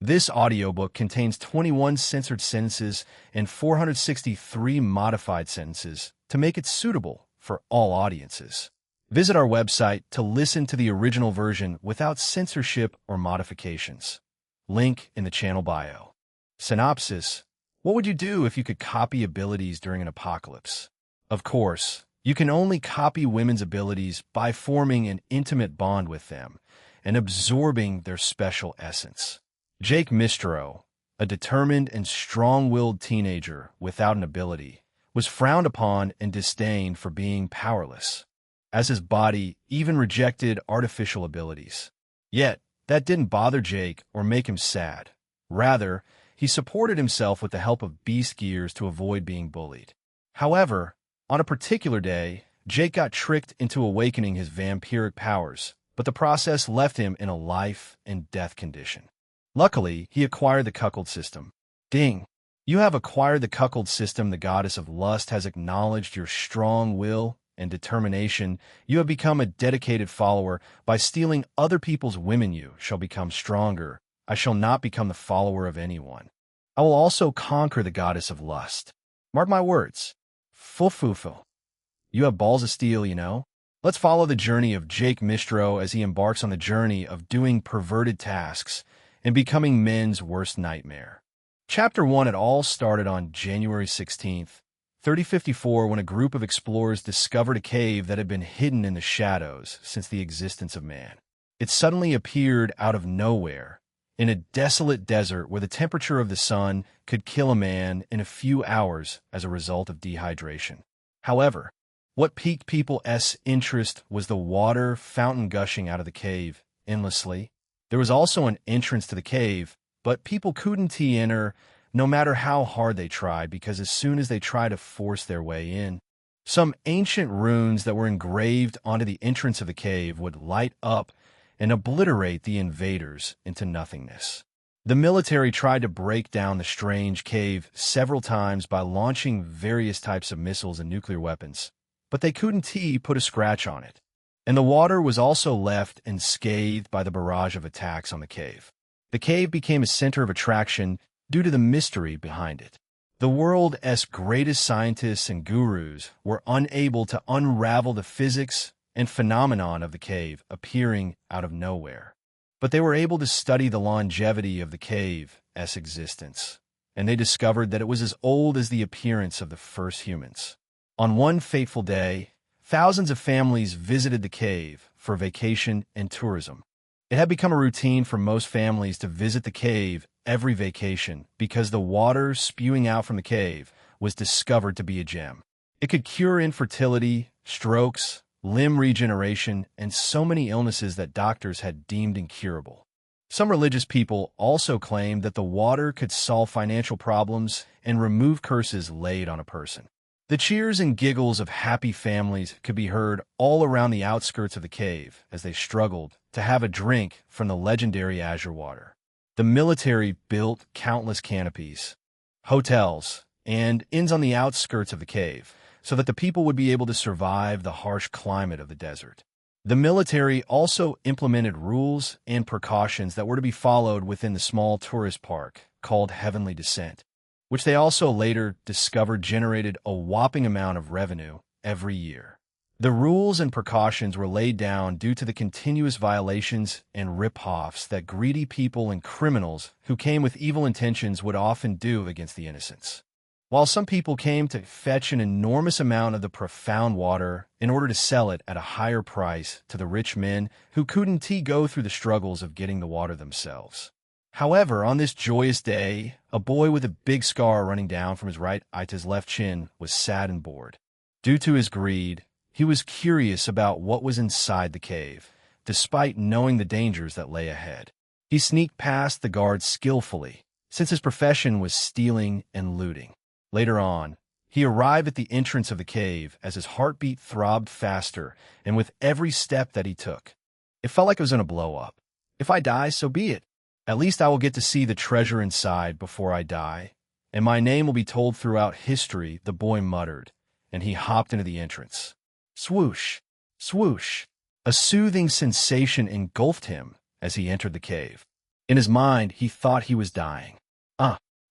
This audiobook contains 21 censored sentences and 463 modified sentences to make it suitable for all audiences. Visit our website to listen to the original version without censorship or modifications. Link in the channel bio. Synopsis: what would you do if you could copy abilities during an apocalypse? Of course, you can only copy women's abilities by forming an intimate bond with them and absorbing their special essence. Jake Mistro, a determined and strong-willed teenager without an ability, was frowned upon and disdained for being powerless, as his body even rejected artificial abilities. Yet, that didn't bother Jake or make him sad. Rather, he supported himself with the help of beast gears to avoid being bullied. However, on a particular day, Jake got tricked into awakening his vampiric powers, but the process left him in a life and death condition. Luckily, he acquired the cuckold system. Ding! You have acquired the cuckold system. The goddess of lust has acknowledged your strong will and determination. You have become a dedicated follower. By stealing other people's women, you shall become stronger. I shall not become the follower of anyone. I will also conquer the goddess of lust. Mark my words. Fufufu. You have balls of steel, you know? Let's follow the journey of Jake Mistro as he embarks on the journey of doing perverted tasks and becoming men's worst nightmare. Chapter 1. It all started on January 16th, 3054, when a group of explorers discovered a cave that had been hidden in the shadows since the existence of man. It suddenly appeared out of nowhere, in a desolate desert where the temperature of the sun could kill a man in a few hours as a result of dehydration. However, what piqued people's interest was the water fountain gushing out of the cave endlessly. There was also an entrance to the cave, but people couldn't enter no matter how hard they tried, because as soon as they tried to force their way in, some ancient runes that were engraved onto the entrance of the cave would light up and obliterate the invaders into nothingness. The military tried to break down the strange cave several times by launching various types of missiles and nuclear weapons, but they couldn't put a scratch on it. And the water was also left unscathed by the barrage of attacks on the cave. The cave became a center of attraction due to the mystery behind it. The world's greatest scientists and gurus were unable to unravel the physics and phenomenon of the cave appearing out of nowhere. But they were able to study the longevity of the cave's existence, and they discovered that it was as old as the appearance of the first humans. On one fateful day, thousands of families visited the cave for vacation and tourism. It had become a routine for most families to visit the cave every vacation because the water spewing out from the cave was discovered to be a gem. It could cure infertility, strokes, limb regeneration, and so many illnesses that doctors had deemed incurable. Some religious people also claimed that the water could solve financial problems and remove curses laid on a person. The cheers and giggles of happy families could be heard all around the outskirts of the cave as they struggled to have a drink from the legendary azure water. The military built countless canopies, hotels, and inns on the outskirts of the cave so that the people would be able to survive the harsh climate of the desert. The military also implemented rules and precautions that were to be followed within the small tourist park called Heavenly Descent, which they also later discovered generated a whopping amount of revenue every year. The rules and precautions were laid down due to the continuous violations and rip-offs that greedy people and criminals who came with evil intentions would often do against the innocents. While some people came to fetch an enormous amount of the profound water in order to sell it at a higher price to the rich men who couldn't go through the struggles of getting the water themselves. However, on this joyous day, a boy with a big scar running down from his right eye to his left chin was sad and bored. Due to his greed, he was curious about what was inside the cave, despite knowing the dangers that lay ahead. He sneaked past the guards skillfully, since his profession was stealing and looting. Later on, he arrived at the entrance of the cave as his heartbeat throbbed faster, and with every step that he took, it felt like it was going to blow up. If I die, so be it. At least I will get to see the treasure inside before I die, and my name will be told throughout history, the boy muttered, and he hopped into the entrance. Swoosh, swoosh. A soothing sensation engulfed him as he entered the cave. In his mind, he thought he was dying.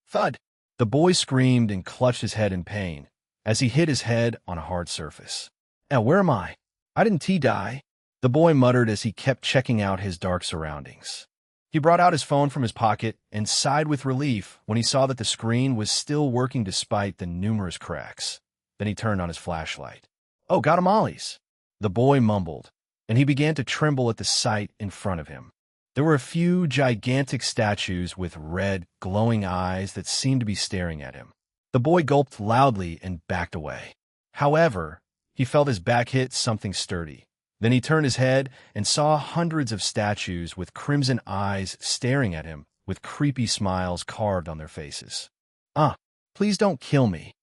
Thud! The boy screamed and clutched his head in pain as he hit his head on a hard surface. Where am I? I didn't die. The boy muttered as he kept checking out his dark surroundings. He brought out his phone from his pocket and sighed with relief when he saw that the screen was still working despite the numerous cracks. Then he turned on his flashlight. Oh, got him ollies, the boy mumbled, and he began to tremble at the sight in front of him. There were a few gigantic statues with red, glowing eyes that seemed to be staring at him. The boy gulped loudly and backed away. However, he felt his back hit something sturdy. Then he turned his head and saw hundreds of statues with crimson eyes staring at him with creepy smiles carved on their faces. Please don't kill me.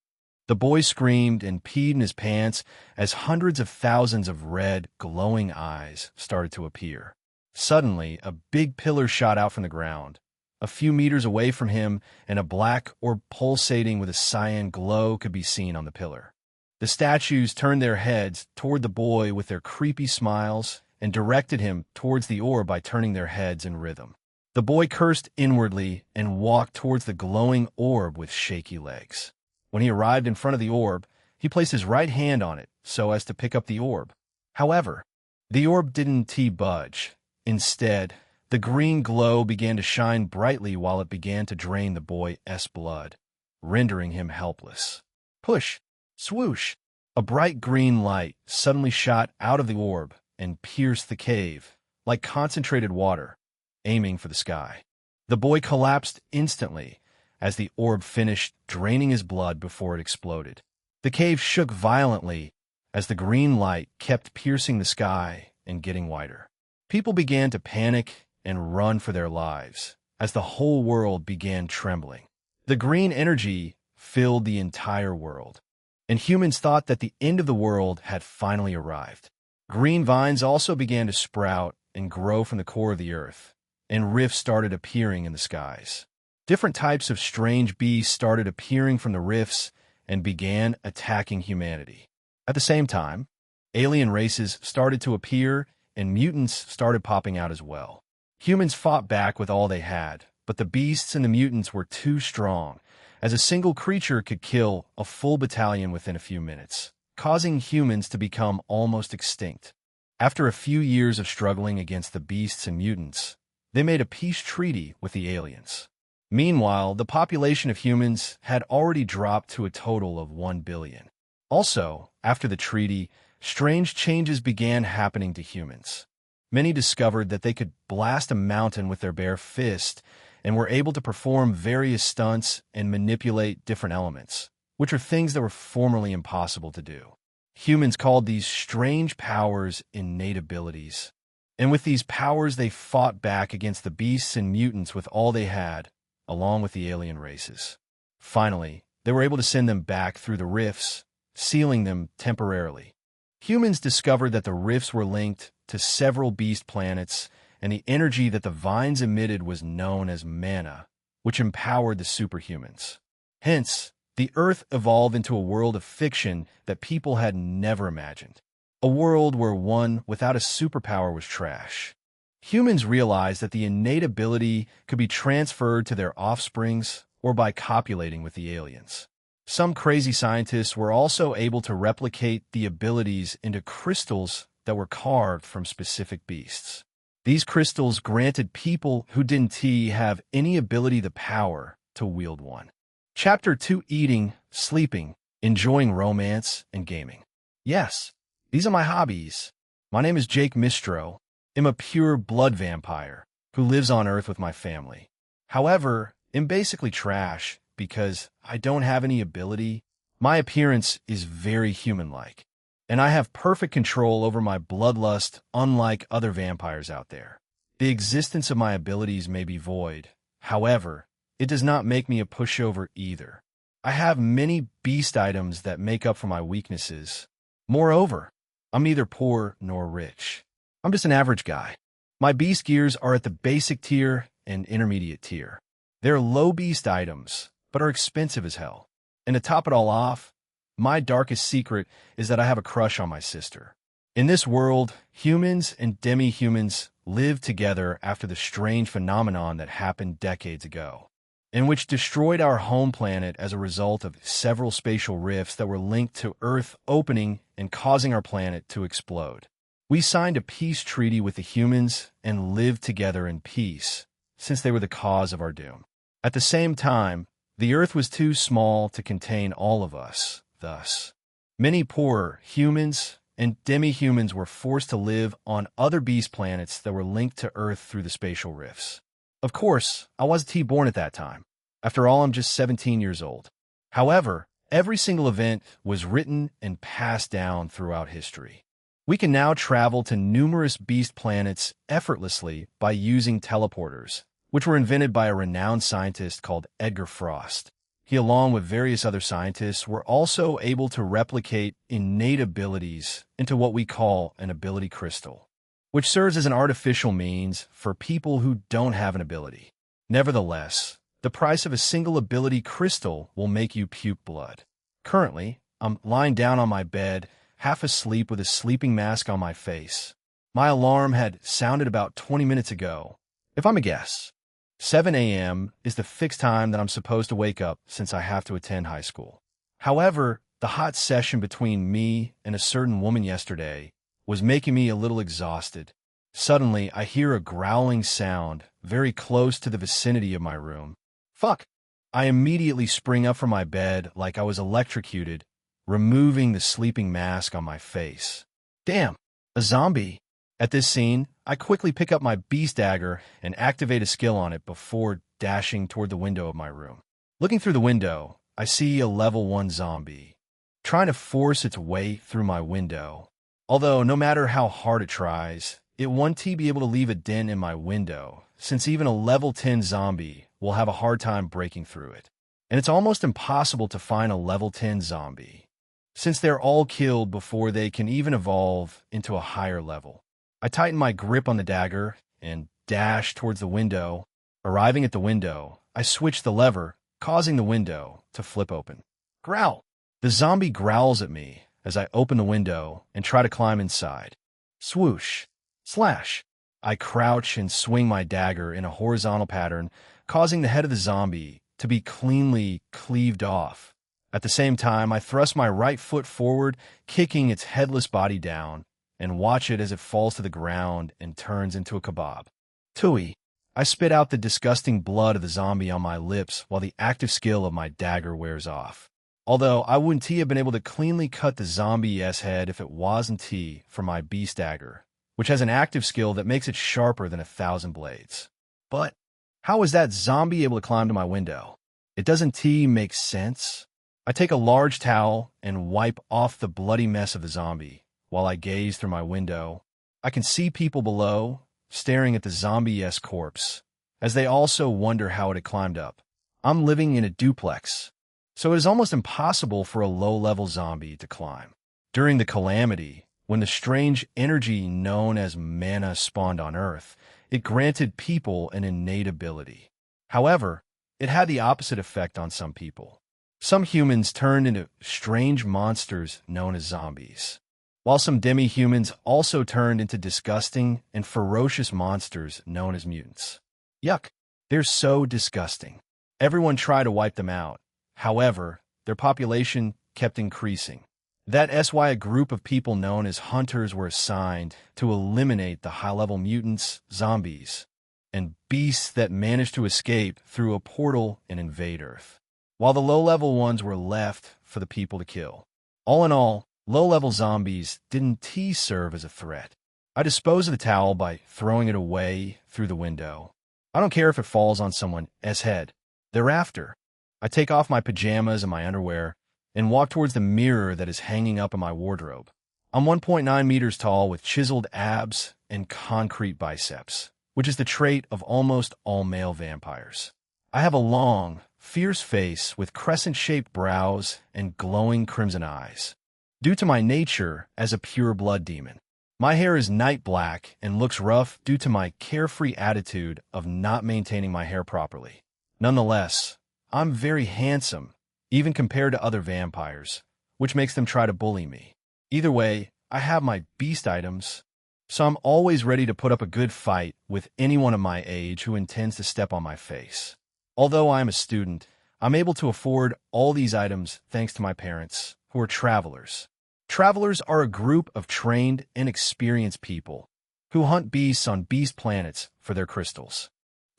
The boy screamed and peed in his pants as hundreds of thousands of red, glowing eyes started to appear. Suddenly, a big pillar shot out from the ground. A few meters away from him, and a black orb pulsating with a cyan glow could be seen on the pillar. The statues turned their heads toward the boy with their creepy smiles and directed him towards the orb by turning their heads in rhythm. The boy cursed inwardly and walked towards the glowing orb with shaky legs. When he arrived in front of the orb, he placed his right hand on it so as to pick up the orb. However, the orb didn't budge. Instead, the green glow began to shine brightly while it began to drain the boy's blood, rendering him helpless. Push! Swoosh! A bright green light suddenly shot out of the orb and pierced the cave, like concentrated water, aiming for the sky. The boy collapsed instantly as the orb finished draining his blood before it exploded. The cave shook violently as the green light kept piercing the sky and getting wider. People began to panic and run for their lives as the whole world began trembling. The green energy filled the entire world, and humans thought that the end of the world had finally arrived. Green vines also began to sprout and grow from the core of the earth, and rifts started appearing in the skies. Different types of strange beasts started appearing from the rifts and began attacking humanity. At the same time, alien races started to appear and mutants started popping out as well. Humans fought back with all they had, but the beasts and the mutants were too strong, as a single creature could kill a full battalion within a few minutes, causing humans to become almost extinct. After a few years of struggling against the beasts and mutants, they made a peace treaty with the aliens. Meanwhile, the population of humans had already dropped to a total of 1 billion. Also, after the treaty, strange changes began happening to humans. Many discovered that they could blast a mountain with their bare fist and were able to perform various stunts and manipulate different elements, which are things that were formerly impossible to do. Humans called these strange powers innate abilities. And with these powers, they fought back against the beasts and mutants with all they had, along with the alien races. Finally, they were able to send them back through the rifts, sealing them temporarily. Humans discovered that the rifts were linked to several beast planets, and the energy that the vines emitted was known as mana, which empowered the superhumans. Hence, the Earth evolved into a world of fiction that people had never imagined. A world where one without a superpower was trash. Humans realized that the innate ability could be transferred to their offsprings or by copulating with the aliens. Some crazy scientists were also able to replicate the abilities into crystals that were carved from specific beasts. These crystals granted people who didn't have any ability the power to wield one. Chapter 2: Eating, Sleeping, Enjoying Romance, and Gaming. Yes, these are my hobbies. My name is Jake Mistro. I'm a pure blood vampire who lives on Earth with my family. However, I'm basically trash because I don't have any ability. My appearance is very human-like, and I have perfect control over my bloodlust, unlike other vampires out there. The existence of my abilities may be void. However, it does not make me a pushover either. I have many beast items that make up for my weaknesses. Moreover, I'm neither poor nor rich. I'm just an average guy. My beast gears are at the basic tier and intermediate tier. They're low beast items, but are expensive as hell. And to top it all off, my darkest secret is that I have a crush on my sister. In this world, humans and demi-humans live together after the strange phenomenon that happened decades ago, and which destroyed our home planet as a result of several spatial rifts that were linked to Earth opening and causing our planet to explode. We signed a peace treaty with the humans and lived together in peace, since they were the cause of our doom. At the same time, the Earth was too small to contain all of us. Thus, many poorer humans and demi-humans were forced to live on other beast planets that were linked to Earth through the spatial rifts. Of course, I wasn't T-born at that time. After all, I'm just 17 years old. However, every single event was written and passed down throughout history. We can now travel to numerous beast planets effortlessly by using teleporters, which were invented by a renowned scientist called Edgar Frost. He, along with various other scientists, were also able to replicate innate abilities into what we call an ability crystal, which serves as an artificial means for people who don't have an ability. Nevertheless, the price of a single ability crystal will make you puke blood. Currently, I'm lying down on my bed, half asleep with a sleeping mask on my face. My alarm had sounded about 20 minutes ago. If I'm a guess, 7 a.m. is the fixed time that I'm supposed to wake up since I have to attend high school. However, the hot session between me and a certain woman yesterday was making me a little exhausted. Suddenly, I hear a growling sound very close to the vicinity of my room. Fuck! I immediately spring up from my bed like I was electrocuted, removing the sleeping mask on my face. Damn, a zombie! At this scene, I quickly pick up my beast dagger and activate a skill on it before dashing toward the window of my room. Looking through the window, I see a level 1 zombie, trying to force its way through my window. Although no matter how hard it tries, it won't be able to leave a dent in my window, since even a level 10 zombie will have a hard time breaking through it. And it's almost impossible to find a level 10 zombie, since they're all killed before they can even evolve into a higher level. I tighten my grip on the dagger and dash towards the window. Arriving at the window, I switch the lever, causing the window to flip open. Growl! The zombie growls at me as I open the window and try to climb inside. Swoosh! Slash! I crouch and swing my dagger in a horizontal pattern, causing the head of the zombie to be cleanly cleaved off. At the same time, I thrust my right foot forward, kicking its headless body down, and watch it as it falls to the ground and turns into a kebab. Tui! I spit out the disgusting blood of the zombie on my lips while the active skill of my dagger wears off. Although I wouldn't have been able to cleanly cut the zombie's head if it wasn't for my beast dagger, which has an active skill that makes it sharper than 1,000 blades. But how is that zombie able to climb to my window? It doesn't make sense. I take a large towel and wipe off the bloody mess of the zombie. While I gaze through my window, I can see people below staring at the zombie's corpse, as they also wonder how it had climbed up. I'm living in a duplex, so it is almost impossible for a low-level zombie to climb. During the calamity, when the strange energy known as mana spawned on Earth, it granted people an innate ability. However, it had the opposite effect on some people. Some humans turned into strange monsters known as zombies, while some demi-humans also turned into disgusting and ferocious monsters known as mutants. Yuck, they're so disgusting. Everyone tried to wipe them out. However, their population kept increasing. That's why a group of people known as hunters were assigned to eliminate the high-level mutants, zombies, and beasts that managed to escape through a portal and invade Earth, while the low-level ones were left for the people to kill. All in all, low-level zombies didn't serve as a threat. I dispose of the towel by throwing it away through the window. I don't care if it falls on someone's head. Thereafter, I take off my pajamas and my underwear and walk towards the mirror that is hanging up in my wardrobe. I'm 1.9 meters tall with chiseled abs and concrete biceps, which is the trait of almost all male vampires. I have a long, fierce face with crescent-shaped brows and glowing crimson eyes, due to my nature as a pure blood demon. My hair is night black and looks rough due to my carefree attitude of not maintaining my hair properly. Nonetheless, I'm very handsome, even compared to other vampires, which makes them try to bully me. Either way, I have my beast items, So I'm always ready to put up a good fight with anyone of my age who intends to step on my face. Although I am a student, I'm able to afford all these items thanks to my parents, who are travelers. Travelers are a group of trained and experienced people who hunt beasts on beast planets for their crystals.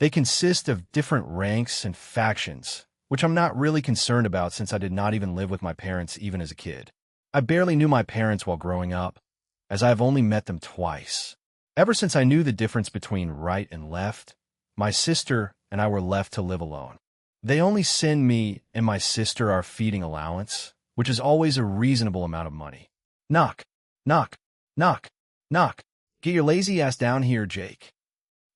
They consist of different ranks and factions, which I'm not really concerned about since I did not even live with my parents even as a kid. I barely knew my parents while growing up, as I have only met them twice. Ever since I knew the difference between right and left, my sister and I were left to live alone. They only send me and my sister our feeding allowance, which is always a reasonable amount of money. Knock, knock, knock, knock. Get your lazy ass down here, Jake.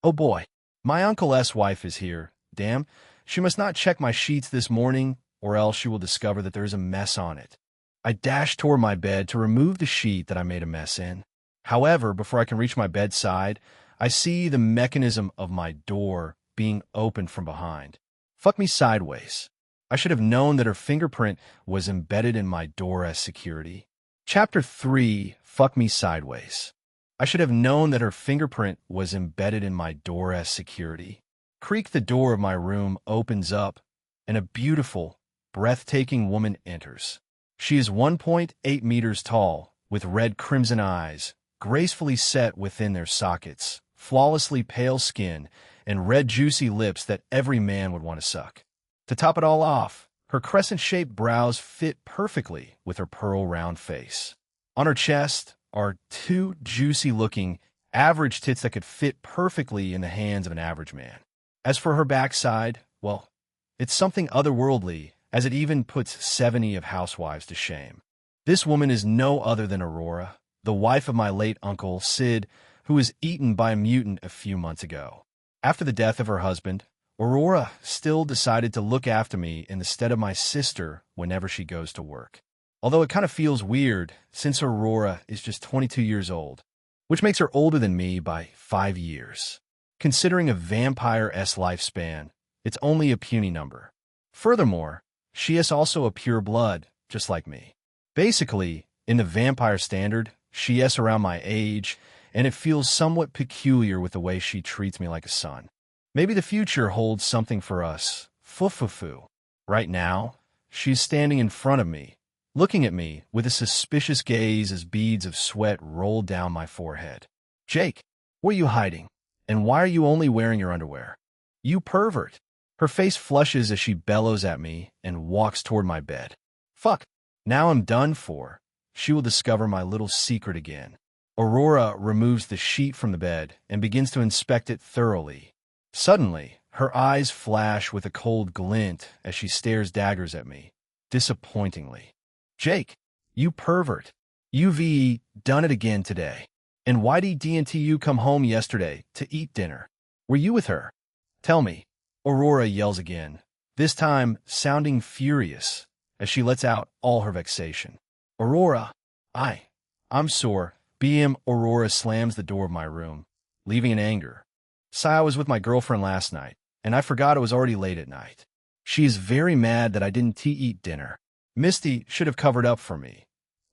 Oh boy, my Uncle S. wife is here. Damn, she must not check my sheets this morning, or else she will discover that there is a mess on it. I dash toward my bed to remove the sheet that I made a mess in. However, before I can reach my bedside, I see the mechanism of my door being opened from behind. Fuck me sideways. I should have known that her fingerprint was embedded in my door as security. Chapter 3, Fuck Me Sideways. I should have known that her fingerprint was embedded in my door as security. Creak, the door of my room opens up, and a beautiful, breathtaking woman enters. She is 1.8 meters tall, with red crimson eyes, gracefully set within their sockets, flawlessly pale skin, and red juicy lips that every man would want to suck. To top it all off, her crescent-shaped brows fit perfectly with her pearl-round face. On her chest are two juicy-looking, average tits that could fit perfectly in the hands of an average man. As for her backside, well, it's something otherworldly, as it even puts 70 of housewives to shame. This woman is no other than Aurora, the wife of my late uncle, Sid, who was eaten by a mutant a few months ago. After the death of her husband, Aurora still decided to look after me in the stead of my sister whenever she goes to work. Although it kind of feels weird, since Aurora is just 22 years old, which makes her older than me by 5 years. Considering a vampire-esque lifespan, it's only a puny number. Furthermore, she is also a pure blood, just like me. Basically, in the vampire standard, she is around my age, and it feels somewhat peculiar with the way she treats me like a son. Maybe the future holds something for us. Foo-foo-foo. Right now, she's standing in front of me, looking at me with a suspicious gaze as beads of sweat roll down my forehead. Jake, what are you hiding? And why are you only wearing your underwear? You pervert. Her face flushes as she bellows at me and walks toward my bed. Fuck. Now I'm done for. She will discover my little secret again. Aurora removes the sheet from the bed and begins to inspect it thoroughly. Suddenly, her eyes flash with a cold glint as she stares daggers at me, disappointingly. Jake, you pervert. You've done it again today. And why did you come home yesterday to eat dinner? Were you with her? Tell me. Aurora yells again, this time sounding furious, as she lets out all her vexation. Aurora, I'm sore. Aurora slams the door of my room, leaving in anger. I was with my girlfriend last night, and I forgot it was already late at night. She is very mad that I didn't eat dinner. Misty should have covered up for me.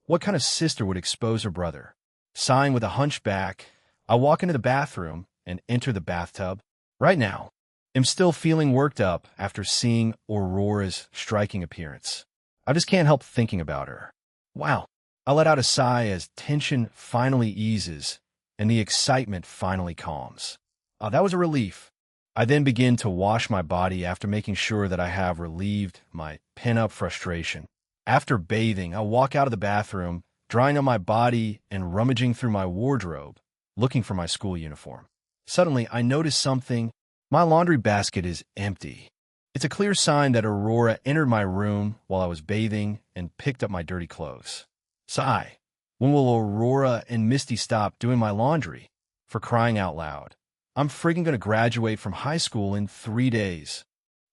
What kind of sister would expose her brother? Sighing with a hunchback, I walk into the bathroom and enter the bathtub. Right now, I'm still feeling worked up after seeing Aurora's striking appearance. I just can't help thinking about her. Wow. I let out a sigh as tension finally eases and the excitement finally calms. That was a relief. I then begin to wash my body after making sure that I have relieved my pent-up frustration. After bathing, I walk out of the bathroom, drying on my body and rummaging through my wardrobe, looking for my school uniform. Suddenly, I notice something. My laundry basket is empty. It's a clear sign that Aurora entered my room while I was bathing and picked up my dirty clothes. Sigh. When will Aurora and Misty stop doing my laundry? For crying out loud. I'm friggin' gonna graduate from high school in 3 days.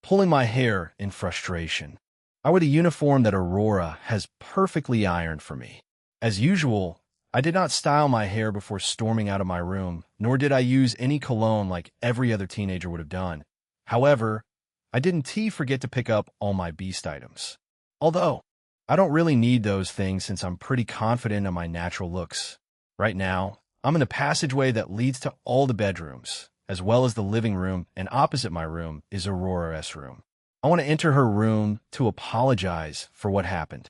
Pulling my hair in frustration. I wear the uniform that Aurora has perfectly ironed for me. As usual, I did not style my hair before storming out of my room, nor did I use any cologne like every other teenager would have done. However, I didn't forget to pick up all my beast items. Although, I don't really need those things since I'm pretty confident in my natural looks. Right now, I'm in the passageway that leads to all the bedrooms, as well as the living room, and opposite my room is Aurora's room. I want to enter her room to apologize for what happened.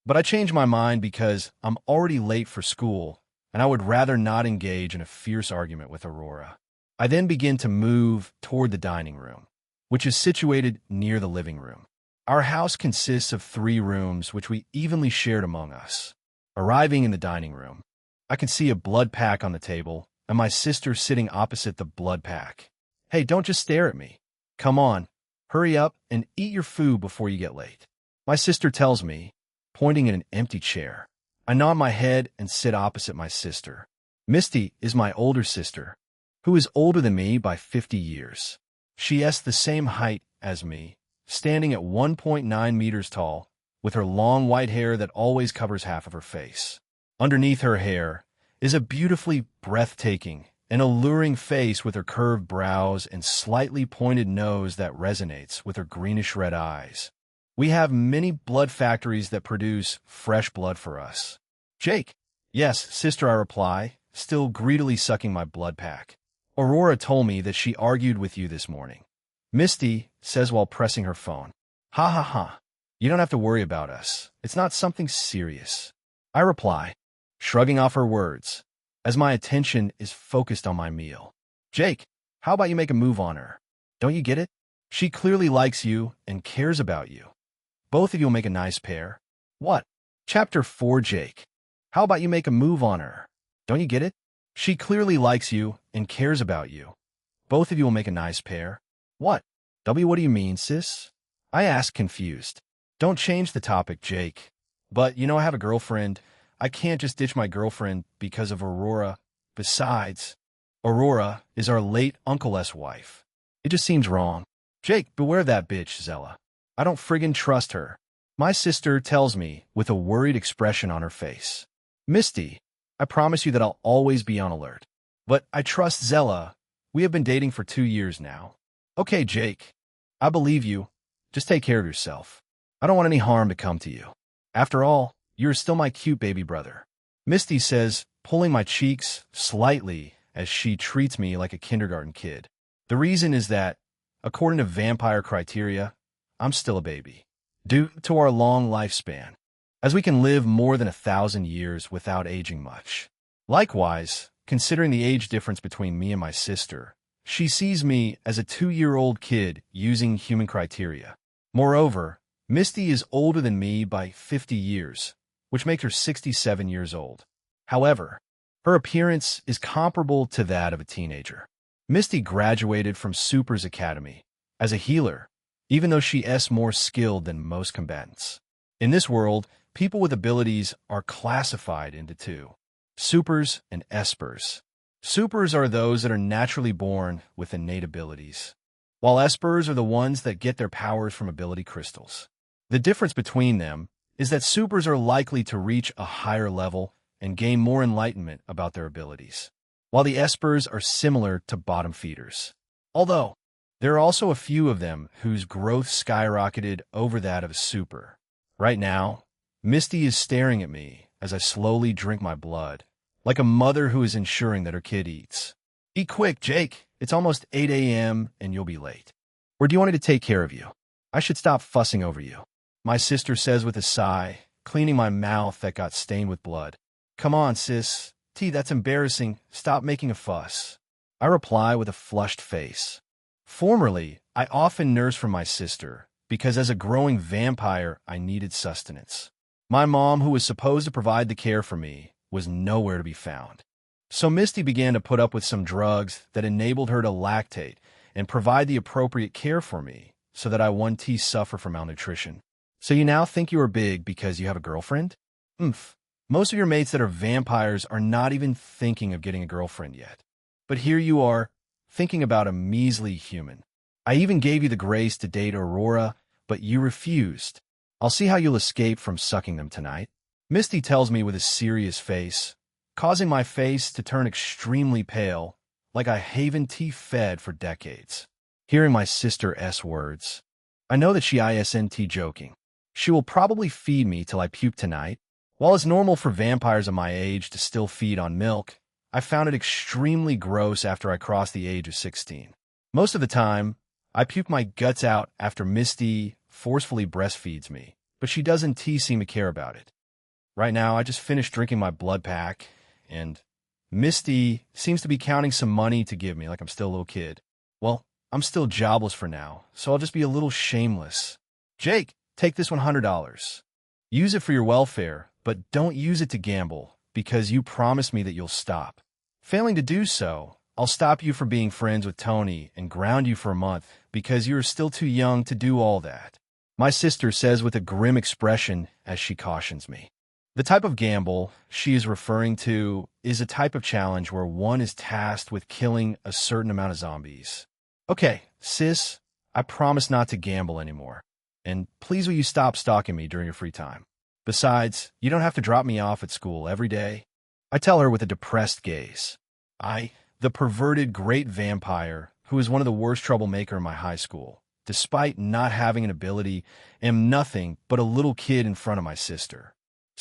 But I change my mind because I'm already late for school, and I would rather not engage in a fierce argument with Aurora. I then begin to move toward the dining room, which is situated near the living room. Our house consists of 3 rooms, which we evenly shared among us. Arriving in the dining room, I can see a blood pack on the table, and my sister sitting opposite the blood pack. Hey, don't just stare at me. Come on, hurry up and eat your food before you get late. My sister tells me, pointing at an empty chair. I nod my head and sit opposite my sister. Misty is my older sister, who is older than me by 50 years. She is the same height as me, standing at 1.9 meters tall, with her long white hair that always covers half of her face. Underneath her hair is a beautifully breathtaking and alluring face with her curved brows and slightly pointed nose that resonates with her greenish-red eyes. We have many blood factories that produce fresh blood for us. Jake. Yes, sister, I reply, still greedily sucking my blood pack. Aurora told me that she argued with you this morning. Misty says while pressing her phone. Ha ha ha. You don't have to worry about us. It's not something serious. I reply, shrugging off her words, as my attention is focused on my meal. Jake, how about you make a move on her? Don't you get it? She clearly likes you and cares about you. Both of you will make a nice pair. What? Chapter 4. Jake, how about you make a move on her? Don't you get it? She clearly likes you and cares about you. Both of you will make a nice pair. What? What do you mean, sis? I ask, confused. Don't change the topic, Jake. But, I have a girlfriend. I can't just ditch my girlfriend because of Aurora. Besides, Aurora is our late Uncle-'s wife. It just seems wrong. Jake, beware of that bitch, Zella. I don't friggin' trust her. My sister tells me with a worried expression on her face. Misty, I promise you that I'll always be on alert. But I trust Zella. We have been dating for 2 years now. Okay, Jake. I believe you. Just take care of yourself. I don't want any harm to come to you. After all, you're still my cute baby brother. Misty says, pulling my cheeks slightly as she treats me like a kindergarten kid. The reason is that, according to vampire criteria, I'm still a baby, due to our long lifespan, as we can live more than 1,000 years without aging much. Likewise, considering the age difference between me and my sister, she sees me as a 2-year-old kid using human criteria. Moreover, Misty is older than me by 50 years, which makes her 67 years old. However, her appearance is comparable to that of a teenager. Misty graduated from Super's Academy as a healer, even though she is more skilled than most combatants. In this world, people with abilities are classified into 2, Supers and Espers. Supers are those that are naturally born with innate abilities, while Espers are the ones that get their powers from ability crystals. The difference between them is that Supers are likely to reach a higher level and gain more enlightenment about their abilities, while the Espers are similar to bottom feeders. Although, there are also a few of them whose growth skyrocketed over that of a Super. Right now, Misty is staring at me as I slowly drink my blood, like a mother who is ensuring that her kid eats. Eat quick, Jake. It's almost 8 a.m. and you'll be late. Or do you want me to take care of you? I should stop fussing over you. My sister says with a sigh, cleaning my mouth that got stained with blood. Come on, sis. That's embarrassing. Stop making a fuss. I reply with a flushed face. Formerly, I often nursed for my sister because as a growing vampire, I needed sustenance. My mom, who was supposed to provide the care for me, was nowhere to be found. So Misty began to put up with some drugs that enabled her to lactate and provide the appropriate care for me so that I wouldn't suffer from malnutrition. So you now think you are big because you have a girlfriend? Most of your mates that are vampires are not even thinking of getting a girlfriend yet. But here you are, thinking about a measly human. I even gave you the grace to date Aurora, but you refused. I'll see how you'll escape from sucking them tonight. Misty tells me with a serious face, causing my face to turn extremely pale, like I haven't fed for decades. Hearing my sister's words, I know that she isn't joking. She will probably feed me till I puke tonight. While it's normal for vampires of my age to still feed on milk, I found it extremely gross after I crossed the age of 16. Most of the time, I puke my guts out after Misty forcefully breastfeeds me, but she doesn't seem to care about it. Right now, I just finished drinking my blood pack, and Misty seems to be counting some money to give me like I'm still a little kid. Well, I'm still jobless for now, so I'll just be a little shameless. Jake, take this $100. Use it for your welfare, but don't use it to gamble, because you promised me that you'll stop. Failing to do so, I'll stop you from being friends with Tony and ground you for a month because you are still too young to do all that. My sister says with a grim expression as she cautions me. The type of gamble she is referring to is a type of challenge where one is tasked with killing a certain amount of zombies. Okay, sis, I promise not to gamble anymore. And please will you stop stalking me during your free time? Besides, you don't have to drop me off at school every day. I tell her with a depressed gaze. The perverted great vampire, who is one of the worst troublemaker in my high school, despite not having an ability, am nothing but a little kid in front of my sister.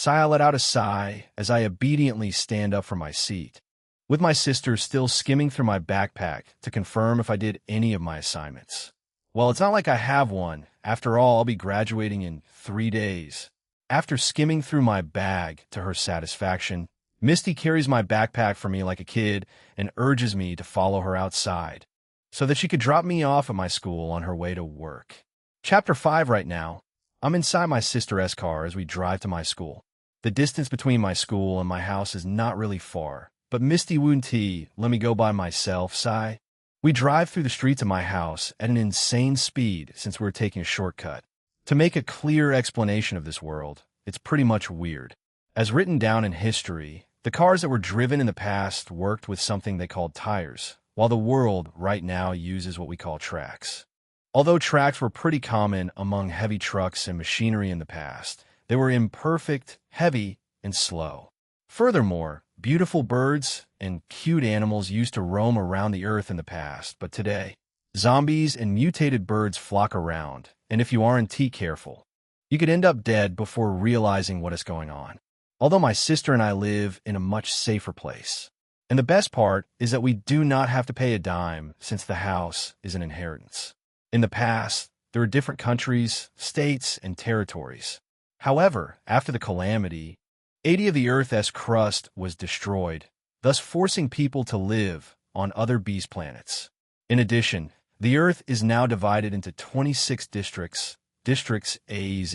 I let out a sigh as I obediently stand up from my seat, with my sister still skimming through my backpack to confirm if I did any of my assignments. Well, it's not like I have one. After all, I'll be graduating in 3 days. After skimming through my bag to her satisfaction, Misty carries my backpack for me like a kid and urges me to follow her outside so that she could drop me off at my school on her way to work. Chapter 5 right now. I'm inside my sister's car as we drive to my school. The distance between my school and my house is not really far, but Misty won't let me go by myself, sigh. We drive through the streets of my house at an insane speed since we're taking a shortcut. To make a clear explanation of this world, it's pretty much weird. As written down in history, the cars that were driven in the past worked with something they called tires, while the world right now uses what we call tracks. Although tracks were pretty common among heavy trucks and machinery in the past, they were imperfect, heavy, and slow. Furthermore, beautiful birds and cute animals used to roam around the earth in the past, but today, zombies and mutated birds flock around, and if you aren't careful, you could end up dead before realizing what is going on. Although my sister and I live in a much safer place. And the best part is that we do not have to pay a dime since the house is an inheritance. In the past, there were different countries, states, and territories. However, after the calamity, 80 of the Earth's crust was destroyed, thus forcing people to live on other beast planets. In addition, the Earth is now divided into 26 districts, districts AZ.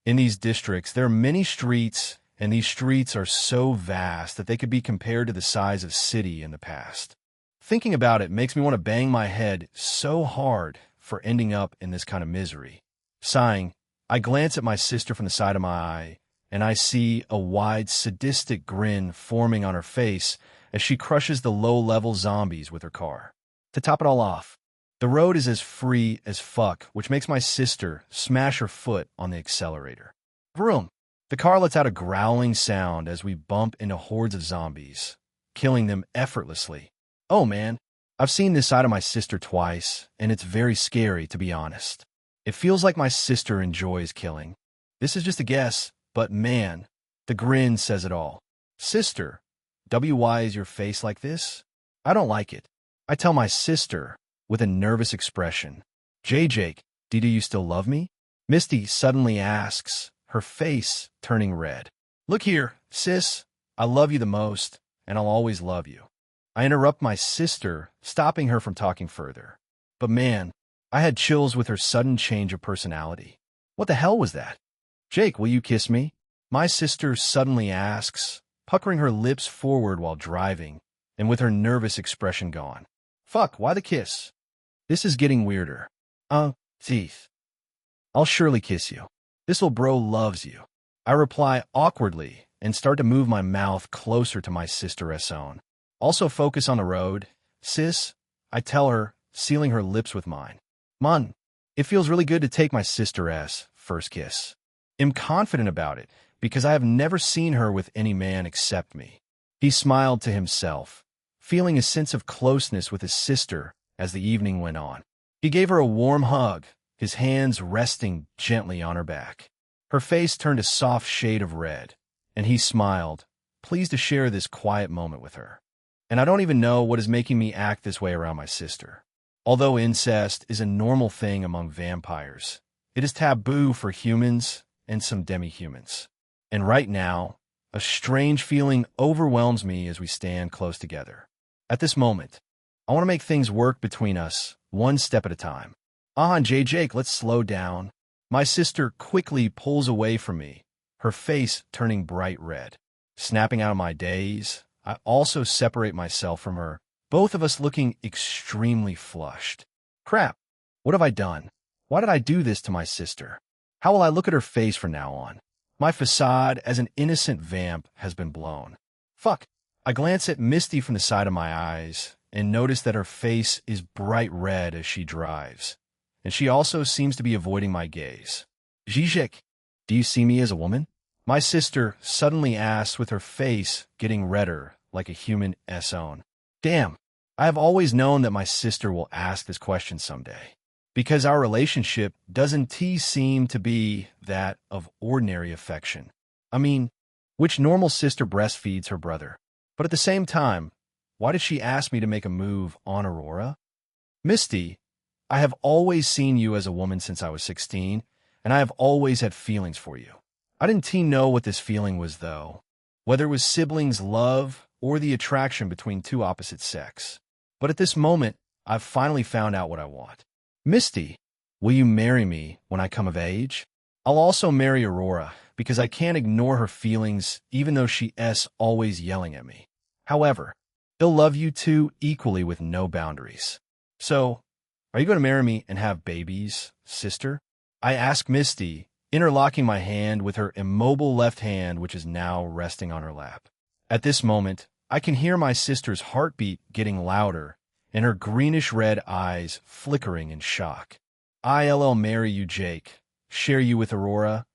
In these districts, there are many streets, and these streets are so vast that they could be compared to the size of city in the past. Thinking about it makes me want to bang my head so hard for ending up in this kind of misery. Sighing, I glance at my sister from the side of my eye, and I see a wide, sadistic grin forming on her face as she crushes the low-level zombies with her car. To top it all off, the road is as free as fuck, which makes my sister smash her foot on the accelerator. Vroom! The car lets out a growling sound as we bump into hordes of zombies, killing them effortlessly. Oh man, I've seen this side of my sister twice, and it's very scary, to be honest. It feels like my sister enjoys killing. This is just a guess, but man, the grin says it all. Sister, why is your face like this? I don't like it. I tell my sister with a nervous expression. Jake, do you still love me? Misty suddenly asks, her face turning red. Look here, sis, I love you the most, and I'll always love you. I interrupt my sister, stopping her from talking further. But man, I had chills with her sudden change of personality. What the hell was that? Jake, will you kiss me? My sister suddenly asks, puckering her lips forward while driving, and with her nervous expression gone. Fuck, why the kiss? This is getting weirder. Teeth. I'll surely kiss you. This little bro loves you. I reply awkwardly and start to move my mouth closer to my sister's own. Also focus on the road. Sis, I tell her, sealing her lips with mine. Man, it feels really good to take my sister's first kiss. I'm confident about it because I have never seen her with any man except me. He smiled to himself, feeling a sense of closeness with his sister as the evening went on. He gave her a warm hug, his hands resting gently on her back. Her face turned a soft shade of red, and he smiled, pleased to share this quiet moment with her. and I don't even know what is making me act this way around my sister. Although incest is a normal thing among vampires, it is taboo for humans and some demi-humans. And right now, a strange feeling overwhelms me as we stand close together. At this moment, I want to make things work between us, one step at a time. Jake, let's slow down. My sister quickly pulls away from me, her face turning bright red. Snapping out of my daze, I also separate myself from her, both of us looking extremely flushed. Crap, what have I done? Why did I do this to my sister? How will I look at her face from now on? My facade as an innocent vamp has been blown. Fuck. I glance at Misty from the side of my eyes and notice that her face is bright red as she drives, and she also seems to be avoiding my gaze. Zizek, do you see me as a woman? My sister suddenly asks with her face getting redder like a human-'s own. Damn, I have always known that my sister will ask this question someday, because our relationship doesn't seem to be that of ordinary affection. I mean, which normal sister breastfeeds her brother? But at the same time, why did she ask me to make a move on Aurora? Misty, I have always seen you as a woman since I was 16, and I have always had feelings for you. I didn't know what this feeling was, though, whether it was siblings' love or the attraction between two opposite sex. But at this moment, I've finally found out what I want. Misty, will you marry me when I come of age? I'll also marry Aurora, because I can't ignore her feelings even though she's always yelling at me. However, they'll love you two equally with no boundaries. So, are you going to marry me and have babies, sister? I ask Misty, interlocking my hand with her immobile left hand, which is now resting on her lap. At this moment, I can hear my sister's heartbeat getting louder and her greenish-red eyes flickering in shock. I'll marry you, Jake, share you with Aurora,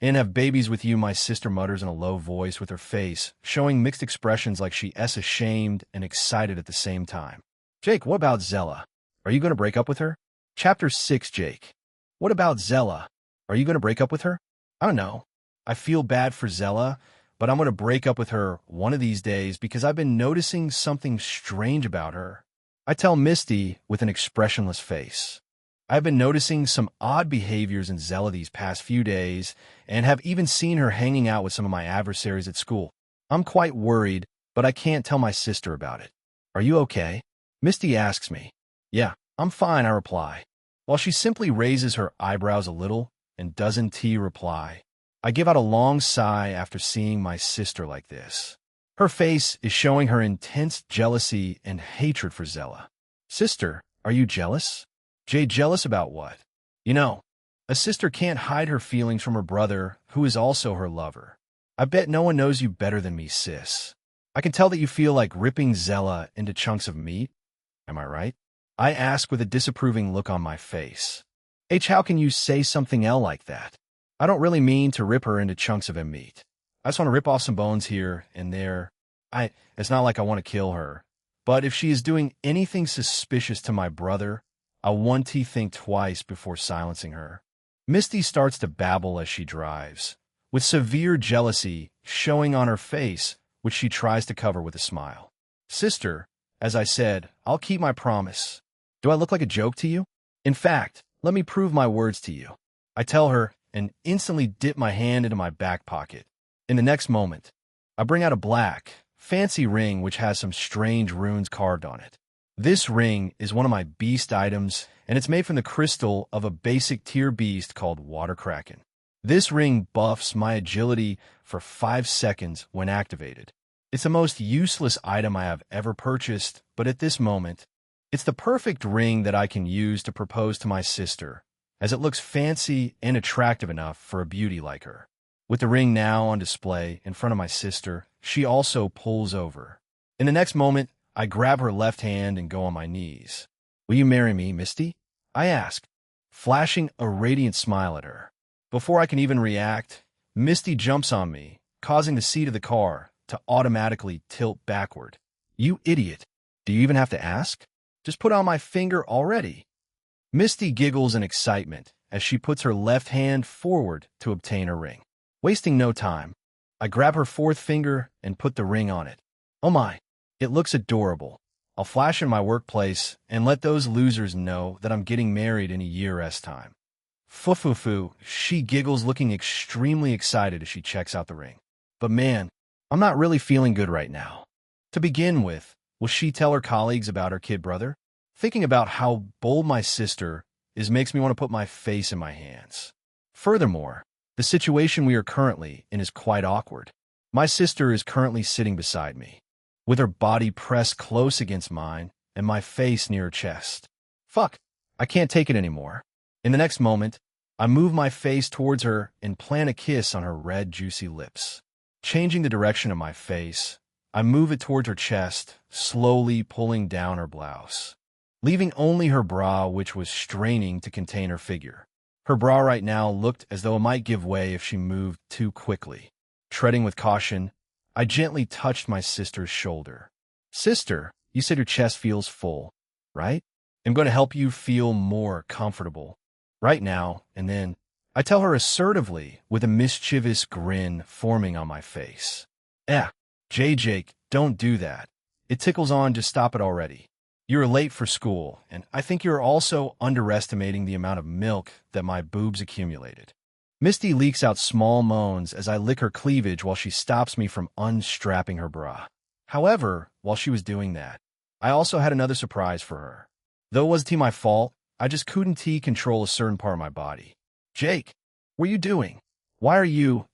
and have babies with you, my sister mutters in a low voice with her face showing mixed expressions like she's ashamed and excited at the same time. Jake, what about Zella? Are you going to break up with her? Chapter 6, Jake. What about Zella? Are you going to break up with her? I don't know. I feel bad for Zella, but I'm going to break up with her one of these days because I've been noticing something strange about her. I tell Misty with an expressionless face. I've been noticing some odd behaviors in Zella these past few days and have even seen her hanging out with some of my adversaries at school. I'm quite worried, but I can't tell my sister about it. Are you okay? Misty asks me. Yeah, I'm fine, I reply, while she simply raises her eyebrows a little and doesn't reply. I give out a long sigh after seeing my sister like this. Her face is showing her intense jealousy and hatred for Zella. Sister, are you jealous? Jay, jealous about what? You know, a sister can't hide her feelings from her brother, who is also her lover. I bet no one knows you better than me, sis. I can tell that you feel like ripping Zella into chunks of meat. Am I right? I ask with a disapproving look on my face. How can you say something else like that? I don't really mean to rip her into chunks of meat. I just want to rip off some bones here and there. It's not like I want to kill her. But if she is doing anything suspicious to my brother, I want to think twice before silencing her. Misty starts to babble as she drives, with severe jealousy showing on her face, which she tries to cover with a smile. Sister, as I said, I'll keep my promise. Do I look like a joke to you? In fact, let me prove my words to you. I tell her and instantly dip my hand into my back pocket. In the next moment, I bring out a black, fancy ring which has some strange runes carved on it. This ring is one of my beast items, and it's made from the crystal of a basic tier beast called Water Kraken. This ring buffs my agility for 5 seconds when activated. It's the most useless item I have ever purchased, but at this moment, it's the perfect ring that I can use to propose to my sister, as it looks fancy and attractive enough for a beauty like her. With the ring now on display in front of my sister, she also pulls over. In the next moment, I grab her left hand and go on my knees. Will you marry me, Misty? I ask, flashing a radiant smile at her. Before I can even react, Misty jumps on me, causing the seat of the car to automatically tilt backward. You idiot. Do you even have to ask? Just put on my finger already. Misty giggles in excitement as she puts her left hand forward to obtain her ring. Wasting no time, I grab her fourth finger and put the ring on it. Oh my, It looks adorable. I'll flash in my workplace and let those losers know that I'm getting married in a year's time. Fufufu, she giggles, looking extremely excited as she checks out the ring. But man, I'm not really feeling good right now. To begin with, will she tell her colleagues about her kid brother? Thinking about how bold my sister is makes me want to put my face in my hands. Furthermore, the situation we are currently in is quite awkward. My sister is currently sitting beside me, with her body pressed close against mine and my face near her chest. Fuck, I can't take it anymore. In the next moment, I move my face towards her and plant a kiss on her red, juicy lips. Changing the direction of my face, I move it towards her chest, slowly pulling down her blouse, leaving only her bra, which was straining to contain her figure. Her bra right now looked as though it might give way if she moved too quickly. Treading with caution, I gently touched my sister's shoulder. Sister, you said your chest feels full, right? I'm going to help you feel more comfortable right now, and then I tell her assertively with a mischievous grin forming on my face. Jake, don't do that. It tickles on, just stop it already. You're late for school, and I think you're also underestimating the amount of milk that my boobs accumulated. Misty leaks out small moans as I lick her cleavage while she stops me from unstrapping her bra. However, while she was doing that, I also had another surprise for her. Though it wasn't my fault, I just couldn't control a certain part of my body. Jake, what are you doing? Why are you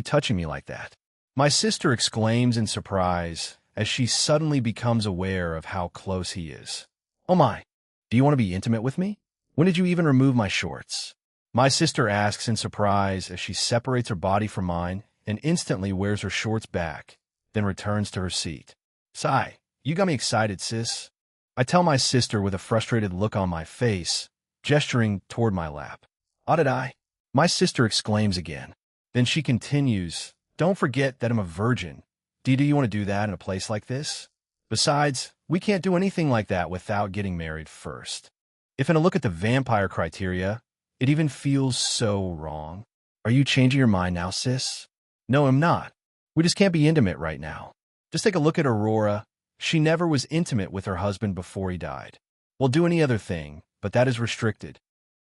touching me like that? My sister exclaims in surprise as she suddenly becomes aware of how close he is. Oh my, do you want to be intimate with me? When did you even remove my shorts? My sister asks in surprise as she separates her body from mine and instantly wears her shorts back, then returns to her seat. Sigh, you got me excited, sis. I tell my sister with a frustrated look on my face, gesturing toward my lap. Oh, did I? My sister exclaims again. Then she continues, don't forget that I'm a virgin. Do you want to do that in a place like this? Besides, we can't do anything like that without getting married first. If in a look at the vampire criteria, it even feels so wrong. Are you changing your mind now, sis? No, I'm not. We just can't be intimate right now. Just take a look at Aurora. She never was intimate with her husband before he died. We'll do any other thing, but that is restricted.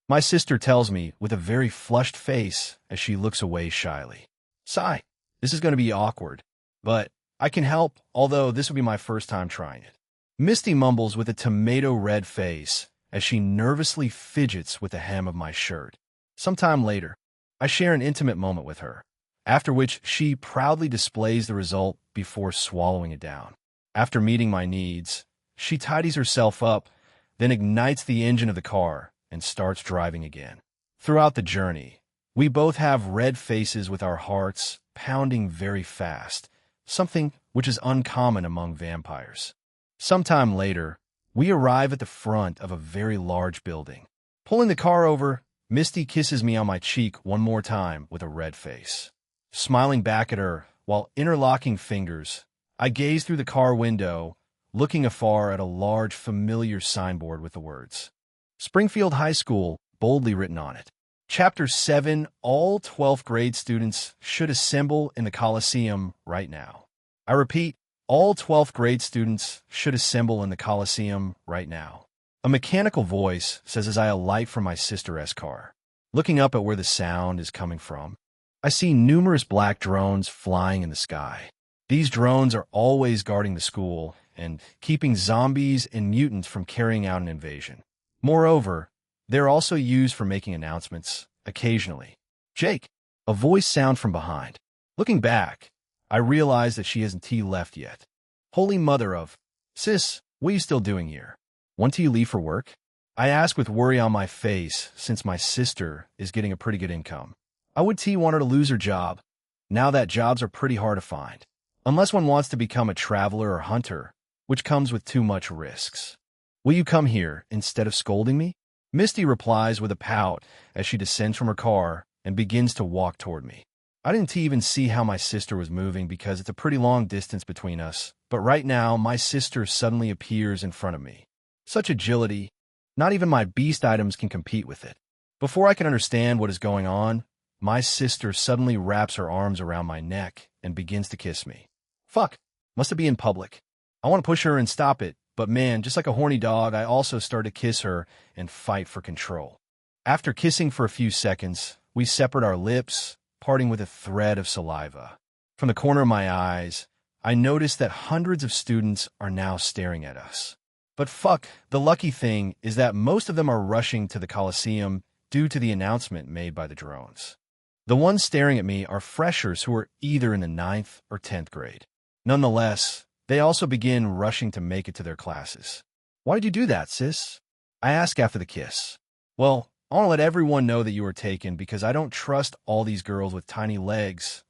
My sister tells me with a very flushed face as she looks away shyly. Sigh, this is going to be awkward, but I can help, although this will be my first time trying it. Misty mumbles with a tomato-red face as she nervously fidgets with the hem of my shirt. Sometime later, I share an intimate moment with her, after which she proudly displays the result before swallowing it down. After meeting my needs, she tidies herself up, then ignites the engine of the car and starts driving again. Throughout the journey, we both have red faces with our hearts pounding very fast, something which is uncommon among vampires. Sometime later, we arrive at the front of a very large building. Pulling the car over, Misty kisses me on my cheek one more time with a red face. Smiling back at her while interlocking fingers, I gaze through the car window, looking afar at a large familiar signboard with the words, Springfield High School, boldly written on it. Chapter 7, all 12th grade students should assemble in the Coliseum right now. I repeat, all 12th grade students should assemble in the Coliseum right now. A mechanical voice says as I alight from my sister's car. Looking up at where the sound is coming from, I see numerous black drones flying in the sky. These drones are always guarding the school and keeping zombies and mutants from carrying out an invasion. Moreover, they're also used for making announcements, occasionally. Jake, a voice sound from behind. Looking back, I realize that she hasn't left yet. Holy mother of, sis, what are you still doing here? When do you leave for work? I ask with worry on my face since my sister is getting a pretty good income. I would want her to lose her job, now that jobs are pretty hard to find. Unless one wants to become a traveler or hunter, which comes with too much risks. Will you come here instead of scolding me? Misty replies with a pout as she descends from her car and begins to walk toward me. I didn't even see how my sister was moving because it's a pretty long distance between us, but right now my sister suddenly appears in front of me. Such agility, not even my beast items can compete with it. Before I can understand what is going on, my sister suddenly wraps her arms around my neck and begins to kiss me. Fuck, must it be in public? I want to push her and stop it, but man, just like a horny dog, I also start to kiss her and fight for control. After kissing for a few seconds, we separate our lips, parting with a thread of saliva. From the corner of my eyes, I notice that hundreds of students are now staring at us. But fuck, the lucky thing is that most of them are rushing to the Coliseum due to the announcement made by the drones. The ones staring at me are freshers who are either in the 9th or 10th grade. Nonetheless, they also begin rushing to make it to their classes. Why did you do that, sis? I ask after the kiss. Well, I want to let everyone know that you were taken because I don't trust all these girls with tiny legs.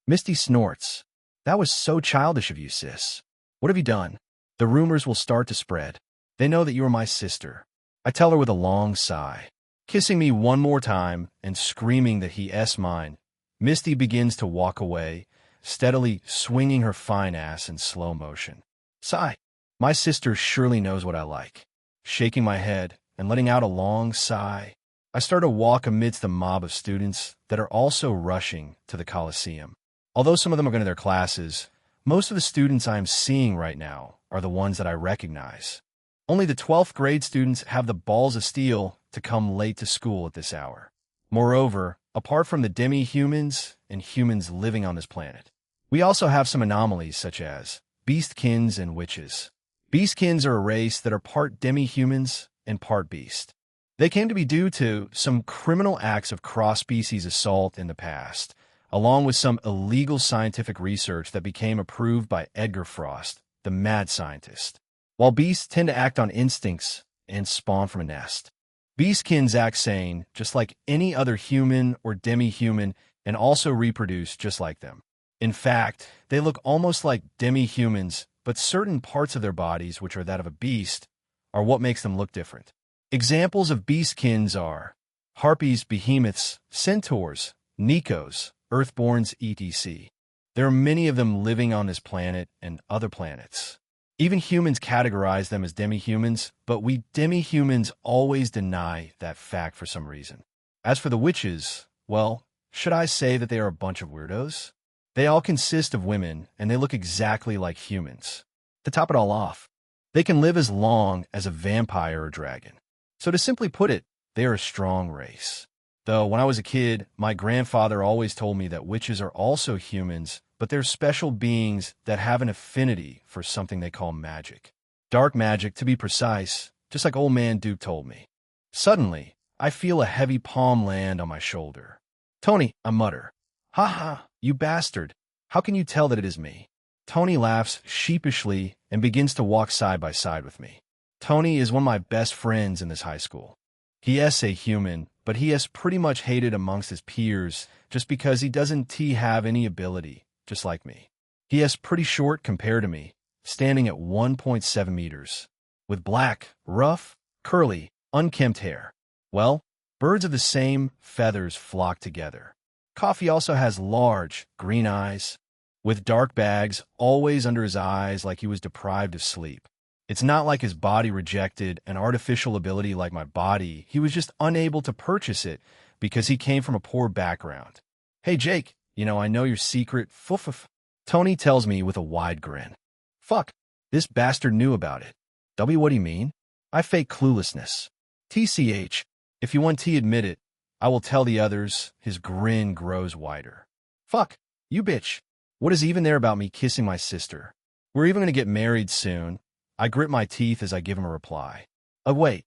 Misty snorts. That was so childish of you, sis. What have you done? The rumors will start to spread. They know that you are my sister. I tell her with a long sigh. Kissing me one more time and screaming that he's mine, Misty begins to walk away, steadily swinging her fine ass in slow motion. Sigh. My sister surely knows what I like. Shaking my head and letting out a long sigh, I start to walk amidst the mob of students that are also rushing to the Coliseum. Although some of them are going to their classes, most of the students I am seeing right now are the ones that I recognize. Only the 12th grade students have the balls of steel to come late to school at this hour. Moreover, apart from the demi-humans and humans living on this planet, we also have some anomalies such as beastkins and witches. Beastkins are a race that are part demi-humans and part beast. They came to be due to some criminal acts of cross-species assault in the past, along with some illegal scientific research that became approved by Edgar Frost, the mad scientist. While beasts tend to act on instincts and spawn from a nest, beastkins act sane just like any other human or demi-human and also reproduce just like them. In fact, they look almost like demi-humans, but certain parts of their bodies, which are that of a beast, are what makes them look different. Examples of beastkins are harpies, behemoths, centaurs, Nikos, earthborns, etc. There are many of them living on this planet and other planets. Even humans categorize them as demi-humans, but we demi-humans always deny that fact for some reason. As for the witches, well, should I say that they are a bunch of weirdos? They all consist of women, and they look exactly like humans. To top it all off, they can live as long as a vampire or dragon. So to simply put it, they are a strong race. Though when I was a kid, my grandfather always told me that witches are also humans, but they're special beings that have an affinity for something they call magic. Dark magic, to be precise, just like old man Duke told me. Suddenly, I feel a heavy palm land on my shoulder. Tony, I mutter. Ha ha, you bastard. How can you tell that it is me? Tony laughs sheepishly and begins to walk side by side with me. Tony is one of my best friends in this high school. He is a human, but he is pretty much hated amongst his peers just because he doesn't have any ability, just like me. He is pretty short compared to me, standing at 1.7 meters, with black, rough, curly, unkempt hair. Well, birds of the same feathers flock together. Coffee also has large, green eyes, with dark bags always under his eyes like he was deprived of sleep. It's not like his body rejected an artificial ability like my body. He was just unable to purchase it because he came from a poor background. Hey, Jake, I know your secret fuff. Tony tells me with a wide grin. Fuck, this bastard knew about it. W, what do you mean? I fake cluelessness. TCH, if you want to admit it, I will tell the others. His grin grows wider. Fuck, you bitch. What is even there about me kissing my sister? We're even going to get married soon. I grit my teeth as I give him a reply. Oh, wait.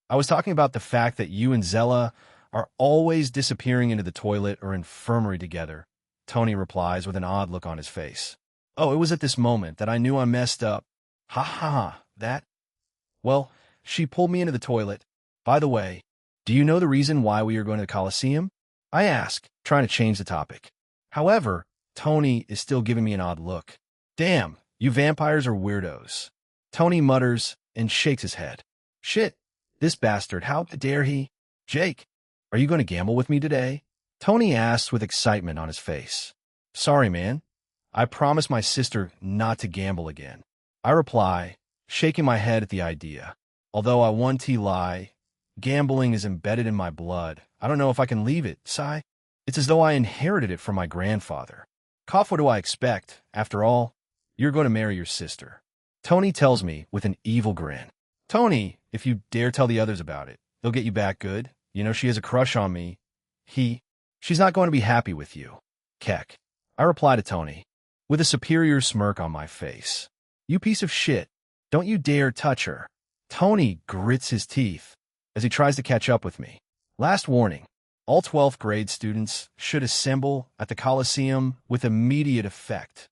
I was talking about the fact that you and Zella are always disappearing into the toilet or infirmary together. Tony replies with an odd look on his face. Oh, it was at this moment that I knew I messed up. Ha ha, that? Well, she pulled me into the toilet. By the way, do you know the reason why we are going to the Coliseum? I ask, trying to change the topic. However, Tony is still giving me an odd look. Damn, you vampires are weirdos. Tony mutters and shakes his head. Shit, this bastard, how dare he? Jake, are you going to gamble with me today? Tony asks with excitement on his face. Sorry, man. I promised my sister not to gamble again. I reply, shaking my head at the idea. Although I want to lie, gambling is embedded in my blood. I don't know if I can leave it, sigh. It's as though I inherited it from my grandfather. Cough, what do I expect? After all, You're going to marry your sister. Tony tells me with an evil grin. Tony, if you dare tell the others about it, they'll get you back good. You know she has a crush on me. She's not going to be happy with you. Keck. I reply to Tony, with a superior smirk on my face. You piece of shit. Don't you dare touch her. Tony grits his teeth as he tries to catch up with me. Last warning. All 12th grade students should assemble at the Coliseum with immediate effect.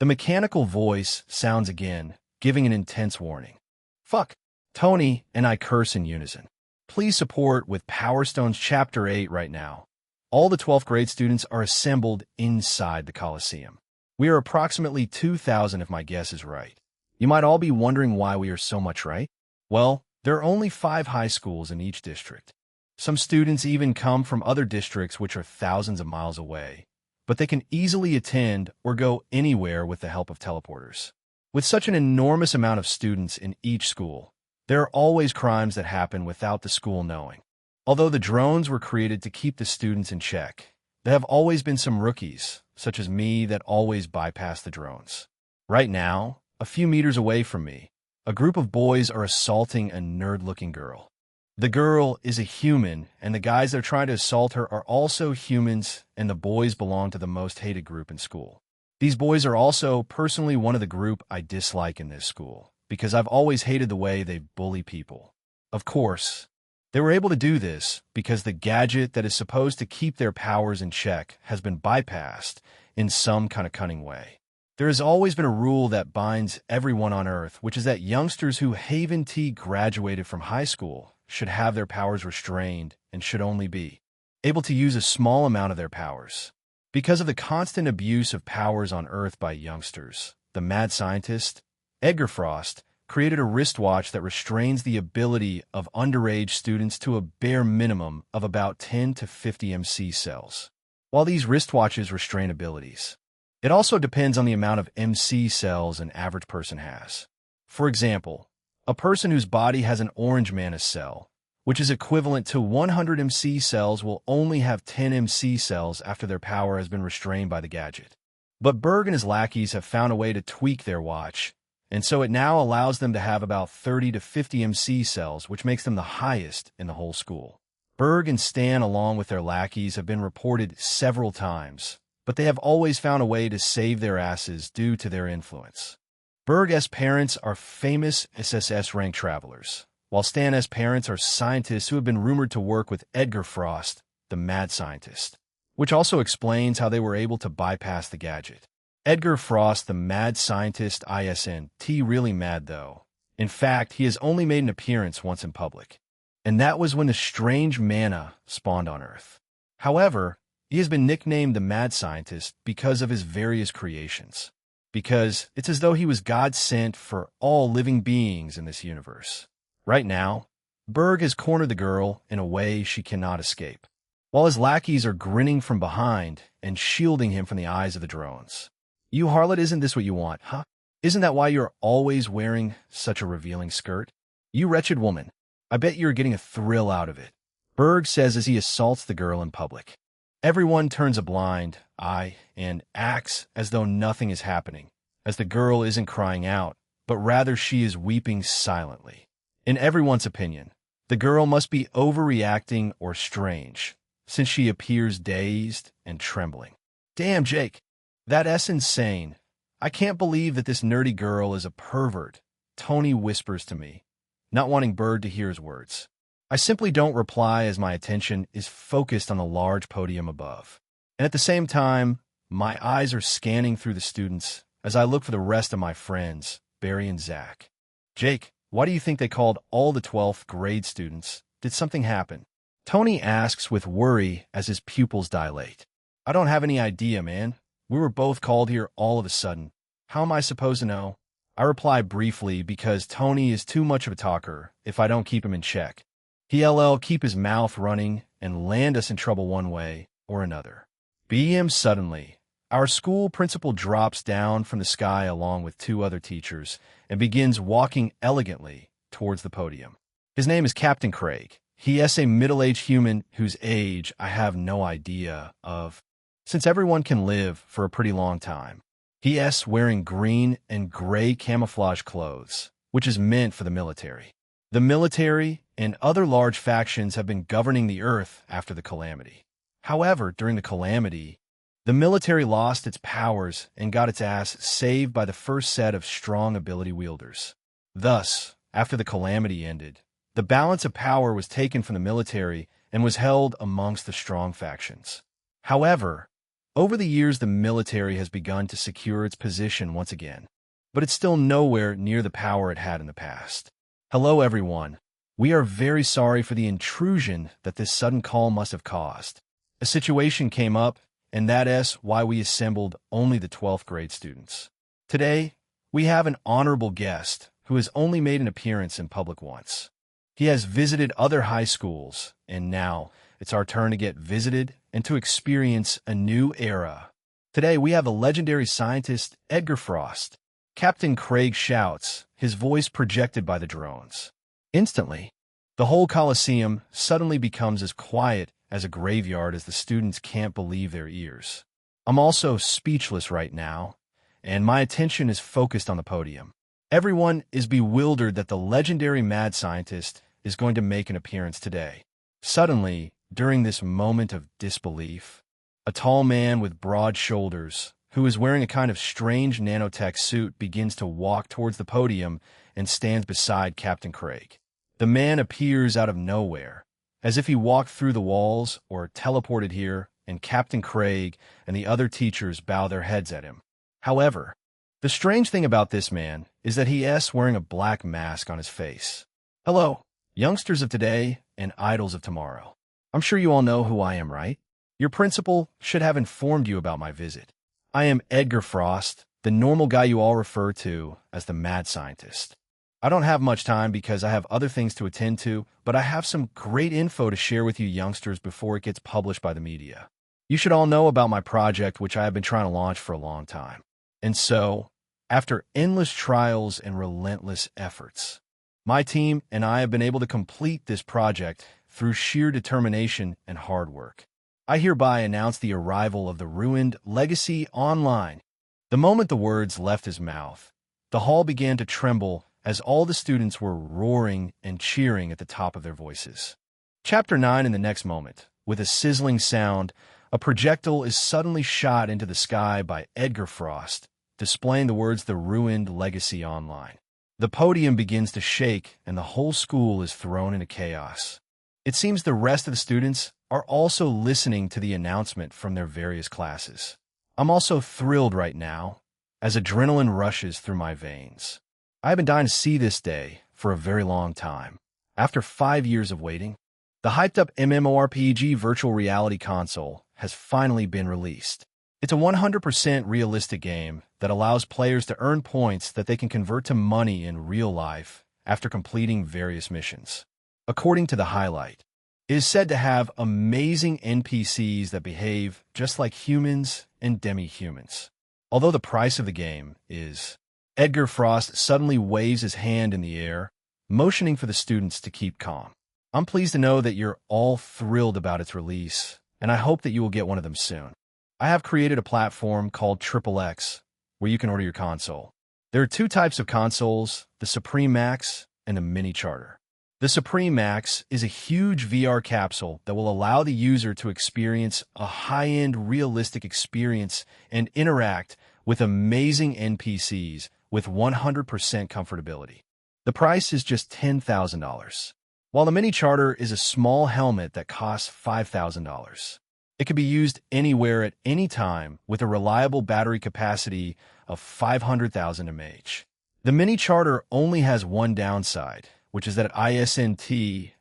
The mechanical voice sounds again, giving an intense warning. Fuck. Tony and I curse in unison. Please support with Power Stones Chapter 8 right now. All the 12th grade students are assembled inside the Coliseum. We are approximately 2,000 if my guess is right. You might all be wondering why we are so much right. Well, there are only 5 high schools in each district. Some students even come from other districts which are thousands of miles away, but they can easily attend or go anywhere with the help of teleporters. With such an enormous amount of students in each school, there are always crimes that happen without the school knowing. Although the drones were created to keep the students in check, there have always been some rookies, such as me, that always bypass the drones. Right now, a few meters away from me, a group of boys are assaulting a nerd-looking girl. The girl is a human, and the guys that are trying to assault her are also humans, and the boys belong to the most hated group in school. These boys are also personally one of the group I dislike in this school, because I've always hated the way they bully people. Of course, they were able to do this because the gadget that is supposed to keep their powers in check has been bypassed in some kind of cunning way. There has always been a rule that binds everyone on Earth, which is that youngsters who Haven T graduated from high school should have their powers restrained and should only be able to use a small amount of their powers. Because of the constant abuse of powers on Earth by youngsters, the mad scientist, Edgar Frost, created a wristwatch that restrains the ability of underage students to a bare minimum of about 10 to 50 MC cells. While these wristwatches restrain abilities, it also depends on the amount of MC cells an average person has. For example, a person whose body has an orange mana cell, which is equivalent to 100 MC cells, will only have 10 MC cells after their power has been restrained by the gadget. But Berg and his lackeys have found a way to tweak their watch, and so it now allows them to have about 30 to 50 MC cells, which makes them the highest in the whole school. Berg and Stan, along with their lackeys, have been reported several times, but they have always found a way to save their asses due to their influence. Berg's parents are famous SSS-rank travelers, while Stan's parents are scientists who have been rumored to work with Edgar Frost, the mad scientist, which also explains how they were able to bypass the gadget. Edgar Frost, the mad scientist, isn't really mad though. In fact, he has only made an appearance once in public, and that was when the strange mana spawned on Earth. However, he has been nicknamed the mad scientist because of his various creations, because it's as though he was God sent for all living beings in this universe. Right now, Berg has cornered the girl in a way she cannot escape, while his lackeys are grinning from behind and shielding him from the eyes of the drones. You harlot, isn't this what you want, huh? Isn't that why you're always wearing such a revealing skirt? You wretched woman, I bet you're getting a thrill out of it, Berg says as he assaults the girl in public. Everyone turns a blind eye and acts as though nothing is happening, as the girl isn't crying out, but rather she is weeping silently. In everyone's opinion, the girl must be overreacting or strange, since she appears dazed and trembling. Damn, Jake, that's insane. I can't believe that this nerdy girl is a pervert, Tony whispers to me, not wanting Berg to hear his words. I simply don't reply as my attention is focused on the large podium above. And at the same time, my eyes are scanning through the students as I look for the rest of my friends, Barry and Zach. Jake, why do you think they called all the 12th grade students? Did something happen? Tony asks with worry as his pupils dilate. I don't have any idea, man. We were both called here all of a sudden. How am I supposed to know? I reply briefly because Tony is too much of a talker if I don't keep him in check. He'll keep his mouth running and land us in trouble one way or another. Suddenly, our school principal drops down from the sky along with 2 other teachers and begins walking elegantly towards the podium. His name is Captain Craig. He is a middle-aged human whose age I have no idea of, since everyone can live for a pretty long time. He wearing green and gray camouflage clothes, which is meant for the military. The military and other large factions have been governing the Earth after the Calamity. However, during the Calamity, the military lost its powers and got its ass saved by the first set of strong ability wielders. Thus, after the Calamity ended, the balance of power was taken from the military and was held amongst the strong factions. However, over the years the military has begun to secure its position once again, but it's still nowhere near the power it had in the past. Hello everyone. We are very sorry for the intrusion that this sudden call must have caused. A situation came up, and that is why we assembled only the 12th grade students. Today, we have an honorable guest who has only made an appearance in public once. He has visited other high schools, and now it's our turn to get visited and to experience a new era. Today, we have the legendary scientist Edgar Frost. Captain Craig shouts, his voice projected by the drones. Instantly, the whole Coliseum suddenly becomes as quiet as a graveyard as the students can't believe their ears. I'm also speechless right now, and my attention is focused on the podium. Everyone is bewildered that the legendary mad scientist is going to make an appearance today. Suddenly, during this moment of disbelief, a tall man with broad shoulders, who is wearing a kind of strange nanotech suit, begins to walk towards the podium and stands beside Captain Craig. The man appears out of nowhere, as if he walked through the walls or teleported here, and Captain Craig and the other teachers bow their heads at him. However, the strange thing about this man is that he is wearing a black mask on his face. Hello, youngsters of today and idols of tomorrow. I'm sure you all know who I am, right? Your principal should have informed you about my visit. I am Edgar Frost, the normal guy you all refer to as the mad scientist. I don't have much time because I have other things to attend to, but I have some great info to share with you youngsters before it gets published by the media. You should all know about my project, which I have been trying to launch for a long time. And so, after endless trials and relentless efforts, my team and I have been able to complete this project through sheer determination and hard work. I hereby announce the arrival of the ruined Legacy Online. The moment the words left his mouth, the hall began to tremble as all the students were roaring and cheering at the top of their voices. Chapter 9. In the next moment, with a sizzling sound, a projectile is suddenly shot into the sky by Edgar Frost, displaying the words "The Ruined Legacy Online." The podium begins to shake and the whole school is thrown into chaos. It seems the rest of the students are also listening to the announcement from their various classes. I'm also thrilled right now, as adrenaline rushes through my veins. I have been dying to see this day for a very long time. After 5 years of waiting, the hyped-up MMORPG virtual reality console has finally been released. It's a 100% realistic game that allows players to earn points that they can convert to money in real life after completing various missions. According to the highlight, it is said to have amazing NPCs that behave just like humans and demi-humans. Although the price of the game is... Edgar Frost suddenly waves his hand in the air, motioning for the students to keep calm. I'm pleased to know that you're all thrilled about its release, and I hope that you will get one of them soon. I have created a platform called XXX, where you can order your console. There are 2 types of consoles, the Supreme Max and the Mini Charter. The Supreme Max is a huge VR capsule that will allow the user to experience a high-end realistic experience and interact with amazing NPCs with 100% comfortability. The price is just $10,000, while the Mini Charter is a small helmet that costs $5,000. It can be used anywhere at any time with a reliable battery capacity of 500,000 mAh. The Mini Charter only has one downside, which is that it isn't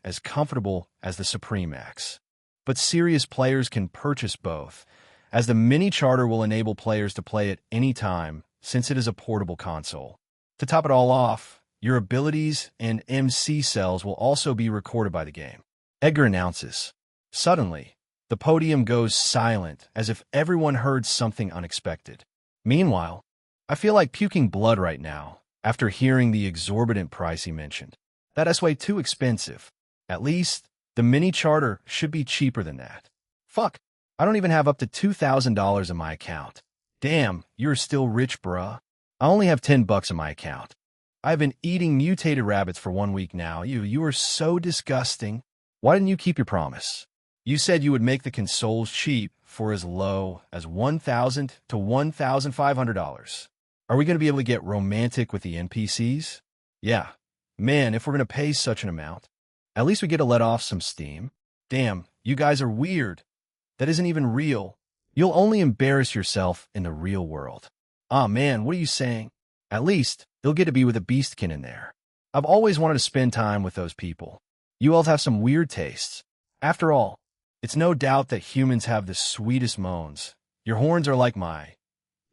as comfortable as the Supreme Max. But serious players can purchase both, as the Mini Charter will enable players to play at any time since it is a portable console. To top it all off, your abilities and MC cells will also be recorded by the game. Edgar announces. Suddenly, the podium goes silent as if everyone heard something unexpected. Meanwhile, I feel like puking blood right now after hearing the exorbitant price he mentioned. That is way too expensive. At least, the Mini Charter should be cheaper than that. Fuck, I don't even have up to $2,000 in my account. Damn, you're still rich, bruh. I only have $10 in my account. I've been eating mutated rabbits for 1 week now. You are so disgusting. Why didn't you keep your promise? You said you would make the consoles cheap for as low as $1,000 to $1,500. Are we going to be able to get romantic with the NPCs? Yeah. Man, if we're going to pay such an amount, at least we get to let off some steam. Damn, you guys are weird. That isn't even real. You'll only embarrass yourself in the real world. Ah, man, what are you saying? At least, you'll get to be with a beastkin in there. I've always wanted to spend time with those people. You all have some weird tastes. After all, it's no doubt that humans have the sweetest moans. Your horns are like my.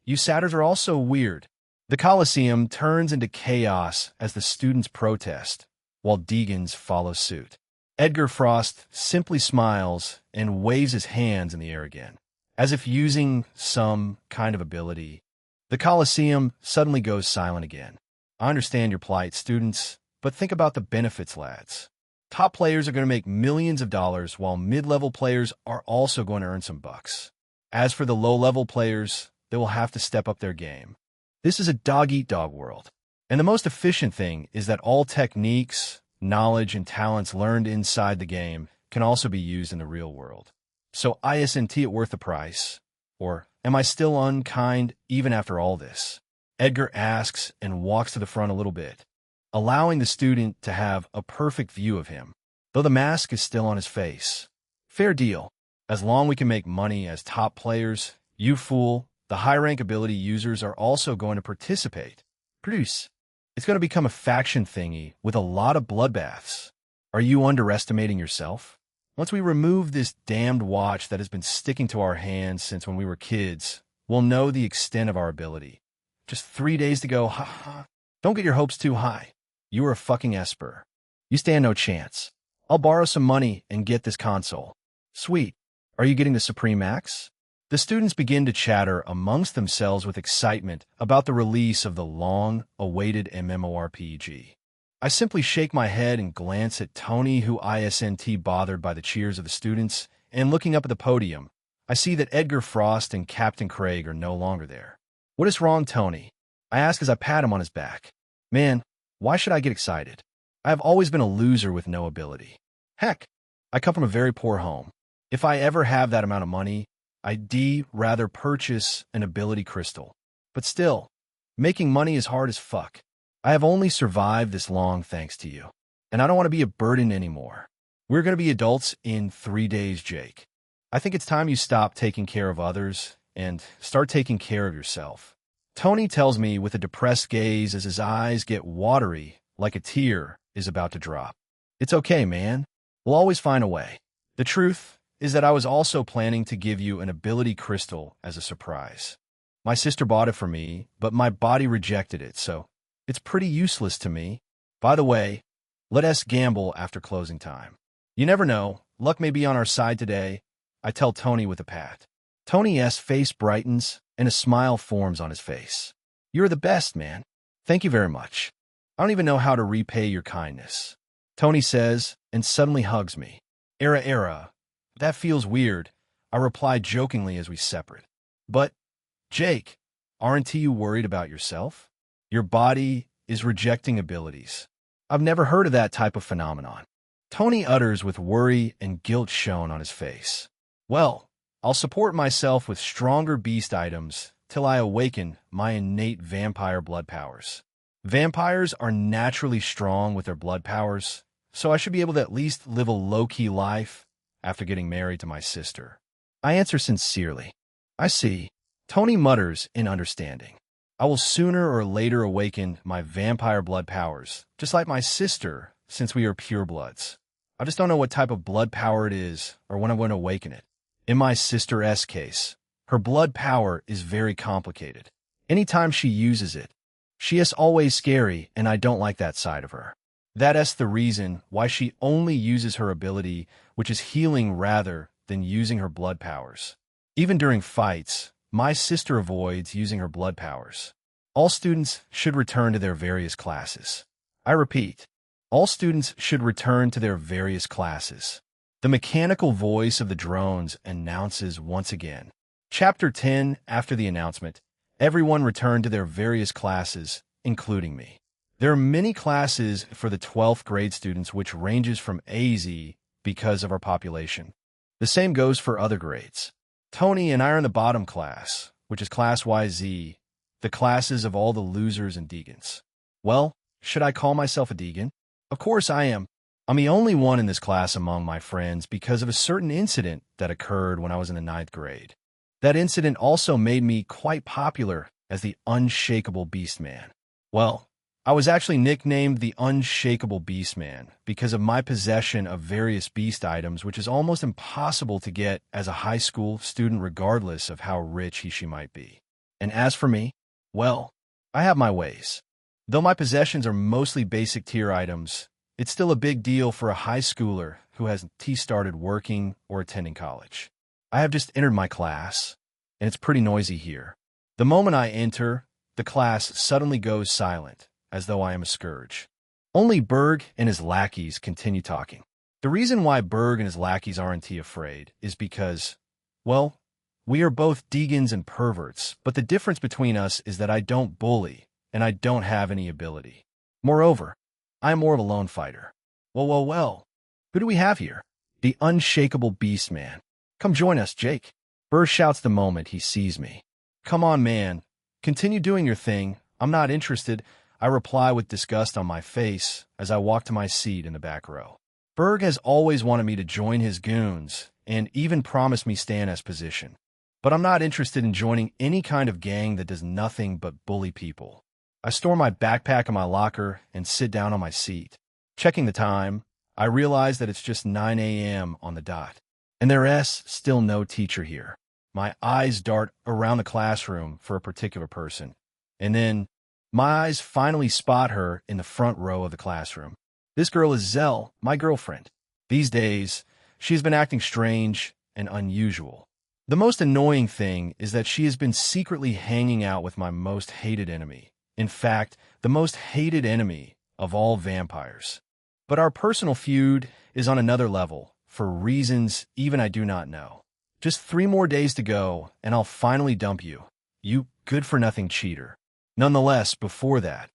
You satyrs are also weird. The Colosseum turns into chaos as the students protest, while Deegans follow suit. Edgar Frost simply smiles and waves his hands in the air again, as if using some kind of ability. The Colosseum suddenly goes silent again. I understand your plight, students, but think about the benefits, lads. Top players are going to make millions of dollars, while mid-level players are also going to earn some bucks. As for the low-level players, they will have to step up their game. This is a dog-eat-dog world. And the most efficient thing is that all techniques, knowledge, and talents learned inside the game can also be used in the real world. So isn't it worth the price? Or am I still unkind even after all this? Edgar asks and walks to the front a little bit, allowing the student to have a perfect view of him, though the mask is still on his face. Fair deal. As long as we can make money as top players, you fool, the high-rank ability users are also going to participate. Produce. It's going to become a faction thingy with a lot of bloodbaths. Are you underestimating yourself? Once we remove this damned watch that has been sticking to our hands since when we were kids, we'll know the extent of our ability. Just 3 days to go, ha. Don't get your hopes too high. You are a fucking Esper. You stand no chance. I'll borrow some money and get this console. Sweet. Are you getting the Supreme Axe? The students begin to chatter amongst themselves with excitement about the release of the long-awaited MMORPG. I simply shake my head and glance at Tony, who isn't bothered by the cheers of the students, and looking up at the podium, I see that Edgar Frost and Captain Craig are no longer there. What is wrong, Tony? I ask as I pat him on his back. Man, why should I get excited? I have always been a loser with no ability. Heck, I come from a very poor home. If I ever have that amount of money, I'd rather purchase an ability crystal. But still, making money is hard as fuck. I have only survived this long thanks to you, and I don't want to be a burden anymore. We're going to be adults in 3 days, Jake. I think it's time you stop taking care of others and start taking care of yourself. Tony tells me with a depressed gaze as his eyes get watery like a tear is about to drop. It's okay, man. We'll always find a way. The truth is that I was also planning to give you an ability crystal as a surprise. My sister bought it for me, but my body rejected it, so it's pretty useless to me. By the way, let us gamble after closing time. You never know, luck may be on our side today, I tell Tony with a pat. Tony's face brightens and a smile forms on his face. You're the best, man. Thank you very much. I don't even know how to repay your kindness, Tony says and suddenly hugs me. Era. That feels weird, I reply jokingly as we separate. But, Jake, aren't you worried about yourself? Your body is rejecting abilities. I've never heard of that type of phenomenon. Tony utters with worry and guilt shown on his face. Well, I'll support myself with stronger beast items till I awaken my innate vampire blood powers. Vampires are naturally strong with their blood powers, so I should be able to at least live a low-key life after getting married to my sister. I answer sincerely. I see. Tony mutters in understanding. I will sooner or later awaken my vampire blood powers, just like my sister, since we are purebloods. I just don't know what type of blood power it is or when I'm going to awaken it. In my sister's case, her blood power is very complicated. Anytime she uses it, she is always scary, and I don't like that side of her. That's the reason why she only uses her ability, which is healing rather than using her blood powers. Even during fights, my sister avoids using her blood powers. All students should return to their various classes. I repeat, all students should return to their various classes. The mechanical voice of the drones announces once again. Chapter 10. After the announcement, everyone returned to their various classes, including me. There are many classes for the 12th grade students, which ranges from AZ because of our population. The same goes for other grades. Tony and I are in the bottom class, which is Class YZ, the classes of all the losers and deegans. Well, should I call myself a deegan? Of course I am. I'm the only one in this class among my friends because of a certain incident that occurred when I was in the 9th grade. That incident also made me quite popular as the Unshakable Beastman. Well, I was actually nicknamed the Unshakable Beastman because of my possession of various beast items, which is almost impossible to get as a high school student regardless of how rich he/she might be. And as for me, well, I have my ways. Though my possessions are mostly basic tier items, it's still a big deal for a high schooler who hasn't started working or attending college. I have just entered my class, and it's pretty noisy here. The moment I enter, the class suddenly goes silent, as though I am a scourge. Only Berg and his lackeys continue talking. The reason why Berg and his lackeys aren't afraid is because, well, we are both deegans and perverts, but the difference between us is that I don't bully, and I don't have any ability. Moreover, I am more of a lone fighter. Well, who do we have here? The Unshakable Beastman. Come join us, Jake. Berg shouts the moment he sees me. Come on, man. Continue doing your thing. I'm not interested, I reply with disgust on my face as I walk to my seat in the back row. Berg has always wanted me to join his goons and even promised me Stan-S position. But I'm not interested in joining any kind of gang that does nothing but bully people. I store my backpack in my locker and sit down on my seat. Checking the time, I realize that it's just 9 a.m. on the dot. And there's still no teacher here. My eyes dart around the classroom for a particular person. And then, my eyes finally spot her in the front row of the classroom. This girl is Zell, my girlfriend. These days, she's been acting strange and unusual. The most annoying thing is that she has been secretly hanging out with my most hated enemy. In fact, the most hated enemy of all vampires. But our personal feud is on another level, for reasons even I do not know. Just 3 more days to go, and I'll finally dump you. You good-for-nothing cheater. Nonetheless, before that,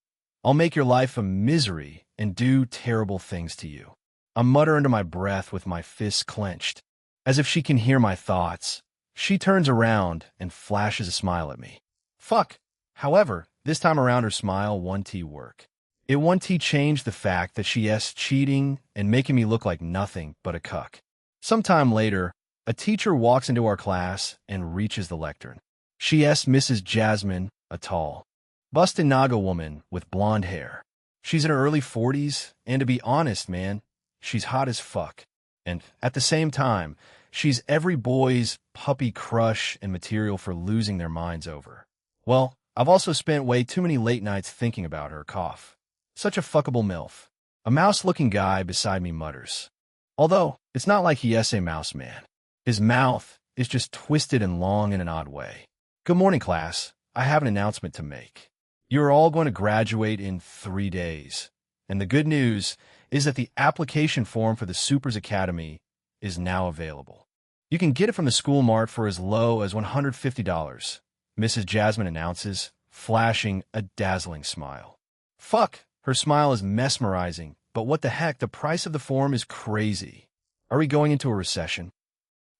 I'll make your life a misery and do terrible things to you. I mutter under my breath with my fists clenched. As if she can hear my thoughts, she turns around and flashes a smile at me. Fuck. However, this time around her smile won't work. It won't change the fact that she's cheating and making me look like nothing but a cuck. Sometime later, a teacher walks into our class and reaches the lectern. She's Mrs. Jasmine, a tall, busted Naga woman with blonde hair. She's in her early 40s, and to be honest, man, she's hot as fuck. And at the same time, she's every boy's puppy crush and material for losing their minds over. Well, I've also spent way too many late nights thinking about her, cough. Such a fuckable MILF. A mouse-looking guy beside me mutters. Although, it's not like he's a mouse man. His mouth is just twisted and long in an odd way. Good morning, class. I have an announcement to make. You're all going to graduate in 3 days. And the good news is that the application form for the Supers Academy is now available. You can get it from the School Mart for as low as $150, Mrs. Jasmine announces, flashing a dazzling smile. Fuck, her smile is mesmerizing, but what the heck, the price of the form is crazy. Are we going into a recession?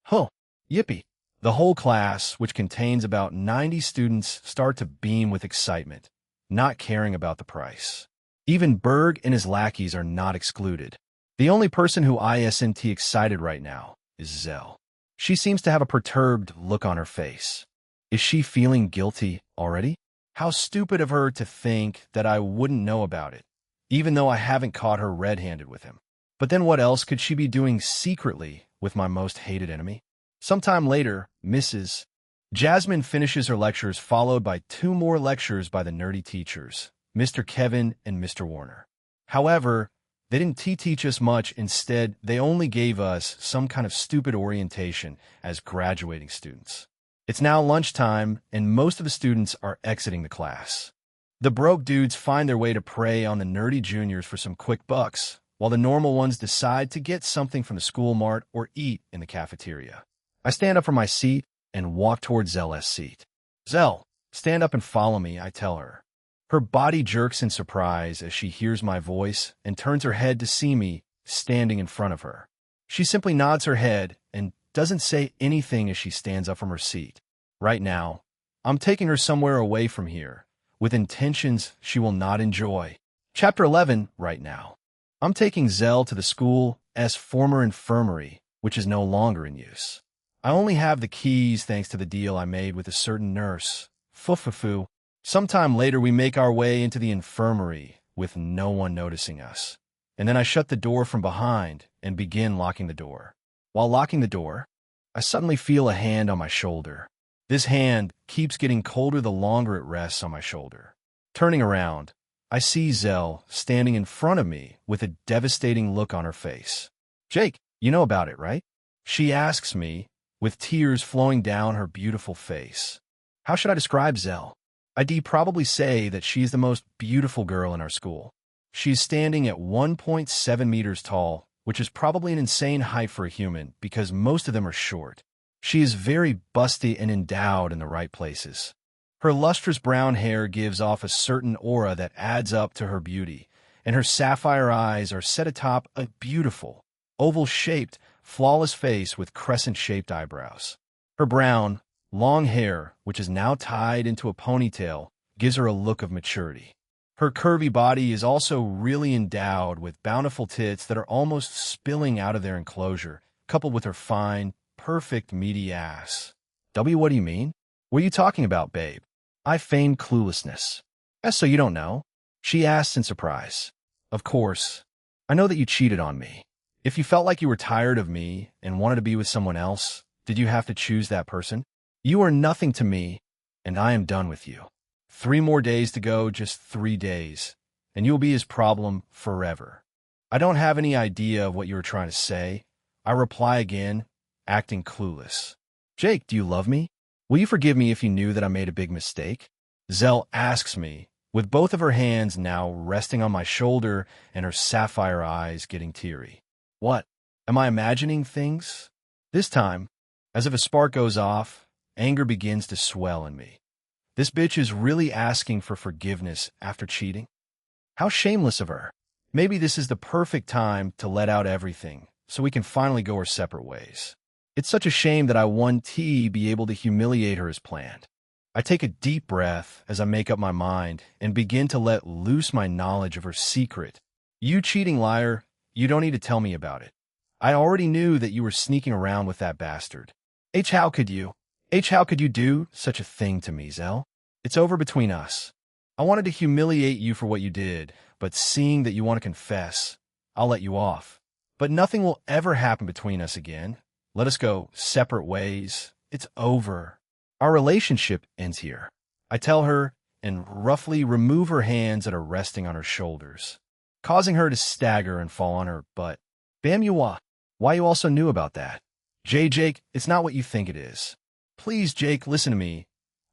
Huh, yippee. The whole class, which contains about 90 students, start to beam with excitement, not caring about the price. Even Berg and his lackeys are not excluded. The only person who isn't excited right now is Zell. She seems to have a perturbed look on her face. Is she feeling guilty already? How stupid of her to think that I wouldn't know about it, even though I haven't caught her red-handed with him. But then what else could she be doing secretly with my most hated enemy? Sometime later, Mrs. Jasmine finishes her lectures, followed by 2 more lectures by the nerdy teachers, Mr. Kevin and Mr. Warner. However, they didn't teach us much. Instead, they only gave us some kind of stupid orientation as graduating students. It's now lunchtime, and most of the students are exiting the class. The broke dudes find their way to prey on the nerdy juniors for some quick bucks, while the normal ones decide to get something from the School Mart or eat in the cafeteria. I stand up from my seat and walk towards Zel's seat. Zel, stand up and follow me, I tell her. Her body jerks in surprise as she hears my voice and turns her head to see me standing in front of her. She simply nods her head and doesn't say anything as she stands up from her seat. Right now, I'm taking her somewhere away from here, with intentions she will not enjoy. Chapter 11, right now. I'm taking Zel to the school's former infirmary, which is no longer in use. I only have the keys thanks to the deal I made with a certain nurse. Fufufu. Sometime later, we make our way into the infirmary with no one noticing us. And then I shut the door from behind and begin locking the door. While locking the door, I suddenly feel a hand on my shoulder. This hand keeps getting colder the longer it rests on my shoulder. Turning around, I see Zel standing in front of me with a devastating look on her face. Jake, you know about it, right? She asks me, with tears flowing down her beautiful face. How should I describe Zel? I'd probably say that she's the most beautiful girl in our school. She's standing at 1.7 meters tall, which is probably an insane height for a human because most of them are short. She is very busty and endowed in the right places. Her lustrous brown hair gives off a certain aura that adds up to her beauty, and her sapphire eyes are set atop a beautiful, oval-shaped, flawless face with crescent-shaped eyebrows. Her brown, long hair, which is now tied into a ponytail, gives her a look of maturity. Her curvy body is also really endowed with bountiful tits that are almost spilling out of their enclosure, coupled with her fine, perfect, meaty ass. W, what do you mean? What are you talking about, babe? I feigned cluelessness. So you don't know? She asked in surprise. Of course. I know that you cheated on me. If you felt like you were tired of me and wanted to be with someone else, did you have to choose that person? You are nothing to me, and I am done with you. 3 more days to go, just 3 days, and you'll be his problem forever. I don't have any idea of what you were trying to say. I reply again, acting clueless. Jake, do you love me? Will you forgive me if you knew that I made a big mistake? Zel asks me, with both of her hands now resting on my shoulder and her sapphire eyes getting teary. What? Am I imagining things? This time, as if a spark goes off, anger begins to swell in me. This bitch is really asking for forgiveness after cheating? How shameless of her. Maybe this is the perfect time to let out everything, so we can finally go our separate ways. It's such a shame that I won't be able to humiliate her as planned. I take a deep breath as I make up my mind and begin to let loose my knowledge of her secret. You cheating liar, you don't need to tell me about it. I already knew that you were sneaking around with that bastard. How could you? How could you do such a thing to me, Zel? It's over between us. I wanted to humiliate you for what you did, but seeing that you want to confess, I'll let you off. But nothing will ever happen between us again. Let us go separate ways. It's over. Our relationship ends here. I tell her and roughly remove her hands that are resting on her shoulders, causing her to stagger and fall on her butt. Bam you why you also knew about that? Jake, it's not what you think it is. Please, Jake, listen to me.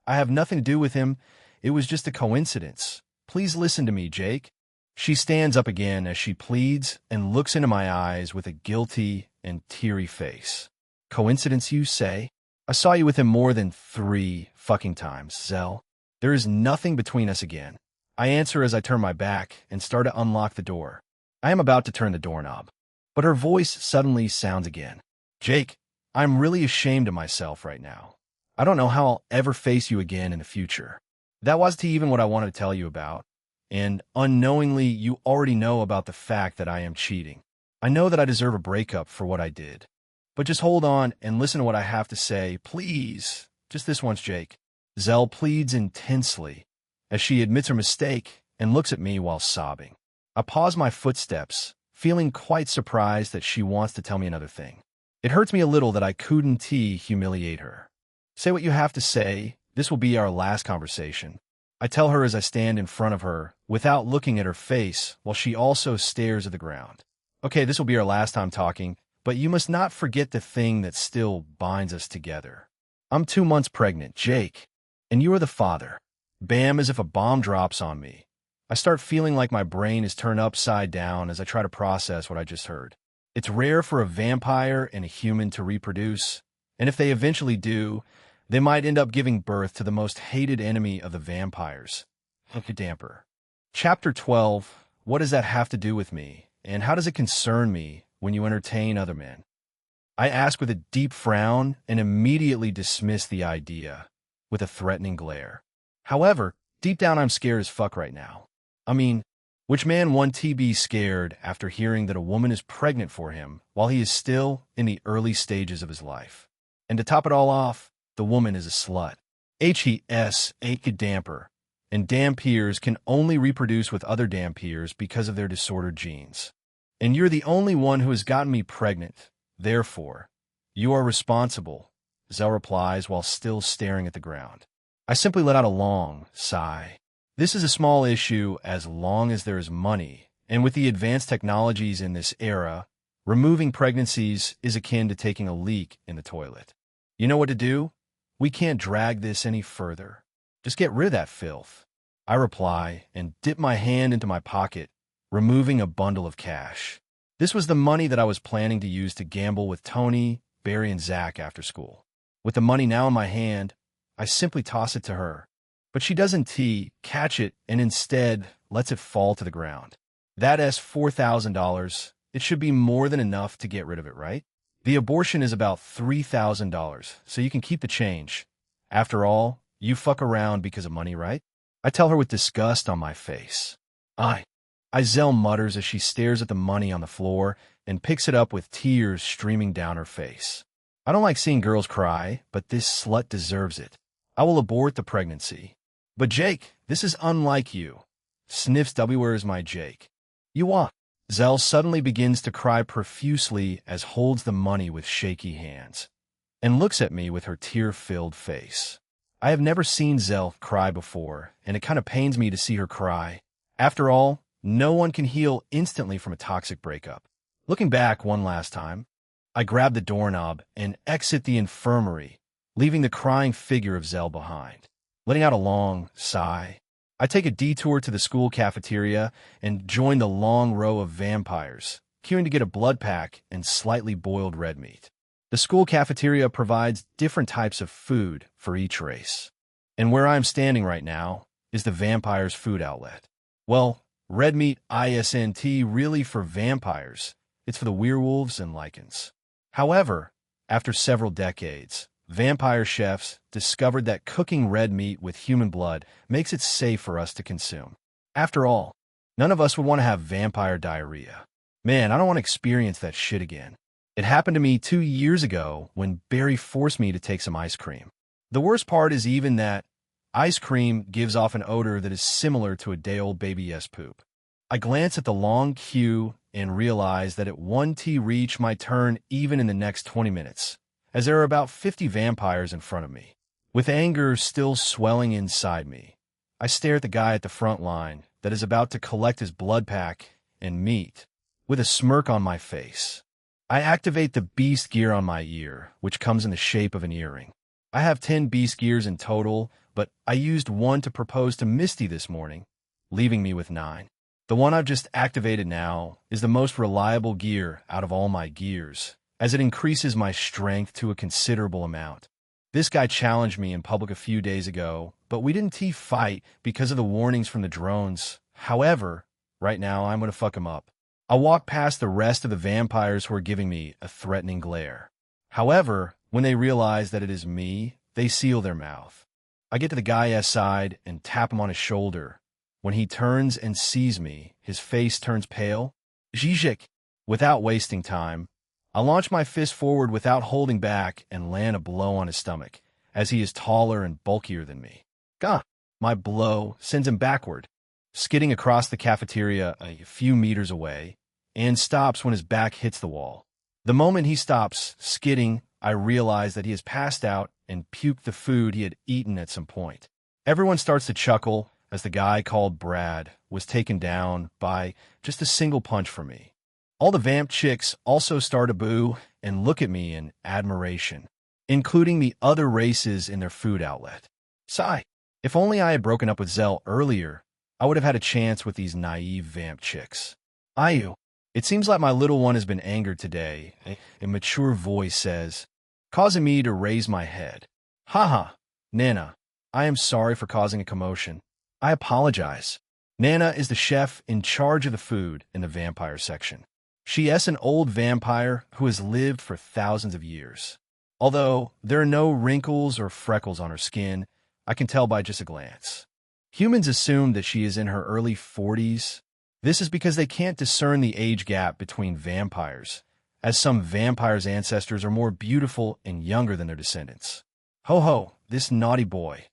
I have nothing to do with him. It was just a coincidence. Please listen to me, Jake. She stands up again as she pleads and looks into my eyes with a guilty and teary face. Coincidence, you say? I saw you with him more than 3 fucking times, Zel. There is nothing between us again. I answer as I turn my back and start to unlock the door. I am about to turn the doorknob, but her voice suddenly sounds again. Jake, I'm really ashamed of myself right now. I don't know how I'll ever face you again in the future. That wasn't even what I wanted to tell you about. And unknowingly, you already know about the fact that I am cheating. I know that I deserve a breakup for what I did. But just hold on and listen to what I have to say, please. Just this once, Jake. Zel pleads intensely as she admits her mistake and looks at me while sobbing. I pause my footsteps, feeling quite surprised that she wants to tell me another thing. It hurts me a little that I couldn't humiliate her. Say what you have to say. This will be our last conversation. I tell her as I stand in front of her, without looking at her face, while she also stares at the ground. Okay, this will be our last time talking, but you must not forget the thing that still binds us together. I'm 2 months pregnant, Jake, and you are the father. Bam, as if a bomb drops on me. I start feeling like my brain is turned upside down as I try to process what I just heard. It's rare for a vampire and a human to reproduce, and if they eventually do, they might end up giving birth to the most hated enemy of the vampires, Damper. Chapter 12. What does that have to do with me, and how does it concern me when you entertain other men? I ask with a deep frown and immediately dismiss the idea with a threatening glare. However, deep down I'm scared as fuck right now. I mean, which man wouldn't be scared after hearing that a woman is pregnant for him while he is still in the early stages of his life? And to top it all off, the woman is a slut. HES, a damper. And dampiers can only reproduce with other dampiers because of their disordered genes. And you're the only one who has gotten me pregnant. Therefore, you are responsible, Zell replies while still staring at the ground. I simply let out a long sigh. This is a small issue as long as there is money, and with the advanced technologies in this era, removing pregnancies is akin to taking a leak in the toilet. You know what to do? We can't drag this any further. Just get rid of that filth. I reply and dip my hand into my pocket, removing a bundle of cash. This was the money that I was planning to use to gamble with Tony, Barry, and Zach after school. With the money now in my hand, I simply toss it to her. But she doesn't catch it and instead lets it fall to the ground. That's $4,000. It should be more than enough to get rid of it, right? The abortion is about $3,000, so you can keep the change. After all, you fuck around because of money, right? I tell her with disgust on my face. Zell mutters as she stares at the money on the floor and picks it up with tears streaming down her face. I don't like seeing girls cry, but this slut deserves it. I will abort the pregnancy. But Jake, this is unlike you. Sniffs W. Where is my Jake? You what? Zell suddenly begins to cry profusely as holds the money with shaky hands and looks at me with her tear-filled face. I have never seen Zell cry before, and it kind of pains me to see her cry. After all, no one can heal instantly from a toxic breakup. Looking back one last time, I grab the doorknob and exit the infirmary, leaving the crying figure of Zell behind. Letting out a long sigh, I take a detour to the school cafeteria and join the long row of vampires, queuing to get a blood pack and slightly boiled red meat. The school cafeteria provides different types of food for each race. And where I'm standing right now is the vampires' food outlet. Well, red meat isn't really for vampires. It's for the werewolves and lycans. However, after several decades, vampire chefs discovered that cooking red meat with human blood makes it safe for us to consume. After all, none of us would want to have vampire diarrhea. Man, I don't want to experience that shit again. It happened to me 2 years ago when Barry forced me to take some ice cream. The worst part is even that ice cream gives off an odor that is similar to a day-old baby's poop. I glance at the long queue and realize that it won't reach my turn even in the next 20 minutes, as there are about 50 vampires in front of me. With anger still swelling inside me, I stare at the guy at the front line that is about to collect his blood pack and meat, with a smirk on my face. I activate the beast gear on my ear, which comes in the shape of an earring. I have 10 beast gears in total, but I used one to propose to Misty this morning, leaving me with 9. The one I've just activated now is the most reliable gear out of all my gears, as it increases my strength to a considerable amount. This guy challenged me in public a few days ago, but we didn't fight because of the warnings from the drones. However, right now I'm going to fuck him up. I walk past the rest of the vampires who are giving me a threatening glare. However, when they realize that it is me, they seal their mouth. I get to the guy's side and tap him on his shoulder. When he turns and sees me, his face turns pale. Zizek. Without wasting time, I launch my fist forward without holding back and land a blow on his stomach, as he is taller and bulkier than me. Gah! My blow sends him backward, skidding across the cafeteria a few meters away, and stops when his back hits the wall. The moment he stops skidding, I realize that he has passed out and puked the food he had eaten at some point. Everyone starts to chuckle as the guy called Brad was taken down by just a single punch from me. All the vamp chicks also start to boo and look at me in admiration, including the other races in their food outlet. Sigh. If only I had broken up with Zell earlier, I would have had a chance with these naive vamp chicks. Ayu, it seems like my little one has been angered today, a mature voice says, causing me to raise my head. Haha, Nana, I am sorry for causing a commotion. I apologize. Nana is the chef in charge of the food in the vampire section. She is an old vampire who has lived for thousands of years. Although there are no wrinkles or freckles on her skin, I can tell by just a glance. Humans assume that she is in her early 40s. This is because they can't discern the age gap between vampires, as some vampires' ancestors are more beautiful and younger than their descendants. Ho ho, this naughty boy.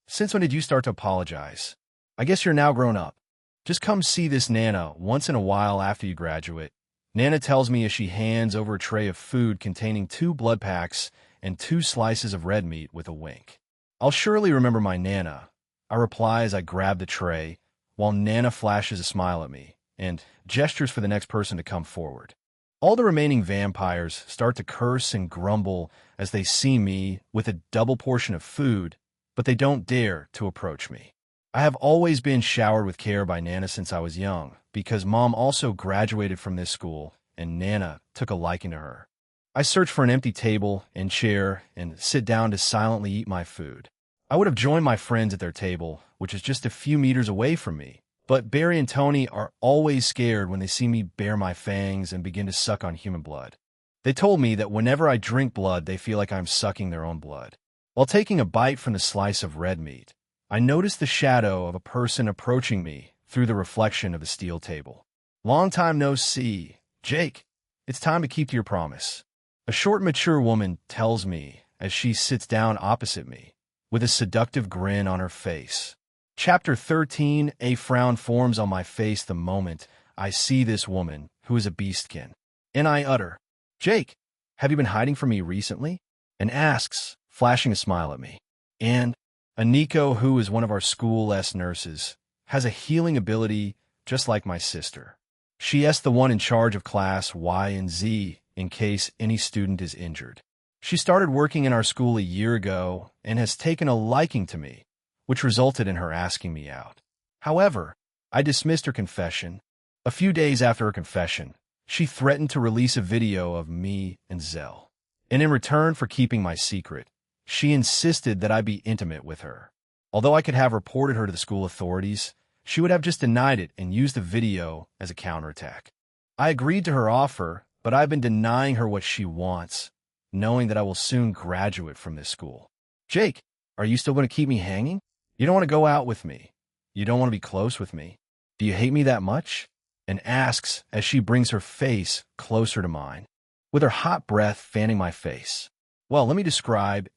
Since when did you start to apologize? I guess you're now grown up. Just come see this Nana once in a while after you graduate. Nana tells me as she hands over a tray of food containing 2 blood packs and 2 slices of red meat with a wink. I'll surely remember my Nana, I reply as I grab the tray, while Nana flashes a smile at me and gestures for the next person to come forward. All the remaining vampires start to curse and grumble as they see me with a double portion of food, but they don't dare to approach me. I have always been showered with care by Nana since I was young, because Mom also graduated from this school, and Nana took a liking to her. I search for an empty table and chair and sit down to silently eat my food. I would have joined my friends at their table, which is just a few meters away from me, but Barry and Tony are always scared when they see me bare my fangs and begin to suck on human blood. They told me that whenever I drink blood, they feel like I'm sucking their own blood. While taking a bite from the slice of red meat, I noticed the shadow of a person approaching me through the reflection of the steel table. Long time no see. Jake, it's time to keep to your promise. A short, mature woman tells me as she sits down opposite me, with a seductive grin on her face. Chapter 13, a frown forms on my face the moment I see this woman, who is a beastkin. And I utter, Jake, have you been hiding from me recently? And asks, flashing a smile at me. And Aniko, who is one of our school's nurses, has a healing ability just like my sister. She is the one in charge of class Y and Z in case any student is injured. She started working in our school a year ago and has taken a liking to me, which resulted in her asking me out. However, I dismissed her confession. A few days after her confession, she threatened to release a video of me and Zell. And in return for keeping my secret, she insisted that I be intimate with her. Although I could have reported her to the school authorities, she would have just denied it and used the video as a counterattack. I agreed to her offer, but I've been denying her what she wants, knowing that I will soon graduate from this school. Jake, are you still going to keep me hanging? You don't want to go out with me. You don't want to be close with me. Do you hate me that much? And asks as she brings her face closer to mine, with her hot breath fanning my face. Well, let me describe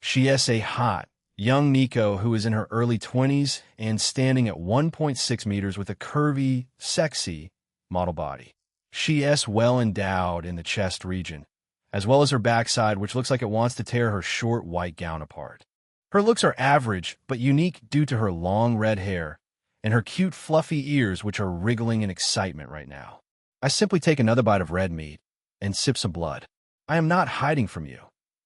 she is a hot, young Nico who is in her early 20s and standing at 1.6 meters with a curvy, sexy model body. She is well endowed in the chest region, as well as her backside, which looks like it wants to tear her short white gown apart. Her looks are average, but unique due to her long red hair and her cute fluffy ears, which are wriggling in excitement right now. I simply take another bite of red meat and sip some blood. I am not hiding from you,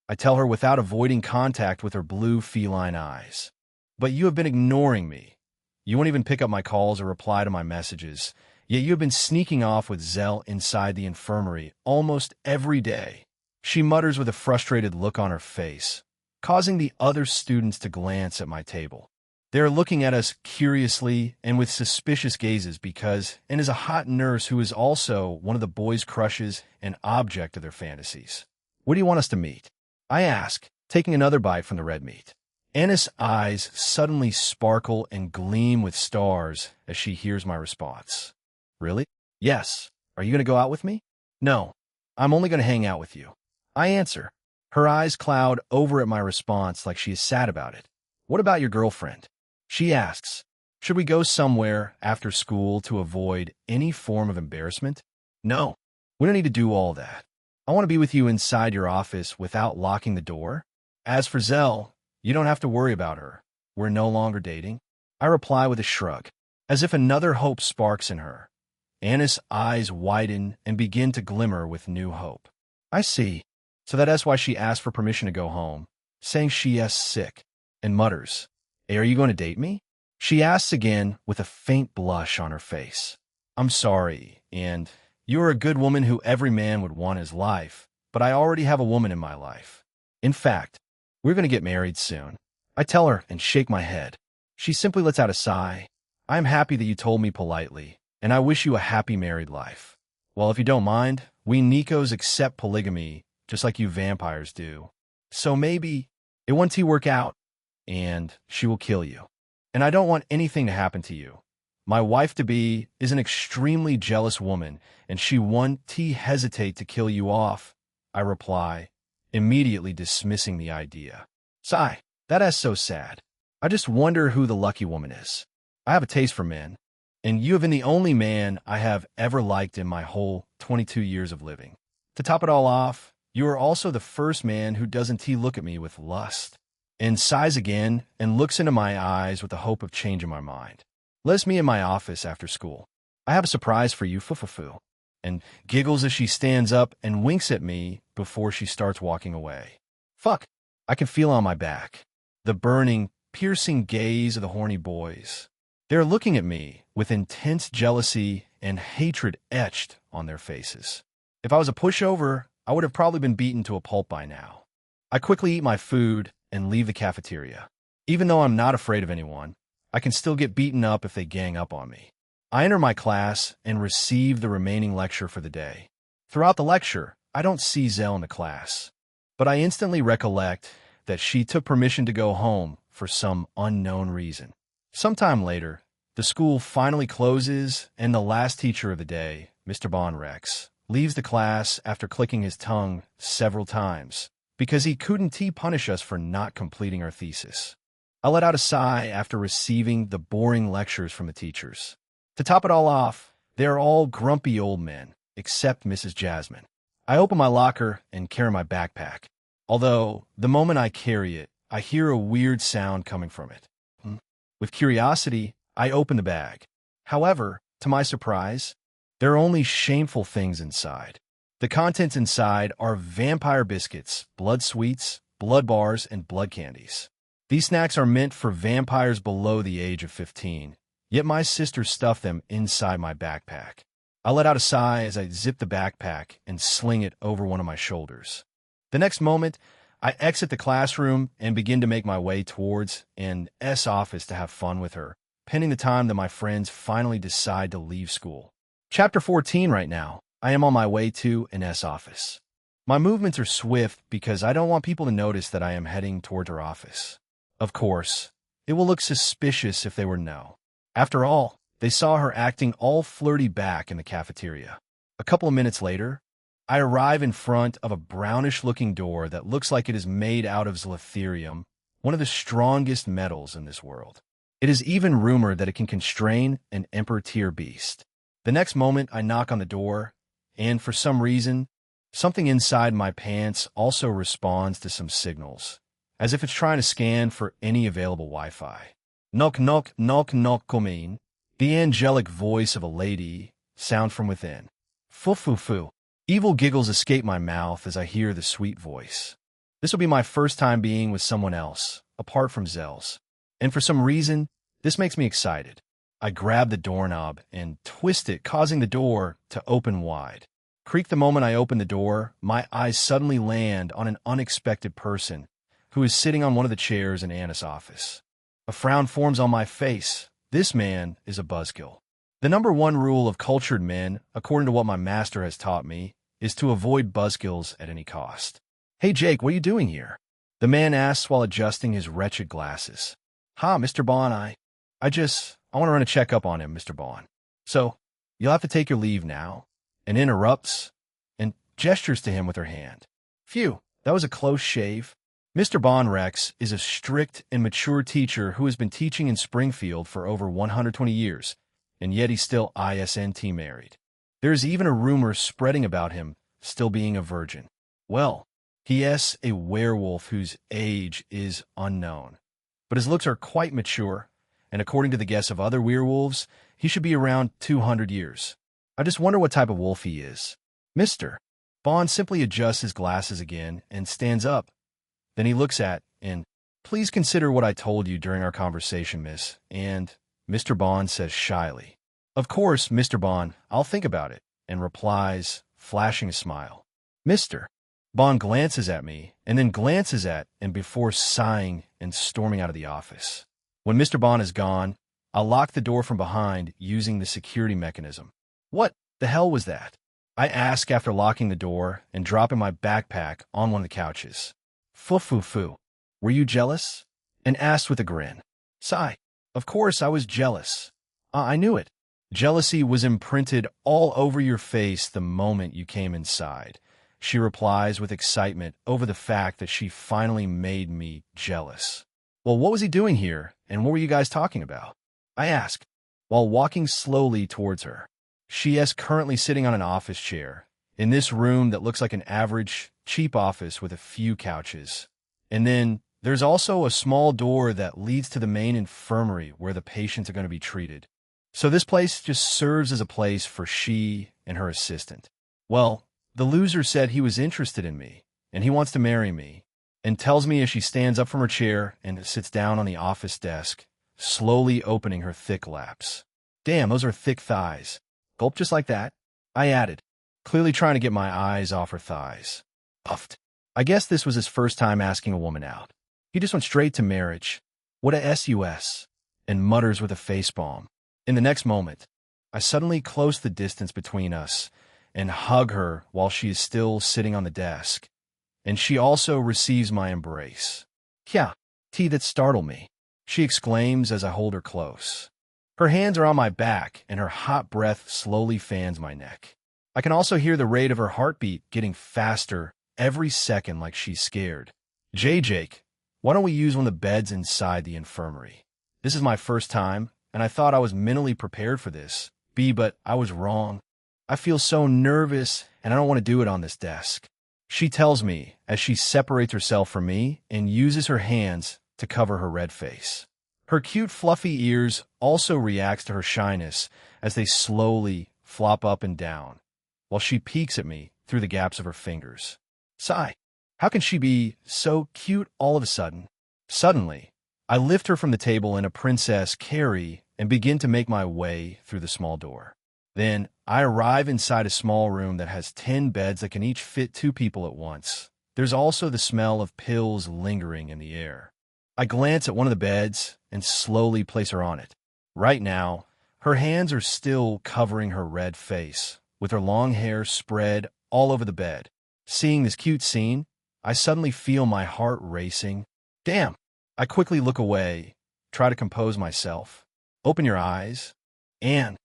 I tell her without avoiding contact with her blue feline eyes. But you have been ignoring me. You won't even pick up my calls or reply to my messages, yet you have been sneaking off with Zell inside the infirmary almost every day. She mutters with a frustrated look on her face, causing the other students to glance at my table. They are looking at us curiously and with suspicious gazes because Anne is a hot nurse who is also one of the boys' crushes and object of their fantasies. What do you want us to meet? I ask, taking another bite from the red meat. Anna's eyes suddenly sparkle and gleam with stars as she hears my response. Really? Yes. Are you going to go out with me? No. I'm only going to hang out with you. I answer. Her eyes cloud over at my response like she is sad about it. What about your girlfriend? She asks. Should we go somewhere after school to avoid any form of embarrassment? No. We don't need to do all that. I want to be with you inside your office without locking the door. As for Zell, you don't have to worry about her. We're no longer dating. I reply with a shrug, as if another hope sparks in her. Anna's eyes widen and begin to glimmer with new hope. I see. So that is why she asked for permission to go home, saying she is sick, and mutters, Hey, are you going to date me? She asks again with a faint blush on her face. I'm sorry, and you are a good woman who every man would want in his life, but I already have a woman in my life. In fact, We're going to get married soon. I tell her and shake my head. She simply lets out a sigh. I am happy that you told me politely, and I wish you a happy married life. Well, if you don't mind, we Nikos accept polygamy just like you vampires do. So maybe it won't work out, and she will kill you. And I don't want anything to happen to you. My wife-to-be is an extremely jealous woman, and she won't hesitate to kill you off, I reply, immediately dismissing the idea. Sigh, that is so sad. I just wonder who the lucky woman is. I have a taste for men, and you have been the only man I have ever liked in my whole 22 years of living. To top it all off, you are also the first man who doesn't look at me with lust, and sighs again and looks into my eyes with the hope of changing my mind. Let's meet in my office after school. I have a surprise for you, foo-foo-foo, and giggles as she stands up and winks at me before she starts walking away. Fuck, I can feel on my back the burning, piercing gaze of the horny boys. They're looking at me with intense jealousy and hatred etched on their faces. If I was a pushover, I would have probably been beaten to a pulp by now. I quickly eat my food and leave the cafeteria. Even though I'm not afraid of anyone, I can still get beaten up if they gang up on me. I enter my class and receive the remaining lecture for the day. Throughout the lecture, I don't see Zell in the class, but I instantly recollect that she took permission to go home for some unknown reason. Sometime later, the school finally closes and the last teacher of the day, Mr. Bonrex, leaves the class after clicking his tongue several times because he couldn't punish us for not completing our thesis. I let out a sigh after receiving the boring lectures from the teachers. To top it all off, they are all grumpy old men, except Mrs. Jasmine. I open my locker and carry my backpack. Although, the moment I carry it, I hear a weird sound coming from it. With curiosity, I open the bag. However, to my surprise, there are only shameful things inside. The contents inside are vampire biscuits, blood sweets, blood bars, and blood candies. These snacks are meant for vampires below the age of 15, yet my sister stuffed them inside my backpack. I let out a sigh as I zip the backpack and sling it over one of my shoulders. The next moment, I exit the classroom and begin to make my way towards an S office to have fun with her, pending the time that my friends finally decide to leave school. Chapter 14 right now. I am on my way to an S office. My movements are swift because I don't want people to notice that I am heading toward her office. Of course, it will look suspicious if they were to know. After all, they saw her acting all flirty back in the cafeteria. A couple of minutes later, I arrive in front of a brownish-looking door that looks like it is made out of zlitherium, one of the strongest metals in this world. It is even rumored that it can constrain an Emperor-tier beast. The next moment, I knock on the door, and for some reason, something inside my pants also responds to some signals, as if it's trying to scan for any available Wi-Fi. Knock, knock, knock, knock, come in. The angelic voice of a lady sound from within. Foo-foo-foo. Evil giggles escape my mouth as I hear the sweet voice. This will be my first time being with someone else, apart from Zell's. And for some reason, this makes me excited. I grab the doorknob and twist it, causing the door to open wide. Creak the moment I open the door, my eyes suddenly land on an unexpected person who is sitting on one of the chairs in Anna's office. A frown forms on my face. This man is a buzzkill. The number one rule of cultured men, according to what my master has taught me, is to avoid buzzkills at any cost. Hey Jake, what are you doing here? The man asks while adjusting his wretched glasses. Mr. Bond, I want to run a checkup on him, Mr. Bond. So, you'll have to take your leave now. And interrupts and gestures to him with her hand. Phew, that was a close shave. Mr. Bonrex is a strict and mature teacher who has been teaching in Springfield for over 120 years, and yet he's still ISNT married. There is even a rumor spreading about him still being a virgin. Well, he is a werewolf whose age is unknown, but his looks are quite mature, and according to the guess of other werewolves, he should be around 200 years. I just wonder what type of wolf he is. Mr. Bond simply adjusts his glasses again and stands up. Then he looks at and, please consider what I told you during our conversation, miss. And Mr. Bond says shyly, of course, Mr. Bond, I'll think about it, and replies, flashing a smile. Mr. Bond glances at me, and then glances at and before sighing and storming out of the office. When Mr. Bond is gone, I'll lock the door from behind using the security mechanism. What the hell was that? I ask after locking the door and dropping my backpack on one of the couches. Foo. Were you jealous? And asked with a grin. Sigh. Of course I was jealous. I knew it. Jealousy was imprinted all over your face the moment you came inside. She replies with excitement over the fact that she finally made me jealous. Well, what was he doing here, and what were you guys talking about? I ask, while walking slowly towards her. She is currently sitting on an office chair, in this room that looks like an average, cheap office with a few couches. And then there's also a small door that leads to the main infirmary where the patients are going to be treated. So this place just serves as a place for she and her assistant. Well, the loser said he was interested in me, and he wants to marry me, and tells me as she stands up from her chair and sits down on the office desk, slowly opening her thick laps. Damn, those are thick thighs. Gulp just like that, I added, clearly trying to get my eyes off her thighs. Puffed. I guess this was his first time asking a woman out. He just went straight to marriage. What a SUS, and mutters with a facepalm. In the next moment, I suddenly close the distance between us and hug her while she is still sitting on the desk, and she also receives my embrace. Yeah, that startled me, she exclaims as I hold her close. Her hands are on my back, and her hot breath slowly fans my neck. I can also hear the rate of her heartbeat getting faster every second like she's scared. Jake, why don't we use one of the beds inside the infirmary? This is my first time, and I thought I was mentally prepared for this. But I was wrong. I feel so nervous, and I don't want to do it on this desk. She tells me as she separates herself from me and uses her hands to cover her red face. Her cute fluffy ears also reacts to her shyness as they slowly flop up and down, while she peeks at me through the gaps of her fingers. Sigh. How can she be so cute all of a sudden? Suddenly, I lift her from the table in a princess carry and begin to make my way through the small door. Then, I arrive inside a small room that has 10 beds that can each fit 2 people at once. There's also the smell of pills lingering in the air. I glance at one of the beds and slowly place her on it. Right now, her hands are still covering her red face, with her long hair spread all over the bed. Seeing this cute scene, I suddenly feel my heart racing. Damn! I quickly look away, try to compose myself. Open your eyes. And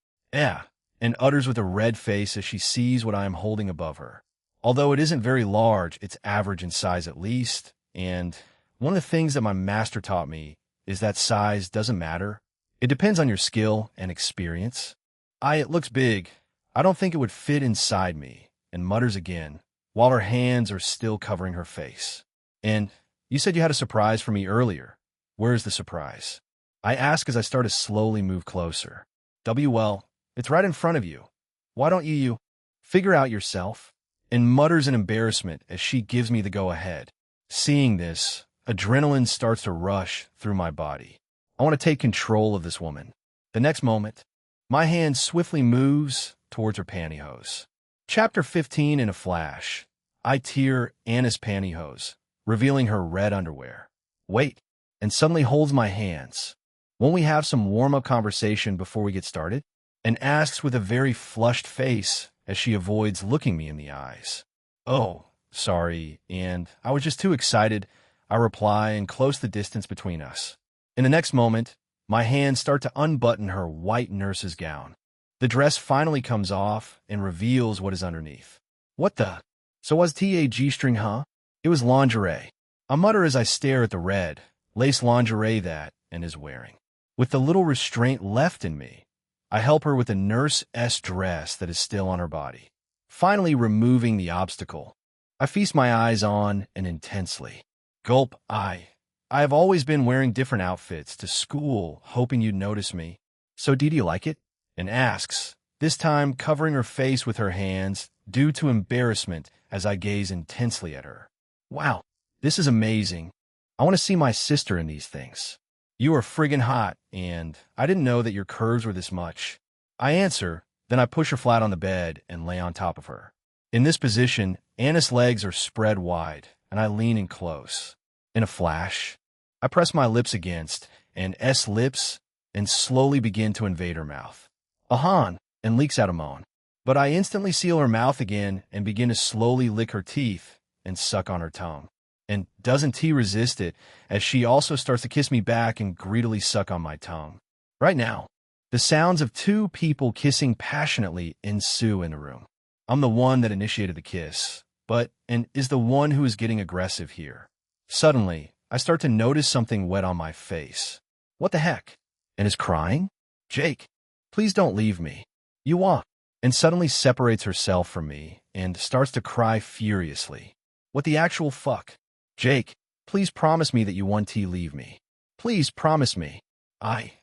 utters with a red face as she sees what I am holding above her. Although it isn't very large, it's average in size at least, and one of the things that my master taught me is that size doesn't matter. It depends on your skill and experience. It looks big. I don't think it would fit inside me, and mutters again, while her hands are still covering her face. And you said you had a surprise for me earlier. Where's the surprise? I ask as I start to slowly move closer. Well, it's right in front of you. Why don't you figure out yourself? And mutters in embarrassment as she gives me the go-ahead. Seeing this, adrenaline starts to rush through my body. I want to take control of this woman. The next moment, my hand swiftly moves towards her pantyhose. Chapter 15 in a flash. I tear Anna's pantyhose, revealing her red underwear. Wait, and suddenly holds my hands. Won't we have some warm-up conversation before we get started? And asks with a very flushed face as she avoids looking me in the eyes. Oh, sorry, and I was just too excited, I reply and close the distance between us. In the next moment, my hands start to unbutton her white nurse's gown. The dress finally comes off and reveals what is underneath. What the? So was a G-string, huh? It was lingerie. I mutter as I stare at the red, lace lingerie that Anna is wearing. With the little restraint left in me, I help her with a nurse-esque dress that is still on her body. Finally removing the obstacle, I feast my eyes on and intensely. Gulp, I have always been wearing different outfits to school, hoping you'd notice me. So did you like it? And asks, this time covering her face with her hands due to embarrassment as I gaze intensely at her. Wow, this is amazing. I want to see my sister in these things. You are friggin' hot, and I didn't know that your curves were this much. I answer, then I push her flat on the bed and lay on top of her. In this position, Anna's legs are spread wide, and I lean in close. In a flash, I press my lips against Anna's lips and slowly begin to invade her mouth. Ahan, and leaks out a moan. But I instantly seal her mouth again and begin to slowly lick her teeth and suck on her tongue. And doesn't T resist it, as she also starts to kiss me back and greedily suck on my tongue. Right now, the sounds of two people kissing passionately ensue in the room. I'm the one that initiated the kiss, and is the one who is getting aggressive here. Suddenly, I start to notice something wet on my face. What the heck? And is crying? Jake, please don't leave me. You won't. And suddenly separates herself from me and starts to cry furiously. What the actual fuck? Jake, please promise me that you won't leave me. Please promise me. I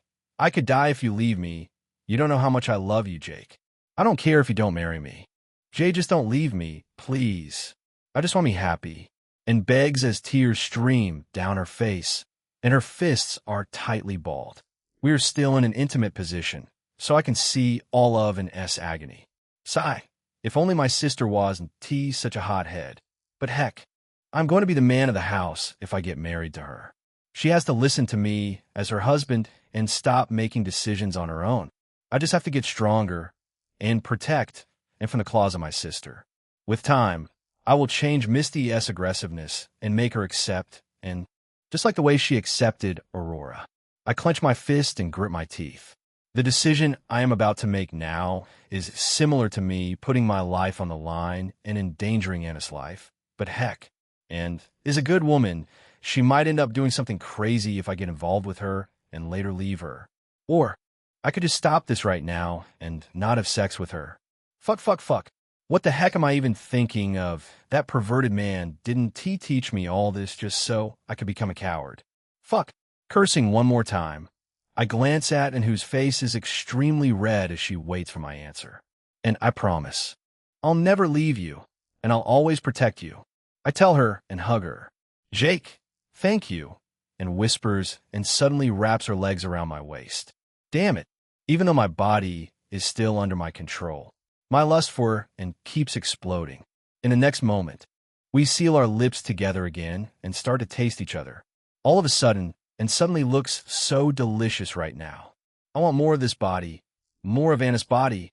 could die if you leave me. You don't know how much I love you, Jake. I don't care if you don't marry me. Jay, just don't leave me, please. I just want me happy. And begs as tears stream down her face, and her fists are tightly balled. We are still in an intimate position, so I can see all of an agony. Sigh, if only my sister wasn't such a hothead. But heck, I'm going to be the man of the house if I get married to her. She has to listen to me as her husband and stop making decisions on her own. I just have to get stronger and protect and from the claws of my sister. With time, I will change Misty's aggressiveness and make her accept, and just like the way she accepted Aurora. I clench my fist and grit my teeth. The decision I am about to make now is similar to me putting my life on the line and endangering Anna's life. But heck, and is a good woman, she might end up doing something crazy if I get involved with her and later leave her. Or I could just stop this right now and not have sex with her. Fuck. What the heck am I even thinking of? That perverted man didn't teach me all this just so I could become a coward. Fuck. Cursing one more time, I glance at and whose face is extremely red as she waits for my answer. And I promise, I'll never leave you, and I'll always protect you. I tell her and hug her. Jake, thank you, and whispers and suddenly wraps her legs around my waist. Damn it, even though my body is still under my control, my lust for her and keeps exploding. In the next moment, we seal our lips together again and start to taste each other. All of a sudden, and suddenly looks so delicious right now. I want more of this body, more of Anna's body.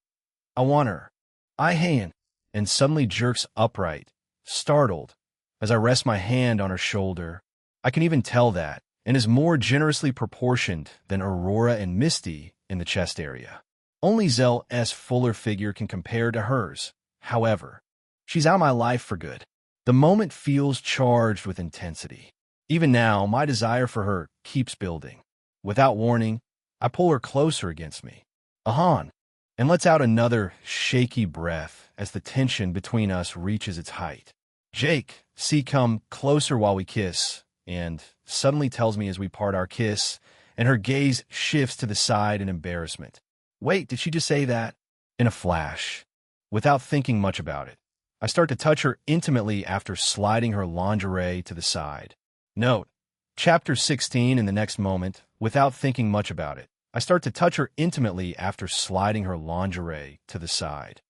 I want her. I hand, and suddenly jerks upright, startled, as I rest my hand on her shoulder. I can even tell that, and is more generously proportioned than Aurora and Misty in the chest area. Only Zelle's fuller figure can compare to hers. However, she's out of my life for good. The moment feels charged with intensity. Even now, my desire for her keeps building. Without warning, I pull her closer against me. Ahan, and lets out another shaky breath as the tension between us reaches its height. Jake, come closer while we kiss, and suddenly tells me as we part our kiss, and her gaze shifts to the side in embarrassment. Wait, did she just say that? In a flash, without thinking much about it, I start to touch her intimately after sliding her lingerie to the side. Note, Chapter 16 in the next moment, without thinking much about it, I start to touch her intimately after sliding her lingerie to the side.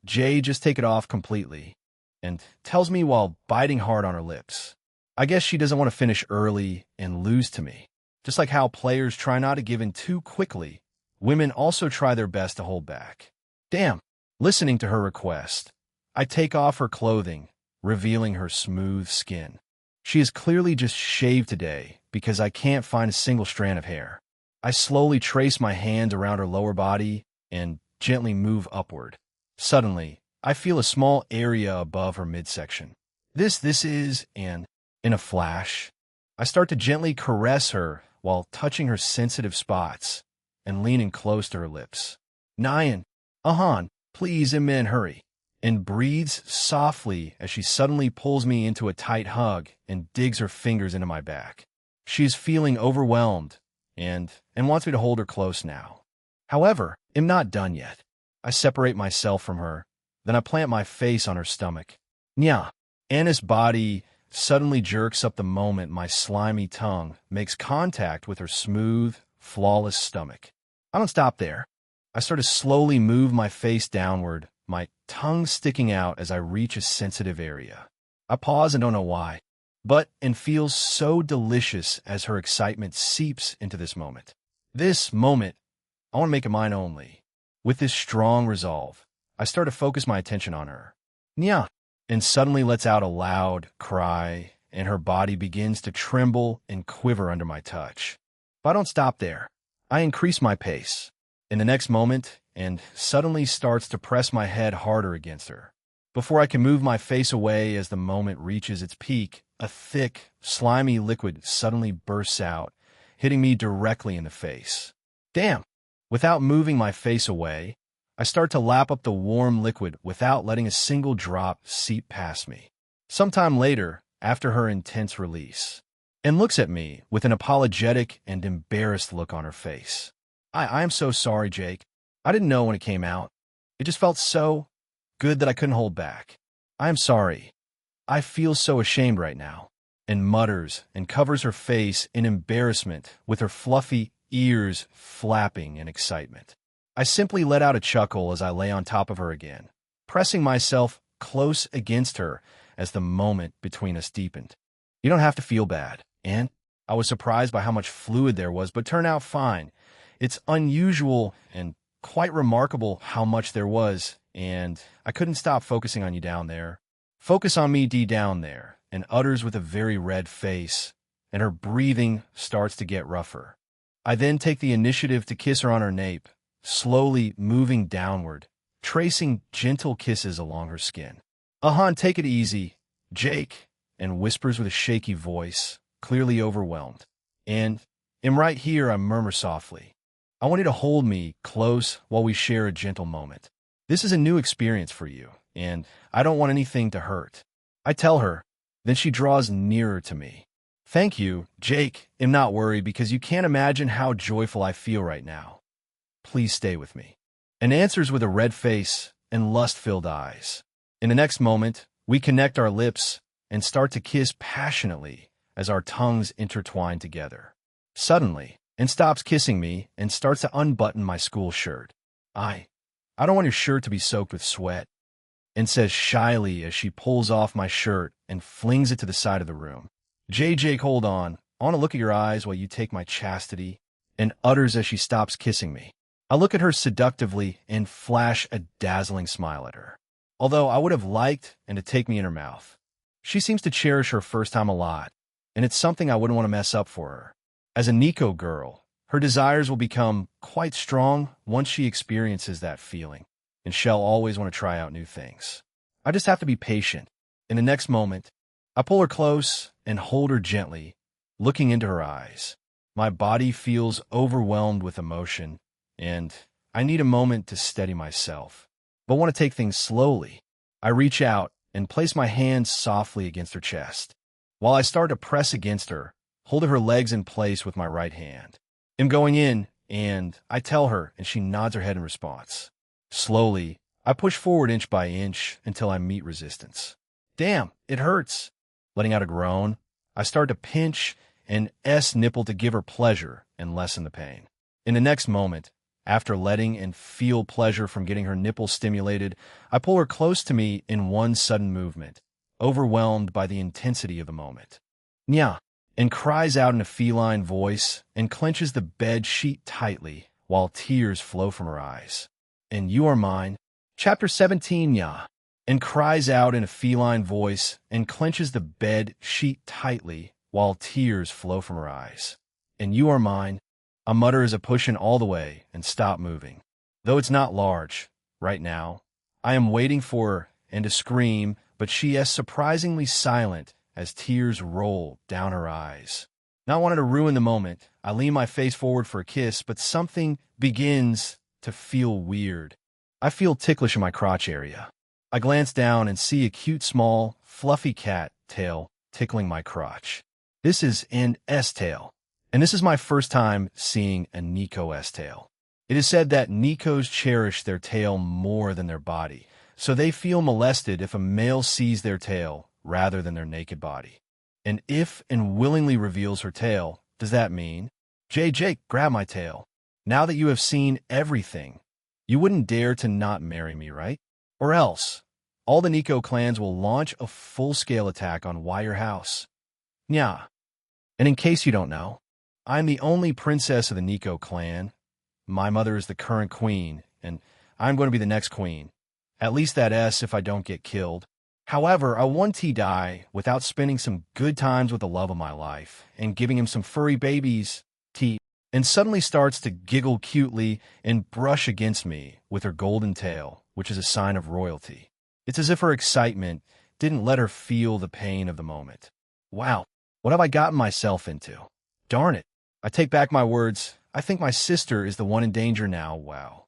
Jay, just take it off completely, and tells me while biting hard on her lips. I guess she doesn't want to finish early and lose to me. Just like how players try not to give in too quickly, women also try their best to hold back. Damn, listening to her request, I take off her clothing, revealing her smooth skin. She is clearly just shaved today because I can't find a single strand of hair. I slowly trace my hand around her lower body and gently move upward. Suddenly, I feel a small area above her midsection. This is, and in a flash, I start to gently caress her while touching her sensitive spots and leaning close to her lips. Nyan, please, Amen, hurry. And breathes softly as she suddenly pulls me into a tight hug and digs her fingers into my back. She is feeling overwhelmed and wants me to hold her close now. However, I'm not done yet. I separate myself from her, then I plant my face on her stomach. Nya. Anna's body suddenly jerks up the moment my slimy tongue makes contact with her smooth, flawless stomach. I don't stop there. I start to slowly move my face downward, my tongue sticking out as I reach a sensitive area. I pause and don't know why, but and feels so delicious as her excitement seeps into this moment. This moment, I want to make it mine only. With this strong resolve, I start to focus my attention on her. Nya, and suddenly lets out a loud cry, and her body begins to tremble and quiver under my touch. But I don't stop there. I increase my pace. In the next moment, and suddenly starts to press my head harder against her. Before I can move my face away as the moment reaches its peak, a thick, slimy liquid suddenly bursts out, hitting me directly in the face. Damn! Without moving my face away, I start to lap up the warm liquid without letting a single drop seep past me. Sometime later, after her intense release, and looks at me with an apologetic and embarrassed look on her face. I am so sorry, Jake. I didn't know when it came out. It just felt so good that I couldn't hold back. I am sorry. I feel so ashamed right now. And mutters and covers her face in embarrassment with her fluffy ears flapping in excitement. I simply let out a chuckle as I lay on top of her again, pressing myself close against her as the moment between us deepened. You don't have to feel bad, and I was surprised by how much fluid there was, but turned out fine. It's unusual and quite remarkable how much there was, and I couldn't stop focusing on you down there. Focus on me, D, down there, and utters with a very red face, and her breathing starts to get rougher. I then take the initiative to kiss her on her nape, slowly moving downward, tracing gentle kisses along her skin. Take it easy, Jake, and whispers with a shaky voice, clearly overwhelmed. And right here, I murmur softly. I want you to hold me close while we share a gentle moment. This is a new experience for you, and I don't want anything to hurt. I tell her, then she draws nearer to me. Thank you, Jake. I'm not worried because you can't imagine how joyful I feel right now. Please stay with me. And answers with a red face and lust-filled eyes. In the next moment, we connect our lips and start to kiss passionately as our tongues intertwine together. Suddenly, and stops kissing me and starts to unbutton my school shirt. I don't want your shirt to be soaked with sweat, and says shyly as she pulls off my shirt and flings it to the side of the room. Jake, hold on. I want to look at your eyes while you take my chastity, and utters as she stops kissing me. I look at her seductively and flash a dazzling smile at her. Although I would have liked and to take me in her mouth. She seems to cherish her first time a lot, and it's something I wouldn't want to mess up for her. As a Nico girl, her desires will become quite strong once she experiences that feeling, and she'll always want to try out new things. I just have to be patient. In the next moment, I pull her close and hold her gently, looking into her eyes. My body feels overwhelmed with emotion, and I need a moment to steady myself, but want to take things slowly. I reach out and place my hands softly against her chest. While I start to press against her, holding her legs in place with my right hand. I'm going in, and I tell her, and she nods her head in response. Slowly, I push forward inch by inch until I meet resistance. Damn, it hurts. Letting out a groan, I start to pinch an nipple to give her pleasure and lessen the pain. In the next moment, after letting and feel pleasure from getting her nipple stimulated, I pull her close to me in one sudden movement, overwhelmed by the intensity of the moment. Nya, and cries out in a feline voice and clenches the bed sheet tightly while tears flow from her eyes. And you are mine. Chapter 17, Nya, and cries out in a feline voice and clenches the bed sheet tightly while tears flow from her eyes. And you are mine. I mutter as I push in all the way and stop moving. Though it's not large, right now, I am waiting for her and to scream, but she is surprisingly silent as tears roll down her eyes. Not wanting to ruin the moment, I lean my face forward for a kiss, but something begins to feel weird. I feel ticklish in my crotch area. I glance down and see a cute, small, fluffy cat tail tickling my crotch. This is an S-tail, and this is my first time seeing a Nico S-tail. It is said that Nicos cherish their tail more than their body, so they feel molested if a male sees their tail rather than their naked body. And if and willingly reveals her tail, does that mean, Jake, grab my tail. Now that you have seen everything, you wouldn't dare to not marry me, right? Or else, all the Nico clans will launch a full-scale attack on Wire House. Nya. And in case you don't know, I'm the only princess of the Nico clan. My mother is the current queen, and I'm going to be the next queen. At least that S if I don't get killed. However, I want to die without spending some good times with the love of my life and giving him some furry babies. T and suddenly starts to giggle cutely and brush against me with her golden tail, which is a sign of royalty. It's as if her excitement didn't let her feel the pain of the moment. Wow, what have I gotten myself into? Darn it. I take back my words. I think my sister is the one in danger now. Wow.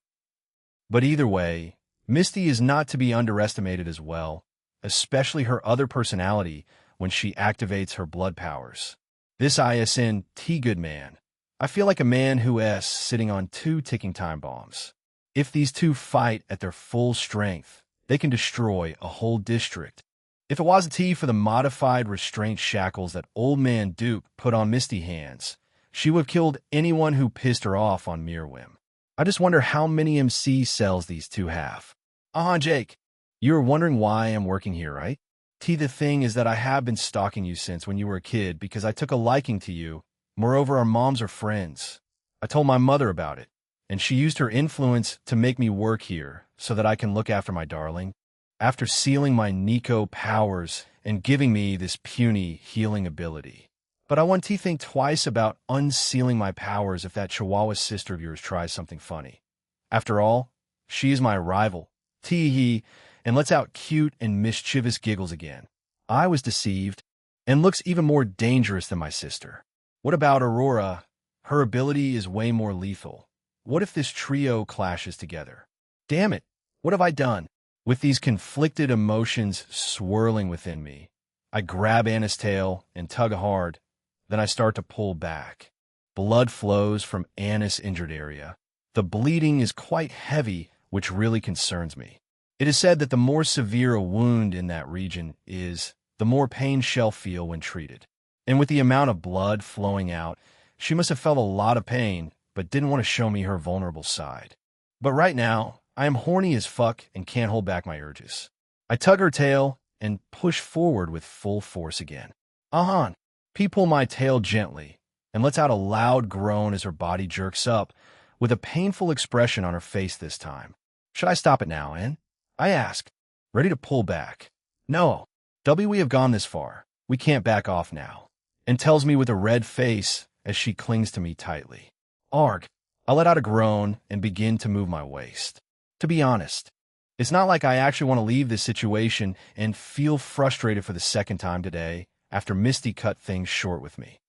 But either way, Misty is not to be underestimated as well, especially her other personality when she activates her blood powers. This ISN T-Good man. I feel like a man who is sitting on 2 ticking time bombs. If these two fight at their full strength, they can destroy a whole district. If it wasn't for the modified restraint shackles that Old Man Duke put on Misty hands, she would have killed anyone who pissed her off on mere whim. I just wonder how many MC cells these two have. Jake, you were wondering why I'm working here, right? The thing is that I have been stalking you since when you were a kid because I took a liking to you. Moreover, our moms are friends. I told my mother about it, and she used her influence to make me work here so that I can look after my darling. After sealing my Nico powers and giving me this puny healing ability. But I want to think twice about unsealing my powers if that Chihuahua sister of yours tries something funny. After all, she is my rival. Tee-hee, and lets out cute and mischievous giggles again. I was deceived, and looks even more dangerous than my sister. What about Aurora? Her ability is way more lethal. What if this trio clashes together? Damn it, what have I done? With these conflicted emotions swirling within me, I grab Anna's tail and tug hard. Then I start to pull back. Blood flows from Anna's injured area. The bleeding is quite heavy, which really concerns me. It is said that the more severe a wound in that region is, the more pain she'll feel when treated. And with the amount of blood flowing out, she must have felt a lot of pain, but didn't want to show me her vulnerable side. But right now, I am horny as fuck and can't hold back my urges. I tug her tail and push forward with full force again. P pull my tail gently and lets out a loud groan as her body jerks up, with a painful expression on her face this time. Should I stop it now, Ann? I ask, ready to pull back. No, we have gone this far. We can't back off now. And tells me with a red face as she clings to me tightly. Arg, I let out a groan and begin to move my waist. To be honest, it's not like I actually want to leave this situation and feel frustrated for the second time today after Misty cut things short with me.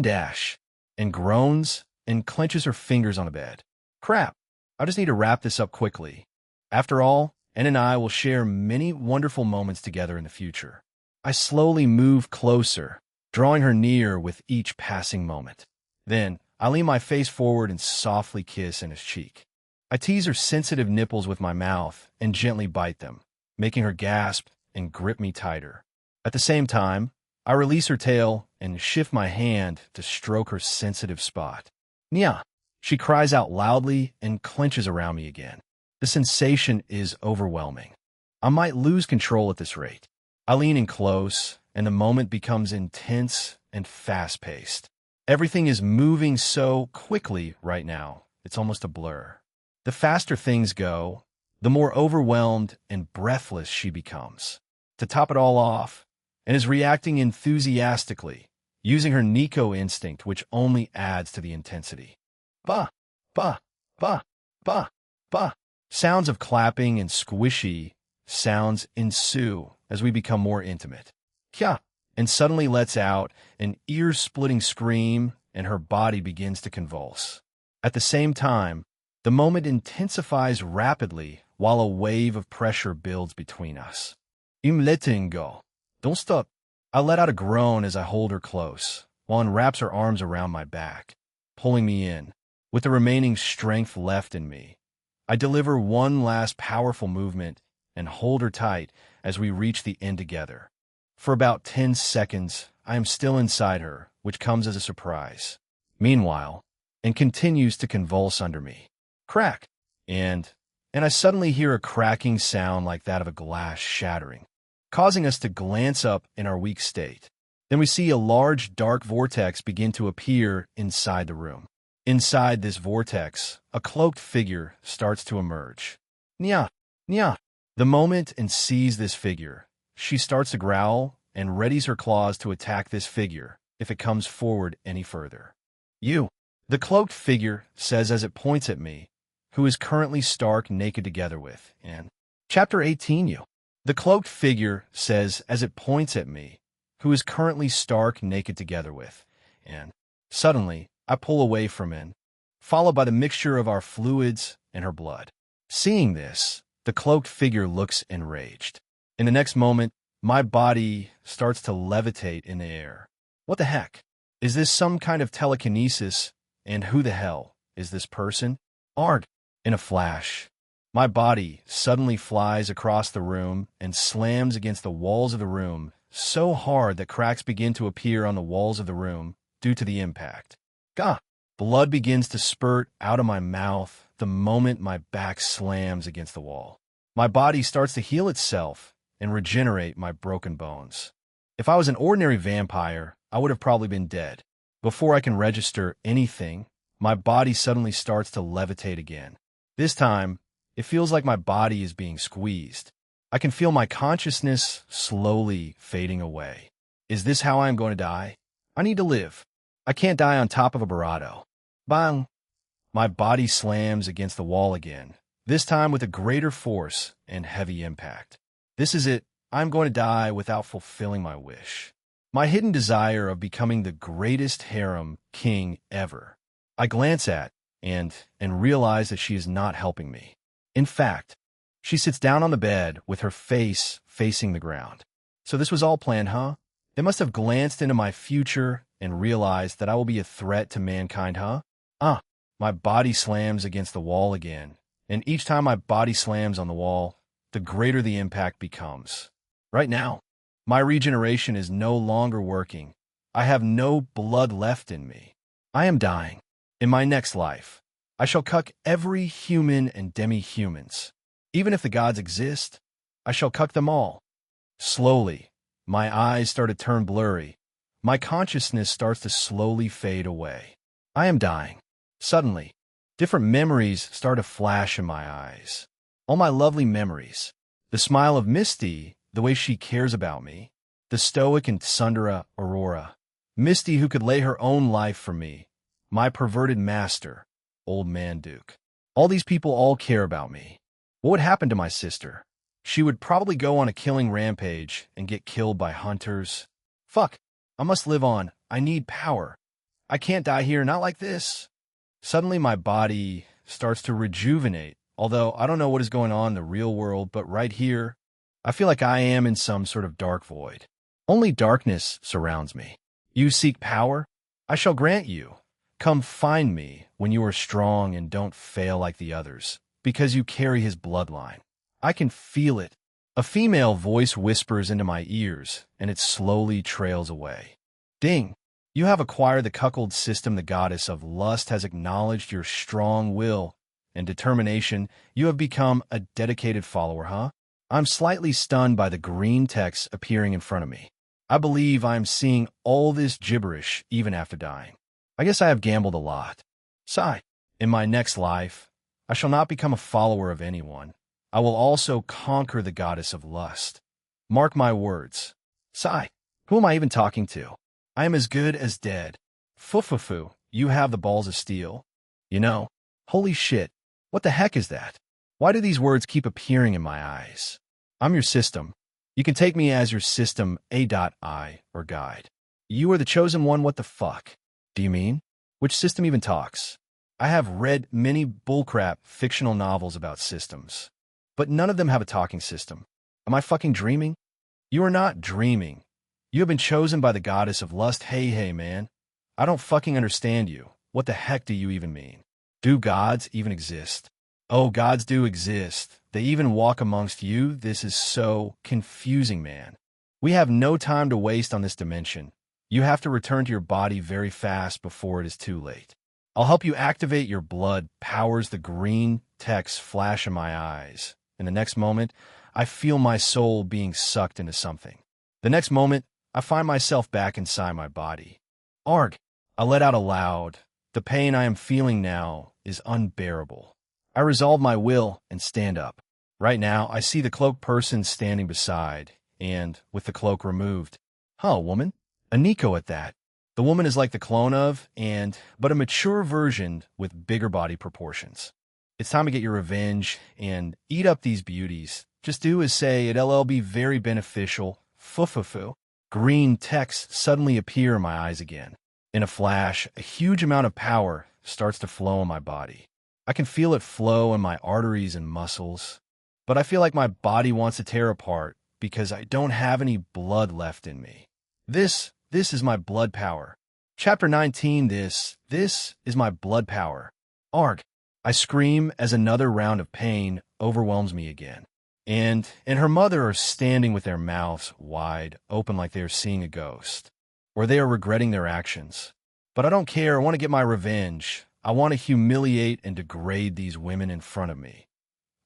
Dash, and groans and clenches her fingers on the bed. Crap, I just need to wrap this up quickly. After all, Ann and I will share many wonderful moments together in the future. I slowly move closer, drawing her near with each passing moment. Then, I lean my face forward and softly kiss Anna's cheek. I tease her sensitive nipples with my mouth and gently bite them, making her gasp and grip me tighter. At the same time, I release her tail and shift my hand to stroke her sensitive spot. Nya! She cries out loudly and clenches around me again. The sensation is overwhelming. I might lose control at this rate. I lean in close, and the moment becomes intense and fast-paced. Everything is moving so quickly right now, it's almost a blur. The faster things go, the more overwhelmed and breathless she becomes. To top it all off, and is reacting enthusiastically, using her Nico instinct, which only adds to the intensity. Bah, bah, bah, bah, bah. Sounds of clapping and squishy sounds ensue as we become more intimate. Kya, and suddenly lets out an ear-splitting scream, and her body begins to convulse. At the same time, the moment intensifies rapidly while a wave of pressure builds between us. I'm letting go. Don't stop. I let out a groan as I hold her close, while Ann wraps her arms around my back, pulling me in. With the remaining strength left in me, I deliver one last powerful movement and hold her tight as we reach the end together. For about 10 seconds, I am still inside her, which comes as a surprise. Meanwhile, Ann continues to convulse under me. Crack! And and I suddenly hear a cracking sound like that of a glass shattering, causing us to glance up in our weak state. Then we see a large dark vortex begin to appear inside the room. Inside this vortex, a cloaked figure starts to emerge. Nya, nya. The moment and sees this figure, she starts to growl and readies her claws to attack this figure if it comes forward any further. You, the cloaked figure says as it points at me, who is currently stark naked together with, and Chapter 18 You. The cloaked figure says as it points at me, who is currently stark naked together with, and suddenly I pull away from it, followed by the mixture of our fluids and her blood. Seeing this, the cloaked figure looks enraged. In the next moment, my body starts to levitate in the air. What the heck? Is this some kind of telekinesis? And who the hell is this person? Arg! In a flash, my body suddenly flies across the room and slams against the walls of the room so hard that cracks begin to appear on the walls of the room due to the impact. Gah! Blood begins to spurt out of my mouth the moment my back slams against the wall. My body starts to heal itself and regenerate my broken bones. If I was an ordinary vampire, I would have probably been dead. Before I can register anything, my body suddenly starts to levitate again. This time, it feels like my body is being squeezed. I can feel my consciousness slowly fading away. Is this how I am going to die? I need to live. I can't die on top of a Barado. Bang! My body slams against the wall again, this time with a greater force and heavy impact. This is it. I'm going to die without fulfilling my wish. My hidden desire of becoming the greatest harem king ever. I glance at and realize that she is not helping me. In fact, she sits down on the bed with her face facing the ground. So this was all planned, huh? They must have glanced into my future and realized that I will be a threat to mankind, huh? My body slams against the wall again, and each time my body slams on the wall, the greater the impact becomes. Right now, my regeneration is no longer working. I have no blood left in me. I am dying. In my next life, I shall cuck every human and demi-humans. Even if the gods exist, I shall cuck them all. Slowly, my eyes start to turn blurry. My consciousness starts to slowly fade away. I am dying. Suddenly, different memories start to flash in my eyes. All my lovely memories. The smile of Misty, the way she cares about me. The stoic and tsundere Aurora. Misty who could lay her own life for me. My perverted master, Old Man Duke. All these people all care about me. What would happen to my sister? She would probably go on a killing rampage and get killed by hunters. Fuck, I must live on. I need power. I can't die here, not like this. Suddenly my body starts to rejuvenate, although I don't know what is going on in the real world, but right here, I feel like I am in some sort of dark void. Only darkness surrounds me. You seek power? I shall grant you. Come find me when you are strong and don't fail like the others, because you carry his bloodline. I can feel it. A female voice whispers into my ears, and it slowly trails away. Ding! You have acquired the cuckold system. The goddess of lust has acknowledged your strong will and determination. You have become a dedicated follower, huh? I'm slightly stunned by the green text appearing in front of me. I believe I am seeing all this gibberish even after dying. I guess I have gambled a lot. Sigh. In my next life, I shall not become a follower of anyone. I will also conquer the goddess of lust. Mark my words. Sigh. Who am I even talking to? I am as good as dead. Fufufu, you have the balls of steel. You know, holy shit, what the heck is that? Why do these words keep appearing in my eyes? I'm your system. You can take me as your system A.I or guide. You are the chosen one. What the fuck? Do you mean? Which system even talks? I have read many bullcrap fictional novels about systems, but none of them have a talking system. Am I fucking dreaming? You are not dreaming. You have been chosen by the goddess of lust. Hey, man. I don't fucking understand you. What the heck do you even mean? Do gods even exist? Oh, gods do exist. They even walk amongst you. This is so confusing, man. We have no time to waste on this dimension. You have to return to your body very fast before it is too late. I'll help you activate your blood powers. The green text flash in my eyes. In the next moment, I feel my soul being sucked into something. The next moment, I find myself back inside my body. Arg! I let out a loud. The pain I am feeling now is unbearable. I resolve my will and stand up. Right now, I see the cloaked person standing beside, and, with the cloak removed, huh, woman? A Nico at that. The woman is like the clone of, but a mature version with bigger body proportions. It's time to get your revenge and eat up these beauties. Just do as say, it'll be very beneficial. Fufufu. Green text suddenly appear in my eyes again. In a flash, a huge amount of power starts to flow in my body. I can feel it flow in my arteries and muscles, but I feel like my body wants to tear apart because I don't have any blood left in me. This is my blood power. Chapter 19, this is my blood power. Arg! I scream as another round of pain overwhelms me again. And her mother are standing with their mouths wide open like they are seeing a ghost, or they are regretting their actions. But I don't care. I want to get my revenge. I want to humiliate and degrade these women in front of me.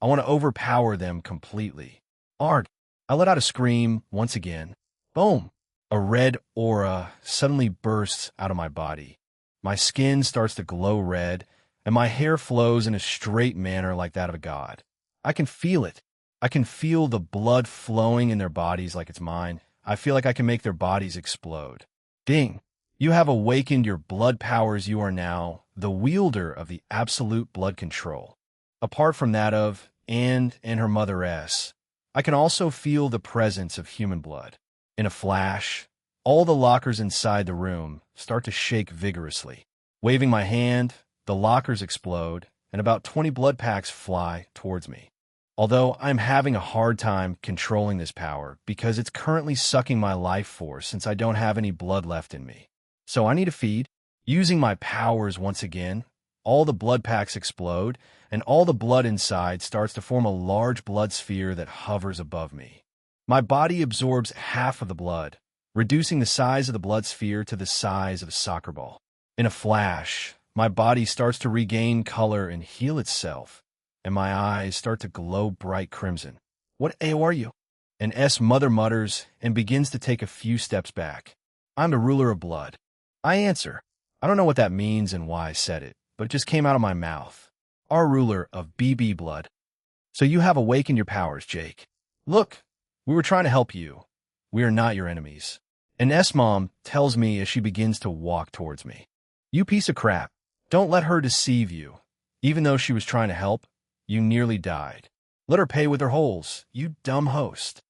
I want to overpower them completely. Arg! I let out a scream once again. Boom! A red aura suddenly bursts out of my body. My skin starts to glow red, and my hair flows in a straight manner like that of a god. I can feel it. I can feel the blood flowing in their bodies like it's mine. I feel like I can make their bodies explode. Ding! You have awakened your blood powers. You are now the wielder of the absolute blood control. Apart from that of and her mother S, I can also feel the presence of human blood. In a flash, all the lockers inside the room start to shake vigorously. Waving my hand, the lockers explode, and about 20 blood packs fly towards me. Although I'm having a hard time controlling this power because it's currently sucking my life force since I don't have any blood left in me. So I need to feed. Using my powers once again, all the blood packs explode, and all the blood inside starts to form a large blood sphere that hovers above me. My body absorbs half of the blood, reducing the size of the blood sphere to the size of a soccer ball. In a flash, my body starts to regain color and heal itself, and my eyes start to glow bright crimson. What AO are you? And S mother mutters and begins to take a few steps back. I'm the ruler of blood. I answer. I don't know what that means and why I said it, but it just came out of my mouth. Our ruler of BB blood. So you have awakened your powers, Jake. Look, we were trying to help you. We are not your enemies. And S-Mom tells me as she begins to walk towards me. You piece of crap. Don't let her deceive you. Even though she was trying to help, you nearly died. Let her pay with her holes, you dumb host.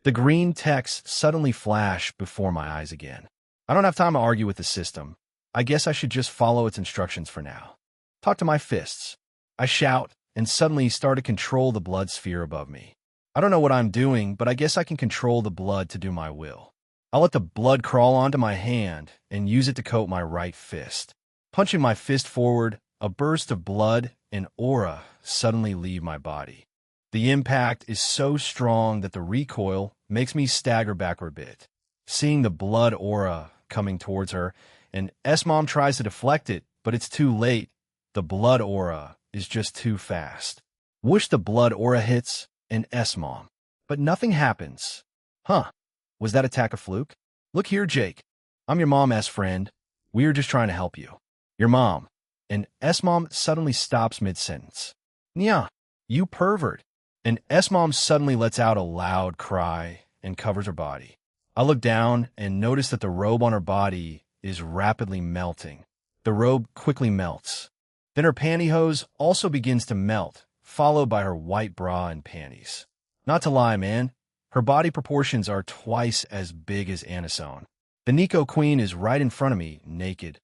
The green text suddenly flashed before my eyes again. I don't have time to argue with the system. I guess I should just follow its instructions for now. Talk to my fists. I shout and suddenly start to control the blood sphere above me. I don't know what I'm doing, but I guess I can control the blood to do my will. I'll let the blood crawl onto my hand and use it to coat my right fist. Punching my fist forward, a burst of blood and aura suddenly leave my body. The impact is so strong that the recoil makes me stagger backward a bit. Seeing the blood aura coming towards her, and S-Mom tries to deflect it, but it's too late. The blood aura is just too fast. Whoosh, the blood aura hits, and S-Mom. But nothing happens. Huh, was that attack a fluke? Look here, Jake. I'm your mom's friend. We are just trying to help you. Your mom. And S-Mom suddenly stops mid-sentence. Nya, you pervert. And S-Mom suddenly lets out a loud cry and covers her body. I look down and notice that the robe on her body is rapidly melting. The robe quickly melts. Then her pantyhose also begins to melt, followed by her white bra and panties. Not to lie, man, her body proportions are twice as big as Anisone. The Nico Queen is right in front of me, naked.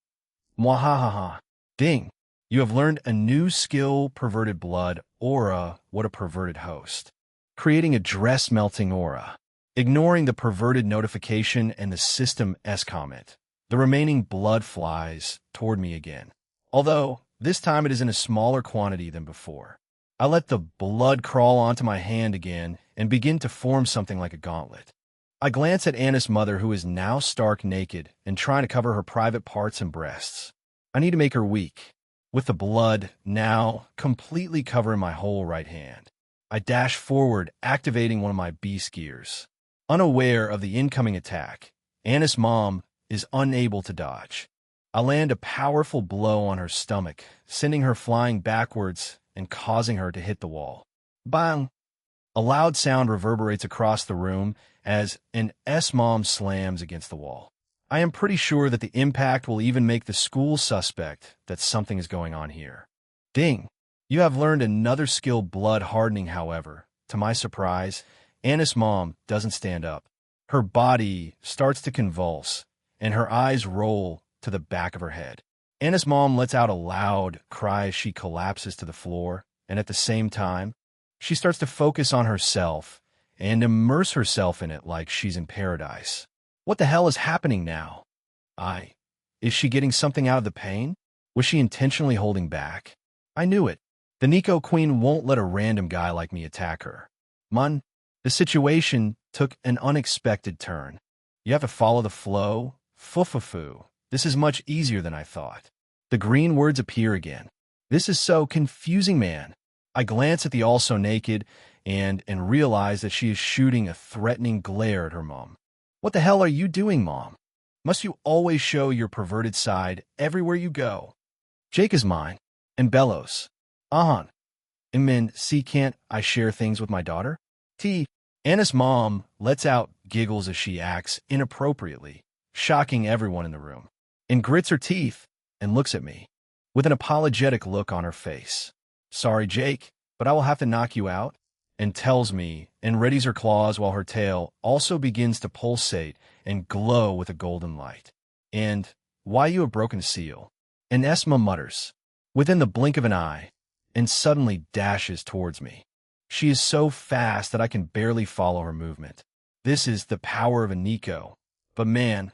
Mwahahaha. Ding. You have learned a new skill, perverted blood, aura, what a perverted host. Creating a dress-melting aura. Ignoring the perverted notification and the System S comment. The remaining blood flies toward me again. Although, this time it is in a smaller quantity than before. I let the blood crawl onto my hand again and begin to form something like a gauntlet. I glance at Anna's mother, who is now stark naked and trying to cover her private parts and breasts. I need to make her weak. with the blood now completely covering my whole right hand. I dash forward, activating one of my beast gears. Unaware of the incoming attack, Anna's mom is unable to dodge. I land a powerful blow on her stomach, sending her flying backwards and causing her to hit the wall. Bang! A loud sound reverberates across the room as an S-mom slams against the wall. I am pretty sure that the impact will even make the school suspect that something is going on here. Ding! You have learned another skill, blood hardening. However, to my surprise, Anna's mom doesn't stand up. Her body starts to convulse, and her eyes roll to the back of her head. Anna's mom lets out a loud cry as she collapses to the floor, and at the same time, she starts to focus on herself and immerse herself in it like she's in paradise. What the hell is happening now? Is she getting something out of the pain? Was she intentionally holding back? I knew it. The Nico Queen won't let a random guy like me attack her. Mun, the situation took an unexpected turn. You have to follow the flow. Fufufu. This is much easier than I thought. The green words appear again. This is so confusing, man. I glance at the also naked and realize that she is shooting a threatening glare at her mom. What the hell are you doing, Mom? Must you always show your perverted side everywhere you go? Jake is mine, and Bellows. Ahan. And men, see, can't I share things with my daughter? Anna's mom lets out giggles as she acts inappropriately, shocking everyone in the room, and grits her teeth and looks at me with an apologetic look on her face. Sorry, Jake, but I will have to knock you out, and tells me and readies her claws while her tail also begins to pulsate and glow with a golden light. And why you a broken seal? And Esma mutters, within the blink of an eye, and suddenly dashes towards me. She is so fast that I can barely follow her movement. This is the power of a Nico. But man,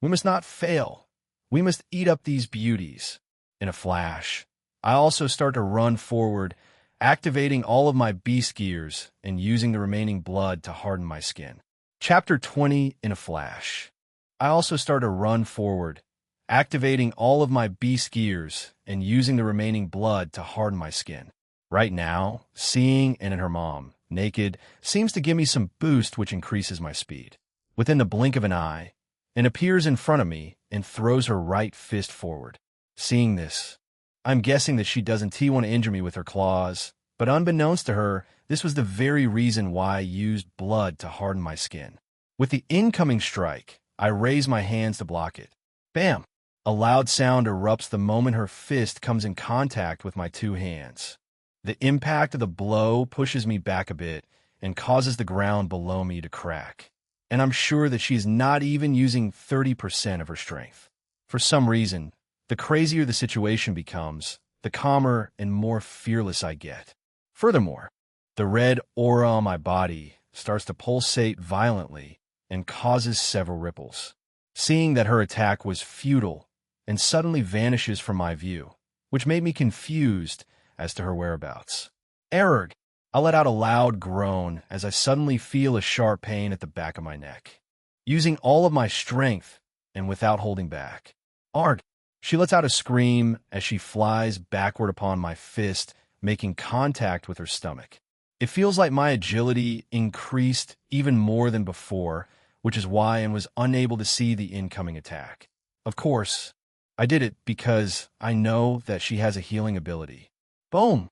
we must not fail. We must eat up these beauties. In a flash, I also start to run forward, activating all of my beast gears and using the remaining blood to harden my skin. Chapter 20 in a flash. I also start to run forward, activating all of my beast gears and using the remaining blood to harden my skin. Right now, seeing Anna and her mom naked seems to give me some boost, which increases my speed. Within the blink of an eye, Anna appears in front of me and throws her right fist forward. Seeing this, I'm guessing that she doesn't want to injure me with her claws, but unbeknownst to her, this was the very reason why I used blood to harden my skin. With the incoming strike, I raise my hands to block it. Bam! A loud sound erupts the moment her fist comes in contact with my two hands. The impact of the blow pushes me back a bit and causes the ground below me to crack. And I'm sure that she is not even using 30% of her strength. For some reason, the crazier the situation becomes, the calmer and more fearless I get. Furthermore, the red aura on my body starts to pulsate violently and causes several ripples. Seeing that her attack was futile and suddenly vanishes from my view, which made me confused as to her whereabouts. Erg! I let out a loud groan as I suddenly feel a sharp pain at the back of my neck. Using all of my strength and without holding back. Arg! She lets out a scream as she flies backward upon my fist, making contact with her stomach. It feels like my agility increased even more than before, which is why I was unable to see the incoming attack. Of course, I did it because I know that she has a healing ability. Boom!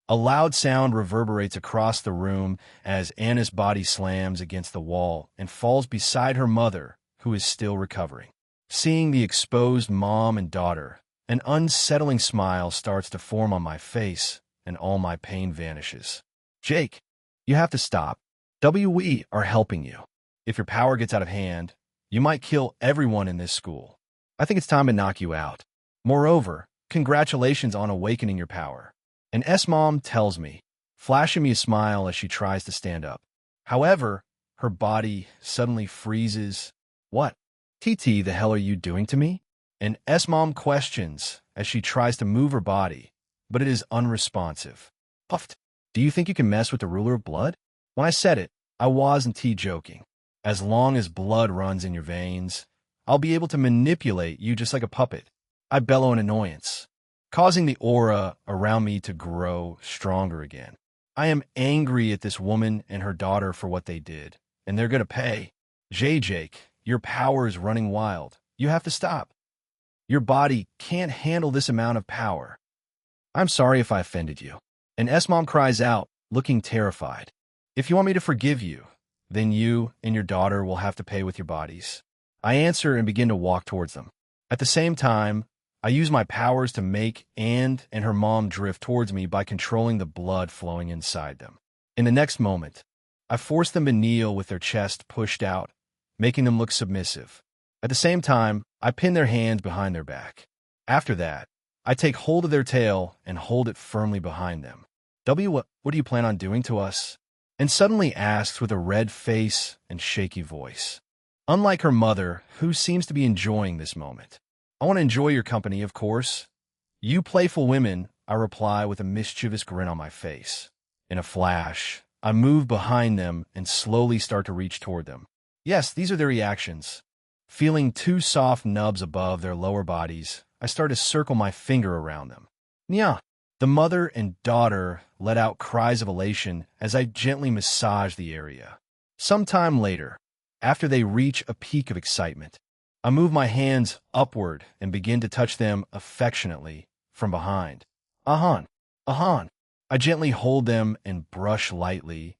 A loud sound reverberates across the room as Anna's body slams against the wall and falls beside her mother, who is still recovering. Seeing the exposed mom and daughter, an unsettling smile starts to form on my face, and all my pain vanishes. Jake, you have to stop. We are helping you. If your power gets out of hand, you might kill everyone in this school. I think it's time to knock you out. Moreover, congratulations on awakening your power. An S-mom tells me, flashing me a smile as she tries to stand up. However, her body suddenly freezes. What? TT, the hell are you doing to me? An S-mom questions as she tries to move her body, but it is unresponsive. Puffed. Do you think you can mess with the ruler of blood? When I said it, I wasn't joking. As long as blood runs in your veins, I'll be able to manipulate you just like a puppet. I bellow in annoyance. causing the aura around me to grow stronger again. I am angry at this woman and her daughter for what they did, and they're gonna pay. Jake, your power is running wild. You have to stop. Your body can't handle this amount of power. I'm sorry if I offended you. And S-Mom cries out, looking terrified. If you want me to forgive you, then you and your daughter will have to pay with your bodies. I answer and begin to walk towards them. At the same time, I use my powers to make Anne and her mom drift towards me by controlling the blood flowing inside them. In the next moment, I force them to kneel with their chest pushed out, making them look submissive. At the same time, I pin their hands behind their back. After that, I take hold of their tail and hold it firmly behind them. What do you plan on doing to us? And suddenly asks with a red face and shaky voice. Unlike her mother, who seems to be enjoying this moment. I want to enjoy your company, of course. You playful women, I reply with a mischievous grin on my face. In a flash, I move behind them and slowly start to reach toward them. Yes, these are their reactions. Feeling two soft nubs above their lower bodies, I start to circle my finger around them. Nya! The mother and daughter let out cries of elation as I gently massage the area. Sometime later, after they reach a peak of excitement, I move my hands upward and begin to touch them affectionately from behind. Ahan. I gently hold them and brush lightly,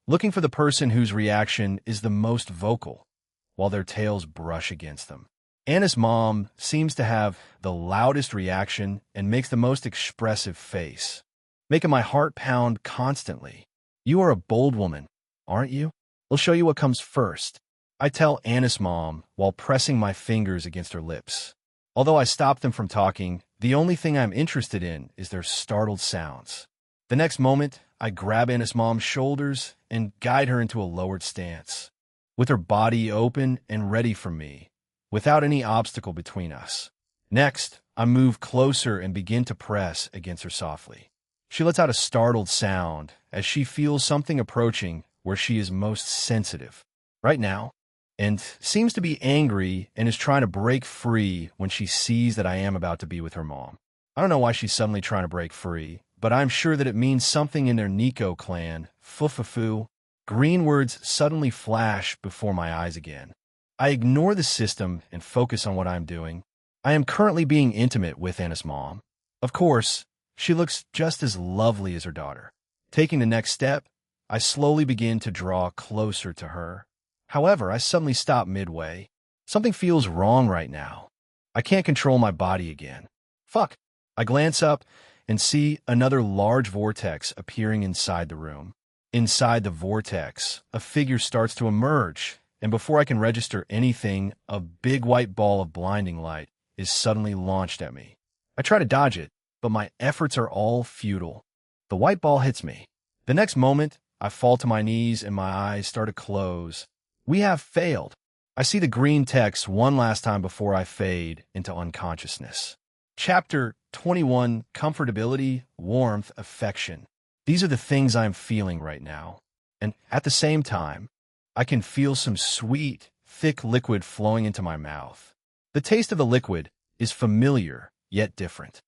looking for the person whose reaction is the most vocal, while their tails brush against them. Anna's mom seems to have the loudest reaction and makes the most expressive face, making my heart pound constantly. You are a bold woman, aren't you? I'll show you what comes first. I tell Anna's mom while pressing my fingers against her lips. Although I stop them from talking, the only thing I'm interested in is their startled sounds. The next moment, I grab Anna's mom's shoulders and guide her into a lowered stance, with her body open and ready for me, without any obstacle between us. Next, I move closer and begin to press against her softly. She lets out a startled sound as she feels something approaching where she is most sensitive right now, and seems to be angry and is trying to break free when she sees that I am about to be with her mom. I don't know why she's suddenly trying to break free, but I'm sure that it means something in their Nico clan. Fufufu. Green words suddenly flash before my eyes again. I ignore the system and focus on what I'm doing. I am currently being intimate with Anna's mom. Of course, she looks just as lovely as her daughter. Taking the next step, I slowly begin to draw closer to her. However, I suddenly stop midway. Something feels wrong right now. I can't control my body again. Fuck. I glance up and see another large vortex appearing inside the room. Inside the vortex, a figure starts to emerge, and before I can register anything, a big white ball of blinding light is suddenly launched at me. I try to dodge it, but my efforts are all futile. The white ball hits me. The next moment, I fall to my knees and my eyes start to close. We have failed. I see the green text one last time before I fade into unconsciousness. Chapter 21, Comfortability, Warmth, Affection. These are the things I'm feeling right now. And at the same time, I can feel some sweet, thick liquid flowing into my mouth. The taste of the liquid is familiar, yet different.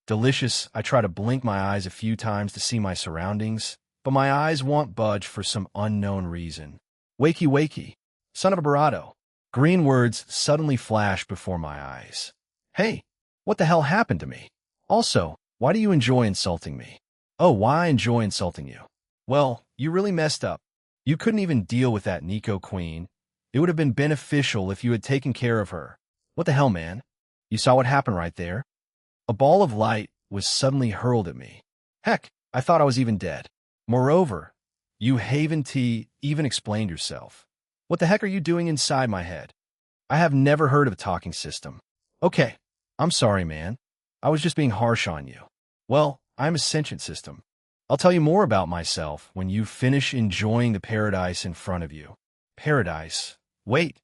Delicious. I try to blink my eyes a few times to see my surroundings, but my eyes won't budge for some unknown reason. Wakey, son of a Barado. Green words suddenly flash before my eyes. Hey, what the hell happened to me? Also, why do you enjoy insulting me? Oh, why I enjoy insulting you? Well, you really messed up. You couldn't even deal with that Nico queen. It would have been beneficial if you had taken care of her. What the hell, man? You saw what happened right there? A ball of light was suddenly hurled at me. Heck, I thought I was even dead. Moreover, you Haven T even explained yourself. What the heck are you doing inside my head? I have never heard of a talking system. Okay, I'm sorry, man. I was just being harsh on you. Well, I'm a sentient system. I'll tell you more about myself when you finish enjoying the paradise in front of you. Paradise? Wait.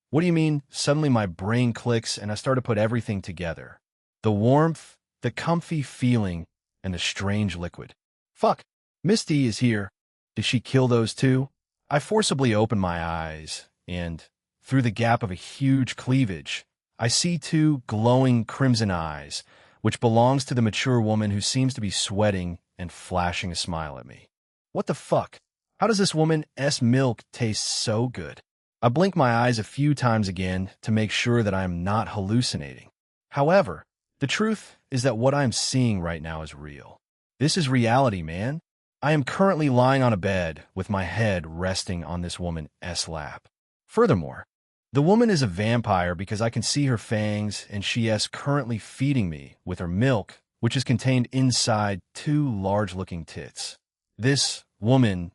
What do you mean? Suddenly my brain clicks and I start to put everything together. The warmth, the comfy feeling, and the strange liquid. Fuck. Misty is here. Did she kill those two? I forcibly open my eyes, and, through the gap of a huge cleavage, I see two glowing crimson eyes, which belongs to the mature woman who seems to be sweating and flashing a smile at me. What the fuck? How does this woman's milk taste so good? I blink my eyes a few times again to make sure that I am not hallucinating. However, the truth is that what I am seeing right now is real. This is reality, man. I am currently lying on a bed with my head resting on this woman's lap. Furthermore, the woman is a vampire because I can see her fangs and she is currently feeding me with her milk, which is contained inside two large-looking tits. This woman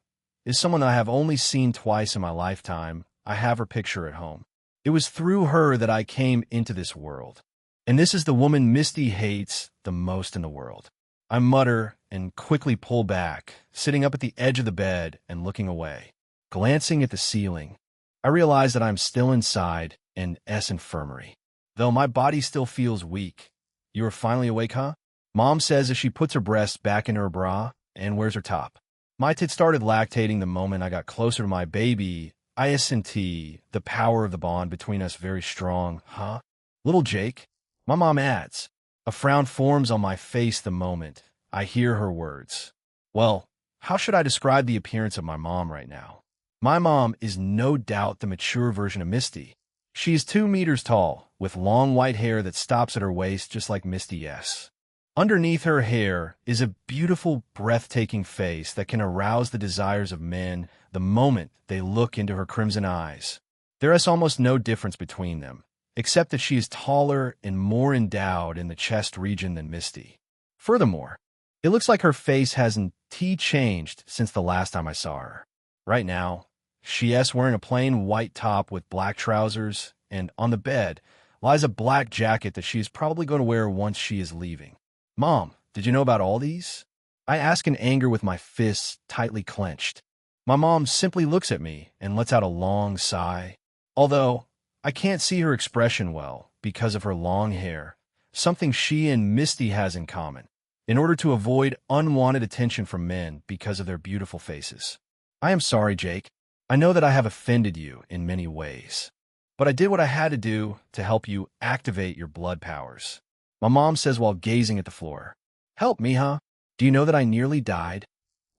is someone I have only seen twice in my lifetime. I have her picture at home. It was through her that I came into this world. And this is the woman Misty hates the most in the world. I mutter and quickly pull back, sitting up at the edge of the bed and looking away. Glancing at the ceiling, I realize that I'm still inside an infirmary. Though my body still feels weak. You are finally awake, huh? Mom says as she puts her breast back in her bra and wears her top. My tits started lactating the moment I got closer to my baby. I senti the power of the bond between us very strong, huh? Little Jake, my mom adds. A frown forms on my face the moment I hear her words. Well, how should I describe the appearance of my mom right now? My mom is no doubt the mature version of Misty. She is 2 meters tall, with long white hair that stops at her waist just like Misty S. Underneath her hair is a beautiful, breathtaking face that can arouse the desires of men the moment they look into her crimson eyes. There is almost no difference between them, except that she is taller and more endowed in the chest region than Misty. Furthermore, it looks like her face hasn't changed since the last time I saw her. Right now, she is wearing a plain white top with black trousers, and on the bed lies a black jacket that she is probably going to wear once she is leaving. Mom, did you know about all these? I ask in anger with my fists tightly clenched. My mom simply looks at me and lets out a long sigh. Although I can't see her expression well because of her long hair, something she and Misty has in common, in order to avoid unwanted attention from men because of their beautiful faces. I am sorry, Jake. I know that I have offended you in many ways, but I did what I had to do to help you activate your blood powers. My mom says while gazing at the floor. Help me, huh? Do you know that I nearly died?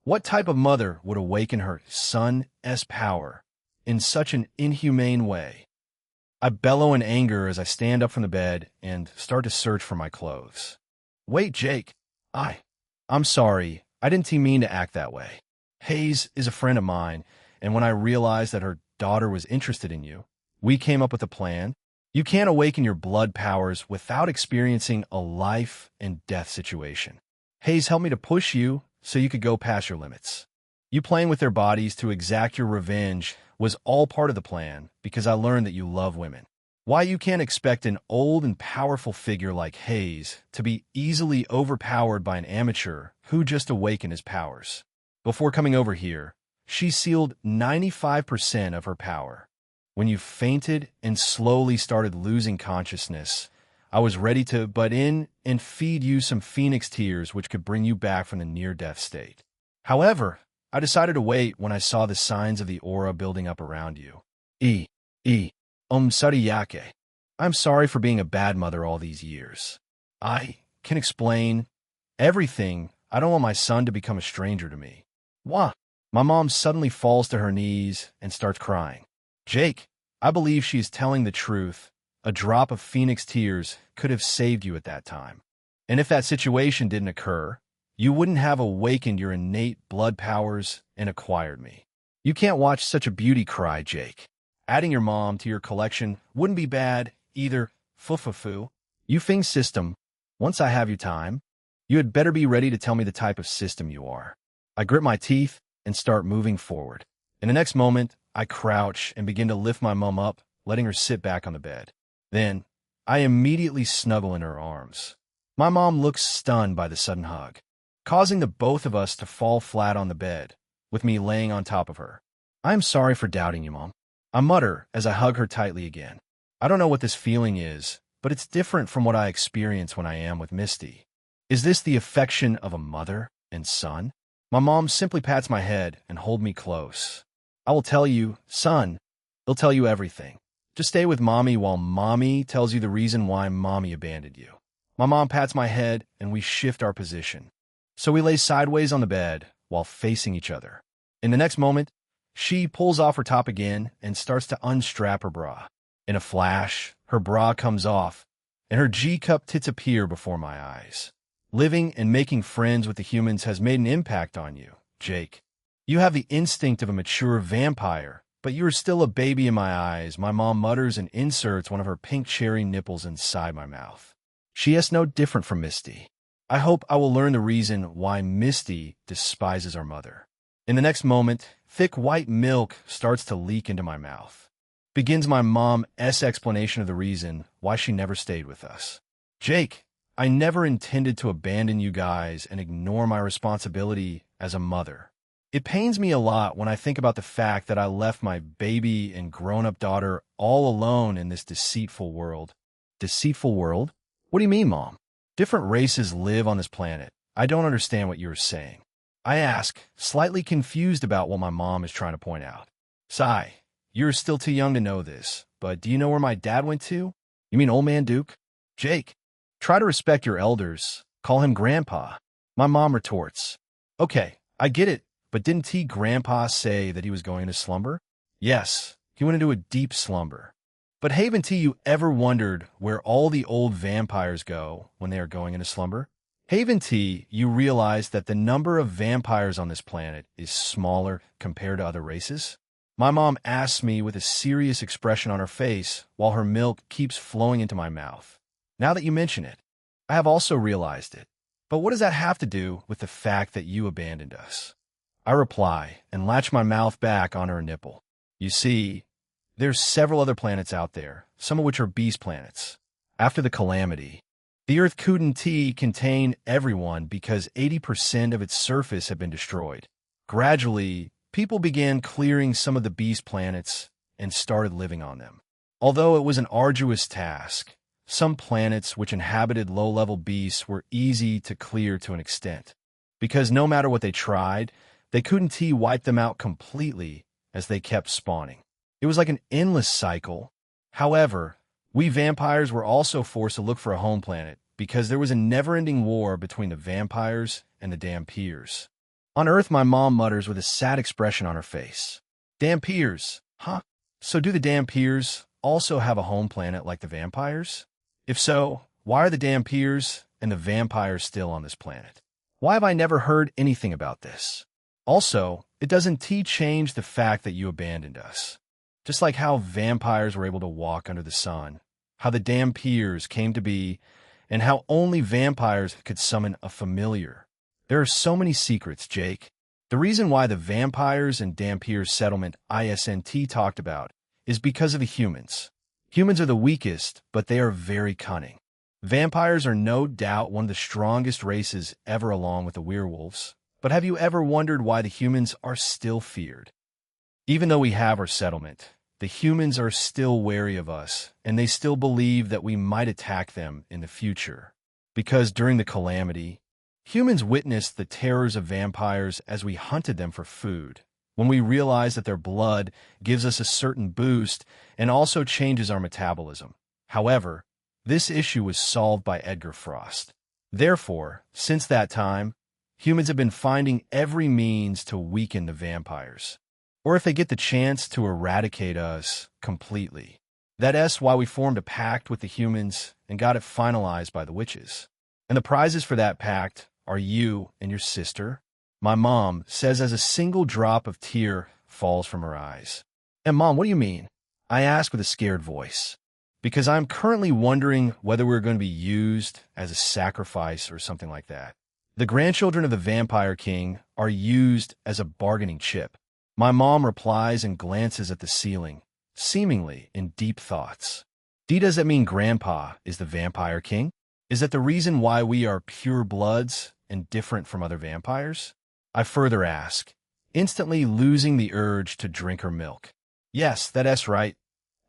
What type of mother would awaken her son's power in such an inhumane way? I bellow in anger as I stand up from the bed and start to search for my clothes. Wait, Jake. I'm sorry. I didn't mean to act that way. Hayes is a friend of mine, and when I realized that her daughter was interested in you, we came up with a plan. You can't awaken your blood powers without experiencing a life and death situation. Hayes helped me to push you so you could go past your limits. You playing with their bodies to exact your revenge was all part of the plan because I learned that you love women. Why you can't expect an old and powerful figure like Hayes to be easily overpowered by an amateur who just awakened his powers. Before coming over here, she sealed 95% of her power. When you fainted and slowly started losing consciousness, I was ready to butt in and feed you some phoenix tears which could bring you back from the near-death state. However, I decided to wait when I saw the signs of the aura building up around you. Sariyake. I'm sorry for being a bad mother all these years. I can explain everything. I don't want my son to become a stranger to me. Wah! My mom suddenly falls to her knees and starts crying. Jake, I believe she is telling the truth. A drop of phoenix tears could have saved you at that time. And if that situation didn't occur, you wouldn't have awakened your innate blood powers and acquired me. You can't watch such a beauty cry, Jake. Adding your mom to your collection wouldn't be bad either. Fufufu. Yufeng system. Once I have your time, you had better be ready to tell me the type of system you are. I grit my teeth and start moving forward. In the next moment, I crouch and begin to lift my mom up, letting her sit back on the bed. Then, I immediately snuggle in her arms. My mom looks stunned by the sudden hug, causing the both of us to fall flat on the bed, with me laying on top of her. I am sorry for doubting you, Mom. I mutter as I hug her tightly again. I don't know what this feeling is, but it's different from what I experience when I am with Misty. Is this the affection of a mother and son? My mom simply pats my head and holds me close. I will tell you, son, they'll tell you everything. Just stay with Mommy while Mommy tells you the reason why Mommy abandoned you. My mom pats my head, and we shift our position. So we lay sideways on the bed while facing each other. In the next moment, she pulls off her top again and starts to unstrap her bra. In a flash, her bra comes off, and her G-cup tits appear before my eyes. Living and making friends with the humans has made an impact on you, Jake. You have the instinct of a mature vampire, but you are still a baby in my eyes, my mom mutters and inserts one of her pink cherry nipples inside my mouth. She is no different from Misty. I hope I will learn the reason why Misty despises our mother. In the next moment, thick white milk starts to leak into my mouth. Begins my mom's explanation of the reason why she never stayed with us. Jake, I never intended to abandon you guys and ignore my responsibility as a mother. It pains me a lot when I think about the fact that I left my baby and grown-up daughter all alone in this deceitful world. Deceitful world? What do you mean, Mom? Different races live on this planet. I don't understand what you're saying. I ask, slightly confused about what my mom is trying to point out. Sigh, you're still too young to know this, but do you know where my dad went to? You mean Old Man Duke? Jake, try to respect your elders. Call him Grandpa. My mom retorts. Okay, I get it, but didn't Grandpa say that he was going to slumber? Yes, he went into a deep slumber. But haven't you ever wondered where all the old vampires go when they are going into slumber? Haven't you realized that the number of vampires on this planet is smaller compared to other races? My mom asks me with a serious expression on her face while her milk keeps flowing into my mouth. Now that you mention it, I have also realized it. But what does that have to do with the fact that you abandoned us? I reply and latch my mouth back on her nipple. You see, there's several other planets out there, some of which are beast planets. After the calamity, the Earth couldn't contain everyone because 80% of its surface had been destroyed. Gradually, people began clearing some of the beast planets and started living on them. Although it was an arduous task, some planets which inhabited low-level beasts were easy to clear to an extent, because no matter what they tried, they couldn't wipe them out completely as they kept spawning. It was like an endless cycle. However, we vampires were also forced to look for a home planet because there was a never-ending war between the vampires and the Dhampirs. On Earth, my mom mutters with a sad expression on her face. Dhampirs, huh? So do the Dhampirs also have a home planet like the vampires? If so, why are the Dhampirs and the vampires still on this planet? Why have I never heard anything about this? Also, it doesn't change the fact that you abandoned us. Just like how vampires were able to walk under the sun, how the Dhampirs came to be, and how only vampires could summon a familiar. There are so many secrets, Jake. The reason why the vampires and Dhampirs settlement ISNT talked about is because of the humans. Humans are the weakest, but they are very cunning. Vampires are no doubt one of the strongest races ever along with the werewolves. But have you ever wondered why the humans are still feared? Even though we have our settlement, the humans are still wary of us, and they still believe that we might attack them in the future. Because during the calamity, humans witnessed the terrors of vampires as we hunted them for food, when we realized that their blood gives us a certain boost and also changes our metabolism. However, this issue was solved by Edgar Frost. Therefore, since that time, humans have been finding every means to weaken the vampires, or if they get the chance to eradicate us completely. That's why we formed a pact with the humans and got it finalized by the witches. And the prizes for that pact are you and your sister. My mom says as a single drop of tear falls from her eyes. And Mom, what do you mean? I ask with a scared voice. Because I'm currently wondering whether we're going to be used as a sacrifice or something like that. The grandchildren of the Vampire King are used as a bargaining chip. My mom replies and glances at the ceiling, seemingly in deep thoughts. Does that mean Grandpa is the Vampire King? Is that the reason why we are pure bloods and different from other vampires? I further ask, instantly losing the urge to drink her milk. Yes, that's right.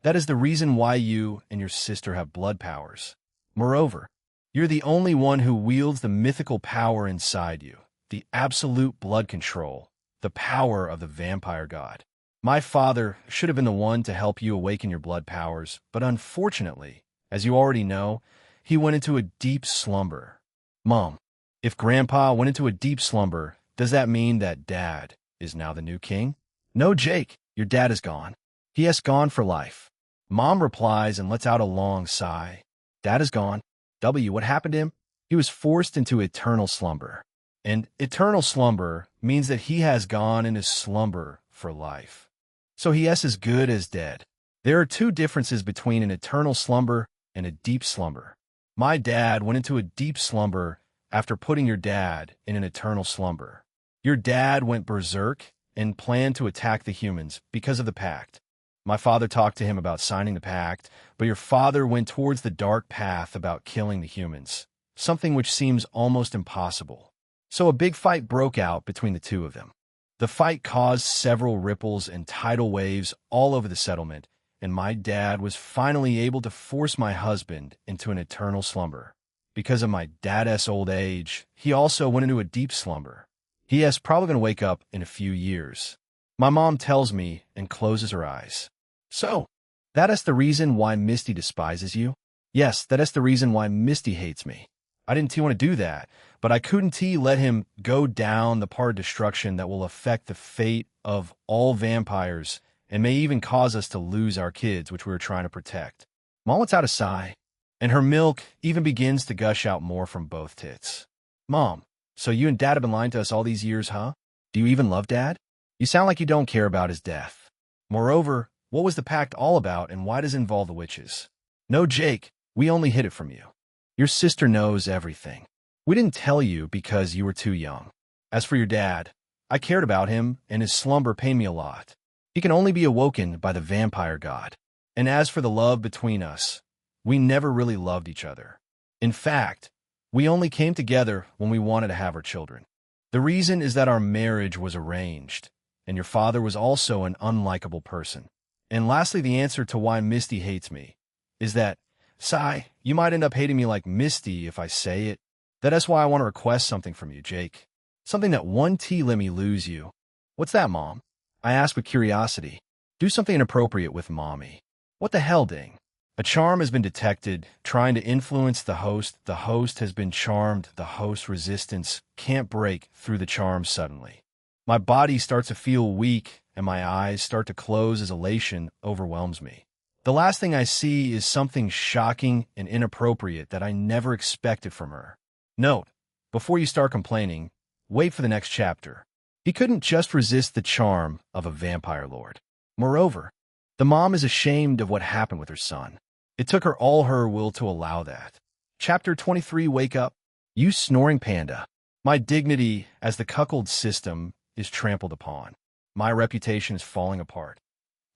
That is the reason why you and your sister have blood powers. Moreover, you're the only one who wields the mythical power inside you, the absolute blood control, the power of the vampire god. My father should have been the one to help you awaken your blood powers, but unfortunately, as you already know, he went into a deep slumber. Mom, if Grandpa went into a deep slumber, does that mean that Dad is now the new king? No, Jake, your dad is gone. He has gone for life. Mom replies and lets out a long sigh. Dad is gone. W, what happened to him? He was forced into eternal slumber. And eternal slumber means that he has gone into slumber for life. So he is as good as dead. There are two differences between an eternal slumber and a deep slumber. My dad went into a deep slumber after putting your dad in an eternal slumber. Your dad went berserk and planned to attack the humans because of the pact. My father talked to him about signing the pact, but your father went towards the dark path about killing the humans, something which seems almost impossible. So a big fight broke out between the two of them. The fight caused several ripples and tidal waves all over the settlement, and my dad was finally able to force my husband into an eternal slumber. Because of my dad's old age, he also went into a deep slumber. He is probably going to wake up in a few years. My mom tells me and closes her eyes. So, that is the reason why Misty despises you? Yes, that is the reason why Misty hates me. I didn't want to do that, but I couldn't let him go down the part of destruction that will affect the fate of all vampires and may even cause us to lose our kids, which we were trying to protect. Mom lets out a sigh, and her milk even begins to gush out more from both tits. Mom, so you and Dad have been lying to us all these years, huh? Do you even love Dad? You sound like you don't care about his death. Moreover, what was the pact all about, and why does it involve the witches? No, Jake, we only hid it from you. Your sister knows everything. We didn't tell you because you were too young. As for your dad, I cared about him, and his slumber pained me a lot. He can only be awoken by the vampire god. And as for the love between us, we never really loved each other. In fact, we only came together when we wanted to have our children. The reason is that our marriage was arranged, and your father was also an unlikable person. And lastly, the answer to why Misty hates me is that, Sai, you might end up hating me like Misty if I say it. That is why I want to request something from you, Jake. Something that one T let me lose you. What's that, Mom? I asked with curiosity. Do something inappropriate with Mommy. What the hell, Ding? A charm has been detected, trying to influence the host. The host has been charmed. The host's resistance can't break through the charm suddenly. My body starts to feel weak, and my eyes start to close as elation overwhelms me. The last thing I see is something shocking and inappropriate that I never expected from her. Note, before you start complaining, wait for the next chapter. He couldn't just resist the charm of a vampire lord. Moreover, the mom is ashamed of what happened with her son. It took her all her will to allow that. Chapter 23, Wake Up. You snoring panda. My dignity as the cuckold system is trampled upon. My reputation is falling apart.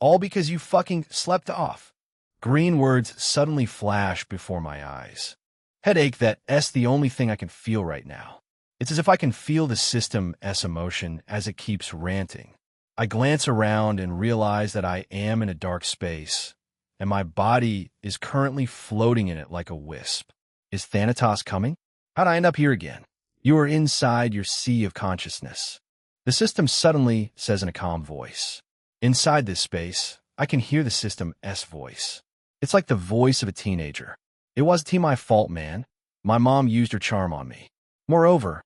All because you fucking slept off. Green words suddenly flash before my eyes. Headache that's the only thing I can feel right now. It's as if I can feel the system's emotion as it keeps ranting. I glance around and realize that I am in a dark space, and my body is currently floating in it like a wisp. Is Thanatos coming? How'd I end up here again? You are inside your sea of consciousness. The system suddenly says in a calm voice. Inside this space, I can hear the system's voice. It's like the voice of a teenager. It wasn't my fault, man. My mom used her charm on me. Moreover,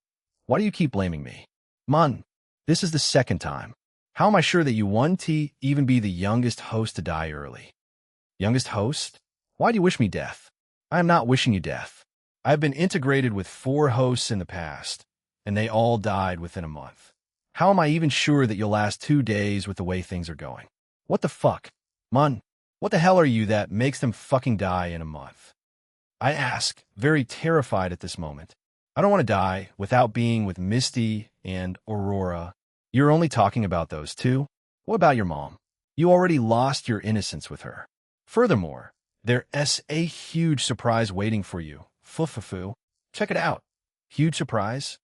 why do you keep blaming me? Mun, this is the second time. How am I sure that you even be the youngest host to die early? Youngest host? Why do you wish me death? I am not wishing you death. I have been integrated with 4 hosts in the past, and they all died within a month. How am I even sure that you'll last 2 days with the way things are going? What the fuck? Mun, what the hell are you that makes them fucking die in a month? I ask, very terrified at this moment. I don't want to die without being with Misty and Aurora. You're only talking about those two? What about your mom? You already lost your innocence with her. Furthermore, there's a huge surprise waiting for you. Fufufu. Check it out. Huge surprise.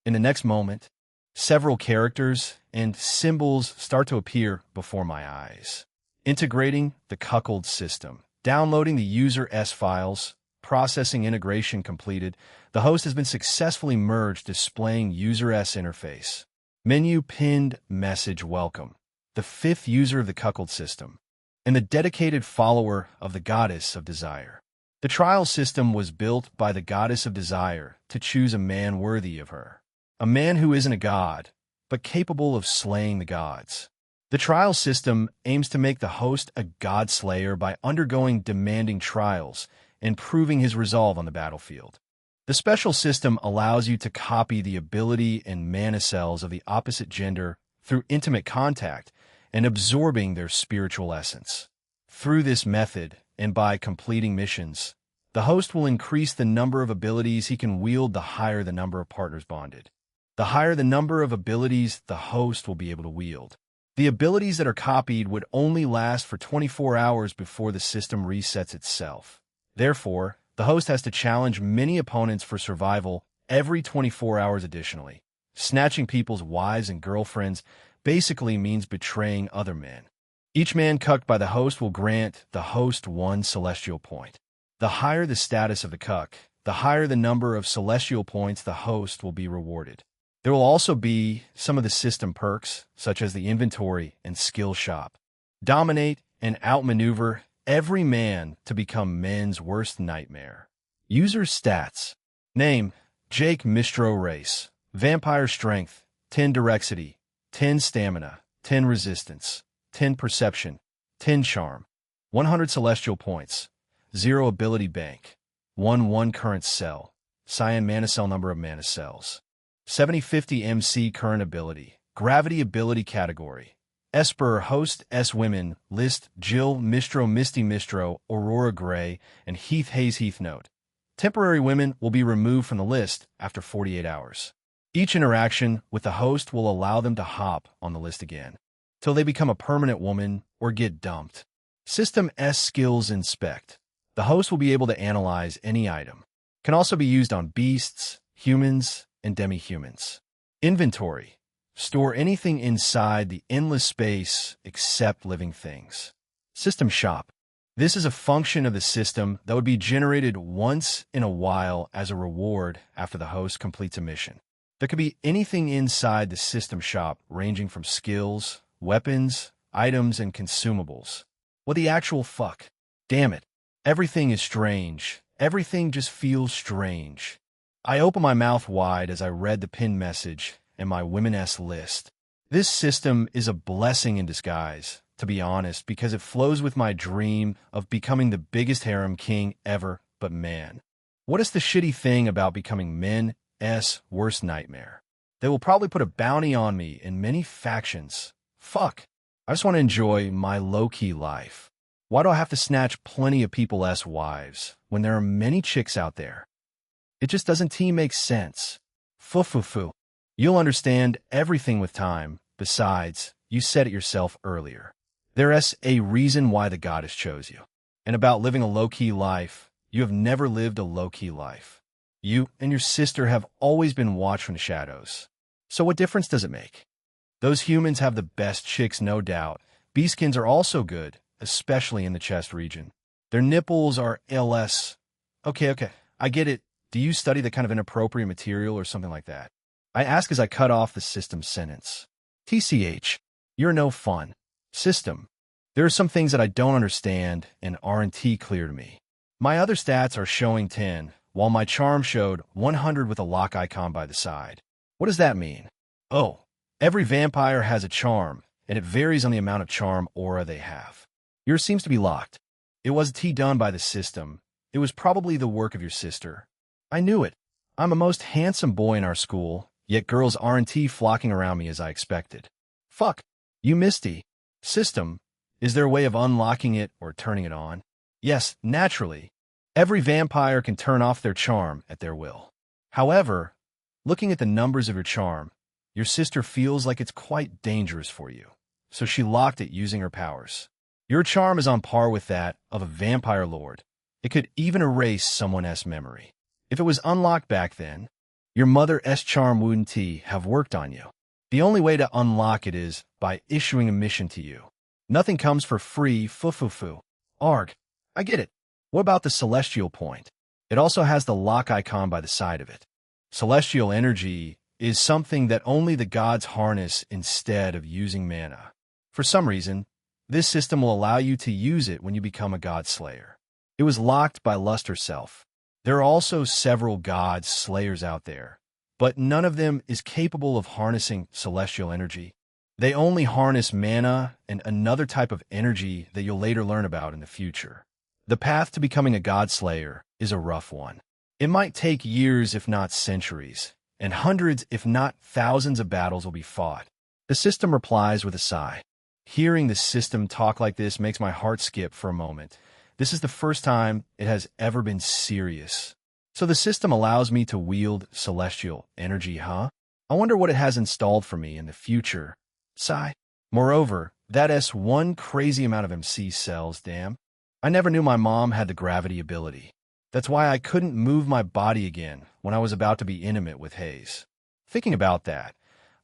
In the next moment, several characters and symbols start to appear before my eyes. Integrating the cuckold system. Downloading the user files. Processing integration completed. The host has been successfully merged, displaying user interface. Menu pinned message welcome. The 5th user of the cuckold system, and the dedicated follower of the goddess of desire. The trial system was built by the goddess of desire to choose a man worthy of her. A man who isn't a god, but capable of slaying the gods. The trial system aims to make the host a god slayer by undergoing demanding trials and proving his resolve on the battlefield. The special system allows you to copy the ability and mana cells of the opposite gender through intimate contact and absorbing their spiritual essence. Through this method, and by completing missions, the host will increase the number of abilities he can wield the higher the number of partners bonded. The higher the number of abilities the host will be able to wield. The abilities that are copied would only last for 24 hours before the system resets itself. Therefore, the host has to challenge many opponents for survival every 24 hours additionally. Snatching people's wives and girlfriends basically means betraying other men. Each man cucked by the host will grant the host 1 celestial point. The higher the status of the cuck, the higher the number of celestial points the host will be rewarded. There will also be some of the system perks, such as the inventory and skill shop. Dominate and outmaneuver every man to become men's worst nightmare. User stats. Name, Jake Mistro Race. Vampire Strength, 10 Direxity, 10 Stamina, 10 Resistance, 10 Perception, 10 Charm, 100 Celestial Points, 0 Ability Bank, 1 Current Cell, Cyan Mana Cell Number of Mana Cells, 70-50 MC Current Ability, Gravity Ability Category, Esper Host S Women, List Jill Mistro Misty Mistro, Aurora Gray, and Heath Hayes Heath Note. Temporary women will be removed from the list after 48 hours. Each interaction with the host will allow them to hop on the list again, till they become a permanent woman or get dumped. System S Skills Inspect. The host will be able to analyze any item. Can also be used on beasts, humans, and demi-humans. Inventory. Store anything inside the endless space except living things. System Shop. This is a function of the system that would be generated once in a while as a reward after the host completes a mission. There could be anything inside the system shop ranging from skills, weapons, items, and consumables. What the actual fuck? Damn it. Everything is strange. Everything just feels strange. I opened my mouth wide as I read the pinned message and my Women-S list. This system is a blessing in disguise, to be honest, because it flows with my dream of becoming the biggest harem king ever, but man. What is the shitty thing about becoming men's worst nightmare? They will probably put a bounty on me in many factions. Fuck. I just want to enjoy my low-key life. Why do I have to snatch plenty of people's wives when there are many chicks out there? It just doesn't make sense. Fu. You'll understand everything with time. Besides, you said it yourself earlier. There's a reason why the goddess chose you. And about living a low-key life, you have never lived a low-key life. You and your sister have always been watched from the shadows. So what difference does it make? Those humans have the best chicks, no doubt. Beastkins are also good, especially in the chest region. Their nipples are LS. Okay, I get it. Do you study the kind of inappropriate material or something like that? I ask as I cut off the system sentence. TCH, you're no fun. System. There are some things that I don't understand and aren't clear to me. My other stats are showing 10, while my charm showed 100 with a lock icon by the side. What does that mean? Oh, every vampire has a charm, and it varies on the amount of charm aura they have. Yours seems to be locked. It wasn't done by the system. It was probably the work of your sister. I knew it. I'm a most handsome boy in our school, yet girls aren't flocking around me as I expected. Fuck. You misty. System. Is there a way of unlocking it or turning it on? Yes, naturally. Every vampire can turn off their charm at their will. However, looking at the numbers of your charm, your sister feels like it's quite dangerous for you, so she locked it using her powers. Your charm is on par with that of a vampire lord. It could even erase someone's memory. If it was unlocked back then, your mother's charm wouldn't have worked on you. The only way to unlock it is by issuing a mission to you. Nothing comes for free, fu. Arg. I get it. What about the celestial point? It also has the lock icon by the side of it. Celestial energy is something that only the gods harness instead of using mana. For some reason, this system will allow you to use it when you become a god slayer. It was locked by Lust herself. There are also several gods, slayers out there, but none of them is capable of harnessing celestial energy. They only harness mana and another type of energy that you'll later learn about in the future. The path to becoming a god slayer is a rough one. It might take years if not centuries, and hundreds if not thousands of battles will be fought. The system replies with a sigh. Hearing the system talk like this makes my heart skip for a moment. This is the first time it has ever been serious. So the system allows me to wield celestial energy, huh? I wonder what it has installed for me in the future. Sigh. Moreover, that's one crazy amount of MC cells, damn. I never knew my mom had the gravity ability. That's why I couldn't move my body again when I was about to be intimate with Hayes. Thinking about that,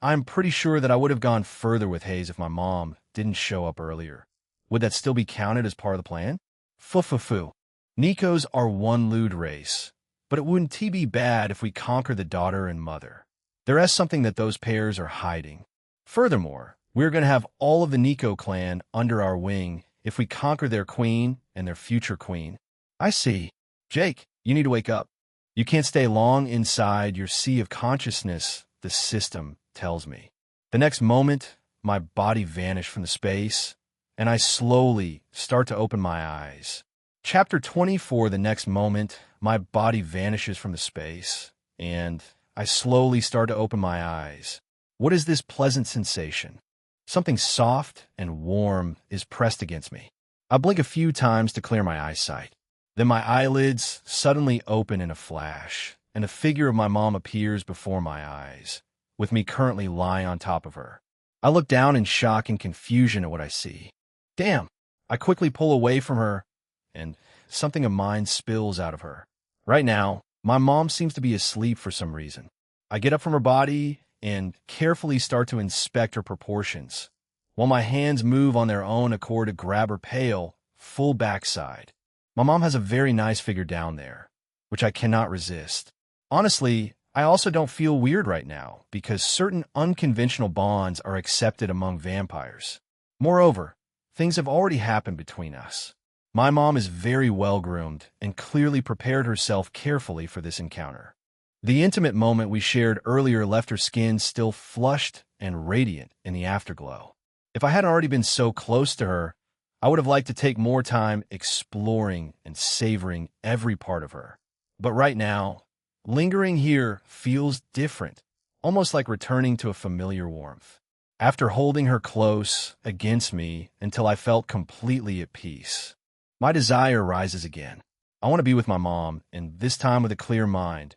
I'm pretty sure that I would have gone further with Hayes if my mom didn't show up earlier. Would that still be counted as part of the plan? Fu. Nikos are one lewd race, but it wouldn't be bad if we conquer the daughter and mother. There is something that those pairs are hiding. Furthermore, we're going to have all of the Nico clan under our wing if we conquer their queen and their future queen. I see. Jake, you need to wake up. You can't stay long inside your sea of consciousness, the system tells me. The next moment, my body vanished from the space, and I slowly start to open my eyes. Chapter 24, the next moment, my body vanishes from the space, and I slowly start to open my eyes. What is this pleasant sensation? Something soft and warm is pressed against me. I blink a few times to clear my eyesight. Then my eyelids suddenly open in a flash, and a figure of my mom appears before my eyes, with me currently lying on top of her. I look down in shock and confusion at what I see. Damn! I quickly pull away from her, and something of mine spills out of her. Right now, my mom seems to be asleep for some reason. I get up from her body and carefully start to inspect her proportions, while my hands move on their own accord to grab her pale, full backside. My mom has a very nice figure down there, which I cannot resist. Honestly, I also don't feel weird right now, because certain unconventional bonds are accepted among vampires. Moreover, things have already happened between us. My mom is very well-groomed and clearly prepared herself carefully for this encounter. The intimate moment we shared earlier left her skin still flushed and radiant in the afterglow. If I hadn't already been so close to her, I would have liked to take more time exploring and savoring every part of her. But right now, lingering here feels different, almost like returning to a familiar warmth. After holding her close against me until I felt completely at peace, my desire rises again. I want to be with my mom, and this time with a clear mind.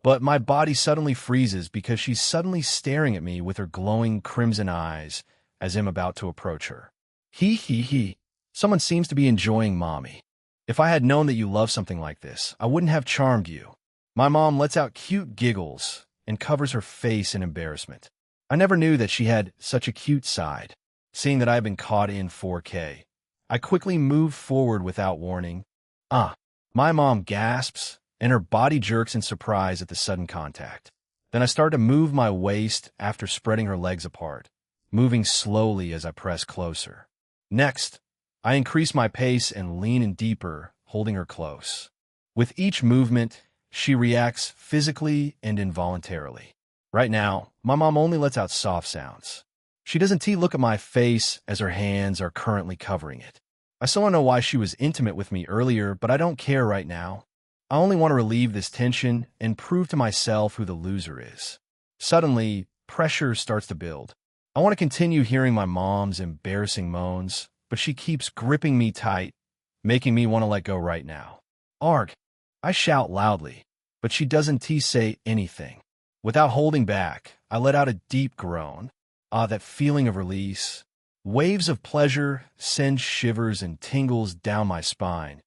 But my body suddenly freezes because she's suddenly staring at me with her glowing crimson eyes as I'm about to approach her. He. Someone seems to be enjoying mommy. If I had known that you love something like this, I wouldn't have charmed you. My mom lets out cute giggles and covers her face in embarrassment. I never knew that she had such a cute side. Seeing that I have been caught in 4K, I quickly move forward without warning. My mom gasps, and her body jerks in surprise at the sudden contact. Then I start to move my waist after spreading her legs apart, moving slowly as I press closer. Next, I increase my pace and lean in deeper, holding her close. With each movement, she reacts physically and involuntarily. Right now, my mom only lets out soft sounds. She doesn't look at my face as her hands are currently covering it. I still don't know why she was intimate with me earlier, but I don't care right now. I only want to relieve this tension and prove to myself who the loser is. Suddenly, pressure starts to build. I want to continue hearing my mom's embarrassing moans, but she keeps gripping me tight, making me want to let go right now. Arg! I shout loudly, but she doesn't say anything. Without holding back, I let out a deep groan. That feeling of release. Waves of pleasure send shivers and tingles down my spine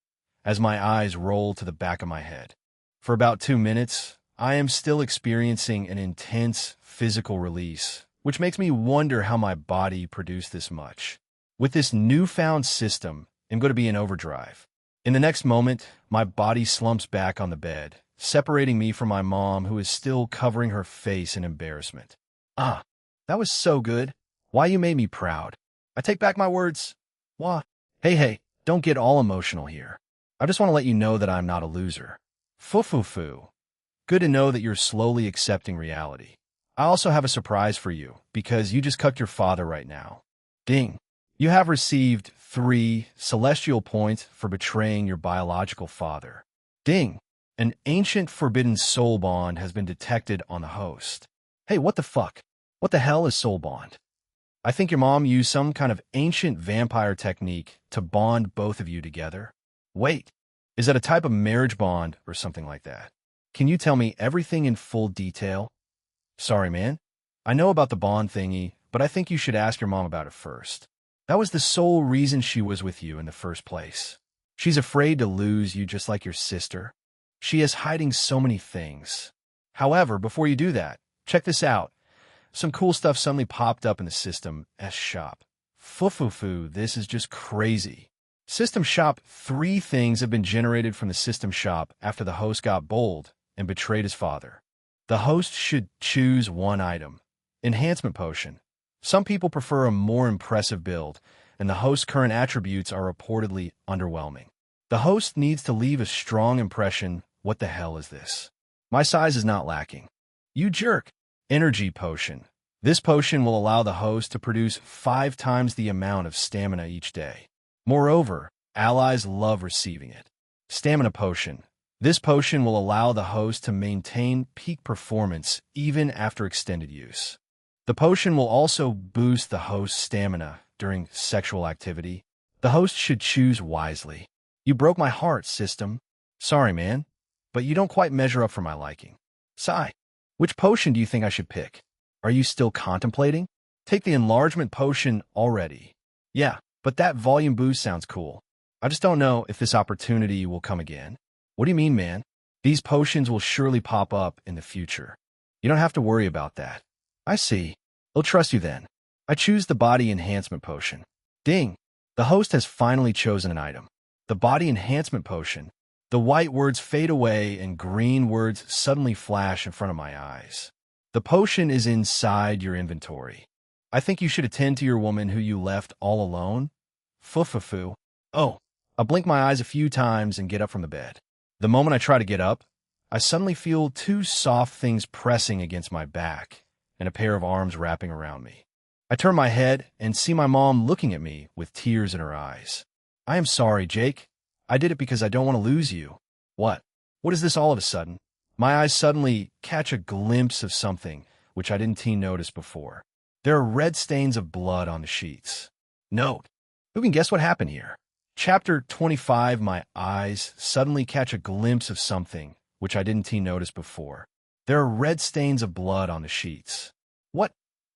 as my eyes roll to the back of my head. For about 2 minutes, I am still experiencing an intense physical release, which makes me wonder how my body produced this much. With this newfound system, I'm going to be in overdrive. In the next moment, my body slumps back on the bed, separating me from my mom, who is still covering her face in embarrassment. That was so good. Why, you made me proud. I take back my words. Wah. Hey, don't get all emotional here. I just want to let you know that I'm not a loser. Foo-foo-foo. Good to know that you're slowly accepting reality. I also have a surprise for you, because you just cucked your father right now. Ding. You have received 3 celestial points for betraying your biological father. Ding. An ancient forbidden soul bond has been detected on the host. Hey, what the fuck? What the hell is soul bond? I think your mom used some kind of ancient vampire technique to bond both of you together. Wait, is that a type of marriage bond or something like that? Can you tell me everything in full detail? Sorry, man. I know about the bond thingy, but I think you should ask your mom about it first. That was the sole reason she was with you in the first place. She's afraid to lose you just like your sister. She is hiding so many things. However, before you do that, check this out. Some cool stuff suddenly popped up in the System S shop. Foo-foo-foo, this is just crazy. System shop, 3 things have been generated from the System shop after the host got bold and betrayed his father. The host should choose one item. Enhancement potion. Some people prefer a more impressive build, and the host's current attributes are reportedly underwhelming. The host needs to leave a strong impression. What the hell is this? My size is not lacking. You jerk. Energy potion. This potion will allow the host to produce 5 times the amount of stamina each day. Moreover, allies love receiving it. Stamina potion. This potion will allow the host to maintain peak performance even after extended use. The potion will also boost the host's stamina during sexual activity. The host should choose wisely. You broke my heart, System. Sorry, man, but you don't quite measure up for my liking. Sigh. Which potion do you think I should pick? Are you still contemplating? Take the enlargement potion already. Yeah, but that volume boost sounds cool. I just don't know if this opportunity will come again. What do you mean, man? These potions will surely pop up in the future. You don't have to worry about that. I see. I'll trust you then. I choose the body enhancement potion. Ding! The host has finally chosen an item. The body enhancement potion. The white words fade away and green words suddenly flash in front of my eyes. The potion is inside your inventory. I think you should attend to your woman who you left all alone. Foo-foo-foo. Oh, I blink my eyes a few times and get up from the bed. The moment I try to get up, I suddenly feel 2 soft things pressing against my back and a pair of arms wrapping around me. I turn my head and see my mom looking at me with tears in her eyes. I am sorry, Jake. I did it because I don't want to lose you. What? What is this all of a sudden? My eyes suddenly catch a glimpse of something which I didn't notice before. There are red stains of blood on the sheets. Note. Who can guess what happened here? Chapter 25. My eyes suddenly catch a glimpse of something which I didn't notice before. There are red stains of blood on the sheets. What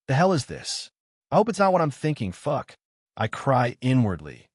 the hell is this? I hope it's not what I'm thinking. Fuck. I cry inwardly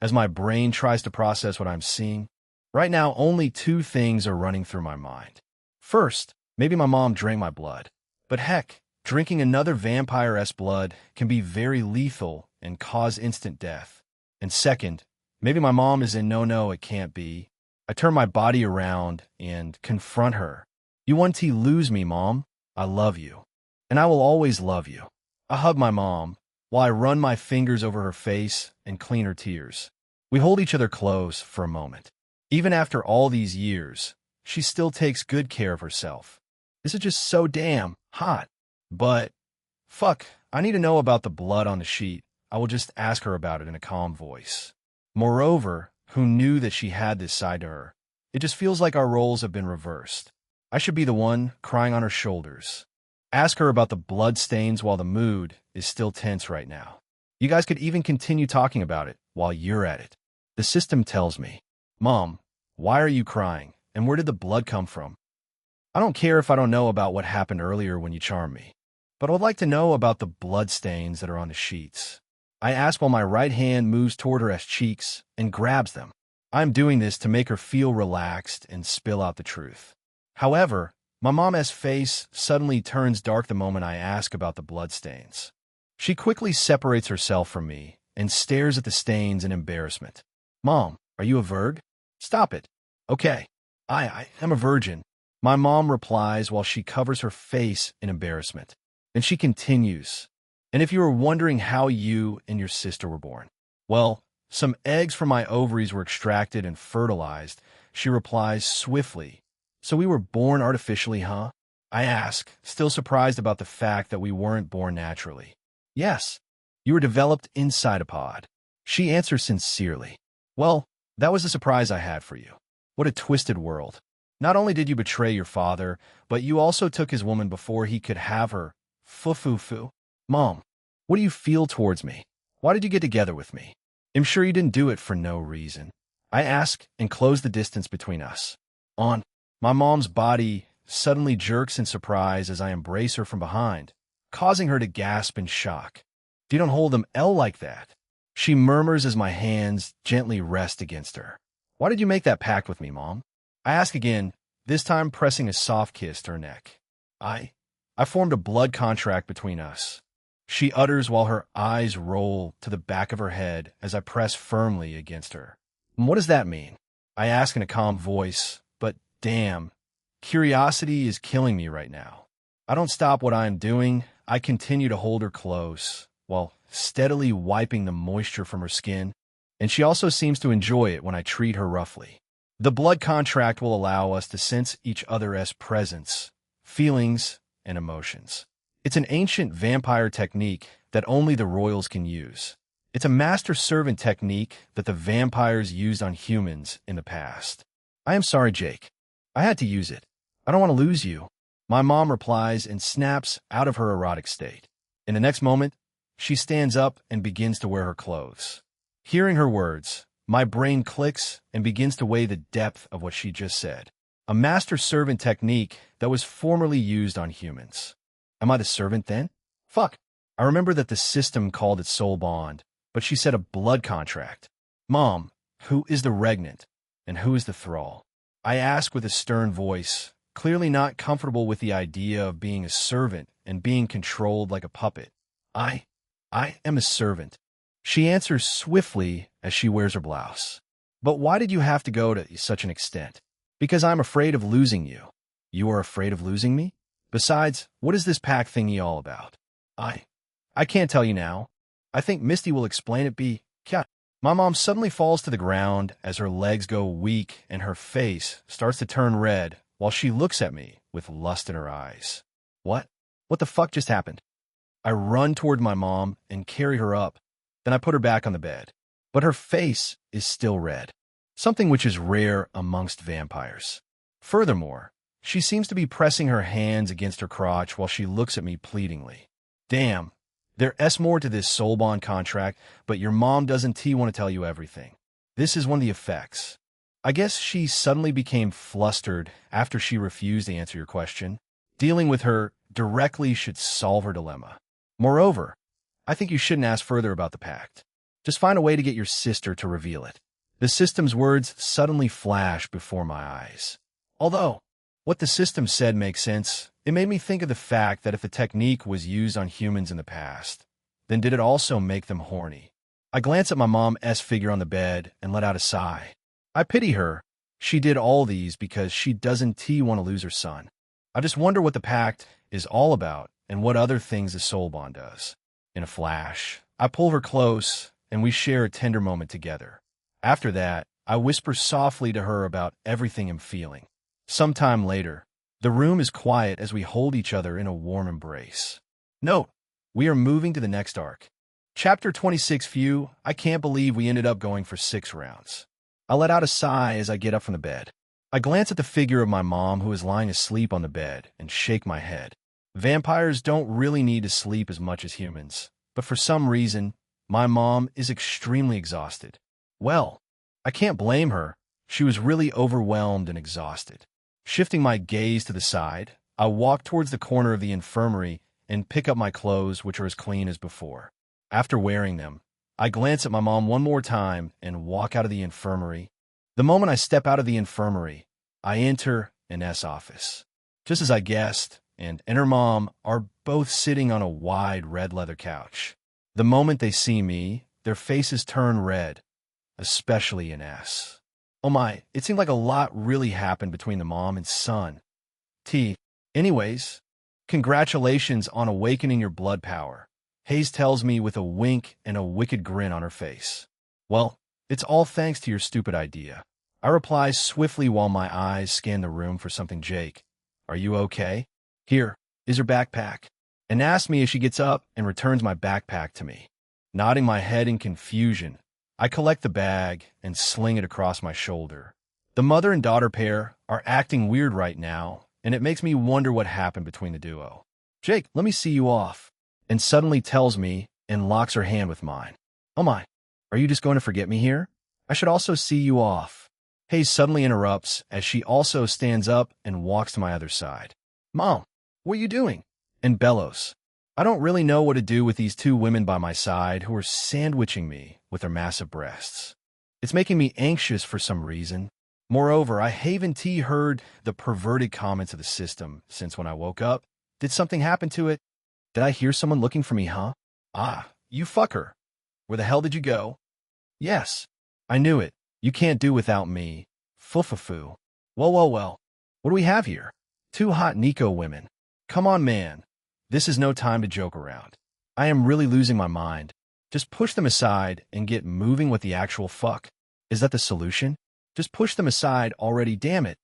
as my brain tries to process what I'm seeing. Right now, only 2 things are running through my mind. First, maybe my mom drank my blood. But heck, drinking another vampire's blood can be very lethal and cause instant death. And second, maybe my mom is in no, it can't be. I turn my body around and confront her. You want to lose me, Mom? I love you. And I will always love you. I hug my mom while I run my fingers over her face and clean her tears. We hold each other close for a moment. Even after all these years, she still takes good care of herself. This is just so damn hot. But, fuck, I need to know about the blood on the sheet. I will just ask her about it in a calm voice. Moreover, who knew that she had this side to her? It just feels like our roles have been reversed. I should be the one crying on her shoulders. Ask her about the blood stains while the mood is still tense right now. You guys could even continue talking about it while you're at it. The System tells me, Mom, why are you crying, and where did the blood come from? I don't care if I don't know about what happened earlier when you charmed me, but I would like to know about the blood stains that are on the sheets. I ask while my right hand moves toward her cheeks and grabs them. I'm doing this to make her feel relaxed and spill out the truth. However, my mom's face suddenly turns dark the moment I ask about the blood stains. She quickly separates herself from me and stares at the stains in embarrassment. Mom, are you a virg? Stop it. Okay, I am a virgin. My mom replies while she covers her face in embarrassment. Then she continues, and if you were wondering how you and your sister were born, well, Some eggs from my ovaries were extracted and fertilized, she replies swiftly. So we were born artificially, huh? I ask, still surprised about the fact that we weren't born naturally. Yes, you were developed inside a pod. She answers sincerely. Well, that was the surprise I had for you. What a twisted world. Not only did you betray your father, but you also took his woman before he could have her. Fu. Mom, what do you feel towards me? Why did you get together with me? I'm sure you didn't do it for no reason. I ask and close the distance between us. My mom's body suddenly jerks in surprise as I embrace her from behind, causing her to gasp in shock. You don't hold them L like that. She murmurs as my hands gently rest against her. Why did you make that pact with me, Mom? I ask again, this time pressing a soft kiss to her neck. I formed a blood contract between us. She utters while her eyes roll to the back of her head as I press firmly against her. What does that mean? I ask in a calm voice, but damn, curiosity is killing me right now. I don't stop what I am doing. I continue to hold her close, while steadily wiping the moisture from her skin, and she also seems to enjoy it when I treat her roughly. The blood contract will allow us to sense each other's presence, feelings, and emotions. It's an ancient vampire technique that only the royals can use. It's a master-servant technique that the vampires used on humans in the past. I am sorry, Jake. I had to use it. I don't want to lose you. My mom replies and snaps out of her erotic state. In the next moment, she stands up and begins to wear her clothes. Hearing her words, my brain clicks and begins to weigh the depth of what she just said. A master-servant technique that was formerly used on humans. Am I the servant then? Fuck. I remember that the system called it soul bond, but she said a blood contract. Mom, who is the regnant, and who is the thrall? I ask with a stern voice, clearly not comfortable with the idea of being a servant and being controlled like a puppet. I am a servant. She answers swiftly as she wears her blouse. But why did you have to go to such an extent? Because I'm afraid of losing you. You are afraid of losing me? Besides, what is this pack thingy all about? I can't tell you now. I think Misty will explain it. My mom suddenly falls to the ground as her legs go weak and her face starts to turn red while she looks at me with lust in her eyes. What? What the fuck just happened? I run toward my mom and carry her up. Then I put her back on the bed. But her face is still red, something which is rare amongst vampires. Furthermore, she seems to be pressing her hands against her crotch while she looks at me pleadingly. Damn, there's more to this soul bond contract, but your mom doesn't want to tell you everything. This is one of the effects. I guess she suddenly became flustered after she refused to answer your question. Dealing with her directly should solve her dilemma. Moreover, I think you shouldn't ask further about the pact. Just find a way to get your sister to reveal it. The system's words suddenly flash before my eyes. Although, what the system said makes sense, it made me think of the fact that if the technique was used on humans in the past, then did it also make them horny? I glance at my mom's figure on the bed and let out a sigh. I pity her. She did all these because she doesn't want to lose her son. I just wonder what the pact is all about and what other things the soul bond does. In a flash, I pull her close and we share a tender moment together. After that, I whisper softly to her about everything I'm feeling. Sometime later, the room is quiet as we hold each other in a warm embrace. Note, we are moving to the next arc. Chapter 26. Phew, I can't believe we ended up going for 6 rounds. I let out a sigh as I get up from the bed. I glance at the figure of my mom who is lying asleep on the bed and shake my head. Vampires don't really need to sleep as much as humans, but for some reason, my mom is extremely exhausted. Well, I can't blame her. She was really overwhelmed and exhausted. Shifting my gaze to the side, I walk towards the corner of the infirmary and pick up my clothes, which are as clean as before. After wearing them, I glance at my mom one more time and walk out of the infirmary. The moment I step out of the infirmary, I enter an office. Just as I guessed, and her mom are both sitting on a wide red leather couch. The moment they see me, their faces turn red, especially in S. Oh my, it seemed like a lot really happened between the mom and son. Anyways, congratulations on awakening your blood power, Hayes tells me with a wink and a wicked grin on her face. Well, It's all thanks to your stupid idea. I reply swiftly while my eyes scan the room for something. Jake, are you okay? Here is your backpack. And asks me as she gets up and returns my backpack to me. Nodding my head in confusion, I collect the bag and sling it across my shoulder. The mother and daughter pair are acting weird right now, and it makes me wonder what happened between the duo. Jake, let me see you off. And suddenly tells me and locks her hand with mine. Oh my, are you just going to forget me here? I should also see you off. Hayes suddenly interrupts as she also stands up and walks to my other side. Mom, what are you doing? And bellows. I don't really know what to do with these two women by my side who are sandwiching me with their massive breasts. It's making me anxious for some reason. Moreover, I haven't heard the perverted comments of the system since when I woke up. Did something happen to it? Did I hear someone looking for me, huh? Ah, you fucker. Where the hell did you go? Yes, I knew it. You can't do without me. Fufufu. Well. What do we have here? Two hot Nico women. Come on, man. This is no time to joke around. I am really losing my mind. Just push them aside and get moving with the actual fuck. Is that the solution? Just push them aside already, damn it.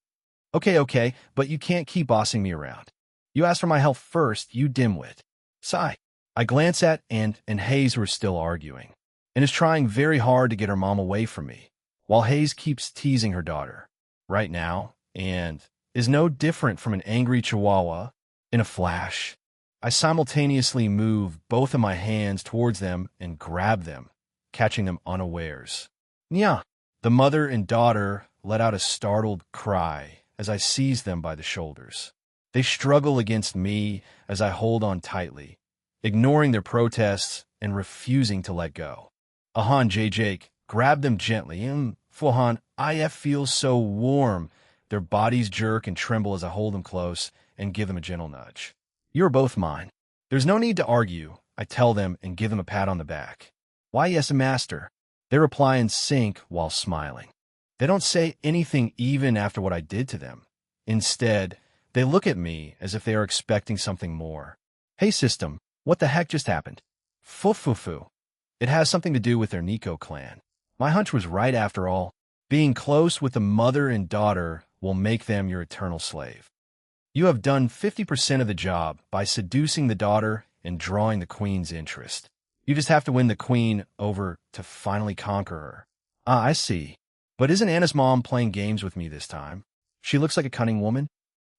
Okay, but you can't keep bossing me around. You asked for my help first, you dimwit. Sigh. I glance at and Hayes, who are still arguing, and is trying very hard to get her mom away from me, while Hayes keeps teasing her daughter. Right now, and is no different from an angry chihuahua. In a flash, I simultaneously move both of my hands towards them and grab them, catching them unawares. Nya! The mother and daughter let out a startled cry as I seize them by the shoulders. They struggle against me as I hold on tightly, ignoring their protests and refusing to let go. Ahan Jake, grab them gently. Fuhan, IF feels so warm. Their bodies jerk and tremble as I hold them close and give them a gentle nudge. You're both mine. There's no need to argue, I tell them and give them a pat on the back. Why, yes, master. They reply in sync while smiling. They don't say anything even after what I did to them. Instead, they look at me as if they are expecting something more. Hey, system, what the heck just happened? Fufufu. It has something to do with their Nico clan. My hunch was right after all. Being close with the mother and daughter will make them your eternal slave. You have done 50% of the job by seducing the daughter and drawing the queen's interest. You just have to win the queen over to finally conquer her. Ah, I see. But isn't Anna's mom playing games with me this time? She looks like a cunning woman.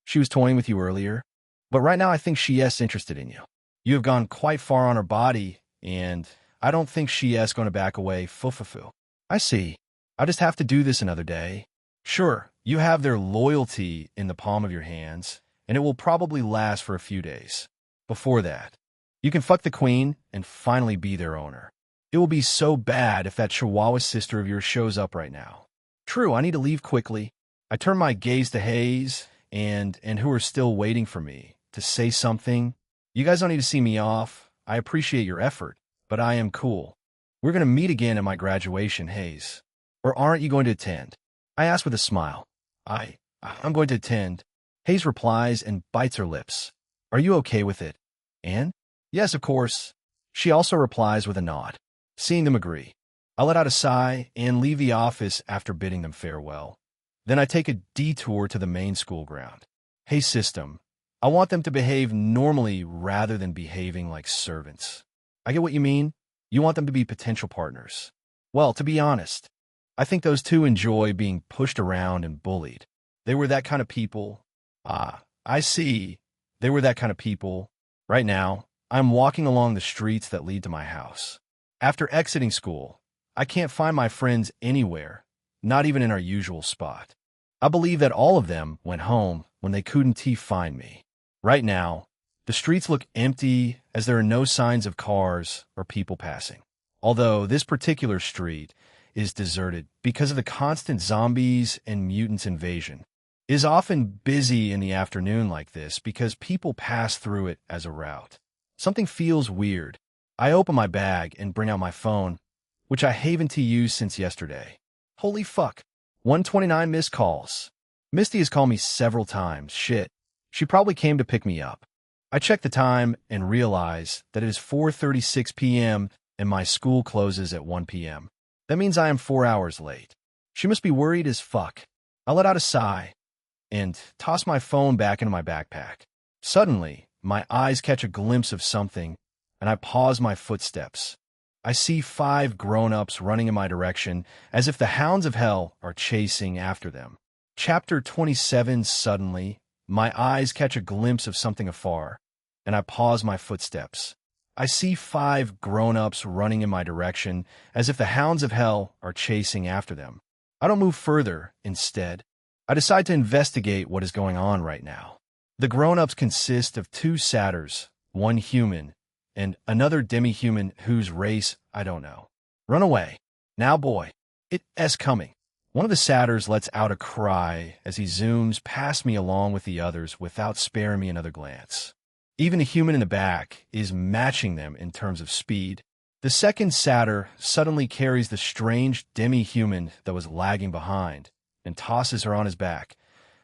She was toying with you earlier. But right now I think she is interested in you. You have gone quite far on her body, and I don't think she is going to back away. Fufufu. I see. I'll just have to do this another day. Sure, you have their loyalty in the palm of your hands, and it will probably last for a few days. Before that, you can fuck the queen and finally be their owner. It will be so bad if that Chihuahua sister of yours shows up right now. True, I need to leave quickly. I turn my gaze to Hayes and who are still waiting for me to say something. You guys don't need to see me off. I appreciate your effort, but I am cool. We're going to meet again at my graduation, Hayes. Or aren't you going to attend? I ask with a smile. I'm going to attend. Hayes replies and bites her lips. Are you okay with it? Anne? Yes, of course. She also replies with a nod. Seeing them agree, I let out a sigh and leave the office after bidding them farewell. Then I take a detour to the main school ground. Hey, system, I want them to behave normally rather than behaving like servants. I get what you mean. You want them to be potential partners. Well, to be honest, I think those two enjoy being pushed around and bullied. They were that kind of people. Ah, I see. They were that kind of people. Right now, I'm walking along the streets that lead to my house. After exiting school, I can't find my friends anywhere, not even in our usual spot. I believe that all of them went home when they couldn't find me. Right now, the streets look empty as there are no signs of cars or people passing. Although this particular street is deserted because of the constant zombies and mutants invasion. It is often busy in the afternoon like this because people pass through it as a route. Something feels weird. I open my bag and bring out my phone, which I haven't used since yesterday. Holy fuck. 129 missed calls. Misty has called me several times. Shit. She probably came to pick me up. I check the time and realize that it is 4:36 p.m. and my school closes at 1 p.m. That means I am 4 hours late. She must be worried as fuck. I let out a sigh and toss my phone back into my backpack. Suddenly, my eyes catch a glimpse of something, and I pause my footsteps. I see 5 grown-ups running in my direction as if the hounds of hell are chasing after them. Chapter 27. Suddenly, my eyes catch a glimpse of something afar, and I pause my footsteps. I see 5 grown-ups running in my direction as if the hounds of hell are chasing after them. I don't move further. Instead, I decide to investigate what is going on right now. The grown-ups consist of 2 satyrs, 1 human, and another demi-human whose race I don't know. Run away. Now, boy. It's coming. One of the satyrs lets out a cry as he zooms past me along with the others without sparing me another glance. Even the human in the back is matching them in terms of speed. The second satyr suddenly carries the strange demi-human that was lagging behind and tosses her on his back.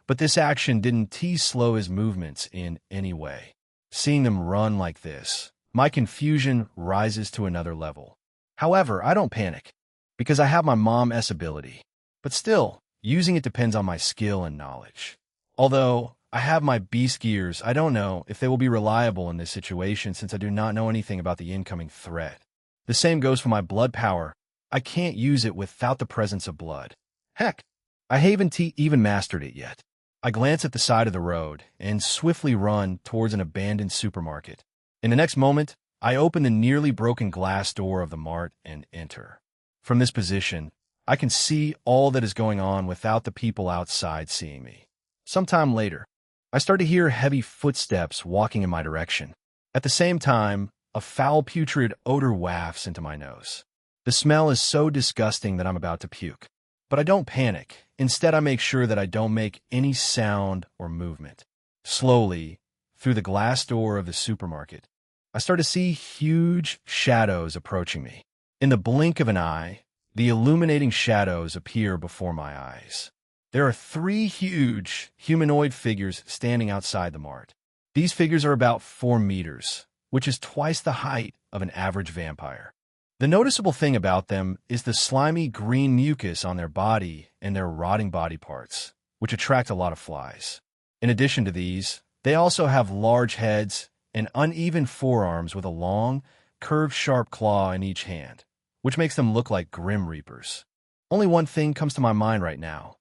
But this action didn't slow his movements in any way. Seeing them run like this, my confusion rises to another level. However, I don't panic, because I have my Mom-S ability. But still, using it depends on my skill and knowledge. Although I have my beast gears, I don't know if they will be reliable in this situation since I do not know anything about the incoming threat. The same goes for my blood power. I can't use it without the presence of blood. Heck, I haven't even mastered it yet. I glance at the side of the road and swiftly run towards an abandoned supermarket. In the next moment, I open the nearly broken glass door of the mart and enter. From this position, I can see all that is going on without the people outside seeing me. Sometime later, I start to hear heavy footsteps walking in my direction. At the same time, a foul putrid odor wafts into my nose. The smell is so disgusting that I'm about to puke. But I don't panic. Instead, I make sure that I don't make any sound or movement. Slowly, through the glass door of the supermarket, I start to see huge shadows approaching me. In the blink of an eye, the illuminating shadows appear before my eyes. There are 3 huge humanoid figures standing outside the mart. These figures are about 4 meters, which is twice the height of an average vampire. The noticeable thing about them is the slimy green mucus on their body and their rotting body parts, which attract a lot of flies. In addition to these, they also have large heads and uneven forearms with a long, curved sharp claw in each hand, which makes them look like Grim Reapers. Only one thing comes to my mind right now.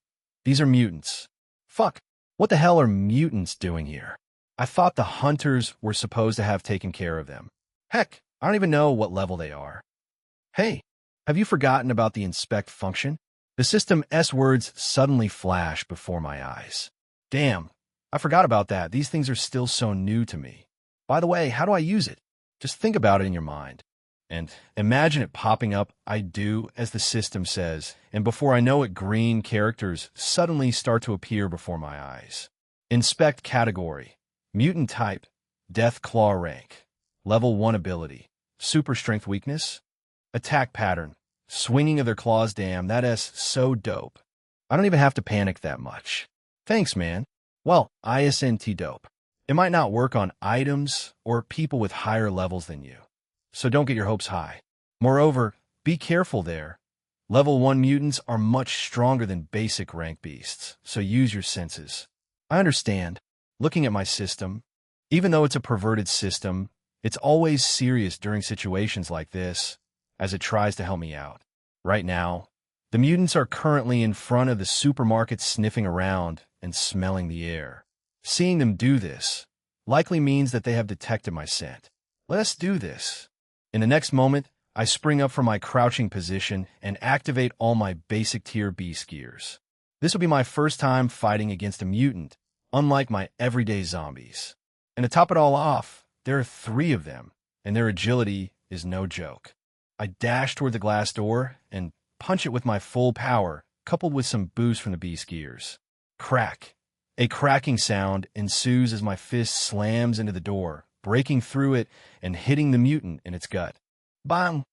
These are mutants. Fuck, what the hell are mutants doing here? I thought the hunters were supposed to have taken care of them. Heck, I don't even know what level they are. Hey, have you forgotten about the inspect function? The System S words suddenly flash before my eyes. Damn, I forgot about that. These things are still so new to me. By the way, how do I use it? Just think about it in your mind. And imagine it popping up, I do, as the system says, and before I know it, green characters suddenly start to appear before my eyes. Inspect category. Mutant type. Death Claw rank. Level 1 ability. Super strength weakness. Attack pattern. Swinging of their claws. Damn, that is so dope. I don't even have to panic that much. Thanks, man. Well, ISNT dope. It might not work on items or people with higher levels than you. So don't get your hopes high. Moreover, be careful there. Level 1 mutants are much stronger than basic rank beasts, so use your senses. I understand. Looking at my system, even though it's a perverted system, it's always serious during situations like this, as it tries to help me out. Right now, the mutants are currently in front of the supermarket sniffing around and smelling the air. Seeing them do this likely means that they have detected my scent. Let us do this. In the next moment, I spring up from my crouching position and activate all my basic tier beast gears. This will be my first time fighting against a mutant, unlike my everyday zombies. And to top it all off, there are 3 of them, and their agility is no joke. I dash toward the glass door and punch it with my full power, coupled with some boost from the beast gears. Crack. A cracking sound ensues as my fist slams into the door, breaking through it and hitting the mutant in its gut. Bang!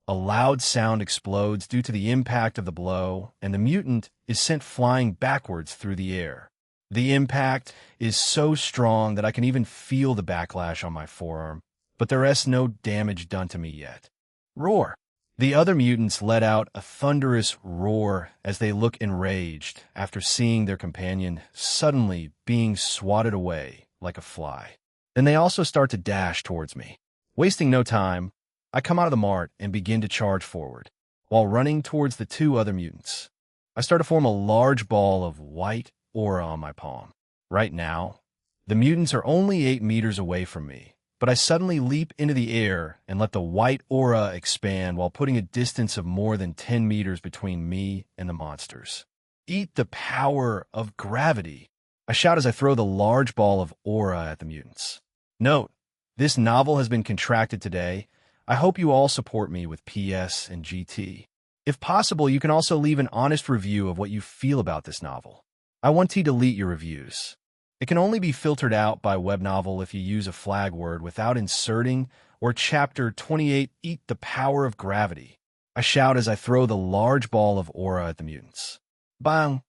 A loud sound explodes due to the impact of the blow, and the mutant is sent flying backwards through the air. The impact is so strong that I can even feel the backlash on my forearm, but there is no damage done to me yet. Roar! The other mutants let out a thunderous roar as they look enraged after seeing their companion suddenly being swatted away like a fly. Then they also start to dash towards me. Wasting no time, I come out of the mart and begin to charge forward, while running towards the two other mutants. I start to form a large ball of white aura on my palm. Right now, the mutants are only 8 meters away from me, but I suddenly leap into the air and let the white aura expand while putting a distance of more than 10 meters between me and the monsters. Eat the power of gravity, I shout as I throw the large ball of aura at the mutants. Note, this novel has been contracted today. I hope you all support me with PS and GT. If possible, you can also leave an honest review of what you feel about this novel. I want to delete your reviews. It can only be filtered out by web novel if you use a flag word without inserting or chapter 28 Eat the Power of Gravity. I shout as I throw the large ball of aura at the mutants. Bang!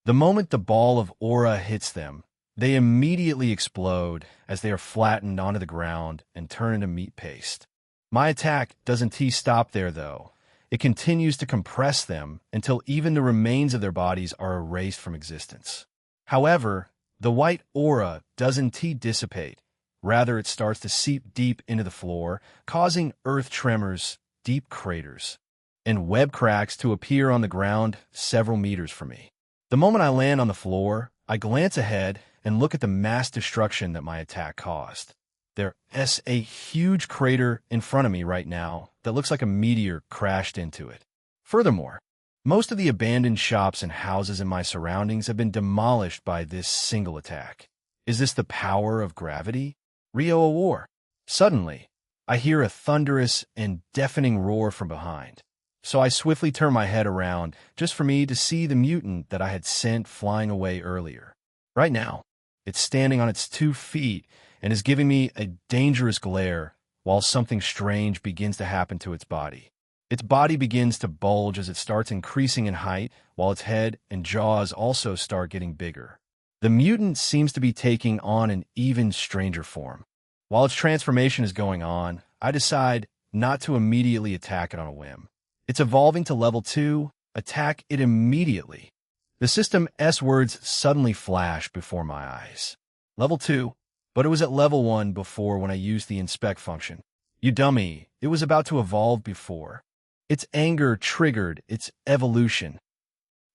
The moment the ball of aura hits them, they immediately explode as they are flattened onto the ground and turn into meat paste. My attack doesn't stop there, though. It continues to compress them until even the remains of their bodies are erased from existence. However, the white aura doesn't dissipate. Rather, it starts to seep deep into the floor, causing earth tremors, deep craters, and web cracks to appear on the ground several meters from me. The moment I land on the floor, I glance ahead and look at the mass destruction that my attack caused. There's a huge crater in front of me right now that looks like a meteor crashed into it. Furthermore, most of the abandoned shops and houses in my surroundings have been demolished by this single attack. Is this the power of gravity? Rio a war. Suddenly, I hear a thunderous and deafening roar from behind. So I swiftly turn my head around just for me to see the mutant that I had sent flying away earlier. Right now, it's standing on its 2 feet and is giving me a dangerous glare while something strange begins to happen to its body. Its body begins to bulge as it starts increasing in height, while its head and jaws also start getting bigger. The mutant seems to be taking on an even stranger form. While its transformation is going on, I decide not to immediately attack it on a whim. It's evolving to level 2, attack it immediately. The system S words suddenly flash before my eyes. Level 2, but it was at level 1 before when I used the inspect function. You dummy, it was about to evolve before. Its anger triggered its evolution.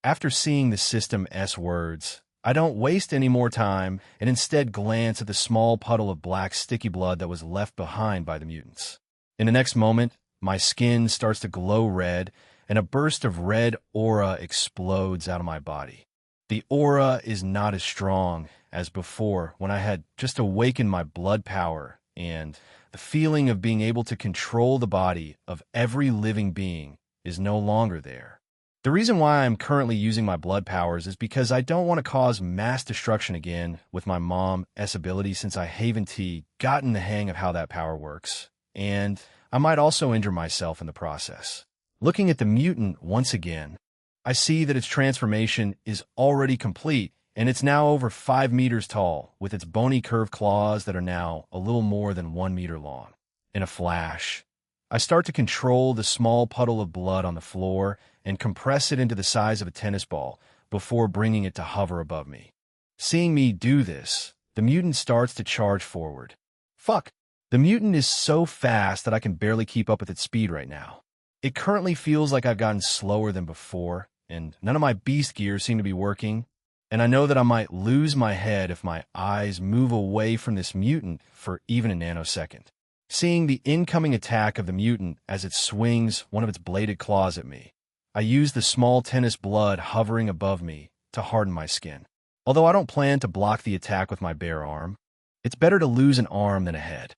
After seeing the system S words, I don't waste any more time and instead glance at the small puddle of black sticky blood that was left behind by the mutants. In the next moment, my skin starts to glow red, and a burst of red aura explodes out of my body. The aura is not as strong as before when I had just awakened my blood power, and the feeling of being able to control the body of every living being is no longer there. The reason why I'm currently using my blood powers is because I don't want to cause mass destruction again with my mom's ability, since I haven't gotten the hang of how that power works, and I might also injure myself in the process. Looking at the mutant once again, I see that its transformation is already complete, and it's now over 5 meters tall, with its bony curved claws that are now a little more than 1 meter long. In a flash, I start to control the small puddle of blood on the floor and compress it into the size of a tennis ball before bringing it to hover above me. Seeing me do this, the mutant starts to charge forward. Fuck! The mutant is so fast that I can barely keep up with its speed right now. It currently feels like I've gotten slower than before, and none of my beast gears seem to be working, and I know that I might lose my head if my eyes move away from this mutant for even a nanosecond. Seeing the incoming attack of the mutant as it swings one of its bladed claws at me, I use the small tennis blood hovering above me to harden my skin. Although I don't plan to block the attack with my bare arm, it's better to lose an arm than a head.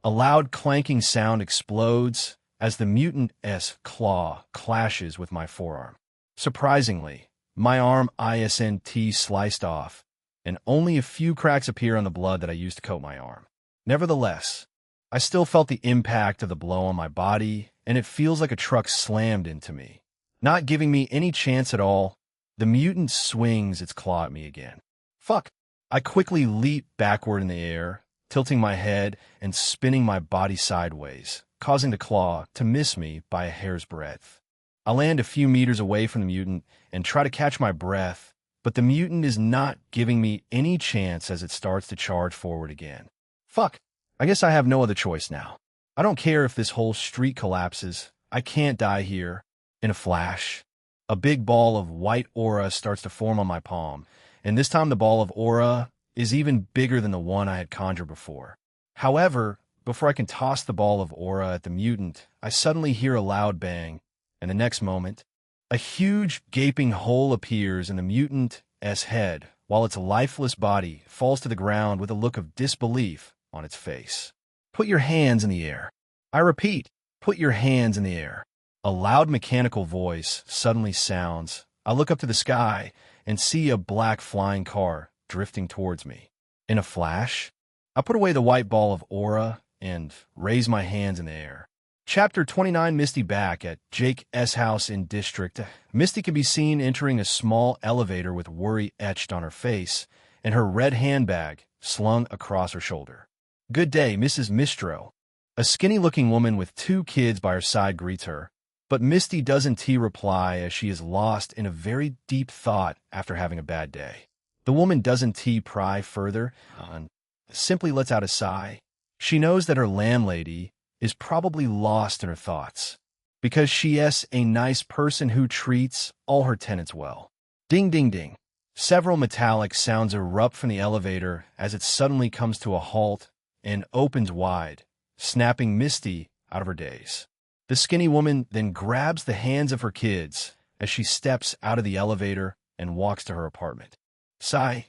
A loud clanking sound explodes as the mutant's claw clashes with my forearm. Surprisingly, my arm isn't sliced off, and only a few cracks appear on the blood that I used to coat my arm. Nevertheless, I still felt the impact of the blow on my body, and it feels like a truck slammed into me. Not giving me any chance at all, the mutant swings its claw at me again. Fuck! I quickly leap backward in the air, tilting my head and spinning my body sideways, causing the claw to miss me by a hair's breadth. I land a few meters away from the mutant and try to catch my breath, but the mutant is not giving me any chance as it starts to charge forward again. Fuck. I guess I have no other choice now. I don't care if this whole street collapses. I can't die here. In a flash, a big ball of white aura starts to form on my palm, and this time the ball of aura is even bigger than the one I had conjured before. However, before I can toss the ball of aura at the mutant, I suddenly hear a loud bang, and the next moment, a huge gaping hole appears in the mutant's head, while its lifeless body falls to the ground with a look of disbelief on its face. Put your hands in the air. I repeat, put your hands in the air. A loud mechanical voice suddenly sounds. I look up to the sky and see a black flying car drifting towards me. In a flash, I put away the white ball of aura and raise my hands in the air. Chapter 29. Misty back at Jake's house in District. Misty can be seen entering a small elevator with worry etched on her face and her red handbag slung across her shoulder. Good day, Mrs. Mistro. A skinny-looking woman with 2 kids by her side greets her, but Misty doesn't reply as she is lost in a very deep thought after having a bad day. The woman doesn't pry further and simply lets out a sigh. She knows that her landlady is probably lost in her thoughts, because she is a nice person who treats all her tenants well. Ding, ding, ding. Several metallic sounds erupt from the elevator as it suddenly comes to a halt and opens wide, snapping Misty out of her daze. The skinny woman then grabs the hands of her kids as she steps out of the elevator and walks to her apartment. Sigh.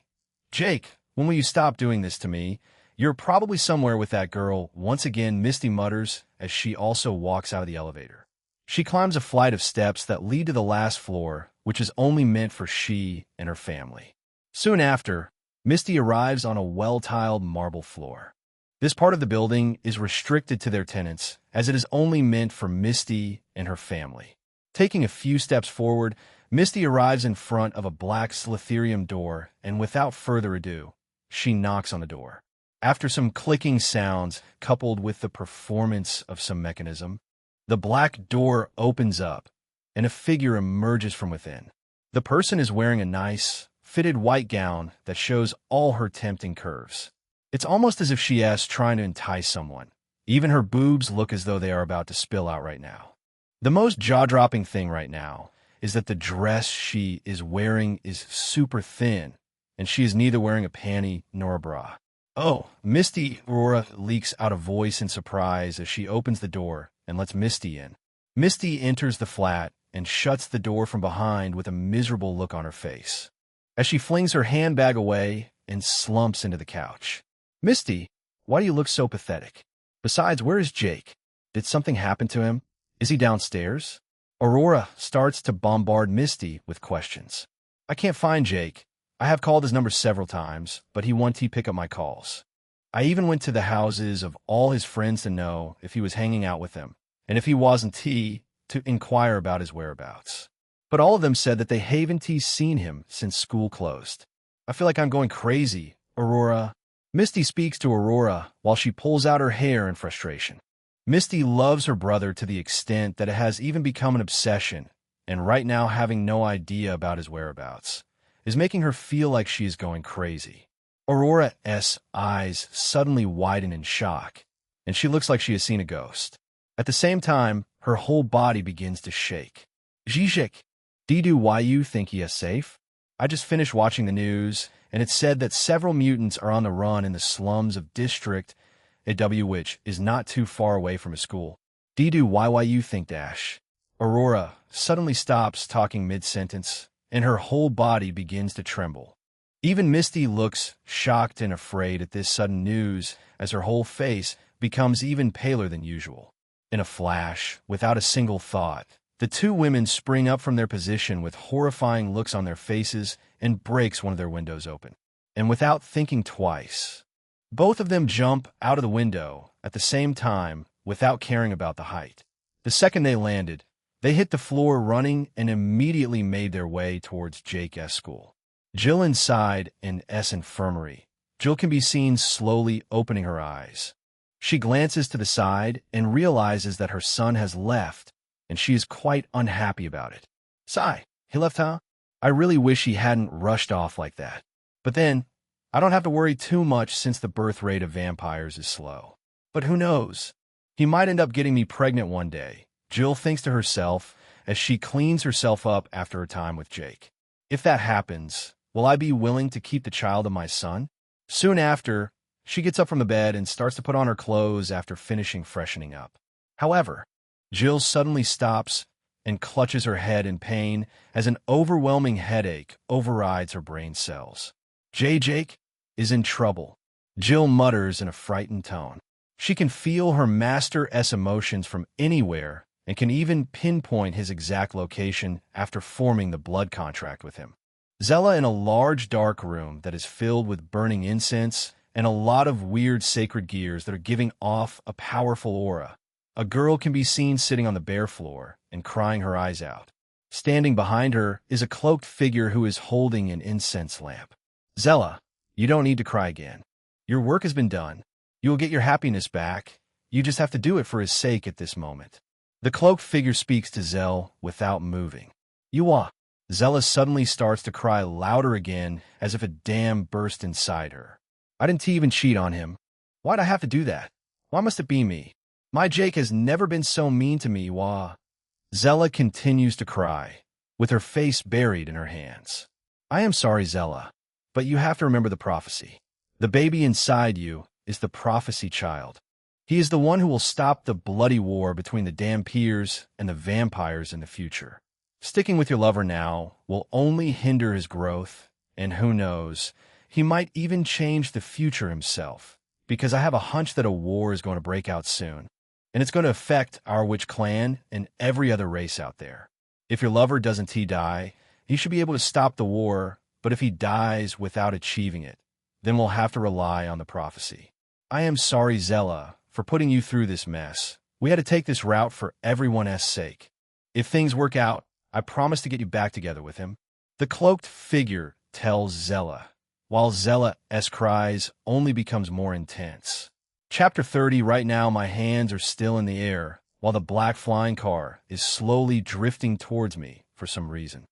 Jake, when will you stop doing this to me? You're probably somewhere with that girl. Once again, Misty mutters as she also walks out of the elevator. She climbs a flight of steps that lead to the last floor, which is only meant for she and her family. Soon after, Misty arrives on a well-tiled marble floor. This part of the building is restricted to their tenants, as it is only meant for Misty and her family. Taking a few steps forward, Misty arrives in front of a black Slitherium door, and without further ado, she knocks on the door. After some clicking sounds, coupled with the performance of some mechanism, the black door opens up, and a figure emerges from within. The person is wearing a nice, fitted white gown that shows all her tempting curves. It's almost as if she is trying to entice someone. Even her boobs look as though they are about to spill out right now. The most jaw-dropping thing right now is that the dress she is wearing is super thin, and she is neither wearing a panty nor a bra. Oh, Misty! Aurora leaks out a voice in surprise as she opens the door and lets Misty in. Misty enters the flat and shuts the door from behind with a miserable look on her face, as she flings her handbag away and slumps into the couch. Misty, why do you look so pathetic? Besides, where is Jake? Did something happen to him? Is he downstairs? Aurora starts to bombard Misty with questions. I can't find Jake. I have called his number several times, but he won't pick up my calls. I even went to the houses of all his friends to know if he was hanging out with them, and if he wasn't to inquire about his whereabouts. But all of them said that they haven't seen him since school closed. I feel like I'm going crazy, Aurora. Misty speaks to Aurora while she pulls out her hair in frustration. Misty loves her brother to the extent that it has even become an obsession, and right now having no idea about his whereabouts is making her feel like she is going crazy. Aurora's eyes suddenly widen in shock, and she looks like she has seen a ghost. At the same time, her whole body begins to shake. Zizek, do why you think he is safe? I just finished watching the news, and it said that several mutants are on the run in the slums of District AW, which is not too far away from a school. Do why you think dash? Aurora suddenly stops talking mid-sentence, and her whole body begins to tremble. Even Misty looks shocked and afraid at this sudden news as her whole face becomes even paler than usual. In a flash, without a single thought, the 2 women spring up from their position with horrifying looks on their faces and breaks one of their windows open. And without thinking twice, both of them jump out of the window at the same time without caring about the height. The second they landed, they hit the floor running and immediately made their way towards Jake's school. Jill inside in S infirmary Jill can be seen slowly opening her eyes. She glances to the side and realizes that her son has left, and she is quite unhappy about it. Sigh, he left, huh? I really wish he hadn't rushed off like that. But then, I don't have to worry too much since the birth rate of vampires is slow. But who knows? He might end up getting me pregnant one day, Jill thinks to herself as she cleans herself up after her time with Jake. If that happens, will I be willing to keep the child of my son? Soon after, she gets up from the bed and starts to put on her clothes after finishing freshening up. However, Jill suddenly stops and clutches her head in pain as an overwhelming headache overrides her brain cells. Jake is in trouble, Jill mutters in a frightened tone. She can feel her master's emotions from anywhere and can even pinpoint his exact location after forming the blood contract with him. Zella in a large dark room that is filled with burning incense and a lot of weird sacred gears that are giving off a powerful aura. A girl can be seen sitting on the bare floor and crying her eyes out. Standing behind her is a cloaked figure who is holding an incense lamp. Zella, you don't need to cry again. Your work has been done. You will get your happiness back. You just have to do it for his sake at this moment. The cloaked figure speaks to Zell without moving. Zella suddenly starts to cry louder again as if a dam burst inside her. I didn't even cheat on him. Why'd I have to do that? Why must it be me? My Jake has never been so mean to me, Zella continues to cry, with her face buried in her hands. I am sorry, Zella, but you have to remember the prophecy. The baby inside you is the prophecy child. He is the one who will stop the bloody war between the Dhampirs and the vampires in the future. Sticking with your lover now will only hinder his growth, and who knows, he might even change the future himself, because I have a hunch that a war is going to break out soon, and it's going to affect our witch clan and every other race out there. If your lover doesn't die, he should be able to stop the war, but if he dies without achieving it, then we'll have to rely on the prophecy. I am sorry, Zella, for putting you through this mess. We had to take this route for everyone's sake. If things work out, I promise to get you back together with him. The cloaked figure tells Zella, while Zella's cries only becomes more intense. Chapter 30. Right now, my hands are still in the air, while the black flying car is slowly drifting towards me for some reason.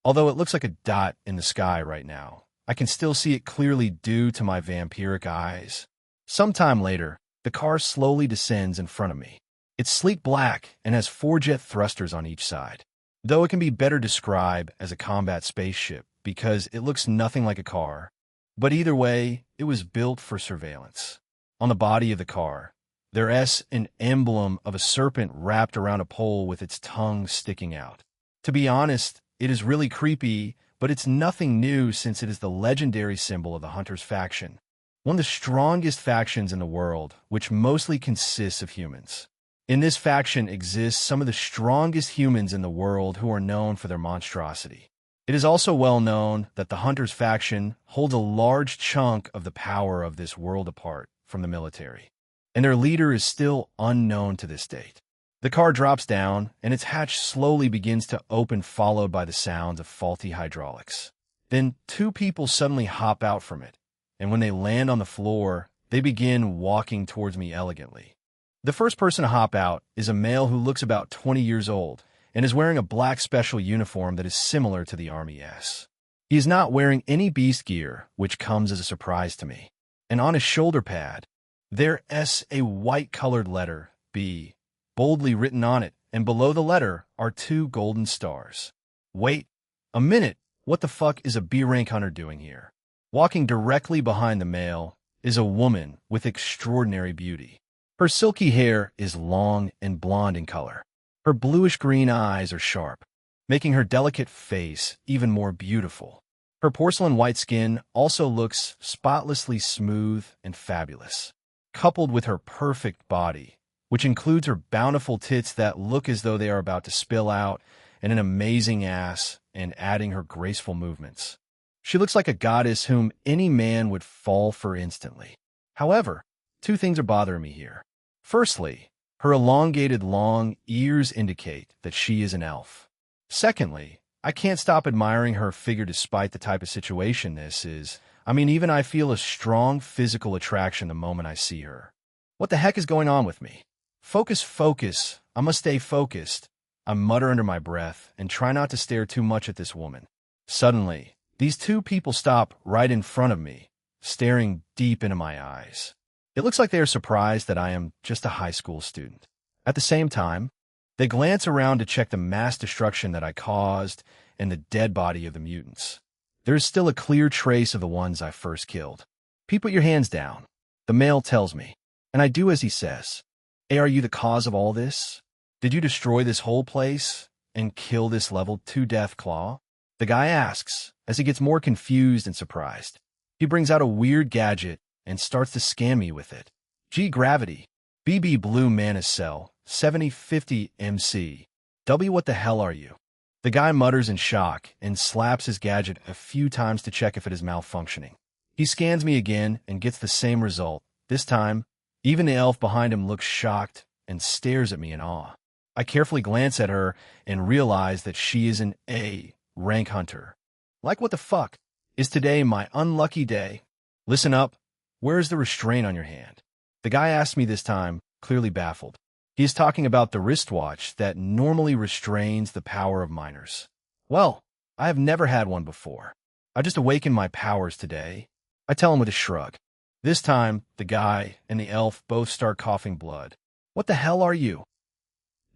Although it looks like a dot in the sky right now, I can still see it clearly due to my vampiric eyes. Sometime later, the car slowly descends in front of me. It's sleek black and has 4 jet thrusters on each side, though it can be better described as a combat spaceship because it looks nothing like a car. But either way, it was built for surveillance. On the body of the car, there's an emblem of a serpent wrapped around a pole with its tongue sticking out. To be honest, it is really creepy, but it's nothing new since it is the legendary symbol of the Hunters faction, one of the strongest factions in the world, which mostly consists of humans. In this faction exist some of the strongest humans in the world who are known for their monstrosity. It is also well known that the Hunters faction holds a large chunk of the power of this world apart from the military, and their leader is still unknown to this date. The car drops down, and its hatch slowly begins to open, followed by the sounds of faulty hydraulics. Then 2 people suddenly hop out from it, and when they land on the floor, they begin walking towards me elegantly. The first person to hop out is a male who looks about 20 years old and is wearing a black special uniform that is similar to the Army's. He is not wearing any beast gear, which comes as a surprise to me. And on his shoulder pad, there's a white-colored letter, B, boldly written on it, and below the letter are 2 golden stars. Wait a minute, what the fuck is a B-rank hunter doing here? Walking directly behind the male is a woman with extraordinary beauty. Her silky hair is long and blonde in color. Her bluish-green eyes are sharp, making her delicate face even more beautiful. Her porcelain white skin also looks spotlessly smooth and fabulous, coupled with her perfect body, which includes her bountiful tits that look as though they are about to spill out, and an amazing ass, and adding her graceful movements. She looks like a goddess whom any man would fall for instantly. However, 2 things are bothering me here. Firstly, her elongated long ears indicate that she is an elf. Secondly, I can't stop admiring her figure despite the type of situation this is. I mean, even I feel a strong physical attraction the moment I see her. What the heck is going on with me? Focus, focus. I must stay focused. I mutter under my breath and try not to stare too much at this woman. Suddenly, these two people stop right in front of me, staring deep into my eyes. It looks like they are surprised that I am just a high school student. At the same time, they glance around to check the mass destruction that I caused and the dead body of the mutants. There is still a clear trace of the ones I first killed. "Pete, put your hands down," the male tells me, and I do as he says. "Hey, are you the cause of all this? Did you destroy this whole place and kill this level 2 Deathclaw?" The guy asks, as he gets more confused and surprised. He brings out a weird gadget and starts to scan me with it. G-Gravity, BB Blue Mana Cell, 7050 MC. W, what the hell are you? The guy mutters in shock and slaps his gadget a few times to check if it is malfunctioning. He scans me again and gets the same result. This time, even the elf behind him looks shocked and stares at me in awe. I carefully glance at her and realize that she is an A rank hunter. Like, what the fuck? Is today my unlucky day? Listen up. Where is the restraint on your hand? The guy asks me this time, clearly baffled. He is talking about the wristwatch that normally restrains the power of minors. Well, I have never had one before. I just awakened my powers today. I tell him with a shrug. This time, the guy and the elf both start coughing blood. "What the hell are you?"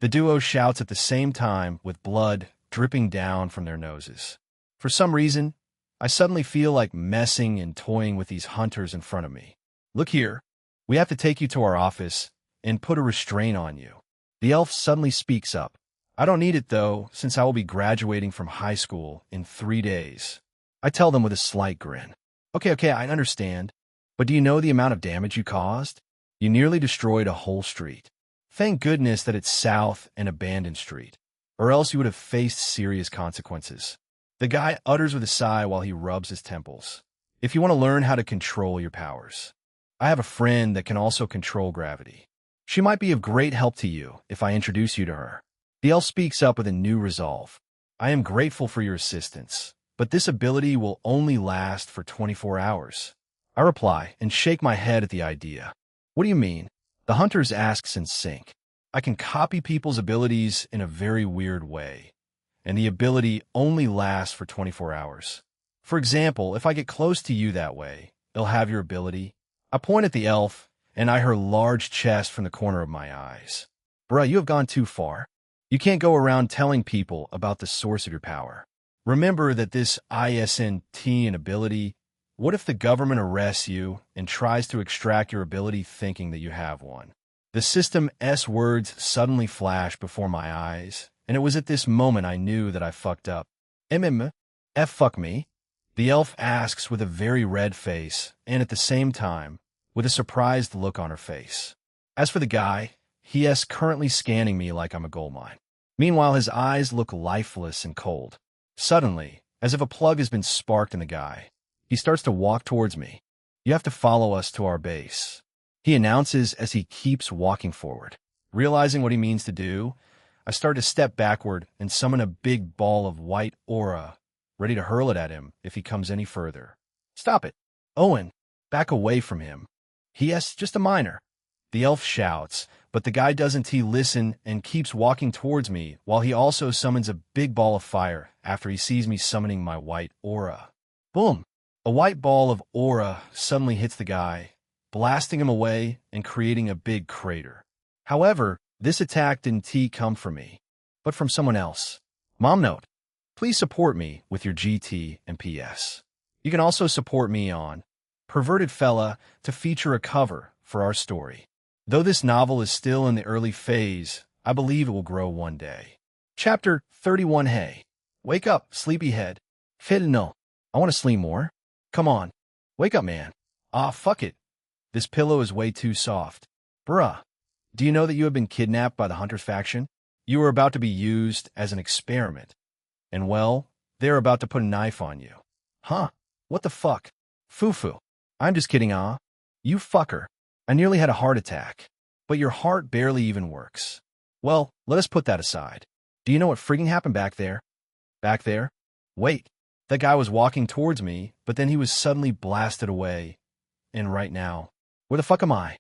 The duo shouts at the same time with blood dripping down from their noses. For some reason, I suddenly feel like messing and toying with these hunters in front of me. "Look here, we have to take you to our office and put a restraint on you." The elf suddenly speaks up. "I don't need it, though, since I will be graduating from high school in 3 days. I tell them with a slight grin. Okay, I understand. But do you know the amount of damage you caused? You nearly destroyed a whole street. Thank goodness that it's South and abandoned street, or else you would have faced serious consequences." The guy utters with a sigh while he rubs his temples. "If you want to learn how to control your powers, I have a friend that can also control gravity. She might be of great help to you if I introduce you to her." The elf speaks up with a new resolve. "I am grateful for your assistance, but this ability will only last for 24 hours. I reply and shake my head at the idea. "What do you mean?" The hunters asks in sync. "I can copy people's abilities in a very weird way, and the ability only lasts for 24 hours. For example, if I get close to you that way, it'll have your ability." I point at the elf and eye her large chest from the corner of my eyes. "Bruh, you have gone too far. You can't go around telling people about the source of your power. Remember that this ISNT and ability, what if the government arrests you and tries to extract your ability thinking that you have one?" The System S words suddenly flash before my eyes, and it was at this moment I knew that I fucked up. Fuck me?" The elf asks with a very red face, and at the same time, with a surprised look on her face. As for the guy, he is currently scanning me like I'm a gold mine. Meanwhile, his eyes look lifeless and cold. Suddenly, as if a plug has been sparked in the guy, he starts to walk towards me. "You have to follow us to our base," he announces as he keeps walking forward. Realizing what he means to do, I start to step backward and summon a big ball of white aura, ready to hurl it at him if he comes any further. "Stop it, Owen! Back away from him. He is just a minor," the elf shouts, but the guy doesn't listen and keeps walking towards me while he also summons a big ball of fire after he sees me summoning my white aura. Boom! A white ball of aura suddenly hits the guy, blasting him away and creating a big crater. However, this attack didn't come from me, but from someone else. Mom note: please support me with your GT and PS. You can also support me on Perverted Fella to feature a cover for our story. Though this novel is still in the early phase, I believe it will grow one day. Chapter 31. Hey, wake up, sleepyhead. No, I want to sleep more. Come on, wake up, man. Ah, fuck it. This pillow is way too soft. Bruh, do you know that you have been kidnapped by the Hunters faction? You are about to be used as an experiment. And well, they're about to put a knife on you. Huh? What the fuck? Foo-foo. I'm just kidding, ah. You fucker. I nearly had a heart attack. But your heart barely even works. Well, let us put that aside. Do you know what frigging happened back there? Back there? Wait. That guy was walking towards me, but then he was suddenly blasted away. And right now, where the fuck am I?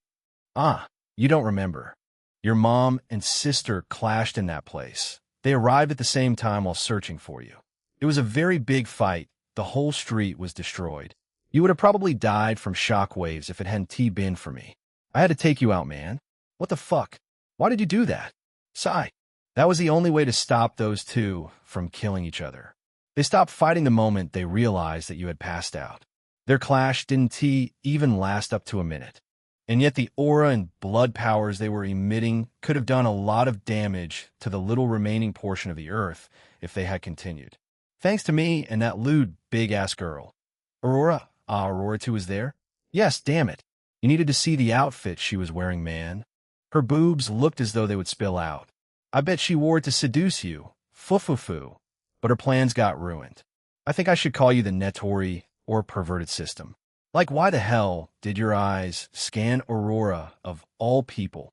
Ah, you don't remember. Your mom and sister clashed in that place. They arrived at the same time while searching for you. It was a very big fight. The whole street was destroyed. You would have probably died from shockwaves if it hadn't been for me. I had to take you out, man. What the fuck? Why did you do that? Sigh. That was the only way to stop those two from killing each other. They stopped fighting the moment they realized that you had passed out. Their clash didn't even last up to a minute. And yet the aura and blood powers they were emitting could have done a lot of damage to the little remaining portion of the earth if they had continued. Thanks to me and that lewd big-ass girl. Aurora? Aurora too was there? Yes, damn it. You needed to see the outfit she was wearing, man. Her boobs looked as though they would spill out. I bet she wore it to seduce you. Foo-foo-foo. But her plans got ruined. I think I should call you the Nettori or perverted system. Like, why the hell did your eyes scan Aurora of all people?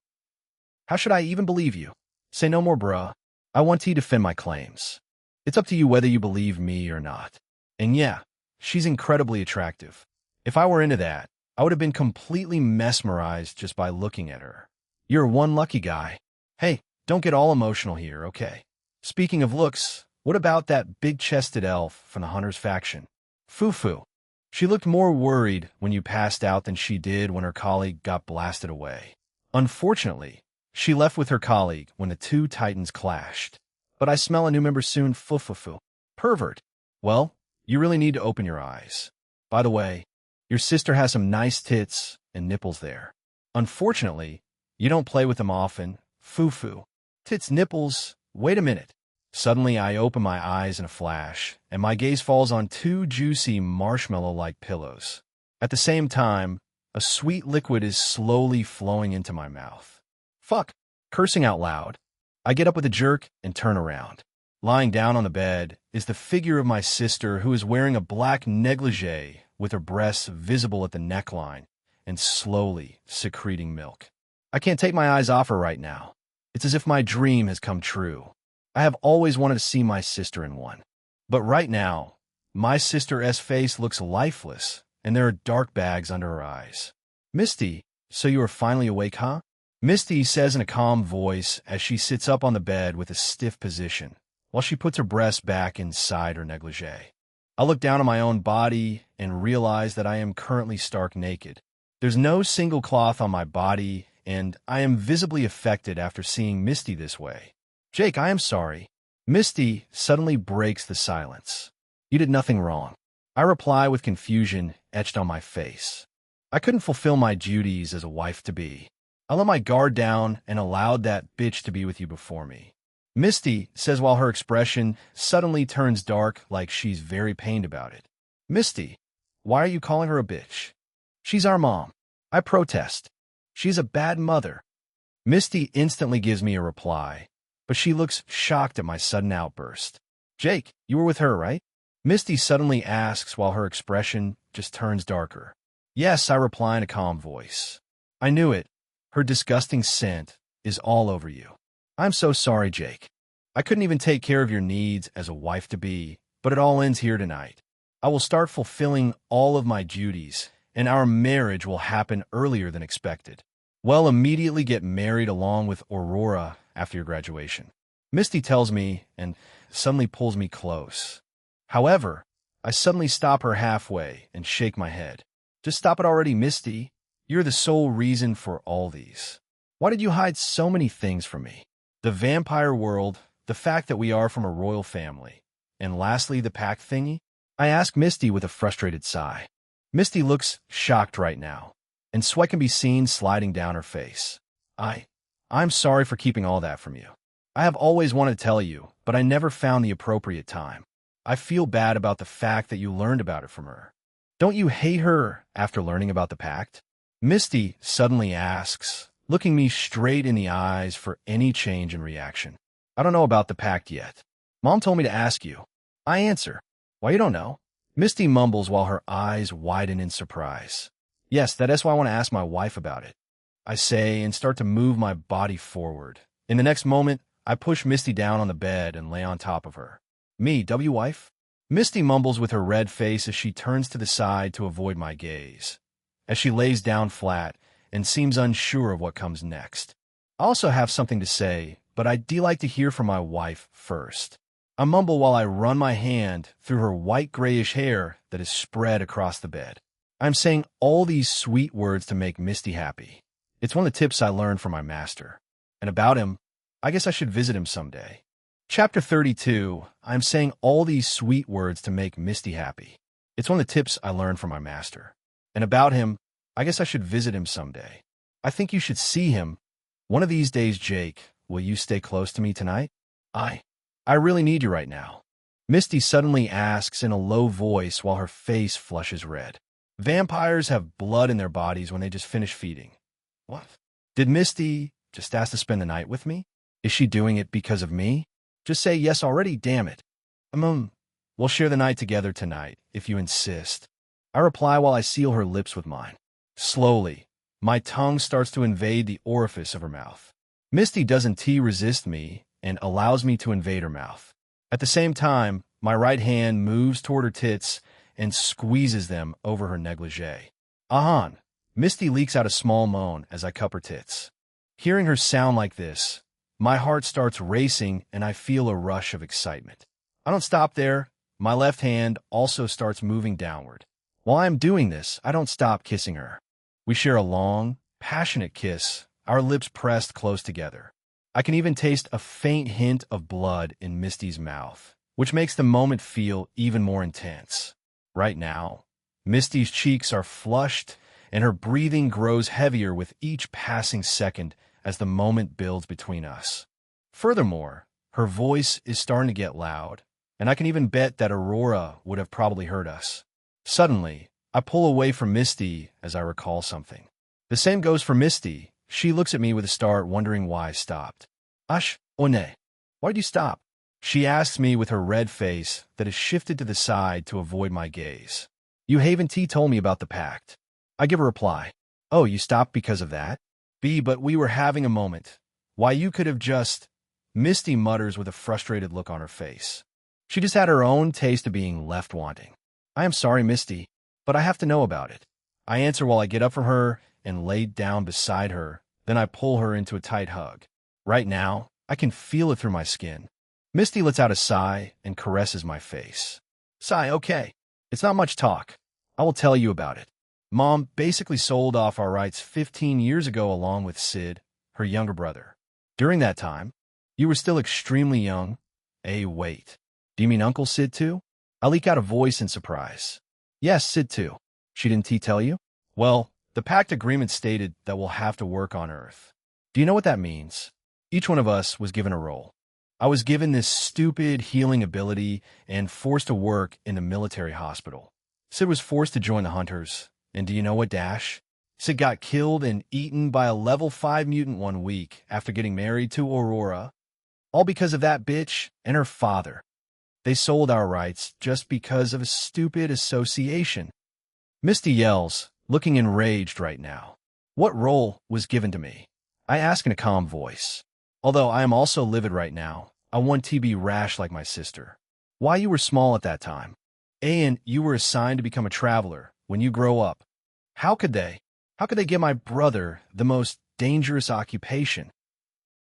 How should I even believe you? Say no more, bruh. I want to defend my claims. It's up to you whether you believe me or not. And yeah, she's incredibly attractive. If I were into that, I would have been completely mesmerized just by looking at her. You're one lucky guy. Hey, don't get all emotional here, okay? Speaking of looks, what about that big-chested elf from the Hunter's faction? Foo-foo. She looked more worried when you passed out than she did when her colleague got blasted away. Unfortunately, she left with her colleague when the two titans clashed. But I smell a new member soon, foo-foo-foo. Pervert. Well, you really need to open your eyes. By the way, your sister has some nice tits and nipples there. Unfortunately, you don't play with them often. Foo-foo. Tits, nipples. Wait a minute. Suddenly, I open my eyes in a flash, and my gaze falls on two juicy marshmallow-like pillows. At the same time, a sweet liquid is slowly flowing into my mouth. Fuck. Cursing out loud, I get up with a jerk and turn around. Lying down on the bed is the figure of my sister, who is wearing a black negligee with her breasts visible at the neckline and slowly secreting milk. I can't take my eyes off her right now. It's as if my dream has come true. I have always wanted to see my sister in one. But right now, my sister's face looks lifeless, and there are dark bags under her eyes. Misty, so you are finally awake, huh? Misty says in a calm voice as she sits up on the bed with a stiff position, while she puts her breasts back inside her negligee. I look down on my own body and realize that I am currently stark naked. There's no single cloth on my body, and I am visibly affected after seeing Misty this way. Jake, I am sorry. Misty suddenly breaks the silence. You did nothing wrong. I reply with confusion etched on my face. I couldn't fulfill my duties as a wife-to-be. I let my guard down and allowed that bitch to be with you before me. Misty says while her expression suddenly turns dark like she's very pained about it. Misty, why are you calling her a bitch? She's our mom. I protest. She's a bad mother. Misty instantly gives me a reply, but she looks shocked at my sudden outburst. Jake, you were with her, right? Misty suddenly asks while her expression just turns darker. Yes, I reply in a calm voice. I knew it. Her disgusting scent is all over you. I'm so sorry, Jake. I couldn't even take care of your needs as a wife-to-be, but it all ends here tonight. I will start fulfilling all of my duties, and our marriage will happen earlier than expected. We'll immediately get married along with Aurora after your graduation. Misty tells me and suddenly pulls me close. However, I suddenly stop her halfway and shake my head. Just stop it already, Misty. You're the sole reason for all these. Why did you hide so many things from me? The vampire world, the fact that we are from a royal family, and lastly, the pact thingy? I ask Misty with a frustrated sigh. Misty looks shocked right now, and sweat can be seen sliding down her face. I'm sorry for keeping all that from you. I have always wanted to tell you, but I never found the appropriate time. I feel bad about the fact that you learned about it from her. Don't you hate her after learning about the pact? Misty suddenly asks, looking me straight in the eyes for any change in reaction. I don't know about the pact yet. Mom told me to ask you. I answer. Why, you don't know? Misty mumbles while her eyes widen in surprise. Yes, that is why I want to ask my wife about it. I say and start to move my body forward. In the next moment, I push Misty down on the bed and lay on top of her. Me, wife? Misty mumbles with her red face as she turns to the side to avoid my gaze, as she lays down flat and seems unsure of what comes next. I also have something to say, but I'd like to hear from my wife first. I mumble while I run my hand through her white-grayish hair that is spread across the bed. I'm saying all these sweet words to make Misty happy. It's one of the tips I learned from my master. And about him, I guess I should visit him someday. Chapter 32, I'm saying all these sweet words to make Misty happy. It's one of the tips I learned from my master. And about him, I guess I should visit him someday. I think you should see him. One of these days, Jake, will you stay close to me tonight? I really need you right now. Misty suddenly asks in a low voice while her face flushes red. Vampires have blood in their bodies when they just finish feeding. What? Did Misty just ask to spend the night with me? Is she doing it because of me? Just say yes already, damn it. We'll share the night together tonight, if you insist. I reply while I seal her lips with mine. Slowly, my tongue starts to invade the orifice of her mouth. Misty doesn't resist me and allows me to invade her mouth. At the same time, my right hand moves toward her tits and squeezes them over her negligee. Ahan! Misty leaks out a small moan as I cup her tits. Hearing her sound like this, my heart starts racing and I feel a rush of excitement. I don't stop there. My left hand also starts moving downward. While I am doing this, I don't stop kissing her. We share a long, passionate kiss, our lips pressed close together. I can even taste a faint hint of blood in Misty's mouth, which makes the moment feel even more intense. Right now, Misty's cheeks are flushed and her breathing grows heavier with each passing second as the moment builds between us. Furthermore, her voice is starting to get loud, and I can even bet that Aurora would have probably heard us. Suddenly, I pull away from Misty as I recall something. The same goes for Misty. She looks at me with a start, wondering why I stopped. Ash, One, why'd you stop? She asks me with her red face that is shifted to the side to avoid my gaze. You haven't told me about the pact. I give a reply. Oh, you stopped because of that? B, but we were having a moment. Why, you could have just... Misty mutters with a frustrated look on her face. She just had her own taste of being left wanting. I am sorry, Misty, but I have to know about it. I answer while I get up from her and lay down beside her. Then I pull her into a tight hug. Right now, I can feel it through my skin. Misty lets out a sigh and caresses my face. Sigh, okay. It's not much talk. I will tell you about it. Mom basically sold off our rights 15 years ago along with Sid, her younger brother. During that time, you were still extremely young. Wait. Do you mean Uncle Sid too? I leak out a voice in surprise. Yes, Sid too. She didn't tell you? Well, the pact agreement stated that we'll have to work on Earth. Do you know what that means? Each one of us was given a role. I was given this stupid healing ability and forced to work in the military hospital. Sid was forced to join the Hunters. And do you know what, Dash? Sid got killed and eaten by a level 5 mutant 1 week after getting married to Aurora. All because of that bitch and her father. They sold our rights just because of a stupid association. Misty yells, looking enraged right now. What role was given to me? I ask in a calm voice. Although I am also livid right now, I want to be rash like my sister. Why, you were small at that time. And you were assigned to become a traveler when you grow up. How could they give my brother the most dangerous occupation?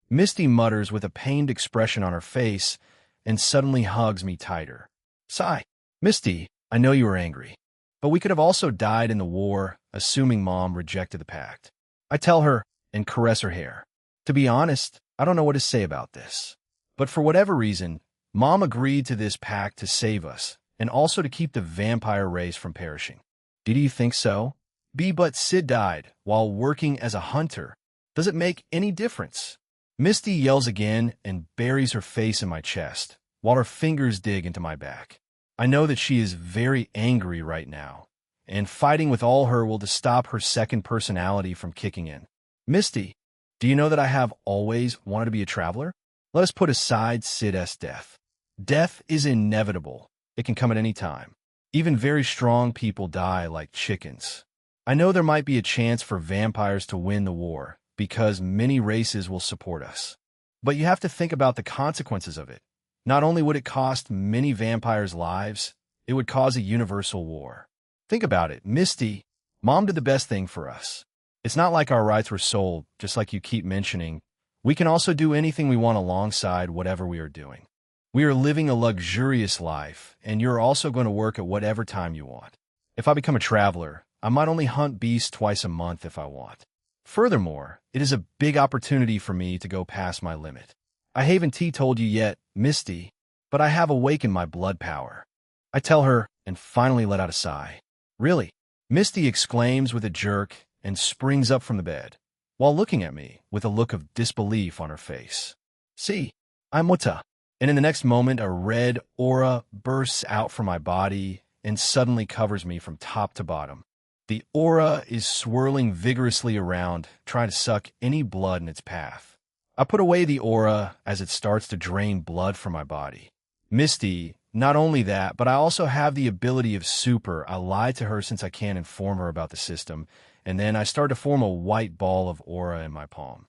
Misty mutters with a pained expression on her face and suddenly hugs me tighter. Sigh. Misty, I know you were angry, but we could have also died in the war, assuming Mom rejected the pact. I tell her and caress her hair. To be honest, I don't know what to say about this. But for whatever reason, Mom agreed to this pact to save us and also to keep the vampire race from perishing. Did you think so? B, but Sid died while working as a hunter. Does it make any difference? Misty yells again and buries her face in my chest, while her fingers dig into my back. I know that she is very angry right now, and fighting with all her will to stop her second personality from kicking in. Misty, do you know that I have always wanted to be a traveler? Let us put aside Sid's death. Death is inevitable. It can come at any time. Even very strong people die like chickens. I know there might be a chance for vampires to win the war, because many races will support us. But you have to think about the consequences of it. Not only would it cost many vampires' lives, it would cause a universal war. Think about it, Misty. Mom did the best thing for us. It's not like our rights were sold, just like you keep mentioning. We can also do anything we want alongside whatever we are doing. We are living a luxurious life, and you're also going to work at whatever time you want. If I become a traveler, I might only hunt beasts twice a month if I want. Furthermore, it is a big opportunity for me to go past my limit. I haven't told you yet, Misty, but I have awakened my blood power. I tell her and finally let out a sigh. Really? Misty exclaims with a jerk and springs up from the bed, while looking at me with a look of disbelief on her face. See, I'm Wata. And in the next moment, a red aura bursts out from my body and suddenly covers me from top to bottom. The aura is swirling vigorously around, trying to suck any blood in its path. I put away the aura as it starts to drain blood from my body. Misty, not only that, but I also have the ability of super. I lie to her since I can't inform her about the system, and then I start to form a white ball of aura in my palm.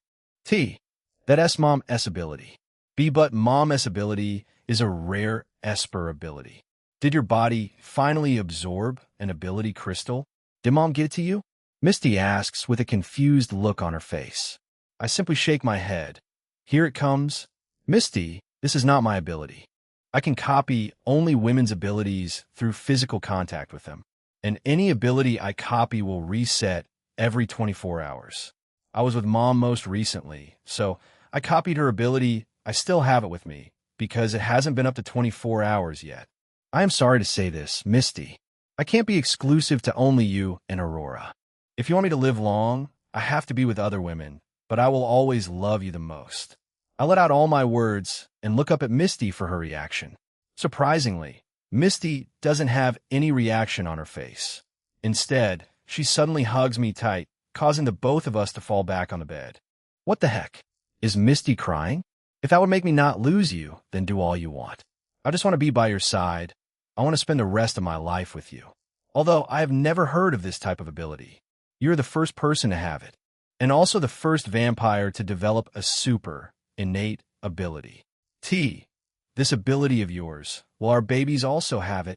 That S-Mom S ability. B-But Mom S ability is a rare Esper ability. Did your body finally absorb an ability crystal? Did Mom get it to you? Misty asks with a confused look on her face. I simply shake my head. Here it comes. Misty, this is not my ability. I can copy only women's abilities through physical contact with them, and any ability I copy will reset every 24 hours. I was with Mom most recently, so I copied her ability. I still have it with me, because it hasn't been up to 24 hours yet. I am sorry to say this, Misty. I can't be exclusive to only you and Aurora. If you want me to live long, I have to be with other women, but I will always love you the most. I let out all my words and look up at Misty for her reaction. Surprisingly, Misty doesn't have any reaction on her face. Instead, she suddenly hugs me tight, causing the both of us to fall back on the bed. What the heck? Is Misty crying? If that would make me not lose you, then do all you want. I just want to be by your side. I want to spend the rest of my life with you. Although I have never heard of this type of ability. You're the first person to have it, and also the first vampire to develop a super innate ability. This ability of yours, will our babies also have it?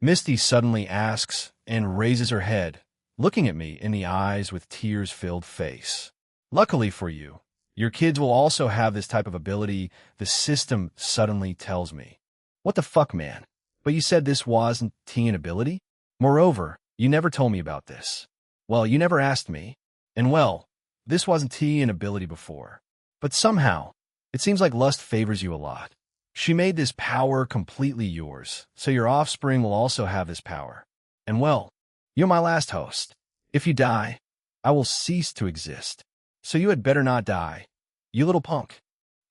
Misty suddenly asks and raises her head, looking at me in the eyes with tears-filled face. Luckily for you, your kids will also have this type of ability, the system suddenly tells me. What the fuck, man? But you said this wasn't an ability? Moreover, you never told me about this. Well, you never asked me. And well, this wasn't an ability before. But somehow, it seems like lust favors you a lot. She made this power completely yours, so your offspring will also have this power. And well, you're my last host. If you die, I will cease to exist. So you had better not die. You little punk.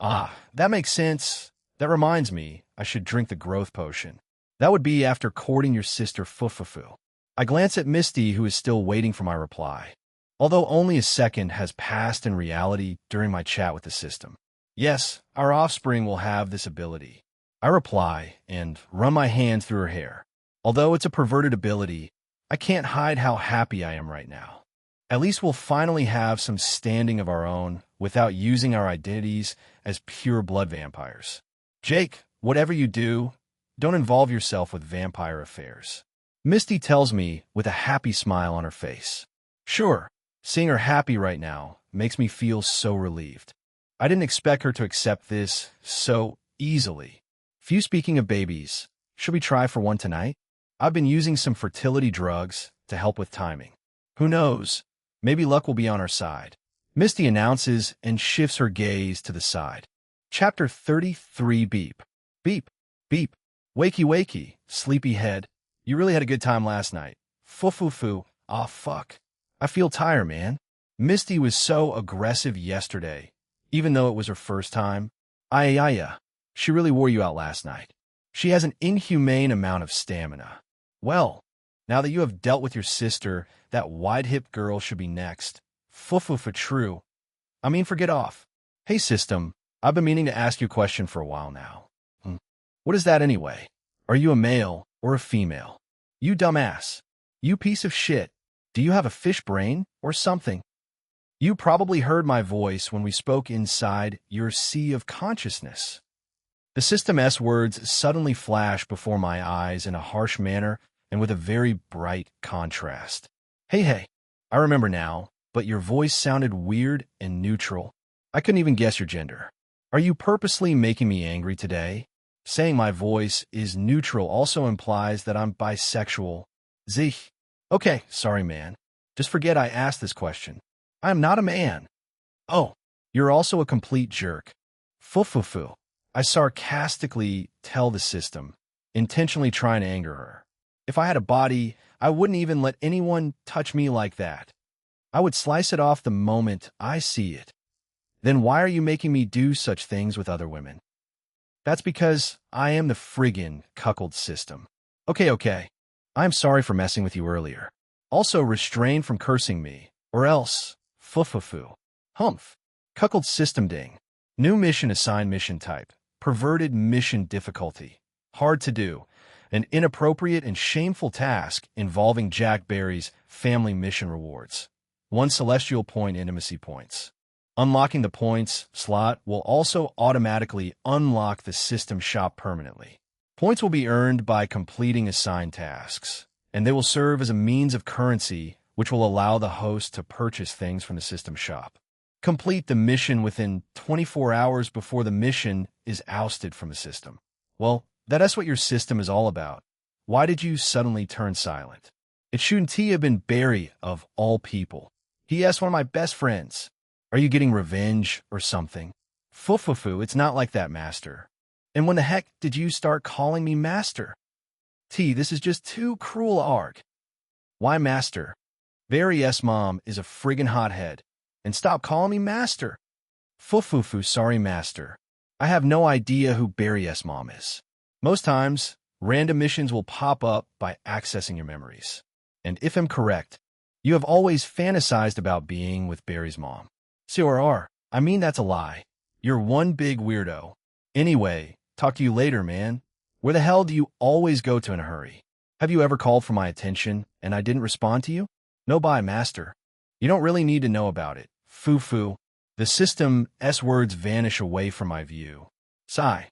Ah, that makes sense. That reminds me, I should drink the growth potion. That would be after courting your sister Fufufu. I glance at Misty, who is still waiting for my reply. Although only a second has passed in reality during my chat with the system. Yes, our offspring will have this ability. I reply and run my hands through her hair. Although it's a perverted ability, I can't hide how happy I am right now. At least we'll finally have some standing of our own without using our identities as pure blood vampires. Jake, whatever you do, don't involve yourself with vampire affairs. Misty tells me with a happy smile on her face. Sure, seeing her happy right now makes me feel so relieved. I didn't expect her to accept this so easily. Speaking of babies, should we try for one tonight? I've been using some fertility drugs to help with timing. Who knows? Maybe luck will be on our side. Misty announces and shifts her gaze to the side. Chapter 33 Beep. Beep. Beep. Wakey wakey, sleepyhead. You really had a good time last night. Fufufu. Aw, fuck. I feel tired, man. Misty was so aggressive yesterday, even though it was her first time. Ayaya. She really wore you out last night. She has an inhumane amount of stamina. Well, now that you have dealt with your sister, that wide-hipped girl should be next. Fufufu true. Forget off. Hey, system, I've been meaning to ask you a question for a while now. What is that anyway? Are you a male or a female? You dumbass. You piece of shit. Do you have a fish brain or something? You probably heard my voice when we spoke inside your sea of consciousness. The System S words suddenly flash before my eyes in a harsh manner and with a very bright contrast. Hey, I remember now, but your voice sounded weird and neutral. I couldn't even guess your gender. Are you purposely making me angry today? Saying my voice is neutral also implies that I'm bisexual. Zich. Okay, sorry man. Just forget I asked this question. I am not a man. Oh, you're also a complete jerk. Fufufu. I sarcastically tell the system, intentionally trying to anger her. If I had a body, I wouldn't even let anyone touch me like that. I would slice it off the moment I see it. Then why are you making me do such things with other women? That's because I am the friggin' cuckold system. Okay. I'm sorry for messing with you earlier. Also restrain from cursing me, or else, fufufu. Humph. Cuckold system ding. New mission assigned mission type. Perverted mission difficulty. Hard to do. An inappropriate and shameful task involving Jack Barry's family mission rewards. 1 celestial point intimacy points. Unlocking the points slot will also automatically unlock the system shop permanently. Points will be earned by completing assigned tasks, and they will serve as a means of currency which will allow the host to purchase things from the system shop. Complete the mission within 24 hours before the mission is ousted from the system. Well, that's what your system is all about. Why did you suddenly turn silent? It shouldn't have been Barry of all people. He asked one of my best friends. Are you getting revenge or something? Fufufu, it's not like that, Master. And when the heck did you start calling me Master? This is just too cruel, Arg. Why Master? Barry S. Mom is a friggin' hothead. And stop calling me Master. Fufufu, sorry, Master. I have no idea who Barry S. Mom is. Most times, random missions will pop up by accessing your memories. And if I'm correct, you have always fantasized about being with Barry's mom. CRR, I mean that's a lie. You're one big weirdo. Anyway, talk to you later, man. Where the hell do you always go to in a hurry? Have you ever called for my attention and I didn't respond to you? No bye, Master. You don't really need to know about it. Foo-foo. The system S words vanish away from my view. Sigh.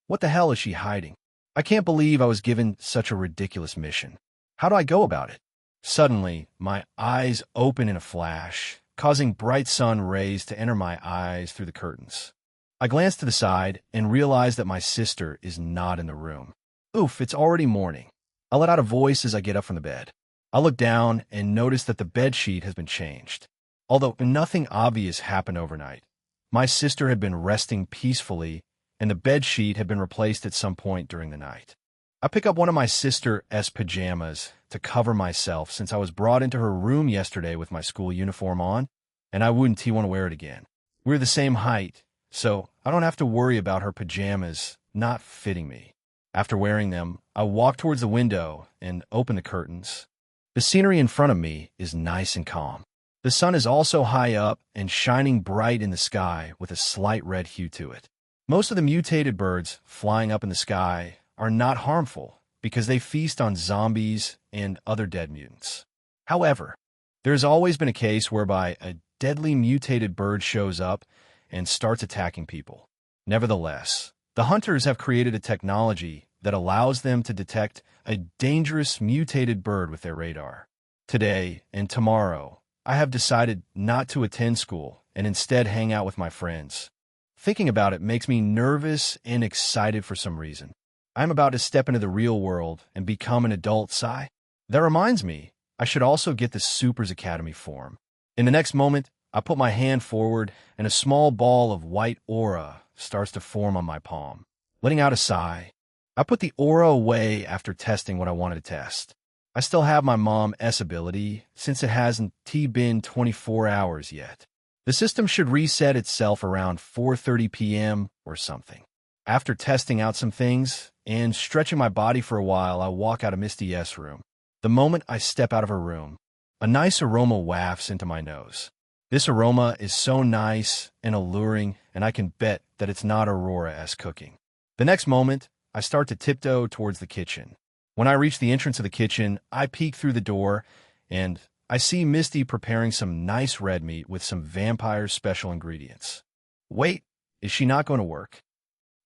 What the hell is she hiding? I can't believe I was given such a ridiculous mission. How do I go about it? Suddenly, my eyes open in a flash, causing bright sun rays to enter my eyes through the curtains. I glance to the side and realize that my sister is not in the room. Oof, it's already morning. I let out a voice as I get up from the bed. I look down and notice that the bedsheet has been changed. Although nothing obvious happened overnight, my sister had been resting peacefully and the bedsheet had been replaced at some point during the night. I pick up one of my sister's pajamas to cover myself since I was brought into her room yesterday with my school uniform on, and I wouldn't want to wear it again. We're the same height, so I don't have to worry about her pajamas not fitting me. After wearing them, I walk towards the window and open the curtains. The scenery in front of me is nice and calm. The sun is also high up and shining bright in the sky with a slight red hue to it. Most of the mutated birds flying up in the sky are not harmful because they feast on zombies and other dead mutants. However, there has always been a case whereby a deadly mutated bird shows up and starts attacking people. Nevertheless, the hunters have created a technology that allows them to detect a dangerous mutated bird with their radar. Today and tomorrow, I have decided not to attend school and instead hang out with my friends. Thinking about it makes me nervous and excited for some reason. I'm about to step into the real world and become an adult, Sigh. That reminds me, I should also get the Supers Academy form. In the next moment, I put my hand forward and a small ball of white aura starts to form on my palm. Letting out a sigh, I put the aura away after testing what I wanted to test. I still have my Mom S ability since it hasn't been 24 hours yet. The system should reset itself around 4:30 p.m. or something. After testing out some things and stretching my body for a while, I walk out of Misty S' room. The moment I step out of her room, a nice aroma wafts into my nose. This aroma is so nice and alluring, and I can bet that it's not Aurora S cooking. The next moment, I start to tiptoe towards the kitchen. When I reach the entrance of the kitchen, I peek through the door, and I see Misty preparing some nice red meat with some vampire special ingredients. Wait, is she not going to work?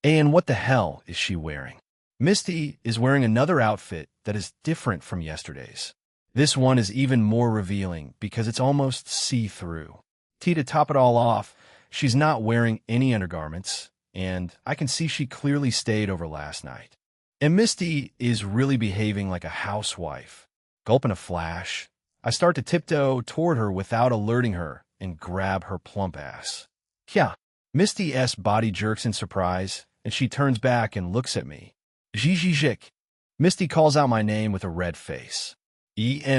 And what the hell is she wearing? Misty is wearing another outfit that is different from yesterday's. This one is even more revealing because it's almost see-through. To top it all off, she's not wearing any undergarments, and I can see she clearly stayed over last night. And Misty is really behaving like a housewife. Gulping a flash, I start to tiptoe toward her without alerting her and grab her plump ass. Yeah, Misty's body jerks in surprise, and she turns back and looks at me. Zhizhizhik. Misty calls out my name with a red face.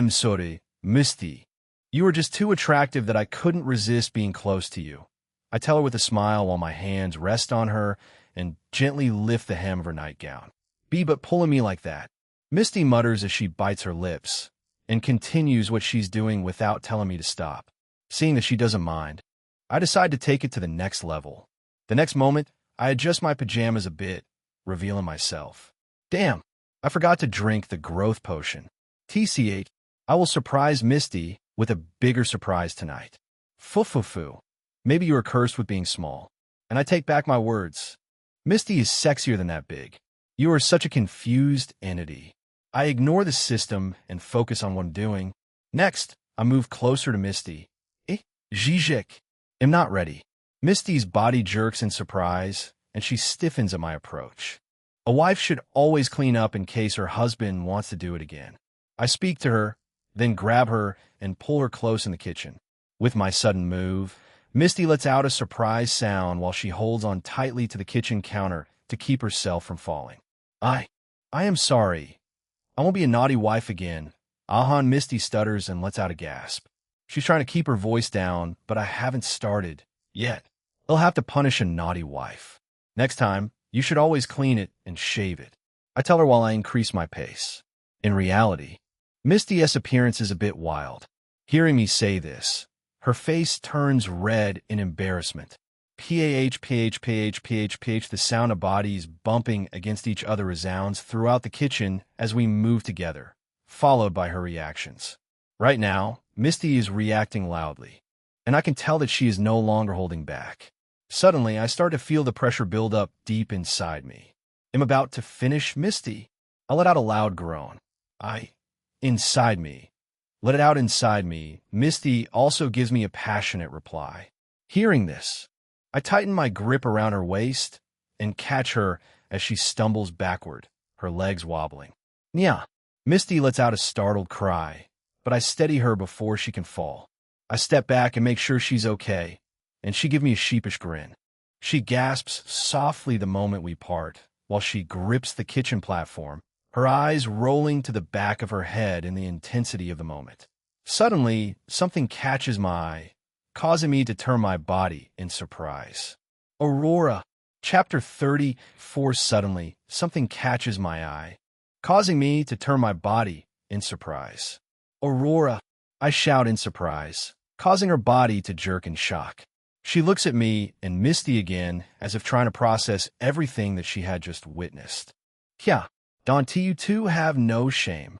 Sorry, Misty. You are just too attractive that I couldn't resist being close to you. I tell her with a smile while my hands rest on her and gently lift the hem of her nightgown. Be but pulling me like that. Misty mutters as she bites her lips and continues what she's doing without telling me to stop. Seeing that she doesn't mind, I decide to take it to the next level. The next moment, I adjust my pajamas a bit, revealing myself. Damn, I forgot to drink the growth potion. TCH, I will surprise Misty with a bigger surprise tonight. Foo. Maybe you are cursed with being small. And I take back my words. Misty is sexier than that big. You are such a confused entity. I ignore the system and focus on what I'm doing. Next, I move closer to Misty. Zhizhik. Am not ready. Misty's body jerks in surprise, and she stiffens at my approach. A wife should always clean up in case her husband wants to do it again. I speak to her, then grab her and pull her close in the kitchen. With my sudden move, Misty lets out a surprise sound while she holds on tightly to the kitchen counter to keep herself from falling. I am sorry. I won't be a naughty wife again. Misty stutters and lets out a gasp. She's trying to keep her voice down, but I haven't started yet. They'll have to punish a naughty wife. Next time, you should always clean it and shave it. I tell her while I increase my pace. In reality, Misty's appearance is a bit wild. Hearing me say this, her face turns red in embarrassment. The sound of bodies bumping against each other resounds throughout the kitchen as we move together, followed by her reactions. Right now, Misty is reacting loudly, and I can tell that she is no longer holding back. Suddenly, I start to feel the pressure build up deep inside me. I'm about to finish Misty. I let out a loud groan. Inside me. Let it out inside me. Misty also gives me a passionate reply. Hearing this, I tighten my grip around her waist and catch her as she stumbles backward, her legs wobbling. Nya. Misty lets out a startled cry, but I steady her before she can fall. I step back and make sure she's okay, and she gives me a sheepish grin. She gasps softly the moment we part, while she grips the kitchen platform, her eyes rolling to the back of her head in the intensity of the moment. Suddenly, something catches my eye, causing me to turn my body in surprise. Aurora. Chapter 34. Suddenly, something catches my eye, causing me to turn my body in surprise. Aurora. I shout in surprise, causing her body to jerk in shock. She looks at me and Misty again, as if trying to process everything that she had just witnessed. Yeah, don't you two have no shame?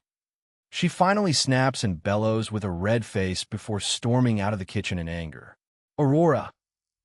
She finally snaps and bellows with a red face before storming out of the kitchen in anger. Aurora.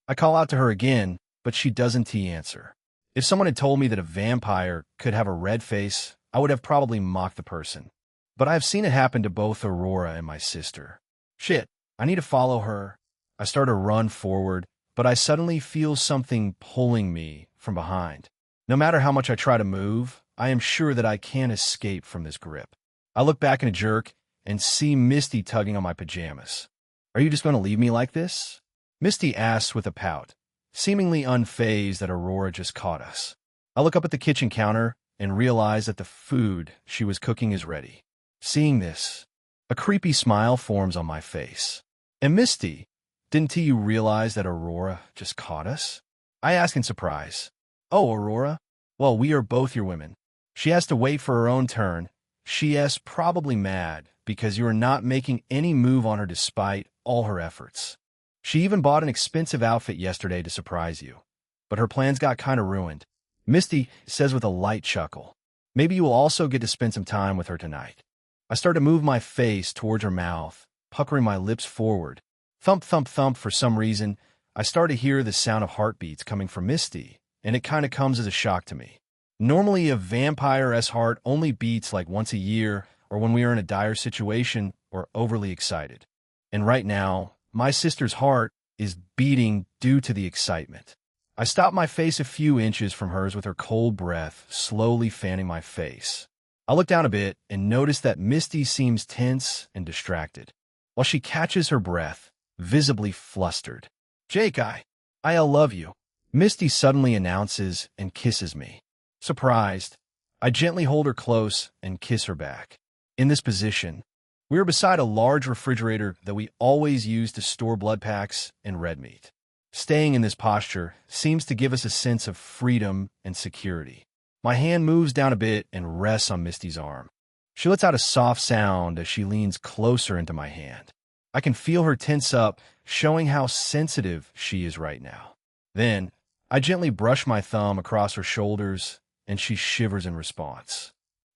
I call out to her again, but she doesn't answer. If someone had told me that a vampire could have a red face, I would have probably mocked the person. But I have seen it happen to both Aurora and my sister. Shit, I need to follow her. I start to run forward, but I suddenly feel something pulling me from behind. No matter how much I try to move, I am sure that I can't escape from this grip. I look back in a jerk and see Misty tugging on my pajamas. Are you just going to leave me like this? Misty asks with a pout, seemingly unfazed that Aurora just caught us. I look up at the kitchen counter and realize that the food she was cooking is ready. Seeing this, a creepy smile forms on my face. And Misty, didn't you realize that Aurora just caught us? I ask in surprise. Oh, Aurora? Well, we are both your women. She has to wait for her own turn. She is probably mad because you are not making any move on her despite all her efforts. She even bought an expensive outfit yesterday to surprise you. But her plans got kind of ruined. Misty says with a light chuckle. Maybe you will also get to spend some time with her tonight. I start to move my face towards her mouth, puckering my lips forward. Thump, thump, thump. For some reason, I start to hear the sound of heartbeats coming from Misty and it kind of comes as a shock to me. Normally, a vampire's heart only beats like once a year or when we are in a dire situation or overly excited. And right now, my sister's heart is beating due to the excitement. I stop my face a few inches from hers with her cold breath, slowly fanning my face. I look down a bit and notice that Misty seems tense and distracted, while she catches her breath, visibly flustered. "Jake, I love you," Misty suddenly announces and kisses me. Surprised, I gently hold her close and kiss her back. In this position, we are beside a large refrigerator that we always use to store blood packs and red meat. Staying in this posture seems to give us a sense of freedom and security. My hand moves down a bit and rests on Misty's arm. She lets out a soft sound as she leans closer into my hand. I can feel her tense up, showing how sensitive she is right now. Then, I gently brush my thumb across her shoulders, and she shivers in response.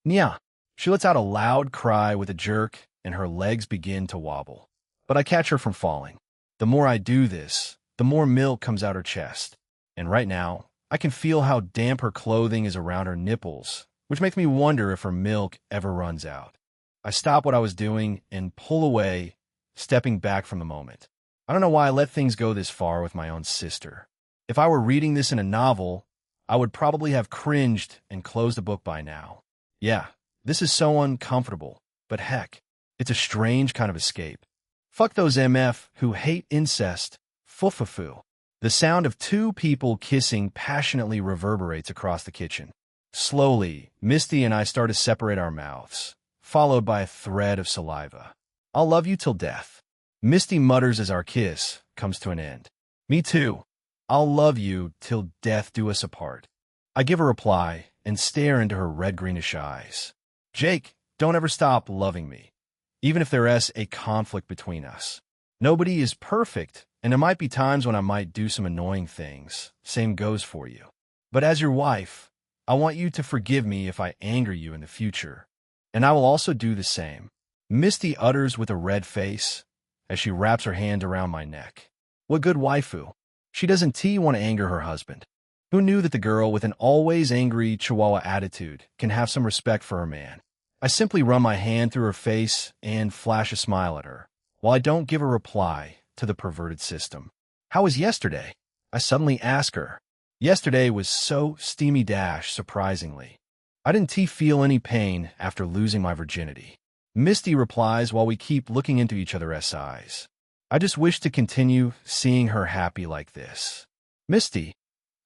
"Nya!" She lets out a loud cry with a jerk, and her legs begin to wobble. But I catch her from falling. The more I do this, the more milk comes out her chest. And right now, I can feel how damp her clothing is around her nipples, which makes me wonder if her milk ever runs out. I stop what I was doing and pull away, stepping back from the moment. I don't know why I let things go this far with my own sister. If I were reading this in a novel, I would probably have cringed and closed the book by now. Yeah, this is so uncomfortable, but heck, it's a strange kind of escape. Fuck those MF who hate incest. Fufufu. The sound of two people kissing passionately reverberates across the kitchen. Slowly, Misty and I start to separate our mouths, followed by a thread of saliva. "I'll love you till death," Misty mutters as our kiss comes to an end. "Me too. I'll love you till death do us apart." I give a reply and stare into her red-greenish eyes. "Jake, don't ever stop loving me, even if there is a conflict between us. Nobody is perfect, and there might be times when I might do some annoying things. Same goes for you. But as your wife, I want you to forgive me if I anger you in the future, and I will also do the same," Misty utters with a red face as she wraps her hand around my neck. What good waifu. She doesn't want to anger her husband. Who knew that the girl with an always angry Chihuahua attitude can have some respect for her man? I simply run my hand through her face and flash a smile at her, while I don't give a reply to the perverted system. "How was yesterday?" I suddenly ask her. Yesterday was so steamy dash, surprisingly. I didn't feel any pain after losing my virginity. Misty replies while we keep looking into each other's eyes. I just wish to continue seeing her happy like this. "Misty,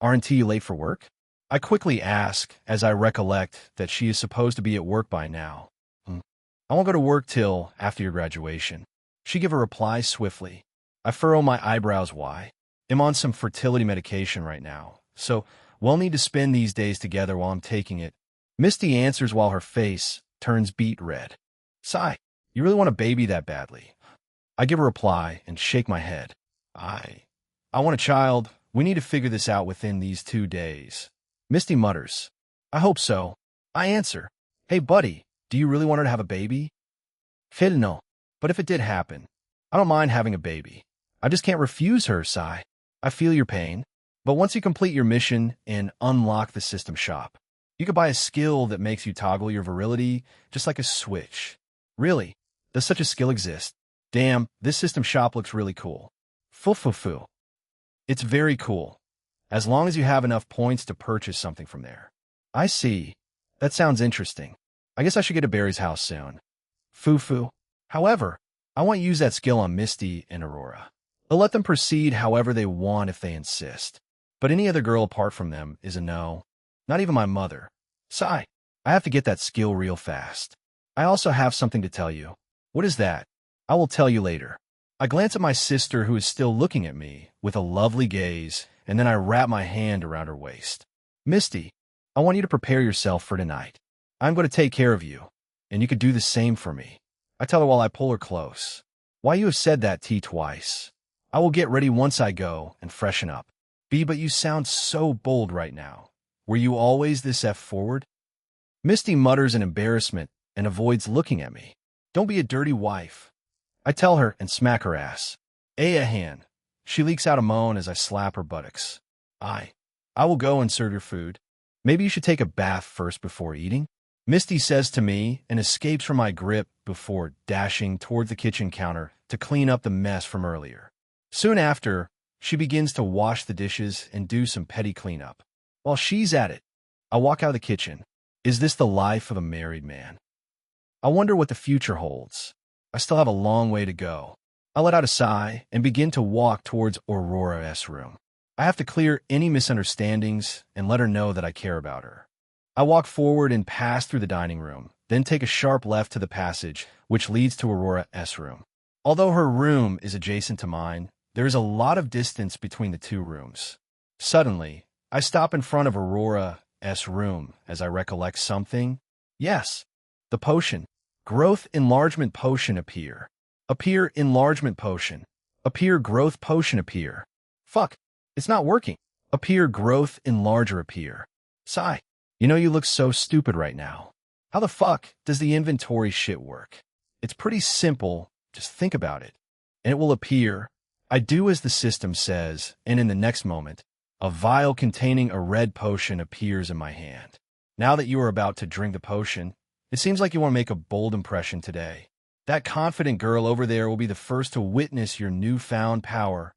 aren't you late for work?" I quickly ask as I recollect that she is supposed to be at work by now. "I won't go to work till after your graduation." She give a reply swiftly. I furrow my eyebrows. Why? I'm on some fertility medication right now, so we'll need to spend these days together while I'm taking it. Misty answers while her face turns beet red. "Sigh, you really want a baby that badly?" I give a reply and shake my head. I want a child. We need to figure this out within these 2 days." Misty mutters. "I hope so." I answer. "Hey buddy, do you really want her to have a baby?" "Hell no. But if it did happen, I don't mind having a baby. I just can't refuse her, Sigh. I feel your pain. But once you complete your mission and unlock the system shop, you could buy a skill that makes you toggle your virility just like a switch." "Really? Does such a skill exist?" "Damn, this system shop looks really cool." Fufufu. "It's very cool, as long as you have enough points to purchase something from there." "I see. That sounds interesting. I guess I should get to Barry's house soon." Fufu. "However, I want to use that skill on Misty and Aurora. I'll let them proceed however they want if they insist. But any other girl apart from them is a no. Not even my mother. Sigh. I have to get that skill real fast. I also have something to tell you." "What is that?" "I will tell you later." I glance at my sister, who is still looking at me with a lovely gaze, and then I wrap my hand around her waist. "Misty, I want you to prepare yourself for tonight. I'm going to take care of you, and you could do the same for me." I tell her while I pull her close. "Why you have said that twice. I will get ready once I go and freshen up." But you sound so bold right now. Were you always this forward?" Misty mutters in embarrassment and avoids looking at me. "Don't be a dirty wife." I tell her and smack her ass. A hand. She leaks out a moan as I slap her buttocks. I will go and serve your food. Maybe you should take a bath first before eating? Misty says to me and escapes from my grip before dashing toward the kitchen counter to clean up the mess from earlier. Soon after, she begins to wash the dishes and do some petty cleanup. While she's at it, I walk out of the kitchen. Is this the life of a married man? I wonder what the future holds. I still have a long way to go. I let out a sigh and begin to walk towards Aurora's room. I have to clear any misunderstandings and let her know that I care about her. I walk forward and pass through the dining room, then take a sharp left to the passage, which leads to Aurora's room. Although her room is adjacent to mine, there is a lot of distance between the two rooms. Suddenly, I stop in front of Aurora's room as I recollect something. Yes, the potion. Growth enlargement potion appear. Appear enlargement potion. Appear growth potion appear. Fuck, it's not working. Appear growth enlarger appear. Sigh. You know you look so stupid right now. How the fuck does the inventory shit work? It's pretty simple, just think about it. And it will appear. I do as the system says, and in the next moment, a vial containing a red potion appears in my hand. Now that you are about to drink the potion, it seems like you want to make a bold impression today. That confident girl over there will be the first to witness your newfound power.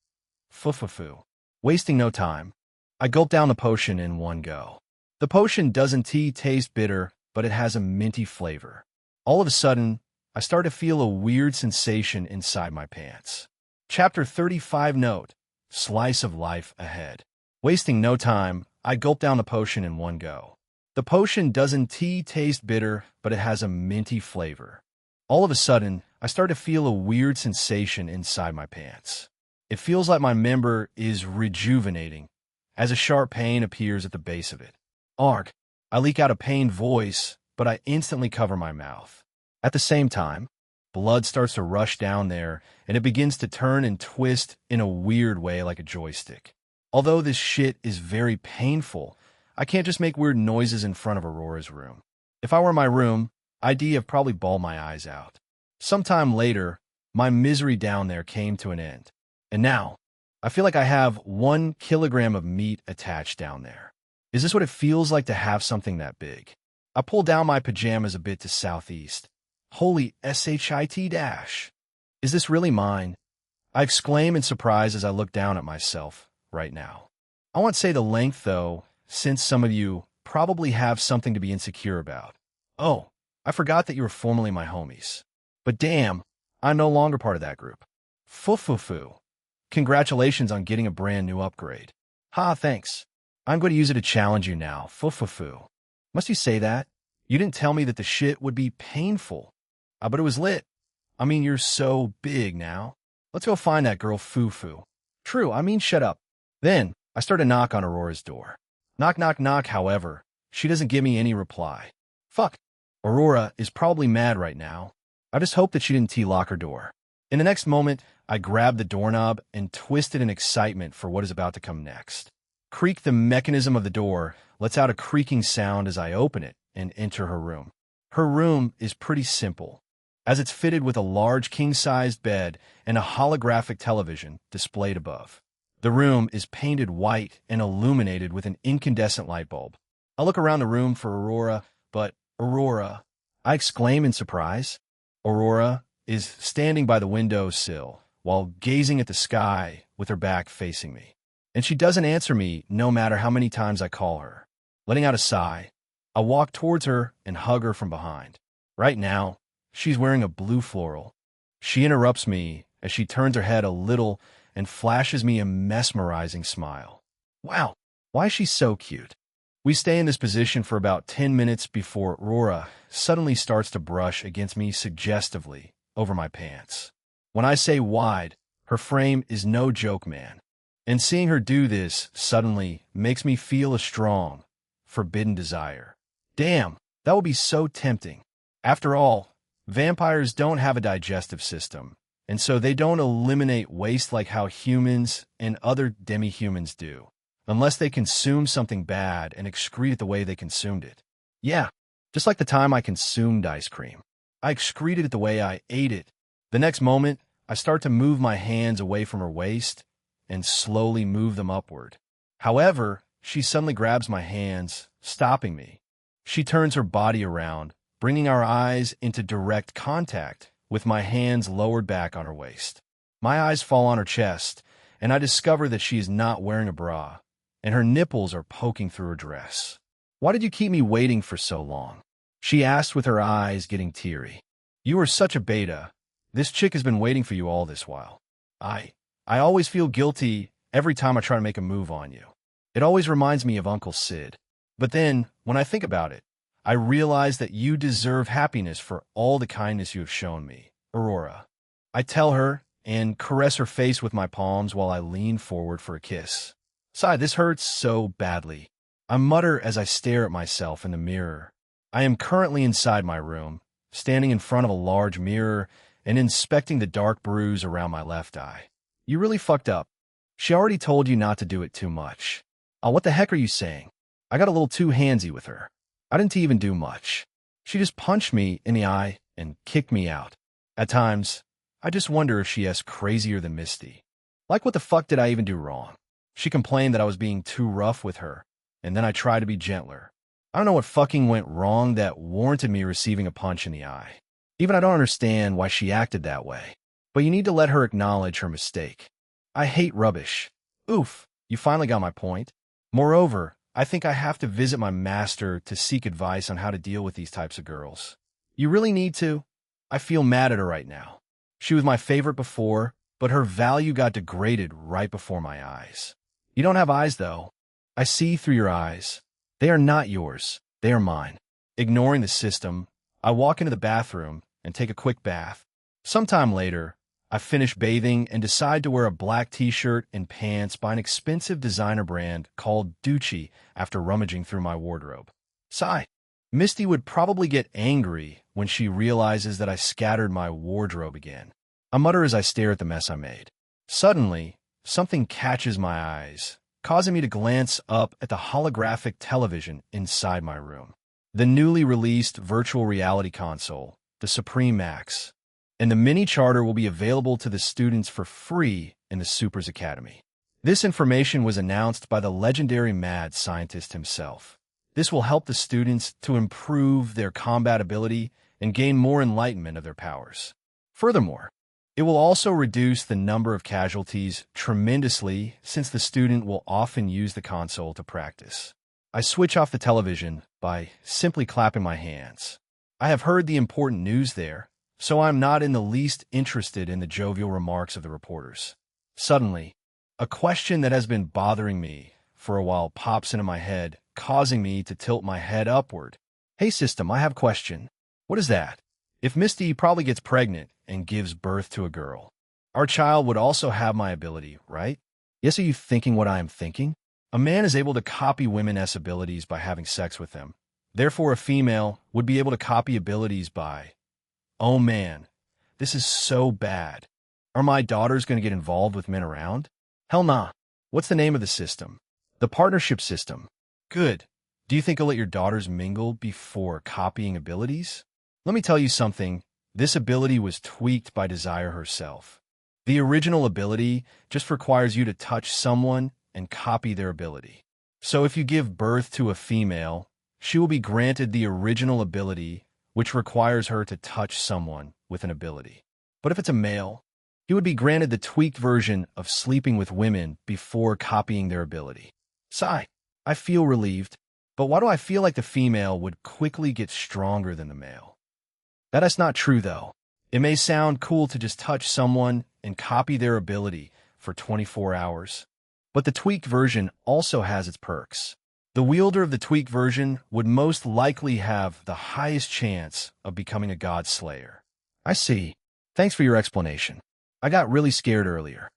Fufufu. Wasting no time, I gulp down the potion in one go. The potion doesn't taste bitter, but it has a minty flavor. All of a sudden, I start to feel a weird sensation inside my pants. Chapter 35 Note. Slice of life ahead. Wasting no time, I gulp down the potion in one go. The potion doesn't taste bitter, but it has a minty flavor. All of a sudden, I start to feel a weird sensation inside my pants. It feels like my member is rejuvenating, as a sharp pain appears at the base of it. Arg! I leak out a pained voice, but I instantly cover my mouth. At the same time, blood starts to rush down there, and it begins to turn and twist in a weird way like a joystick. Although this shit is very painful, I can't just make weird noises in front of Aurora's room. If I were in my room, I'd have probably bawled my eyes out. Sometime later, my misery down there came to an end. And now, I feel like I have 1 kilogram of meat attached down there. Is this what it feels like to have something that big? I pull down my pajamas a bit to southeast. Holy shit dash. Is this really mine? I exclaim in surprise as I look down at myself right now. I won't say the length though, since some of you probably have something to be insecure about. Oh, I forgot that you were formerly my homies. But damn, I'm no longer part of that group. Fufufu. Congratulations on getting a brand new upgrade. Ha, thanks. I'm going to use it to challenge you now. Fufufu. Must you say that? You didn't tell me that the shit would be painful. But it was lit. I mean, you're so big now. Let's go find that girl Fufu. True, I mean, shut up. Then, I start to knock on Aurora's door. Knock, knock, knock, however, she doesn't give me any reply. Fuck. Aurora is probably mad right now. I just hope that she didn't lock her door. In the next moment, I grab the doorknob and twist it in excitement for what is about to come next. Creak, the mechanism of the door lets out a creaking sound as I open it and enter her room. Her room is pretty simple, as it's fitted with a large king-sized bed and a holographic television displayed above. The room is painted white and illuminated with an incandescent light bulb. I look around the room for Aurora, but Aurora, I exclaim in surprise. Aurora is standing by the window sill while gazing at the sky with her back facing me. And she doesn't answer me no matter how many times I call her. Letting out a sigh, I walk towards her and hug her from behind. Right now, she's wearing a blue floral. She interrupts me as she turns her head a little and flashes me a mesmerizing smile. Wow, why is she so cute? We stay in this position for about 10 minutes before Aurora suddenly starts to brush against me suggestively over my pants. When I say wide, her frame is no joke, man. And seeing her do this suddenly makes me feel a strong, forbidden desire. Damn, that would be so tempting. After all, vampires don't have a digestive system, and so they don't eliminate waste like how humans and other demi-humans do, unless they consume something bad and excrete it the way they consumed it. Yeah, just like the time I consumed ice cream. I excreted it the way I ate it. The next moment, I start to move my hands away from her waist and slowly move them upward. However, she suddenly grabs my hands, stopping me. She turns her body around, bringing our eyes into direct contact, with my hands lowered back on her waist. My eyes fall on her chest, and I discover that she is not wearing a bra, and her nipples are poking through her dress. "Why did you keep me waiting for so long?" she asked with her eyes getting teary. "You are such a beta. This chick has been waiting for you all this while. I always feel guilty every time I try to make a move on you. It always reminds me of Uncle Sid. But then, when I think about it, I realize that you deserve happiness for all the kindness you have shown me, Aurora." I tell her and caress her face with my palms while I lean forward for a kiss. "Sigh, this hurts so badly," I mutter as I stare at myself in the mirror. I am currently inside my room, standing in front of a large mirror and inspecting the dark bruise around my left eye. "You really fucked up. She already told you not to do it too much." "Oh, what the heck are you saying? I got a little too handsy with her. I didn't even do much. She just punched me in the eye and kicked me out." At times, I just wonder if she is crazier than Misty. Like, what the fuck did I even do wrong? She complained that I was being too rough with her, and then I tried to be gentler. I don't know what fucking went wrong that warranted me receiving a punch in the eye. Even I don't understand why she acted that way. But you need to let her acknowledge her mistake. I hate rubbish. Oof, you finally got my point. Moreover, I think I have to visit my master to seek advice on how to deal with these types of girls. You really need to? I feel mad at her right now. She was my favorite before, but her value got degraded right before my eyes. You don't have eyes, though. I see through your eyes. They are not yours. They are mine. Ignoring the system, I walk into the bathroom and take a quick bath. Sometime later, I finish bathing and decide to wear a black t-shirt and pants by an expensive designer brand called Ducci after rummaging through my wardrobe. Sigh. Misty would probably get angry when she realizes that I scattered my wardrobe again. I mutter as I stare at the mess I made. Suddenly, something catches my eyes, causing me to glance up at the holographic television inside my room. The newly released virtual reality console, the Supreme Max, and the mini charter will be available to the students for free in the Supers Academy. This information was announced by the legendary mad scientist himself. This will help the students to improve their combat ability and gain more enlightenment of their powers. Furthermore, it will also reduce the number of casualties tremendously since the student will often use the console to practice. I switch off the television by simply clapping my hands. I have heard the important news there, so I'm not in the least interested in the jovial remarks of the reporters. Suddenly, a question that has been bothering me for a while pops into my head, causing me to tilt my head upward. "Hey system, I have a question." "What is that?" "If Misty probably gets pregnant and gives birth to a girl, our child would also have my ability, right?" "Yes, are you thinking what I am thinking?" A man is able to copy women's abilities by having sex with them. Therefore, a female would be able to copy abilities by... Oh man, this is so bad. Are my daughters going to get involved with men around? Hell nah. What's the name of the system? The partnership system. Good. Do you think you'll let your daughters mingle before copying abilities? Let me tell you something. This ability was tweaked by Desire herself. The original ability just requires you to touch someone and copy their ability. So if you give birth to a female, she will be granted the original ability, which requires her to touch someone with an ability. But if it's a male, he would be granted the tweaked version of sleeping with women before copying their ability. Sigh. I feel relieved, but why do I feel like the female would quickly get stronger than the male? That is not true, though. It may sound cool to just touch someone and copy their ability for 24 hours, but the tweaked version also has its perks. The wielder of the tweaked version would most likely have the highest chance of becoming a god slayer. I see. Thanks for your explanation. I got really scared earlier.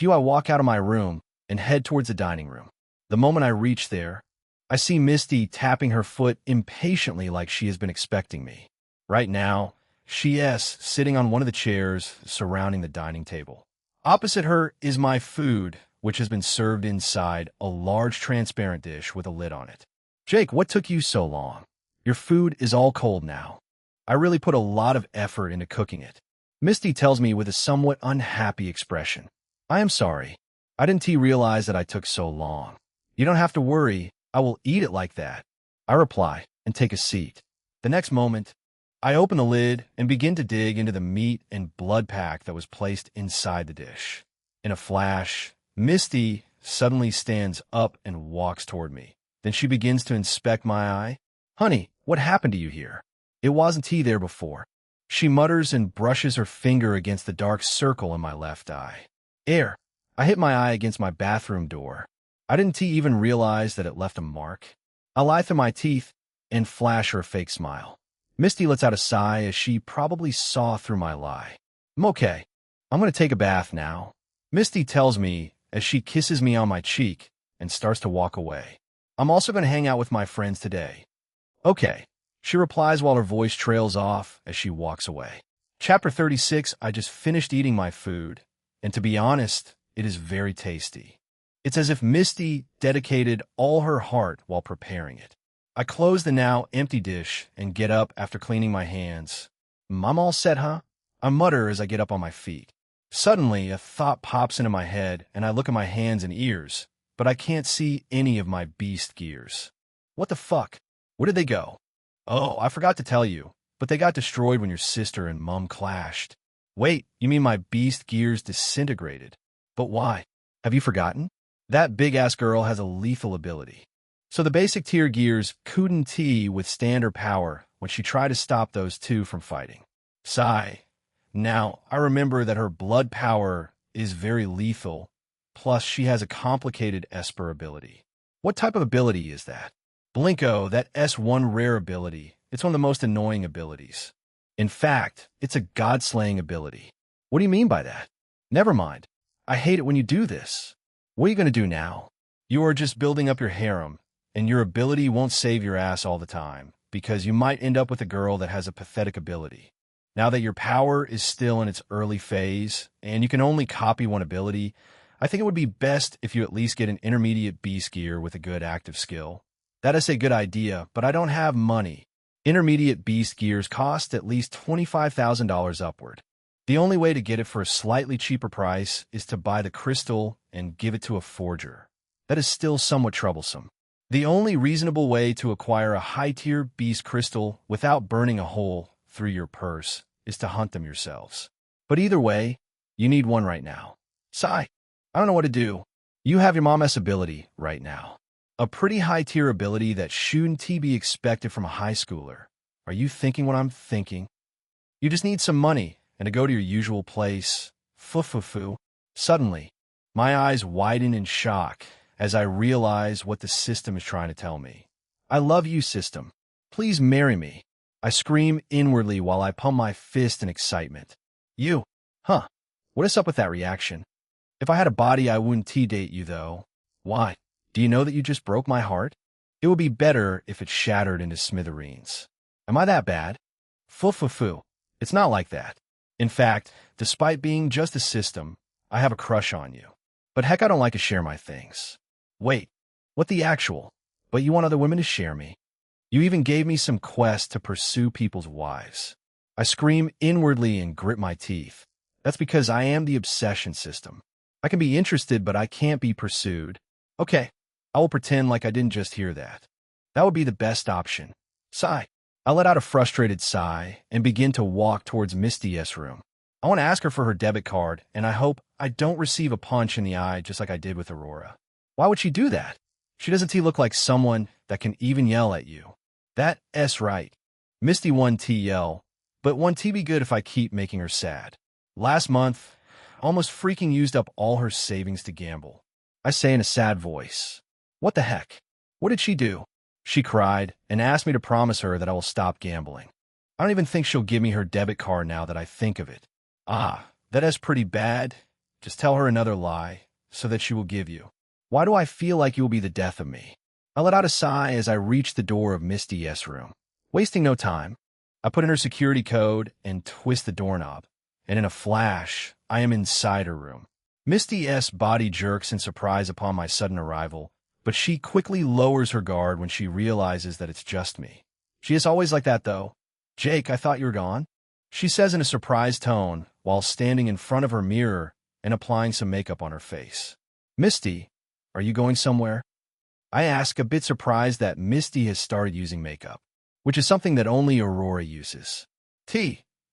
I walk out of my room and head towards the dining room. The moment I reach there, I see Misty tapping her foot impatiently like she has been expecting me. Right now, she is sitting on one of the chairs surrounding the dining table. Opposite her is my food, which has been served inside a large transparent dish with a lid on it. "Jake, what took you so long? Your food is all cold now. I really put a lot of effort into cooking it." Misty tells me with a somewhat unhappy expression. "I am sorry. I didn't realize that I took so long. You don't have to worry. I will eat it like that, I reply, and take a seat. The next moment, I open the lid and begin to dig into the meat and blood pack that was placed inside the dish. In a flash, Misty suddenly stands up and walks toward me. Then she begins to inspect my eye. Honey, what happened to you here? It wasn't there before. She mutters and brushes her finger against the dark circle in my left eye. Air. I hit my eye against my bathroom door. I didn't even realize that it left a mark. I lie through my teeth and flash her a fake smile. Misty lets out a sigh as she probably saw through my lie. I'm okay. I'm going to take a bath now, Misty tells me as she kisses me on my cheek and starts to walk away. I'm also going to hang out with my friends today. Okay, she replies while her voice trails off as she walks away. Chapter 36. I just finished eating my food, and to be honest, it is very tasty. It's as if Misty dedicated all her heart while preparing it. I close the now empty dish and get up after cleaning my hands. I'm all set, huh? I mutter as I get up on my feet. Suddenly, a thought pops into my head, and I look at my hands and ears, but I can't see any of my beast gears. What the fuck? Where did they go? Oh, I forgot to tell you, but they got destroyed when your sister and Mum clashed. Wait, you mean my beast gears disintegrated? But why? Have you forgotten? That big-ass girl has a lethal ability. So the basic tier gears couldn't withstand her power when she tried to stop those two from fighting. Sigh. Now, I remember that her blood power is very lethal, plus she has a complicated Esper ability. What type of ability is that? Blinko, that S1 rare ability. It's one of the most annoying abilities. In fact, it's a god-slaying ability. What do you mean by that? Never mind. I hate it when you do this. What are you going to do now? You are just building up your harem, and your ability won't save your ass all the time, because you might end up with a girl that has a pathetic ability. Now that your power is still in its early phase, and you can only copy one ability, I think it would be best if you at least get an intermediate beast gear with a good active skill. That is a good idea, but I don't have money. Intermediate beast gears cost at least $25,000 upward. The only way to get it for a slightly cheaper price is to buy the crystal and give it to a forger. That is still somewhat troublesome. The only reasonable way to acquire a high-tier beast crystal without burning a hole through your purse is to hunt them yourselves. But either way, you need one right now. Sigh. I don't know what to do. You have your Mom-S ability right now. A pretty high-tier ability that shouldn't be expected from a high schooler. Are you thinking what I'm thinking? You just need some money and to go to your usual place. Foo. Suddenly, my eyes widen in shock as I realize what the system is trying to tell me. I love you, system. Please marry me. I scream inwardly while I pump my fist in excitement. You? Huh. What is up with that reaction? If I had a body, I wouldn't date you, though. Why? Do you know that you just broke my heart? It would be better if it shattered into smithereens. Am I that bad? Foo. It's not like that. In fact, despite being just a system, I have a crush on you. But heck, I don't like to share my things. Wait, what the actual? But you want other women to share me? You even gave me some quests to pursue people's wives. I scream inwardly and grit my teeth. That's because I am the obsession system. I can be interested, but I can't be pursued. Okay, I will pretend like I didn't just hear that. That would be the best option. Sigh. I let out a frustrated sigh and begin to walk towards Misty's room. I want to ask her for her debit card, and I hope I don't receive a punch in the eye just like I did with Aurora. Why would she do that? She doesn't look like someone that can even yell at you. That's right. Misty won't yell, but won't be good if I keep making her sad. Last month, almost freaking used up all her savings to gamble. I say in a sad voice. What the heck? What did she do? She cried and asked me to promise her that I will stop gambling. I don't even think she'll give me her debit card now that I think of it. That is pretty bad. Just tell her another lie so that she will give you. Why do I feel like you will be the death of me? I let out a sigh as I reached the door of Misty's room. Wasting no time, I put in her security code and twist the doorknob, and in a flash, I am inside her room. Misty's body jerks in surprise upon my sudden arrival, but she quickly lowers her guard when she realizes that it's just me. She is always like that, though. Jake, I thought you were gone, she says in a surprised tone while standing in front of her mirror and applying some makeup on her face. Misty, are you going somewhere? I ask, a bit surprised that Misty has started using makeup, which is something that only Aurora uses.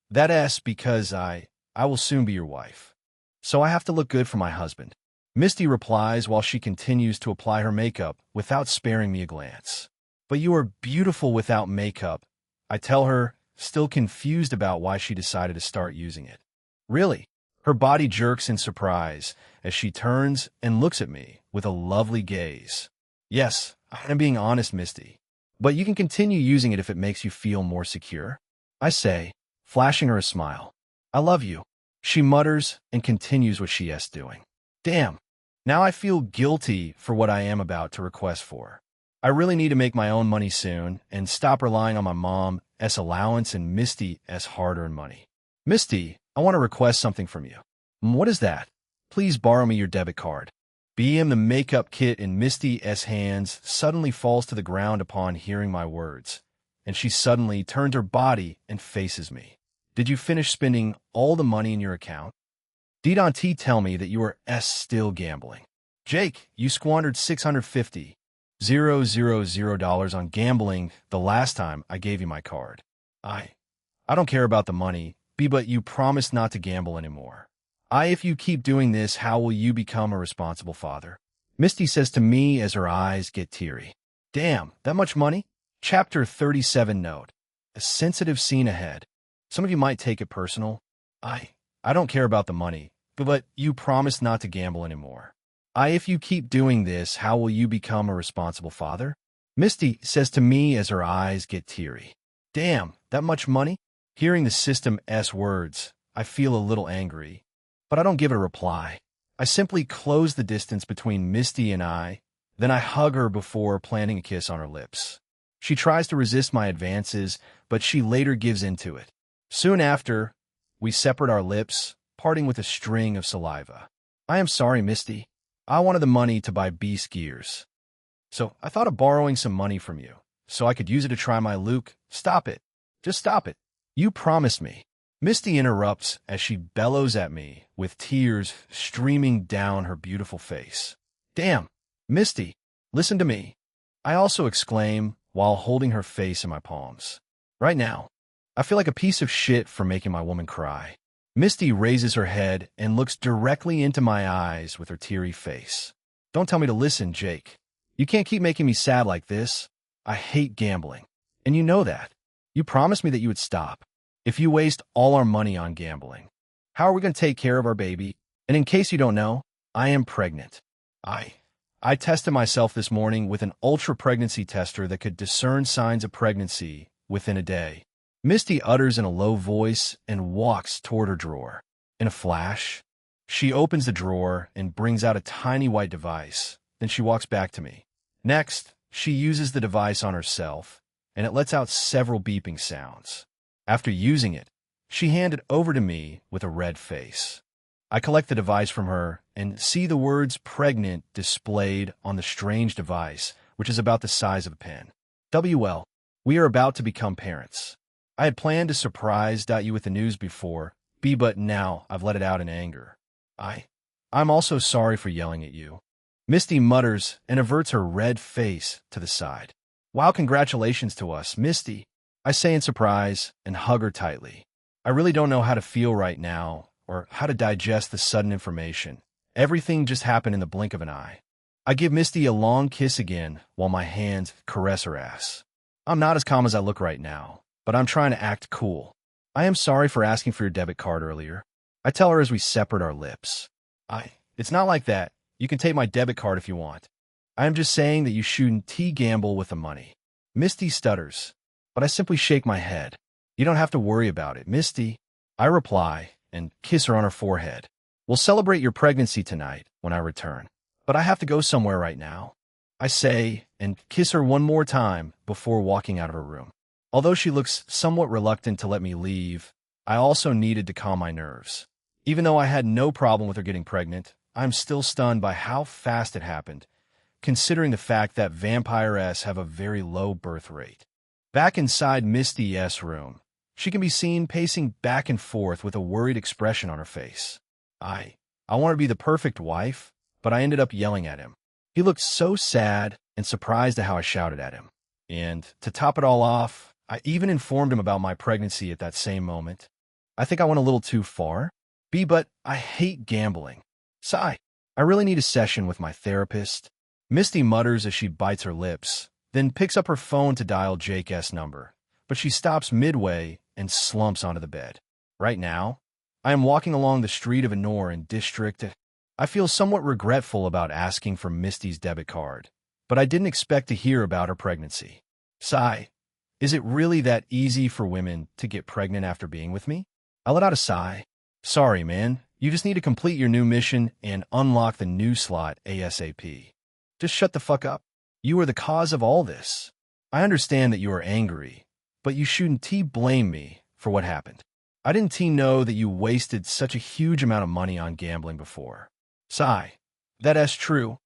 That S because I will soon be your wife. So I have to look good for my husband. Misty replies while she continues to apply her makeup without sparing me a glance. But you are beautiful without makeup, I tell her, still confused about why she decided to start using it. Really? Her body jerks in surprise as she turns and looks at me with a lovely gaze. Yes, I'm being honest, Misty. But you can continue using it if it makes you feel more secure, I say, flashing her a smile. I love you. She mutters and continues what she is doing. Damn. Now I feel guilty for what I am about to request for. I really need to make my own money soon and stop relying on my mom's allowance and Misty's hard-earned money. Misty, I want to request something from you. What is that? Please borrow me your debit card. The makeup kit in Misty's hands suddenly falls to the ground upon hearing my words, and she suddenly turns her body and faces me. Did you finish spending all the money in your account? Don't tell me that you are still gambling. Jake, you squandered $650,000 on gambling the last time I gave you my card. I don't care about the money, but you promised not to gamble anymore. If you keep doing this, how will you become a responsible father? Misty says to me as her eyes get teary. Damn, that much money? Chapter 37 note. A sensitive scene ahead. Some of you might take it personal. I don't care about the money, but you promised not to gamble anymore. If you keep doing this, how will you become a responsible father? Misty says to me as her eyes get teary. Damn, that much money? Hearing the system's words, I feel a little angry, but I don't give it a reply. I simply close the distance between Misty and I, then I hug her before planting a kiss on her lips. She tries to resist my advances, but she later gives into it. Soon after, we separate our lips, parting with a string of saliva. I am sorry, Misty. I wanted the money to buy beast gears. So I thought of borrowing some money from you, so I could use it to try my Luke. Stop it. Just stop it. You promised me. Misty interrupts as she bellows at me with tears streaming down her beautiful face. Damn, Misty, listen to me. I also exclaim while holding her face in my palms. Right now, I feel like a piece of shit for making my woman cry. Misty raises her head and looks directly into my eyes with her teary face. Don't tell me to listen, Jake. You can't keep making me sad like this. I hate gambling, and you know that. You promised me that you would stop. If you waste all our money on gambling, how are we going to take care of our baby? And in case you don't know, I am pregnant. I tested myself this morning with an ultra-pregnancy tester that could discern signs of pregnancy within a day. Misty utters in a low voice and walks toward her drawer. In a flash, she opens the drawer and brings out a tiny white device. Then she walks back to me. Next, she uses the device on herself, and it lets out several beeping sounds. After using it, she handed it over to me with a red face. I collect the device from her and see the words pregnant displayed on the strange device, which is about the size of a pen. WL, we are about to become parents. I had planned to surprise you with the news before, but now I've let it out in anger. I'm also sorry for yelling at you. Misty mutters and averts her red face to the side. Wow, congratulations to us, Misty, I say in surprise and hug her tightly. I really don't know how to feel right now or how to digest the sudden information. Everything just happened in the blink of an eye. I give Misty a long kiss again while my hands caress her ass. I'm not as calm as I look right now, but I'm trying to act cool. I am sorry for asking for your debit card earlier. I tell her as we separate our lips. It's not like that. You can take my debit card if you want. I am just saying that you shouldn't gamble with the money. Misty stutters, but I simply shake my head. You don't have to worry about it, Misty. I reply and kiss her on her forehead. We'll celebrate your pregnancy tonight when I return, but I have to go somewhere right now, I say and kiss her one more time before walking out of her room. Although she looks somewhat reluctant to let me leave, I also needed to calm my nerves. Even though I had no problem with her getting pregnant, I'm still stunned by how fast it happened, considering the fact that vampires have a very low birth rate. Back inside Misty's room, she can be seen pacing back and forth with a worried expression on her face. I want to be the perfect wife, but I ended up yelling at him. He looked so sad and surprised at how I shouted at him. And to top it all off, I even informed him about my pregnancy at that same moment. I think I went a little too far. B, but I hate gambling. Sigh. I really need a session with my therapist. Misty mutters as she bites her lips, then picks up her phone to dial Jake S. number, but she stops midway and slumps onto the bed. Right now, I am walking along the street of Honor in District. I feel somewhat regretful about asking for Misty's debit card, but I didn't expect to hear about her pregnancy. Sigh. Is it really that easy for women to get pregnant after being with me? I let out a sigh. Sorry, man. You just need to complete your new mission and unlock the new slot ASAP. Just shut the fuck up. You are the cause of all this. I understand that you are angry, but you shouldn't blame me for what happened. I didn't know that you wasted such a huge amount of money on gambling before. Sigh. That's true.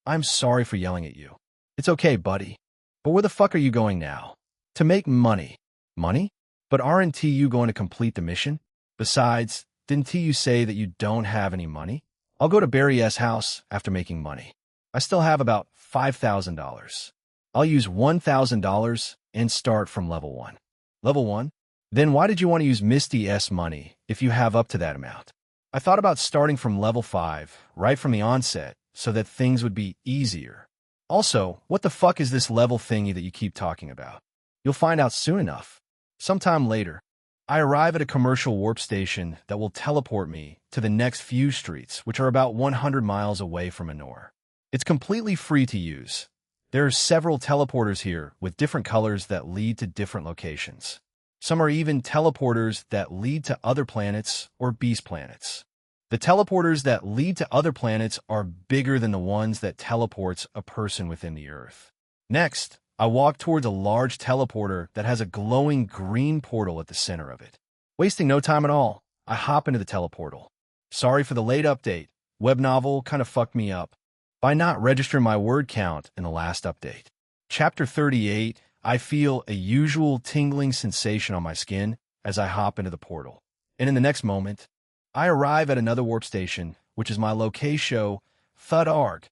I'm sorry for yelling at you. It's okay, buddy. But where the fuck are you going now? To make money. Money? But aren't you going to complete the mission? Besides, didn't you say that you don't have any money? I'll go to Barry S. house after making money. I still have about $5,000. I'll use $1,000 and start from level 1. Level 1? Then why did you want to use Misty S. money if you have up to that amount? I thought about starting from level 5 right from the onset so that things would be easier. Also, what the fuck is this level thingy that you keep talking about? You'll find out soon enough. Sometime later, I arrive at a commercial warp station that will teleport me to the next few streets, which are about 100 miles away from Honor. It's completely free to use. There are several teleporters here with different colors that lead to different locations. Some are even teleporters that lead to other planets or beast planets. The teleporters that lead to other planets are bigger than the ones that teleports a person within the Earth. Next, I walk towards a large teleporter that has a glowing green portal at the center of it. Wasting no time at all, I hop into the teleportal. Sorry for the late update. Web novel kind of fucked me up by not registering my word count in the last update. Chapter 38, I feel a usual tingling sensation on my skin as I hop into the portal. And in the next moment, I arrive at another warp station, which is my location, Thud Arg.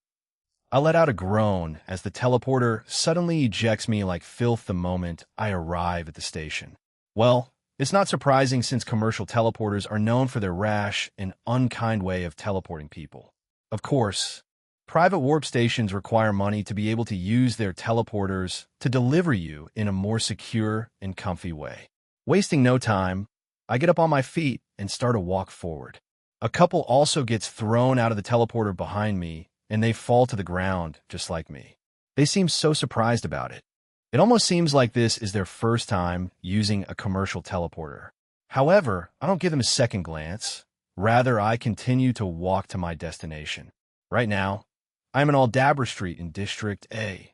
I let out a groan as the teleporter suddenly ejects me like filth the moment I arrive at the station. Well, it's not surprising since commercial teleporters are known for their rash and unkind way of teleporting people. Of course, private warp stations require money to be able to use their teleporters to deliver you in a more secure and comfy way. Wasting no time, I get up on my feet and start to walk forward. A couple also gets thrown out of the teleporter behind me, and they fall to the ground just like me. They seem so surprised about it. It almost seems like this is their first time using a commercial teleporter. However, I don't give them a second glance. Rather, I continue to walk to my destination. Right now, I'm in Aldabra Street in District A.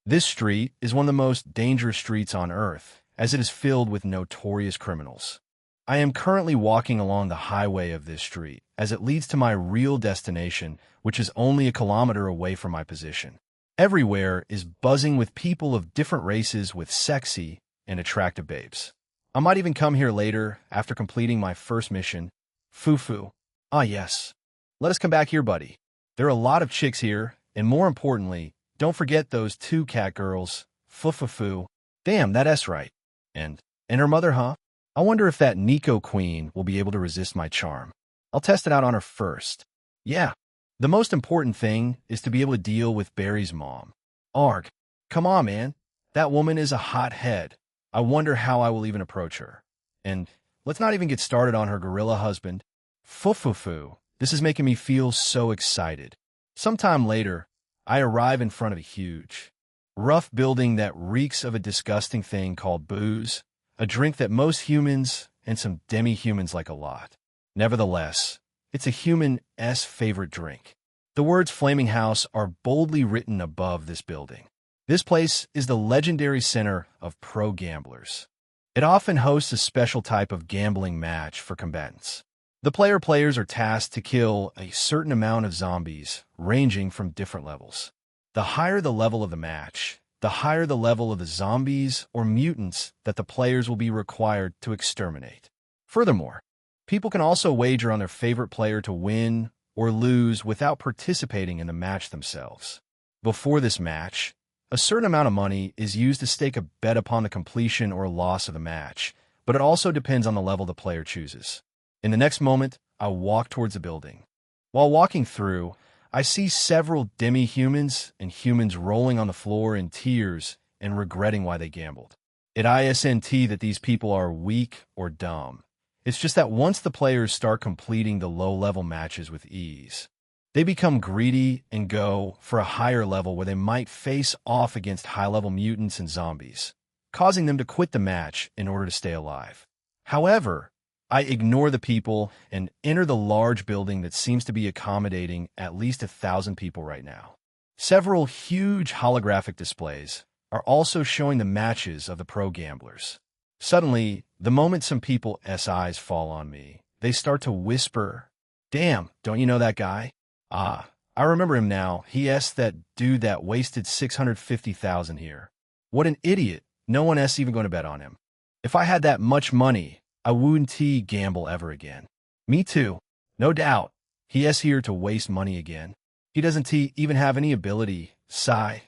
This street is one of the most dangerous streets on Earth, as it is filled with notorious criminals. I am currently walking along the highway of this street, as it leads to my real destination, which is only a kilometer away from my position. Everywhere is buzzing with people of different races with sexy and attractive babes. I might even come here later after completing my first mission. Fufu. Ah yes. Let us come back here, buddy. There are a lot of chicks here, and more importantly, don't forget those 2 cat girls. Fufufu. Damn, that's right. And her mother, huh? I wonder if that Nico queen will be able to resist my charm. I'll test it out on her first. Yeah. The most important thing is to be able to deal with Barry's mom. Arg. Come on, man. That woman is a hothead. I wonder how I will even approach her. And let's not even get started on her gorilla husband. Fufufu. This is making me feel so excited. Sometime later, I arrive in front of a huge, rough building that reeks of a disgusting thing called booze, a drink that most humans and some demi-humans like a lot. Nevertheless, it's a human's favorite drink. The words Flaming House are boldly written above this building. This place is the legendary center of pro gamblers. It often hosts a special type of gambling match for combatants. The players are tasked to kill a certain amount of zombies, ranging from different levels. The higher the level of the match, the higher the level of the zombies or mutants that the players will be required to exterminate. Furthermore, people can also wager on their favorite player to win or lose without participating in the match themselves. Before this match, A certain amount of money is used to stake a bet upon the completion or loss of the match, but it also depends on the level the player chooses. In the next moment, I walk towards the building. While walking through, I see several demi-humans and humans rolling on the floor in tears and regretting why they gambled. It isn't that these people are weak or dumb. It's just that once the players start completing the low-level matches with ease, they become greedy and go for a higher level where they might face off against high-level mutants and zombies, causing them to quit the match in order to stay alive. However, I ignore the people and enter the large building that seems to be accommodating at least 1,000 people right now. Several huge holographic displays are also showing the matches of the pro gamblers. Suddenly, the moment some people's eyes fall on me, they start to whisper, "Damn, don't you know that guy? Ah, I remember him now. He's that dude that wasted 650,000 here. What an idiot. No one else even going to bet on him. If I had that much money, I wouldn't gamble ever again." Me too. No doubt. He is here to waste money again. He doesn't even have any ability. Sigh.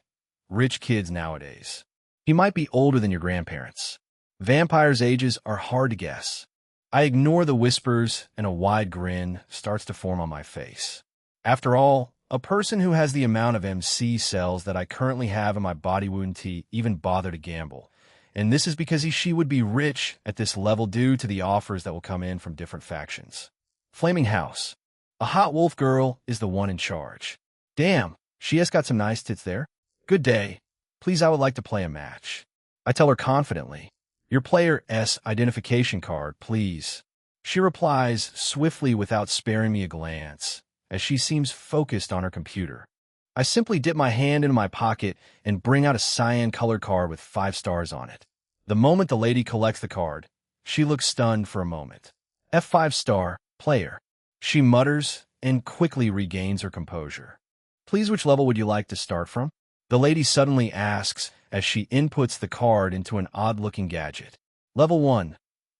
Rich kids nowadays. He might be older than your grandparents. Vampires' ages are hard to guess. I ignore the whispers and a wide grin starts to form on my face. After all, a person who has the amount of MC cells that I currently have in my body wouldn't even bother to gamble. And this is because she would be rich at this level due to the offers that will come in from different factions. Flaming House. A hot wolf girl is the one in charge. Damn, she has got some nice tits there. Good day. Please, I would like to play a match. I tell her confidently. Your player's identification card, please. She replies swiftly without sparing me a glance, as she seems focused on her computer. I simply dip my hand into my pocket and bring out a cyan-colored card with 5 stars on it. The moment the lady collects the card, she looks stunned for a moment. F5 star, player. She mutters and quickly regains her composure. Please, which level would you like to start from? The lady suddenly asks as she inputs the card into an odd-looking gadget. Level 1.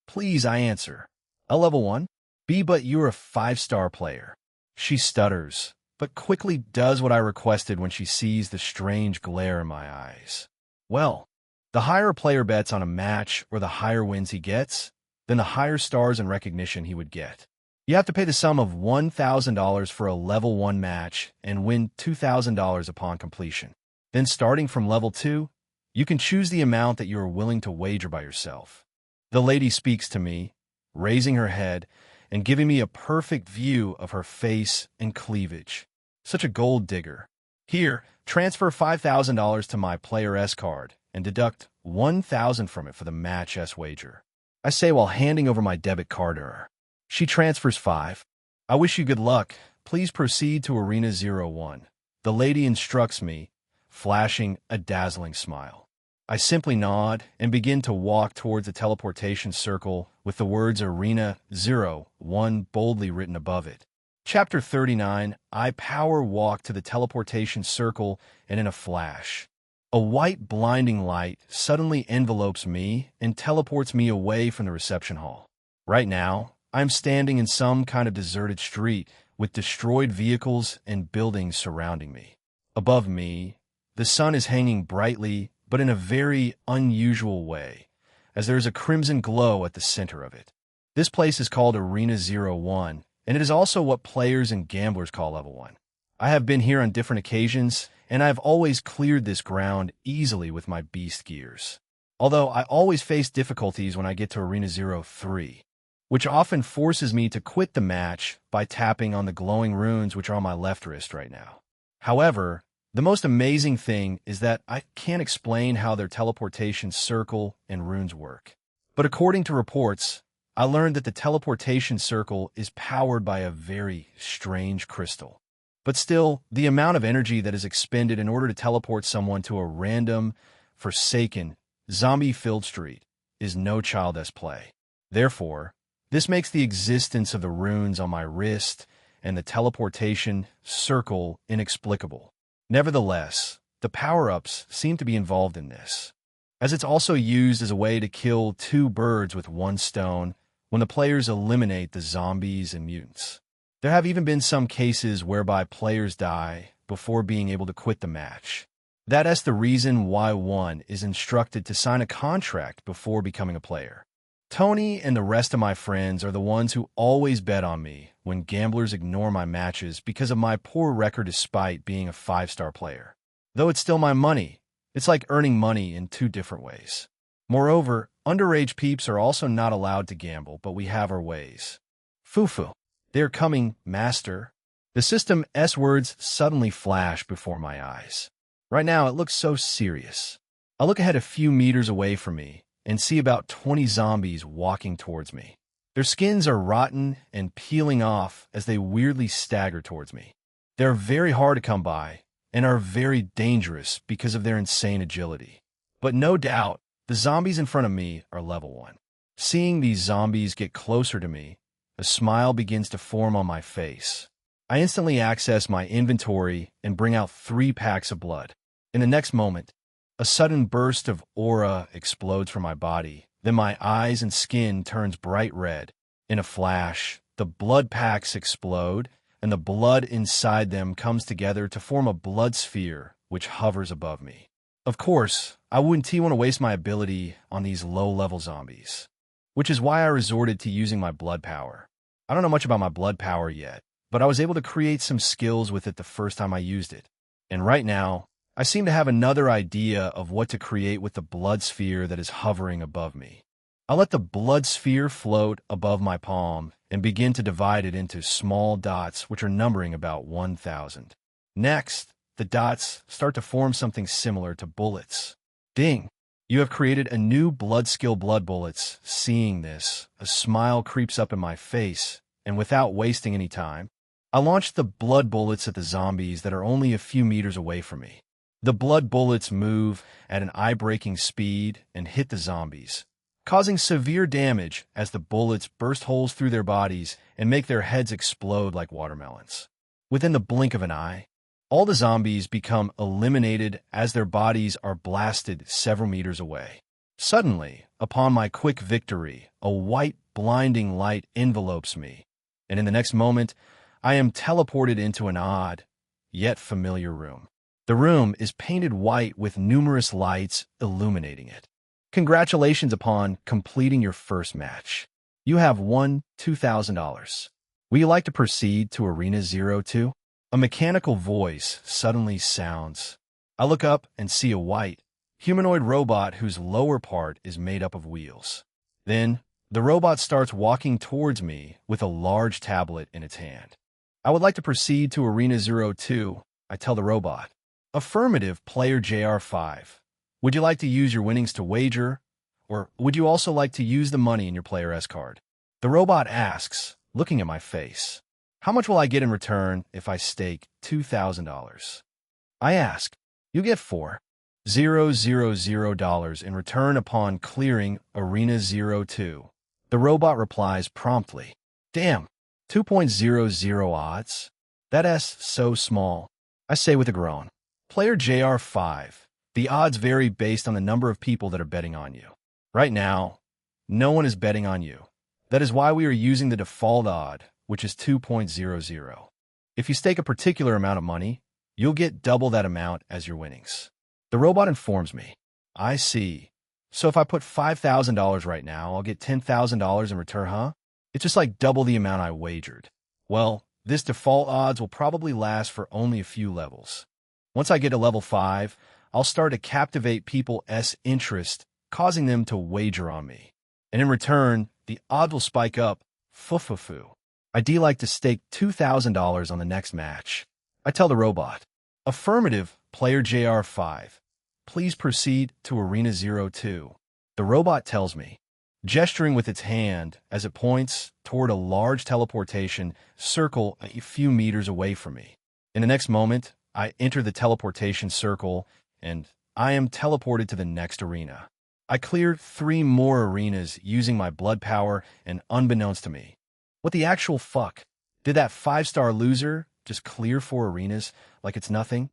Please, I answer. A level 1? B, but you're a 5-star player. She stutters, but quickly does what I requested when she sees the strange glare in my eyes. Well, the higher a player bets on a match or the higher wins he gets, then the higher stars and recognition he would get. You have to pay the sum of $1,000 for a level 1 match and win $2,000 upon completion. Then starting from level 2, you can choose the amount that you are willing to wager by yourself. The lady speaks to me, raising her head and giving me a perfect view of her face and cleavage. Such a gold digger. Here, transfer $5,000 to my Player S card and deduct $1,000 from it for the Match S wager. I say while handing over my debit card to her. She transfers 5. I wish you good luck. Please proceed to Arena 01. The lady instructs me, flashing a dazzling smile. I simply nod and begin to walk towards the teleportation circle with the words Arena 01 boldly written above it. Chapter 39, I power walk to the teleportation circle, and in a flash, a white blinding light suddenly envelopes me and teleports me away from the reception hall. Right now, I'm standing in some kind of deserted street with destroyed vehicles and buildings surrounding me. Above me, the sun is hanging brightly, but in a very unusual way, as there is a crimson glow at the center of it. This place is called Arena 01, and it is also what players and gamblers call Level 1. I have been here on different occasions, and I have always cleared this ground easily with my beast gears. Although I always face difficulties when I get to Arena 03, which often forces me to quit the match by tapping on the glowing runes which are on my left wrist right now. However, the most amazing thing is that I can't explain how their teleportation circle and runes work. But according to reports, I learned that the teleportation circle is powered by a very strange crystal. But still, the amount of energy that is expended in order to teleport someone to a random, forsaken, zombie-filled street is no child's play. Therefore, this makes the existence of the runes on my wrist and the teleportation circle inexplicable. Nevertheless, the power-ups seem to be involved in this, as it's also used as a way to kill 2 birds with 1 stone when the players eliminate the zombies and mutants. There have even been some cases whereby players die before being able to quit the match. That's the reason why one is instructed to sign a contract before becoming a player. Tony and the rest of my friends are the ones who always bet on me when gamblers ignore my matches because of my poor record despite being a 5-star player. Though it's still my money, it's like earning money in two different ways. Moreover, underage peeps are also not allowed to gamble, but we have our ways. Fufu. They're coming, master. The system S words suddenly flash before my eyes. Right now, it looks so serious. I look ahead a few meters away from me and see about 20 zombies walking towards me. Their skins are rotten and peeling off as they weirdly stagger towards me. They're very hard to come by and are very dangerous because of their insane agility. But no doubt, the zombies in front of me are level 1. Seeing these zombies get closer to me, a smile begins to form on my face. I instantly access my inventory and bring out 3 packs of blood. In the next moment, a sudden burst of aura explodes from my body. Then my eyes and skin turns bright red. In a flash, the blood packs explode, and the blood inside them comes together to form a blood sphere which hovers above me. Of course, I wouldn't want to waste my ability on these low-level zombies, which is why I resorted to using my blood power. I don't know much about my blood power yet, but I was able to create some skills with it the first time I used it. And right now, I seem to have another idea of what to create with the blood sphere that is hovering above me. I'll let the blood sphere float above my palm and begin to divide it into small dots which are numbering about 1,000. Next, the dots start to form something similar to bullets. Ding! You have created a new blood skill, blood bullets. Seeing this, a smile creeps up in my face, and without wasting any time, I launch the blood bullets at the zombies that are only a few meters away from me. The blood bullets move at an eye-breaking speed and hit the zombies, causing severe damage as the bullets burst holes through their bodies and make their heads explode like watermelons. Within the blink of an eye, all the zombies become eliminated as their bodies are blasted several meters away. Suddenly, upon my quick victory, a white, blinding light envelopes me, and in the next moment, I am teleported into an odd, yet familiar room. The room is painted white with numerous lights illuminating it. Congratulations upon completing your first match. You have won $2,000. Would you like to proceed to Arena 02? A mechanical voice suddenly sounds. I look up and see a white, humanoid robot whose lower part is made up of wheels. Then, the robot starts walking towards me with a large tablet in its hand. I would like to proceed to Arena 02, I tell the robot. Affirmative, player JR5. Would you like to use your winnings to wager, or would you also like to use the money in your player S card? The robot asks, looking at my face. How much will I get in return if I stake $2,000? I ask. You get $4,000 in return upon clearing Arena 02. The robot replies promptly. Damn, 2.00 odds? That's so small. I say with a groan. Player JR5. The odds vary based on the number of people that are betting on you. Right now, no one is betting on you. That is why we are using the default odd, which is 2.00. If you stake a particular amount of money, you'll get double that amount as your winnings. The robot informs me. I see. So if I put $5,000 right now, I'll get $10,000 in return, huh? It's just like double the amount I wagered. Well, this default odds will probably last for only a few levels. Once I get to level 5, I'll start to captivate people's interest, causing them to wager on me. And in return, the odds will spike up. Fufufu. I'd like to stake $2,000 on the next match. I tell the robot. Affirmative, player JR5. Please proceed to Arena 02. The robot tells me, gesturing with its hand as it points toward a large teleportation circle a few meters away from me. In the next moment, I enter the teleportation circle, and I am teleported to the next arena. I cleared 3 more arenas using my blood power, and unbeknownst to me, what the actual fuck? Did that 5-star loser just clear 4 arenas like it's nothing?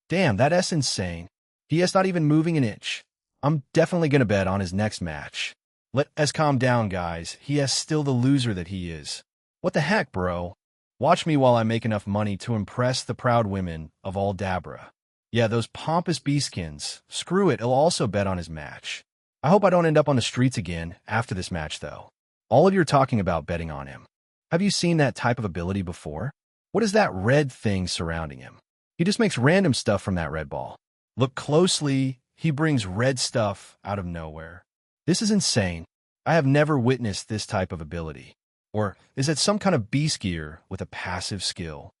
Damn, that's insane. He is not even moving an inch. I'm definitely gonna bet on his next match. Let us calm down, guys. He is still the loser that he is. What the heck, bro? Watch me while I make enough money to impress the proud women of all Dabra. Yeah, those pompous beaskins. Screw it, he'll also bet on his match. I hope I don't end up on the streets again after this match, though. All of you are talking about betting on him. Have you seen that type of ability before? What is that red thing surrounding him? He just makes random stuff from that red ball. Look closely, he brings red stuff out of nowhere. This is insane. I have never witnessed this type of ability. Or is it some kind of beast gear with a passive skill?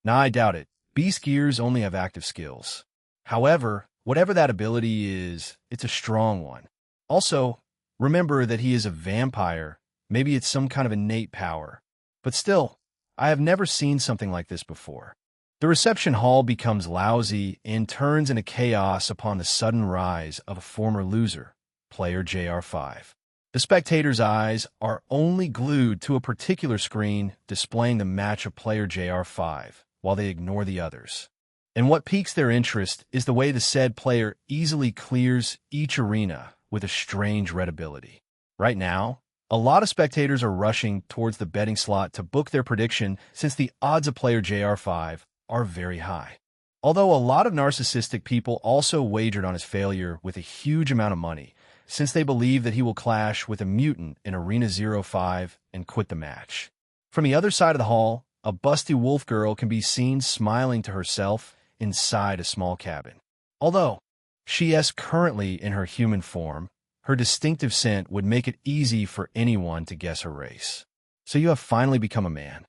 Nah, I doubt it. Beast gears only have active skills. However, whatever that ability is, it's a strong one. Also, remember that he is a vampire. Maybe it's some kind of innate power. But still, I have never seen something like this before. The reception hall becomes lousy and turns into chaos upon the sudden rise of a former loser, player JR5. The spectators' eyes are only glued to a particular screen displaying the match of player JR5, while they ignore the others. And what piques their interest is the way the said player easily clears each arena with a strange red ability. Right now, a lot of spectators are rushing towards the betting slot to book their prediction since the odds of player JR5 are very high. Although a lot of narcissistic people also wagered on his failure with a huge amount of money, since they believe that he will clash with a mutant in Arena 05 and quit the match. From the other side of the hall, a busty wolf girl can be seen smiling to herself inside a small cabin. Although she is currently in her human form, her distinctive scent would make it easy for anyone to guess her race. So you have finally become a man.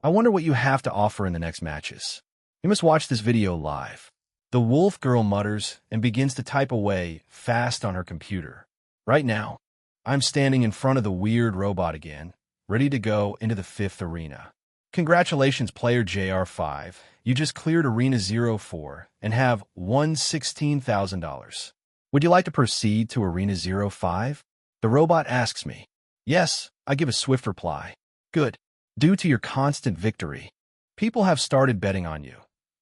I wonder what you have to offer in the next matches. You must watch this video live. The wolf girl mutters and begins to type away fast on her computer. Right now, I'm standing in front of the weird robot again, ready to go into the 5th arena. Congratulations, player JR5. You just cleared Arena 04 and have won $16,000. Would you like to proceed to Arena 05? The robot asks me. Yes, I give a swift reply. Good. Due to your constant victory, people have started betting on you,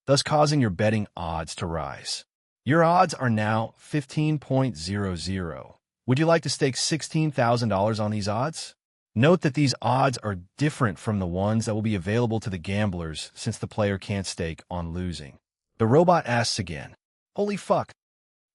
thus causing your betting odds to rise. Your odds are now 15.00. Would you like to stake $16,000 on these odds? Note that these odds are different from the ones that will be available to the gamblers since the player can't stake on losing. The robot asks again. Holy fuck.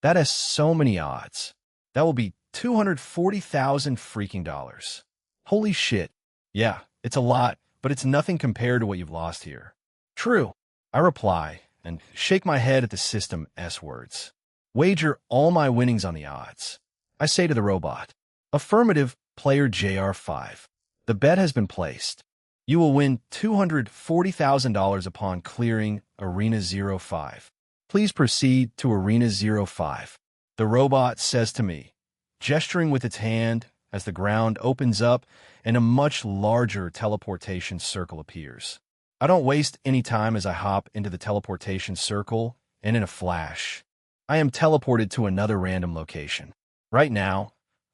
That has so many odds. That will be 240,000 freaking dollars. Holy shit. Yeah, it's a lot, but it's nothing compared to what you've lost here. True. I reply and shake my head at the system S words. Wager all my winnings on the odds. I say to the robot. Affirmative, player JR5. The bet has been placed. You will win $240,000 upon clearing Arena 05. Please proceed to Arena 05. The robot says to me, gesturing with its hand as the ground opens up and a much larger teleportation circle appears. I don't waste any time as I hop into the teleportation circle, and in a flash, I am teleported to another random location. Right now,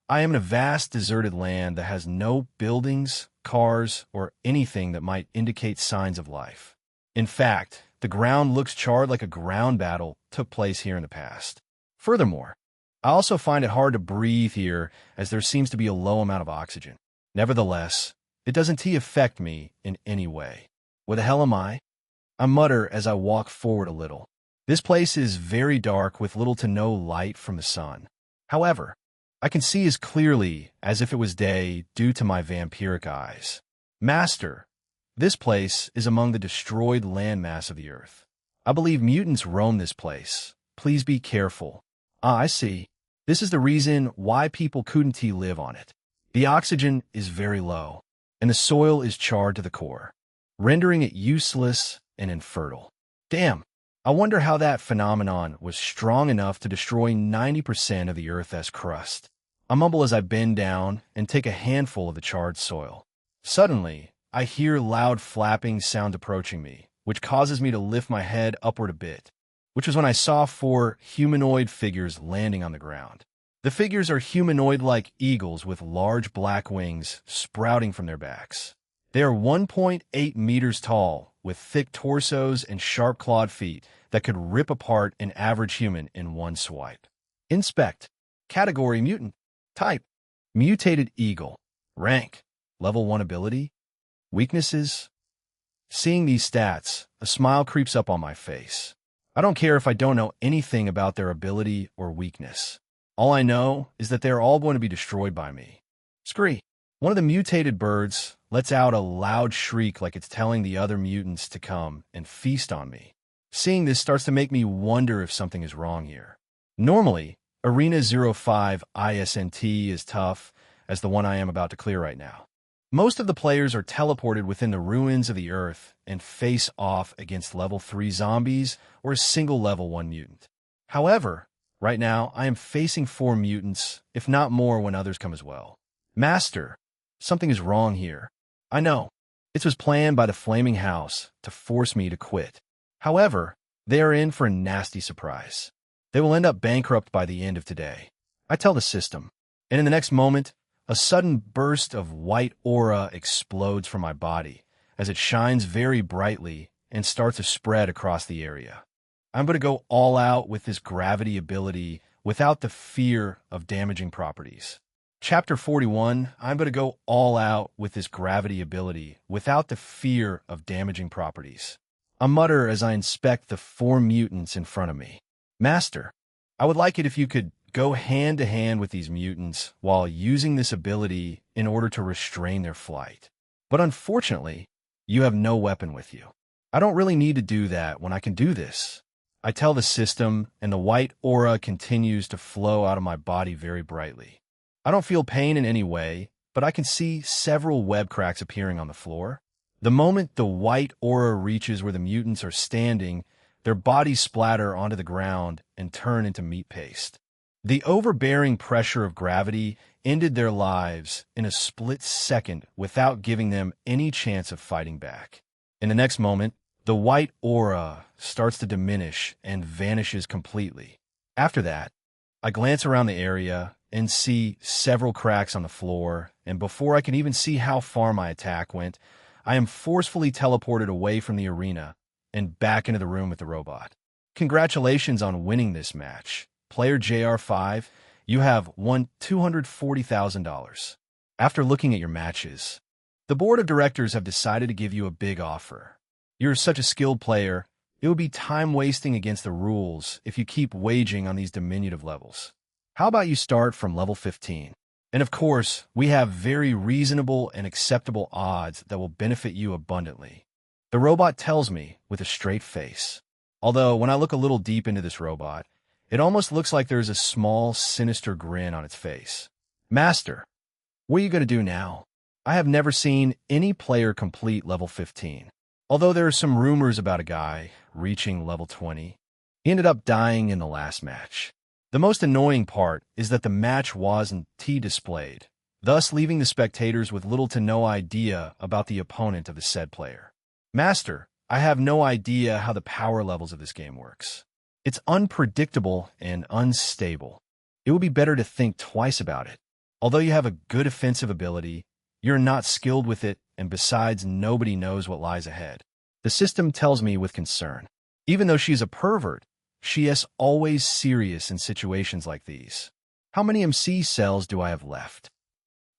I am in a vast deserted land that has no buildings, cars, or anything that might indicate signs of life. In fact, the ground looks charred like a ground battle took place here in the past. Furthermore, I also find it hard to breathe here as there seems to be a low amount of oxygen. Nevertheless, it doesn't affect me in any way. Where the hell am I? I mutter as I walk forward a little. This place is very dark with little to no light from the sun. However, I can see as clearly as if it was day due to my vampiric eyes. Master, this place is among the destroyed landmass of the earth. I believe mutants roam this place. Please be careful. Ah, I see. This is the reason why people couldn't live on it. The oxygen is very low, and the soil is charred to the core, rendering it useless and infertile. Damn, I wonder how that phenomenon was strong enough to destroy 90% of the Earth's crust. I mumble as I bend down and take a handful of the charred soil. Suddenly, I hear loud flapping sound approaching me, which causes me to lift my head upward a bit, which was when I saw 4 humanoid figures landing on the ground. The figures are humanoid-like eagles with large black wings sprouting from their backs. They are 1.8 meters tall, with thick torsos and sharp-clawed feet that could rip apart an average human in one swipe. Inspect. Category mutant. Type. Mutated eagle. Rank. Level 1 ability. Weaknesses. Seeing these stats, a smile creeps up on my face. I don't care if I don't know anything about their ability or weakness. All I know is that they're all going to be destroyed by me. Scree. One of the mutated birds lets out a loud shriek like it's telling the other mutants to come and feast on me. Seeing this starts to make me wonder if something is wrong here. Normally, Arena 05 ISNT is tough as the one I am about to clear right now. Most of the players are teleported within the ruins of the Earth and face off against level 3 zombies or a single level 1 mutant. However, right now I am facing 4 mutants, if not more when others come as well. Master, something is wrong here. I know. It was planned by the Flaming House to force me to quit. However, they are in for a nasty surprise. They will end up bankrupt by the end of today. I tell the system, and in the next moment, a sudden burst of white aura explodes from my body as it shines very brightly and starts to spread across the area. I'm going to go all out with this gravity ability without the fear of damaging properties. Chapter 41, I'm going to go all out with this gravity ability without the fear of damaging properties. I mutter as I inspect the 4 mutants in front of me. Master, I would like it if you could go hand to hand with these mutants while using this ability in order to restrain their flight. But unfortunately, you have no weapon with you. I don't really need to do that when I can do this. I tell the system, and the white aura continues to flow out of my body very brightly. I don't feel pain in any way, but I can see several web cracks appearing on the floor. The moment the white aura reaches where the mutants are standing, their bodies splatter onto the ground and turn into meat paste. The overbearing pressure of gravity ended their lives in a split second without giving them any chance of fighting back. In the next moment, the white aura starts to diminish and vanishes completely. After that, I glance around the area and see several cracks on the floor, and before I can even see how far my attack went, I am forcefully teleported away from the arena and back into the room with the robot. Congratulations on winning this match. Player JR5, you have won $240,000. After looking at your matches, the board of directors have decided to give you a big offer. You're such a skilled player, it would be time wasting against the rules if you keep waging on these diminutive levels. How about you start from level 15? And of course, we have very reasonable and acceptable odds that will benefit you abundantly. The robot tells me with a straight face. Although, when I look a little deep into this robot, it almost looks like there's a small, sinister grin on its face. Master, what are you going to do now? I have never seen any player complete level 15. Although there are some rumors about a guy reaching level 20. He ended up dying in the last match. The most annoying part is that the match wasn't T-displayed, thus leaving the spectators with little to no idea about the opponent of the said player. Master, I have no idea how the power levels of this game works. It's unpredictable and unstable. It would be better to think twice about it. Although you have a good offensive ability, you're not skilled with it, and besides, nobody knows what lies ahead. The system tells me with concern. Even though she's a pervert, she is always serious in situations like these. How many MC cells do I have left?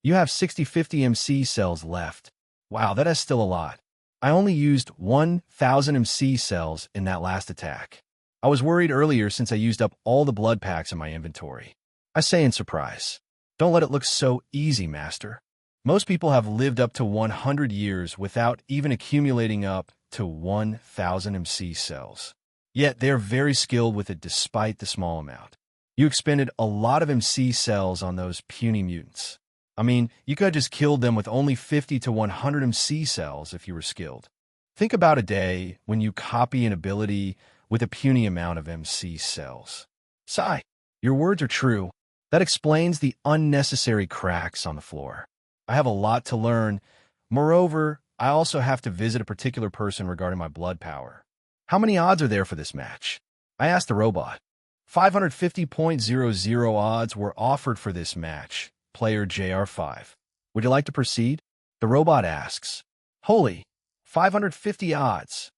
You have 50 MC cells left. Wow, that is still a lot. I only used 1,000 MC cells in that last attack. I was worried earlier since I used up all the blood packs in my inventory. I say in surprise, don't let it look so easy, Master. Most people have lived up to 100 years without even accumulating up to 1,000 MC cells. Yet they are very skilled with it despite the small amount. You expended a lot of MC cells on those puny mutants. I mean, you could have just killed them with only 50 to 100 MC cells if you were skilled. Think about a day when you copy an ability with a puny amount of MC cells. Sigh, your words are true. That explains the unnecessary cracks on the floor. I have a lot to learn. Moreover, I also have to visit a particular person regarding my blood power. How many odds are there for this match? I asked the robot. 550.00 odds were offered for this match. Player JR5. Would you like to proceed? The robot asks. Holy, 550 odds.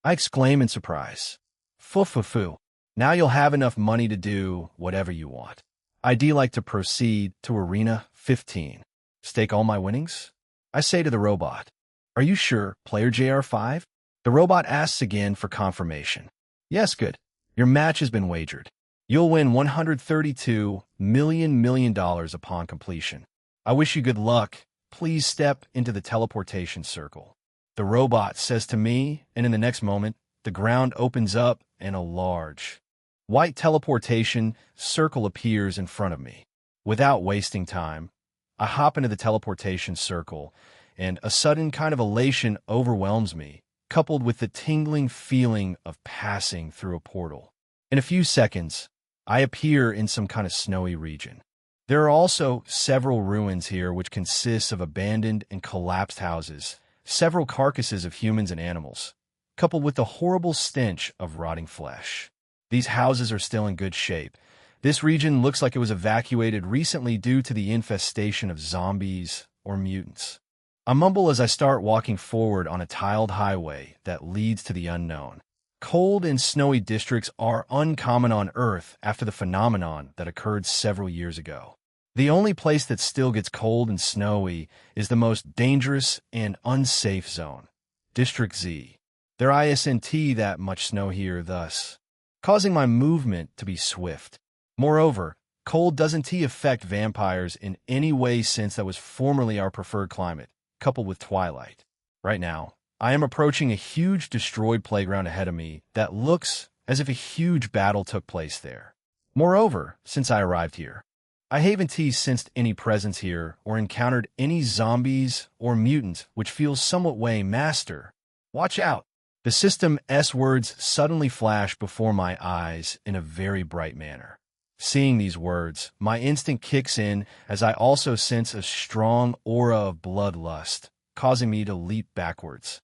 I exclaim in surprise. Foo. Now you'll have enough money to do whatever you want. I'd like to proceed to Arena 15. Stake all my winnings? I say to the robot. Are you sure, Player JR5? The robot asks again for confirmation. Yes, good. Your match has been wagered. You'll win $132 million upon completion. I wish you good luck. Please step into the teleportation circle. The robot says to me, and in the next moment, the ground opens up and a large, white teleportation circle appears in front of me. Without wasting time, I hop into the teleportation circle, and a sudden kind of elation overwhelms me, coupled with the tingling feeling of passing through a portal. In a few seconds, I appear in some kind of snowy region. There are also several ruins here which consist of abandoned and collapsed houses, several carcasses of humans and animals, coupled with the horrible stench of rotting flesh. These houses are still in good shape. This region looks like it was evacuated recently due to the infestation of zombies or mutants. I mumble as I start walking forward on a tiled highway that leads to the unknown. Cold and snowy districts are uncommon on Earth after the phenomenon that occurred several years ago. The only place that still gets cold and snowy is the most dangerous and unsafe zone, District Z. There isn't that much snow here, thus causing my movement to be swift. Moreover, cold doesn't affect vampires in any way since that was formerly our preferred climate, coupled with twilight. Right now, I am approaching a huge destroyed playground ahead of me that looks as if a huge battle took place there. Moreover, since I arrived here, I haven't sensed any presence here or encountered any zombies or mutants, which feels somewhat way master. Watch out! The system's words suddenly flash before my eyes in a very bright manner. Seeing these words, my instinct kicks in as I also sense a strong aura of bloodlust, causing me to leap backwards,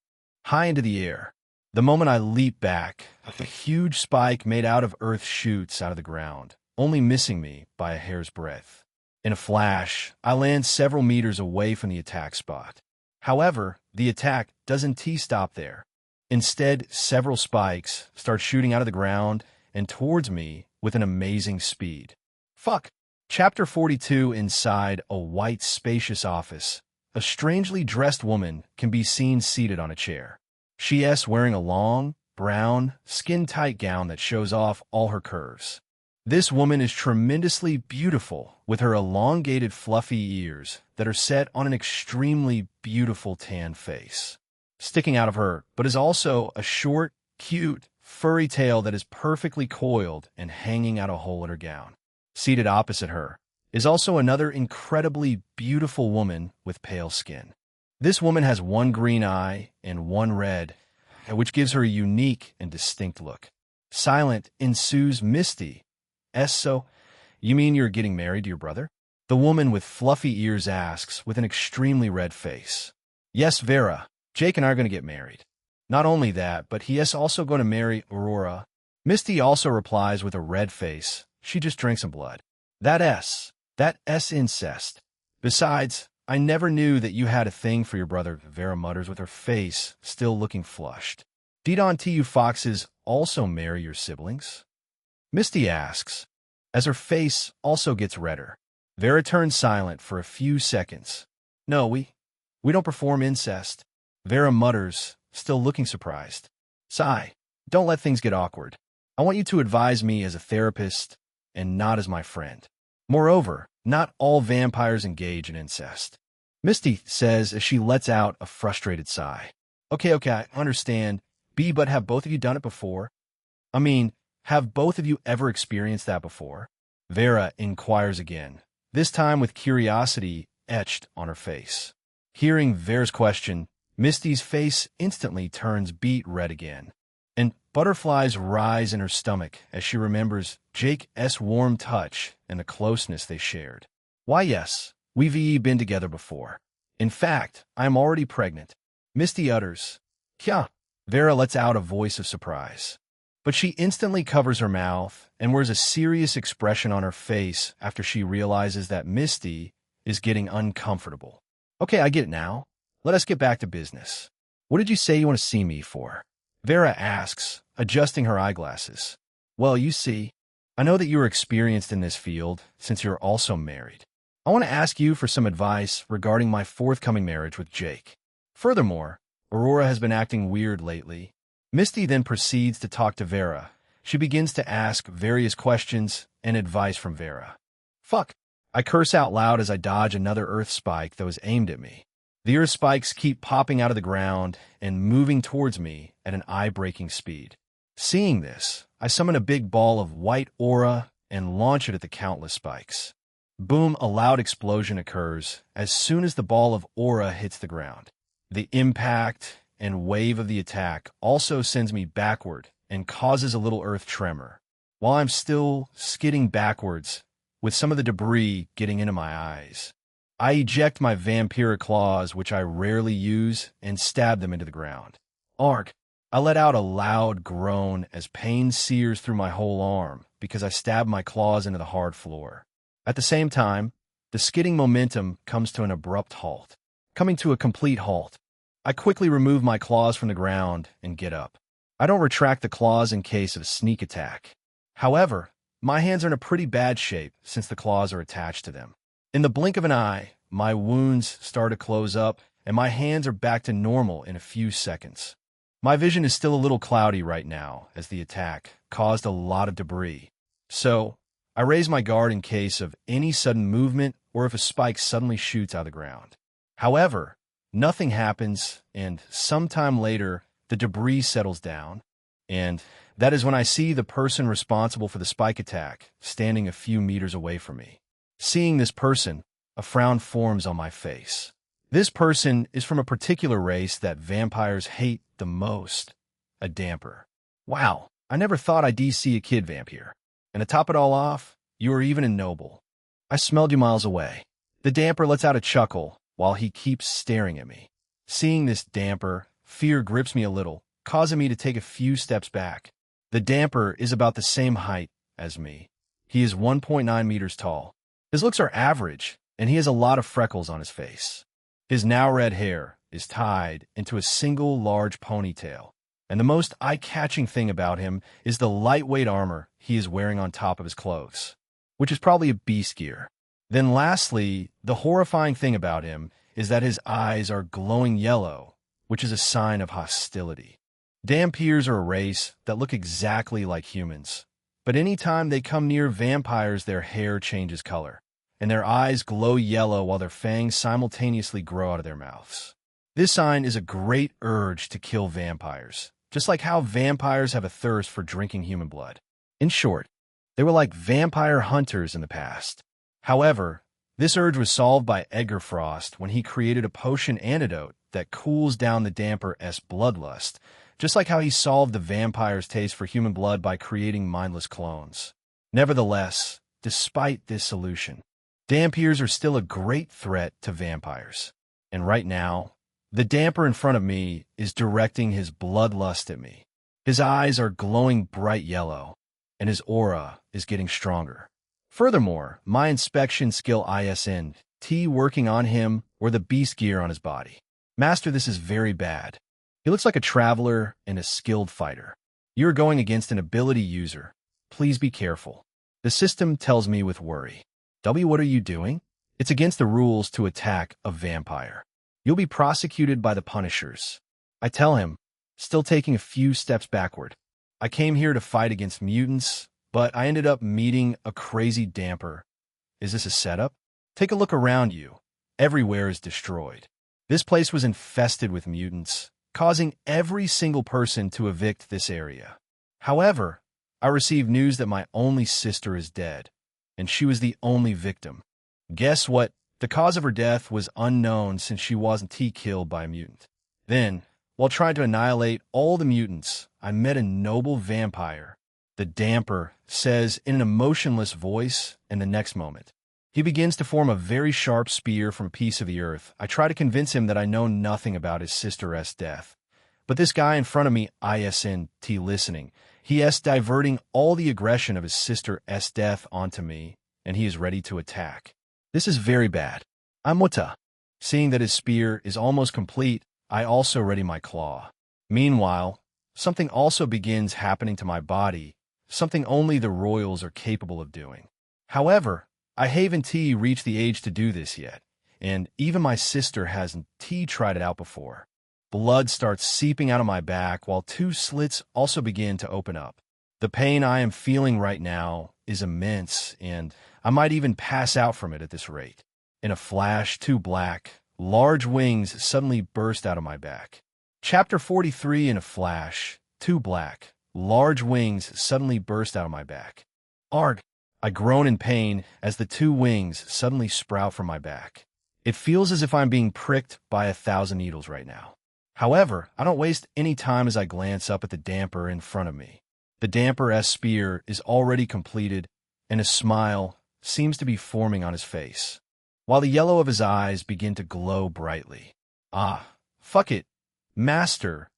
high into the air. The moment I leap back, a huge spike made out of earth shoots out of the ground, only missing me by a hair's breadth. In a flash, I land several meters away from the attack spot. However, the attack doesn't stop there. Instead, several spikes start shooting out of the ground and towards me with an amazing speed. Fuck! Chapter 42. Inside a white, spacious office, a strangely dressed woman can be seen seated on a chair. She is wearing a long, brown, skin-tight gown that shows off all her curves. This woman is tremendously beautiful, with her elongated, fluffy ears that are set on an extremely beautiful tan face. Sticking out of her, but is also a short, cute, furry tail that is perfectly coiled and hanging out a hole in her gown. Seated opposite her is also another incredibly beautiful woman with pale skin. This woman has one green eye and one red, which gives her a unique and distinct look. Silent ensues Misty. So, you mean you're getting married to your brother? The woman with fluffy ears asks with an extremely red face. Yes, Vera. Jake and I are going to get married. Not only that, but he is also going to marry Aurora. Misty also replies with a red face. She just drinks some blood. That's incest. Besides, I never knew that you had a thing for your brother, Vera mutters with her face still looking flushed. Didn't you foxes also marry your siblings? Misty asks, as her face also gets redder. Vera turns silent for a few seconds. No, we don't perform incest. Vera mutters, still looking surprised. Sigh, don't let things get awkward. I want you to advise me as a therapist and not as my friend. Moreover, not all vampires engage in incest. Misty says as she lets out a frustrated sigh. Okay, I understand. But have both of you done it before? I mean, have both of you ever experienced that before? Vera inquires again, this time with curiosity etched on her face. Hearing Vera's question, Misty's face instantly turns beet red again, and butterflies rise in her stomach as she remembers Jake's warm touch and the closeness they shared. Why, yes, we've been together before. In fact, I am already pregnant. Misty utters. Yeah. Vera lets out a voice of surprise. But she instantly covers her mouth and wears a serious expression on her face after she realizes that Misty is getting uncomfortable. Okay, I get it now. Let us get back to business. What did you say you want to see me for? Vera asks, adjusting her eyeglasses. Well, you see, I know that you are experienced in this field since you're also married. I want to ask you for some advice regarding my forthcoming marriage with Jake. Furthermore, Aurora has been acting weird lately. Misty then proceeds to talk to Vera, She begins to ask various questions and advice from Vera. Fuck! I curse out loud as I dodge another earth spike that was aimed at me. The earth spikes keep popping out of the ground and moving towards me at an eye-breaking speed. Seeing this, I summon a big ball of white aura and launch it at the countless spikes. Boom, a loud explosion occurs as soon as the ball of aura hits the ground. The impact and wave of the attack also sends me backward and causes a little earth tremor, while I'm still skidding backwards with some of the debris getting into my eyes. I eject my vampiric claws, which I rarely use, and stab them into the ground. Arg! I let out a loud groan as pain sears through my whole arm because I stab my claws into the hard floor. At the same time, the skidding momentum comes to an abrupt halt. Coming to a complete halt, I quickly remove my claws from the ground and get up. I don't retract the claws in case of a sneak attack. However, my hands are in a pretty bad shape since the claws are attached to them. In the blink of an eye, my wounds start to close up, and my hands are back to normal in a few seconds. My vision is still a little cloudy right now, as the attack caused a lot of debris. So, I raise my guard in case of any sudden movement or if a spike suddenly shoots out of the ground. However, nothing happens, and sometime later, the debris settles down, and that is when I see the person responsible for the spike attack standing a few meters away from me. Seeing this person, a frown forms on my face. This person is from a particular race that vampires hate the most, a damper. Wow, I never thought I'd see a kid vampire. And to top it all off, you are even a noble. I smelled you miles away. The damper lets out a chuckle while he keeps staring at me. Seeing this damper, fear grips me a little, causing me to take a few steps back. The damper is about the same height as me. He is 1.9 meters tall. His looks are average, and he has a lot of freckles on his face. His now red hair is tied into a single large ponytail, and the most eye-catching thing about him is the lightweight armor he is wearing on top of his clothes, which is probably a beast gear. Then lastly, the horrifying thing about him is that his eyes are glowing yellow, which is a sign of hostility. Dampirs are a race that look exactly like humans, but anytime they come near vampires, their hair changes color, and their eyes glow yellow while their fangs simultaneously grow out of their mouths. This sign is a great urge to kill vampires, just like how vampires have a thirst for drinking human blood. In short, they were like vampire hunters in the past. However, this urge was solved by Edgar Frost when he created a potion antidote that cools down the damper's bloodlust, just like how he solved the vampire's taste for human blood by creating mindless clones. Nevertheless, despite this solution, dampirs are still a great threat to vampires. And right now, the damper in front of me is directing his bloodlust at me. His eyes are glowing bright yellow, and his aura is getting stronger. Furthermore, my inspection skill ISNT working on him or the beast gear on his body. Master, this is very bad. He looks like a traveler and a skilled fighter. You're going against an ability user. Please be careful. The system tells me with worry. W, what are you doing? It's against the rules to attack a vampire. You'll be prosecuted by the Punishers. I tell him, still taking a few steps backward. I came here to fight against mutants, but I ended up meeting a crazy damper. Is this a setup? Take a look around you. Everywhere is destroyed. This place was infested with mutants, causing every single person to evict this area. However, I received news that my only sister is dead, and she was the only victim. Guess what? The cause of her death was unknown since she wasn't killed by a mutant. Then, while trying to annihilate all the mutants, I met a noble vampire. The damper says in an emotionless voice, and the next moment, he begins to form a very sharp spear from a piece of the earth. I try to convince him that I know nothing about his sister's death. But this guy in front of me, ISNT listening, he is diverting all the aggression of his sister's death onto me, and he is ready to attack. This is very bad. I'm Muta. Seeing that his spear is almost complete, I also ready my claw. Meanwhile, something also begins happening to my body, something only the royals are capable of doing. However, I haven't reached the age to do this yet, and even my sister hasn't tried it out before. Blood starts seeping out of my back while two slits also begin to open up. The pain I am feeling right now is immense, and I might even pass out from it at this rate. In a flash, two black, large wings suddenly burst out of my back. Chapter 43. In a flash, two black, large wings suddenly burst out of my back. Arg! I groan in pain as the two wings suddenly sprout from my back. It feels as if I'm being pricked by 1,000 needles right now. However, I don't waste any time as I glance up at the damper in front of me. The damper's spear is already completed, and a smile seems to be forming on his face, while the yellow of his eyes begin to glow brightly. Ah, fuck it. Master,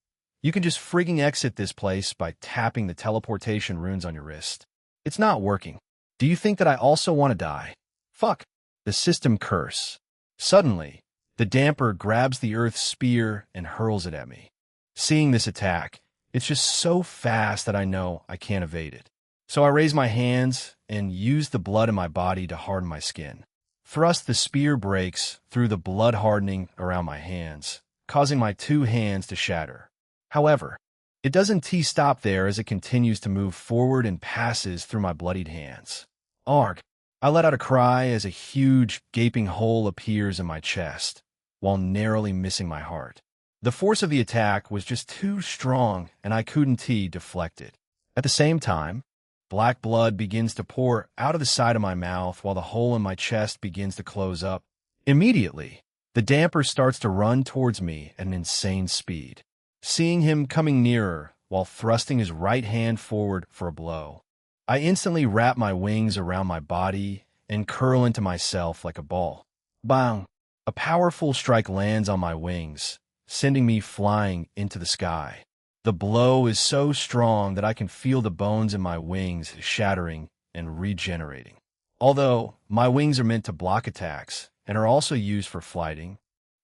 you can just frigging exit this place by tapping the teleportation runes on your wrist. It's not working. Do you think that I also want to die? Fuck. The system curse. Suddenly, the damper grabs the earth's spear and hurls it at me. Seeing this attack, it's just so fast that I know I can't evade it. So I raise my hands and use the blood in my body to harden my skin. Thrust the spear breaks through the blood hardening around my hands, causing my two hands to shatter. However, it doesn't stop there as it continues to move forward and passes through my bloodied hands. Arg! I let out a cry as a huge, gaping hole appears in my chest, while narrowly missing my heart. The force of the attack was just too strong, and I couldn't deflect it. At the same time, black blood begins to pour out of the side of my mouth while the hole in my chest begins to close up. Immediately, the damper starts to run towards me at an insane speed. Seeing him coming nearer while thrusting his right hand forward for a blow, I instantly wrap my wings around my body and curl into myself like a ball. Bang! A powerful strike lands on my wings, sending me flying into the sky. The blow is so strong that I can feel the bones in my wings shattering and regenerating. Although my wings are meant to block attacks and are also used for flighting,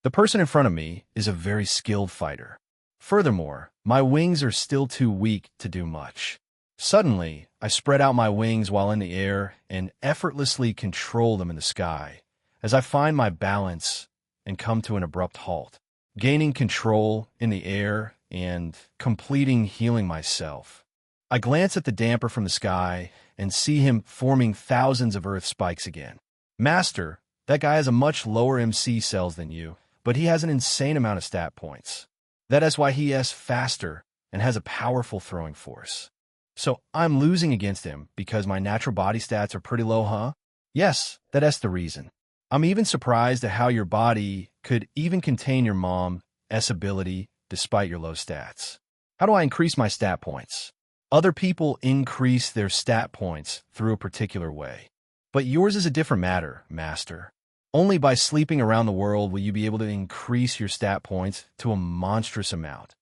the person in front of me is a very skilled fighter. Furthermore, my wings are still too weak to do much. Suddenly, I spread out my wings while in the air and effortlessly control them in the sky as I find my balance and come to an abrupt halt. Gaining control in the air and completing healing myself, I glance at the damper from the sky and see him forming thousands of earth spikes again. Master, that guy has a much lower MC cells than you, but he has an insane amount of stat points. That is why he is faster and has a powerful throwing force. So I'm losing against him because my natural body stats are pretty low, huh? Yes, that's the reason. I'm even surprised at how your body could even contain your mom's ability despite your low stats. How do I increase my stat points? Other people increase their stat points through a particular way. But yours is a different matter, Master. Only by sleeping around the world will you be able to increase your stat points to a monstrous amount.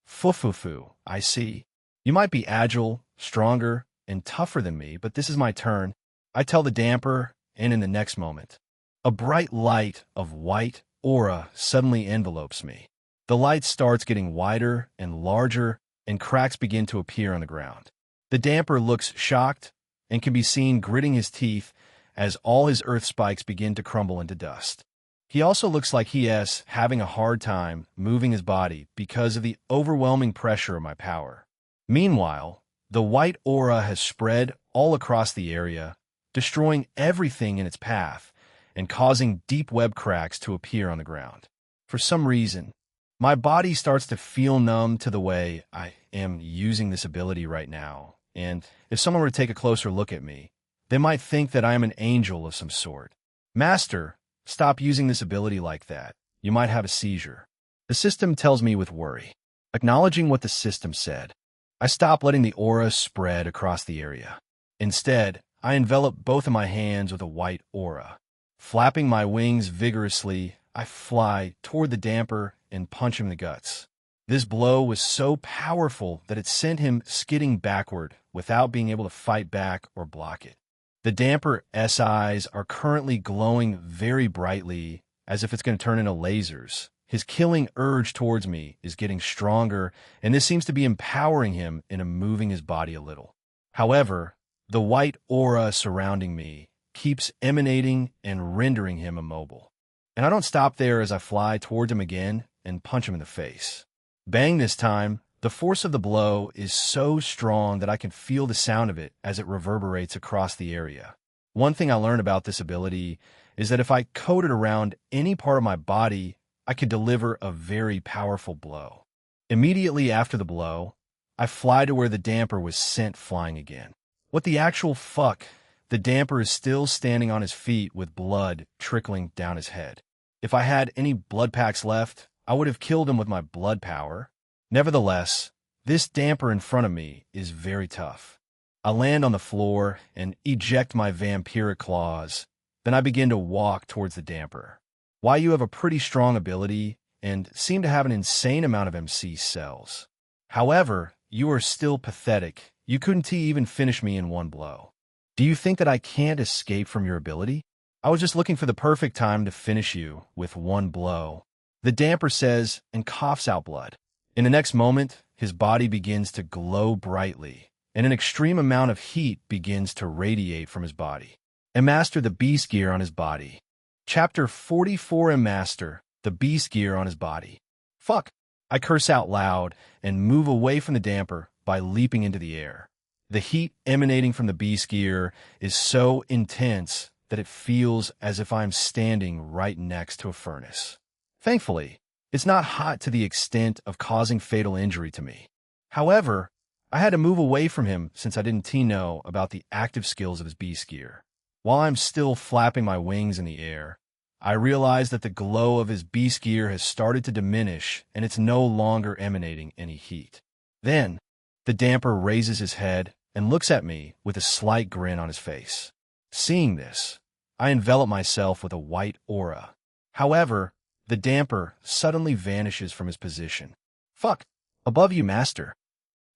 Fufufu, I see. You might be agile, stronger, and tougher than me, but this is my turn. I tell the damper, and in the next moment, a bright light of white aura suddenly envelopes me. The light starts getting wider and larger, and cracks begin to appear on the ground. The damper looks shocked and can be seen gritting his teeth as all his earth spikes begin to crumble into dust. He also looks like he is having a hard time moving his body because of the overwhelming pressure of my power. Meanwhile, the white aura has spread all across the area, destroying everything in its path and causing deep web cracks to appear on the ground. For some reason, my body starts to feel numb to the way I am using this ability right now, and if someone were to take a closer look at me, they might think that I am an angel of some sort. Master, stop using this ability like that. You might have a seizure. The system tells me with worry. Acknowledging what the system said, I stop letting the aura spread across the area. Instead, I envelop both of my hands with a white aura. Flapping my wings vigorously, I fly toward the damper and punch him in the guts. This blow was so powerful that it sent him skidding backward without being able to fight back or block it. The damper's eyes are currently glowing very brightly, as if it's going to turn into lasers. His killing urge towards me is getting stronger, and this seems to be empowering him into moving his body a little. However, the white aura surrounding me keeps emanating and rendering him immobile. And I don't stop there as I fly towards him again and punch him in the face. Bang, this time, The force of the blow is so strong that I can feel the sound of it as it reverberates across the area. One thing I learned about this ability is that if I coated around any part of my body, I could deliver a very powerful blow. Immediately after the blow, I fly to where the damper was sent flying again. What the actual fuck? The damper is still standing on his feet with blood trickling down his head. If I had any blood packs left, I would have killed him with my blood power. Nevertheless, this damper in front of me is very tough. I land on the floor and eject my vampiric claws. Then I begin to walk towards the damper. Why, you have a pretty strong ability and seem to have an insane amount of MC cells. However, you are still pathetic. You couldn't even finish me in one blow. Do you think that I can't escape from your ability? I was just looking for the perfect time to finish you with one blow. The damper says and coughs out blood. In the next moment, his body begins to glow brightly, and an extreme amount of heat begins to radiate from his body. Master the beast gear on his body. Chapter 44. Master the beast gear on his body. Fuck! I curse out loud and move away from the damper by leaping into the air. The heat emanating from the beast gear is so intense that it feels as if I'm standing right next to a furnace. Thankfully, it's not hot to the extent of causing fatal injury to me. However, I had to move away from him since I didn't know about the active skills of his beast gear. While I'm still flapping my wings in the air, I realize that the glow of his beast gear has started to diminish and it's no longer emanating any heat. Then, the damper raises his head and looks at me with a slight grin on his face. Seeing this, I envelop myself with a white aura. However, the damper suddenly vanishes from his position. Fuck! Above you, master.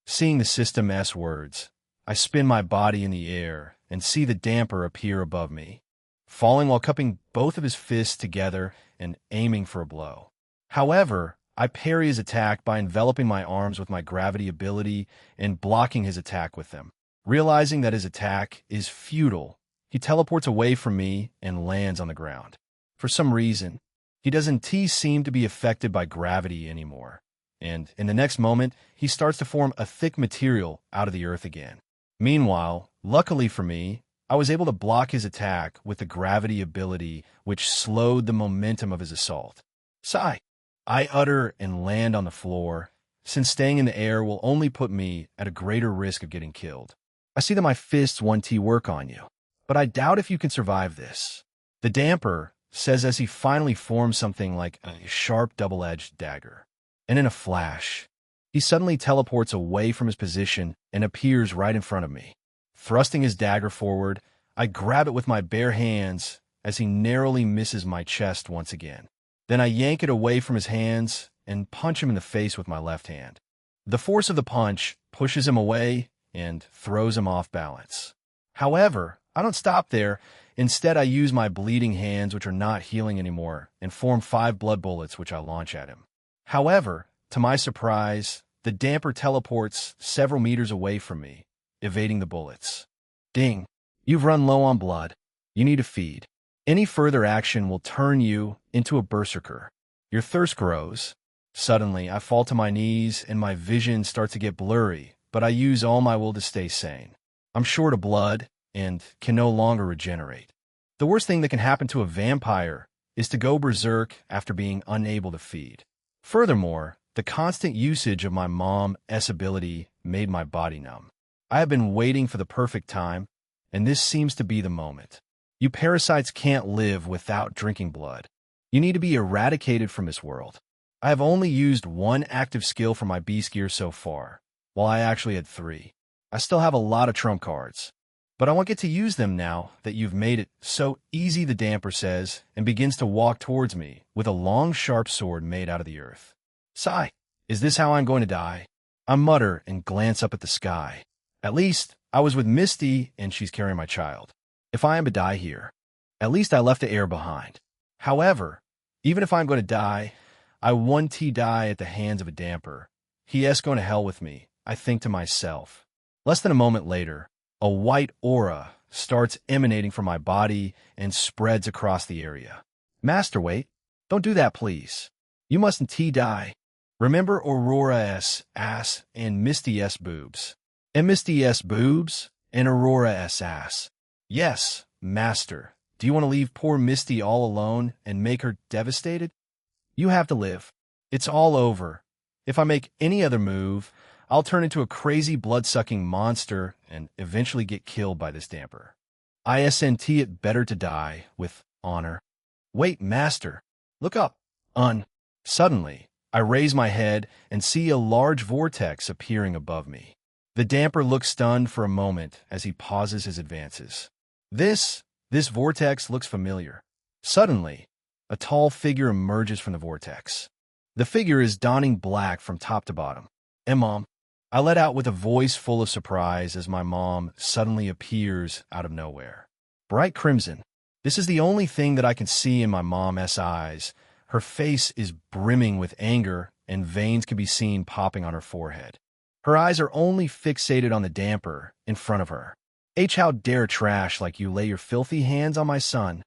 Seeing the System S words, I spin my body in the air and see the damper appear above me, falling while cupping both of his fists together and aiming for a blow. However, I parry his attack by enveloping my arms with my gravity ability and blocking his attack with them. Realizing that his attack is futile, he teleports away from me and lands on the ground. For some reason, he doesn't seem to be affected by gravity anymore, and in the next moment, he starts to form a thick material out of the earth again. Meanwhile, luckily for me, I was able to block his attack with the gravity ability, which slowed the momentum of his assault. Sigh! I utter and land on the floor, since staying in the air will only put me at a greater risk of getting killed. I see that my fists want to work on you, but I doubt if you can survive this. The damper says as he finally forms something like a sharp double-edged dagger. And in a flash, he suddenly teleports away from his position and appears right in front of me. Thrusting his dagger forward, I grab it with my bare hands as he narrowly misses my chest once again. Then I yank it away from his hands and punch him in the face with my left hand. The force of the punch pushes him away and throws him off balance. However, I don't stop there. Instead, I use my bleeding hands, which are not healing anymore, and form 5 blood bullets, which I launch at him. However, to my surprise, the damper teleports several meters away from me, evading the bullets. Ding! You've run low on blood. You need to feed. Any further action will turn you into a berserker. Your thirst grows. Suddenly, I fall to my knees and my vision starts to get blurry, but I use all my will to stay sane. I'm short of blood and can no longer regenerate. The worst thing that can happen to a vampire is to go berserk after being unable to feed. Furthermore, the constant usage of my Mom's ability made my body numb. I have been waiting for the perfect time, and this seems to be the moment. You parasites can't live without drinking blood. You need to be eradicated from this world. I have only used 1 active skill for my beast gear so far, while I actually had 3. I still have a lot of trump cards, but I won't get to use them now that you've made it so easy, the damper says, and begins to walk towards me with a long, sharp sword made out of the earth. Sigh, is this how I'm going to die? I mutter and glance up at the sky. At least, I was with Misty and she's carrying my child. If I am to die here, at least I left the air behind. However, even if I'm going to die, I want to die at the hands of a damper. He is going to hell with me, I think to myself. Less than a moment later, a white aura starts emanating from my body and spreads across the area. Master, wait. Don't do that, please. You mustn't die. Remember Aurora S. ass and Misty S. boobs. And Misty S. boobs and Aurora S. ass. Yes, master. Do you want to leave poor Misty all alone and make her devastated? You have to live. It's all over. If I make any other move, I'll turn into a crazy blood-sucking monster and eventually get killed by this damper. ISNT it better to die with honor. Wait, master. Look up. Suddenly, I raise my head and see a large vortex appearing above me. The damper looks stunned for a moment as he pauses his advances. This vortex looks familiar. Suddenly, a tall figure emerges from the vortex. The figure is donning black from top to bottom. Mom, I let out with a voice full of surprise as my mom suddenly appears out of nowhere. Bright crimson. This is the only thing that I can see in my mom's eyes. Her face is brimming with anger, and veins can be seen popping on her forehead. Her eyes are only fixated on the damper in front of her. How dare trash like you lay your filthy hands on my son?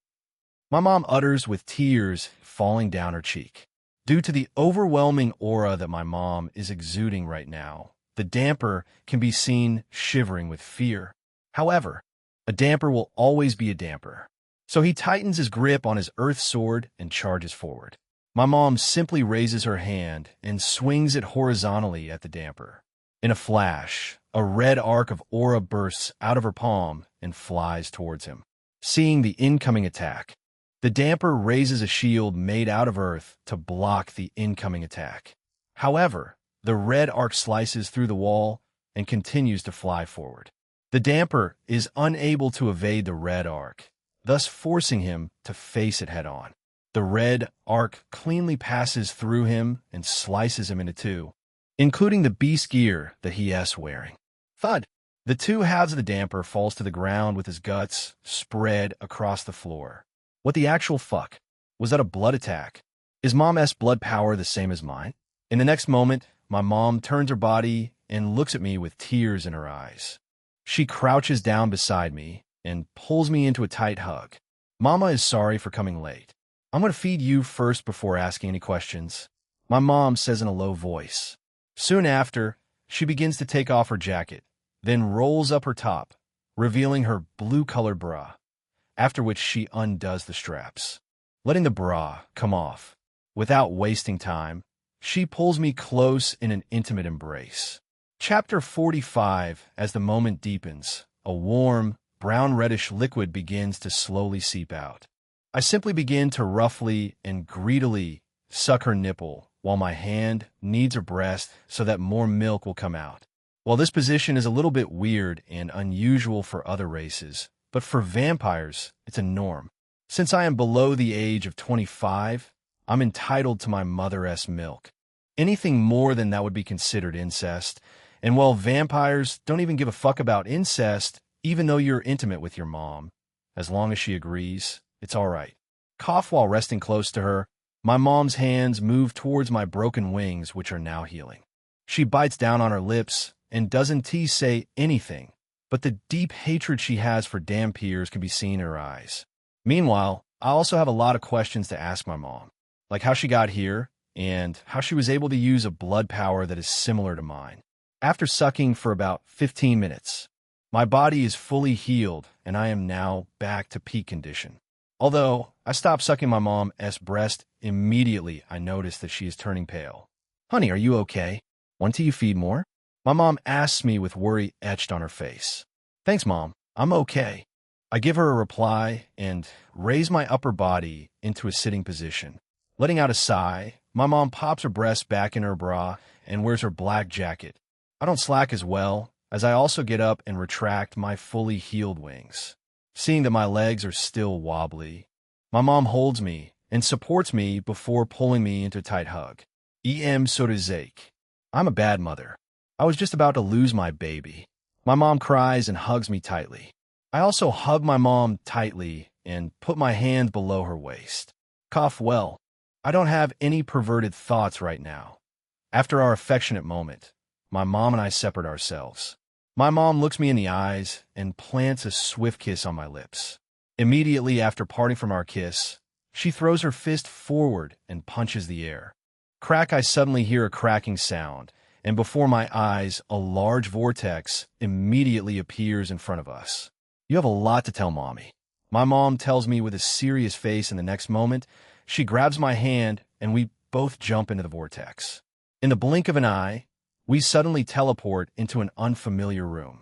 My mom utters with tears falling down her cheek. Due to the overwhelming aura that my mom is exuding right now, the damper can be seen shivering with fear. However, a damper will always be a damper. So he tightens his grip on his earth sword and charges forward. My mom simply raises her hand and swings it horizontally at the damper. In a flash, a red arc of aura bursts out of her palm and flies towards him. Seeing the incoming attack, the damper raises a shield made out of earth to block the incoming attack. However, the red arc slices through the wall and continues to fly forward. The damper is unable to evade the red arc, thus forcing him to face it head-on. The red arc cleanly passes through him and slices him into two, including the beast gear that he is wearing. Thud! The two halves of the damper falls to the ground with his guts spread across the floor. What the actual fuck? Was that a blood attack? Is Mom's blood power the same as mine? In the next moment, my mom turns her body and looks at me with tears in her eyes. She crouches down beside me and pulls me into a tight hug. Mama is sorry for coming late. I'm going to feed you first before asking any questions, my mom says in a low voice. Soon after, she begins to take off her jacket, then rolls up her top, revealing her blue-colored bra, after which she undoes the straps. Letting the bra come off, without wasting time, she pulls me close in an intimate embrace. Chapter 45. As the moment deepens, a warm, brown-reddish liquid begins to slowly seep out. I simply begin to roughly and greedily suck her nipple while my hand kneads her breast so that more milk will come out. While this position is a little bit weird and unusual for other races, but for vampires, it's a norm. Since I am below the age of 25, I'm entitled to my mother's milk. Anything more than that would be considered incest, and while vampires don't even give a fuck about incest, even though you're intimate with your mom, as long as she agrees, it's all right. Cough while resting close to her. My mom's hands move towards my broken wings, which are now healing. She bites down on her lips and doesn't say anything, but the deep hatred she has for Dhampirs can be seen in her eyes. Meanwhile, I also have a lot of questions to ask my mom, like how she got here and how she was able to use a blood power that is similar to mine. After sucking for about 15 minutes, my body is fully healed and I am now back to peak condition. Although I stopped sucking my mom's breast immediately, I noticed that she is turning pale. Honey, are you okay? Want to you feed more? My mom asks me with worry etched on her face. Thanks, Mom. I'm okay. I give her a reply and raise my upper body into a sitting position. Letting out a sigh, my mom pops her breast back in her bra and wears her black jacket. I don't slack as well, as I also get up and retract my fully healed wings. Seeing that my legs are still wobbly, my mom holds me and supports me before pulling me into a tight hug. Soruzake. I'm a bad mother. I was just about to lose my baby. My mom cries and hugs me tightly. I also hug my mom tightly and put my hand below her waist. Cough well. I don't have any perverted thoughts right now. After our affectionate moment, my mom and I separate ourselves. My mom looks me in the eyes and plants a swift kiss on my lips. Immediately after parting from our kiss, she throws her fist forward and punches the air. Crack, I suddenly hear a cracking sound, and before my eyes, a large vortex immediately appears in front of us. You have a lot to tell Mommy. My mom tells me with a serious face, and the next moment, she grabs my hand and we both jump into the vortex. In the blink of an eye, we suddenly teleport into an unfamiliar room.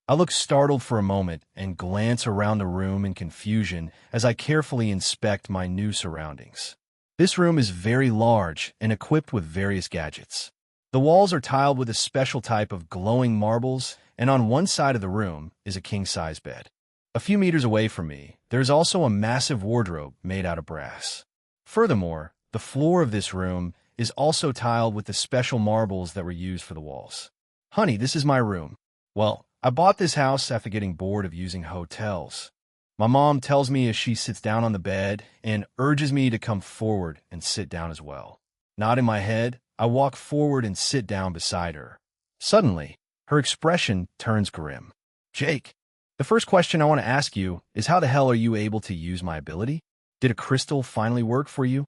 I look startled for a moment and glance around the room in confusion as I carefully inspect my new surroundings. This room is very large and equipped with various gadgets. The walls are tiled with a special type of glowing marbles, and on one side of the room is a king-size bed. A few meters away from me, there is also a massive wardrobe made out of brass. Furthermore, the floor of this room is also tiled with the special marbles that were used for the walls. Honey, this is my room. Well, I bought this house after getting bored of using hotels. My mom tells me as she sits down on the bed and urges me to come forward and sit down as well. Nodding my head, I walk forward and sit down beside her. Suddenly, her expression turns grim. Jake, the first question I want to ask you is how the hell are you able to use my ability? Did a crystal finally work for you?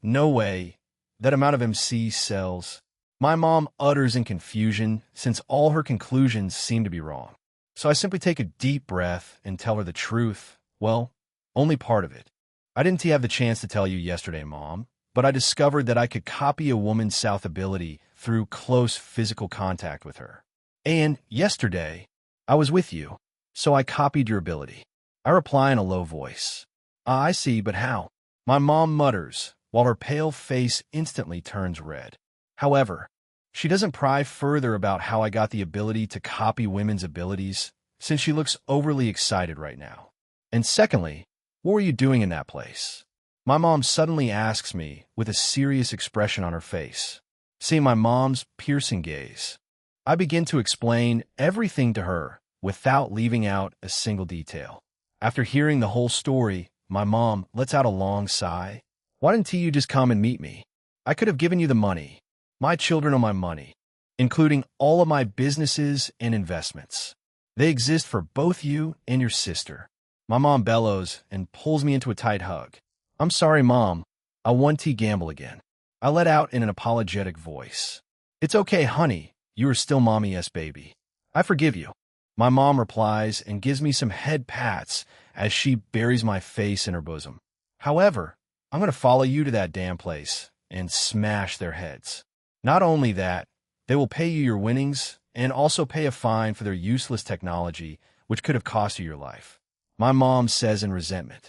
No way. That amount of MC cells. My mom utters in confusion since all her conclusions seem to be wrong. So I simply take a deep breath and tell her the truth. Well, only part of it. I didn't have the chance to tell you yesterday, Mom, but I discovered that I could copy a woman's South ability through close physical contact with her. And yesterday, I was with you, so I copied your ability. I reply in a low voice. I see, but how? My mom mutters, while her pale face instantly turns red. However, she doesn't pry further about how I got the ability to copy women's abilities, since she looks overly excited right now. And secondly, what were you doing in that place? My mom suddenly asks me with a serious expression on her face. Seeing my mom's piercing gaze, I begin to explain everything to her without leaving out a single detail. After hearing the whole story, my mom lets out a long sigh. Why didn't you just come and meet me? I could have given you the money. My children are my money, including all of my businesses and investments. They exist for both you and your sister. My mom bellows and pulls me into a tight hug. I'm sorry, Mom. I want to gamble again. I let out in an apologetic voice. It's okay, honey. You are still Mommy's baby. I forgive you. My mom replies and gives me some head pats as she buries my face in her bosom. However, I'm going to follow you to that damn place and smash their heads. Not only that, they will pay you your winnings and also pay a fine for their useless technology, which could have cost you your life. My mom says in resentment.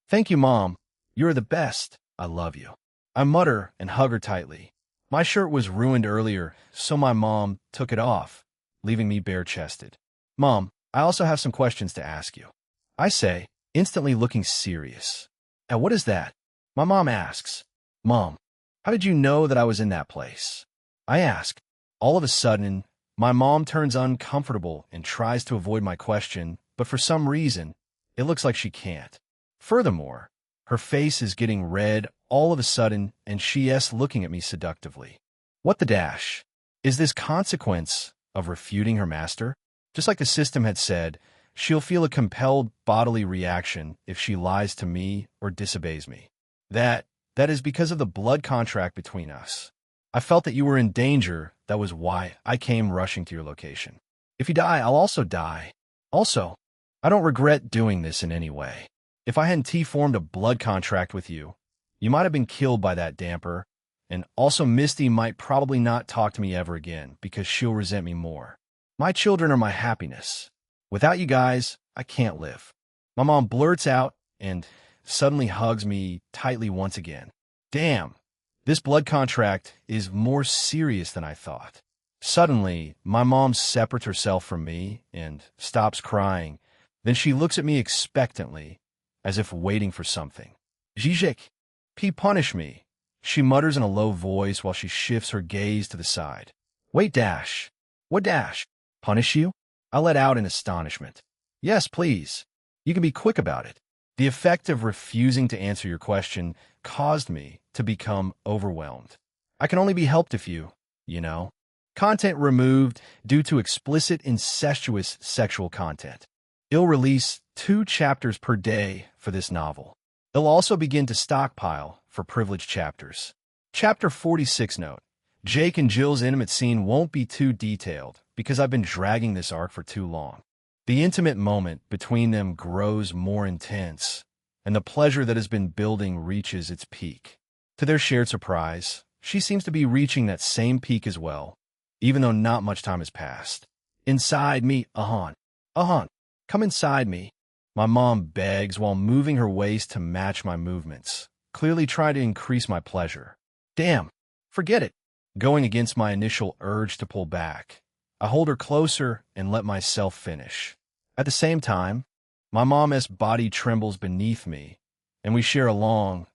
Thank you, Mom. You're the best. I love you. I mutter and hug her tightly. My shirt was ruined earlier, so my mom took it off, leaving me bare-chested. Mom, I also have some questions to ask you. I say, instantly looking serious. And what is that? My mom asks. Mom, how did you know that I was in that place? I ask. All of a sudden, my mom turns uncomfortable and tries to avoid my question, but for some reason, it looks like she can't. Furthermore, her face is getting red all of a sudden, and she's looking at me seductively. What the dash? Is this consequence of refuting her master? Just like the system had said, she'll feel a compelled bodily reaction if she lies to me or disobeys me. That is because of the blood contract between us. I felt that you were in danger. That was why I came rushing to your location. If you die, I'll also die. Also, I don't regret doing this in any way. If I hadn't formed a blood contract with you, you might have been killed by that damper, and also Misty might probably not talk to me ever again because she'll resent me more. My children are my happiness. Without you guys, I can't live. My mom blurts out and suddenly hugs me tightly once again. Damn, this blood contract is more serious than I thought. Suddenly, my mom separates herself from me and stops crying. Then she looks at me expectantly, as if waiting for something. Zizek, punish me, she mutters in a low voice while she shifts her gaze to the side. Wait, dash. What dash? Punish you? I let out in astonishment. Yes, please. You can be quick about it. The effect of refusing to answer your question caused me to become overwhelmed. I can only be helped if you know. Content removed due to explicit incestuous sexual content. It'll release 2 chapters per day for this novel. It'll also begin to stockpile for privileged chapters. Chapter 46 note. Jake and Jill's intimate scene won't be too detailed because I've been dragging this arc for too long. The intimate moment between them grows more intense, and the pleasure that has been building reaches its peak. To their shared surprise, she seems to be reaching that same peak as well, even though not much time has passed. Inside me, Ahan. Ahan, come inside me. My mom begs while moving her waist to match my movements, clearly trying to increase my pleasure. Damn, forget it. Going against my initial urge to pull back, I hold her closer and let myself finish. At the same time, my mom's body trembles beneath me, and we share a long,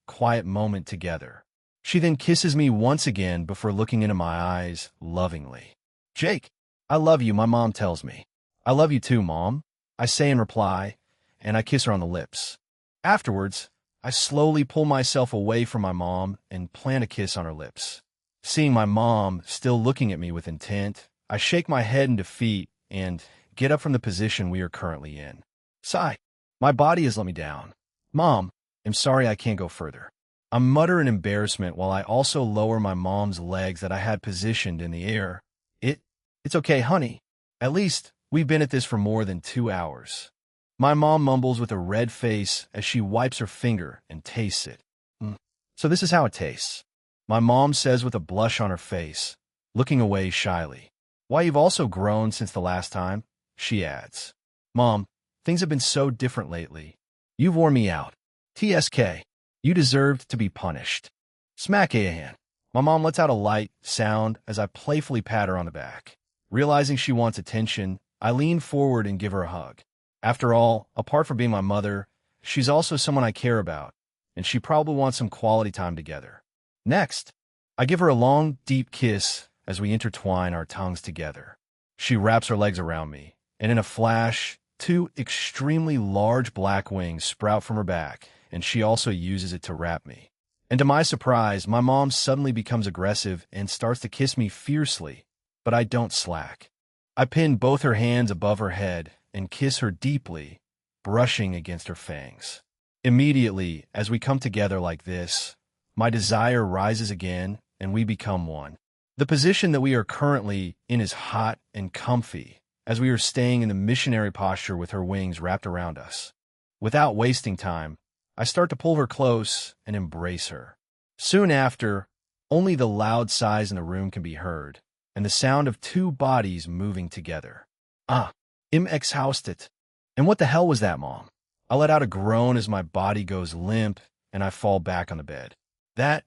quiet moment together. She then kisses me once again before looking into my eyes lovingly. Jake, I love you, my mom tells me. I love you too, Mom, I say in reply, and I kiss her on the lips. Afterwards, I slowly pull myself away from my mom and plant a kiss on her lips. Seeing my mom still looking at me with intent, I shake my head in defeat and get up from the position we are currently in. Sigh. My body has let me down. Mom, I'm sorry I can't go further. I mutter in embarrassment while I also lower my mom's legs that I had positioned in the air. It's okay, honey. At least we've been at this for more than 2 hours. My mom mumbles with a red face as she wipes her finger and tastes it. So this is how it tastes. My mom says with a blush on her face, looking away shyly. Why, you've also grown since the last time, she adds. Mom, things have been so different lately. You've worn me out. TSK, you deserved to be punished. Smack Ahan. My mom lets out a light sound as I playfully pat her on the back. Realizing she wants attention, I lean forward and give her a hug. After all, apart from being my mother, she's also someone I care about, and she probably wants some quality time together. Next, I give her a long, deep kiss as we intertwine our tongues together. She wraps her legs around me, and in a flash, 2 extremely large black wings sprout from her back, and she also uses it to wrap me. And to my surprise, my mom suddenly becomes aggressive and starts to kiss me fiercely, but I don't slack. I pin both her hands above her head and kiss her deeply, brushing against her fangs. Immediately, as we come together like this, my desire rises again, and we become one. The position that we are currently in is hot and comfy, as we are staying in the missionary posture with her wings wrapped around us. Without wasting time, I start to pull her close and embrace her. Soon after, only the loud sighs in the room can be heard, and the sound of 2 bodies moving together. Im exhausted. And what the hell was that, Mom? I let out a groan as my body goes limp, and I fall back on the bed. That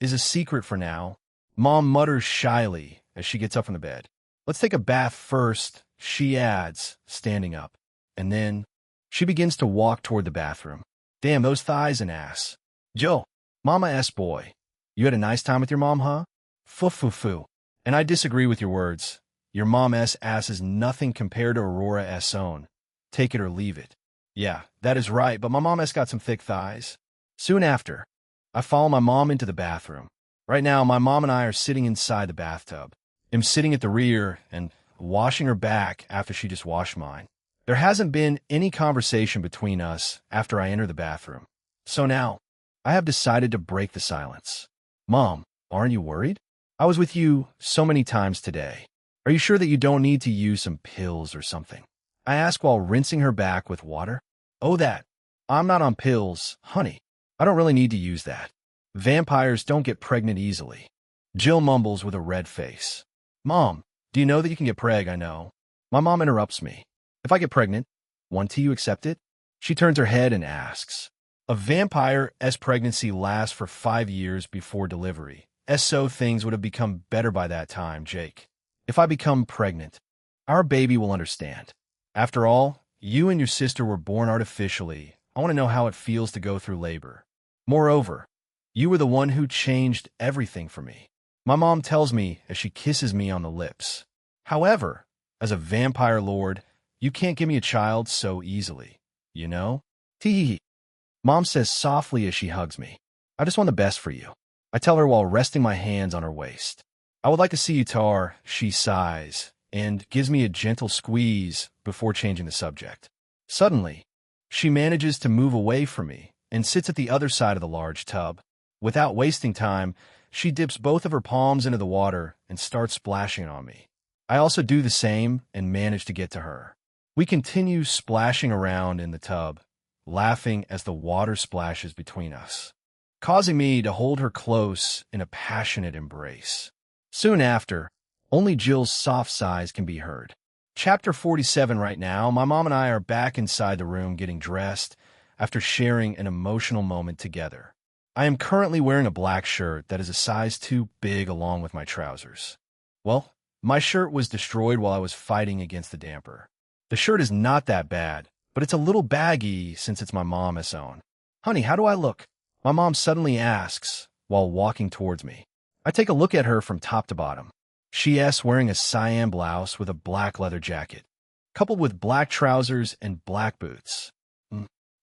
is a secret for now, Mom mutters shyly as she gets up from the bed. Let's take a bath first, she adds, standing up. And then she begins to walk toward the bathroom. Damn, those thighs and ass. Joe, Mama S. boy, you had a nice time with your mom, huh? Foo. And I disagree with your words. Your Mom S. ass is nothing compared to Aurora S. own. Take it or leave it. Yeah, that is right, but my Mom S. got some thick thighs. Soon after, I follow my mom into the bathroom. Right now, my mom and I are sitting inside the bathtub. I'm sitting at the rear and washing her back after she just washed mine. There hasn't been any conversation between us after I enter the bathroom. So now, I have decided to break the silence. Mom, aren't you worried? I was with you so many times today. Are you sure that you don't need to use some pills or something? I ask while rinsing her back with water. Oh, that. I'm not on pills, honey. I don't really need to use that. Vampires don't get pregnant easily. Jill mumbles with a red face. Mom, do you know that you can get I know. My mom interrupts me. If I get pregnant, won't you accept it? She turns her head and asks. A vampire's pregnancy lasts for 5 years before delivery. So things would have become better by that time, Jake. If I become pregnant, our baby will understand. After all, you and your sister were born artificially. I want to know how it feels to go through labor. Moreover, you were the one who changed everything for me. My mom tells me as she kisses me on the lips. However, as a vampire lord, you can't give me a child so easily, you know? Tee. Mom says softly as she hugs me. I just want the best for you. I tell her while resting my hands on her waist. I would like to see you, Tar, she sighs, and gives me a gentle squeeze before changing the subject. Suddenly, she manages to move away from me and sits at the other side of the large tub. Without wasting time, she dips both of her palms into the water and starts splashing on me. I also do the same and manage to get to her. We continue splashing around in the tub, laughing as the water splashes between us, causing me to hold her close in a passionate embrace. Soon after, only Jill's soft sighs can be heard. Chapter 47 right now, my mom and I are back inside the room getting dressed after sharing an emotional moment together. I am currently wearing a black shirt that is a size too big along with my trousers. Well, my shirt was destroyed while I was fighting against the damper. The shirt is not that bad, but it's a little baggy since it's my mom's own. Honey, how do I look? My mom suddenly asks while walking towards me. I take a look at her from top to bottom. She is wearing a cyan blouse with a black leather jacket, coupled with black trousers and black boots.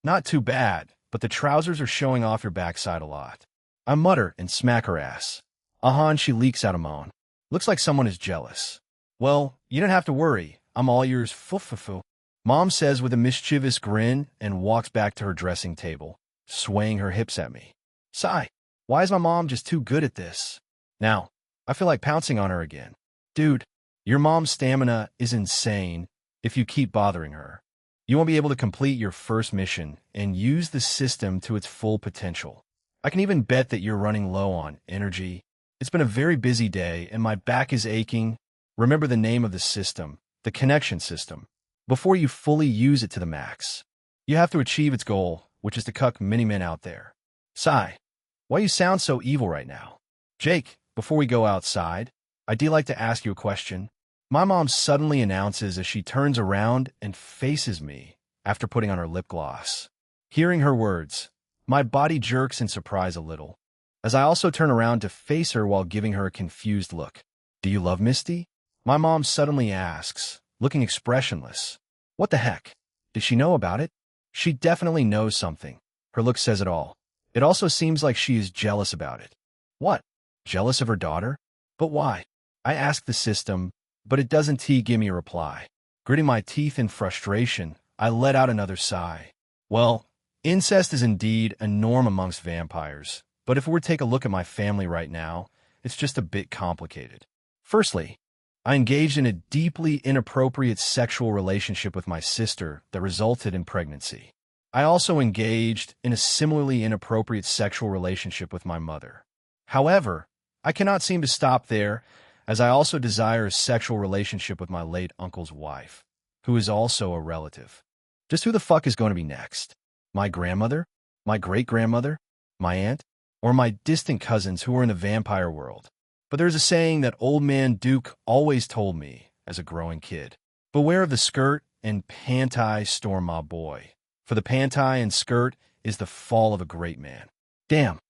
Not too bad, but the trousers are showing off your backside a lot. I mutter and smack her ass. And she leaks out a moan. Looks like someone is jealous. Well, you don't have to worry. I'm all yours, foo-foo-foo. Mom says with a mischievous grin and walks back to her dressing table, swaying her hips at me. Sigh. Why is my mom just too good at this? Now, I feel like pouncing on her again. Dude, your mom's stamina is insane if you keep bothering her. You won't be able to complete your first mission and use the system to its full potential. I can even bet that you're running low on energy. It's been a very busy day and my back is aching. Remember the name of the system, the connection system, before you fully use it to the max. You have to achieve its goal, which is to cuck many men out there. Sigh. Why you sound so evil right now? Jake, before we go outside, I do like to ask you a question. My mom suddenly announces as she turns around and faces me after putting on her lip gloss. Hearing her words, my body jerks in surprise a little, as I also turn around to face her while giving her a confused look. Do you love Misty? My mom suddenly asks, looking expressionless. What the heck? Does she know about it? She definitely knows something. Her look says it all. It also seems like she is jealous about it. What? Jealous of her daughter? But why? I ask the system, but it doesn't give me a reply. Gritting my teeth in frustration, I let out another sigh. Well, incest is indeed a norm amongst vampires, but if we take a look at my family right now, it's just a bit complicated. Firstly, I engaged in a deeply inappropriate sexual relationship with my sister that resulted in pregnancy. I also engaged in a similarly inappropriate sexual relationship with my mother. However, I cannot seem to stop there, as I also desire a sexual relationship with my late uncle's wife, who is also a relative. Just who the fuck is going to be next? My grandmother? My great-grandmother? My aunt? Or my distant cousins who are in the vampire world? But there's a saying that old man Duke always told me as a growing kid. Beware of the skirt and panty storm, my boy. For the panty and skirt is the fall of a great man. Damn,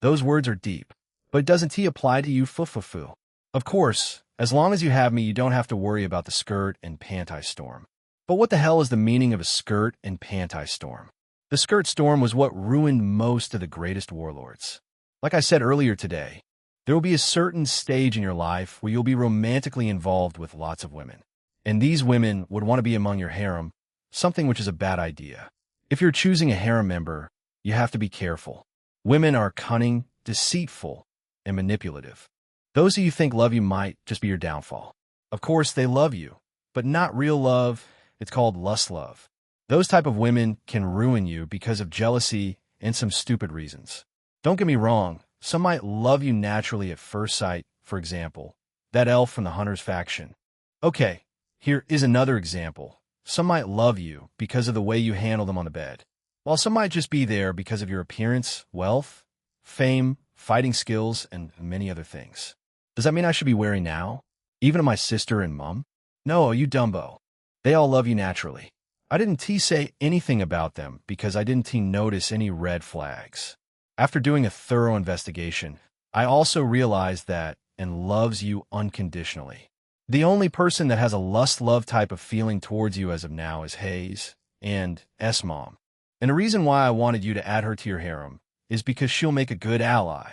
those words are deep. But doesn't he apply to you, foo-foo-foo? Of course, as long as you have me, you don't have to worry about the skirt and panty storm. But what the hell is the meaning of a skirt and panty storm? The skirt storm was what ruined most of the greatest warlords. Like I said earlier today, there will be a certain stage in your life where you'll be romantically involved with lots of women. And these women would want to be among your harem, something which is a bad idea. If you're choosing a harem member, you have to be careful. Women are cunning, deceitful, and manipulative. Those who you think love you might just be your downfall. Of course, they love you, but not real love. It's called lust love. Those type of women can ruin you because of jealousy and some stupid reasons. Don't get me wrong, some might love you naturally at first sight, for example, that elf from the Hunter's faction. Okay, here is another example. Some might love you because of the way you handle them on the bed, while some might just be there because of your appearance, wealth, fame, fighting skills, and many other things. Does that mean I should be wary now? Even to my sister and mom? No, you dumbo. They all love you naturally. I didn't say anything about them because I didn't notice any red flags. After doing a thorough investigation, I also realized that and loves you unconditionally. The only person that has a lust-love type of feeling towards you as of now is Hayes and S-Mom. And the reason why I wanted you to add her to your harem is because she'll make a good ally.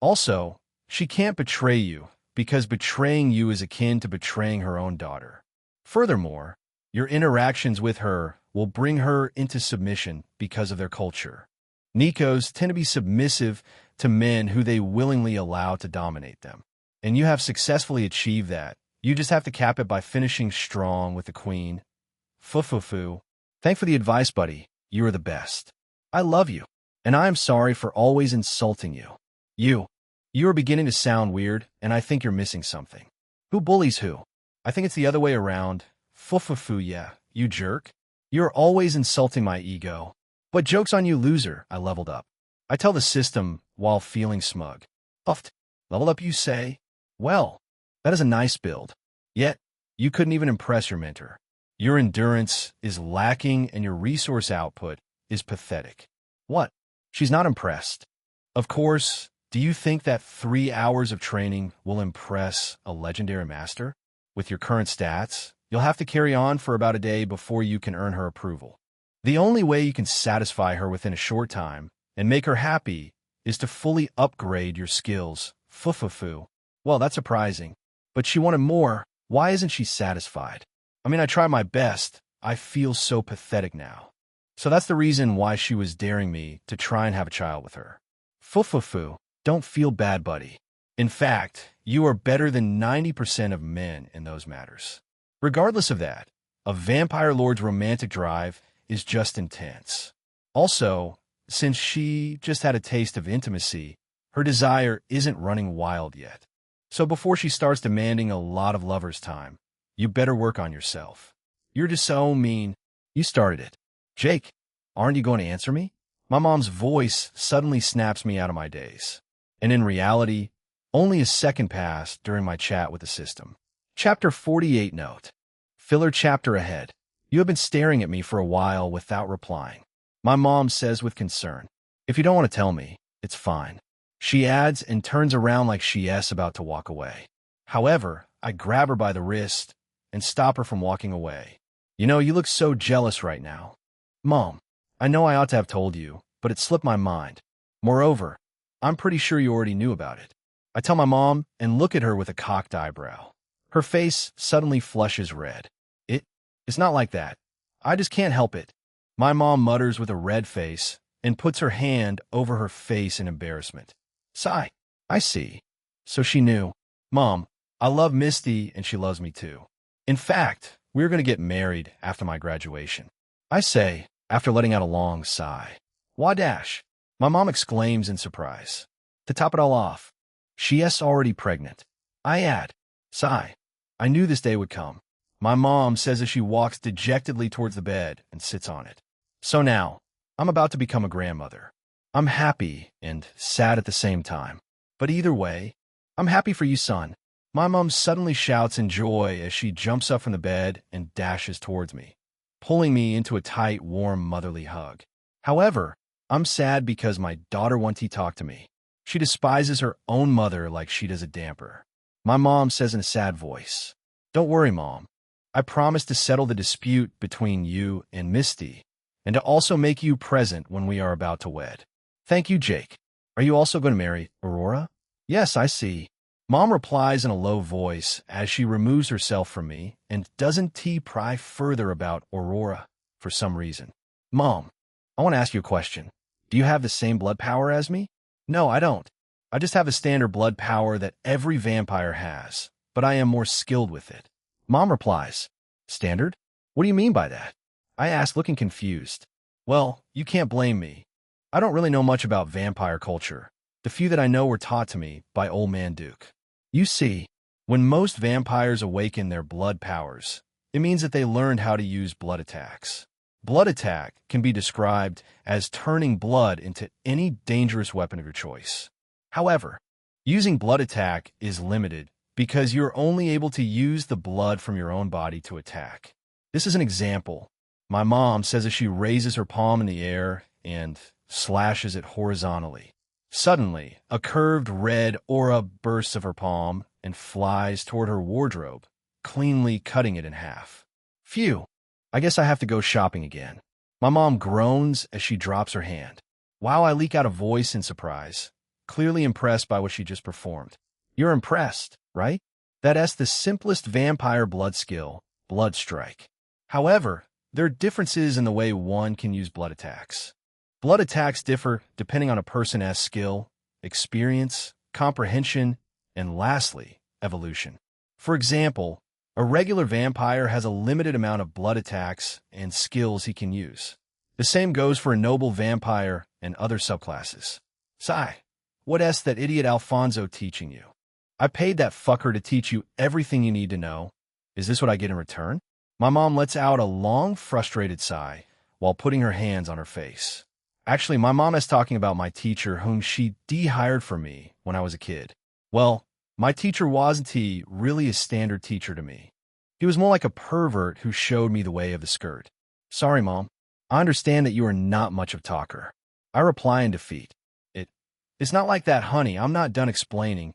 Also, she can't betray you because betraying you is akin to betraying her own daughter. Furthermore, your interactions with her will bring her into submission because of their culture. Nikos tend to be submissive to men who they willingly allow to dominate them. And you have successfully achieved that. You just have to cap it by finishing strong with the queen. Fufufu. Thanks for the advice, buddy. You are the best. I love you. And I am sorry for always insulting you. You are beginning to sound weird, and I think you're missing something. Who bullies who? I think it's the other way around. Fufufu, yeah, you jerk. You're always insulting my ego. But joke's on you, loser. I leveled up. I tell the system while feeling smug. Uffed. Leveled up, you say? Well, that is a nice build. Yet, you couldn't even impress your mentor. Your endurance is lacking and your resource output is pathetic. What? She's not impressed. Of course, do you think that 3 hours of training will impress a legendary master? With your current stats, you'll have to carry on for about a day before you can earn her approval. The only way you can satisfy her within a short time and make her happy is to fully upgrade your skills. Fufufu. Well, that's surprising. But she wanted more. Why isn't she satisfied? I mean, I tried my best. I feel so pathetic now. So that's the reason why she was daring me to try and have a child with her. Fufufu. Don't feel bad, buddy. In fact, you are better than 90% of men in those matters. Regardless of that, a vampire lord's romantic drive is just intense. Also, since she just had a taste of intimacy, her desire isn't running wild yet. So before she starts demanding a lot of lover's time, you better work on yourself. You're just so mean. You started it. Jake, aren't you going to answer me? My mom's voice suddenly snaps me out of my daze. And in reality, only a second passed during my chat with the system. Chapter 48 note. Filler chapter ahead. You have been staring at me for a while without replying. My mom says with concern. If you don't want to tell me, it's fine. She adds and turns around like she's about to walk away. However, I grab her by the wrist and stop her from walking away. You know, you look so jealous right now. Mom, I know I ought to have told you, but it slipped my mind. Moreover, I'm pretty sure you already knew about it. I tell my mom and look at her with a cocked eyebrow. Her face suddenly flushes red. It's not like that. I just can't help it. My mom mutters with a red face and puts her hand over her face in embarrassment. Sigh. I see. So she knew. Mom, I love Misty and she loves me too. In fact, we're going to get married after my graduation. I say, after letting out a long sigh. Why dash? My mom exclaims in surprise. To top it all off, she's already pregnant. I add, sigh. I knew this day would come. My mom says as she walks dejectedly towards the bed and sits on it. So now, I'm about to become a grandmother. I'm happy and sad at the same time. But either way, I'm happy for you, son. My mom suddenly shouts in joy as she jumps up from the bed and dashes towards me, pulling me into a tight, warm, motherly hug. However, I'm sad because my daughter won't talk to me. She despises her own mother like she does a damper. My mom says in a sad voice, Don't worry, Mom. I promise to settle the dispute between you and Misty, and to also make you present when we are about to wed. Thank you, Jake. Are you also going to marry Aurora? Yes, I see. Mom replies in a low voice as she removes herself from me and doesn't pry further about Aurora for some reason. Mom, I want to ask you a question. Do you have the same blood power as me? No, I don't. I just have the standard blood power that every vampire has, but I am more skilled with it. Mom replies, Standard? What do you mean by that? I ask, looking confused. Well, you can't blame me. I don't really know much about vampire culture. The few that I know were taught to me by Old Man Duke. You see, when most vampires awaken their blood powers, it means that they learned how to use blood attacks. Blood attack can be described as turning blood into any dangerous weapon of your choice. However, using blood attack is limited because you're only able to use the blood from your own body to attack. This is an example. My mom says as she raises her palm in the air and slashes it horizontally. Suddenly, a curved red aura bursts of her palm and flies toward her wardrobe, cleanly cutting it in half. Phew! I guess I have to go shopping again. My mom groans as she drops her hand. Wow, I leak out a voice in surprise, clearly impressed by what she just performed. You're impressed, right? That's the simplest vampire blood skill, Blood Strike. However, there are differences in the way one can use blood attacks. Blood attacks differ depending on a person's skill, experience, comprehension, and lastly, evolution. For example, a regular vampire has a limited amount of blood attacks and skills he can use. The same goes for a noble vampire and other subclasses. Sigh. What's that idiot Alfonso teaching you? I paid that fucker to teach you everything you need to know. Is this what I get in return? My mom lets out a long, frustrated sigh while putting her hands on her face. Actually, my mom is talking about my teacher whom she de-hired for me when I was a kid. Well, my teacher wasn't really a standard teacher to me. He was more like a pervert who showed me the way of the skirt. Sorry, Mom. I understand that you are not much of a talker. I reply in defeat. It's not like that, honey. I'm not done explaining.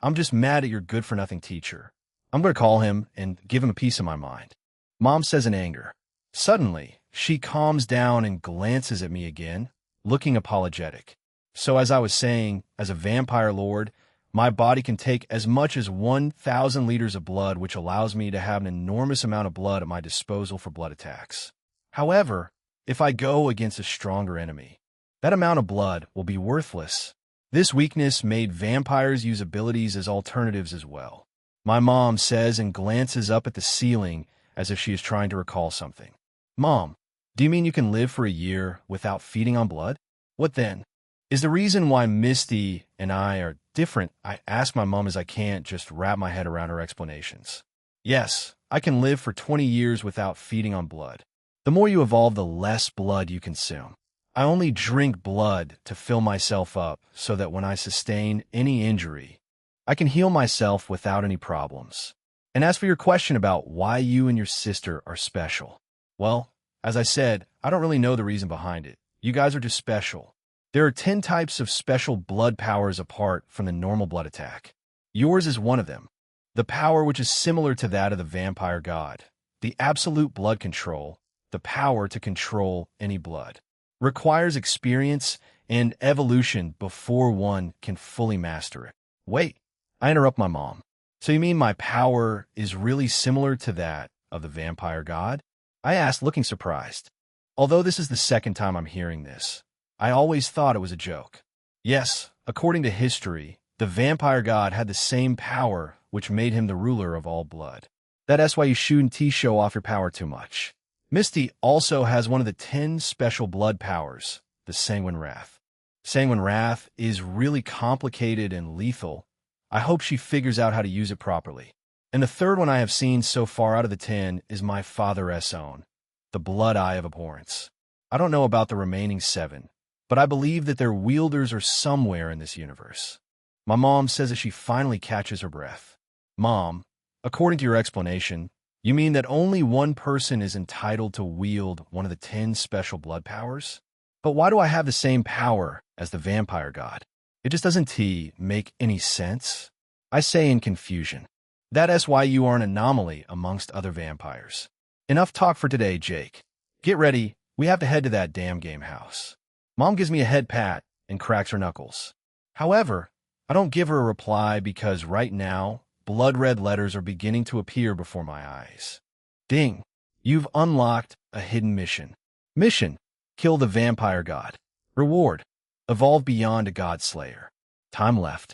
I'm just mad at your good-for-nothing teacher. I'm going to call him and give him a piece of my mind. Mom says in anger. Suddenly, she calms down and glances at me again, looking apologetic. So as I was saying, as a vampire lord, my body can take as much as 1,000 liters of blood, which allows me to have an enormous amount of blood at my disposal for blood attacks. However, if I go against a stronger enemy, that amount of blood will be worthless. This weakness made vampires use abilities as alternatives as well. My mom says and glances up at the ceiling as if she is trying to recall something. Mom, do you mean you can live for a year without feeding on blood? What then? Is the reason why Misty and I are different? I ask my mom as I can't just wrap my head around her explanations. Yes, I can live for 20 years without feeding on blood. The more you evolve, the less blood you consume. I only drink blood to fill myself up so that when I sustain any injury, I can heal myself without any problems. And as for your question about why you and your sister are special, well, as I said, I don't really know the reason behind it. You guys are just special. There are 10 types of special blood powers apart from the normal blood attack. Yours is one of them. The power which is similar to that of the vampire god. The absolute blood control, the power to control any blood, requires experience and evolution before one can fully master it. Wait, I interrupt my mom. So you mean my power is really similar to that of the vampire god? I asked, looking surprised. Although this is the second time I'm hearing this, I always thought it was a joke. Yes, according to history, the vampire god had the same power which made him the ruler of all blood. That's why you shouldn't show off your power too much. Misty also has one of the 10 special blood powers, the Sanguine Wrath. Sanguine Wrath is really complicated and lethal. I hope she figures out how to use it properly. And the third one I have seen so far out of the 10 is my father's own, the Blood Eye of Abhorrence. I don't know about the remaining 7, but I believe that their wielders are somewhere in this universe. My mom says that she finally catches her breath. Mom, according to your explanation, you mean that only one person is entitled to wield one of the 10 special blood powers? But why do I have the same power as the vampire god? It just doesn't make any sense. I say in confusion. That's why you are an anomaly amongst other vampires. Enough talk for today, Jake. Get ready, we have to head to that damn game house. Mom gives me a head pat and cracks her knuckles. However, I don't give her a reply because right now, blood-red letters are beginning to appear before my eyes. Ding! You've unlocked a hidden mission. Mission: kill the vampire god. Reward: evolve beyond a god slayer. Time left.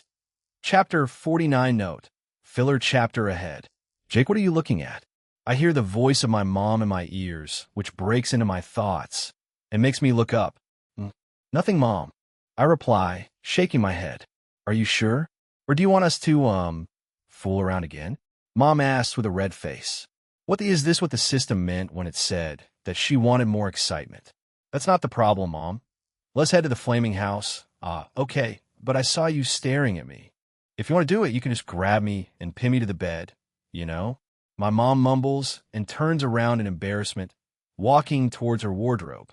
Chapter 49 note. Filler chapter ahead. Jake, what are you looking at? I hear the voice of my mom in my ears, which breaks into my thoughts and makes me look up. Nothing, Mom. I reply, shaking my head. Are you sure? Or do you want us to, fool around again? Mom asks with a red face. Is this what the system meant when it said that she wanted more excitement? That's not the problem, Mom. Let's head to the flaming house. Okay, but I saw you staring at me. If you want to do it, you can just grab me and pin me to the bed, you know? My mom mumbles and turns around in embarrassment, walking towards her wardrobe.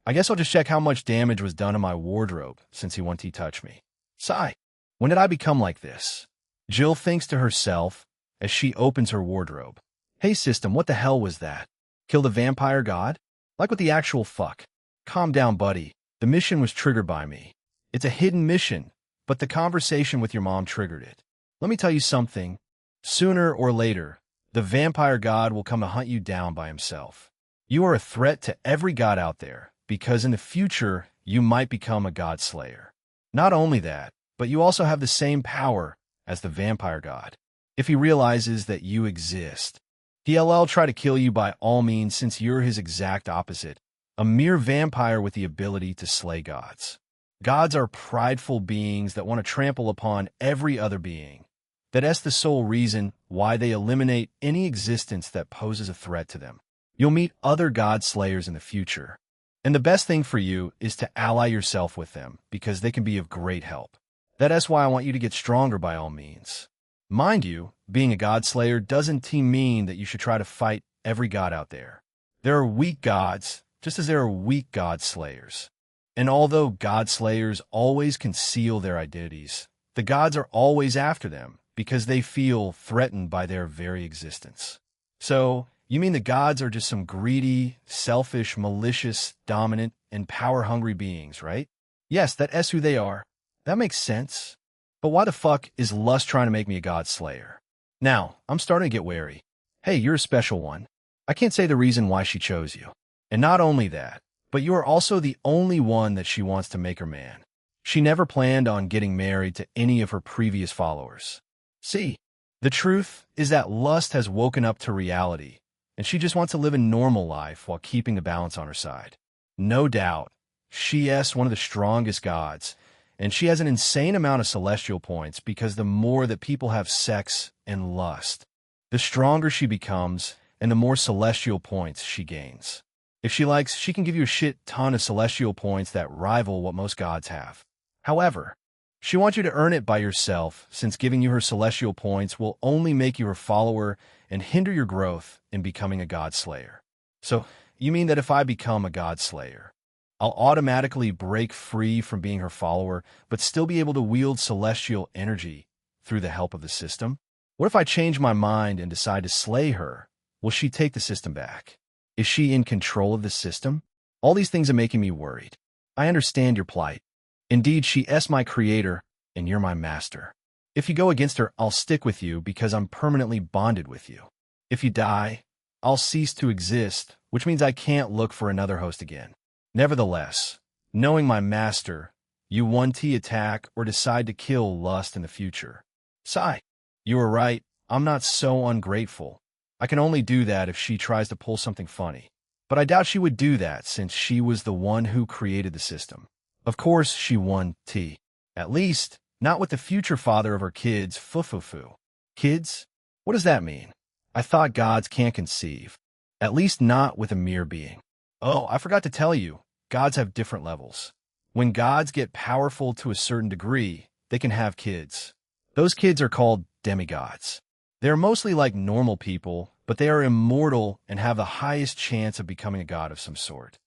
I guess I'll just check how much damage was done to my wardrobe since he wanted to touch me. Sigh. When did I become like this? Jill thinks to herself as she opens her wardrobe. Hey, system, what the hell was that? Kill the vampire god? Like what the actual fuck? Calm down, buddy. The mission was triggered by me. It's a hidden mission, but the conversation with your mom triggered it. Let me tell you something. Sooner or later, the vampire god will come to hunt you down by himself. You are a threat to every god out there, because in the future, you might become a god slayer. Not only that, but you also have the same power as the vampire god. If he realizes that you exist, he'll try to kill you by all means since you're his exact opposite, a mere vampire with the ability to slay gods. Gods are prideful beings that want to trample upon every other being. That's the sole reason why they eliminate any existence that poses a threat to them. You'll meet other god slayers in the future, and the best thing for you is to ally yourself with them because they can be of great help. That's why I want you to get stronger by all means. Mind you, being a god slayer doesn't mean that you should try to fight every god out there. There are weak gods, just as there are weak god slayers. And although god slayers always conceal their identities, the gods are always after them because they feel threatened by their very existence. So, you mean the gods are just some greedy, selfish, malicious, dominant, and power-hungry beings, right? Yes, that's who they are. That makes sense. But why the fuck is Lust trying to make me a god slayer? Now, I'm starting to get wary. Hey, you're a special one. I can't say the reason why she chose you. And not only that, but you are also the only one that she wants to make her man. She never planned on getting married to any of her previous followers. See, the truth is that Lust has woken up to reality, and she just wants to live a normal life while keeping the balance on her side. No doubt, she is one of the strongest gods, and she has an insane amount of celestial points because the more that people have sex and lust, the stronger she becomes and the more celestial points she gains. If she likes, she can give you a shit ton of celestial points that rival what most gods have. However, she wants you to earn it by yourself, since giving you her celestial points will only make you her follower and hinder your growth in becoming a god slayer. So, you mean that if I become a god slayer, I'll automatically break free from being her follower, but still be able to wield celestial energy through the help of the system? What if I change my mind and decide to slay her? Will she take the system back? Is she in control of the system? All these things are making me worried. I understand your plight. Indeed, she is my creator, and you're my master. If you go against her, I'll stick with you because I'm permanently bonded with you. If you die, I'll cease to exist, which means I can't look for another host again. Nevertheless, knowing my master, you 1T attack or decide to kill Lust in the future. Sigh. You were right, I'm not so ungrateful. I can only do that if she tries to pull something funny. But I doubt she would do that since she was the one who created the system. Of course she 1T. At least, not with the future father of her kids, Fufufu. Kids? What does that mean? I thought gods can't conceive. At least not with a mere being. Oh, I forgot to tell you, gods have different levels. When gods get powerful to a certain degree, they can have kids. Those kids are called demigods. They are mostly like normal people, but they are immortal and have the highest chance of becoming a god of some sort.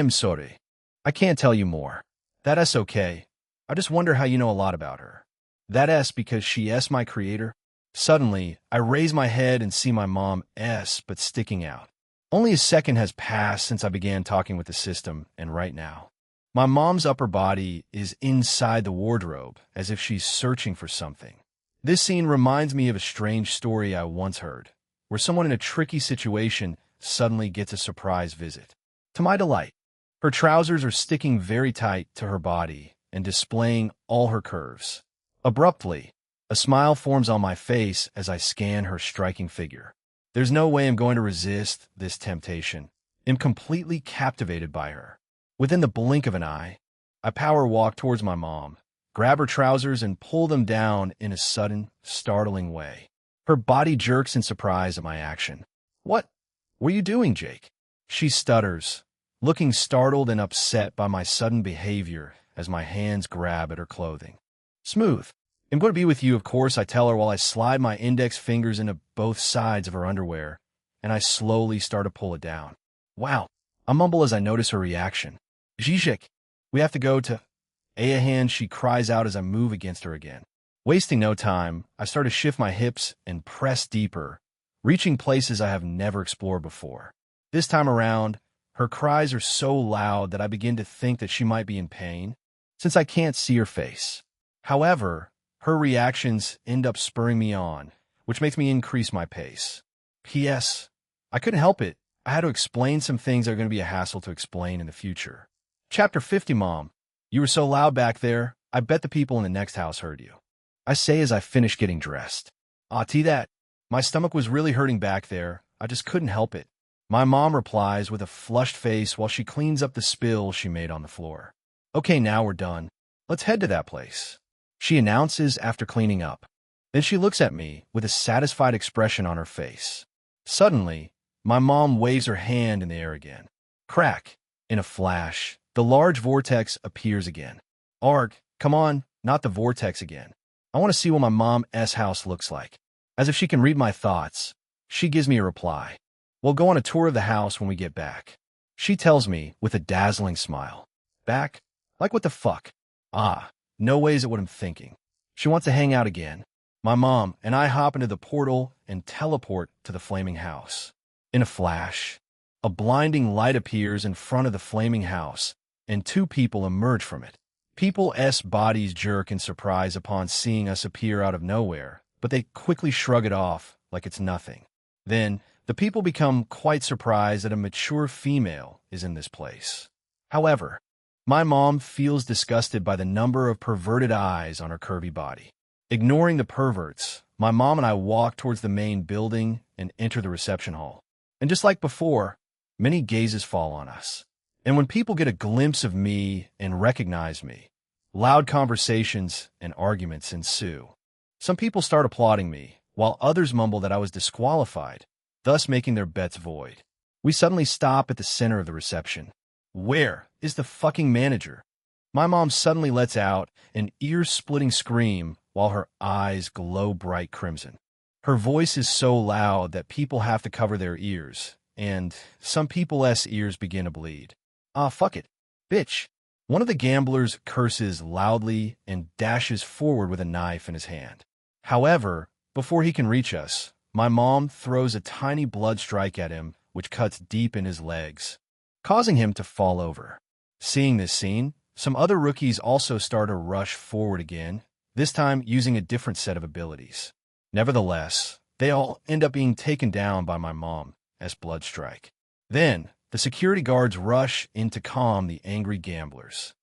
Sorry. I can't tell you more. That's okay. I just wonder how you know a lot about her. That's because she is my creator. Suddenly, I raise my head and see my mom but sticking out. Only a second has passed since I began talking with the system, and right now, my mom's upper body is inside the wardrobe, as if she's searching for something. This scene reminds me of a strange story I once heard, where someone in a tricky situation suddenly gets a surprise visit. To my delight, her trousers are sticking very tight to her body and displaying all her curves. Abruptly, a smile forms on my face as I scan her striking figure. There's no way I'm going to resist this temptation. I'm completely captivated by her. Within the blink of an eye, I power walk towards my mom, grab her trousers and pull them down in a sudden, startling way. Her body jerks in surprise at my action. What were you doing, Jake? She stutters, looking startled and upset by my sudden behavior as my hands grab at her clothing. Smooth. I'm going to be with you, of course, I tell her while I slide my index fingers into both sides of her underwear, and I slowly start to pull it down. Wow. I mumble as I notice her reaction. Zizek, we have to go to Ayahan, she cries out as I move against her again. Wasting no time, I start to shift my hips and press deeper, reaching places I have never explored before. This time around, her cries are so loud that I begin to think that she might be in pain, since I can't see her face. However, her reactions end up spurring me on, which makes me increase my pace. P.S. I couldn't help it. I had to explain some things that are going to be a hassle to explain in the future. Chapter 50, Mom. You were so loud back there, I bet the people in the next house heard you. I say as I finish getting dressed. That. My stomach was really hurting back there. I just couldn't help it. My mom replies with a flushed face while she cleans up the spill she made on the floor. Okay, now we're done. Let's head to that place, she announces after cleaning up. Then she looks at me with a satisfied expression on her face. Suddenly, my mom waves her hand in the air again. Crack. In a flash, the large vortex appears again. Arg, come on, not the vortex again. I want to see what my mom's house looks like. As if she can read my thoughts, she gives me a reply. We'll go on a tour of the house when we get back, she tells me with a dazzling smile. Back? Like what the fuck? No way is it what I'm thinking. She wants to hang out again. My mom and I hop into the portal and teleport to the flaming house. In a flash, a blinding light appears in front of the flaming house, and two people emerge from it. People's bodies jerk in surprise upon seeing us appear out of nowhere, but they quickly shrug it off like it's nothing. Then, the people become quite surprised that a mature female is in this place. However, my mom feels disgusted by the number of perverted eyes on her curvy body. Ignoring the perverts, my mom and I walk towards the main building and enter the reception hall. And just like before, many gazes fall on us. And when people get a glimpse of me and recognize me, loud conversations and arguments ensue. Some people start applauding me, while others mumble that I was disqualified, thus making their bets void. We suddenly stop at the center of the reception. Where is the fucking manager? My mom suddenly lets out an ear-splitting scream while her eyes glow bright crimson. Her voice is so loud that people have to cover their ears, and some people's ears begin to bleed. Fuck it. Bitch. One of the gamblers curses loudly and dashes forward with a knife in his hand. However, before he can reach us, my mom throws a tiny blood strike at him, which cuts deep in his legs, causing him to fall over. Seeing this scene, some other rookies also start to rush forward again, this time using a different set of abilities. Nevertheless, they all end up being taken down by my mom as blood strike. Then, the security guards rush in to calm the angry gamblers.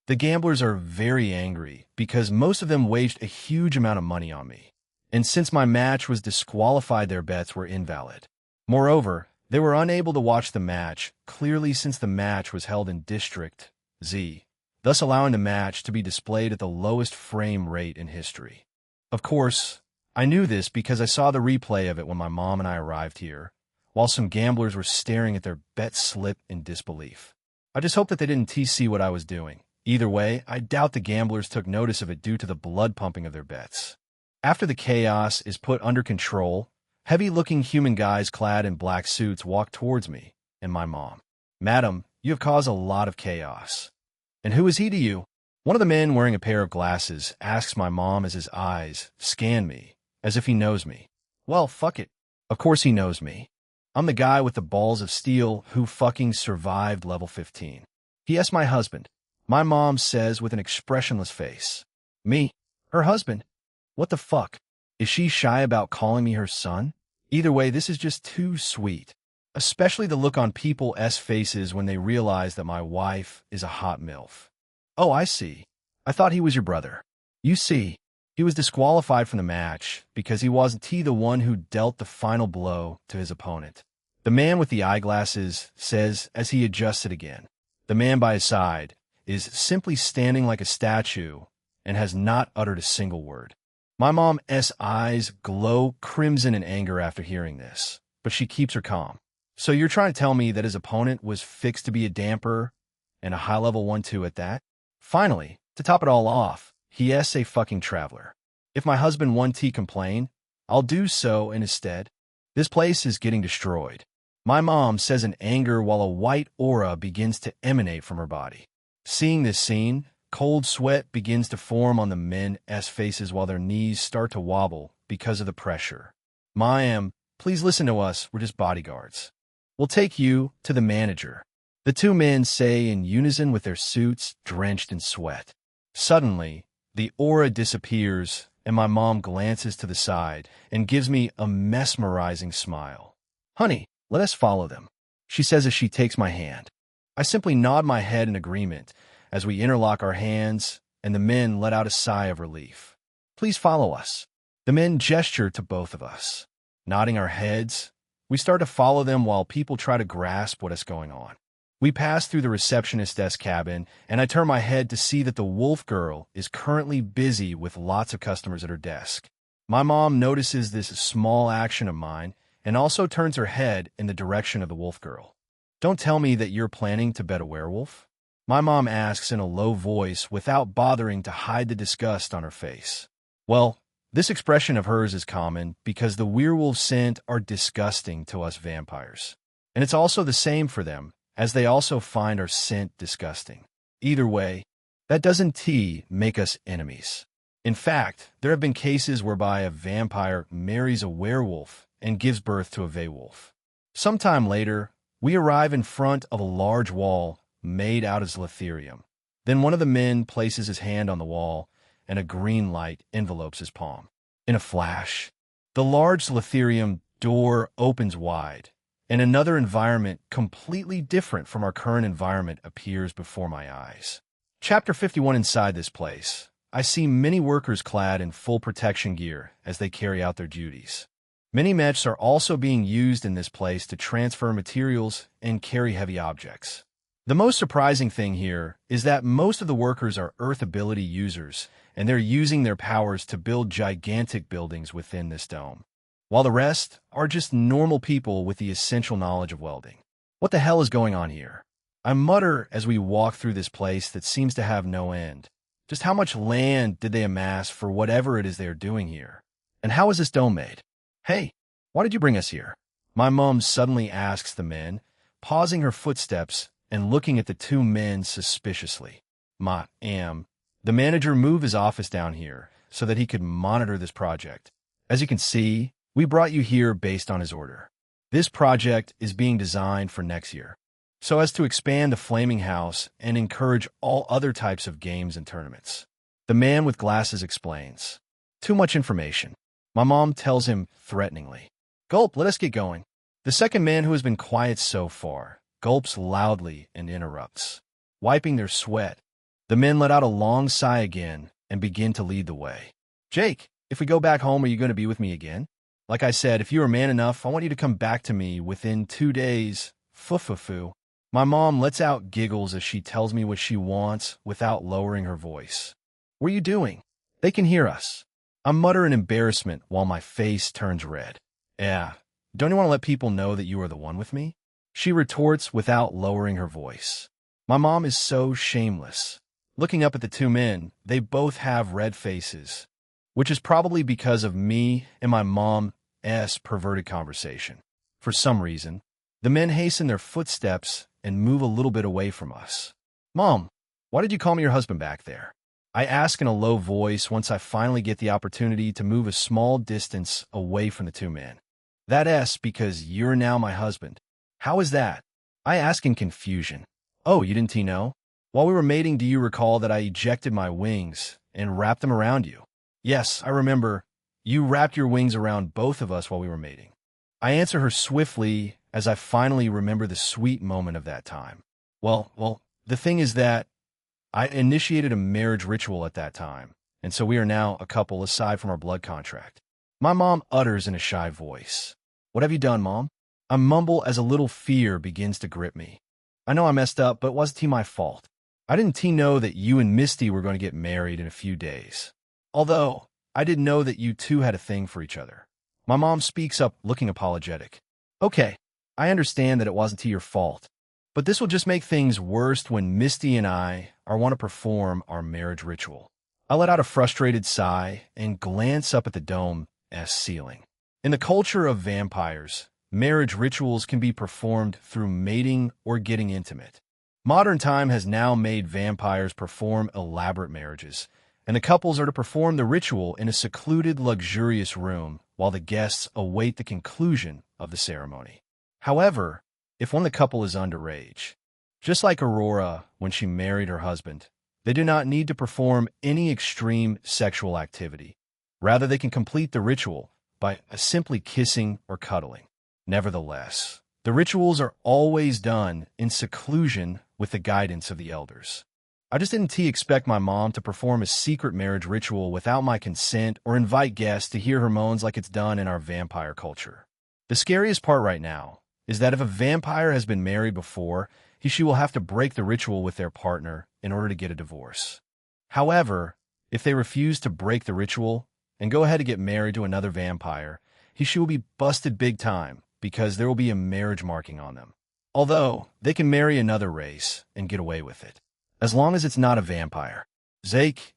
The gamblers are very angry because most of them waged a huge amount of money on me, and since my match was disqualified, their bets were invalid. Moreover, they were unable to watch the match, clearly since the match was held in District Z, thus allowing the match to be displayed at the lowest frame rate in history. Of course, I knew this because I saw the replay of it when my mom and I arrived here, while some gamblers were staring at their bet slip in disbelief. I just hope that they didn't TC what I was doing. Either way, I doubt the gamblers took notice of it due to the blood pumping of their bets. After the chaos is put under control, heavy-looking human guys clad in black suits walk towards me and my mom. Madam, you have caused a lot of chaos. And who is he to you? One of the men wearing a pair of glasses asks my mom as his eyes scan me, as if he knows me. Well, fuck it. Of course he knows me. I'm the guy with the balls of steel who fucking survived level 15. P.S. my husband. My mom says with an expressionless face. Me? Her husband? What the fuck? Is she shy about calling me her son? Either way, this is just too sweet. Especially the look on people's faces when they realize that my wife is a hot MILF. Oh, I see. I thought he was your brother. You see, he was disqualified from the match because he wasn't the one who dealt the final blow to his opponent. The man with the eyeglasses says as he adjusts it again. The man by his side is simply standing like a statue and has not uttered a single word. My mom's eyes glow crimson in anger after hearing this, but she keeps her calm. So you're trying to tell me that his opponent was fixed to be a damper and a high-level 1-2 at that? Finally, to top it all off, he is a fucking traveler. If my husband 1T complain, I'll do so in his stead. This place is getting destroyed. My mom says in anger while a white aura begins to emanate from her body. Seeing this scene, cold sweat begins to form on the men's faces while their knees start to wobble because of the pressure. Ma'am, please listen to us, we're just bodyguards. We'll take you to the manager. The two men say in unison with their suits drenched in sweat. Suddenly, the aura disappears and my mom glances to the side and gives me a mesmerizing smile. Honey, let us follow them, she says as she takes my hand. I simply nod my head in agreement as we interlock our hands and the men let out a sigh of relief. Please follow us. The men gesture to both of us. Nodding our heads, we start to follow them while people try to grasp what is going on. We pass through the receptionist's cabin, and I turn my head to see that the wolf girl is currently busy with lots of customers at her desk. My mom notices this small action of mine and also turns her head in the direction of the wolf girl. Don't tell me that you're planning to bet a werewolf? My mom asks in a low voice without bothering to hide the disgust on her face. Well, this expression of hers is common because the werewolf scent are disgusting to us vampires. And it's also the same for them, as they also find our scent disgusting. Either way, that doesn't make us enemies. In fact, there have been cases whereby a vampire marries a werewolf and gives birth to a Veywolf. Sometime later, we arrive in front of a large wall made out of Zlitherium. Then one of the men places his hand on the wall, and a green light envelopes his palm. In a flash, the large Zlitherium door opens wide, and another environment completely different from our current environment appears before my eyes. Chapter 51. Inside this place, I see many workers clad in full protection gear as they carry out their duties. Many mechs are also being used in this place to transfer materials and carry heavy objects. The most surprising thing here is that most of the workers are Earth ability users, and they're using their powers to build gigantic buildings within this dome, while the rest are just normal people with the essential knowledge of welding. What the hell is going on here? I mutter as we walk through this place that seems to have no end. Just how much land did they amass for whatever it is they are doing here? And how is this dome made? Hey, why did you bring us here? My mom suddenly asks the men, pausing her footsteps and looking at the two men suspiciously. The manager moved his office down here so that he could monitor this project. As you can see, we brought you here based on his order. This project is being designed for next year, so as to expand the Flaming House and encourage all other types of games and tournaments. The man with glasses explains. Too much information. My mom tells him threateningly. Gulp, let us get going. The second man, who has been quiet so far, gulps loudly and interrupts. Wiping their sweat, the men let out a long sigh again and begin to lead the way. Jake, if we go back home, are you going to be with me again? Like I said, if you are man enough, I want you to come back to me within 2 days. Foo-foo-foo. My mom lets out giggles as she tells me what she wants without lowering her voice. What are you doing? They can hear us. I mutter in embarrassment while my face turns red. Yeah, don't you want to let people know that you are the one with me? She retorts without lowering her voice. My mom is so shameless. Looking up at the two men, they both have red faces, which is probably because of me and my mom's perverted conversation. For some reason, the men hasten their footsteps and move a little bit away from us. Mom, why did you call me your husband back there? I ask in a low voice once I finally get the opportunity to move a small distance away from the two men. That's because you're now my husband. How is that? I ask in confusion. Oh, you didn't know? While we were mating, do you recall that I ejected my wings and wrapped them around you? Yes, I remember. You wrapped your wings around both of us while we were mating. I answer her swiftly as I finally remember the sweet moment of that time. Well, the thing is that I initiated a marriage ritual at that time, and so we are now a couple aside from our blood contract. My mom utters in a shy voice. What have you done, Mom? I mumble as a little fear begins to grip me. I know I messed up, but wasn't my fault. I didn't know that you and Misty were going to get married in a few days. Although, I didn't know that you two had a thing for each other. My mom speaks up, looking apologetic. Okay, I understand that it wasn't your fault, but this will just make things worse when Misty and I want to perform our marriage ritual. I let out a frustrated sigh and glance up at the dome's ceiling. In the culture of vampires, marriage rituals can be performed through mating or getting intimate. Modern time has now made vampires perform elaborate marriages, and the couples are to perform the ritual in a secluded, luxurious room while the guests await the conclusion of the ceremony. However, if one of the couple is underage, just like Aurora when she married her husband, they do not need to perform any extreme sexual activity. Rather, they can complete the ritual by simply kissing or cuddling. Nevertheless, the rituals are always done in seclusion with the guidance of the elders. I just didn't expect my mom to perform a secret marriage ritual without my consent or invite guests to hear her moans like it's done in our vampire culture. The scariest part right now is that if a vampire has been married before, she will have to break the ritual with their partner in order to get a divorce. However, if they refuse to break the ritual and go ahead to get married to another vampire, she will be busted big time because there will be a marriage marking on them. Although, they can marry another race and get away with it. As long as it's not a vampire. Zake,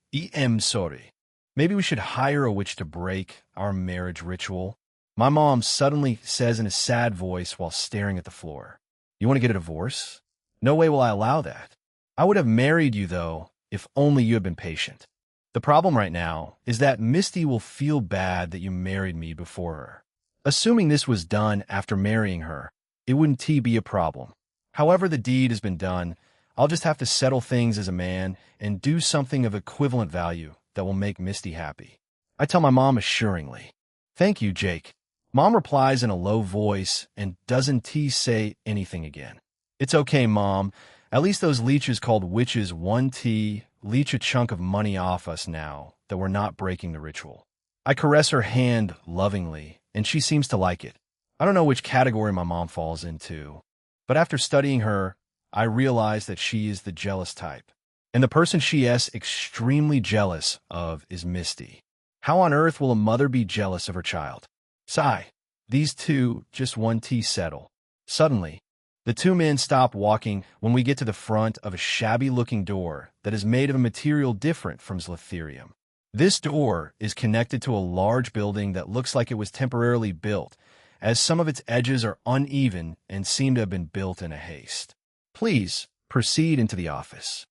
sorry. Maybe we should hire a witch to break our marriage ritual. My mom suddenly says in a sad voice while staring at the floor. You want to get a divorce? No way will I allow that. I would have married you, though, if only you had been patient. The problem right now is that Misty will feel bad that you married me before her. Assuming this was done after marrying her, it wouldn't be a problem. However, the deed has been done, I'll just have to settle things as a man and do something of equivalent value that will make Misty happy. I tell my mom assuringly. Thank you, Jake. Mom replies in a low voice and doesn't say anything again. It's okay, Mom. At least those leeches called witches leech a chunk of money off us now that we're not breaking the ritual. I caress her hand lovingly, and she seems to like it. I don't know which category my mom falls into, but after studying her, I realize that she is the jealous type. And the person she is extremely jealous of is Misty. How on earth will a mother be jealous of her child? Sigh. These two just settle. Suddenly, the two men stop walking when we get to the front of a shabby-looking door that is made of a material different from Slitherium. This door is connected to a large building that looks like it was temporarily built, as some of its edges are uneven and seem to have been built in a haste. Please, proceed into the office.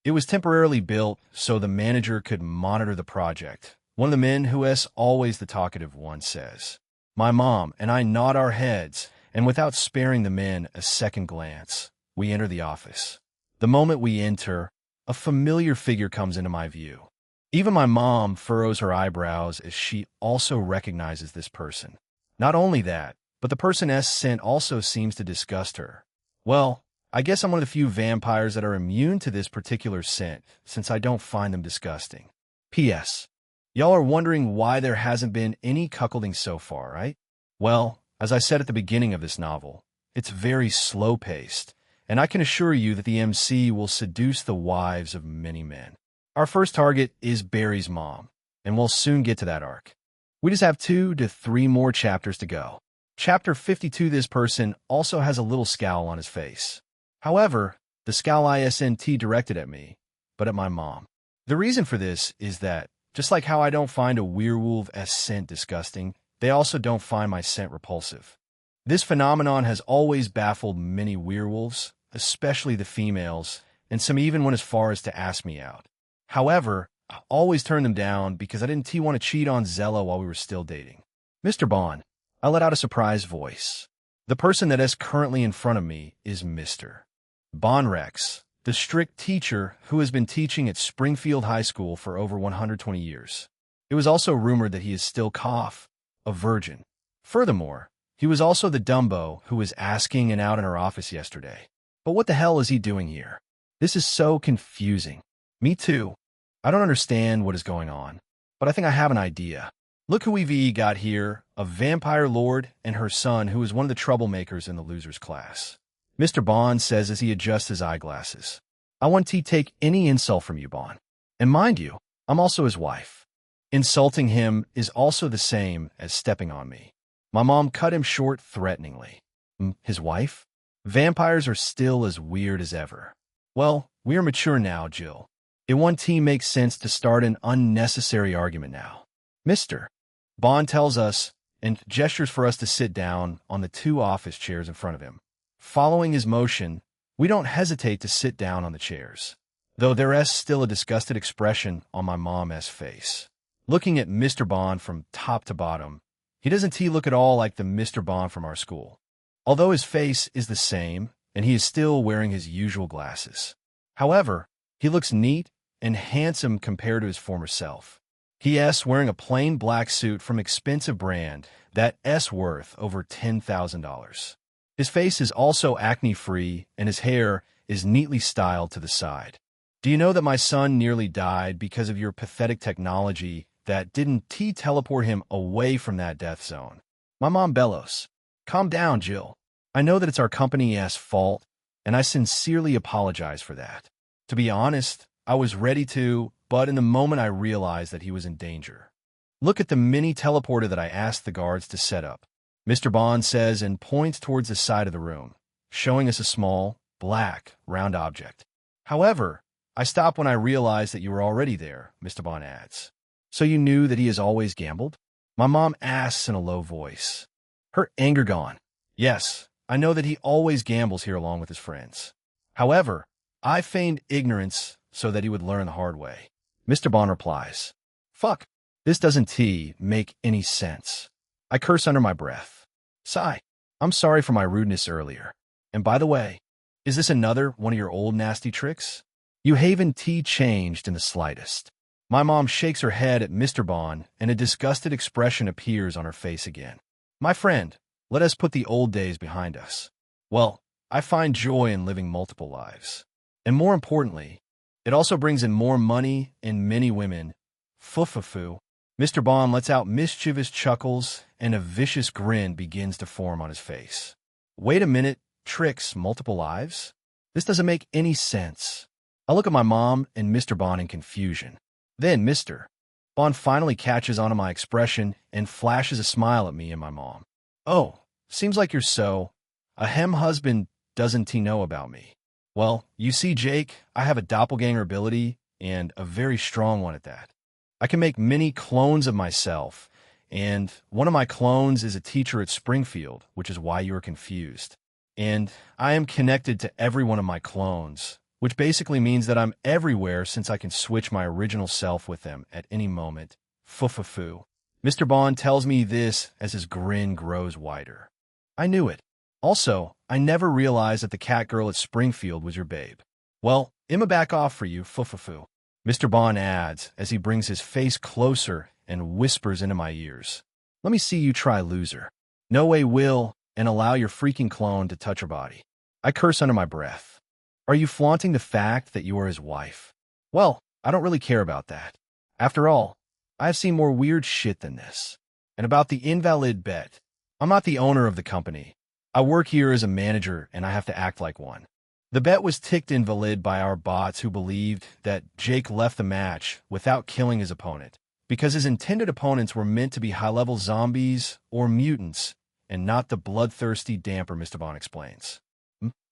It was temporarily built so the manager could monitor the project. One of the men, who is always the talkative one, says. My mom and I nod our heads, and without sparing the men a second glance, we enter the office. The moment we enter, a familiar figure comes into my view. Even my mom furrows her eyebrows as she also recognizes this person. Not only that, but the person's scent also seems to disgust her. Well, I guess I'm one of the few vampires that are immune to this particular scent, since I don't find them disgusting. P.S. Y'all are wondering why there hasn't been any cuckolding so far, right? Well, as I said at the beginning of this novel, it's very slow-paced, and I can assure you that the MC will seduce the wives of many men. Our first target is Barry's mom, and we'll soon get to that arc. We just have 2 to 3 more chapters to go. Chapter 52, this person also has a little scowl on his face. However, the scowl isn't directed at me, but at my mom. The reason for this is that, just like how I don't find a werewolf's scent disgusting, they also don't find my scent repulsive. This phenomenon has always baffled many werewolves, especially the females, and some even went as far as to ask me out. However, I always turned them down because I didn't want to cheat on Zella while we were still dating. Mr. Bond, I let out a surprised voice. The person that is currently in front of me is Mr. Bonrex, the strict teacher who has been teaching at Springfield High School for over 120 years. It was also rumored that he is still a virgin. Furthermore, he was also the Dumbo who was asking and out in our office yesterday. But what the hell is he doing here? This is so confusing. Me too. I don't understand what is going on, but I think I have an idea. Look who we've got here, a vampire lord and her son who is one of the troublemakers in the losers class. Mr. Bond says as he adjusts his eyeglasses. I want to take any insult from you, Bond. And mind you, I'm also his wife. Insulting him is also the same as stepping on me. My mom cut him short threateningly. His wife? Vampires are still as weird as ever. Well, we are mature now, Jill. It won't make sense to start an unnecessary argument now. Mr. Bond tells us and gestures for us to sit down on the 2 office chairs in front of him. Following his motion, we don't hesitate to sit down on the chairs, though there is still a disgusted expression on my mom's face. Looking at Mr. Bond from top to bottom, he doesn't look at all like the Mr. Bond from our school. Although his face is the same, and he is still wearing his usual glasses. However, he looks neat and handsome compared to his former self. He is wearing a plain black suit from expensive brand that is worth over $10,000. His face is also acne-free, and his hair is neatly styled to the side. Do you know that my son nearly died because of your pathetic technology that didn't teleport him away from that death zone? My mom bellows. Calm down, Jill. I know that it's our company's fault, and I sincerely apologize for that. To be honest, I was ready to, but in the moment I realized that he was in danger. Look at the mini teleporter that I asked the guards to set up, Mr. Bond says and points towards the side of the room, showing us a small, black, round object. However, I stopped when I realized that you were already there, Mr. Bond adds. So you knew that he has always gambled? My mom asks in a low voice. Her anger gone. Yes, I know that he always gambles here along with his friends. However, I feigned ignorance so that he would learn the hard way. Mr. Bond replies. Fuck, this doesn't make any sense. I curse under my breath. Sigh, I'm sorry for my rudeness earlier. And by the way, is this another one of your old nasty tricks? You haven't changed in the slightest. My mom shakes her head at Mr. Bond, and a disgusted expression appears on her face again. My friend, let us put the old days behind us. Well, I find joy in living multiple lives. And more importantly, it also brings in more money and many women. Foo. Mr. Bond lets out mischievous chuckles, and a vicious grin begins to form on his face. Wait a minute, tricks multiple lives? This doesn't make any sense. I look at my mom and Mr. Bond in confusion. Then Mr. Bond finally catches on to my expression and flashes a smile at me and my mom. Oh, seems like you're a husband doesn't know about me. Well, you see, Jake, I have a doppelganger ability, and a very strong one at that. I can make many clones of myself, and one of my clones is a teacher at Springfield, which is why you are confused. And I am connected to every one of my clones, which basically means that I'm everywhere since I can switch my original self with them at any moment. Foo. Mr. Bond tells me this as his grin grows wider. I knew it. Also, I never realized that the cat girl at Springfield was your babe. Well, I'ma back off for you, foo. Mr. Bond adds as he brings his face closer and whispers into my ears. Let me see you try, loser. No way will, and allow your freaking clone to touch her body. I curse under my breath. Are you flaunting the fact that you are his wife? Well, I don't really care about that. After all, I have seen more weird shit than this. And about the invalid bet, I'm not the owner of the company. I work here as a manager and I have to act like one. The bet was ticked invalid by our bots who believed that Jake left the match without killing his opponent because his intended opponents were meant to be high-level zombies or mutants and not the bloodthirsty damper, Mr. Bond explains.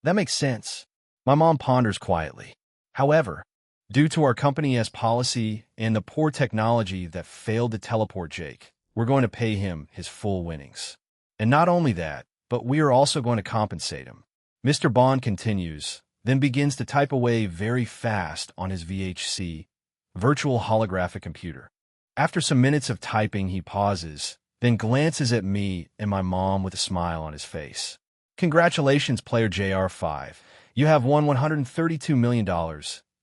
That makes sense. My mom ponders quietly. However, due to our company's policy and the poor technology that failed to teleport Jake, we're going to pay him his full winnings. And not only that, but we are also going to compensate him. Mr. Bond continues, then begins to type away very fast on his VHC, virtual holographic computer. After some minutes of typing, he pauses, then glances at me and my mom with a smile on his face. Congratulations, player JR5. You have won $132 million,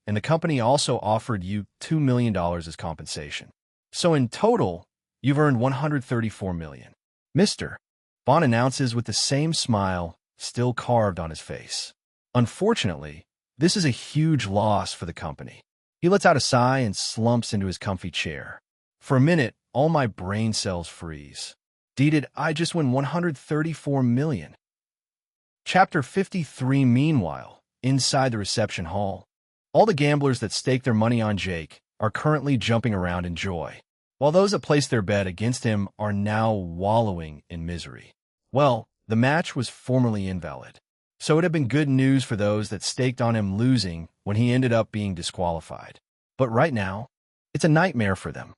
and the company also offered you $2 million as compensation. So in total, you've earned $134 million. Mr. Bond announces with the same smile still carved on his face. Unfortunately, this is a huge loss for the company. He lets out a sigh and slumps into his comfy chair. For a minute, all my brain cells freeze. Did I just win $134 million? Chapter 53. Meanwhile, inside the reception hall, all the gamblers that staked their money on Jake are currently jumping around in joy, while those that placed their bet against him are now wallowing in misery. Well, the match was formerly invalid, so it had been good news for those that staked on him losing when he ended up being disqualified. But right now, it's a nightmare for them.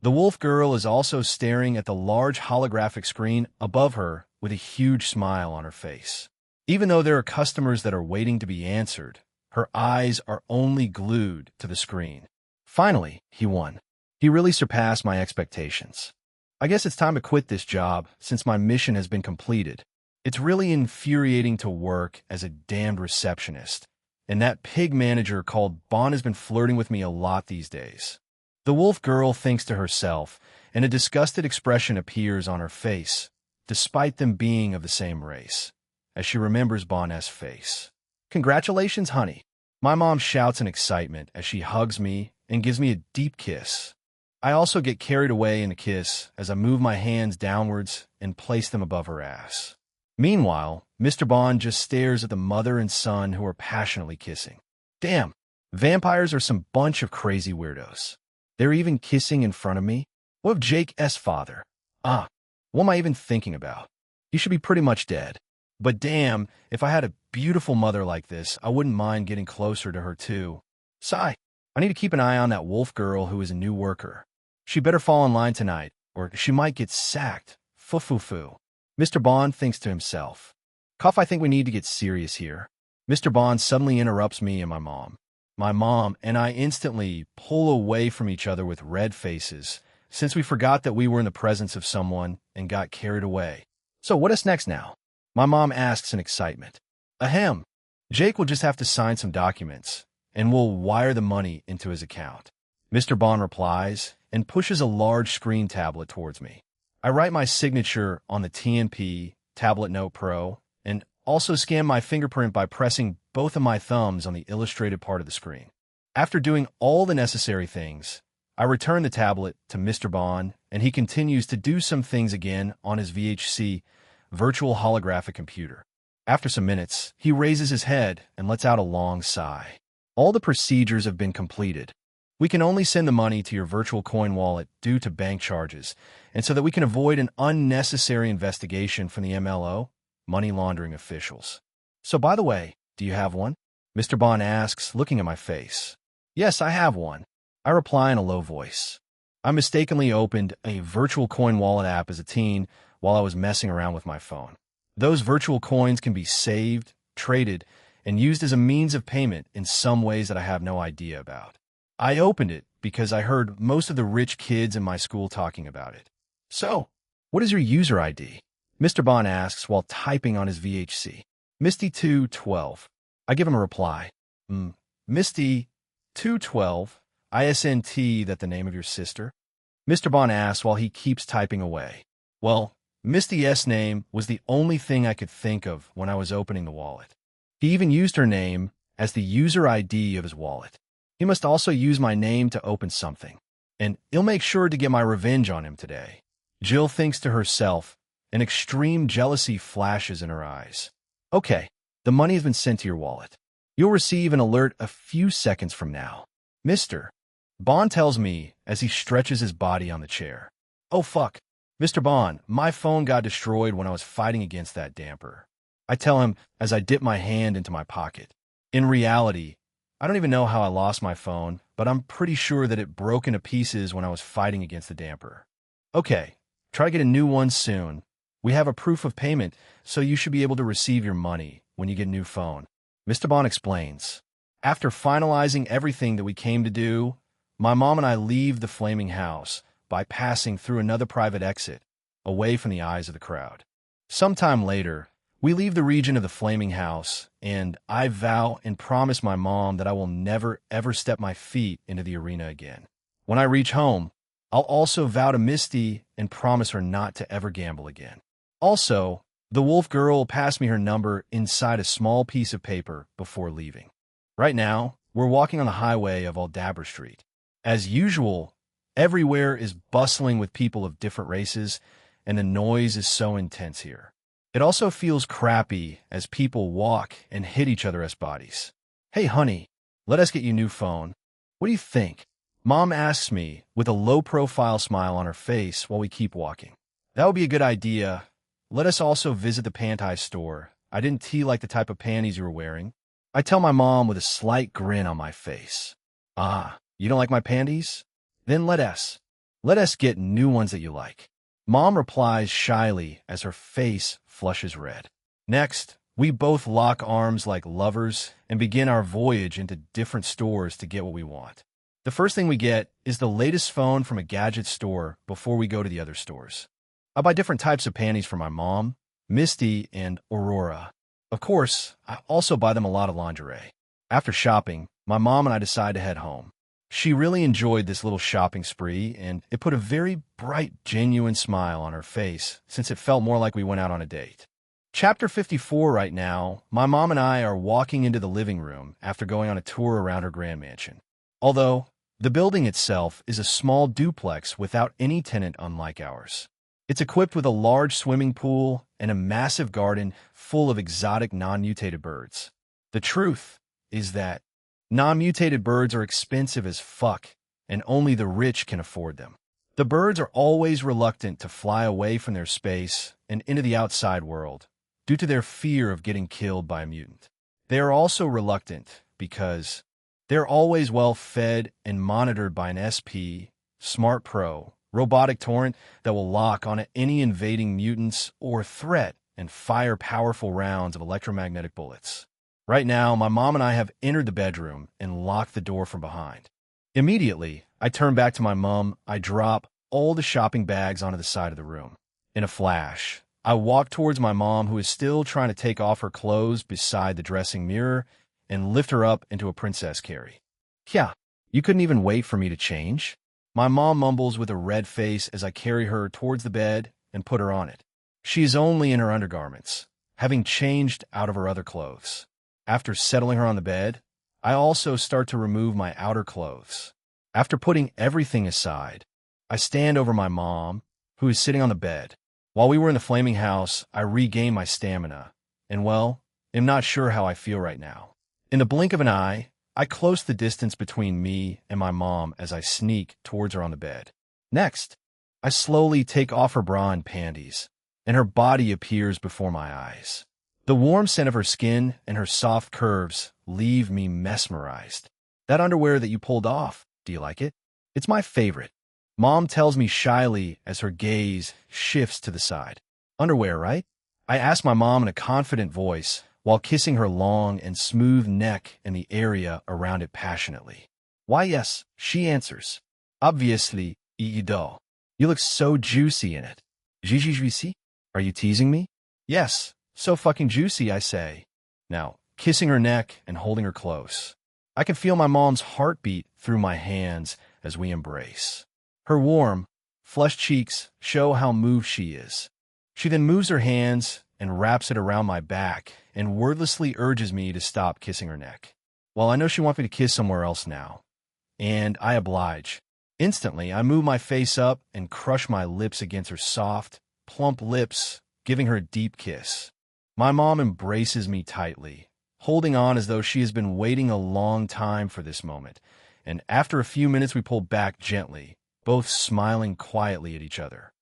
The Wolf Girl is also staring at the large holographic screen above her with a huge smile on her face. Even though there are customers that are waiting to be answered, her eyes are only glued to the screen. Finally, he won. He really surpassed my expectations. I guess it's time to quit this job since my mission has been completed. It's really infuriating to work as a damned receptionist, and that pig manager called Bond has been flirting with me a lot these days. The Wolf Girl thinks to herself, and a disgusted expression appears on her face, despite them being of the same race, as she remembers Bond's face. Congratulations, honey. My mom shouts in excitement as she hugs me and gives me a deep kiss. I also get carried away in the kiss as I move my hands downwards and place them above her ass. Meanwhile, Mr. Bond just stares at the mother and son who are passionately kissing. Damn, vampires are some bunch of crazy weirdos. They're even kissing in front of me? What of Jake's father? What am I even thinking about? He should be pretty much dead. But damn, if I had a beautiful mother like this, I wouldn't mind getting closer to her too. Sigh, I need to keep an eye on that wolf girl who is a new worker. She better fall in line tonight, or she might get sacked. Foo-foo-foo. Mr. Bond thinks to himself. Cuff, I think we need to get serious here. Mr. Bond suddenly interrupts me and my mom. My mom and I instantly pull away from each other with red faces, since we forgot that we were in the presence of someone and got carried away. So what is next now? My mom asks in excitement. Ahem. Jake will just have to sign some documents, and we'll wire the money into his account. Mr. Bond replies and pushes a large screen tablet towards me. I write my signature on the TNP Tablet Note Pro and also scan my fingerprint by pressing both of my thumbs on the illustrated part of the screen. After doing all the necessary things, I return the tablet to Mr. Bond, and he continues to do some things again on his VHC virtual holographic computer. After some minutes, he raises his head and lets out a long sigh. All the procedures have been completed. We can only send the money to your virtual coin wallet due to bank charges, and so that we can avoid an unnecessary investigation from the MLO, money laundering officials. So by the way, do you have one? Mr. Bond asks, looking at my face. Yes, I have one. I reply in a low voice. I mistakenly opened a virtual coin wallet app as a teen while I was messing around with my phone. Those virtual coins can be saved, traded, and used as a means of payment in some ways that I have no idea about. I opened it because I heard most of the rich kids in my school talking about it. So, what is your user ID? Mr. Bond asks while typing on his VHC. Misty212. I give him a reply. Misty212. ISNT, that the name of your sister? Mr. Bond asks while he keeps typing away. Well, Misty S' name was the only thing I could think of when I was opening the wallet. He even used her name as the user ID of his wallet. He must also use my name to open something, and he'll make sure to get my revenge on him today. Jill thinks to herself, and extreme jealousy flashes in her eyes. Okay, the money has been sent to your wallet. You'll receive an alert a few seconds from now. Mr. Bond tells me as he stretches his body on the chair. Oh fuck. Mr. Bond, my phone got destroyed when I was fighting against that damper. I tell him as I dip my hand into my pocket. In reality, I don't even know how I lost my phone, but I'm pretty sure that it broke into pieces when I was fighting against the damper. Okay, try to get a new one soon. We have a proof of payment, so you should be able to receive your money when you get a new phone. Mr. Bond explains. After finalizing everything that we came to do, my mom and I leave the flaming house by passing through another private exit, away from the eyes of the crowd. Sometime later, we leave the region of the flaming house, and I vow and promise my mom that I will never ever step my feet into the arena again. When I reach home, I'll also vow to Misty and promise her not to ever gamble again. Also, the wolf girl will pass me her number inside a small piece of paper before leaving. Right now, we're walking on the highway of Aldabra Street. As usual, everywhere is bustling with people of different races, and the noise is so intense here. It also feels crappy as people walk and hit each other's bodies. Hey, honey, let us get you a new phone. What do you think? Mom asks me with a low-profile smile on her face while we keep walking. That would be a good idea. Let us also visit the panty store. I didn't like the type of panties you were wearing. I tell my mom with a slight grin on my face. You don't like my panties? Then let us get new ones that you like. Mom replies shyly as her face flushes red. Next, we both lock arms like lovers and begin our voyage into different stores to get what we want. The first thing we get is the latest phone from a gadget store before we go to the other stores. I buy different types of panties for my mom, Misty, and Aurora. Of course, I also buy them a lot of lingerie. After shopping, my mom and I decide to head home. She really enjoyed this little shopping spree, and it put a very bright, genuine smile on her face since it felt more like we went out on a date. Chapter 54 right now, my mom and I are walking into the living room after going on a tour around her grand mansion. Although, the building itself is a small duplex without any tenant unlike ours. It's equipped with a large swimming pool and a massive garden full of exotic non-mutated birds. The truth is that non-mutated birds are expensive as fuck, and only the rich can afford them. The birds are always reluctant to fly away from their space and into the outside world, due to their fear of getting killed by a mutant. They are also reluctant because they're always well fed and monitored by an SP, Smart Pro, robotic torrent that will lock on any invading mutants or threat and fire powerful rounds of electromagnetic bullets. Right now, my mom and I have entered the bedroom and locked the door from behind. Immediately, I turn back to my mom. I drop all the shopping bags onto the side of the room. In a flash, I walk towards my mom, who is still trying to take off her clothes beside the dressing mirror, and lift her up into a princess carry. Yeah, you couldn't even wait for me to change? My mom mumbles with a red face as I carry her towards the bed and put her on it. She is only in her undergarments, having changed out of her other clothes. After settling her on the bed, I also start to remove my outer clothes. After putting everything aside, I stand over my mom, who is sitting on the bed. While we were in the flaming house, I regained my stamina, and well, am not sure how I feel right now. In the blink of an eye, I close the distance between me and my mom as I sneak towards her on the bed. Next, I slowly take off her bra and panties, and her body appears before my eyes. The warm scent of her skin and her soft curves leave me mesmerized. That underwear that you pulled off, do you like it? It's my favorite. Mom tells me shyly as her gaze shifts to the side. Underwear, right? I ask my mom in a confident voice while kissing her long and smooth neck and the area around it passionately. Why, yes, she answers. Obviously, you do. You look so juicy in it. Juicy? Are you teasing me? Yes, so fucking juicy, I say. Now, kissing her neck and holding her close. I can feel my mom's heartbeat through my hands as we embrace. Her warm, flushed cheeks show how moved she is. She then moves her hands and wraps it around my back and wordlessly urges me to stop kissing her neck. Well, I know she wants me to kiss somewhere else now, and I oblige. Instantly, I move my face up and crush my lips against her soft, plump lips, giving her a deep kiss. My mom embraces me tightly, holding on as though she has been waiting a long time for this moment, and after a few minutes we pull back gently, both smiling quietly at each other,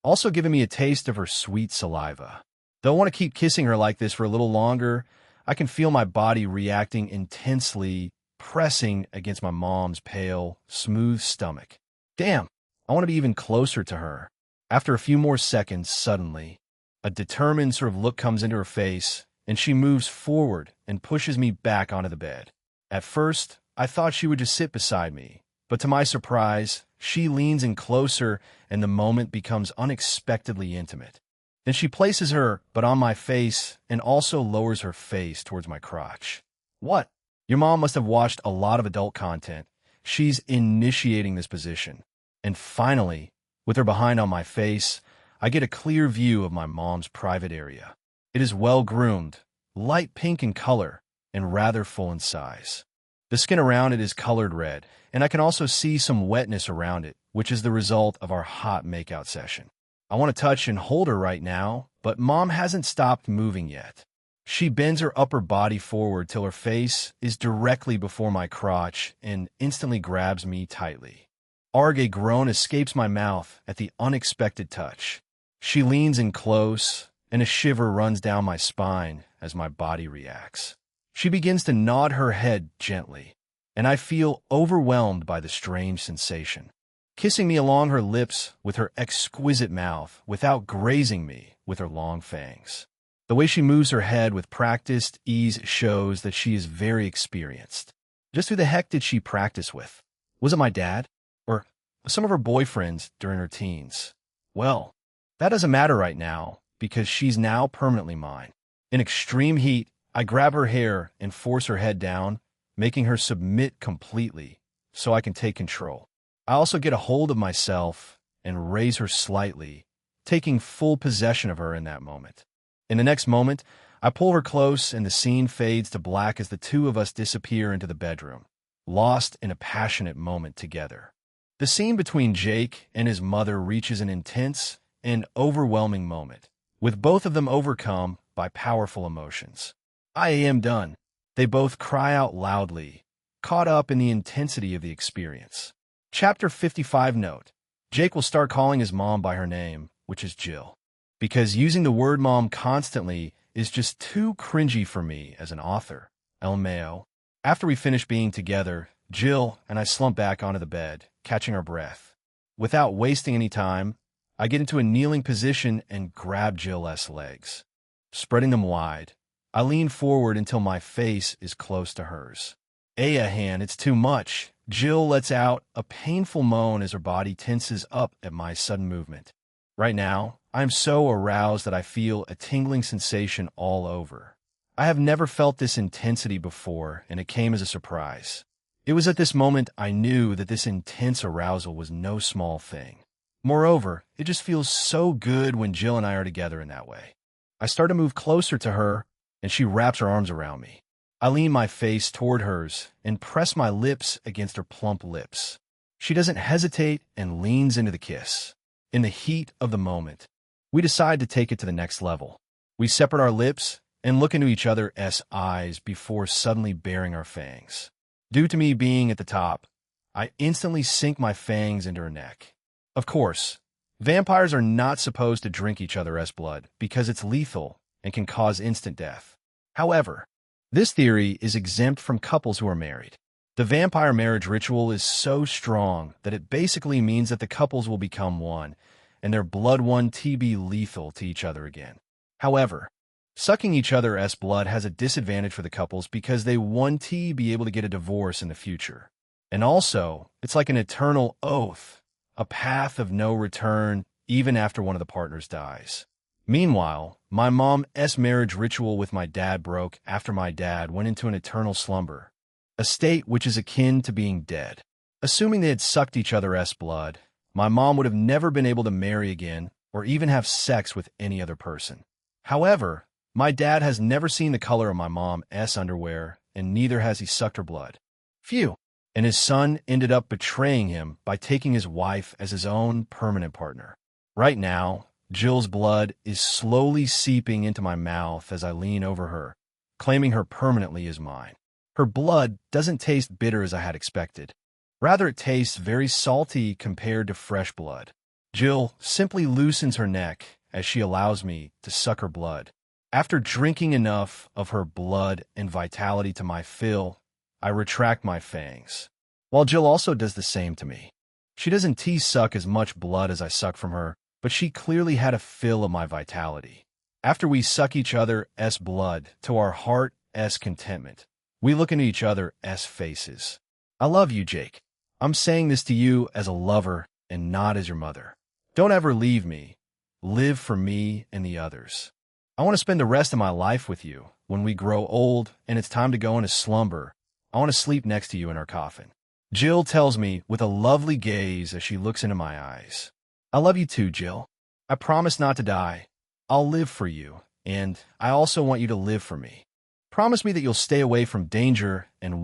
also giving me a taste of her sweet saliva. Though I want to keep kissing her like this for a little longer, I can feel my body reacting intensely, pressing against my mom's pale, smooth stomach. Damn, I want to be even closer to her. After a few more seconds, suddenly, a determined sort of look comes into her face, and she moves forward and pushes me back onto the bed. At first, I thought she would just sit beside me, but to my surprise, she leans in closer and the moment becomes unexpectedly intimate. Then she places her butt on my face and also lowers her face towards my crotch. What? Your mom must have watched a lot of adult content. She's initiating this position. And finally, with her behind on my face, I get a clear view of my mom's private area. It is well-groomed, light pink in color, and rather full in size. The skin around it is colored red, and I can also see some wetness around it, which is the result of our hot makeout session. I want to touch and hold her right now, but Mom hasn't stopped moving yet. She bends her upper body forward till her face is directly before my crotch and instantly grabs me tightly. A groan escapes my mouth at the unexpected touch. She leans in close, and a shiver runs down my spine as my body reacts. She begins to nod her head gently, and I feel overwhelmed by the strange sensation. Kissing me along her lips with her exquisite mouth without grazing me with her long fangs. The way she moves her head with practiced ease shows that she is very experienced. Just who the heck did she practice with? Was it my dad? Or some of her boyfriends during her teens? Well, that doesn't matter right now, because she's now permanently mine. In extreme heat, I grab her hair and force her head down, making her submit completely so I can take control. I also get a hold of myself and raise her slightly, taking full possession of her in that moment. In the next moment, I pull her close and the scene fades to black as the two of us disappear into the bedroom, lost in a passionate moment together. The scene between Jake and his mother reaches an intense and overwhelming moment, with both of them overcome by powerful emotions. "I am done," they both cry out loudly, caught up in the intensity of the experience. Chapter 55 note: Jake will start calling his mom by her name, which is Jill, because using the word mom constantly is just too cringy for me as an author. LMAO. After we finish being together, Jill and I slump back onto the bed, catching our breath. Without wasting any time, I get into a kneeling position and grab Jill's legs. Spreading them wide, I lean forward until my face is close to hers. "Han, it's too much." Jill lets out a painful moan as her body tenses up at my sudden movement. Right now, I am so aroused that I feel a tingling sensation all over. I have never felt this intensity before, and it came as a surprise. It was at this moment I knew that this intense arousal was no small thing. Moreover, it just feels so good when Jill and I are together in that way. I start to move closer to her, and she wraps her arms around me. I lean my face toward hers and press my lips against her plump lips. She doesn't hesitate and leans into the kiss. In the heat of the moment, we decide to take it to the next level. We separate our lips and look into each other's eyes before suddenly baring our fangs. Due to me being at the top, I instantly sink my fangs into her neck. Of course, vampires are not supposed to drink each other's blood because it's lethal and can cause instant death. However, this theory is exempt from couples who are married. The vampire marriage ritual is so strong that it basically means that the couples will become one, and their blood won't be lethal to each other again. However, sucking each other's blood has a disadvantage for the couples because they won't be able to get a divorce in the future. And also, it's like an eternal oath, a path of no return even after one of the partners dies. Meanwhile, my mom's marriage ritual with my dad broke after my dad went into an eternal slumber, a state which is akin to being dead. Assuming they had sucked each other's blood, my mom would have never been able to marry again or even have sex with any other person. However, my dad has never seen the color of my mom's underwear, and neither has he sucked her blood. Phew. And his son ended up betraying him by taking his wife as his own permanent partner. Right now, Jill's blood is slowly seeping into my mouth as I lean over her, claiming her permanently as mine. Her blood doesn't taste bitter as I had expected. Rather, it tastes very salty compared to fresh blood. Jill simply loosens her neck as she allows me to suck her blood. After drinking enough of her blood and vitality to my fill, I retract my fangs, while Jill also does the same to me. She doesn't suck as much blood as I suck from her, but she clearly had a fill of my vitality. After we suck each other's blood to our heart's contentment, we look into each other's faces. "I love you, Jake. I'm saying this to you as a lover and not as your mother. Don't ever leave me. Live for me and the others. I want to spend the rest of my life with you. When we grow old and it's time to go into slumber, I want to sleep next to you in our coffin." Jill tells me with a lovely gaze as she looks into my eyes. "I love you too, Jill. I promise not to die. I'll live for you, and I also want you to live for me. Promise me that you'll stay away from danger and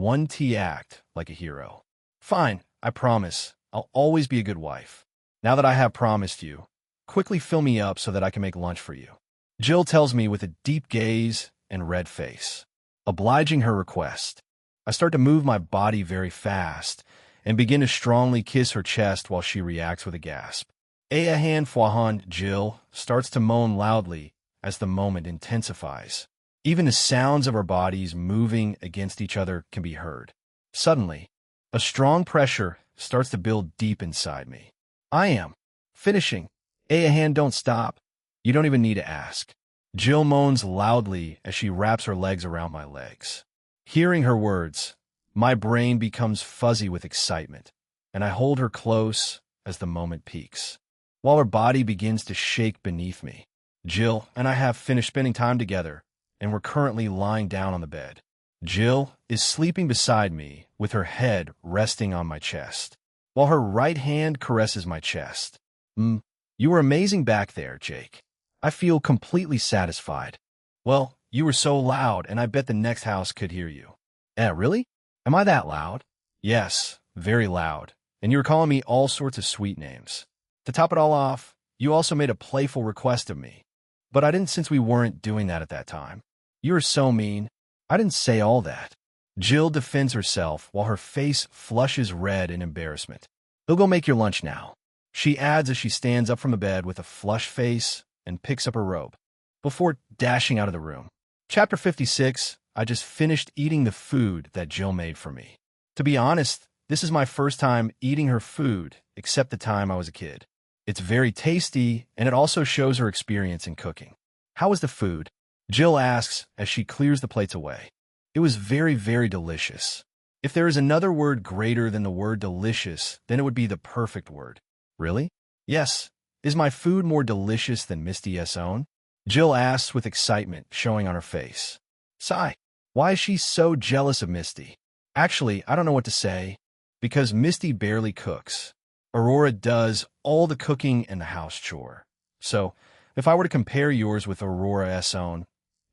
act like a hero." "Fine, I promise. I'll always be a good wife. Now that I have promised you, quickly fill me up so that I can make lunch for you." Jill tells me with a deep gaze and red face. Obliging her request, I start to move my body very fast and begin to strongly kiss her chest while she reacts with a gasp. "Ahan Fwahan." Jill starts to moan loudly as the moment intensifies. Even the sounds of our bodies moving against each other can be heard. Suddenly, a strong pressure starts to build deep inside me. I am finishing. Ahan, don't stop. You don't even need to ask. Jill moans loudly as she wraps her legs around my legs. Hearing her words, my brain becomes fuzzy with excitement, and I hold her close as the moment peaks. While her body begins to shake beneath me, Jill and I have finished spending time together, and we're currently lying down on the bed. Jill is sleeping beside me with her head resting on my chest, while her right hand caresses my chest. You were amazing back there, Jake. I feel completely satisfied. Well, you were so loud, and I bet the next house could hear you. Really? Am I that loud? Yes, very loud. And you were calling me all sorts of sweet names. To top it all off, you also made a playful request of me. But I didn't, since we weren't doing that at that time. You were so mean. I didn't say all that. Jill defends herself while her face flushes red in embarrassment. He'll go make your lunch now, she adds as she stands up from the bed with a flushed face and picks up her robe, before dashing out of the room. Chapter 56, I just finished eating the food that Jill made for me. To be honest, this is my first time eating her food, except the time I was a kid. It's very tasty, and it also shows her experience in cooking. How was the food? Jill asks as she clears the plates away. It was very, very delicious. If there is another word greater than the word delicious, then it would be the perfect word. Really? Yes. Is my food more delicious than Misty's own? Jill asks with excitement showing on her face. Sigh. Why is she so jealous of Misty? Actually, I don't know what to say, because Misty barely cooks. Aurora does all the cooking and the house chore. So, if I were to compare yours with Aurora's own,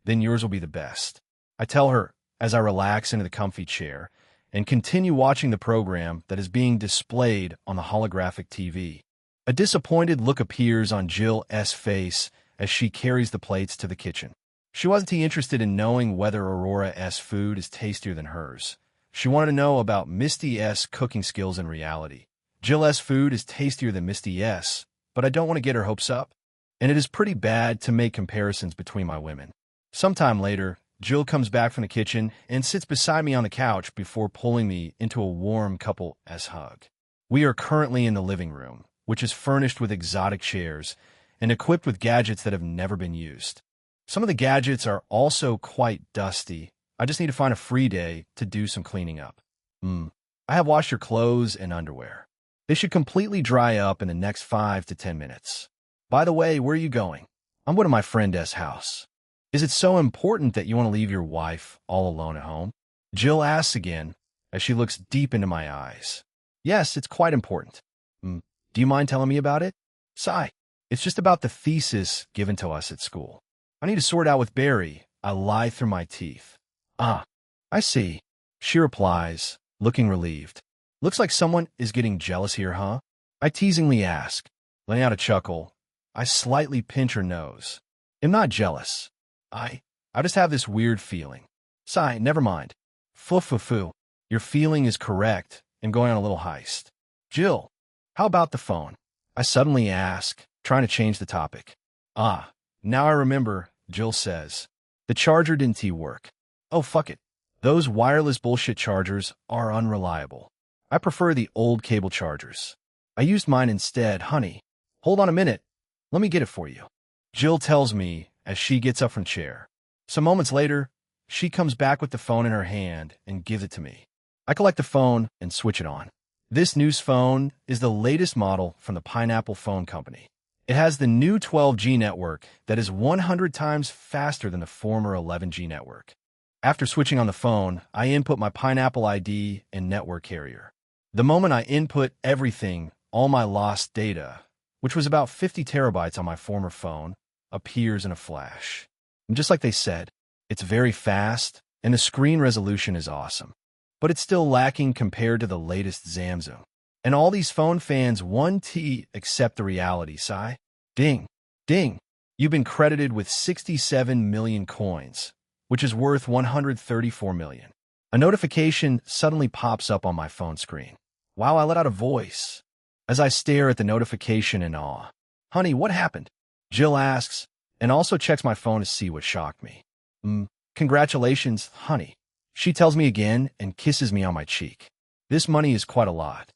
then yours will be the best. I tell her as I relax into the comfy chair and continue watching the program that is being displayed on the holographic TV. A disappointed look appears on Jill's face as she carries the plates to the kitchen. She wasn't too interested in knowing whether Aurora's food is tastier than hers. She wanted to know about Misty's cooking skills in reality. Jill's food is tastier than Misty's, but I don't want to get her hopes up. And it is pretty bad to make comparisons between my women. Sometime later, Jill comes back from the kitchen and sits beside me on the couch before pulling me into a warm couple-as hug. We are currently in the living room, which is furnished with exotic chairs and equipped with gadgets that have never been used. Some of the gadgets are also quite dusty. I just need to find a free day to do some cleaning up. I have washed your clothes and underwear. They should completely dry up in the next 5 to 10 minutes. By the way, where are you going? I'm going to my friend's house. Is it so important that you want to leave your wife all alone at home? Jill asks again as she looks deep into my eyes. Yes, it's quite important. Do you mind telling me about it? Sigh. It's just about the thesis given to us at school. I need to sort out with Barry. I lie through my teeth. Ah, I see. She replies, looking relieved. Looks like someone is getting jealous here, huh? I teasingly ask, letting out a chuckle. I slightly pinch her nose. I'm not jealous. I just have this weird feeling. Sigh, never mind. Foo. Your feeling is correct. I'm going on a little heist. Jill, how about the phone? I suddenly ask, trying to change the topic. Ah, now I remember, Jill says. The charger didn't work. Oh, fuck it. Those wireless bullshit chargers are unreliable. I prefer the old cable chargers. I used mine instead, honey. Hold on a minute. Let me get it for you. Jill tells me as she gets up from the chair. Some moments later, she comes back with the phone in her hand and gives it to me. I collect the phone and switch it on. This new phone is the latest model from the Pineapple Phone Company. It has the new 12G network that is 100 times faster than the former 11G network. After switching on the phone, I input my Pineapple ID and network carrier. The moment I input everything, all my lost data, which was about 50 terabytes on my former phone, appears in a flash. And just like they said, it's very fast, and the screen resolution is awesome. But it's still lacking compared to the latest Samsung. And all these phone fans 1T accept the reality, sigh. Ding. Ding. You've been credited with 67 million coins, which is worth 134 million. A notification suddenly pops up on my phone screen. Wow, I let out a voice as I stare at the notification in awe. Honey, what happened? Jill asks, and also checks my phone to see what shocked me. Congratulations, honey. She tells me again and kisses me on my cheek. This money is quite a lot,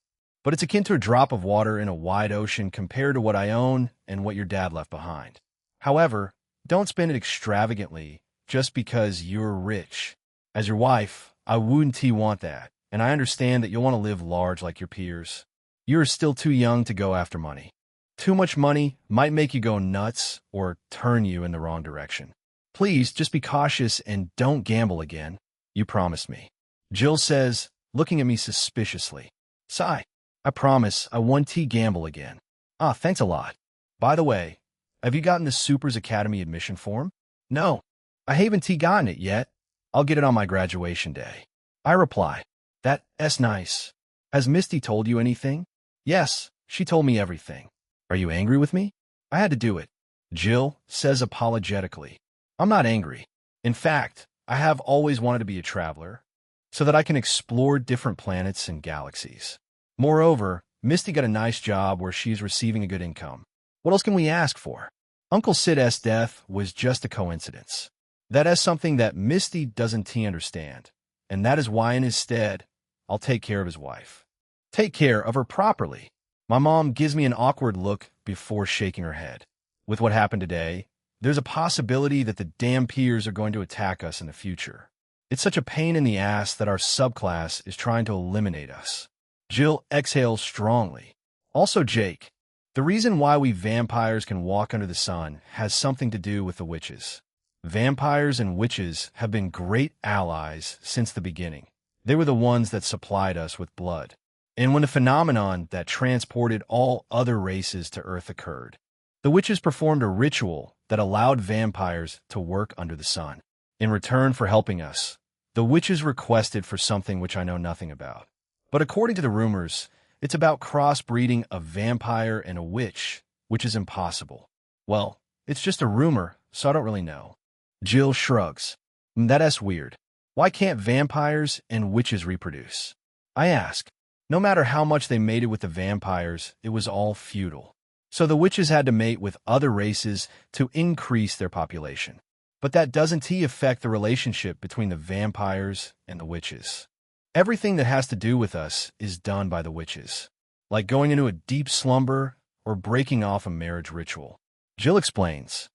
but it's akin to a drop of water in a wide ocean compared to what I own and what your dad left behind. However, don't spend it extravagantly just because you're rich. As your wife, I wouldn't want that, and I understand that you'll want to live large like your peers. You're still too young to go after money. Too much money might make you go nuts or turn you in the wrong direction. Please just be cautious and don't gamble again. You promised me. Jill says, looking at me suspiciously. Sigh. I promise I won't gamble again. Ah, thanks a lot. By the way, Have you gotten the Supers Academy admission form? No, I haven't gotten it yet. I'll get it on my graduation day. I reply, That's nice. Has Misty told you anything? Yes, she told me everything. Are you angry with me? I had to do it. Jill says apologetically. I'm not angry. In fact, I have always wanted to be a traveler, so that I can explore different planets and galaxies. Moreover, Misty got a nice job where she's receiving a good income. What else can we ask for? Uncle Sid's death was just a coincidence. That is something that Misty doesn't understand, and that is why in his stead, I'll take care of his wife. Take care of her properly. My mom gives me an awkward look before shaking her head. With what happened today, there's a possibility that the damn peers are going to attack us in the future. It's such a pain in the ass that our subclass is trying to eliminate us. Jill exhales strongly. Also, Jake, the reason why we vampires can walk under the sun has something to do with the witches. Vampires and witches have been great allies since the beginning. They were the ones that supplied us with blood. And when the phenomenon that transported all other races to Earth occurred, the witches performed a ritual that allowed vampires to work under the sun. In return for helping us, the witches requested for something which I know nothing about. But according to the rumors, it's about crossbreeding a vampire and a witch, which is impossible. Well, it's just a rumor, so I don't really know. Jill shrugs. That's weird. Why can't vampires and witches reproduce? I ask. No matter how much they mated with the vampires, it was all futile. So the witches had to mate with other races to increase their population. But that doesn't affect the relationship between the vampires and the witches. Everything that has to do with us is done by the witches, like going into a deep slumber or breaking off a marriage ritual. Jill explains.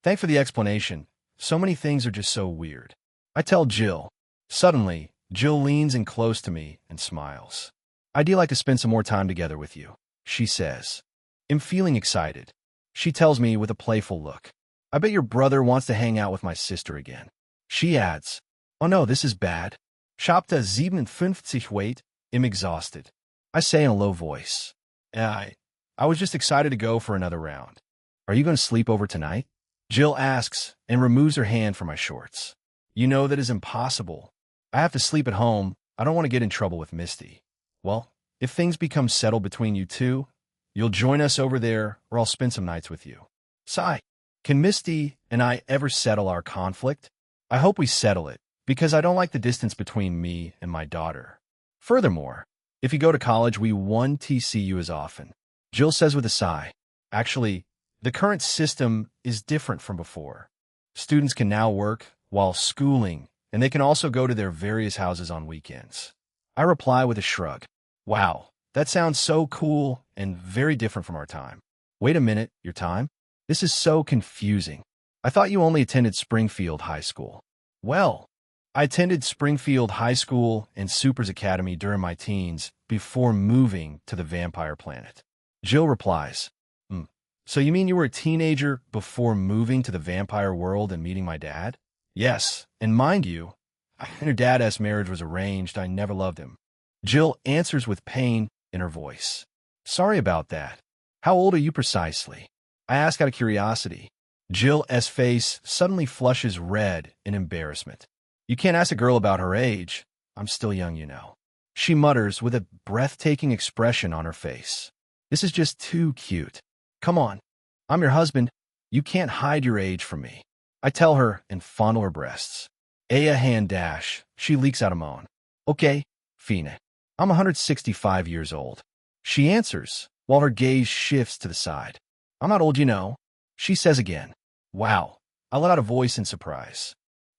Thanks for the explanation. So many things are just so weird. I tell Jill. Suddenly, Jill leans in close to me and smiles. I'd like to spend some more time together with you, she says. I'm feeling excited. She tells me with a playful look. I bet your brother wants to hang out with my sister again. She adds, Oh no, this is bad. Chapter 57 wait, I'm exhausted. I say in a low voice. I was just excited to go for another round. Are you going to sleep over tonight? Jill asks and removes her hand from my shorts. You know that is impossible. I have to sleep at home. I don't want to get in trouble with Misty. Well, if things become settled between you two, you'll join us over there or I'll spend some nights with you. Sigh. Can Misty and I ever settle our conflict? I hope we settle it, because I don't like the distance between me and my daughter. Furthermore, if you go to college, we won't see you as often. Jill says with a sigh. Actually, the current system is different from before. Students can now work while schooling, and they can also go to their various houses on weekends. I reply with a shrug. Wow, that sounds so cool and very different from our time. Wait a minute, your time? This is so confusing. I thought you only attended Springfield High School. Well, I attended Springfield High School and Supers Academy during my teens before moving to the vampire planet. Jill replies, So you mean you were a teenager before moving to the vampire world and meeting my dad? Yes, and mind you, her dad's marriage was arranged. I never loved him. Jill answers with pain in her voice. Sorry about that. How old are you precisely? I ask out of curiosity. Jill's face suddenly flushes red in embarrassment. You can't ask a girl about her age. I'm still young, you know. She mutters with a breathtaking expression on her face. This is just too cute. Come on. I'm your husband. You can't hide your age from me. I tell her and fondle her breasts. A hand dash. She leaks out a moan. Okay, Fina. I'm 165 years old. She answers, while her gaze shifts to the side. I'm not old, you know. She says again. Wow. I let out a voice in surprise.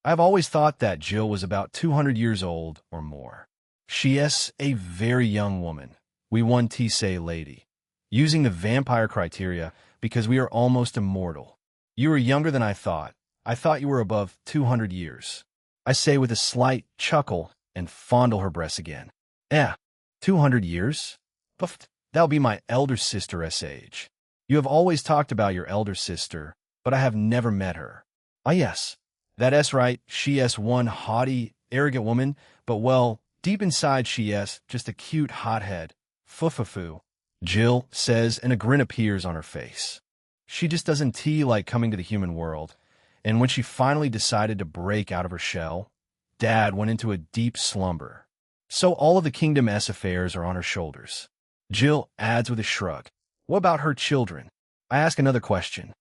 I've always thought that Jill was about 200 years old or more. She is a very young woman. We won say lady. Using the vampire criteria because we are almost immortal. You are younger than I thought. I thought you were above 200 years. I say with a slight chuckle and fondle her breasts again. 200 years? But that'll be my elder sister's age. You have always talked about your elder sister, but I have never met her. Ah, yes. That's right. She is one haughty, arrogant woman, but well, deep inside she is just a cute hothead. Foo-foo-foo. Jill says, and a grin appears on her face. She just doesn't like coming to the human world. And when she finally decided to break out of her shell, Dad went into a deep slumber. So all of the Kingdom S affairs are on her shoulders. Jill adds with a shrug. What about her children? I ask another question.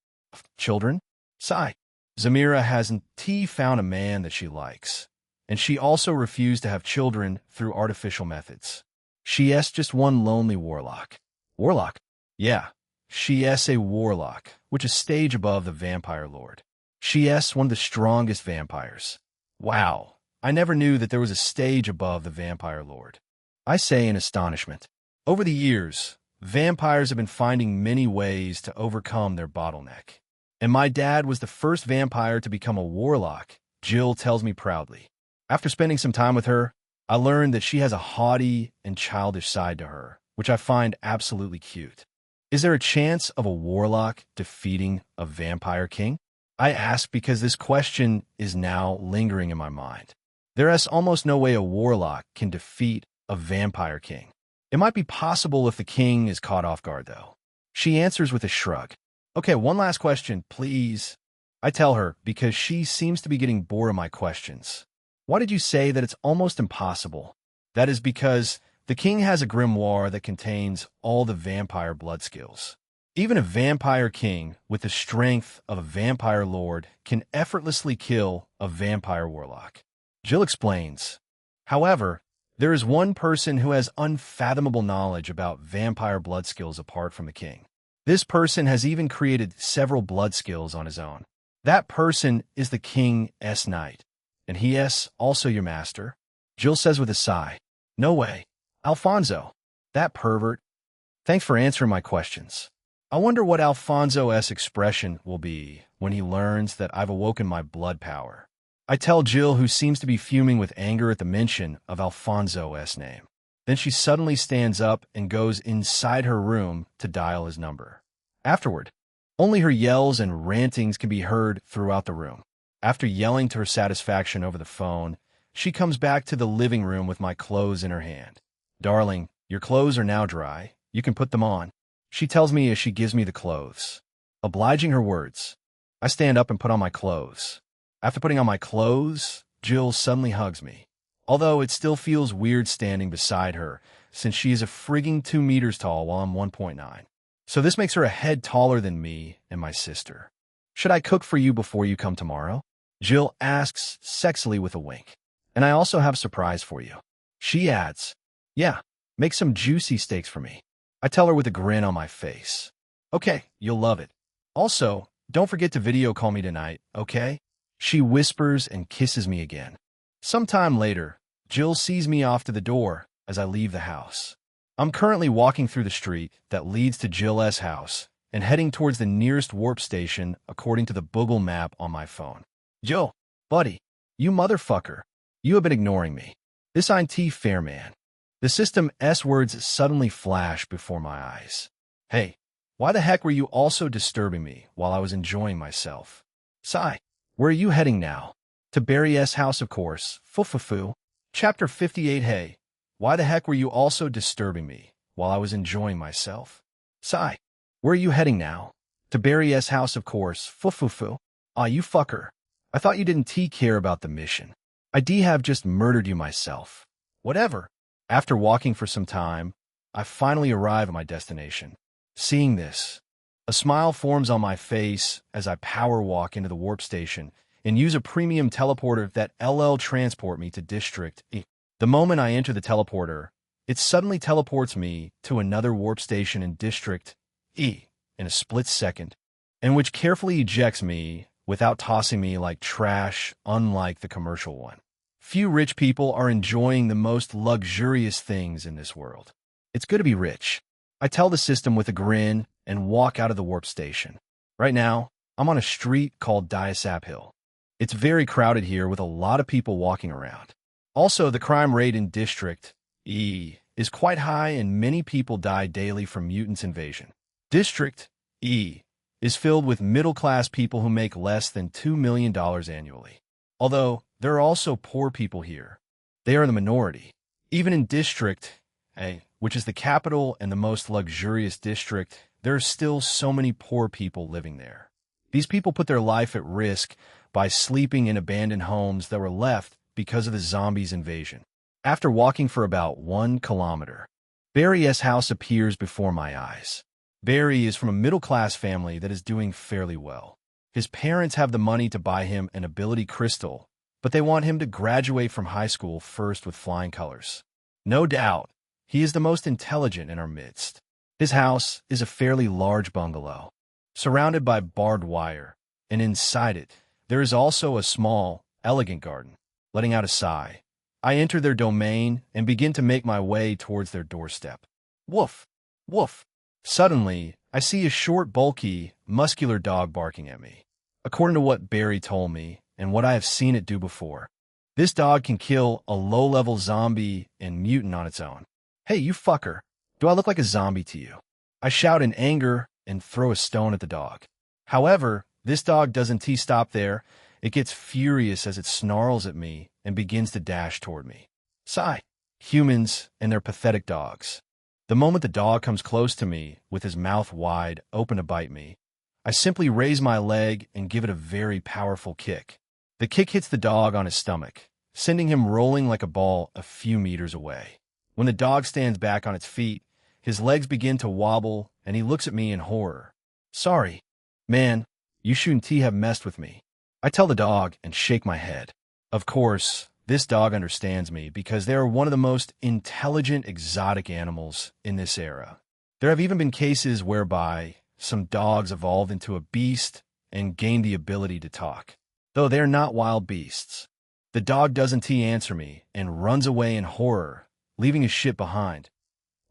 Children? Sigh. Zamira hasn't found a man that she likes. And she also refused to have children through artificial methods. She is just one lonely warlock. Warlock? Yeah. She is a warlock, which is a stage above the vampire lord. She is one of the strongest vampires. Wow. I never knew that there was a stage above the vampire lord. I say in astonishment. Over the years, vampires have been finding many ways to overcome their bottleneck. And my dad was the first vampire to become a warlock, Jill tells me proudly. After spending some time with her, I learned that she has a haughty and childish side to her, which I find absolutely cute. Is there a chance of a warlock defeating a vampire king? I ask because this question is now lingering in my mind. There is almost no way a warlock can defeat a vampire king. It might be possible if the king is caught off guard, though. She answers with a shrug. Okay, one last question, please. I tell her because she seems to be getting bored of my questions. Why did you say that it's almost impossible? That is because the king has a grimoire that contains all the vampire blood skills. Even a vampire king with the strength of a vampire lord can effortlessly kill a vampire warlock. Jill explains. However, there is one person who has unfathomable knowledge about vampire blood skills apart from the king. This person has even created several blood skills on his own. That person is the King S. Knight. And he is also your master? Jill says with a sigh. No way. Alfonso. That pervert. Thanks for answering my questions. I wonder what Alfonso's expression will be when he learns that I've awoken my blood power. I tell Jill, who seems to be fuming with anger at the mention of Alfonso's name. Then she suddenly stands up and goes inside her room to dial his number. Afterward, only her yells and rantings can be heard throughout the room. After yelling to her satisfaction over the phone, she comes back to the living room with my clothes in her hand. Darling, your clothes are now dry. You can put them on. She tells me as she gives me the clothes. Obliging her words, I stand up and put on my clothes. After putting on my clothes, Jill suddenly hugs me. Although it still feels weird standing beside her, since she is a frigging 2 meters tall while I'm 1.9. So this makes her a head taller than me and my sister. Should I cook for you before you come tomorrow? Jill asks sexily with a wink. And I also have a surprise for you. She adds, yeah, make some juicy steaks for me. I tell her with a grin on my face. Okay, you'll love it. Also, don't forget to video call me tonight, okay? She whispers and kisses me again. Sometime later, Jill sees me off to the door as I leave the house. I'm currently walking through the street that leads to Jill's house and heading towards the nearest warp station according to the Google map on my phone. Jill, buddy, you motherfucker. You have been ignoring me. This ain't fair, man. The system S words suddenly flash before my eyes. Hey, why the heck were you also disturbing me while I was enjoying myself? Sigh, where are you heading now? To Barry's house, of course. Fufufu. Chapter 58. Hey, why the heck were you also disturbing me while I was enjoying myself? Sigh, where are you heading now? To Barry's house, of course. Fufufu. Ah, you fucker. I thought you didn't care about the mission. I have just murdered you myself. Whatever. After walking for some time, I finally arrive at my destination. Seeing this, a smile forms on my face as I power walk into the warp station and use a premium teleporter that LL transport me to District E. The moment I enter the teleporter, it suddenly teleports me to another warp station in District E in a split second, and which carefully ejects me without tossing me like trash, unlike the commercial one. Few rich people are enjoying the most luxurious things in this world. It's good to be rich. I tell the system with a grin and walk out of the warp station. Right now, I'm on a street called Diasap Hill. It's very crowded here with a lot of people walking around. Also, the crime rate in District E is quite high and many people die daily from mutants invasion. District E is filled with middle-class people who make less than $2 million annually. Although, there are also poor people here. They are the minority. Even in District A, which is the capital and the most luxurious district, there are still so many poor people living there. These people put their life at risk by sleeping in abandoned homes that were left because of the zombies' invasion. After walking for about 1 kilometer, Barry's house appears before my eyes. Barry is from a middle-class family that is doing fairly well. His parents have the money to buy him an ability crystal, but they want him to graduate from high school first with flying colors. No doubt, he is the most intelligent in our midst. His house is a fairly large bungalow, surrounded by barbed wire, and inside it, there is also a small, elegant garden. Letting out a sigh, I enter their domain and begin to make my way towards their doorstep. Woof! Woof! Suddenly, I see a short, bulky, muscular dog barking at me. According to what Barry told me, and what I have seen it do before, this dog can kill a low-level zombie and mutant on its own. Hey, you fucker! Do I look like a zombie to you? I shout in anger and throw a stone at the dog. However, this dog doesn't stop there. It gets furious as it snarls at me and begins to dash toward me. Sigh. Humans and their pathetic dogs. The moment the dog comes close to me, with his mouth wide, open to bite me, I simply raise my leg and give it a very powerful kick. The kick hits the dog on his stomach, sending him rolling like a ball a few meters away. When the dog stands back on its feet, his legs begin to wobble, and he looks at me in horror. Sorry, man, you shouldn't have messed with me. I tell the dog and shake my head. Of course, this dog understands me because they are one of the most intelligent exotic animals in this era. There have even been cases whereby some dogs evolved into a beast and gained the ability to talk, though they are not wild beasts. The dog doesn't answer me and runs away in horror, leaving his shit behind.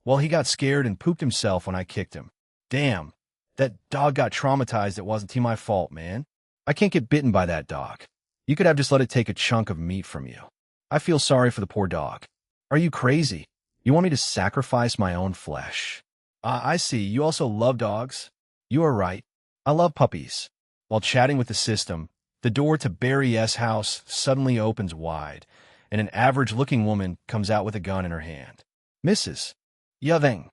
Well, he got scared and pooped himself when I kicked him. Damn, that dog got traumatized. It wasn't my fault, man. I can't get bitten by that dog. You could have just let it take a chunk of meat from you. I feel sorry for the poor dog. Are you crazy? You want me to sacrifice my own flesh? I see. You also love dogs. You are right. I love puppies. While chatting with the system, the door to Barry's house suddenly opens wide, and an average-looking woman comes out with a gun in her hand. Mrs. Yaveng.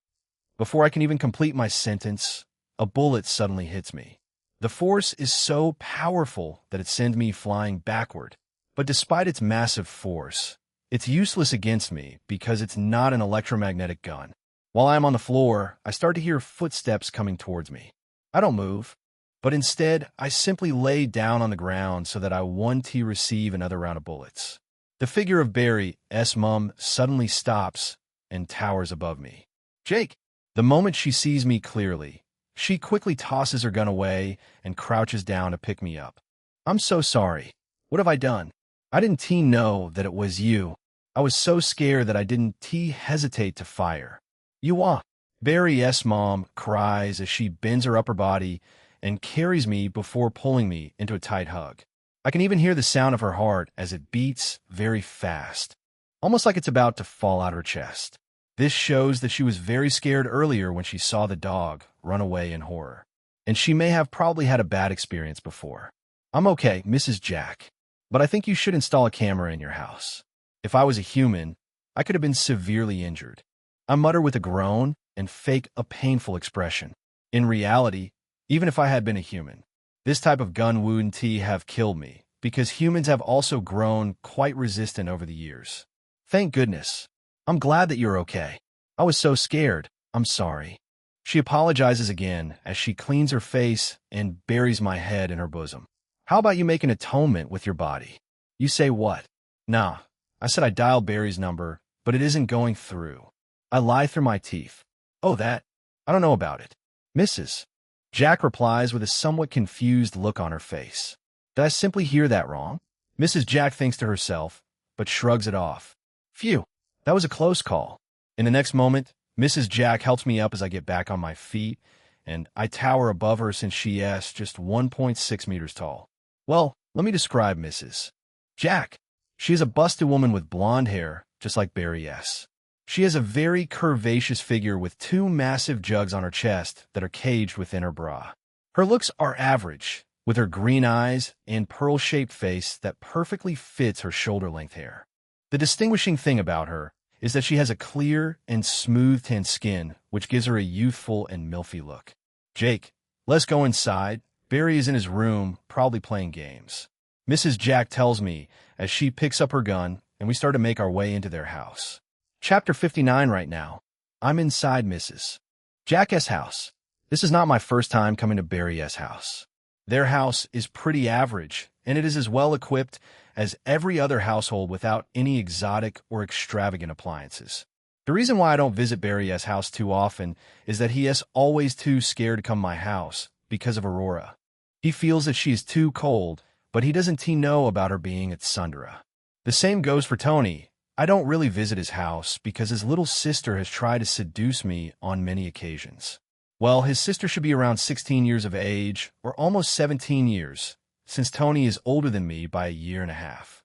Before I can even complete my sentence, a bullet suddenly hits me. The force is so powerful that it sends me flying backward. But despite its massive force, it's useless against me because it's not an electromagnetic gun. While I am on the floor, I start to hear footsteps coming towards me. I don't move, but instead, I simply lay down on the ground so that I won't receive another round of bullets. The figure of Barry's mom suddenly stops and towers above me. Jake! The moment she sees me clearly, she quickly tosses her gun away and crouches down to pick me up. I'm so sorry. What have I done? I didn't know that it was you. I was so scared that I didn't hesitate to fire. You are. Barry's mom cries as she bends her upper body and carries me before pulling me into a tight hug. I can even hear the sound of her heart as it beats very fast, almost like it's about to fall out her chest. This shows that she was very scared earlier when she saw the dog run away in horror, and she may have probably had a bad experience before. I'm okay, Mrs. Jack, but I think you should install a camera in your house. If I was a human, I could have been severely injured. I mutter with a groan and fake a painful expression. In reality, even if I had been a human, this type of gun wouldn't have killed me, because humans have also grown quite resistant over the years. Thank goodness. I'm glad that you're okay. I was so scared. I'm sorry. She apologizes again as she cleans her face and buries my head in her bosom. How about you make an atonement with your body? You say what? Nah, I said I dialed Barry's number, but it isn't going through. I lie through my teeth. Oh, that? I don't know about it. Mrs. Jack replies with a somewhat confused look on her face. Did I simply hear that wrong? Mrs. Jack thinks to herself, but shrugs it off. Phew, that was a close call. In the next moment, Mrs. Jack helps me up as I get back on my feet, and I tower above her since she is just 1.6 meters tall. Well, let me describe Mrs. Jack. She is a busted woman with blonde hair, just like Barry S. She has a very curvaceous figure with two massive jugs on her chest that are caged within her bra. Her looks are average, with her green eyes and pearl-shaped face that perfectly fits her shoulder-length hair. The distinguishing thing about her is that she has a clear and smooth-tanned skin, which gives her a youthful and milfy look. Jake, let's go inside. Barry is in his room, probably playing games. Mrs. Jack tells me as she picks up her gun, and we start to make our way into their house. Chapter 59 right now. I'm inside Mrs. Jack's house. This is not my first time coming to Barry's house. Their house is pretty average, and it is as well equipped as every other household without any exotic or extravagant appliances. The reason why I don't visit Barry's house too often is that he is always too scared to come to my house because of Aurora. He feels that she is too cold, but he doesn't know about her being at Sundra. The same goes for Tony. I don't really visit his house because his little sister has tried to seduce me on many occasions. Well, his sister should be around 16 years of age, or almost 17 years, since Tony is older than me by a year and a half.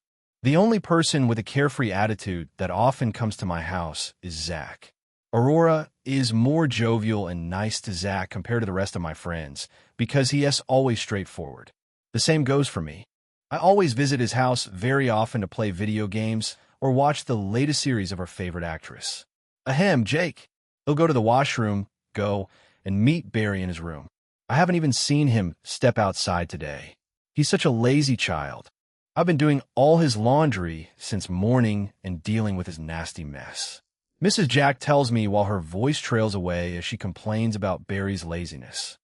The only person with a carefree attitude that often comes to my house is Zach. Aurora is more jovial and nice to Zach compared to the rest of my friends because he is always straightforward. The same goes for me. I always visit his house very often to play video games or watch the latest series of our favorite actress. Ahem, Jake. He'll go to the washroom, and meet Barry in his room. I haven't even seen him step outside today. He's such a lazy child. I've been doing all his laundry since morning and dealing with his nasty mess. Mrs. Jack tells me while her voice trails away as she complains about Barry's laziness.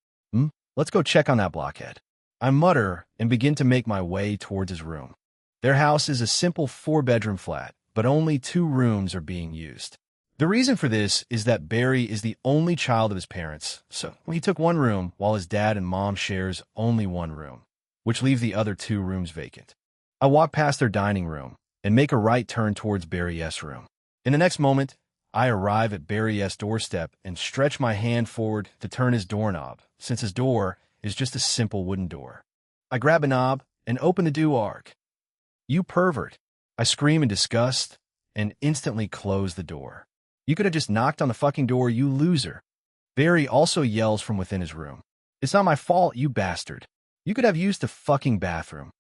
Let's go check on that blockhead. I mutter and begin to make my way towards his room. Their house is a simple 4-bedroom flat, but only 2 rooms are being used. The reason for this is that Barry is the only child of his parents, so he took 1 room while his dad and mom shares only 1 room, which leaves the other 2 rooms vacant. I walk past their dining room and make a right turn towards Barry's room. In the next moment, I arrive at Barry's doorstep and stretch my hand forward to turn his doorknob, since his door is just a simple wooden door. I grab a knob and open the door. "You pervert!" I scream in disgust and instantly close the door. "You could have just knocked on the fucking door, you loser." Barry also yells from within his room. "It's not my fault, you bastard. You could have used the fucking bathroom."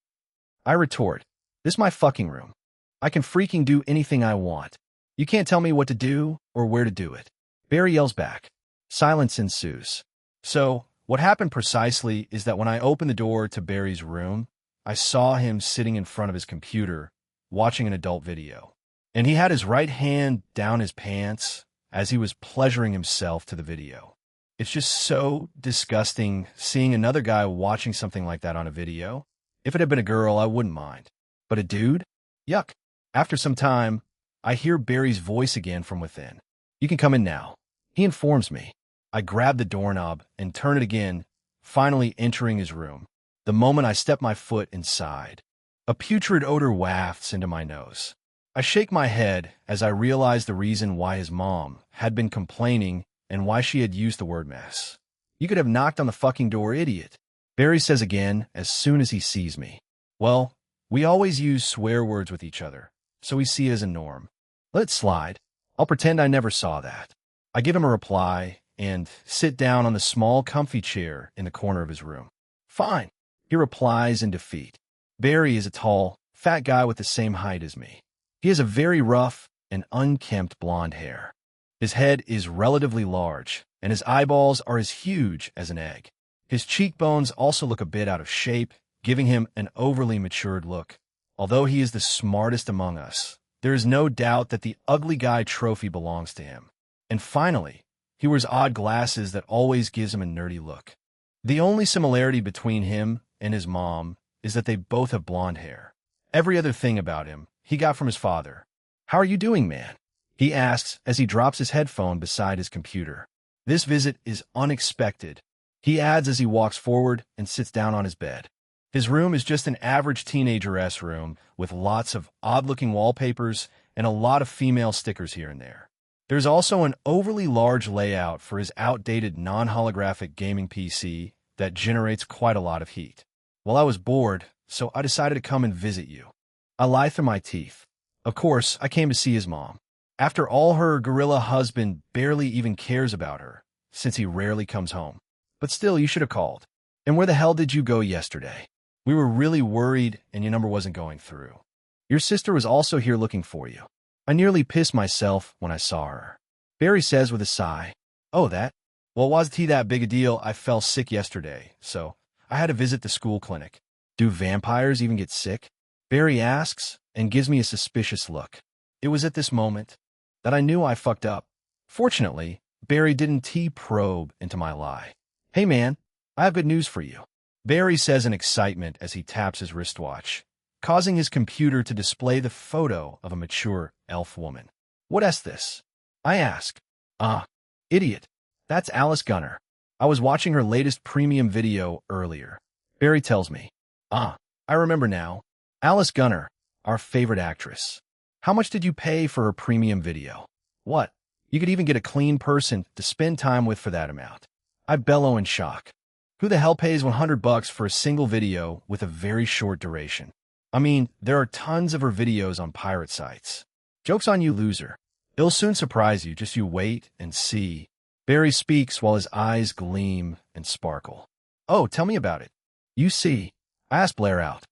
I retort, "This is my fucking room. I can freaking do anything I want. You can't tell me what to do or where to do it." Barry yells back. Silence ensues. So, what happened precisely is that when I opened the door to Barry's room, I saw him sitting in front of his computer, watching an adult video. And he had his right hand down his pants as he was pleasuring himself to the video. It's just so disgusting seeing another guy watching something like that on a video. If it had been a girl, I wouldn't mind. But a dude? Yuck. After some time, I hear Barry's voice again from within. "You can come in now," he informs me. I grab the doorknob and turn it again, finally entering his room. The moment I step my foot inside, a putrid odor wafts into my nose. I shake my head as I realize the reason why his mom had been complaining and why she had used the word mess. "You could have knocked on the fucking door, idiot," Barry says again as soon as he sees me. Well, we always use swear words with each other, so we see it as a norm. Let it slide. I'll pretend I never saw that. I give him a reply and sit down on the small comfy chair in the corner of his room. "Fine," he replies in defeat. Barry is a tall, fat guy with the same height as me. He has a very rough and unkempt blonde hair. His head is relatively large, and his eyeballs are as huge as an egg. His cheekbones also look a bit out of shape, giving him an overly matured look. Although he is the smartest among us, there is no doubt that the ugly guy trophy belongs to him. And finally, he wears odd glasses that always gives him a nerdy look. The only similarity between him and his mom is that they both have blonde hair. Every other thing about him he got from his father. "How are you doing, man?" he asks as he drops his headphone beside his computer. "This visit is unexpected," he adds as he walks forward and sits down on his bed. His room is just an average teenager-esque room with lots of odd-looking wallpapers and a lot of female stickers here and there. There's also an overly large layout for his outdated non-holographic gaming PC that generates quite a lot of heat. Well, I was bored, so I decided to come and visit you. I lie through my teeth. Of course, I came to see his mom. After all, her gorilla husband barely even cares about her, since he rarely comes home. But still, you should have called. "And where the hell did you go yesterday? We were really worried and your number wasn't going through. Your sister was also here looking for you. I nearly pissed myself when I saw her." Barry says with a sigh, "Oh, that? Well, wasn't he that big a deal? I fell sick yesterday, so I had to visit the school clinic. Do vampires even get sick? Barry asks and gives me a suspicious look. It was at this moment that I knew I fucked up. Fortunately, Barry didn't probe into my lie. Hey man, I have good news for you. Barry says in excitement as he taps his wristwatch, causing his computer to display the photo of a mature elf woman. What's this? I ask. Idiot. That's Alice Gunner. I was watching her latest premium video earlier. Barry tells me. I remember now. Alice Gunner, our favorite actress. How much did you pay for her premium video? What? You could even get a clean person to spend time with for that amount. I bellow in shock. Who the hell pays $100 for a single video with a very short duration? I mean, there are tons of her videos on pirate sites. Joke's on you, loser. It'll soon surprise you, just you wait and see. Barry speaks while his eyes gleam and sparkle. Oh, tell me about it. You see, I asked Blair out.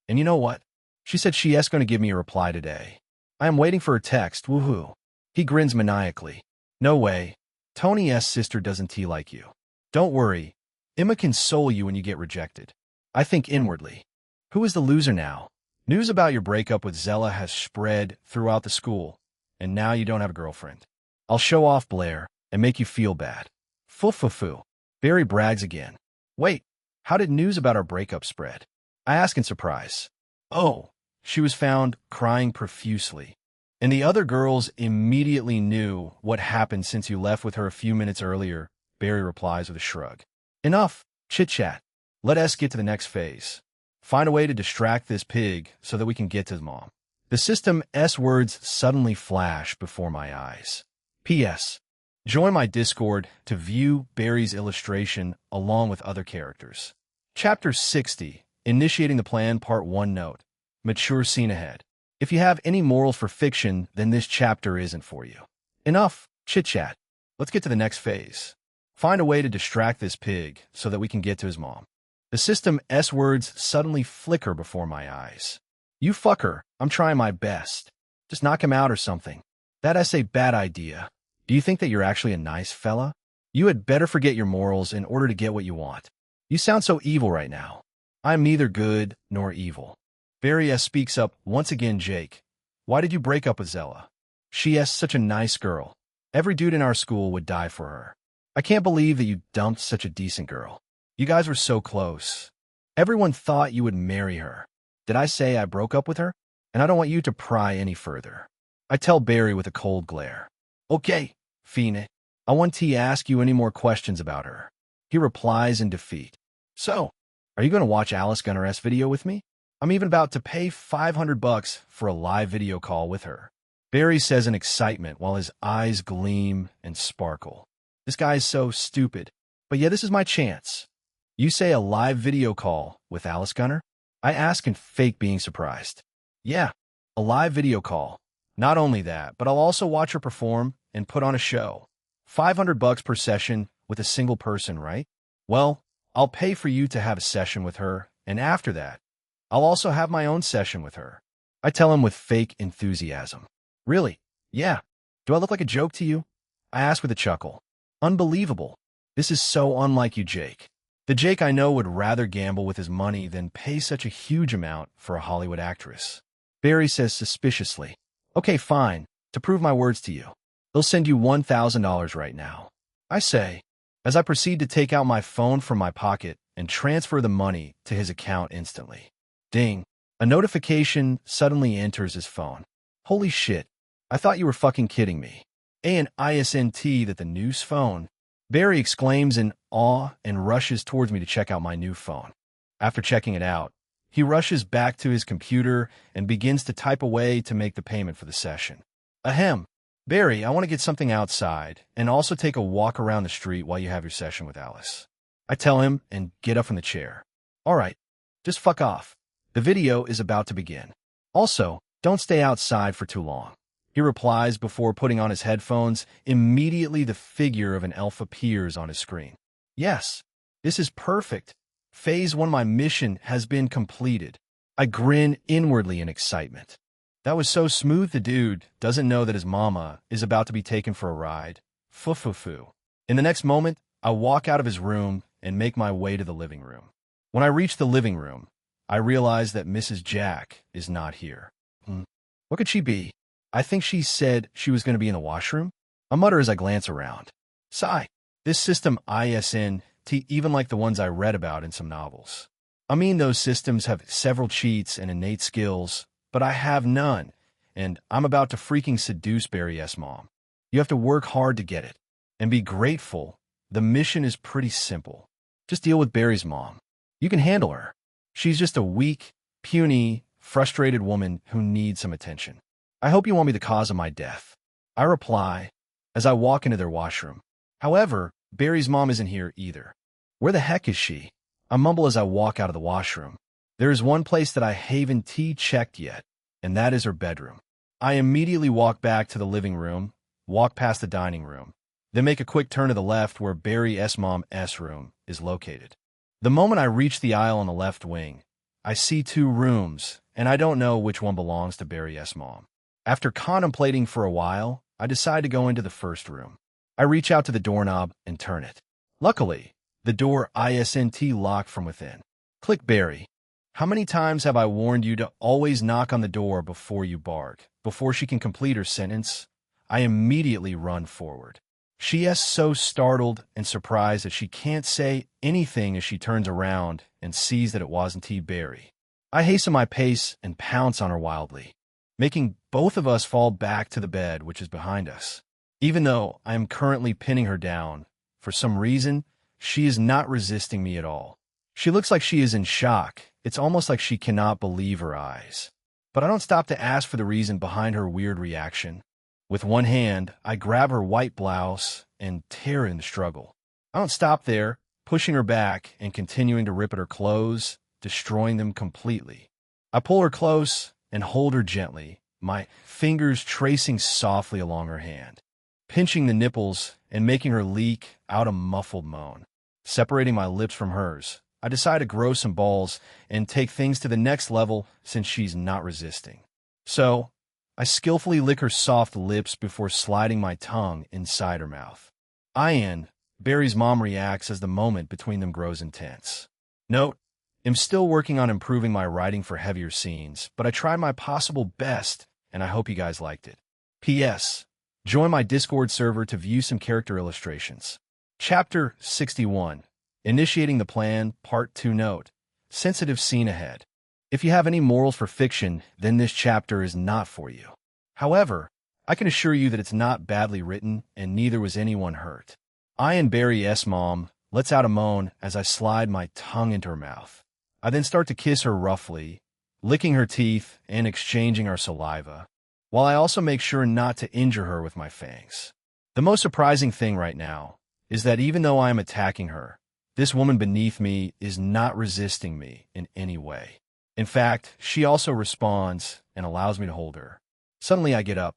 And you know what? She said she is going to give me a reply today. I am waiting for her text, woohoo. He grins maniacally. No way. Tony's sister doesn't like you. Don't worry. Emma can console you when you get rejected. I think inwardly. Who is the loser now? News about your breakup with Zella has spread throughout the school, and now you don't have a girlfriend. I'll show off Blair and make you feel bad. Foo. Barry brags again. Wait, how did news about our breakup spread? I ask in surprise. Oh, she was found crying profusely. And the other girls immediately knew what happened since you left with her a few minutes earlier, Barry replies with a shrug. Enough chit-chat. Let us get to the next phase. Find a way to distract this pig so that we can get to his mom. The system's words suddenly flash before my eyes. P.S. Join my Discord to view Barry's illustration along with other characters. Chapter 60, Initiating the Plan, Part 1 Note. Mature scene ahead. If you have any morals for fiction, then this chapter isn't for you. Enough chit-chat. Let's get to the next phase. Find a way to distract this pig so that we can get to his mom. The system's words suddenly flicker before my eyes. You fucker, I'm trying my best. Just knock him out or something. That's a bad idea. Do you think that you're actually a nice fella? You had better forget your morals in order to get what you want. You sound so evil right now. I'm neither good nor evil. Barry speaks up once again. Jake, why did you break up with Zella? She is such a nice girl. Every dude in our school would die for her. I can't believe that you dumped such a decent girl. You guys were so close. Everyone thought you would marry her. Did I say I broke up with her? And I don't want you to pry any further. I tell Barry with a cold glare. Okay, Phoenix. I want to ask you any more questions about her. He replies in defeat. So, are you going to watch Alice Gunner's video with me? I'm even about to pay $500 for a live video call with her. Barry says in excitement while his eyes gleam and sparkle. This guy is so stupid. But yeah, this is my chance. You say a live video call with Alice Gunner? I ask and fake being surprised. Yeah, a live video call. Not only that, but I'll also watch her perform and put on a show. $500 per session with a single person, right? Well, I'll pay for you to have a session with her, and after that, I'll also have my own session with her. I tell him with fake enthusiasm. Really? Yeah. Do I look like a joke to you? I ask with a chuckle. Unbelievable. This is so unlike you, Jake. The Jake I know would rather gamble with his money than pay such a huge amount for a Hollywood actress. Barry says suspiciously. Okay, fine. To prove my words to you, they'll send you $1,000 right now. I say, as I proceed to take out my phone from my pocket and transfer the money to his account instantly. Ding. A notification suddenly enters his phone. Holy shit. I thought you were fucking kidding me. ISNT that the news phone. Barry exclaims in awe and rushes towards me to check out my new phone. After checking it out, he rushes back to his computer and begins to type away to make the payment for the session. Ahem. Barry, I want to get something outside and also take a walk around the street while you have your session with Alice. I tell him and get up from the chair. All right, just fuck off. The video is about to begin. Also, don't stay outside for too long. He replies before putting on his headphones. Immediately the figure of an elf appears on his screen. Yes, this is perfect. Phase 1 my mission has been completed. I grin inwardly in excitement. That was so smooth. The dude doesn't know that his mama is about to be taken for a ride. Foo. In the next moment, I walk out of his room and make my way to the living room. When I reach the living room, I realize that Mrs. Jack is not here. What could she be? I think she said she was going to be in the washroom. I mutter as I glance around. Sigh. This system ISNT, even like the ones I read about in some novels. I mean, those systems have several cheats and innate skills, but I have none, and I'm about to freaking seduce Barry S. Mom. You have to work hard to get it, and be grateful. The mission is pretty simple. Just deal with Barry's mom. You can handle her. She's just a weak, puny, frustrated woman who needs some attention. I hope you won't be the cause of my death. I reply as I walk into their washroom. However, Barry's mom isn't here either. Where the heck is she? I mumble as I walk out of the washroom. There is one place that I haven't checked yet, and that is her bedroom. I immediately walk back to the living room, walk past the dining room, then make a quick turn to the left where Barry S. Mom's room is located. The moment I reach the aisle on the left wing, I see two rooms, and I don't know which one belongs to Barry S. Mom. After contemplating for a while, I decide to go into the first room. I reach out to the doorknob and turn it. Luckily, the door isn't locked from within. Click Barry. How many times have I warned you to always knock on the door before you bark? Before she can complete her sentence, I immediately run forward. She is so startled and surprised that she can't say anything as she turns around and sees that it wasn't Barry. I hasten my pace and pounce on her wildly, making both of us fall back to the bed which is behind us. Even though I am currently pinning her down, for some reason, she is not resisting me at all. She looks like she is in shock. It's almost like she cannot believe her eyes. But I don't stop to ask for the reason behind her weird reaction. With one hand, I grab her white blouse and tear in the struggle. I don't stop there, pushing her back and continuing to rip at her clothes, destroying them completely. I pull her close and hold her gently, my fingers tracing softly along her hand, pinching the nipples and making her leak out a muffled moan. Separating my lips from hers, I decide to grow some balls and take things to the next level since she's not resisting. So, I skillfully lick her soft lips before sliding my tongue inside her mouth. Barry's mom, reacts as the moment between them grows intense. Note, I'm still working on improving my writing for heavier scenes, but I tried my possible best, and I hope you guys liked it. P.S. Join my Discord server to view some character illustrations. Chapter 61. Initiating the Plan, Part 2. Note: sensitive scene ahead. If you have any morals for fiction, then this chapter is not for you. However, I can assure you that it's not badly written, and neither was anyone hurt. I and Barry S. Mom lets out a moan as I slide my tongue into her mouth. I then start to kiss her roughly, licking her teeth and exchanging our saliva, while I also make sure not to injure her with my fangs. The most surprising thing right now is that even though I am attacking her, this woman beneath me is not resisting me in any way. In fact, she also responds and allows me to hold her. Suddenly I get up,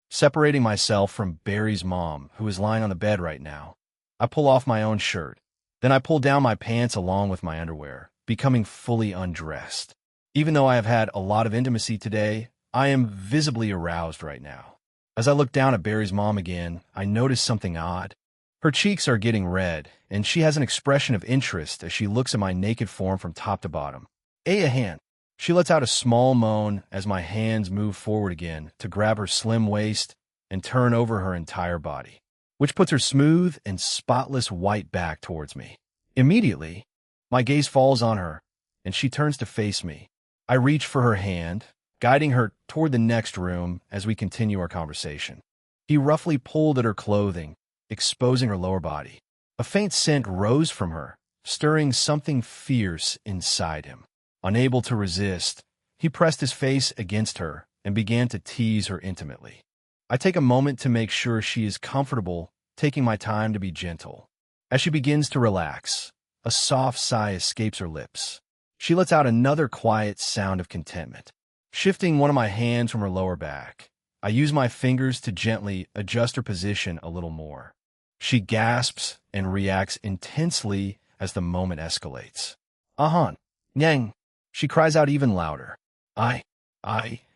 separating myself from Barry's mom, who is lying on the bed right now. I pull off my own shirt. Then I pull down my pants along with my underwear, becoming fully undressed. Even though I have had a lot of intimacy today, I am visibly aroused right now. As I look down at Barry's mom again, I notice something odd. Her cheeks are getting red, and she has an expression of interest as she looks at my naked form from top to bottom. A hand. She lets out a small moan as my hands move forward again to grab her slim waist and turn over her entire body, which puts her smooth and spotless white back towards me. Immediately, my gaze falls on her, and she turns to face me. I reach for her hand, guiding her toward the next room as we continue our conversation. He roughly pulled at her clothing, exposing her lower body. A faint scent rose from her, stirring something fierce inside him. Unable to resist, he pressed his face against her and began to tease her intimately. I take a moment to make sure she is comfortable, taking my time to be gentle. As she begins to relax, a soft sigh escapes her lips. She lets out another quiet sound of contentment. Shifting one of my hands from her lower back, I use my fingers to gently adjust her position a little more. She gasps and reacts intensely as the moment escalates. Nyang. She cries out even louder.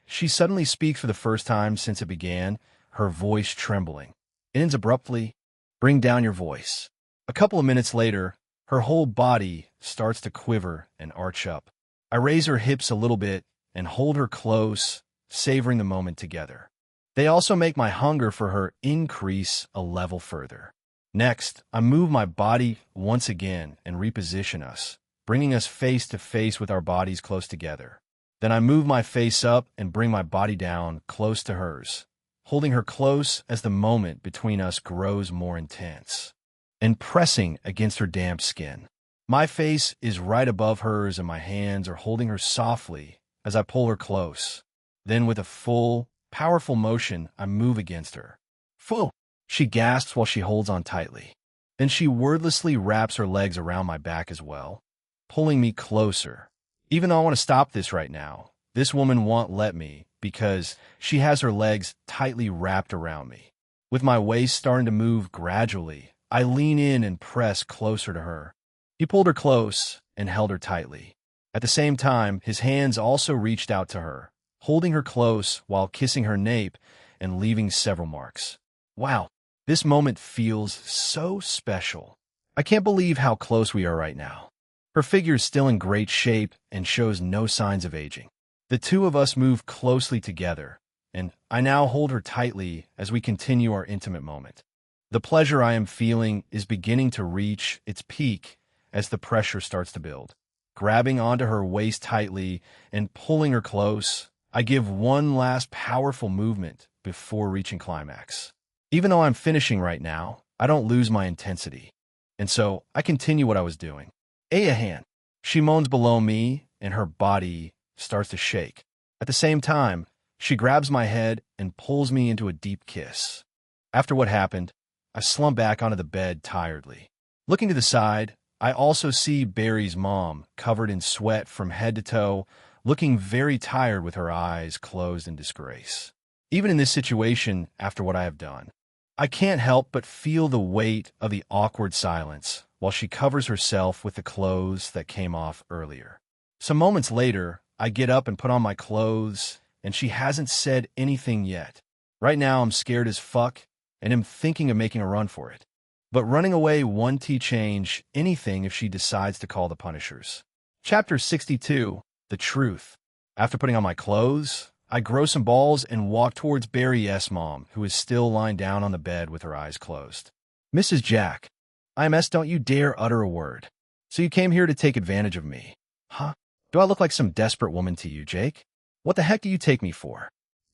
She suddenly speaks for the first time since it began, her voice trembling. It ends abruptly. Bring down your voice. A couple of minutes later, her whole body starts to quiver and arch up. I raise her hips a little bit and hold her close, savoring the moment together. They also make my hunger for her increase a level further. Next, I move my body once again and reposition us, bringing us face to face with our bodies close together. Then I move my face up and bring my body down close to hers, holding her close as the moment between us grows more intense, and pressing against her damp skin. My face is right above hers and my hands are holding her softly as I pull her close. Then with a full, powerful motion, I move against her. Full! She gasps while she holds on tightly. Then she wordlessly wraps her legs around my back as well, pulling me closer. Even though I want to stop this right now, this woman won't let me because she has her legs tightly wrapped around me. With my waist starting to move gradually, I lean in and press closer to her. He pulled her close and held her tightly. At the same time, his hands also reached out to her, holding her close while kissing her nape and leaving several marks. Wow, this moment feels so special. I can't believe how close we are right now. Her figure is still in great shape and shows no signs of aging. The two of us move closely together, and I now hold her tightly as we continue our intimate moment. The pleasure I am feeling is beginning to reach its peak as the pressure starts to build. Grabbing onto her waist tightly and pulling her close, I give one last powerful movement before reaching climax. Even though I'm finishing right now, I don't lose my intensity. And so I continue what I was doing. A hand. She moans below me and her body starts to shake. At the same time, she grabs my head and pulls me into a deep kiss. After what happened, I slump back onto the bed tiredly. Looking to the side, I also see Barry's mom, covered in sweat from head to toe, looking very tired with her eyes closed in disgrace. Even in this situation, after what I have done, I can't help but feel the weight of the awkward silence while she covers herself with the clothes that came off earlier. Some moments later, I get up and put on my clothes, and she hasn't said anything yet. Right now, I'm scared as fuck, and am thinking of making a run for it. But running away won't change anything if she decides to call the Punishers. Chapter 62, The Truth. After putting on my clothes, I grow some balls and walk towards Barry S. Mom, who is still lying down on the bed with her eyes closed. Mrs. Jack, IMS, don't you dare utter a word. So you came here to take advantage of me. Huh? Do I look like some desperate woman to you, Jake? What the heck do you take me for?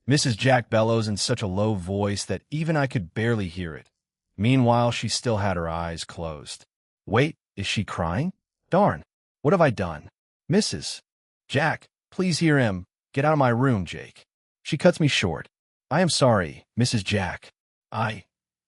Mrs. Jack bellows in such a low voice that even I could barely hear it. Meanwhile, she still had her eyes closed. Wait, is she crying? Darn, what have I done? Mrs. Jack, please hear him. Get out of my room, Jake. She cuts me short. I am sorry, Mrs. Jack. I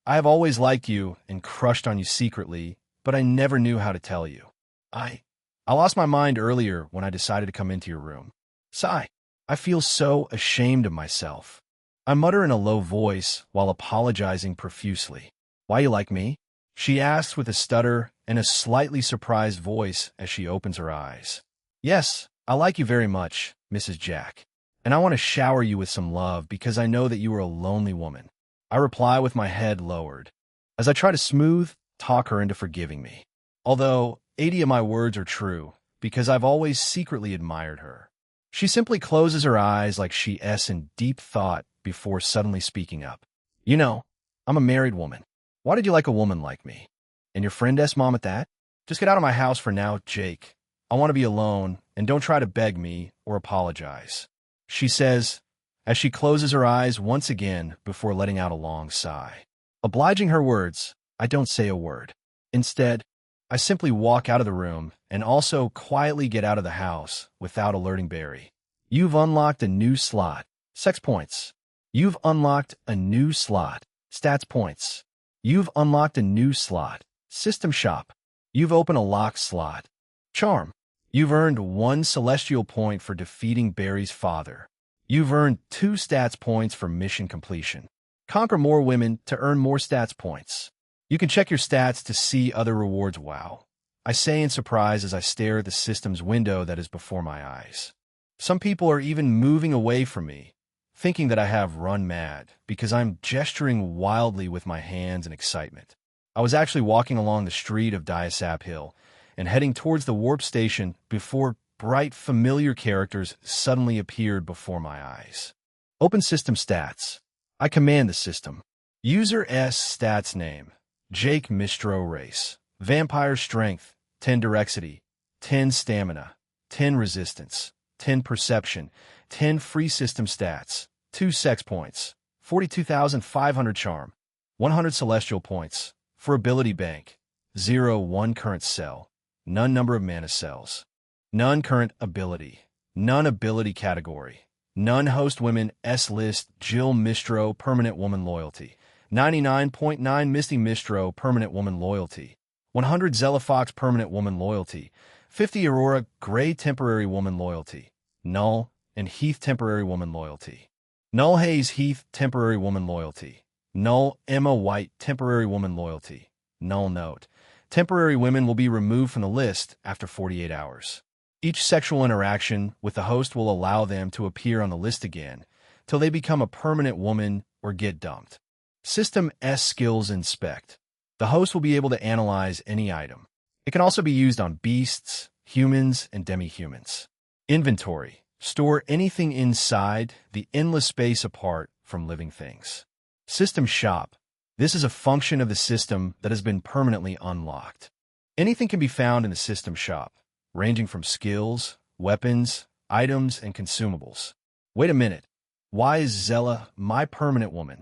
have always liked you and crushed on you secretly, but I never knew how to tell you. I lost my mind earlier when I decided to come into your room. Sigh. I feel so ashamed of myself. I mutter in a low voice while apologizing profusely. Why you like me? She asks with a stutter and a slightly surprised voice as she opens her eyes. Yes, I like you very much, Mrs. Jack, and I want to shower you with some love because I know that you are a lonely woman. I reply with my head lowered, as I try to talk her into forgiving me. Although 80 of my words are true, because I've always secretly admired her. She simply closes her eyes like she's in deep thought before suddenly speaking up. You know, I'm a married woman. Why did you like a woman like me? And your friend S. Mom at that? Just get out of my house for now, Jake. I want to be alone, and don't try to beg me or apologize, she says, as she closes her eyes once again before letting out a long sigh. Obliging her words, I don't say a word. Instead, I simply walk out of the room and also quietly get out of the house without alerting Barry. You've unlocked a new slot. Sex points. You've unlocked a new slot. Stats points. You've unlocked a new slot. System shop. You've opened a locked slot. Charm. You've earned 1 celestial point for defeating Barry's father. You've earned 2 stats points for mission completion. Conquer more women to earn more stats points. You can check your stats to see other rewards. Wow, I say in surprise as I stare at the system's window that is before my eyes. Some people are even moving away from me, thinking that I have run mad because I'm gesturing wildly with my hands in excitement. I was actually walking along the street of Diasap Hill and heading towards the warp station before bright, familiar characters suddenly appeared before my eyes. Open system stats. I command the system. User S stats name, Jake Mistro race. Vampire strength, 10 Durexity, 10 stamina, 10 resistance, 10 perception, 10 free system stats, 2 sex points, 42,500 charm, 100 celestial points, for ability bank, 0 1 current cell, none number of mana cells, none current ability, none ability category, none host women S list Jill Mistro permanent woman loyalty, 99.9 Misty Mistro permanent woman loyalty, 100 Zella Fox permanent woman loyalty, 50 Aurora Gray temporary woman loyalty, Null and Heath temporary woman loyalty, Null Hayes Heath temporary woman loyalty, Null Emma White temporary woman loyalty, Null note. Temporary women will be removed from the list after 48 hours. Each sexual interaction with the host will allow them to appear on the list again till they become a permanent woman or get dumped. System S Skills Inspect. The host will be able to analyze any item. It can also be used on beasts, humans, and demi-humans. Inventory. Store anything inside the endless space apart from living things. System Shop. This is a function of the system that has been permanently unlocked. Anything can be found in the System Shop, ranging from skills, weapons, items, and consumables. Wait a minute. Why is Zella my permanent woman?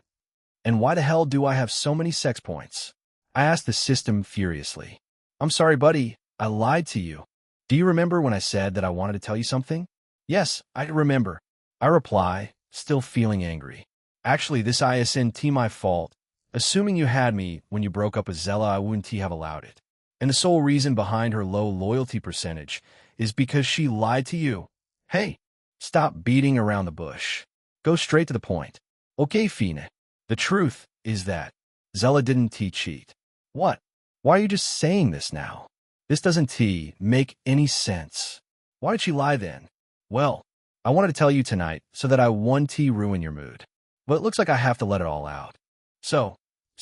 And why the hell do I have so many sex points? I asked the system furiously. I'm sorry, buddy. I lied to you. Do you remember when I said that I wanted to tell you something? Yes, I remember. I reply, still feeling angry. Actually, this isn't my fault. Assuming you had me when you broke up with Zella, I wouldn't have allowed it. And the sole reason behind her low loyalty percentage is because she lied to you. Hey, stop beating around the bush. Go straight to the point. Okay, Fina. The truth is that Zella didn't cheat. What? Why are you just saying this now? This doesn't make any sense. Why did she lie then? Well, I wanted to tell you tonight so that I won't ruin your mood. But it looks like I have to let it all out. So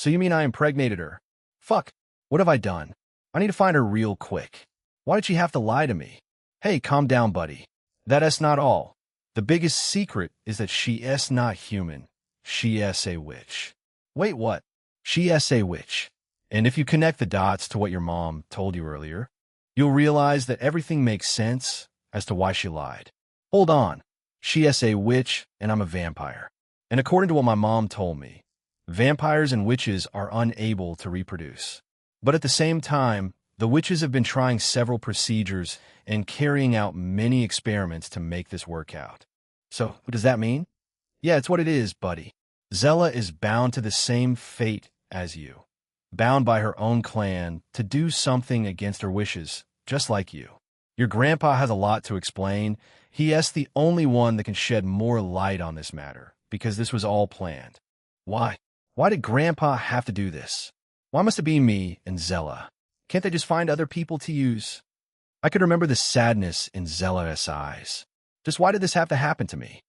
you mean I impregnated her? Fuck. What have I done? I need to find her real quick. Why did she have to lie to me? Hey, calm down, buddy. That's not all. The biggest secret is that she is not human. She is a witch. Wait, what? She is a witch. And if you connect the dots to what your mom told you earlier, you'll realize that everything makes sense as to why she lied. Hold on. She is a witch and I'm a vampire. And according to what my mom told me, vampires and witches are unable to reproduce. But at the same time, the witches have been trying several procedures and carrying out many experiments to make this work out. So, what does that mean? Yeah, it's what it is, buddy. Zella is bound to the same fate as you. Bound by her own clan to do something against her wishes, just like you. Your grandpa has a lot to explain. He is the only one that can shed more light on this matter, because this was all planned. Why? Why did Grandpa have to do this? Why must it be me and Zella? Can't they just find other people to use? I could remember the sadness in Zella's eyes. Just why did this have to happen to me?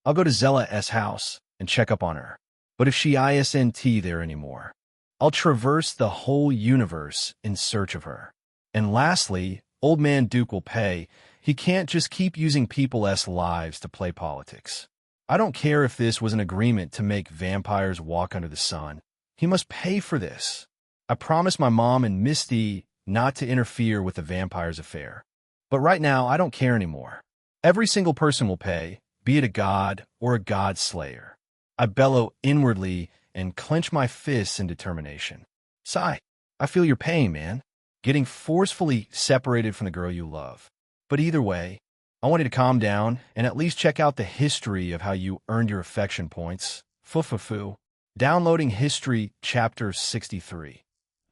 I'll go to Zella's house and check up on her. But if she isn't there anymore, I'll traverse the whole universe in search of her. And lastly, Old Man Duke will pay. He can't just keep using people's lives to play politics. I don't care if this was an agreement to make vampires walk under the sun. He must pay for this. I promised my mom and Misty not to interfere with the vampire's affair. But right now, I don't care anymore. Every single person will pay, be it a god or a god slayer. I bellow inwardly and clench my fists in determination. Sigh, I feel your pain, man. Getting forcefully separated from the girl you love. But either way, I want you to calm down and at least check out the history of how you earned your affection points. Foo. Downloading History, Chapter 63.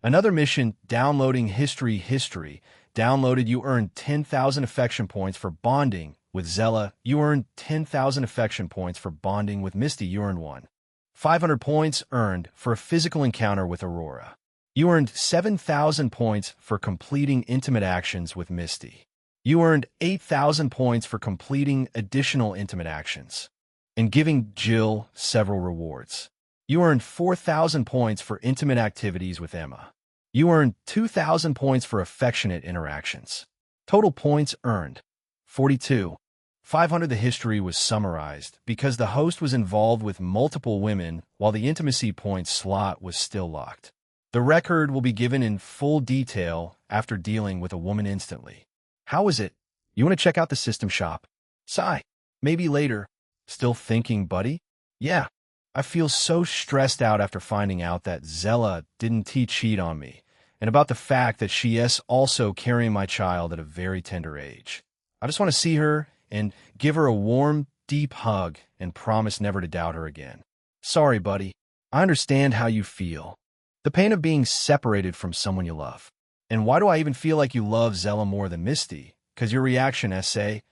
Another mission, Downloading History. Downloaded, you earned 10,000 affection points for bonding with Zella. You earned 10,000 affection points for bonding with Misty. You earned 1. 500 points earned for a physical encounter with Aurora. You earned 7,000 points for completing intimate actions with Misty. You earned 8,000 points for completing additional intimate actions and giving Jill several rewards. You earned 4,000 points for intimate activities with Emma. You earned 2,000 points for affectionate interactions. Total points earned 42. 500. The history was summarized because the host was involved with multiple women while the intimacy points slot was still locked. The record will be given in full detail after dealing with a woman instantly. How is it? You want to check out the system shop? Sigh. Maybe later. Still thinking, buddy? Yeah. I feel so stressed out after finding out that Zella didn't cheat on me, and about the fact that she is also carrying my child at a very tender age. I just want to see her and give her a warm, deep hug and promise never to doubt her again. Sorry, buddy. I understand how you feel. The pain of being separated from someone you love. And why do I even feel like you love Zella more than Misty? Because your reaction essay,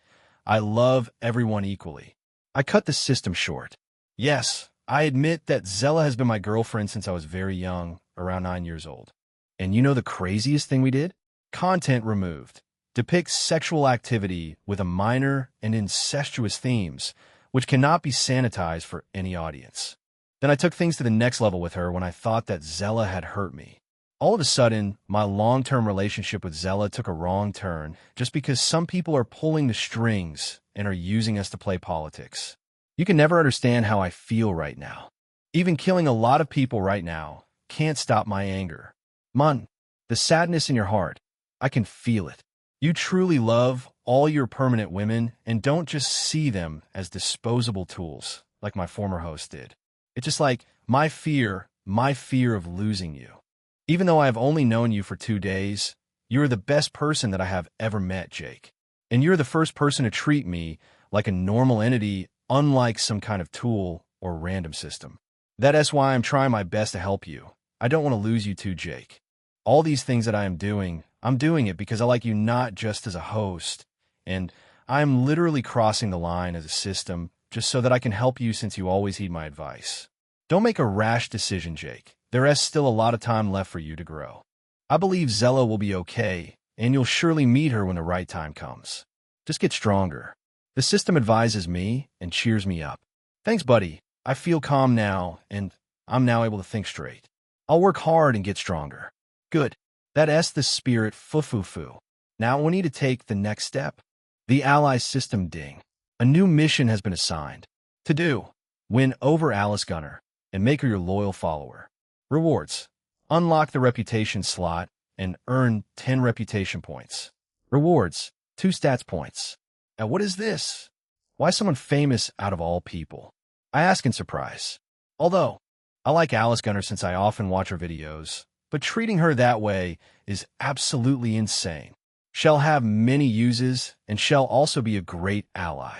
I love everyone equally. I cut the system short. Yes, I admit that Zella has been my girlfriend since I was very young, around 9 years old. And you know the craziest thing we did? Content removed. Depicts sexual activity with a minor and incestuous themes, which cannot be sanitized for any audience. Then I took things to the next level with her when I thought that Zella had hurt me. All of a sudden, my long-term relationship with Zella took a wrong turn just because some people are pulling the strings and are using us to play politics. You can never understand how I feel right now. Even killing a lot of people right now can't stop my anger. Mun, the sadness in your heart, I can feel it. You truly love all your permanent women and don't just see them as disposable tools like my former host did. It's just like my fear of losing you. Even though I have only known you for 2 days, you are the best person that I have ever met, Jake. And you're the first person to treat me like a normal entity, unlike some kind of tool or random system. That's why I'm trying my best to help you. I don't want to lose you too, Jake. All these things that I'm doing it because I like you not just as a host, and I'm literally crossing the line as a system just so that I can help you since you always heed my advice. Don't make a rash decision, Jake. There is still a lot of time left for you to grow. I believe Zella will be okay, and you'll surely meet her when the right time comes. Just get stronger. The system advises me and cheers me up. Thanks, buddy. I feel calm now, and I'm now able to think straight. I'll work hard and get stronger. Good. That's the spirit, fufufu. Now we need to take the next step. The ally system ding. A new mission has been assigned. To do. Win over Alice Gunner and make her your loyal follower. Rewards. Unlock the reputation slot and earn 10 reputation points. Rewards. 2 stats points. Now what is this? Why someone famous out of all people? I ask in surprise. Although, I like Alice Gunner since I often watch her videos, but treating her that way is absolutely insane. She'll have many uses, and she'll also be a great ally.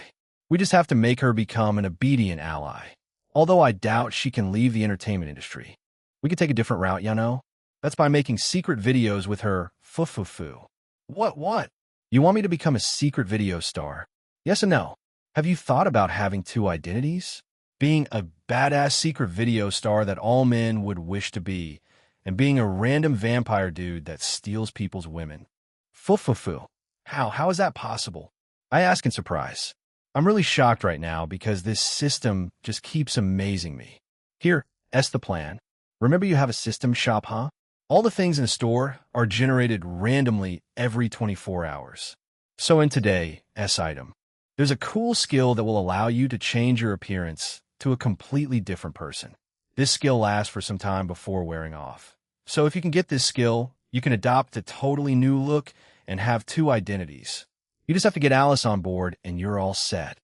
We just have to make her become an obedient ally. Although I doubt she can leave the entertainment industry. We could take a different route, you know? That's by making secret videos with her, fufufu. What? You want me to become a secret video star? Yes and no. Have you thought about having 2 identities? Being a badass secret video star that all men would wish to be, and being a random vampire dude that steals people's women. Fufufu. How is that possible? I ask in surprise. I'm really shocked right now because this system just keeps amazing me. Here, that's the plan. Remember you have a system shop, huh? All the things in the store are generated randomly every 24 hours. So in today's item, there's a cool skill that will allow you to change your appearance to a completely different person. This skill lasts for some time before wearing off. So if you can get this skill, you can adopt a totally new look and have 2 identities. You just have to get Alice on board and you're all set.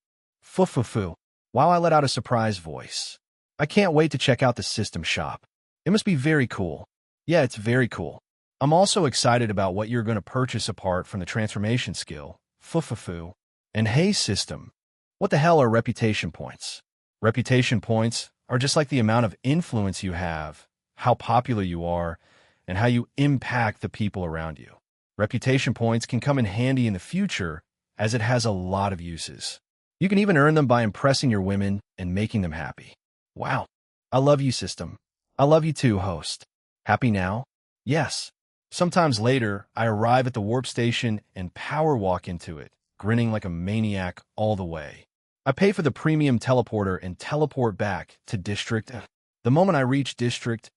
Fufufu. Wow, I let out a surprise voice. I can't wait to check out the system shop. It must be very cool. Yeah, it's very cool. I'm also excited about what you're going to purchase apart from the transformation skill, Fufufu. And hey, system, what the hell are reputation points? Reputation points are just like the amount of influence you have, how popular you are, and how you impact the people around you. Reputation points can come in handy in the future as it has a lot of uses. You can even earn them by impressing your women and making them happy. Wow. I love you, system. I love you too, host. Happy now? Yes. Sometimes later, I arrive at the warp station and power walk into it, grinning like a maniac all the way. I pay for the premium teleporter and teleport back to District The moment I reached District,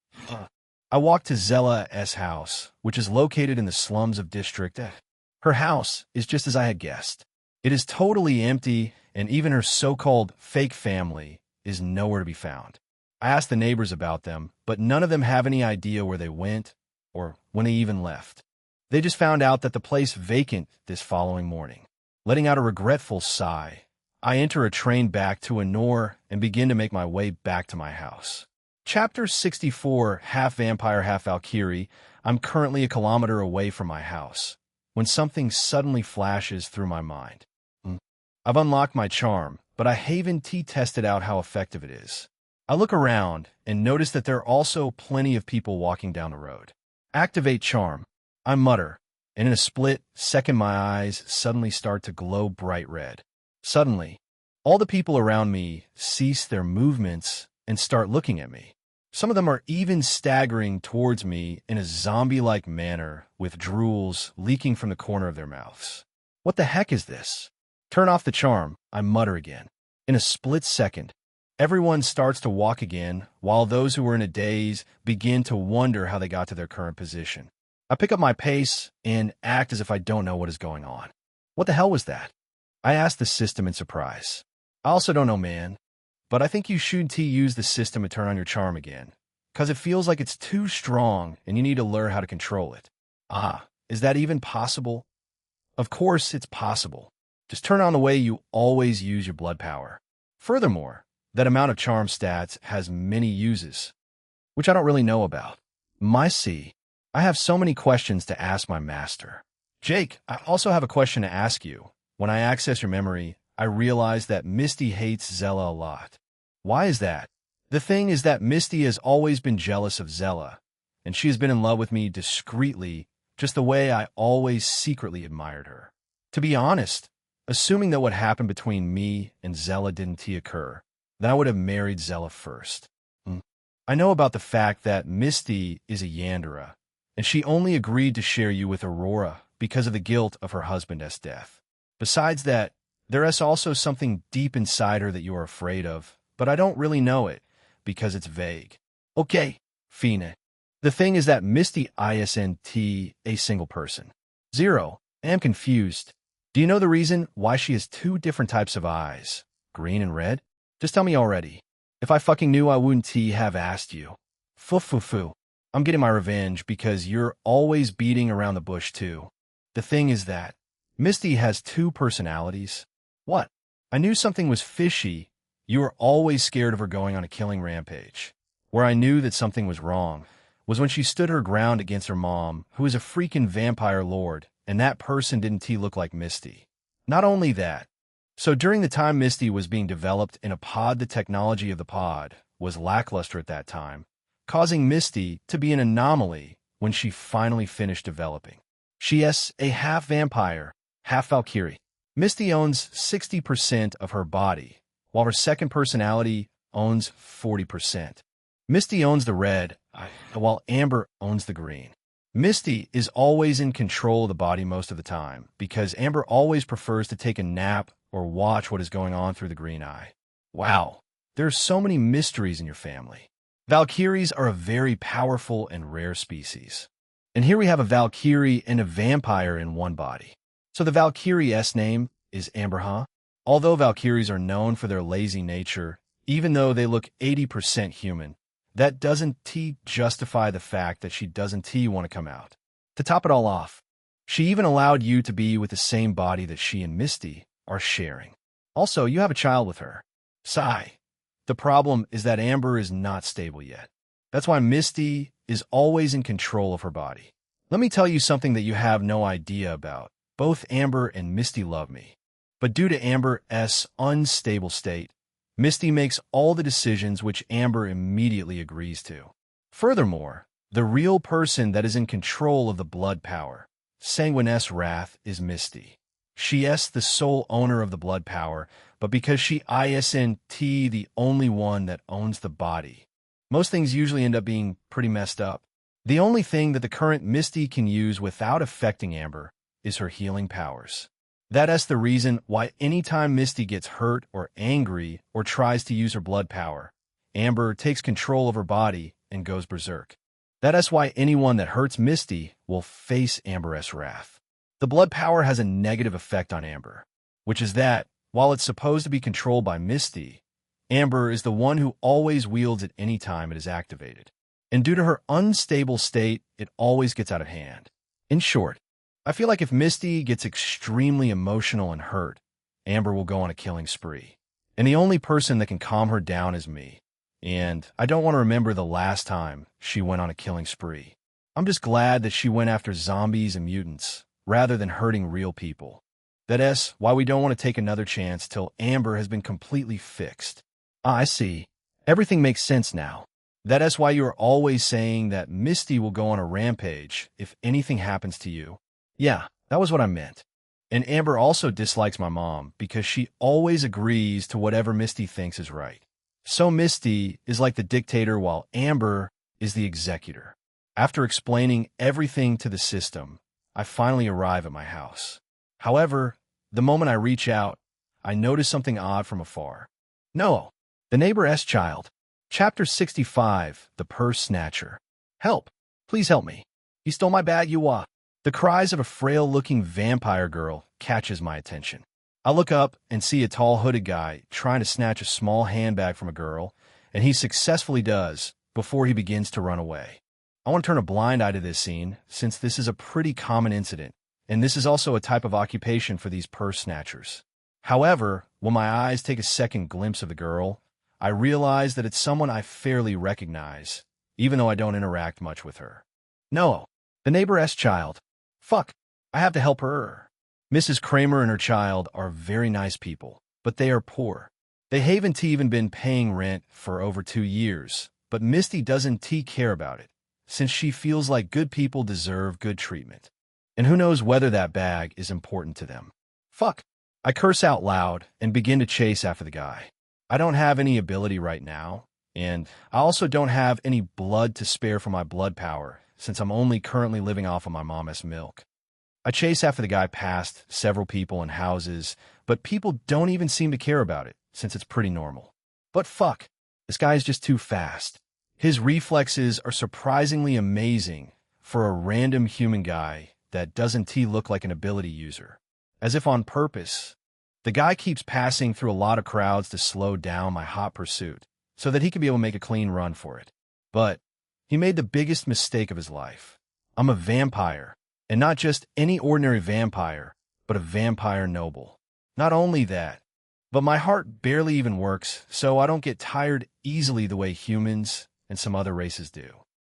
I walked to Zella S. house, which is located in the slums of District. Her house is just as I had guessed. It is totally empty, and even her so-called fake family is nowhere to be found. I asked the neighbors about them, but none of them have any idea where they went or when they even left. They just found out that the place vacant this following morning. Letting out a regretful sigh, I enter a train back to Anor and begin to make my way back to my house. Chapter 64, Half Vampire, Half Valkyrie. I'm currently a kilometer away from my house when something suddenly flashes through my mind. I've unlocked my charm, but I haven't tested out how effective it is. I look around and notice that there are also plenty of people walking down the road. Activate charm. I mutter, and in a split second my eyes suddenly start to glow bright red. Suddenly, all the people around me cease their movements and start looking at me. Some of them are even staggering towards me in a zombie-like manner with drools leaking from the corner of their mouths. What the heck is this? Turn off the charm, I mutter again. In a split second, everyone starts to walk again, while those who were in a daze begin to wonder how they got to their current position. I pick up my pace and act as if I don't know what is going on. What the hell was that? I ask the system in surprise. I also don't know, man, but I think you should use the system to turn on your charm again, because it feels like it's too strong and you need to learn how to control it. Is that even possible? Of course it's possible. Just turn on the way you always use your blood power. Furthermore, that amount of charm stats has many uses, which I don't really know about. I have so many questions to ask my master. Jake, I also have a question to ask you. When I access your memory, I realize that Misty hates Zella a lot. Why is that? The thing is that Misty has always been jealous of Zella, and she has been in love with me discreetly, just the way I always secretly admired her. To be honest, assuming that what happened between me and Zella didn't occur, then I would have married Zella first. I know about the fact that Misty is a Yandere, and she only agreed to share you with Aurora because of the guilt of her husband's death. Besides that, there is also something deep inside her that you are afraid of, but I don't really know it, because it's vague. Okay, Fina. The thing is that Misty isn't a single person. Zero, I am confused. Do you know the reason why she has two different types of eyes, green and red? Just tell me already. If I fucking knew, I wouldn't have asked you. Fu. I'm getting my revenge because you're always beating around the bush too. The thing is that Misty has two personalities. What? I knew something was fishy. You were always scared of her going on a killing rampage. Where I knew that something was wrong was when she stood her ground against her mom, who is a freaking vampire lord, and that person didn't look like Misty. Not only that, so during the time Misty was being developed in a pod, the technology of the pod was lackluster at that time, causing Misty to be an anomaly when she finally finished developing. She is a half vampire, half Valkyrie. Misty owns 60% of her body, while her second personality owns 40%. Misty owns the red, while Amber owns the green. Misty is always in control of the body most of the time, because Amber always prefers to take a nap or watch what is going on through the green eye. Wow, there are so many mysteries in your family. Valkyries are a very powerful and rare species. And here we have a Valkyrie and a vampire in one body. So the Valkyrie's name is Amber, huh? Although Valkyries are known for their lazy nature, even though they look 80% human, that doesn't justify the fact that she doesn't want to come out. To top it all off, she even allowed you to be with the same body that she and Misty are sharing. Also, you have a child with her. Sigh. The problem is that Amber is not stable yet. That's why Misty is always in control of her body. Let me tell you something that you have no idea about. Both Amber and Misty love me. But due to Amber's unstable state, Misty makes all the decisions which Amber immediately agrees to. Furthermore, the real person that is in control of the blood power, Sanguine's wrath, is Misty. She is the sole owner of the blood power, but because she isn't the only one that owns the body, most things usually end up being pretty messed up. The only thing that the current Misty can use without affecting Amber is her healing powers. That is the reason why anytime Misty gets hurt or angry or tries to use her blood power, Amber takes control of her body and goes berserk. That is why anyone that hurts Misty will face Amber's wrath. The blood power has a negative effect on Amber, which is that, while it's supposed to be controlled by Misty, Amber is the one who always wields it any time it is activated. And due to her unstable state, it always gets out of hand. In short, I feel like if Misty gets extremely emotional and hurt, Amber will go on a killing spree. And the only person that can calm her down is me. And I don't want to remember the last time she went on a killing spree. I'm just glad that she went after zombies and mutants, rather than hurting real people. That is why we don't want to take another chance till Amber has been completely fixed. I see. Everything makes sense now. That is why you are always saying that Misty will go on a rampage if anything happens to you. Yeah, that was what I meant. And Amber also dislikes my mom because she always agrees to whatever Misty thinks is right. So Misty is like the dictator while Amber is the executor. After explaining everything to the system, I finally arrive at my house. However, the moment I reach out, I notice something odd from afar. No, the neighbor's child. Chapter 65, The Purse Snatcher. Help! Please help me. He stole my bag, The cries of a frail-looking vampire girl catches my attention. I look up and see a tall hooded guy trying to snatch a small handbag from a girl, and he successfully does before he begins to run away. I want to turn a blind eye to this scene, since this is a pretty common incident, and this is also a type of occupation for these purse snatchers. However, when my eyes take a second glimpse of the girl, I realize that it's someone I fairly recognize, even though I don't interact much with her. No, the neighbor's child. Fuck, I have to help her. Mrs. Kramer and her child are very nice people, but they are poor. They haven't even been paying rent for over 2 years, but Misty doesn't care about it, since she feels like good people deserve good treatment. And who knows whether that bag is important to them. Fuck. I curse out loud and begin to chase after the guy. I don't have any ability right now, and I also don't have any blood to spare for my blood power, since I'm only currently living off of my mom's milk. I chase after the guy past several people and houses, but people don't even seem to care about it, since it's pretty normal. But fuck, this guy is just too fast. His reflexes are surprisingly amazing for a random human guy that doesn't look like an ability user. As if on purpose, the guy keeps passing through a lot of crowds to slow down my hot pursuit, so that he can be able to make a clean run for it. But he made the biggest mistake of his life. I'm a vampire, and not just any ordinary vampire, but a vampire noble. Not only that, but my heart barely even works, so I don't get tired easily the way humans and some other races do.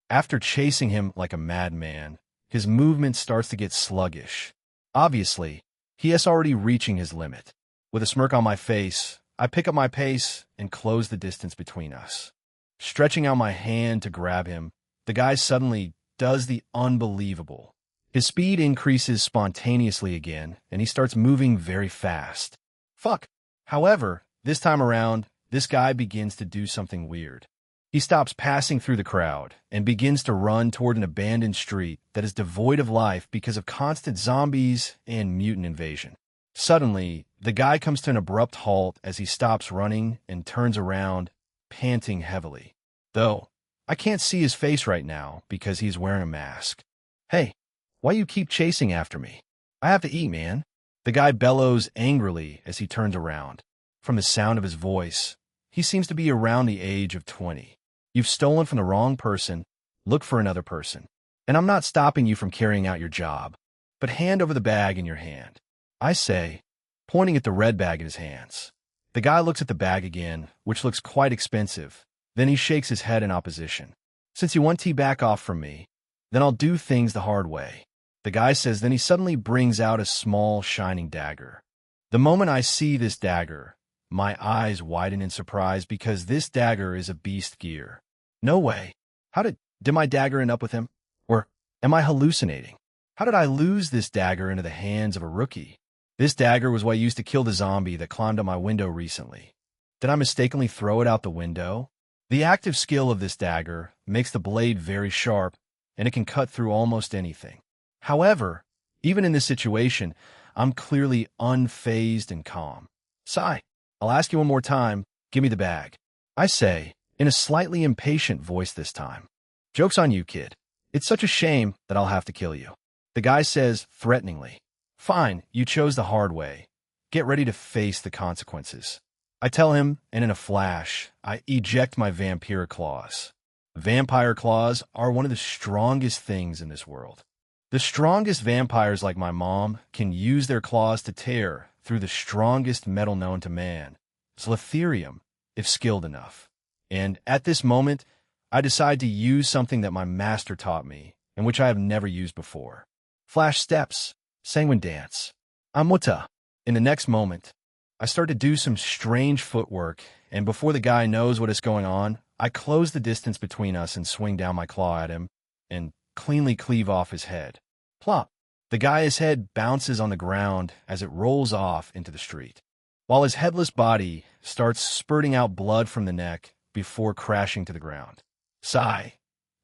After chasing him like a madman, his movement starts to get sluggish. Obviously, he is already reaching his limit. With a smirk on my face, I pick up my pace and close the distance between us. Stretching out my hand to grab him, the guy suddenly does the unbelievable. His speed increases spontaneously again, and he starts moving very fast. Fuck. However, this time around, this guy begins to do something weird. He stops passing through the crowd and begins to run toward an abandoned street that is devoid of life because of constant zombies and mutant invasion. Suddenly, the guy comes to an abrupt halt as he stops running and turns around, panting heavily. Though, I can't see his face right now because he's wearing a mask. Hey, why you keep chasing after me? I have to eat, man. The guy bellows angrily as he turns around. From the sound of his voice, he seems to be around the age of 20. You've stolen from the wrong person. Look for another person. And I'm not stopping you from carrying out your job. But hand over the bag in your hand, I say, pointing at the red bag in his hands. The guy looks at the bag again, which looks quite expensive. Then he shakes his head in opposition. Since you want to back off from me, then I'll do things the hard way. The guy says, then he suddenly brings out a small, shining dagger. The moment I see this dagger, my eyes widen in surprise because this dagger is a beast gear. No way. How did my dagger end up with him? Or am I hallucinating? How did I lose this dagger into the hands of a rookie? This dagger was what I used to kill the zombie that climbed on my window recently. Did I mistakenly throw it out the window? The active skill of this dagger makes the blade very sharp, and it can cut through almost anything. However, even in this situation, I'm clearly unfazed and calm. Sigh, I'll ask you one more time, give me the bag. I say, in a slightly impatient voice this time. "Joke's on you, kid. It's such a shame that I'll have to kill you." The guy says threateningly, "Fine, you chose the hard way. Get ready to face the consequences." I tell him, and in a flash, I eject my vampire claws. Vampire claws are one of the strongest things in this world. The strongest vampires, like my mom, can use their claws to tear through the strongest metal known to man, Slitherium, if skilled enough. And at this moment, I decide to use something that my master taught me, and which I have never used before. Flash steps, sanguine dance. Amuta. In the next moment, I start to do some strange footwork, and before the guy knows what is going on, I close the distance between us and swing down my claw at him and cleanly cleave off his head. Plop. The guy's head bounces on the ground as it rolls off into the street, while his headless body starts spurting out blood from the neck before crashing to the ground. Sigh.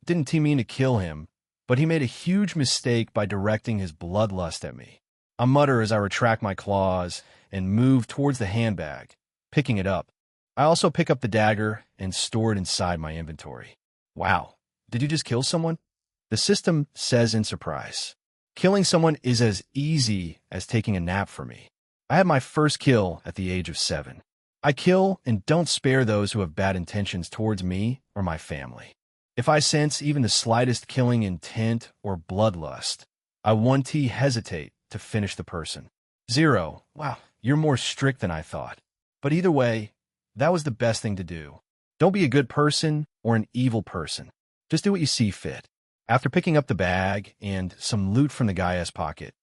Didn't mean to kill him, but he made a huge mistake by directing his bloodlust at me. I mutter as I retract my claws and move towards the handbag, picking it up. I also pick up the dagger and store it inside my inventory. Wow, did you just kill someone? The system says in surprise. Killing someone is as easy as taking a nap for me. I had my first kill at the age of 7. I kill and don't spare those who have bad intentions towards me or my family. If I sense even the slightest killing intent or bloodlust, I 1T hesitate to finish the person. 0. Wow, you're more strict than I thought. But either way, that was the best thing to do. Don't be a good person or an evil person. Just do what you see fit. After picking up the bag and some loot from the guy's pocket,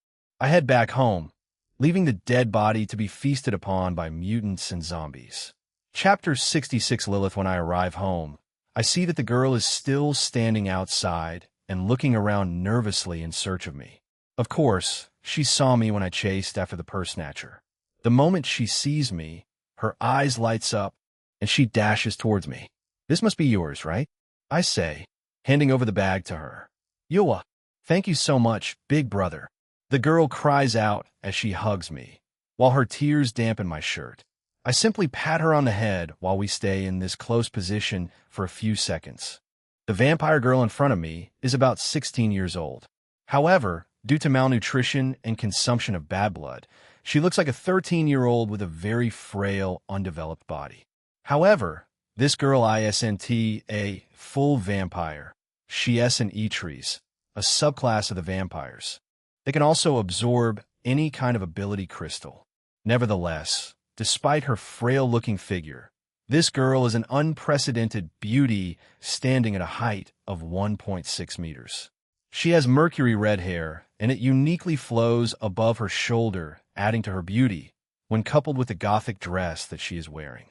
I head back home, leaving the dead body to be feasted upon by mutants and zombies. Chapter 66. Lilith. When I arrive home, I see that the girl is still standing outside and looking around nervously in search of me. Of course, she saw me when I chased after the purse snatcher. The moment she sees me, her eyes lights up and she dashes towards me. "This must be yours, right?" I say, handing over the bag to her. "Yua, thank you so much, big brother." The girl cries out as she hugs me, while her tears dampen my shirt. I simply pat her on the head while we stay in this close position for a few seconds. The vampire girl in front of me is about 16 years old. However, due to malnutrition and consumption of bad blood, she looks like a 13-year-old with a very frail, undeveloped body. However, this girl isn't a full vampire. She is an Etrees, a subclass of the vampires. They can also absorb any kind of ability crystal. Nevertheless, despite her frail-looking figure, this girl is an unprecedented beauty standing at a height of 1.6 meters. She has mercury red hair, and it uniquely flows above her shoulder, adding to her beauty, when coupled with the gothic dress that she is wearing.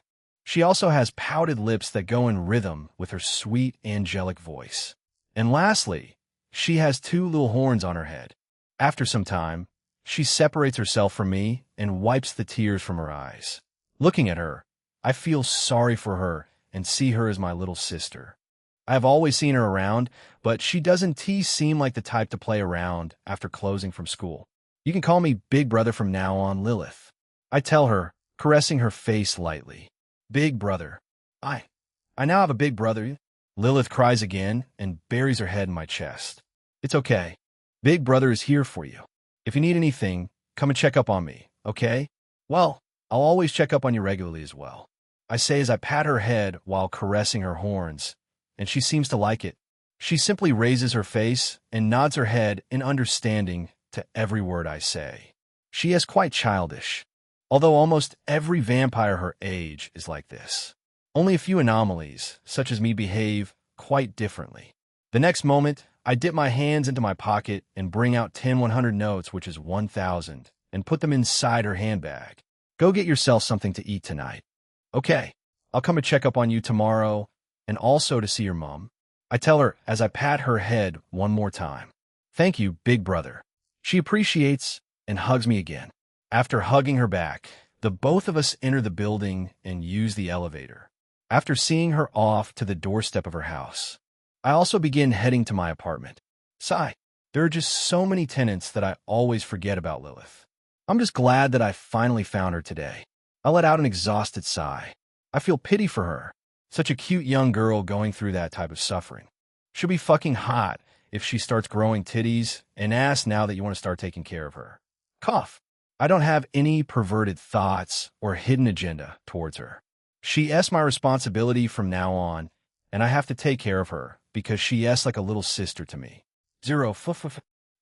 She also has pouted lips that go in rhythm with her sweet, angelic voice. And lastly, she has 2 little horns on her head. After some time, she separates herself from me and wipes the tears from her eyes. Looking at her, I feel sorry for her and see her as my little sister. I have always seen her around, but she doesn't seem like the type to play around after closing from school. "You can call me Big Brother from now on, Lilith," I tell her, caressing her face lightly. "Big Brother. I now have a big brother." Lilith cries again and buries her head in my chest. "It's okay. Big Brother is here for you. If you need anything, come and check up on me, okay?" "Well, I'll always check up on you regularly as well," I say as I pat her head while caressing her horns, and she seems to like it. She simply raises her face and nods her head in understanding to every word I say. She is quite childish, although almost every vampire her age is like this. Only a few anomalies, such as me, behave quite differently. The next moment, I dip my hands into my pocket and bring out 10 100 notes, which is 1,000, and put them inside her handbag. "Go get yourself something to eat tonight. Okay, I'll come and check up on you tomorrow, and also to see your mom," I tell her as I pat her head one more time. "Thank you, Big Brother." She appreciates and hugs me again. After hugging her back, the both of us enter the building and use the elevator. After seeing her off to the doorstep of her house, I also begin heading to my apartment. Sigh. There are just so many tenants that I always forget about Lilith. I'm just glad that I finally found her today. I let out an exhausted sigh. I feel pity for her, Such a cute young girl going through that type of suffering. She'll be fucking hot if she starts growing titties and ass now that you want to start taking care of her. Cough. I don't have any perverted thoughts or hidden agenda towards her. She is my responsibility from now on, and I have to take care of her because she is like a little sister to me. Zero.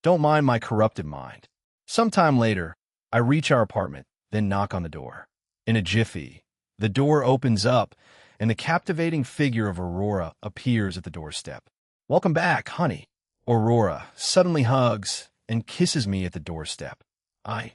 Don't mind my corrupted mind. Sometime later, I reach our apartment, then knock on the door. In a jiffy, the door opens up, and the captivating figure of Aurora appears at the doorstep. Welcome back, honey. Aurora suddenly hugs and kisses me at the doorstep. I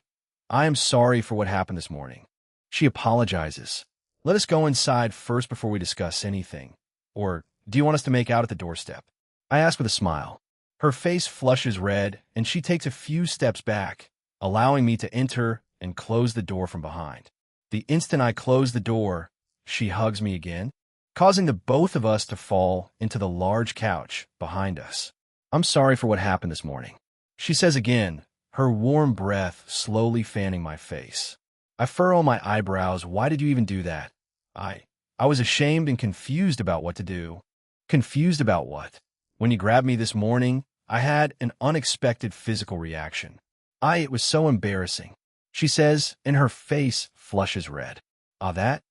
am sorry for what happened this morning. She apologizes. Let us go inside first before we discuss anything. Or do you want us to make out at the doorstep? I ask with a smile. Her face flushes red, and she takes a few steps back, allowing me to enter and close the door from behind. The instant I close the door, she hugs me again, causing the both of us to fall into the large couch behind us. I'm sorry for what happened this morning, she says again, her warm breath slowly fanning my face. I furrow my eyebrows. Why did you even do that? I was ashamed and confused about what to do. Confused about what? When you grabbed me this morning, I had an unexpected physical reaction. It was so embarrassing, she says, and her face flushes red. That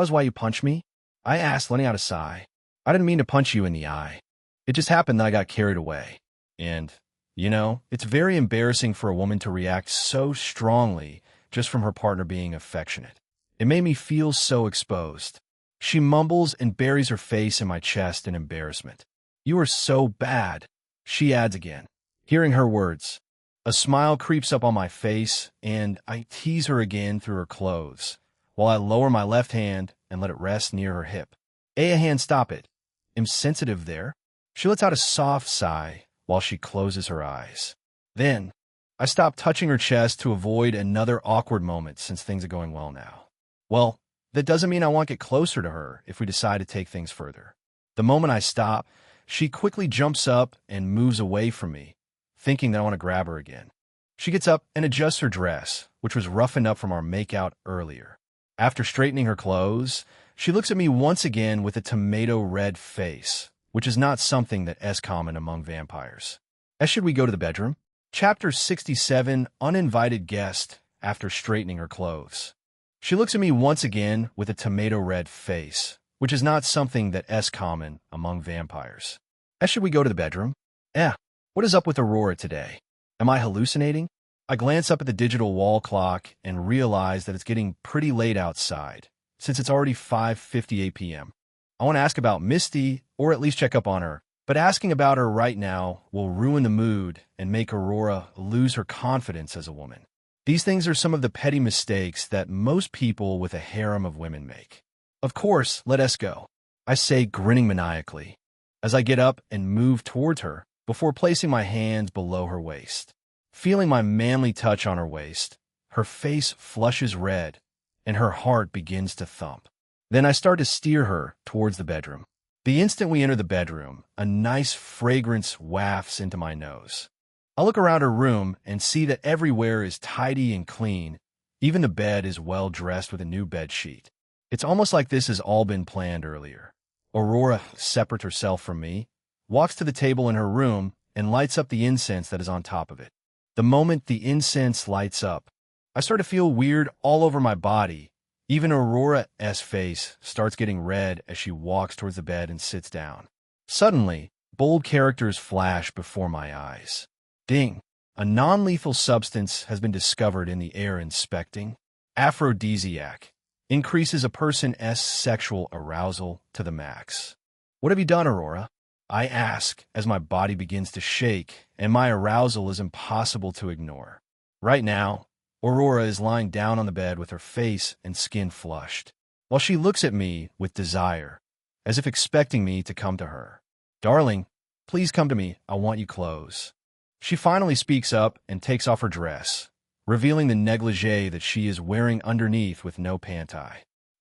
was why you punched me? I asked, letting out a sigh. I didn't mean to punch you in the eye. It just happened that I got carried away. And, it's very embarrassing for a woman to react so strongly just from her partner being affectionate. It made me feel so exposed. She mumbles and buries her face in my chest in embarrassment. You are so bad, she adds again. Hearing her words, a smile creeps up on my face, and I tease her again through her clothes, while I lower my left hand and let it rest near her hip. A hand, stop it. I'm sensitive there. She lets out a soft sigh while she closes her eyes. Then, I stop touching her chest to avoid another awkward moment since things are going well now. Well, that doesn't mean I won't get closer to her if we decide to take things further. The moment I stop, she quickly jumps up and moves away from me, thinking that I want to grab her again. She gets up and adjusts her dress, which was roughened up from our makeout earlier. After straightening her clothes, she looks at me once again with a tomato-red face, which is not something that is common among vampires. As should we go to the bedroom? Chapter 67, Uninvited Guest, after straightening her clothes. She looks at me once again with a tomato-red face, which is not something that is common among vampires. As should we go to the bedroom? What is up with Aurora today? Am I hallucinating? I glance up at the digital wall clock and realize that it's getting pretty late outside, since it's already 5:58 p.m. I want to ask about Misty, or at least check up on her, but asking about her right now will ruin the mood and make Aurora lose her confidence as a woman. These things are some of the petty mistakes that most people with a harem of women make. Of course, let us go, I say, grinning maniacally, as I get up and move towards her before placing my hands below her waist. Feeling my manly touch on her waist, her face flushes red, and her heart begins to thump. Then I start to steer her towards the bedroom. The instant we enter the bedroom, a nice fragrance wafts into my nose. I look around her room and see that everywhere is tidy and clean. Even the bed is well dressed with a new bed sheet. It's almost like this has all been planned earlier. Aurora separates herself from me, walks to the table in her room, and lights up the incense that is on top of it. The moment the incense lights up, I start to feel weird all over my body. Even Aurora's face starts getting red as she walks towards the bed and sits down. Suddenly, bold characters flash before my eyes. Ding! A non-lethal substance has been discovered in the air inspecting. Aphrodisiac. Increases a person's sexual arousal to the max. What have you done, Aurora? I ask as my body begins to shake and my arousal is impossible to ignore. Right now, Aurora is lying down on the bed with her face and skin flushed, while she looks at me with desire, as if expecting me to come to her. Darling, please come to me. I want you close. She finally speaks up and takes off her dress, revealing the negligee that she is wearing underneath with no panty.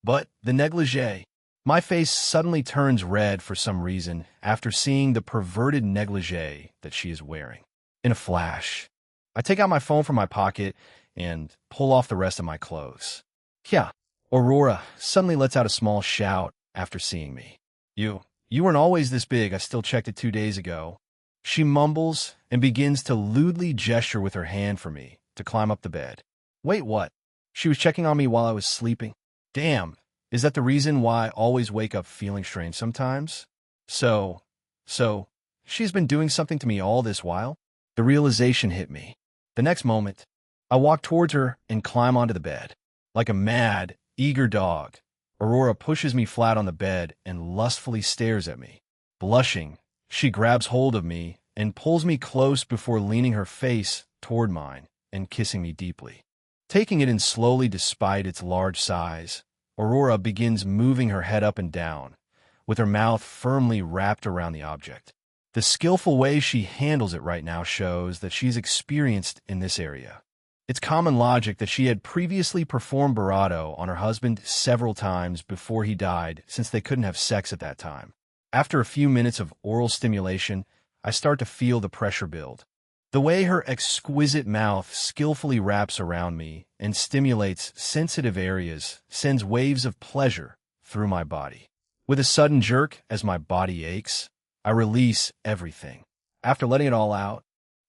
But the negligee. My face suddenly turns red for some reason after seeing the perverted negligee that she is wearing. In a flash, I take out my phone from my pocket and pull off the rest of my clothes. Yeah, Aurora suddenly lets out a small shout after seeing me. You weren't always this big. I still checked it 2 days ago. She mumbles and begins to lewdly gesture with her hand for me to climb up the bed. Wait, what? She was checking on me while I was sleeping? Damn, is that the reason why I always wake up feeling strange sometimes? So, she's been doing something to me all this while? The realization hit me. The next moment, I walk towards her and climb onto the bed. Like a mad, eager dog, Aurora pushes me flat on the bed and lustfully stares at me. Blushing, she grabs hold of me and pulls me close before leaning her face toward mine and kissing me deeply. Taking it in slowly despite its large size, Aurora begins moving her head up and down, with her mouth firmly wrapped around the object. The skillful way she handles it right now shows that she's experienced in this area. It's common logic that she had previously performed Barato on her husband several times before he died, since they couldn't have sex at that time. After a few minutes of oral stimulation, I start to feel the pressure build. The way her exquisite mouth skillfully wraps around me and stimulates sensitive areas sends waves of pleasure through my body. With a sudden jerk, as my body aches, I release everything. After letting it all out,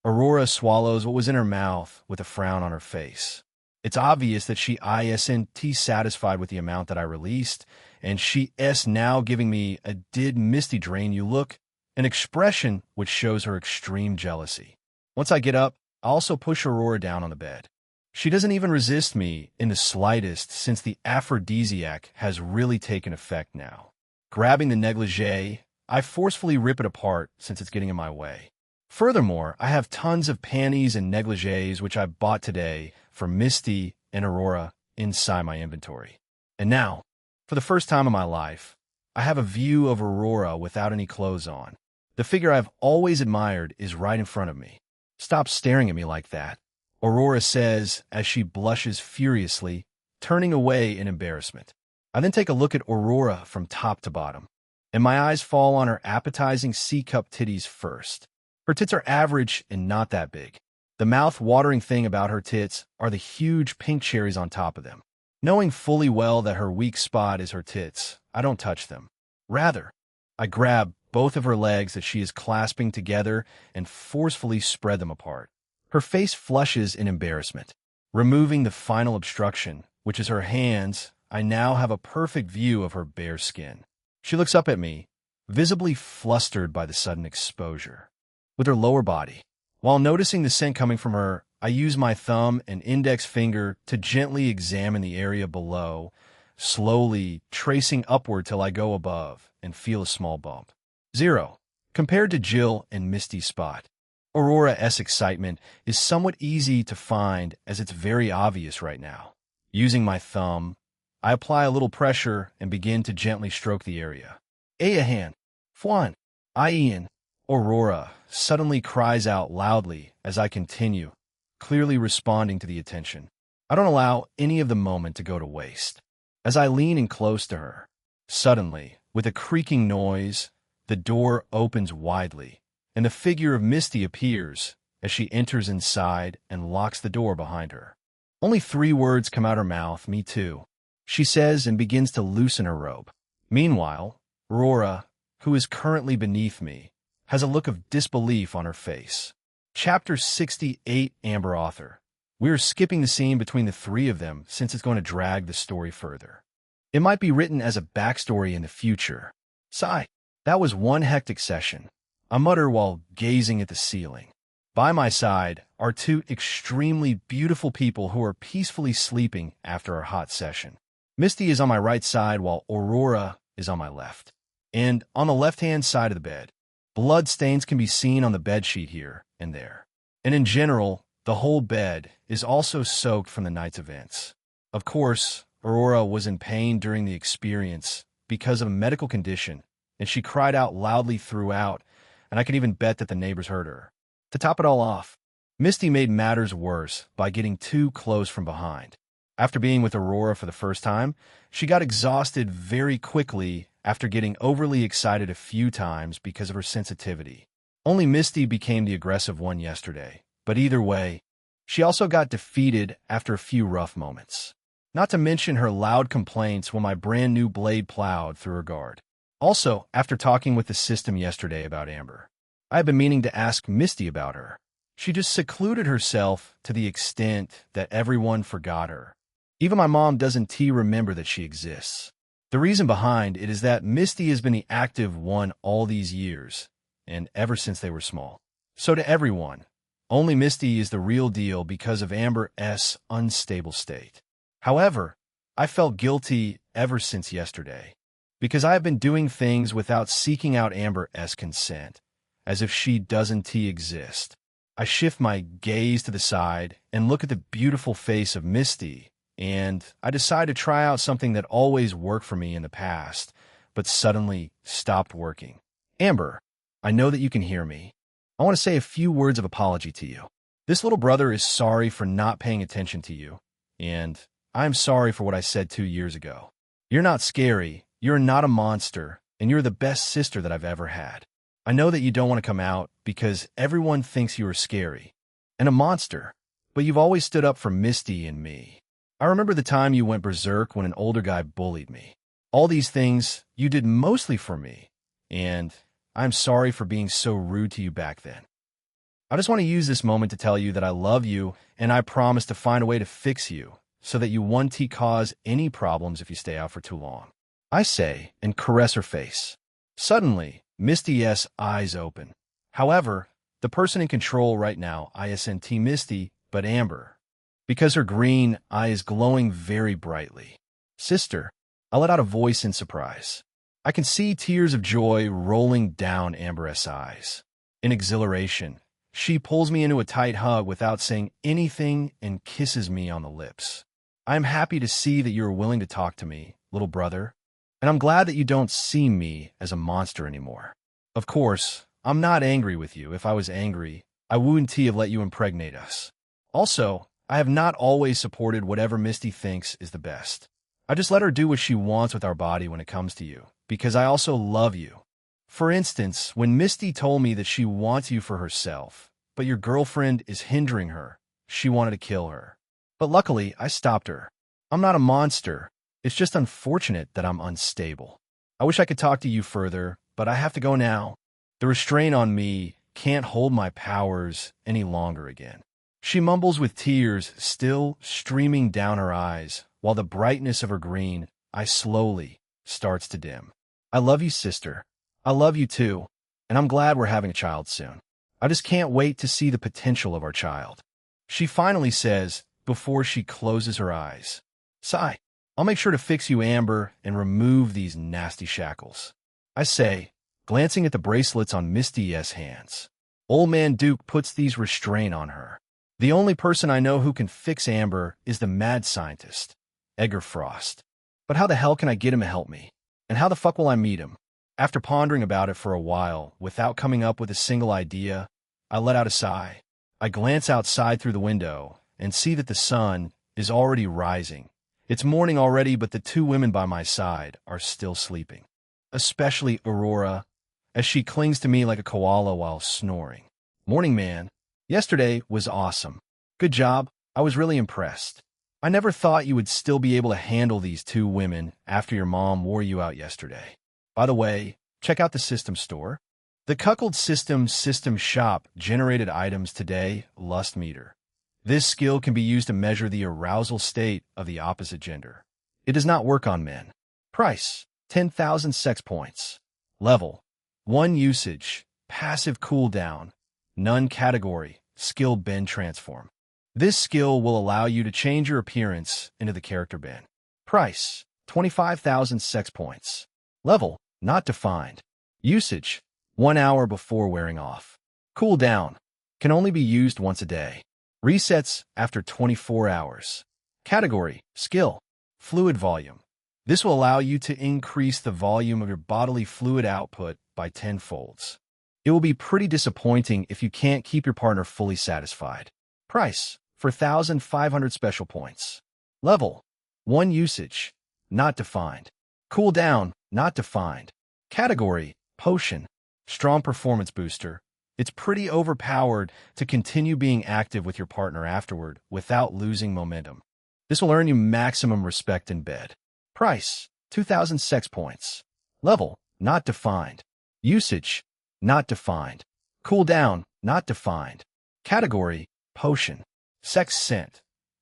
Aurora swallows what was in her mouth with a frown on her face. It's obvious that she isn't satisfied with the amount that I released, and she is now giving me a "did Misty drain you" look, an expression which shows her extreme jealousy. Once I get up, I also push Aurora down on the bed. She doesn't even resist me in the slightest, since the aphrodisiac has really taken effect now. Grabbing the negligee, I forcefully rip it apart since it's getting in my way. Furthermore, I have tons of panties and negligees which I bought today for Misty and Aurora inside my inventory. And now, for the first time in my life, I have a view of Aurora without any clothes on. The figure I've always admired is right in front of me. Stop staring at me like that, Aurora says as she blushes furiously, turning away in embarrassment. I then take a look at Aurora from top to bottom, and my eyes fall on her appetizing C-cup titties first. Her tits are average and not that big. The mouth-watering thing about her tits are the huge pink cherries on top of them. Knowing fully well that her weak spot is her tits, I don't touch them. Rather, I grab both of her legs that she is clasping together and forcefully spread them apart. Her face flushes in embarrassment. Removing the final obstruction, which is her hands, I now have a perfect view of her bare skin. She looks up at me, visibly flustered by the sudden exposure. With her lower body, while noticing the scent coming from her, I use my thumb and index finger to gently examine the area below, slowly tracing upward till I go above and feel a small bump. 0. Compared to Jill and Misty's spot, Aurora's excitement is somewhat easy to find as it's very obvious right now. Using my thumb, I apply a little pressure and begin to gently stroke the area. Ahan, Fwan, Ian, Aurora suddenly cries out loudly as I continue, clearly responding to the attention. I don't allow any of the moment to go to waste. As I lean in close to her, suddenly, with a creaking noise, the door opens widely, and the figure of Misty appears as she enters inside and locks the door behind her. Only 3 words come out her mouth, "Me too," she says, and begins to loosen her robe. Meanwhile, Aurora, who is currently beneath me, has a look of disbelief on her face. Chapter 68, Amber Author. We are skipping the scene between the 3 of them since it's going to drag the story further. It might be written as a backstory in the future. Sigh. That was one hectic session, I mutter while gazing at the ceiling. By my side are 2 extremely beautiful people who are peacefully sleeping after our hot session. Misty is on my right side while Aurora is on my left. And on the left-hand side of the bed, blood stains can be seen on the bedsheet here and there. And in general, the whole bed is also soaked from the night's events. Of course, Aurora was in pain during the experience because of a medical condition, and she cried out loudly throughout, and I can even bet that the neighbors heard her. To top it all off, Misty made matters worse by getting too close from behind. After being with Aurora for the first time, she got exhausted very quickly after getting overly excited a few times because of her sensitivity. Only Misty became the aggressive one yesterday, but either way, she also got defeated after a few rough moments. Not to mention her loud complaints when my brand new blade plowed through her guard. Also, after talking with the system yesterday about Amber, I have been meaning to ask Misty about her. She just secluded herself to the extent that everyone forgot her. Even my mom doesn't remember that she exists. The reason behind it is that Misty has been the active one all these years, and ever since they were small. So to everyone, only Misty is the real deal because of Amber's unstable state. However, I felt guilty ever since yesterday, because I have been doing things without seeking out Amber's consent, as if she doesn't exist. I shift my gaze to the side and look at the beautiful face of Misty, and I decide to try out something that always worked for me in the past, but suddenly stopped working. Amber, I know that you can hear me. I want to say a few words of apology to you. This little brother is sorry for not paying attention to you, and I'm sorry for what I said 2 years ago. You're not scary, you're not a monster, and you're the best sister that I've ever had. I know that you don't want to come out because everyone thinks you are scary and a monster, but you've always stood up for Misty and me. I remember the time you went berserk when an older guy bullied me. All these things you did mostly for me, and I'm sorry for being so rude to you back then. I just want to use this moment to tell you that I love you, and I promise to find a way to fix you so that you won't cause any problems if you stay out for too long. I say, and caress her face. Suddenly, Misty's eyes open. However, the person in control right now isn't Misty, but Amber, because her green eye is glowing very brightly. Sister, I let out a voice in surprise. I can see tears of joy rolling down Amber's eyes. In exhilaration, she pulls me into a tight hug without saying anything and kisses me on the lips. I am happy to see that you are willing to talk to me, little brother, and I'm glad that you don't see me as a monster anymore. Of course, I'm not angry with you. If I was angry, I wouldn't have let you impregnate us. Also, I have not always supported whatever Misty thinks is the best. I just let her do what she wants with our body when it comes to you, because I also love you. For instance, when Misty told me that she wants you for herself, but your girlfriend is hindering her, she wanted to kill her. But luckily, I stopped her. I'm not a monster. It's just unfortunate that I'm unstable. I wish I could talk to you further, but I have to go now. The restraint on me can't hold my powers any longer again. She mumbles with tears still streaming down her eyes, while the brightness of her green eye slowly starts to dim. I love you, sister. I love you too, and I'm glad we're having a child soon. I just can't wait to see the potential of our child. She finally says before she closes her eyes. Sigh, I'll make sure to fix you, Amber, and remove these nasty shackles. I say, glancing at the bracelets on Misty's hands. Old Man Duke puts these restraint on her. The only person I know who can fix Amber is the mad scientist, Edgar Frost. But how the hell can I get him to help me? And how the fuck will I meet him? After pondering about it for a while, without coming up with a single idea, I let out a sigh. I glance outside through the window and see that the sun is already rising. It's morning already, but the 2 women by my side are still sleeping. Especially Aurora, as she clings to me like a koala while snoring. Morning, man. Yesterday was awesome. Good job. I was really impressed. I never thought you would still be able to handle these 2 women after your mom wore you out yesterday. By the way, check out the system store. The Cuckold System Shop generated items today, Lust Meter. This skill can be used to measure the arousal state of the opposite gender. It does not work on men. Price, 10,000 sex points. Level, 1 usage, passive cooldown, none category, skill bend transform. This skill will allow you to change your appearance into the character bend. Price, 25,000 sex points. Level, not defined. Usage, 1 hour before wearing off. Cooldown, can only be used once a day. Resets after 24 hours. Category, skill, fluid volume. This will allow you to increase the volume of your bodily fluid output by 10 folds. It will be pretty disappointing if you can't keep your partner fully satisfied. Price, 4,500 special points. Level, 1 usage, not defined. Cooldown, not defined. Category, potion, strong performance booster. It's pretty overpowered to continue being active with your partner afterward without losing momentum. This will earn you maximum respect in bed. Price, 2,000 sex points. Level, not defined. Usage, not defined. Cooldown, not defined. Category, potion. Sex scent.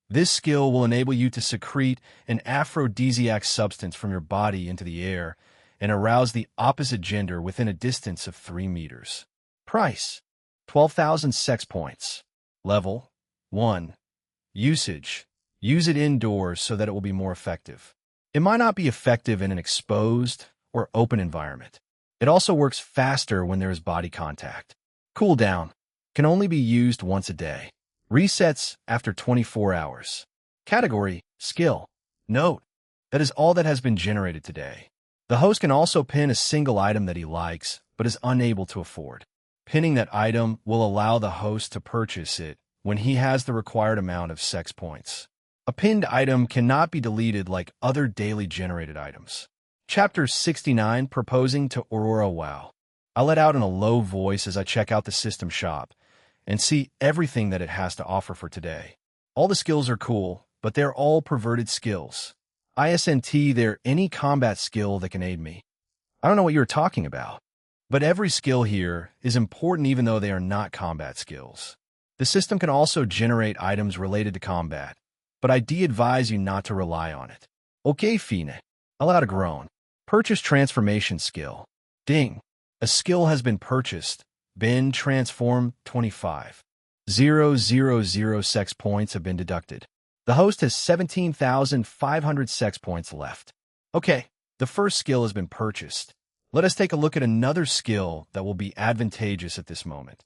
This skill will enable you to secrete an aphrodisiac substance from your body into the air and arouse the opposite gender within a distance of 3 meters. Price, 12,000 sex points. Level, 1. Usage. Use it indoors so that it will be more effective. It might not be effective in an exposed or open environment. It also works faster when there is body contact. Cooldown. Can only be used once a day. Resets after 24 hours. Category, skill. Note, that is all that has been generated today. The host can also pin a single item that he likes, but is unable to afford. Pinning that item will allow the host to purchase it when he has the required amount of sex points. A pinned item cannot be deleted like other daily generated items. Chapter 69, Proposing to Aurora. Wow. I let out in a low voice as I check out the system shop and see everything that it has to offer for today. All the skills are cool, but they're all perverted skills. ISNT, they're any combat skill that can aid me. I don't know what you're talking about, but every skill here is important even though they are not combat skills. The system can also generate items related to combat, but I advise you not to rely on it. Okay, Fine. Allowed a groan. Purchase transformation skill. Ding. A skill has been purchased. Bin transform 25. 000 sex points have been deducted. The host has 17,500 sex points left. Okay, the first skill has been purchased. Let us take a look at another skill that will be advantageous at this moment.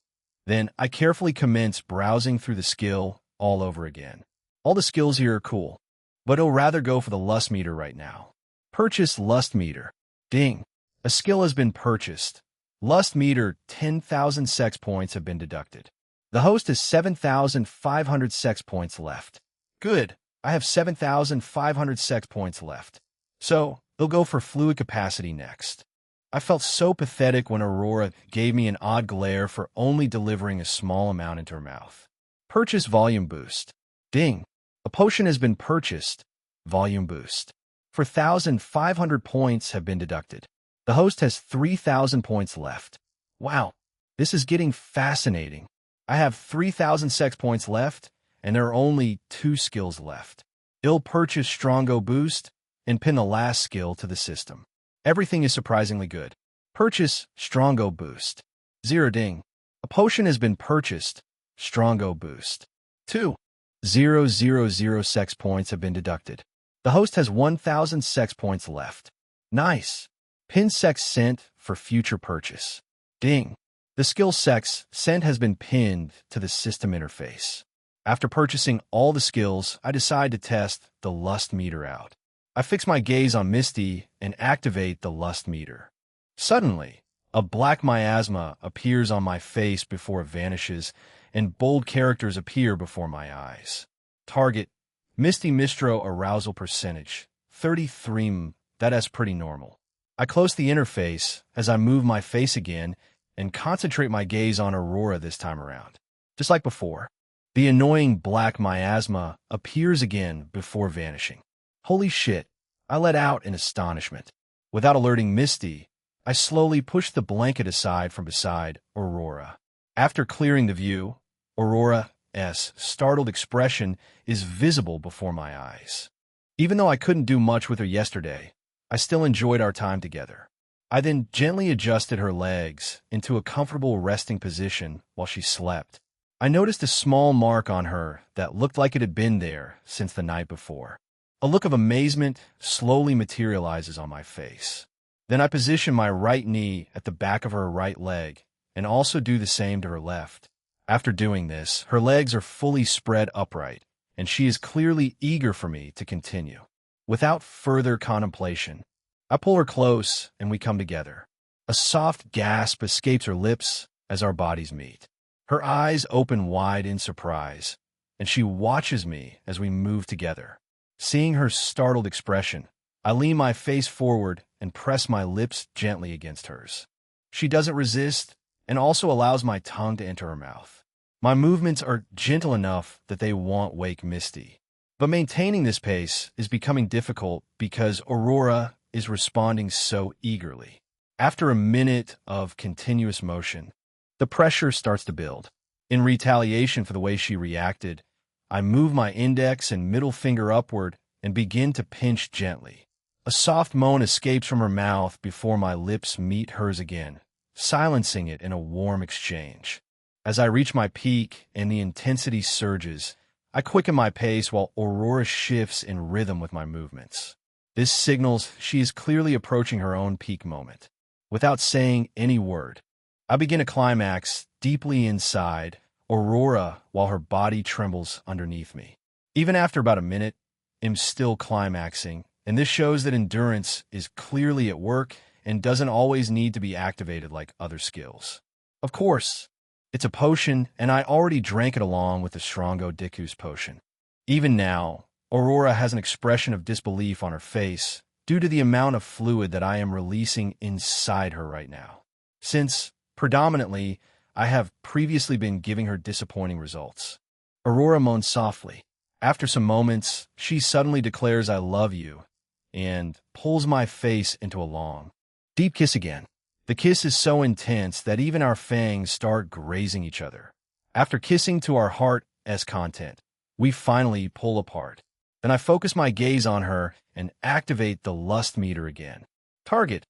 Then I carefully commence browsing through the skill all over again. All the skills here are cool, but I'll rather go for the lust meter right now. Purchase lust meter. Ding. A skill has been purchased. Lust meter, 10,000 sex points have been deducted. The host has 7,500 sex points left. Good. I have 7,500 sex points left. So, they'll go for fluid capacity next. I felt so pathetic when Aurora gave me an odd glare for only delivering a small amount into her mouth. Purchase volume boost. Ding. A potion has been purchased. Volume boost. 4,500 points have been deducted. The host has 3,000 points left. Wow, this is getting fascinating. I have 3,000 sex points left, and there are only 2 skills left. I'll purchase Strongo Boost and pin the last skill to the system. Everything is surprisingly good. Purchase Strongo Boost. 0 ding. A potion has been purchased. Strongo Boost. 2,000 sex points have been deducted. The host has 1,000 sex points left. Nice. Pin sex scent for future purchase. Ding. The skill sex scent has been pinned to the system interface. After purchasing all the skills, I decide to test the lust meter out. I fix my gaze on Misty and activate the lust meter. Suddenly, a black miasma appears on my face before it vanishes, and bold characters appear before my eyes. Target, Misty Mistro arousal percentage, 33. That's pretty normal. I close the interface as I move my face again and concentrate my gaze on Aurora this time around. Just like before, the annoying black miasma appears again before vanishing. Holy shit, I let out in astonishment. Without alerting Misty, I slowly push the blanket aside from beside Aurora. After clearing the view, Aurora's startled expression is visible before my eyes. Even though I couldn't do much with her yesterday, I still enjoyed our time together. I then gently adjusted her legs into a comfortable resting position while she slept. I noticed a small mark on her that looked like it had been there since the night before. A look of amazement slowly materializes on my face. Then I position my right knee at the back of her right leg and also do the same to her left. After doing this, her legs are fully spread upright, and she is clearly eager for me to continue. Without further contemplation, I pull her close and we come together. A soft gasp escapes her lips as our bodies meet. Her eyes open wide in surprise, and she watches me as we move together. Seeing her startled expression, I lean my face forward and press my lips gently against hers. She doesn't resist and also allows my tongue to enter her mouth. My movements are gentle enough that they won't wake Misty. But maintaining this pace is becoming difficult because Aurora is responding so eagerly. After a minute of continuous motion, the pressure starts to build. In retaliation for the way she reacted, I move my index and middle finger upward and begin to pinch gently. A soft moan escapes from her mouth before my lips meet hers again, silencing it in a warm exchange. As I reach my peak and the intensity surges, I quicken my pace while Aurora shifts in rhythm with my movements. This signals she is clearly approaching her own peak moment. Without saying any word, I begin a climax deeply inside Aurora while her body trembles underneath me. Even after about a minute, I'm still climaxing, and this shows that endurance is clearly at work and doesn't always need to be activated like other skills. Of course, it's a potion, and I already drank it along with the Strongo Dicus potion. Even now, Aurora has an expression of disbelief on her face due to the amount of fluid that I am releasing inside her right now. Since, predominantly, I have previously been giving her disappointing results. Aurora moans softly. After some moments, she suddenly declares I love you and pulls my face into a long, deep kiss again. The kiss is so intense that even our fangs start grazing each other. After kissing to our heart's content, we finally pull apart. Then I focus my gaze on her and activate the lust meter again. Target: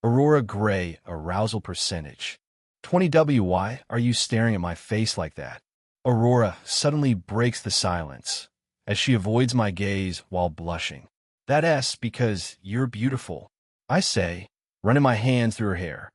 Aurora Gray arousal percentage. 20W. Why are you staring at my face like that? Aurora suddenly breaks the silence as she avoids my gaze while blushing. That's because you're beautiful, I say, running my hands through her hair.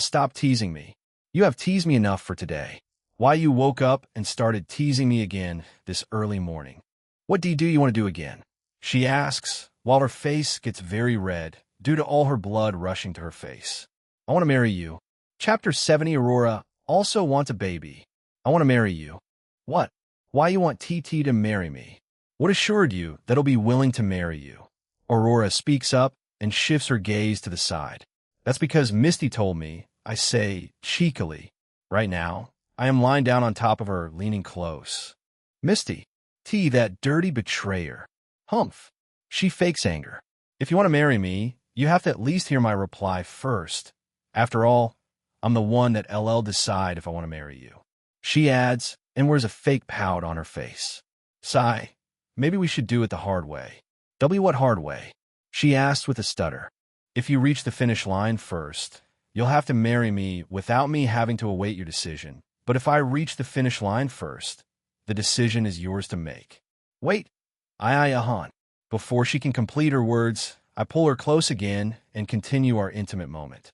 Stop teasing me. You have teased me enough for today. Why you woke up and started teasing me again this early morning? What do you want to do again? She asks, while her face gets very red due to all her blood rushing to her face. I want to marry you. Chapter 70. Aurora also wants a baby. I want to marry you. What? Why you want TT to marry me? What assured you that I'll be willing to marry you? Aurora speaks up and shifts her gaze to the side. That's because Misty told me, I say cheekily. Right now, I am lying down on top of her, leaning close. Misty, that dirty betrayer. Humph. She fakes anger. If you want to marry me, you have to at least hear my reply first. After all, I'm the one that LL decide if I want to marry you. She adds, and wears a fake pout on her face. Sigh. Maybe we should do it the hard way. What hard way? She asked with a stutter. If you reach the finish line first, you'll have to marry me without me having to await your decision. But if I reach the finish line first, the decision is yours to make. Wait. Ahan. Before she can complete her words, I pull her close again and continue our intimate moment.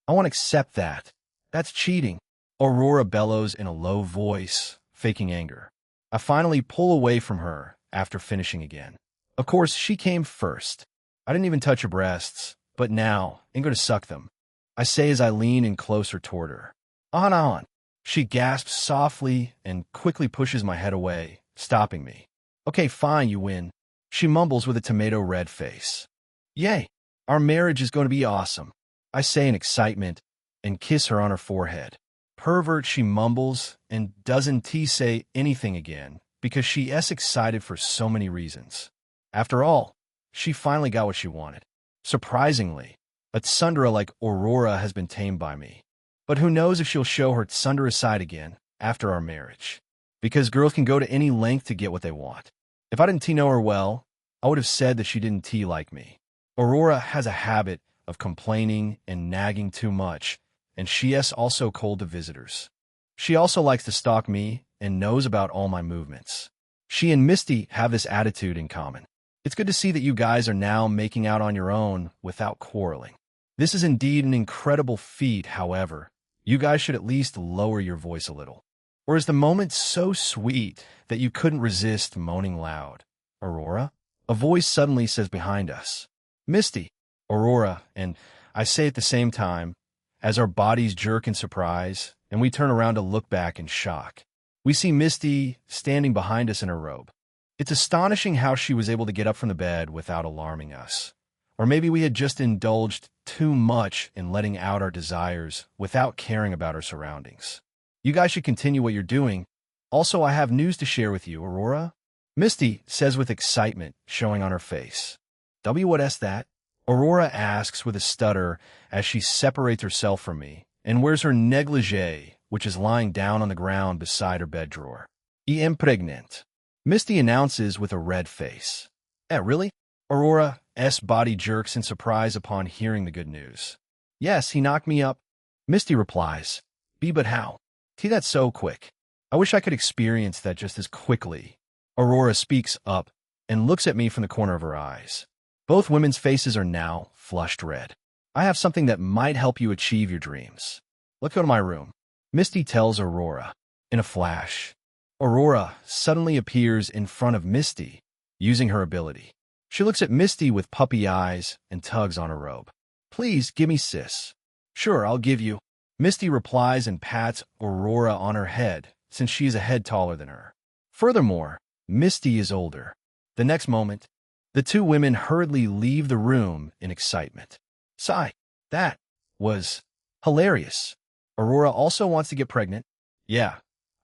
I won't accept that. That's cheating. Aurora bellows in a low voice, faking anger. I finally pull away from her after finishing again. Of course, she came first. I didn't even touch her breasts, but now I'm going to suck them. I say as I lean in closer toward her. On. She gasps softly and quickly pushes my head away, stopping me. Okay, fine, you win. She mumbles with a tomato-red face. Yay, our marriage is going to be awesome. I say in excitement and kiss her on her forehead. Pervert, she mumbles and doesn't say anything again because she is excited for so many reasons. After all, she finally got what she wanted. Surprisingly, a tsundere like Aurora has been tamed by me. But who knows if she'll show her tsundere side again after our marriage. Because girls can go to any length to get what they want. If I didn't know her well, I would have said that she didn't like me. Aurora has a habit of complaining and nagging too much, and she is also cold to visitors. She also likes to stalk me and knows about all my movements. She and Misty have this attitude in common. It's good to see that you guys are now making out on your own without quarreling. This is indeed an incredible feat, however. You guys should at least lower your voice a little. Or is the moment so sweet that you couldn't resist moaning loud? Aurora? A voice suddenly says behind us. Misty. Aurora, and I say at the same time, as our bodies jerk in surprise, and we turn around to look back in shock. We see Misty standing behind us in her robe. It's astonishing how she was able to get up from the bed without alarming us. Or maybe we had just indulged too much in letting out our desires without caring about our surroundings. You guys should continue what you're doing. Also, I have news to share with you, Aurora. Misty says with excitement showing on her face. What's that? Aurora asks with a stutter as she separates herself from me and wears her negligee, which is lying down on the ground beside her bed drawer. I'm pregnant, Misty announces with a red face. Really? Aurora's body jerks in surprise upon hearing the good news. Yes, he knocked me up, Misty replies. But how? That's so quick. I wish I could experience that just as quickly. Aurora speaks up and looks at me from the corner of her eyes. Both women's faces are now flushed red. I have something that might help you achieve your dreams. Let's go to my room, Misty tells Aurora. In a flash, Aurora suddenly appears in front of Misty, using her ability. She looks at Misty with puppy eyes and tugs on her robe. Please, give me sis. Sure, I'll give you. Misty replies and pats Aurora on her head, since she is a head taller than her. Furthermore, Misty is older. The next moment, the two women hurriedly leave the room in excitement. Sigh, that was hilarious. Aurora also wants to get pregnant. Yeah,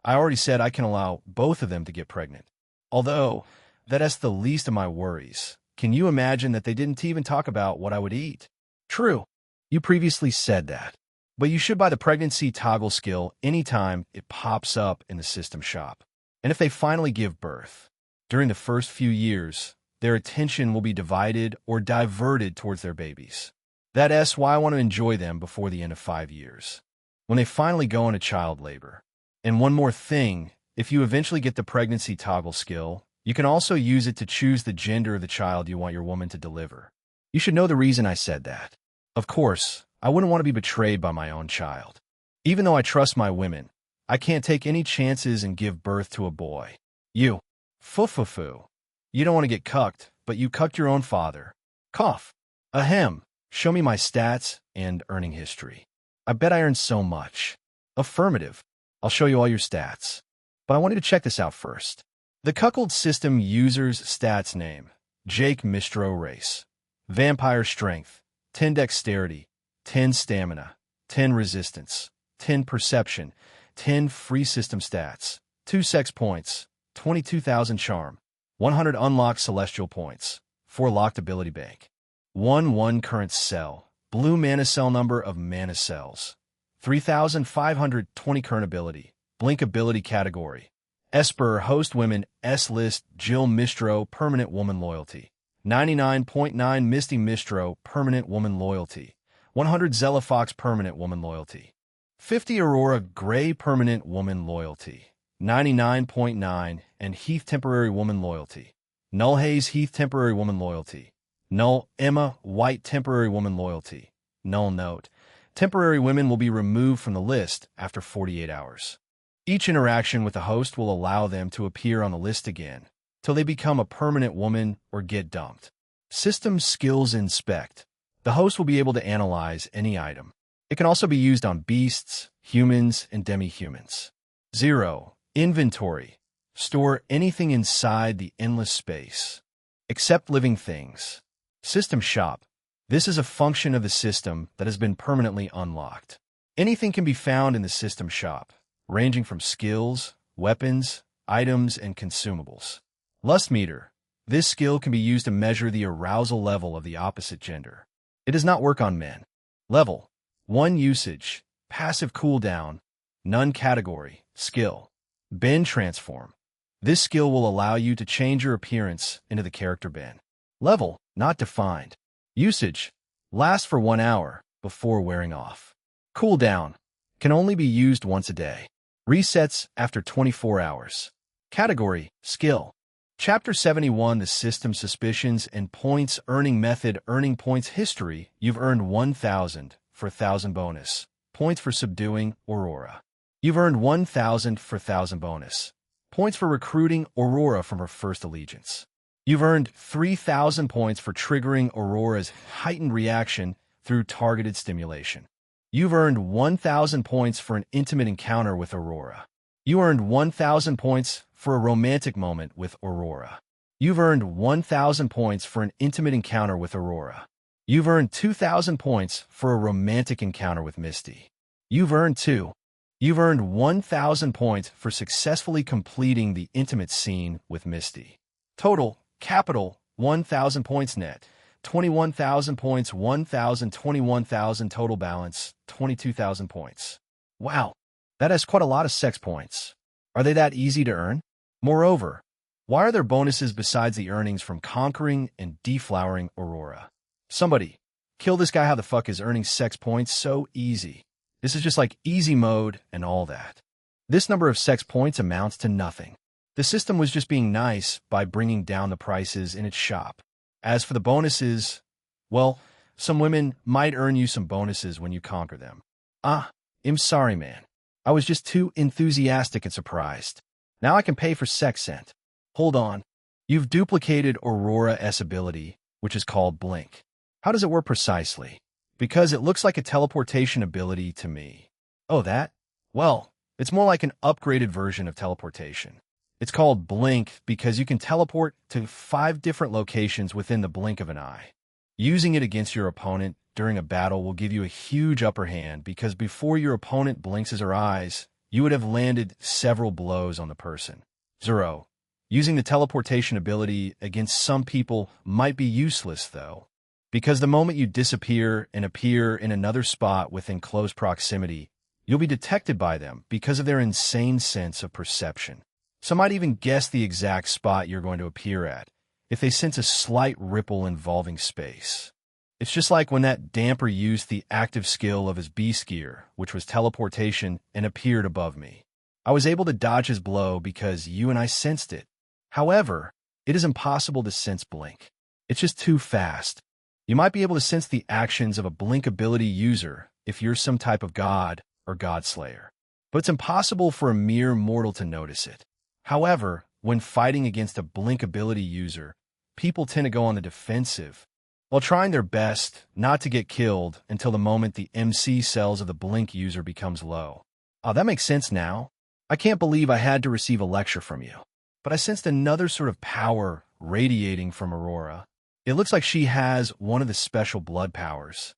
I already said I can allow both of them to get pregnant. Although, that's the least of my worries. Can you imagine that they didn't even talk about what I would eat? True, you previously said that. But you should buy the pregnancy toggle skill anytime it pops up in the system shop. And if they finally give birth, during the first few years, their attention will be divided or diverted towards their babies. That's why I want to enjoy them before the end of 5 years, when they finally go into child labor. And one more thing, if you eventually get the pregnancy toggle skill, you can also use it to choose the gender of the child you want your woman to deliver. You should know the reason I said that. Of course, I wouldn't want to be betrayed by my own child. Even though I trust my women, I can't take any chances and give birth to a boy. You. Foo. You don't want to get cucked, but you cucked your own father. Cough. Ahem. Show me my stats and earning history. I bet I earned so much. Affirmative. I'll show you all your stats. But I wanted to check this out first. The cuckold system user's stats name, Jake Mistro Race. Vampire Strength, 10 Dexterity, 10 Stamina, 10 Resistance, 10 Perception, 10 Free System Stats, 2 Sex Points, 22,000 Charm, 100 Unlocked Celestial Points, 4 Locked Ability Bank, 1 Current Cell, Blue Mana Cell number of Mana Cells, 3,520 Current Ability, Blink Ability Category, Esper Host Women S-List Jill Mistro Permanent Woman Loyalty, 99.9 Misty Mistro Permanent Woman Loyalty, 100 Zella Fox Permanent Woman Loyalty, 50 Aurora Gray Permanent Woman Loyalty, 99.9 and Heath Temporary Woman Loyalty, Null Hayes Heath Temporary Woman Loyalty, Null Emma White Temporary Woman Loyalty, Null Note. Temporary women will be removed from the list after 48 hours. Each interaction with the host will allow them to appear on the list again, till they become a permanent woman or get dumped. System Skills Inspect. The host will be able to analyze any item. It can also be used on beasts, humans, and demi-humans. 0. Inventory. Store anything inside the endless space, except living things. System Shop. This is a function of the system that has been permanently unlocked. Anything can be found in the System Shop, ranging from skills, weapons, items, and consumables. Lust Meter. This skill can be used to measure the arousal level of the opposite gender. It does not work on men. Level 1 usage, passive cooldown, none category, skill. Ben Transform. This skill will allow you to change your appearance into the character Ben. Level not defined. Usage lasts for 1 hour before wearing off. Cooldown can only be used once a day. Resets after 24 hours. Category, skill. Chapter 71, the system suspicions and points earning method. Earning points history. You've earned 1,000 for 1,000 bonus. Points for subduing Aurora. You've earned 1,000 for 1,000 bonus. Points for recruiting Aurora from her first allegiance. You've earned 3,000 points for triggering Aurora's heightened reaction through targeted stimulation. You've earned 1,000 points for an intimate encounter with Aurora. You earned 1,000 points for a romantic moment with Aurora. You've earned 1,000 points for an intimate encounter with Aurora. You've earned 2,000 points for a romantic encounter with Misty. You've earned 1,000 points for successfully completing the intimate scene with Misty. Total, capital, 1,000 points net. 21,000 points, 1,000, 21,000 total balance, 22,000 points. Wow, that has quite a lot of sex points. Are they that easy to earn? Moreover, why are there bonuses besides the earnings from conquering and deflowering Aurora? Somebody, kill this guy. How the fuck is earning sex points so easy? This is just like easy mode and all that. This number of sex points amounts to nothing. The system was just being nice by bringing down the prices in its shop. As for the bonuses, well, some women might earn you some bonuses when you conquer them. I'm sorry, man. I was just too enthusiastic and surprised. Now I can pay for sex scent. Hold on. You've duplicated Aurora S ability, which is called Blink. How does it work precisely? Because it looks like a teleportation ability to me. Oh, that? Well, it's more like an upgraded version of teleportation. It's called Blink because you can teleport to 5 different locations within the blink of an eye. Using it against your opponent during a battle will give you a huge upper hand because before your opponent blinks his or eyes, you would have landed several blows on the person. 0. Using the teleportation ability against some people might be useless, though, because the moment you disappear and appear in another spot within close proximity, you'll be detected by them because of their insane sense of perception. Some might even guess the exact spot you're going to appear at if they sense a slight ripple involving space. It's just like when that damper used the active skill of his beast gear, which was teleportation, and appeared above me. I was able to dodge his blow because you and I sensed it. However, it is impossible to sense Blink. It's just too fast. You might be able to sense the actions of a Blink ability user if you're some type of god or god slayer, but it's impossible for a mere mortal to notice it. However, when fighting against a Blink ability user, people tend to go on the defensive, while trying their best not to get killed until the moment the MC cells of the Blink user becomes low. Oh, that makes sense now. I can't believe I had to receive a lecture from you. But I sensed another sort of power radiating from Aurora. It looks like she has one of the special blood powers.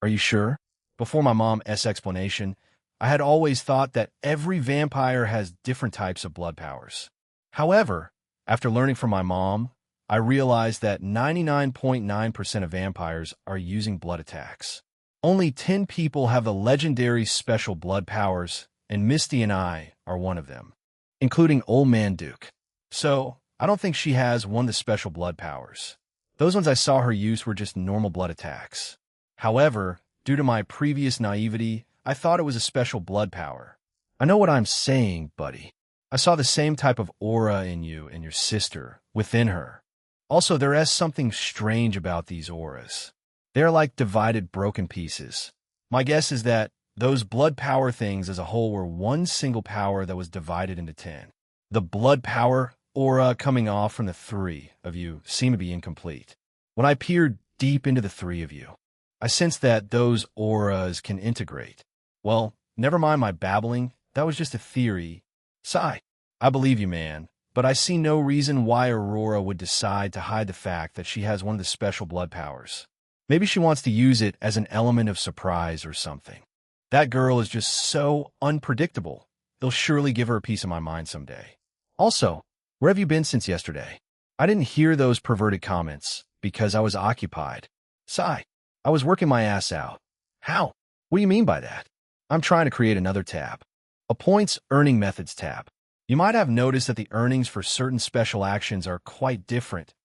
Are you sure? Before my mom's explanation, I had always thought that every vampire has different types of blood powers. However, after learning from my mom, I realized that 99.9% of vampires are using blood attacks. Only 10 people have the legendary special blood powers, and Misty and I are one of them, including Old Man Duke. So, I don't think she has one of the special blood powers. Those ones I saw her use were just normal blood attacks. However, due to my previous naivety, I thought it was a special blood power. I know what I'm saying, buddy. I saw the same type of aura in you and your sister, within her. Also, there is something strange about these auras. They're like divided broken pieces. My guess is that those blood power things as a whole were one single power that was divided into 10. The blood power aura coming off from the 3 of you seemed to be incomplete. When I peered deep into the 3 of you, I sensed that those auras can integrate. Well, never mind my babbling. That was just a theory. Sigh. I believe you, man. But I see no reason why Aurora would decide to hide the fact that she has one of the special blood powers. Maybe she wants to use it as an element of surprise or something. That girl is just so unpredictable. It'll surely give her a piece of my mind someday. Also, where have you been since yesterday? I didn't hear those perverted comments because I was occupied. Sigh. I was working my ass out. How? What do you mean by that? I'm trying to create another tab. A points earning methods tab. You might have noticed that the earnings for certain special actions are quite different.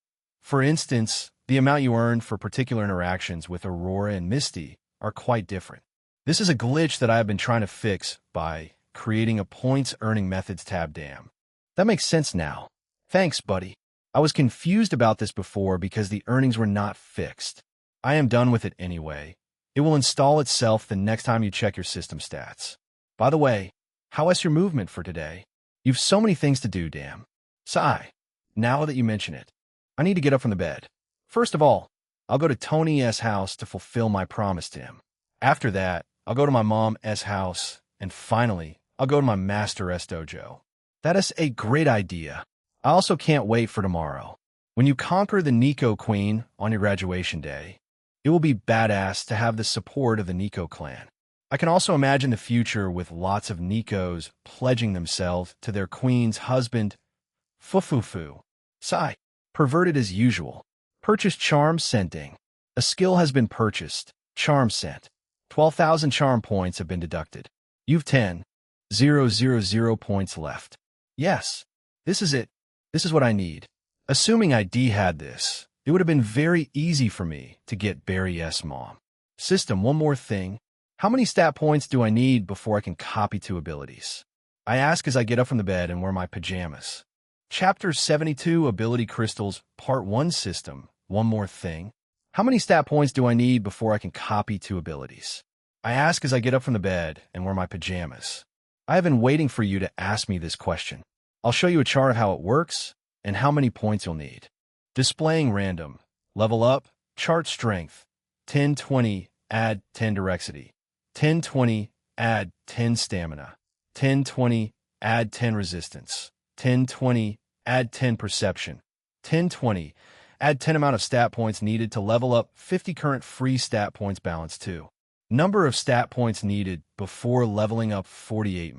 For instance, the amount you earn for particular interactions with Aurora and Misty are quite different. This is a glitch that I have been trying to fix by creating a points earning methods tab. Damn. That makes sense now. Thanks, buddy. I was confused about this before because the earnings were not fixed. I am done with it anyway. It will install itself the next time you check your system stats. By the way, how is your movement for today? You've so many things to do, damn. Sigh. Now that you mention it, I need to get up from the bed. First of all, I'll go to Tony's house to fulfill my promise to him. After that, I'll go to my mom's house. And finally, I'll go to my Master's dojo. That is a great idea. I also can't wait for tomorrow. When you conquer the Nico Queen on your graduation day, it will be badass to have the support of the Nico clan. I can also imagine the future with lots of Nikos pledging themselves to their queen's husband, Fufufu. Sigh. Perverted as usual. Purchase charm scenting. A skill has been purchased. Charm scent. 12,000 charm points have been deducted. You've 10,000 points left. Yes. This is it. This is what I need. Assuming ID had this, it would have been very easy for me to get Barry S. Mom. System, one more thing. How many stat points do I need before I can copy 2 abilities? I ask as I get up from the bed and wear my pajamas. Chapter 72, Ability Crystals, Part 1 System, one more thing. How many stat points do I need before I can copy 2 abilities? I ask as I get up from the bed and wear my pajamas. I have been waiting for you to ask me this question. I'll show you a chart of how it works and how many points you'll need. Displaying random. Level up. Chart strength. 1020. Add 10 Direxity. 1020. Add 10 Stamina. 1020. Add 10 Resistance. 1020. Add 10 Perception. 1020. Add 10 amount of stat points needed to level up 50 current free stat points balance 2. Number of stat points needed before leveling up 48.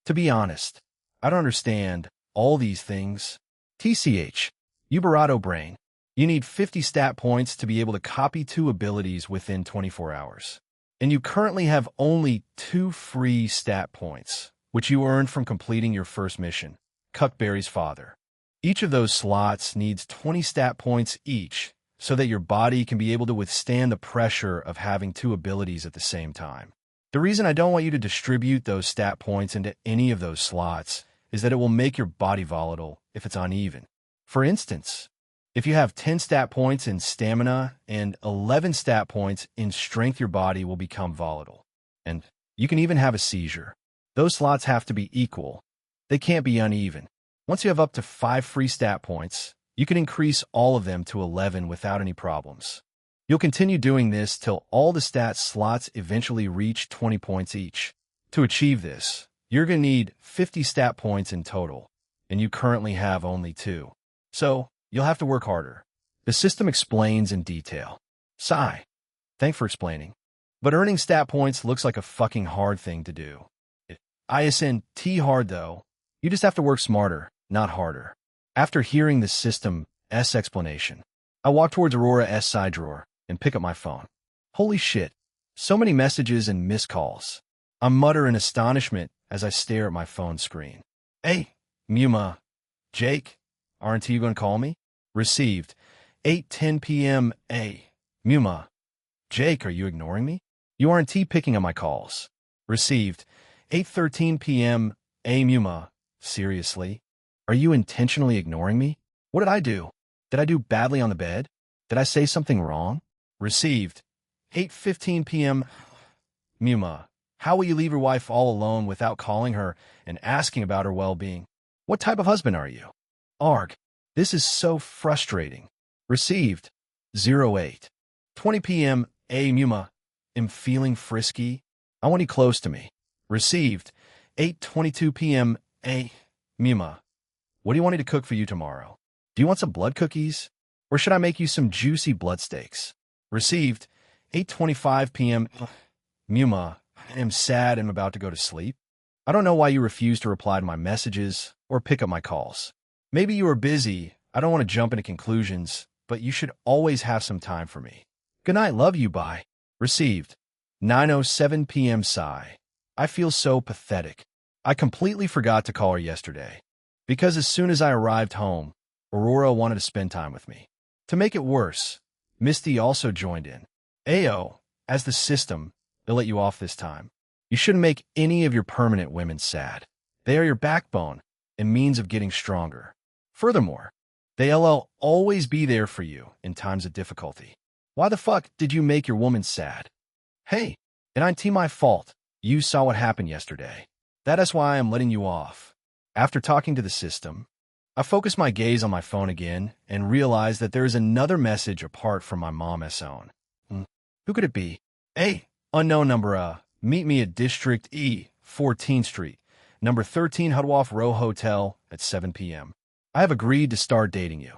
To be honest, I don't understand all these things. TCH. Uberato Brain. You need 50 stat points to be able to copy 2 abilities within 24 hours. And you currently have only 2 free stat points, which you earned from completing your first mission, Cuckberry's father. Each of those slots needs 20 stat points each, so that your body can be able to withstand the pressure of having 2 abilities at the same time. The reason I don't want you to distribute those stat points into any of those slots is that it will make your body volatile if it's uneven. For instance, if you have 10 stat points in stamina and 11 stat points in strength, your body will become volatile. And you can even have a seizure. Those slots have to be equal. They can't be uneven. Once you have up to 5 free stat points, you can increase all of them to 11 without any problems. You'll continue doing this till all the stat slots eventually reach 20 points each. To achieve this, you're going to need 50 stat points in total, and you currently have only 2. So, you'll have to work harder. The system explains in detail. Sigh. Thanks for explaining. But earning stat points looks like a fucking hard thing to do. ISNT hard though. You just have to work smarter, not harder. After hearing the system's explanation, I walk towards Aurora's side drawer and pick up my phone. Holy shit. So many messages and missed calls. I mutter in astonishment as I stare at my phone screen. Hey, Muma. Jake, aren't you going to call me? Received. 8:10 p.m. Muma. Jake, are you ignoring me? You aren't picking up my calls. Received. 8:13 p.m. Muma. Seriously? Are you intentionally ignoring me? What did I do? Did I do badly on the bed? Did I say something wrong? Received. 8:15 p.m. Muma. How will you leave your wife all alone without calling her and asking about her well-being? What type of husband are you? Arg. This is so frustrating. Received. 08:20 p.m. Muma. Am feeling frisky. I want you close to me. Received. 8:22 p.m. Muma. What do you want me to cook for you tomorrow? Do you want some blood cookies? Or should I make you some juicy blood steaks? Received. 8:25 p.m. Muma. I am sad and about to go to sleep. I don't know why you refuse to reply to my messages or pick up my calls. Maybe you are busy. I don't want to jump into conclusions, but you should always have some time for me. Good night. Love you. Bye. Received. 9:07 p.m. Sigh. I feel so pathetic. I completely forgot to call her yesterday, because as soon as I arrived home, Aurora wanted to spend time with me. To make it worse, Misty also joined in. Ayo, as the system, they'll let you off this time. You shouldn't make any of your permanent women sad. They are your backbone and means of getting stronger. Furthermore, they'll always be there for you in times of difficulty. Why the fuck did you make your woman sad? Hey, it ain't my fault. You saw what happened yesterday. That is why I'm letting you off. After talking to the system, I focus my gaze on my phone again and realize that there is another message apart from my mom's own. Who could it be? Hey, unknown number, meet me at District E, 14th Street, number 13 Hudwoff Row Hotel at 7 p.m. I have agreed to start dating you.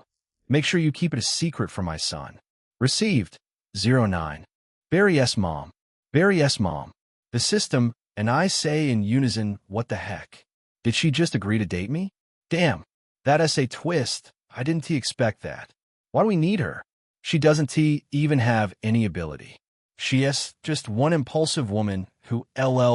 Make sure you keep it a secret from my son. Received. 09. Barry S. Mom. Barry S. Mom. The system, and I say in unison, what the heck? Did she just agree to date me? Damn, that is a twist. I didn't expect that. Why do we need her? She doesn't even have any ability. She is just one impulsive woman who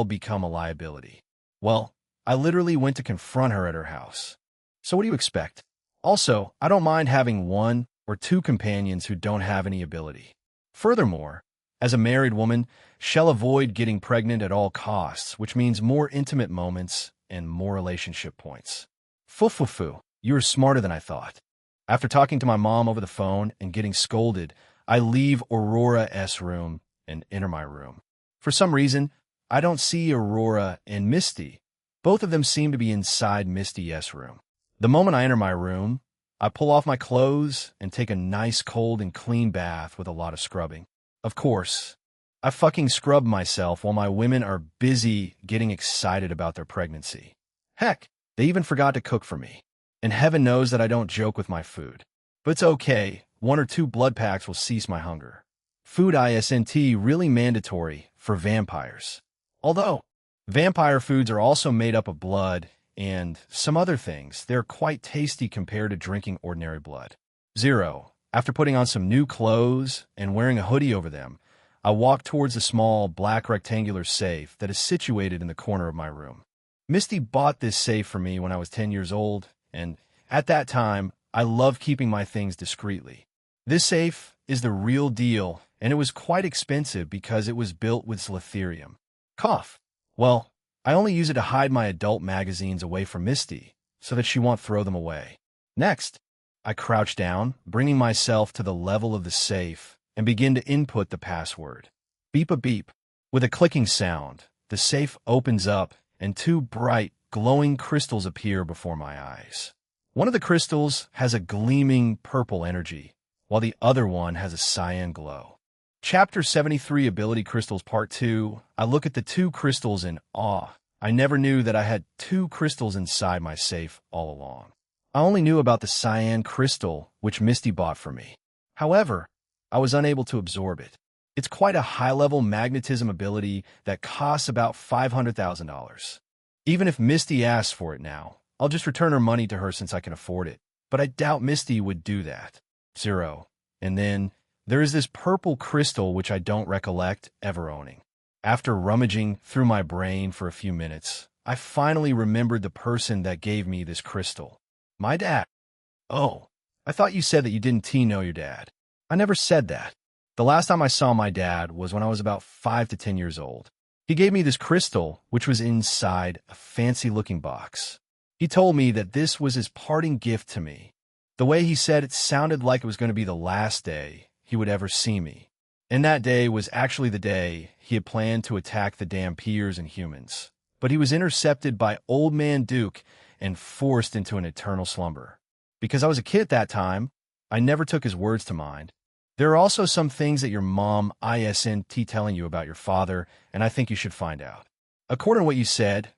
become a liability. Well, I literally went to confront her at her house. So what do you expect? Also, I don't mind having one or two companions who don't have any ability. Furthermore, as a married woman, she'll avoid getting pregnant at all costs, which means more intimate moments and more relationship points. Foo, you were smarter than I thought. After talking to my mom over the phone and getting scolded, I leave Aurora's room and enter my room. For some reason, I don't see Aurora and Misty. Both of them seem to be inside Misty's room. The moment I enter my room, I pull off my clothes and take a nice cold and clean bath with a lot of scrubbing. Of course, I fucking scrub myself while my women are busy getting excited about their pregnancy. Heck, they even forgot to cook for me. And heaven knows that I don't joke with my food. But it's okay, 1 or 2 blood packs will cease my hunger. Food isn't really mandatory for vampires. Although, vampire foods are also made up of blood and some other things. They're quite tasty compared to drinking ordinary blood. 0. After putting on some new clothes and wearing a hoodie over them, I walk towards a small black rectangular safe that is situated in the corner of my room. Misty bought this safe for me when I was 10 years old, and at that time, I loved keeping my things discreetly. This safe is the real deal, and it was quite expensive because it was built with Slitherium. Cough. Well, I only use it to hide my adult magazines away from Misty, so that she won't throw them away. Next, I crouch down, bringing myself to the level of the safe, and begin to input the password. Beep a beep. With a clicking sound, the safe opens up, and 2 bright, glowing crystals appear before my eyes. One of the crystals has a gleaming purple energy, while the other one has a cyan glow. Chapter 73 Ability Crystals Part 2. I look at the 2 crystals in awe. I never knew that I had 2 crystals inside my safe all along. I only knew about the cyan crystal, which Misty bought for me. However, I was unable to absorb it. It's quite a high-level magnetism ability that costs about $500,000. Even if Misty asks for it now, I'll just return her money to her since I can afford it. But I doubt Misty would do that. 0. And then, there is this purple crystal which I don't recollect ever owning. After rummaging through my brain for a few minutes, I finally remembered the person that gave me this crystal. My dad. Oh, I thought you said that you didn't know your dad. I never said that. The last time I saw my dad was when I was about 5 to 10 years old. He gave me this crystal, which was inside a fancy-looking box. He told me that this was his parting gift to me. The way he said it sounded like it was going to be the last day he would ever see me. And that day was actually the day he had planned to attack the Dampiers and humans. But he was intercepted by Old Man Duke and forced into an eternal slumber. Because I was a kid at that time, I never took his words to mind. There are also some things that your mom isn't telling you about your father, and I think you should find out. According to what you said,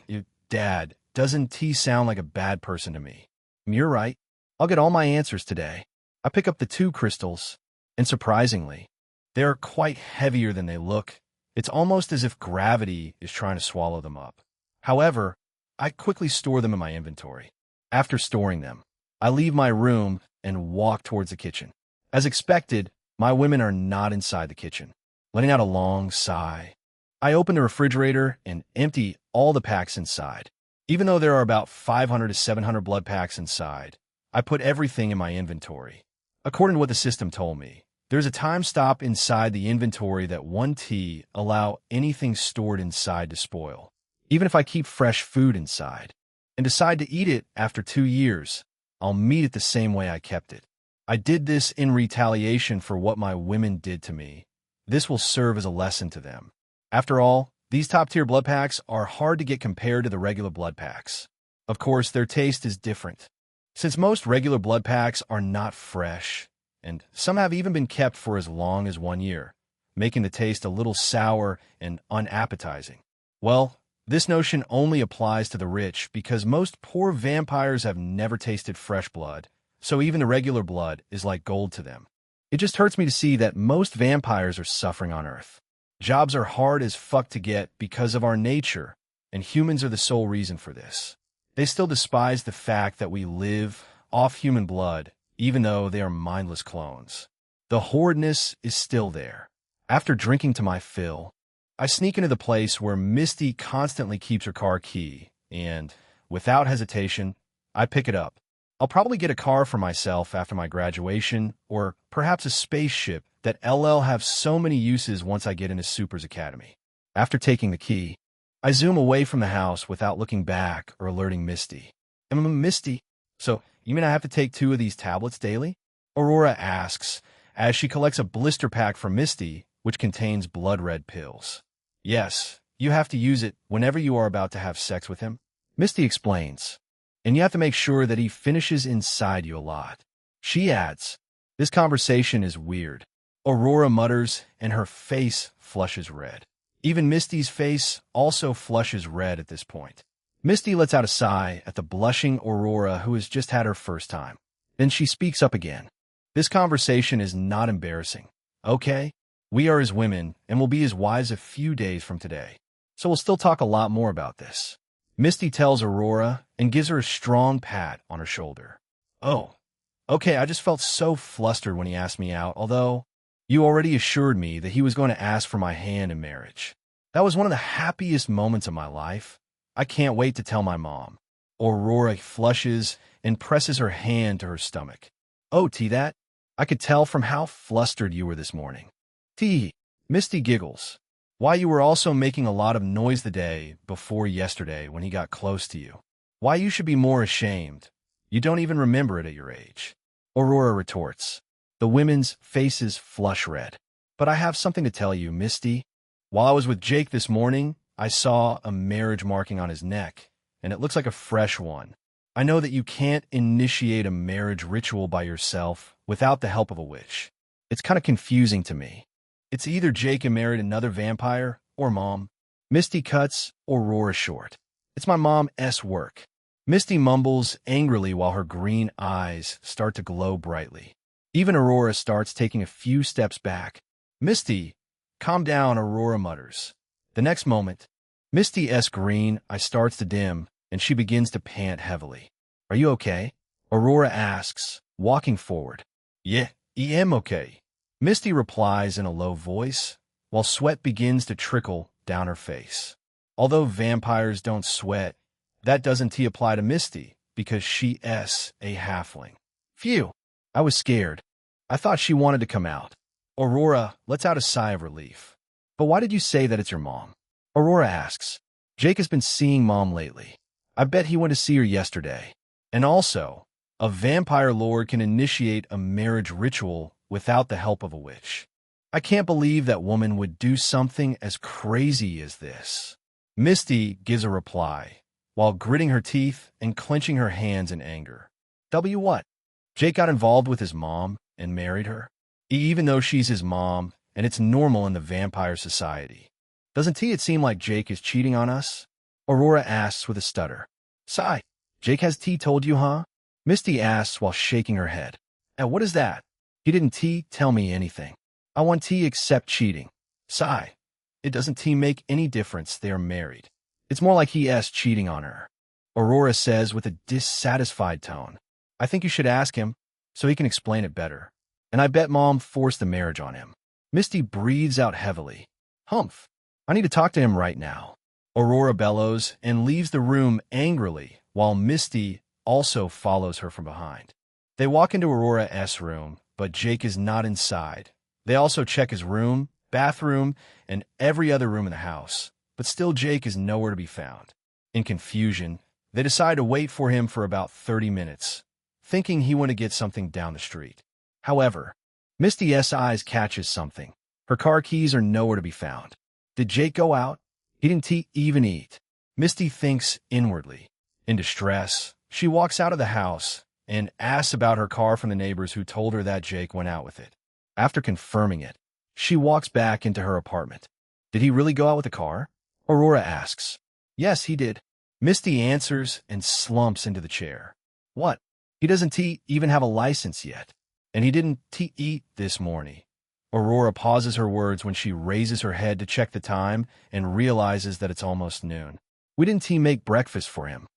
your dad doesn't sound like a bad person to me. You're right. I'll get all my answers today. I pick up the 2 crystals, and surprisingly, they are quite heavier than they look. It's almost as if gravity is trying to swallow them up. However, I quickly store them in my inventory. After storing them, I leave my room and walk towards the kitchen. As expected, my women are not inside the kitchen. Letting out a long sigh, I open the refrigerator and empty all the packs inside. Even though there are about 500 to 700 blood packs inside, I put everything in my inventory. According to what the system told me, there's a time stop inside the inventory that 1T allow anything stored inside to spoil, even if I keep fresh food inside, and decide to eat it after 2 years. I'll meet it the same way I kept it. I did this in retaliation for what my women did to me. This will serve as a lesson to them. After all, these top-tier blood packs are hard to get compared to the regular blood packs. Of course, their taste is different, since most regular blood packs are not fresh, and some have even been kept for as long as 1 year, making the taste a little sour and unappetizing. Well, this notion only applies to the rich because most poor vampires have never tasted fresh blood, so even the regular blood is like gold to them. It just hurts me to see that most vampires are suffering on Earth. Jobs are hard as fuck to get because of our nature, and humans are the sole reason for this. They still despise the fact that we live off human blood, even though they are mindless clones. The horridness is still there. After drinking to my fill, I sneak into the place where Misty constantly keeps her car key, and, without hesitation, I pick it up. I'll probably get a car for myself after my graduation, or perhaps a spaceship that LL have so many uses once I get into Super's Academy. After taking the key, I zoom away from the house without looking back or alerting Misty. Misty, so you mean I have to take 2 of these tablets daily? Aurora asks, as she collects a blister pack from Misty, which contains blood red pills. Yes, you have to use it whenever you are about to have sex with him, Misty explains. And you have to make sure that he finishes inside you a lot. She adds, this conversation is weird. Aurora mutters, and her face flushes red. Even Misty's face also flushes red at this point. Misty lets out a sigh at the blushing Aurora who has just had her first time. Then she speaks up again. This conversation is not embarrassing. Okay? We are as women, and will be as wise a few days from today. So we'll still talk a lot more about this. Misty tells Aurora and gives her a strong pat on her shoulder. Oh, okay, I just felt so flustered when he asked me out, although you already assured me that he was going to ask for my hand in marriage. That was one of the happiest moments of my life. I can't wait to tell my mom. Aurora flushes and presses her hand to her stomach. Oh, that? I could tell from how flustered you were this morning. Misty giggles. Why you were also making a lot of noise the day before yesterday when he got close to you. Why you should be more ashamed. You don't even remember it at your age. Aurora retorts. The women's faces flush red. But I have something to tell you, Misty. While I was with Jake this morning, I saw a marriage marking on his neck, and it looks like a fresh one. I know that you can't initiate a marriage ritual by yourself without the help of a witch. It's kind of confusing to me. It's either Jake and married another vampire, or Mom. Misty cuts Aurora short. It's my mom's work. Misty mumbles angrily while her green eyes start to glow brightly. Even Aurora starts taking a few steps back. Misty, calm down, Aurora mutters. The next moment, Misty's green eye starts to dim, and she begins to pant heavily. Are you okay? Aurora asks, walking forward. Yeah, I am okay. Misty replies in a low voice, while sweat begins to trickle down her face. Although vampires don't sweat, that doesn't apply to Misty, because she's a halfling. Phew, I was scared. I thought she wanted to come out. Aurora lets out a sigh of relief. But why did you say that it's your mom? Aurora asks. Jake has been seeing Mom lately. I bet he went to see her yesterday. And also, a vampire lord can initiate a marriage ritual without the help of a witch. I can't believe that woman would do something as crazy as this. Misty gives a reply, while gritting her teeth and clenching her hands in anger. What? Jake got involved with his mom and married her? Even though she's his mom, and it's normal in the vampire society. Doesn't it seem like Jake is cheating on us? Aurora asks with a stutter. Sigh. Jake has told you, huh? Misty asks while shaking her head. And what is that? He didn't tell me anything. I want except cheating. Sigh. It doesn't make any difference they are married. It's more like he's cheating on her. Aurora says with a dissatisfied tone. I think you should ask him, so he can explain it better. And I bet Mom forced the marriage on him. Misty breathes out heavily. Humph. I need to talk to him right now. Aurora bellows and leaves the room angrily, while Misty also follows her from behind. They walk into Aurora's room, but Jake is not inside. They also check his room, bathroom, and every other room in the house, but still Jake is nowhere to be found. In confusion, they decide to wait for him for about 30 minutes, thinking he went to get something down the street. However, Misty's eyes catches something. Her car keys are nowhere to be found. Did Jake go out? He didn't even eat. Misty thinks inwardly. In distress, she walks out of the house and asks about her car from the neighbors who told her that Jake went out with it. After confirming it, she walks back into her apartment. Did he really go out with the car? Aurora asks. Yes, he did. Misty answers and slumps into the chair. What? He doesn't even have a license yet. And he didn't eat this morning. Aurora pauses her words when she raises her head to check the time and realizes that it's almost noon. We didn't make breakfast for him.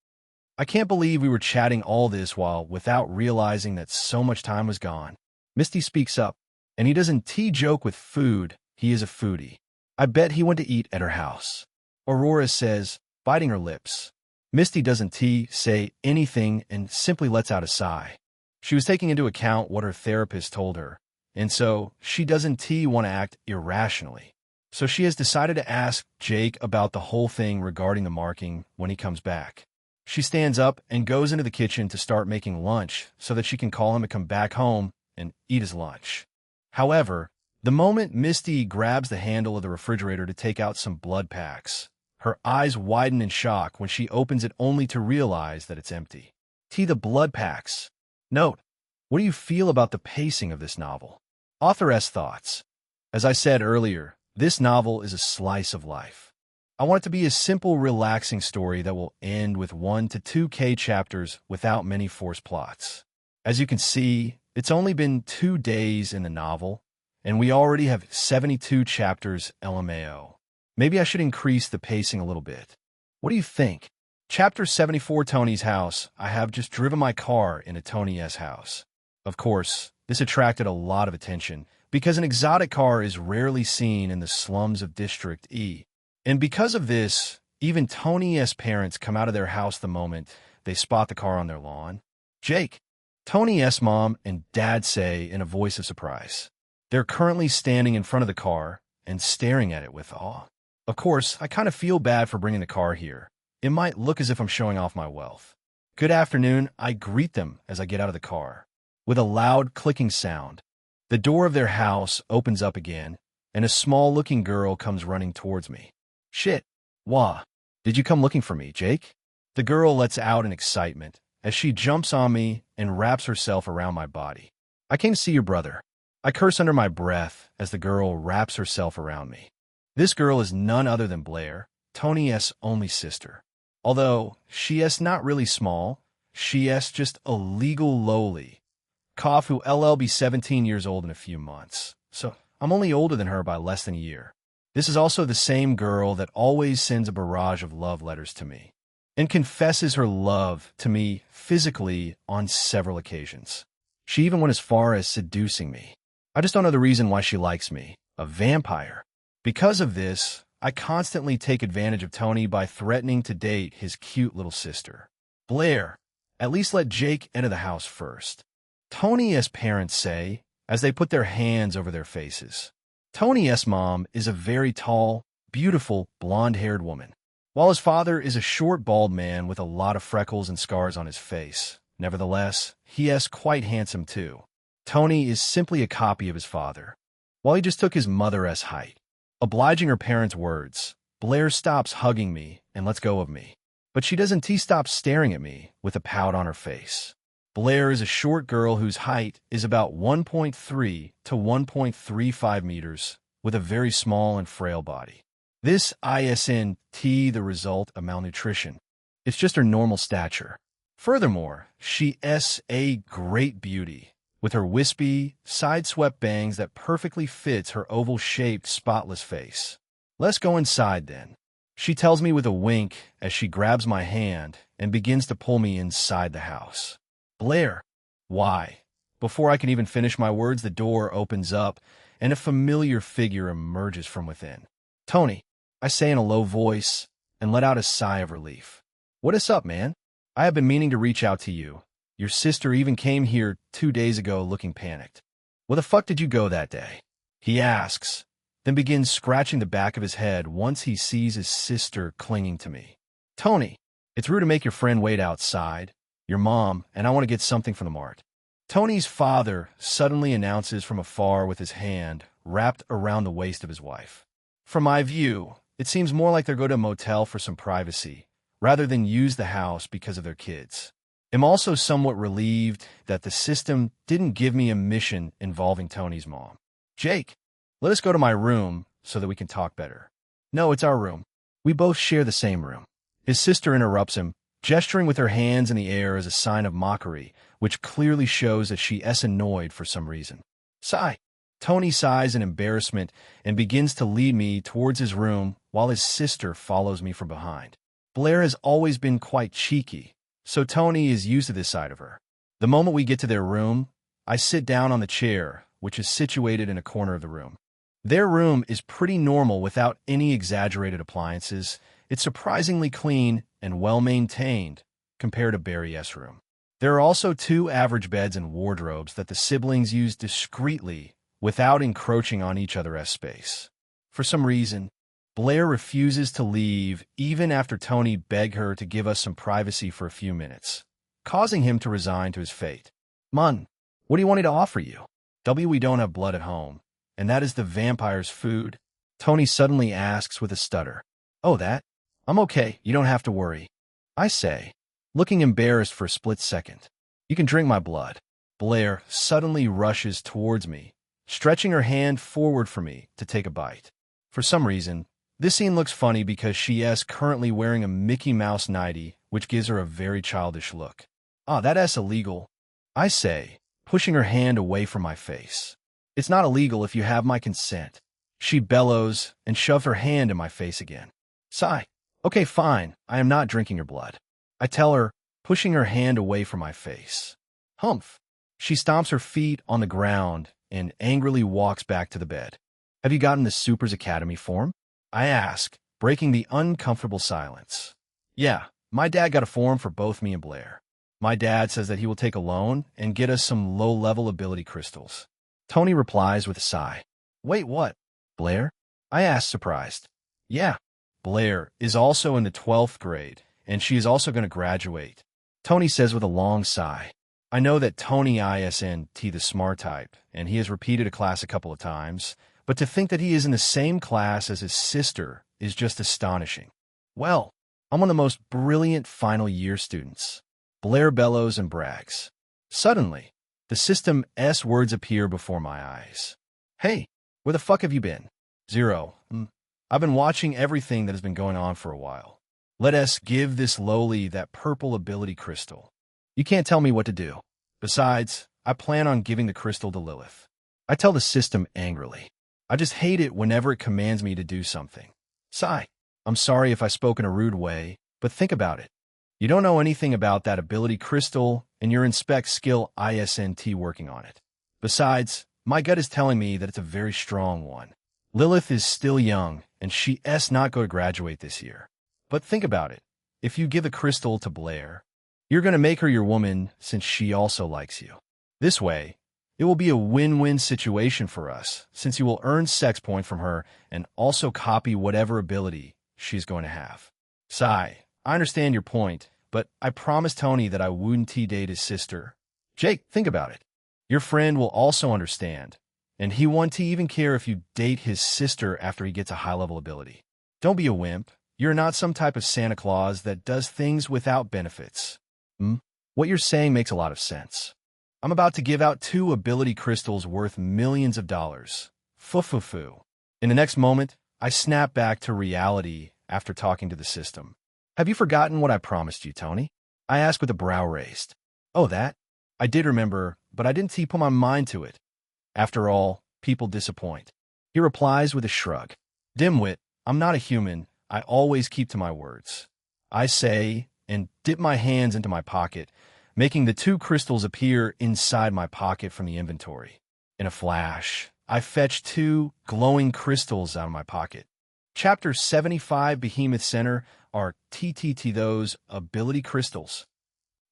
I can't believe we were chatting all this while without realizing that so much time was gone. Misty speaks up, and he doesn't joke with food. He is a foodie. I bet he went to eat at her house. Aurora says, biting her lips. Misty doesn't say anything and simply lets out a sigh. She was taking into account what her therapist told her, and so she doesn't want to act irrationally. So she has decided to ask Jake about the whole thing regarding the marking when he comes back. She stands up and goes into the kitchen to start making lunch so that she can call him to come back home and eat his lunch. However, the moment Misty grabs the handle of the refrigerator to take out some blood packs, her eyes widen in shock when she opens it only to realize that it's empty. The blood packs. Note, what do you feel about the pacing of this novel? Authoress thoughts. As I said earlier, this novel is a slice of life. I want it to be a simple, relaxing story that will end with 1 to 2K chapters without many forced plots. As you can see, it's only been 2 days in the novel, and we already have 72 chapters LMAO. Maybe I should increase the pacing a little bit. What do you think? Chapter 74, Tony's house. I have just driven my car into Tony's house. Of course, this attracted a lot of attention because an exotic car is rarely seen in the slums of District E. And because of this, even Tony's parents come out of their house the moment they spot the car on their lawn. Jake, Tony's mom and dad say in a voice of surprise. They're currently standing in front of the car and staring at it with awe. Of course, I kind of feel bad for bringing the car here. It might look as if I'm showing off my wealth. Good afternoon, I greet them as I get out of the car. With a loud clicking sound, the door of their house opens up again, and a small-looking girl comes running towards me. Shit. Wah. Did you come looking for me, Jake? The girl lets out in excitement as she jumps on me and wraps herself around my body. I came to see your brother. I curse under my breath as the girl wraps herself around me. This girl is none other than Blair, Tony's only sister. Although she is not really small, she is just a legal lowly. Cough who LL be 17 years old in a few months. So I'm only older than her by less than a year. This is also the same girl that always sends a barrage of love letters to me and confesses her love to me physically on several occasions. She even went as far as seducing me. I just don't know the reason why she likes me, a vampire. Because of this, I constantly take advantage of Tony by threatening to date his cute little sister. Blair, at least let Jake enter the house first. Tony's parents say, as they put their hands over their faces. Tony's mom is a very tall, beautiful, blonde-haired woman, while his father is a short, bald man with a lot of freckles and scars on his face. Nevertheless, he is quite handsome too. Tony is simply a copy of his father, while he just took his mother's height. Obliging her parents' words, Blair stops hugging me and lets go of me. But she doesn't stop staring at me with a pout on her face. Blair is a short girl whose height is about 1.3 to 1.35 meters, with a very small and frail body. This isn't the result of malnutrition. It's just her normal stature. Furthermore, she is a great beauty, with her wispy, side-swept bangs that perfectly fits her oval-shaped, spotless face. Let's go inside, then. She tells me with a wink as she grabs my hand and begins to pull me inside the house. Blair. Why? Before I can even finish my words, the door opens up and a familiar figure emerges from within. Tony, I say in a low voice and let out a sigh of relief. What is up, man? I have been meaning to reach out to you. Your sister even came here 2 days ago looking panicked. Where the fuck did you go that day? He asks, then begins scratching the back of his head once he sees his sister clinging to me. Tony, it's rude to make your friend wait outside. Your mom, and I want to get something from the mart. Tony's father suddenly announces from afar with his hand wrapped around the waist of his wife. From my view, it seems more like they're going to a motel for some privacy, rather than use the house because of their kids. I'm also somewhat relieved that the system didn't give me a mission involving Tony's mom. Jake, let us go to my room so that we can talk better. No, it's our room. We both share the same room. His sister interrupts him, gesturing with her hands in the air as a sign of mockery, which clearly shows that she is annoyed for some reason. Sigh. Tony sighs in embarrassment and begins to lead me towards his room while his sister follows me from behind. Blair has always been quite cheeky, so Tony is used to this side of her. The moment we get to their room, I sit down on the chair, which is situated in a corner of the room. Their room is pretty normal without any exaggerated appliances. It's surprisingly clean and well-maintained compared to Barry's room. There are also 2 average beds and wardrobes that the siblings use discreetly without encroaching on each other's space. For some reason, Blair refuses to leave even after Tony begged her to give us some privacy for a few minutes, causing him to resign to his fate. "Mun, what do you want me to offer you?" "We don't have blood at home, and that is the vampire's food," Tony suddenly asks with a stutter. "Oh, that? I'm okay, you don't have to worry," I say, looking embarrassed for a split second. "You can drink my blood." Blair suddenly rushes towards me, stretching her hand forward for me to take a bite. For some reason, this scene looks funny because she is currently wearing a Mickey Mouse nightie, which gives her a very childish look. "Ah, that's illegal," I say, pushing her hand away from my face. "It's not illegal if you have my consent." She bellows and shoves her hand in my face again. Sigh. "Okay, fine, I am not drinking your blood," I tell her, pushing her hand away from my face. "Humph." She stomps her feet on the ground and angrily walks back to the bed. "Have you gotten the Supers Academy form?" I ask, breaking the uncomfortable silence. "Yeah, my dad got a form for both me and Blair. My dad says that he will take a loan and get us some low-level ability crystals." Tony replies with a sigh. "Wait, what? Blair?" I ask, surprised. "Yeah, Blair is also in the 12th grade, and she is also going to graduate," Tony says with a long sigh. I know that Tony isn't the smart type, and he has repeated a class a couple of times, but to think that he is in the same class as his sister is just astonishing. "Well, I'm one of the most brilliant final year students," Blair bellows and brags. Suddenly, the system's words appear before my eyes. "Hey, where the fuck have you been?" "Zero. I've been watching everything that has been going on for a while. Let us give this lowly that purple ability crystal. You can't tell me what to do. Besides, I plan on giving the crystal to Lilith." I tell the system angrily. I just hate it whenever it commands me to do something. Sigh. "I'm sorry if I spoke in a rude way, but think about it. You don't know anything about that ability crystal, and you're in spec skill ISNT working on it. Besides, my gut is telling me that it's a very strong one. Lilith is still young, and she's not going to graduate this year. But think about it. If you give the crystal to Blair, you're going to make her your woman since she also likes you. This way, it will be a win-win situation for us, since you will earn sex points from her and also copy whatever ability she's going to have." Sigh. "I understand your point, but I promised Tony that I wouldn't date his sister." "Jake, think about it. Your friend will also understand, and he won't even care if you date his sister after he gets a high-level ability. Don't be a wimp. You're not some type of Santa Claus that does things without benefits." What you're saying makes a lot of sense. I'm about to give out 2 ability crystals worth millions of dollars. Foo. In the next moment, I snap back to reality after talking to the system. "Have you forgotten what I promised you, Tony?" I ask with a brow raised. "Oh, that? I did remember, but I didn't put my mind to it. After all, people disappoint." He replies with a shrug. "Dimwit, I'm not a human. I always keep to my words," I say, and dip my hands into my pocket, making the 2 crystals appear inside my pocket from the inventory. In a flash, I fetch 2 glowing crystals out of my pocket. Chapter 75 Behemoth Center are those ability crystals.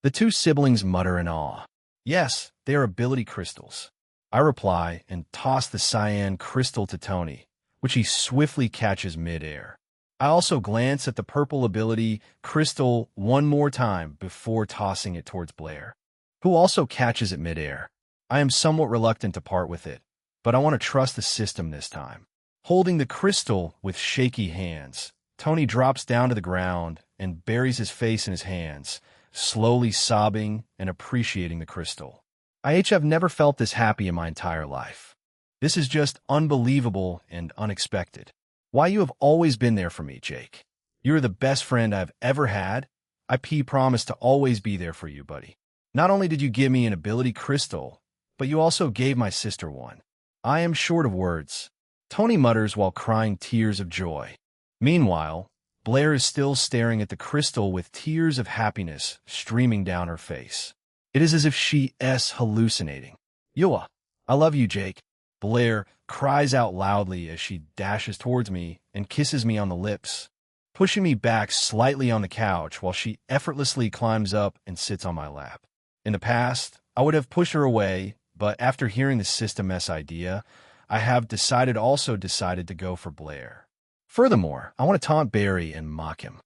The 2 siblings mutter in awe. "Yes, they are ability crystals," I reply and toss the cyan crystal to Tony, which he swiftly catches mid-air. I also glance at the purple ability crystal one more time before tossing it towards Blair, who also catches it mid-air. I am somewhat reluctant to part with it, but I want to trust the system this time. Holding the crystal with shaky hands, Tony drops down to the ground and buries his face in his hands, slowly sobbing and appreciating the crystal. I have never felt this happy in my entire life. This is just unbelievable and unexpected. Why, you have always been there for me, Jake. You're the best friend I've ever had. I promise to always be there for you, buddy. Not only did you give me an ability crystal, but you also gave my sister one." I am short of words, Tony mutters while crying tears of joy. Meanwhile, Blair is still staring at the crystal with tears of happiness streaming down her face. It is as if she is hallucinating. Yua, I love you, Jake. Blair cries out loudly as she dashes towards me and kisses me on the lips, pushing me back slightly on the couch while she effortlessly climbs up and sits on my lap. In the past, I would have pushed her away, but after hearing the System S idea, I have decided to go for Blair. Furthermore, I want to taunt Barry and mock him.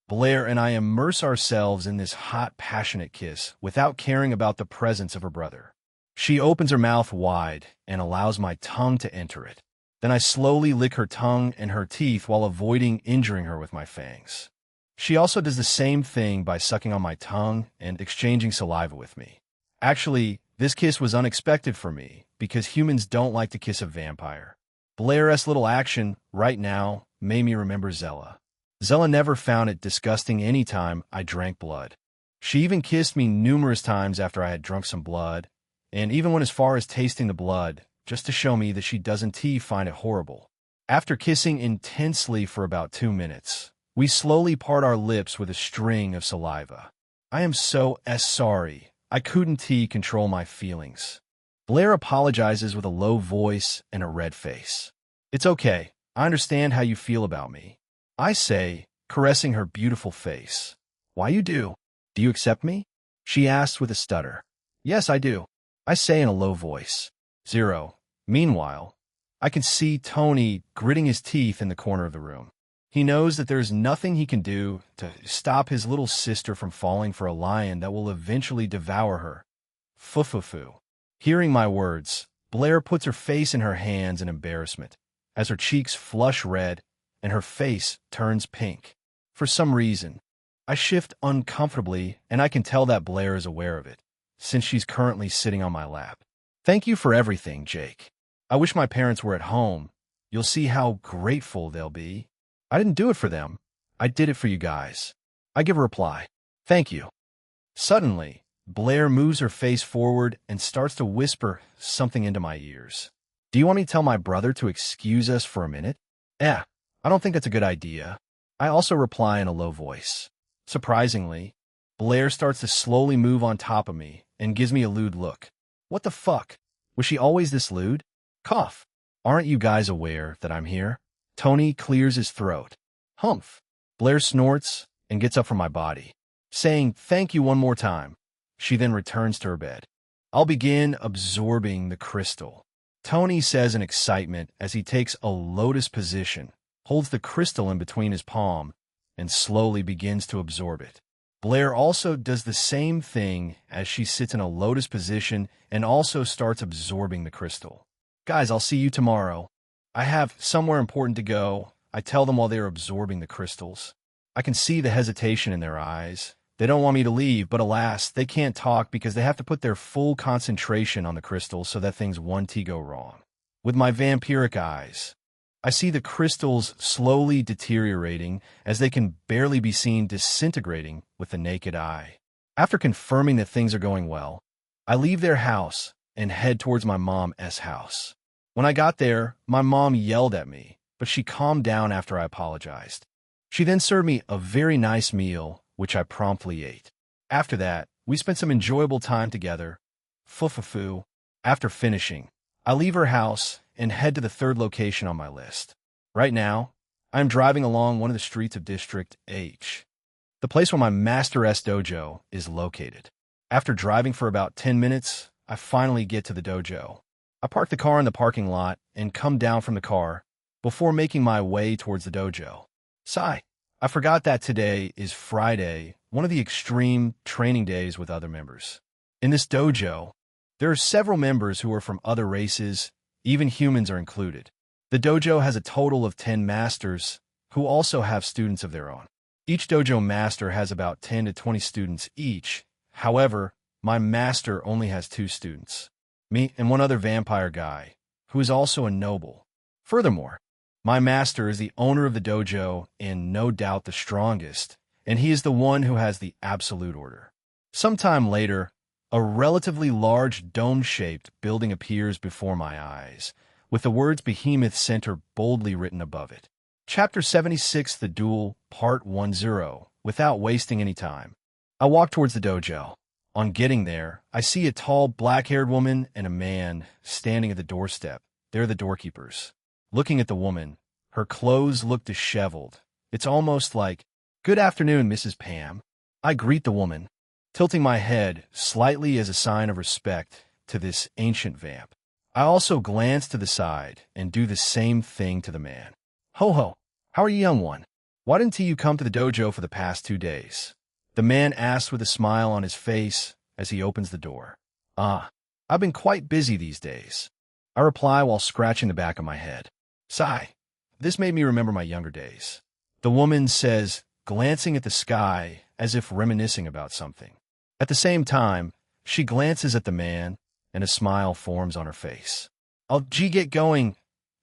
Blair and I immerse ourselves in this hot, passionate kiss without caring about the presence of her brother. She opens her mouth wide and allows my tongue to enter it. Then I slowly lick her tongue and her teeth while avoiding injuring her with my fangs. She also does the same thing by sucking on my tongue and exchanging saliva with me. Actually, this kiss was unexpected for me because humans don't like to kiss a vampire. Blair's little action right now made me remember Zella. Zella never found it disgusting any time I drank blood. She even kissed me numerous times after I had drunk some blood, and even went as far as tasting the blood, just to show me that she doesn't find it horrible. After kissing intensely for about 2 minutes, we slowly part our lips with a string of saliva. I am so sorry. I couldn't control my feelings. Blair apologizes with a low voice and a red face. It's okay. I understand how you feel about me. I say, caressing her beautiful face. Why you do? Do you accept me? She asks with a stutter. Yes, I do. I say in a low voice. 0. Meanwhile, I can see Tony gritting his teeth in the corner of the room. He knows that there's nothing he can do to stop his little sister from falling for a lion that will eventually devour her. Fufufu. Hearing my words, Blair puts her face in her hands in embarrassment, as her cheeks flush red and her face turns pink. For some reason, I shift uncomfortably, and I can tell that Blair is aware of it, since she's currently sitting on my lap. Thank you for everything, Jake. I wish my parents were at home. You'll see how grateful they'll be. I didn't do it for them. I did it for you guys. I give a reply. Thank you. Suddenly, Blair moves her face forward and starts to whisper something into my ears. Do you want me to tell my brother to excuse us for a minute? I don't think that's a good idea. I also reply in a low voice. Surprisingly, Blair starts to slowly move on top of me and gives me a lewd look. What the fuck? Was she always this lewd? Cough. Aren't you guys aware that I'm here? Tony clears his throat. Humph. Blair snorts and gets up from my body, saying thank you one more time. She then returns to her bed. I'll begin absorbing the crystal. Tony says in excitement as he takes a lotus position, holds the crystal in between his palm, and slowly begins to absorb it. Blair also does the same thing as she sits in a lotus position and also starts absorbing the crystal. Guys, I'll see you tomorrow. I have somewhere important to go, I tell them while they're absorbing the crystals. I can see the hesitation in their eyes. They don't want me to leave, but alas, they can't talk because they have to put their full concentration on the crystals so that things won't go wrong. With my vampiric eyes, I see the crystals slowly deteriorating as they can barely be seen disintegrating with the naked eye. After confirming that things are going well, I leave their house and head towards my mom's house. When I got there, my mom yelled at me, but she calmed down after I apologized. She then served me a very nice meal, which I promptly ate. After that, we spent some enjoyable time together. Fufufu. After finishing, I leave her house and head to the third location on my list. Right now, I am driving along one of the streets of District H, the place where my Master S dojo is located. After driving for about 10 minutes, I finally get to the dojo. I park the car in the parking lot and come down from the car before making my way towards the dojo. Sigh, I forgot that today is Friday, one of the extreme training days with other members. In this dojo, there are several members who are from other races, even humans are included. The dojo has a total of 10 masters who also have students of their own. Each dojo master has about 10 to 20 students each. However, my master only has 2 students, me and one other vampire guy, who is also a noble. Furthermore, my master is the owner of the dojo and no doubt the strongest, and he is the one who has the absolute order. Sometime later, a relatively large dome-shaped building appears before my eyes, with the words Behemoth Center boldly written above it. Chapter 76, The Duel, Part 10. Without wasting any time, I walk towards the dojo. On getting there, I see a tall, black-haired woman and a man standing at the doorstep. They're the doorkeepers. Looking at the woman, her clothes look disheveled. It's almost like, "Good afternoon, Mrs. Pam." I greet the woman, tilting my head slightly as a sign of respect to this ancient vamp. I also glance to the side and do the same thing to the man. "Ho ho, how are you, young one? Why didn't you come to the dojo for the past 2 days?" The man asks with a smile on his face as he opens the door. I've been quite busy these days," I reply while scratching the back of my head. Sigh. This made me remember my younger days. The woman says, glancing at the sky as if reminiscing about something. At the same time, she glances at the man, and a smile forms on her face. "I'll get going,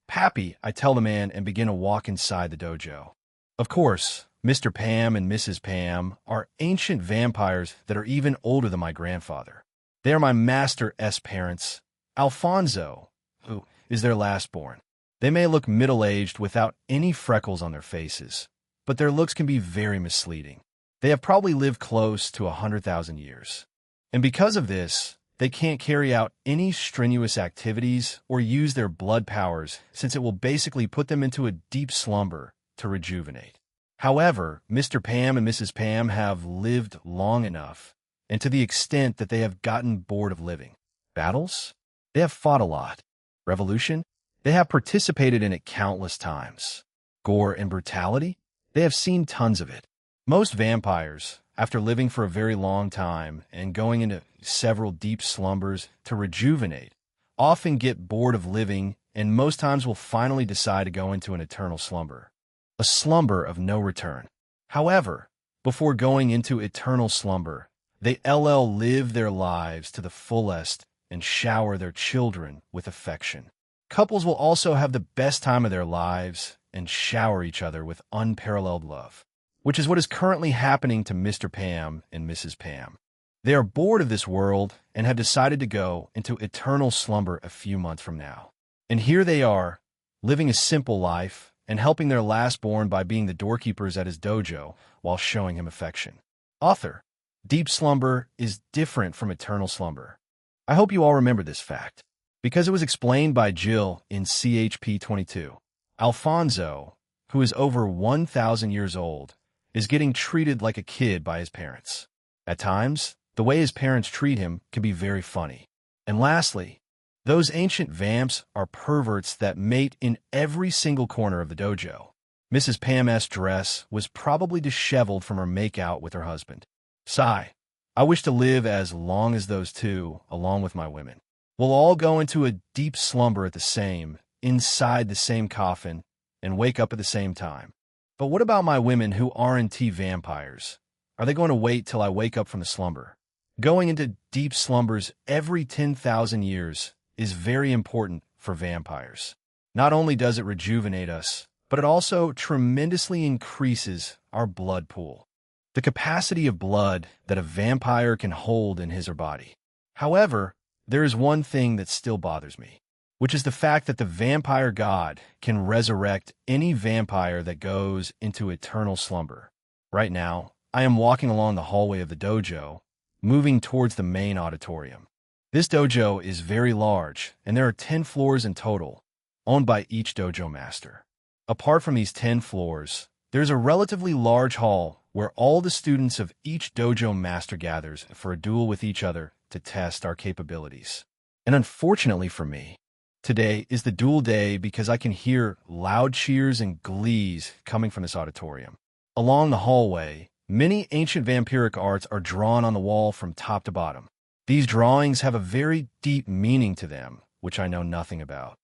Pappy," I tell the man and begin to walk inside the dojo. Of course, Mr. Pam and Mrs. Pam are ancient vampires that are even older than my grandfather. They are my master's parents, Alfonso, who is their last-born. They may look middle-aged without any freckles on their faces, but their looks can be very misleading. They have probably lived close to 100,000 years. And because of this, they can't carry out any strenuous activities or use their blood powers, since it will basically put them into a deep slumber to rejuvenate. However, Mr. Pam and Mrs. Pam have lived long enough, and to the extent that they have gotten bored of living. Battles? They have fought a lot. Revolution? They have participated in it countless times. Gore and brutality? They have seen tons of it. Most vampires, after living for a very long time and going into several deep slumbers to rejuvenate, often get bored of living and most times will finally decide to go into an eternal slumber. A slumber of no return. However, before going into eternal slumber, they live their lives to the fullest and shower their children with affection. Couples will also have the best time of their lives and shower each other with unparalleled love, which is what is currently happening to Mr. Pam and Mrs. Pam. They are bored of this world and have decided to go into eternal slumber a few months from now. And here they are, living a simple life and helping their last-born by being the doorkeepers at his dojo while showing him affection. Author: Deep slumber is different from eternal slumber. I hope you all remember this fact, because it was explained by Jill in CHP 22. Alfonso, who is over 1,000 years old, is getting treated like a kid by his parents. At times, the way his parents treat him can be very funny. And lastly, those ancient vamps are perverts that mate in every single corner of the dojo. Mrs. Pam's dress was probably disheveled from her make-out with her husband. Sigh. I wish to live as long as those two, along with my women. We'll all go into a deep slumber inside the same coffin, and wake up at the same time. But what about my women who aren't vampires? Are they going to wait till I wake up from the slumber? Going into deep slumbers every 10,000 years is very important for vampires. Not only does it rejuvenate us, but it also tremendously increases our blood pool, the capacity of blood that a vampire can hold in his or body. However, there is one thing that still bothers me, which is the fact that the vampire god can resurrect any vampire that goes into eternal slumber. Right now, I am walking along the hallway of the dojo, moving towards the main auditorium. This dojo is very large, and there are 10 floors in total, owned by each dojo master. Apart from these 10 floors, there's a relatively large hall where all the students of each dojo master gathers for a duel with each other to test our capabilities. And unfortunately for me, today is the duel day because I can hear loud cheers and glees coming from this auditorium. Along the hallway, many ancient vampiric arts are drawn on the wall from top to bottom. These drawings have a very deep meaning to them, which I know nothing about.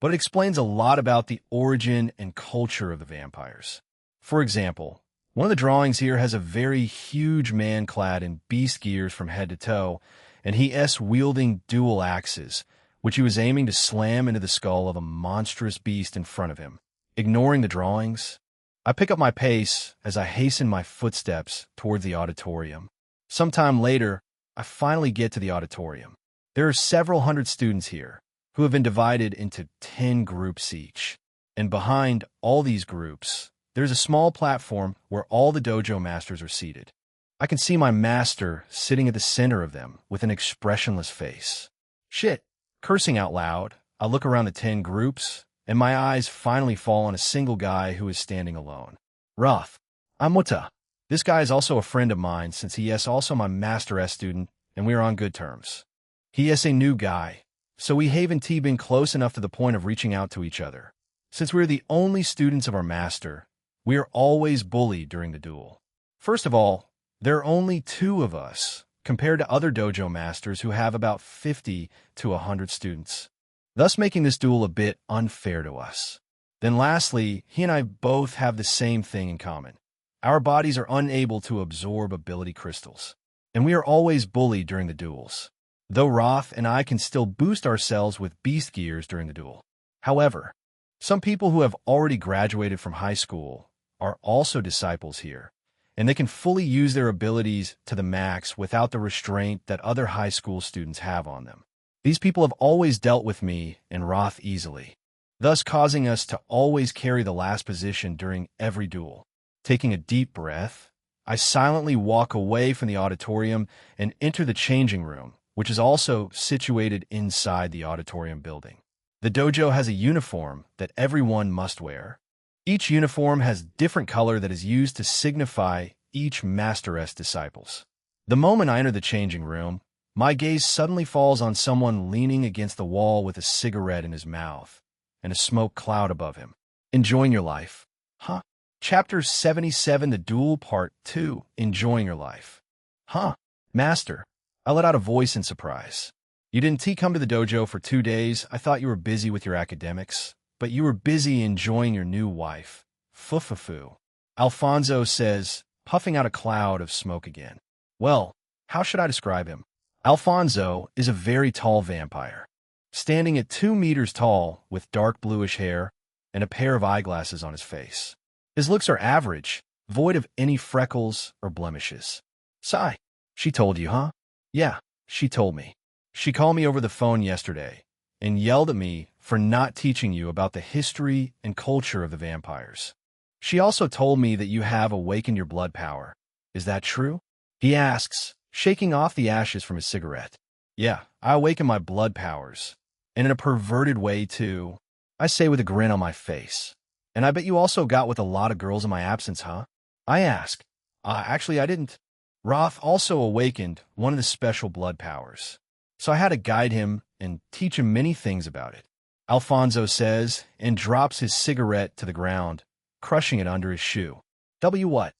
But it explains a lot about the origin and culture of the vampires. For example, one of the drawings here has a very huge man clad in beast gears from head to toe, and he is wielding dual axes, which he was aiming to slam into the skull of a monstrous beast in front of him. Ignoring the drawings, I pick up my pace as I hasten my footsteps towards the auditorium. Sometime later, I finally get to the auditorium. There are several hundred students here, who have been divided into 10 groups each. And behind all these groups, there's a small platform where all the dojo masters are seated. I can see my master sitting at the center of them with an expressionless face. Shit. Cursing out loud, I look around the 10 groups, and my eyes finally fall on a single guy who is standing alone. Roth. I'm Muta. This guy is also a friend of mine since he is also my Master S student, and we are on good terms. He is a new guy, so we haven't been close enough to the point of reaching out to each other. Since we're the only students of our master, we are always bullied during the duel. First of all, there are only 2 of us, compared to other dojo masters who have about 50 to 100 students, thus making this duel a bit unfair to us. Then lastly, he and I both have the same thing in common. Our bodies are unable to absorb ability crystals, and we are always bullied during the duels, though Roth and I can still boost ourselves with beast gears during the duel. However, some people who have already graduated from high school are also disciples here, and they can fully use their abilities to the max without the restraint that other high school students have on them. These people have always dealt with me and Roth easily, thus causing us to always carry the last position during every duel. Taking a deep breath, I silently walk away from the auditorium and enter the changing room, which is also situated inside the auditorium building. The dojo has a uniform that everyone must wear. Each uniform has different color that is used to signify each Master S disciples. The moment I enter the changing room, my gaze suddenly falls on someone leaning against the wall with a cigarette in his mouth and a smoke cloud above him. Enjoying your life. Huh? Chapter 77, The Duel, Part 2, Enjoying Your Life. Huh? Master. I let out a voice in surprise. You didn't come to the dojo for 2 days. I thought you were busy with your academics, but you were busy enjoying your new wife. Fufufu. Alfonso says, puffing out a cloud of smoke again. Well, how should I describe him? Alfonso is a very tall vampire, standing at 2 meters tall with dark bluish hair and a pair of eyeglasses on his face. His looks are average, void of any freckles or blemishes. Sigh. She told you, huh? Yeah, she told me. She called me over the phone yesterday and yelled at me for not teaching you about the history and culture of the vampires. She also told me that you have awakened your blood power. Is that true? He asks, shaking off the ashes from his cigarette. Yeah, I awakened my blood powers. And in a perverted way, too. I say with a grin on my face. And I bet you also got with a lot of girls in my absence, huh? I ask. Actually, I didn't. Roth also awakened one of the special blood powers, so I had to guide him and teach him many things about it. Alfonso says, and drops his cigarette to the ground, crushing it under his shoe. What?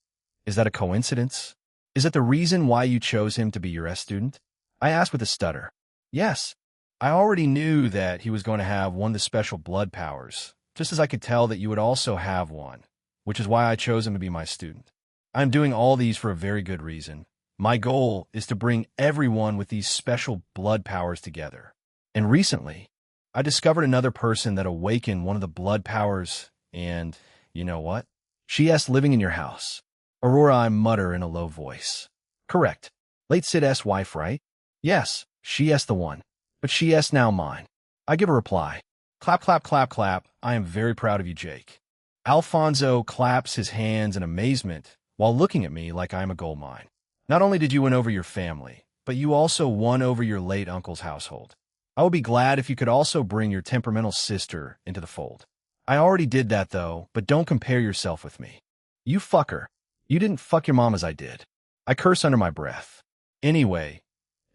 Is that a coincidence? Is that the reason why you chose him to be your S student? I asked with a stutter. Yes. I already knew that he was going to have one of the special blood powers, just as I could tell that you would also have one, which is why I chose him to be my student. I'm doing all these for a very good reason. My goal is to bring everyone with these special blood powers together. And recently, I discovered another person that awakened one of the blood powers, and you know what? She is living in your house. Aurora, I mutter in a low voice. Correct. Late Sid S. wife, right? Yes, she is the one. But she is now mine. I give a reply. Clap, clap, clap, clap. I am very proud of you, Jake. Alfonso claps his hands in amazement while looking at me like I am a gold mine. Not only did you win over your family, but you also won over your late uncle's household. I would be glad if you could also bring your temperamental sister into the fold. I already did that, though, but don't compare yourself with me. You fucker. You didn't fuck your mom as I did. I curse under my breath. Anyway,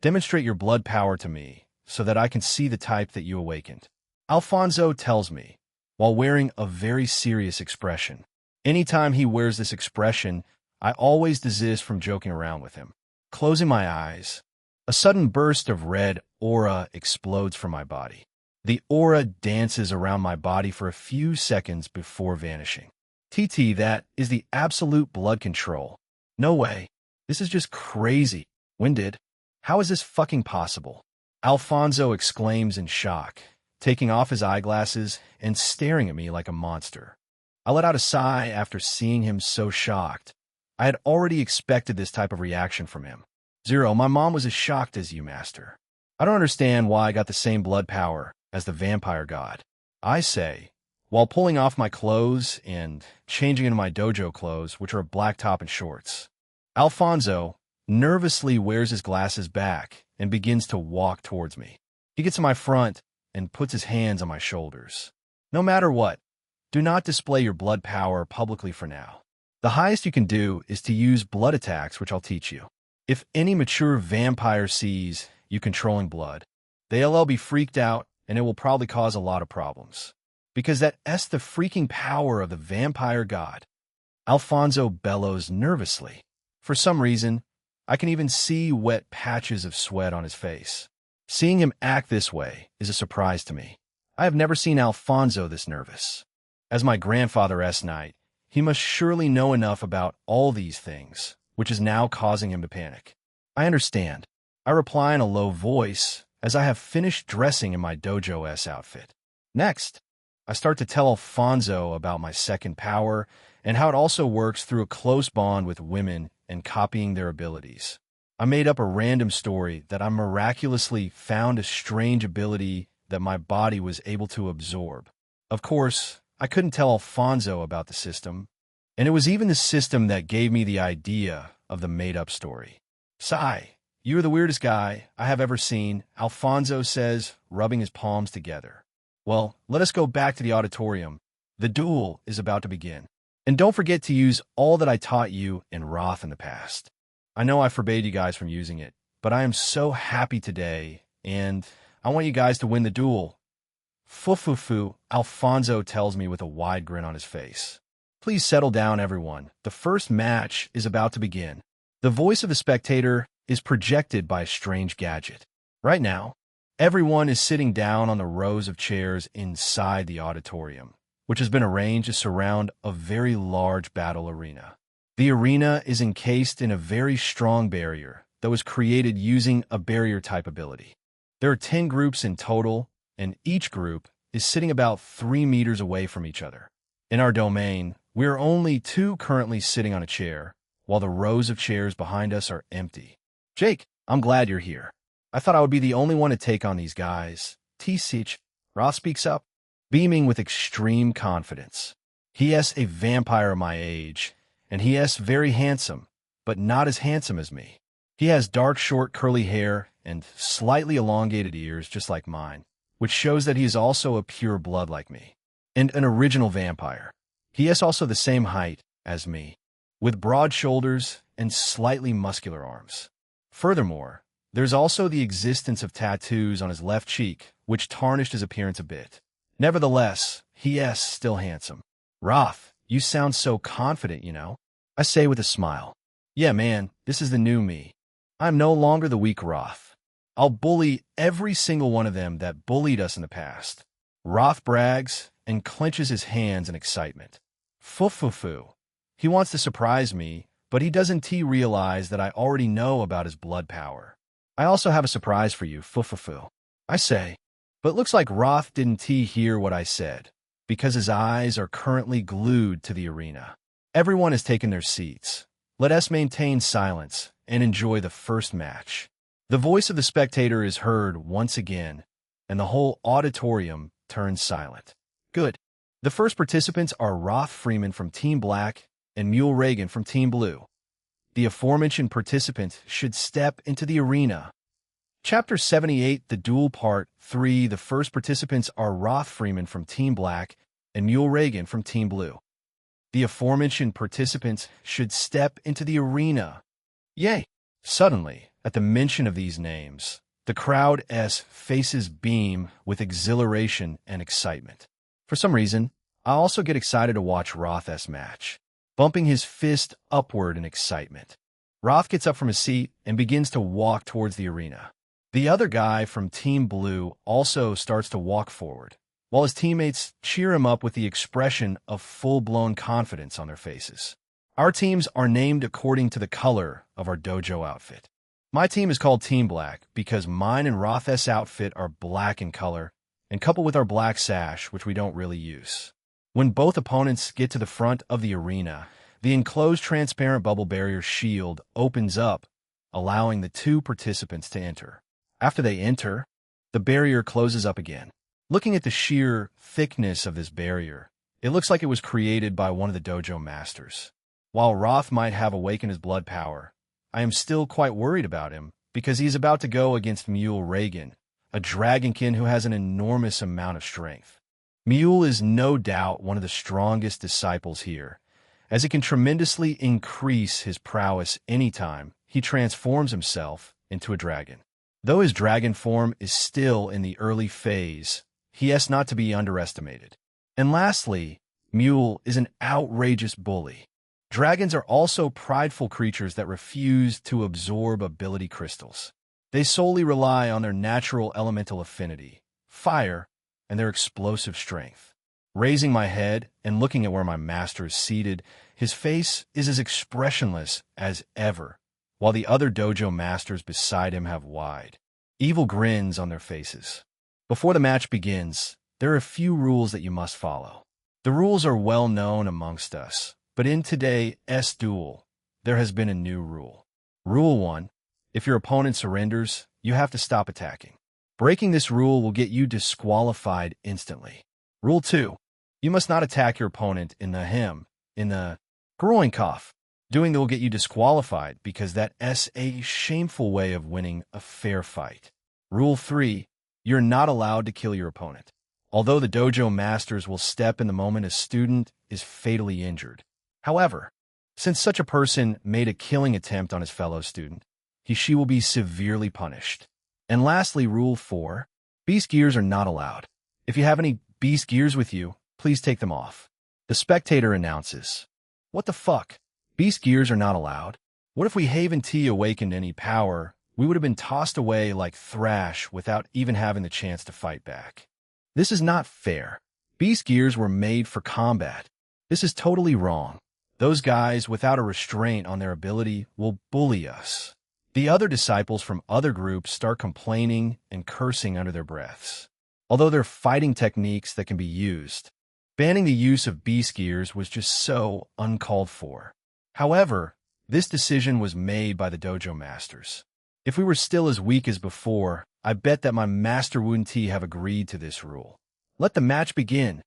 demonstrate your blood power to me so that I can see the type that you awakened. Alfonso tells me, while wearing a very serious expression. Anytime he wears this expression, I always desist from joking around with him. Closing my eyes, a sudden burst of red aura explodes from my body. The aura dances around my body for a few seconds before vanishing. That is the absolute blood control. No way. This is just crazy. When did? How is this fucking possible? Alfonso exclaims in shock, taking off his eyeglasses and staring at me like a monster. I let out a sigh after seeing him so shocked. I had already expected this type of reaction from him. Zero, my mom was as shocked as you, Master. I don't understand why I got the same blood power as the vampire god. I say, while pulling off my clothes and changing into my dojo clothes, which are a black top and shorts. Alfonso nervously wears his glasses back and begins to walk towards me. He gets to my front and puts his hands on my shoulders. No matter what, do not display your blood power publicly for now. The highest you can do is to use blood attacks, which I'll teach you. If any mature vampire sees you controlling blood, they'll all be freaked out and it will probably cause a lot of problems. Because that's the freaking power of the vampire god. Alfonso bellows nervously. For some reason, I can even see wet patches of sweat on his face. Seeing him act this way is a surprise to me. I have never seen Alfonso this nervous. As my grandfather S-Knight, he must surely know enough about all these things, which is now causing him to panic. I understand. I reply in a low voice as I have finished dressing in my Dojo S outfit. Next, I start to tell Alfonso about my second power and how it also works through a close bond with women and copying their abilities. I made up a random story that I miraculously found a strange ability that my body was able to absorb. Of course, I couldn't tell Alfonso about the system, and it was even the system that gave me the idea of the made-up story. Sigh, you're the weirdest guy I have ever seen, Alfonso says, rubbing his palms together. Well, let us go back to the auditorium. The duel is about to begin. And don't forget to use all that I taught you in Roth in the past. I know I forbade you guys from using it, but I am so happy today, and I want you guys to win the duel. Fufufu, Alfonso tells me with a wide grin on his face. Please settle down, everyone. The first match is about to begin. The voice of the spectator is projected by a strange gadget. Right now, everyone is sitting down on the rows of chairs inside the auditorium, which has been arranged to surround a very large battle arena. The arena is encased in a very strong barrier that was created using a barrier-type ability. There are 10 groups in total, and each group is sitting about 3 meters away from each other. In our domain, we are only 2 currently sitting on a chair, while the rows of chairs behind us are empty. Jake, I'm glad you're here. I thought I would be the only one to take on these guys. T-Sich, Roth speaks up, beaming with extreme confidence. He is a vampire my age, and he is very handsome, but not as handsome as me. He has dark, short, curly hair and slightly elongated ears just like mine, which shows that he is also a pure blood like me, and an original vampire. He is also the same height as me, with broad shoulders and slightly muscular arms. Furthermore, there's also the existence of tattoos on his left cheek, which tarnished his appearance a bit. Nevertheless, he is still handsome. Roth, you sound so confident, you know? I say with a smile. Yeah, man, this is the new me. I'm no longer the weak Roth. I'll bully every single one of them that bullied us in the past. Roth brags and clenches his hands in excitement. Fufufu. He wants to surprise me, but he doesn't realize that I already know about his blood power. I also have a surprise for you, Fufufu. I say, but looks like Roth didn't hear what I said, because his eyes are currently glued to the arena. Everyone has taken their seats. Let us maintain silence and enjoy the first match. The voice of the spectator is heard once again, and the whole auditorium turns silent. Good. The first participants are Roth Freeman from Team Black and Mule Reagan from Team Blue. The aforementioned participant should step into the arena. Chapter 78, The Duel Part 3. The first participants are Roth Freeman from Team Black and Mule Reagan from Team Blue. The aforementioned participants should step into the arena. Yay! Suddenly, at the mention of these names, the crowd's faces beam with exhilaration and excitement. For some reason, I also get excited to watch Roth's match, bumping his fist upward in excitement. Roth gets up from his seat and begins to walk towards the arena. The other guy from Team Blue also starts to walk forward, while his teammates cheer him up with the expression of full-blown confidence on their faces. Our teams are named according to the color of our dojo outfit. My team is called Team Black because mine and Roth's outfit are black in color, and coupled with our black sash, which we don't really use. When both opponents get to the front of the arena, the enclosed transparent bubble barrier shield opens up, allowing the 2 participants to enter. After they enter, the barrier closes up again. Looking at the sheer thickness of this barrier, it looks like it was created by one of the dojo masters. While Roth might have awakened his blood power, I am still quite worried about him because he is about to go against Mule Reagan, a dragonkin who has an enormous amount of strength. Mule is no doubt one of the strongest disciples here, as it can tremendously increase his prowess anytime he transforms himself into a dragon. Though his dragon form is still in the early phase, he has not to be underestimated. And lastly, Mule is an outrageous bully. Dragons are also prideful creatures that refuse to absorb ability crystals. They solely rely on their natural elemental affinity, fire, and their explosive strength. Raising my head and looking at where my master is seated, his face is as expressionless as ever, while the other dojo masters beside him have wide, evil grins on their faces. Before the match begins, there are a few rules that you must follow. The rules are well known amongst us, but in today's duel, there has been a new rule. Rule 1. If your opponent surrenders, you have to stop attacking. Breaking this rule will get you disqualified instantly. Rule 2. You must not attack your opponent in the groin cough. Doing that will get you disqualified because that is a shameful way of winning a fair fight. Rule 3. You're not allowed to kill your opponent. Although the dojo masters will step in the moment a student is fatally injured. However, since such a person made a killing attempt on his fellow student, she will be severely punished. And lastly, Rule 4. Beast gears are not allowed. If you have any beast gears with you, please take them off. The spectator announces, "What the fuck? Beast gears are not allowed? What if we haven't awakened any power? We would have been tossed away like thrash without even having the chance to fight back. This is not fair. Beast gears were made for combat. This is totally wrong. Those guys without a restraint on their ability will bully us." The other disciples from other groups start complaining and cursing under their breaths. Although there are fighting techniques that can be used, banning the use of beast gears was just so uncalled for. However, this decision was made by the dojo masters. If we were still as weak as before, I bet that my master wouldn't have agreed to this rule. Let the match begin.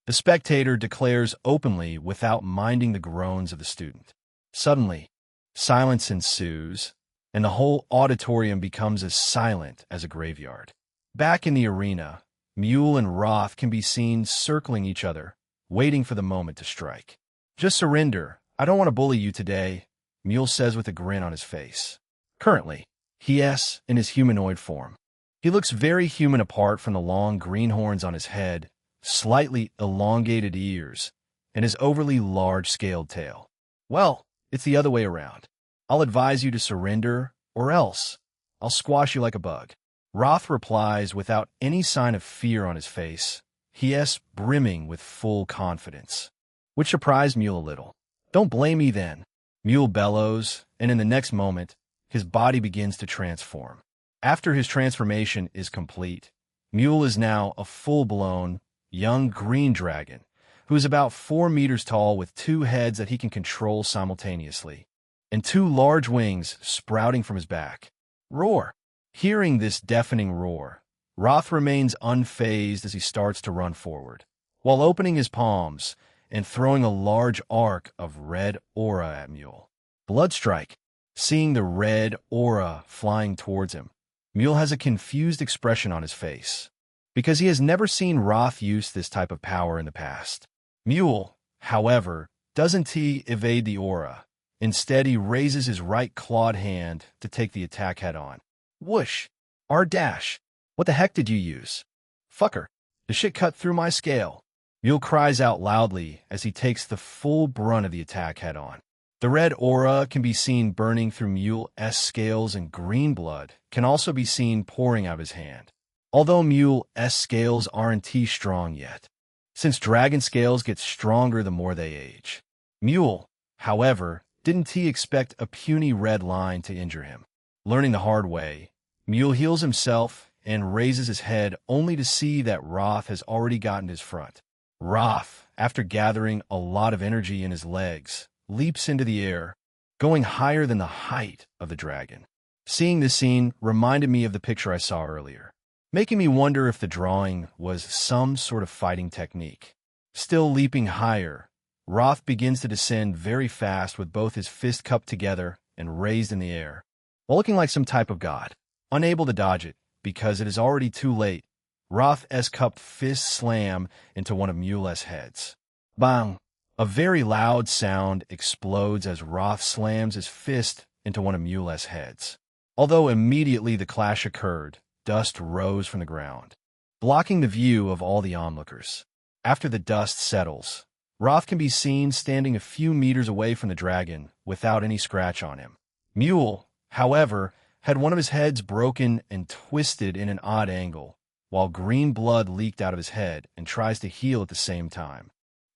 The spectator declares openly without minding the groans of the student. Suddenly, silence ensues, and the whole auditorium becomes as silent as a graveyard. Back in the arena, Mule and Roth can be seen circling each other, waiting for the moment to strike. "Just surrender. I don't want to bully you today," Mule says with a grin on his face. Currently, he is in his humanoid form. He looks very human apart from the long green horns on his head, slightly elongated ears, and his overly large-scaled tail. "Well, it's the other way around. I'll advise you to surrender, or else I'll squash you like a bug." Roth replies without any sign of fear on his face. He is brimming with full confidence, which surprised Mule a little. "Don't blame me then," Mule bellows, and in the next moment, his body begins to transform. After his transformation is complete, Mule is now a full-blown, young green dragon, who is about 4 meters tall with 2 heads that he can control simultaneously, and 2 large wings sprouting from his back. Roar! Hearing this deafening roar, Roth remains unfazed as he starts to run forward, while opening his palms and throwing a large arc of red aura at Mule. Bloodstrike! Seeing the red aura flying towards him, Mule has a confused expression on his face, because he has never seen Roth use this type of power in the past. Mule, however, doesn't evade the aura. Instead, he raises his right clawed hand to take the attack head-on. Whoosh! R-dash! What the heck did you use? Fucker! The shit cut through my scale. Mule cries out loudly as he takes the full brunt of the attack head-on. The red aura can be seen burning through Mule's scales, and green blood can also be seen pouring out of his hand. Although Mule's scales aren't strong yet, since dragon scales get stronger the more they age. Mule, however, didn't expect a puny red line to injure him. Learning the hard way, Mule heals himself and raises his head only to see that Roth has already gotten his front. Roth, after gathering a lot of energy in his legs, leaps into the air, going higher than the height of the dragon. Seeing this scene reminded me of the picture I saw earlier. making me wonder if the drawing was some sort of fighting technique. Still leaping higher, Roth begins to descend very fast with both his fists cupped together and raised in the air, while looking like some type of god. Unable to dodge it, because it is already too late, Roth's cupped fists slam into one of Mule's heads. Bang! A very loud sound explodes as Roth slams his fist into one of Mule's heads. Although immediately the clash occurred, dust rose from the ground, blocking the view of all the onlookers. After the dust settles, Roth can be seen standing a few meters away from the dragon without any scratch on him. Mule, however, had one of his heads broken and twisted in an odd angle, while green blood leaked out of his head and tries to heal at the same time.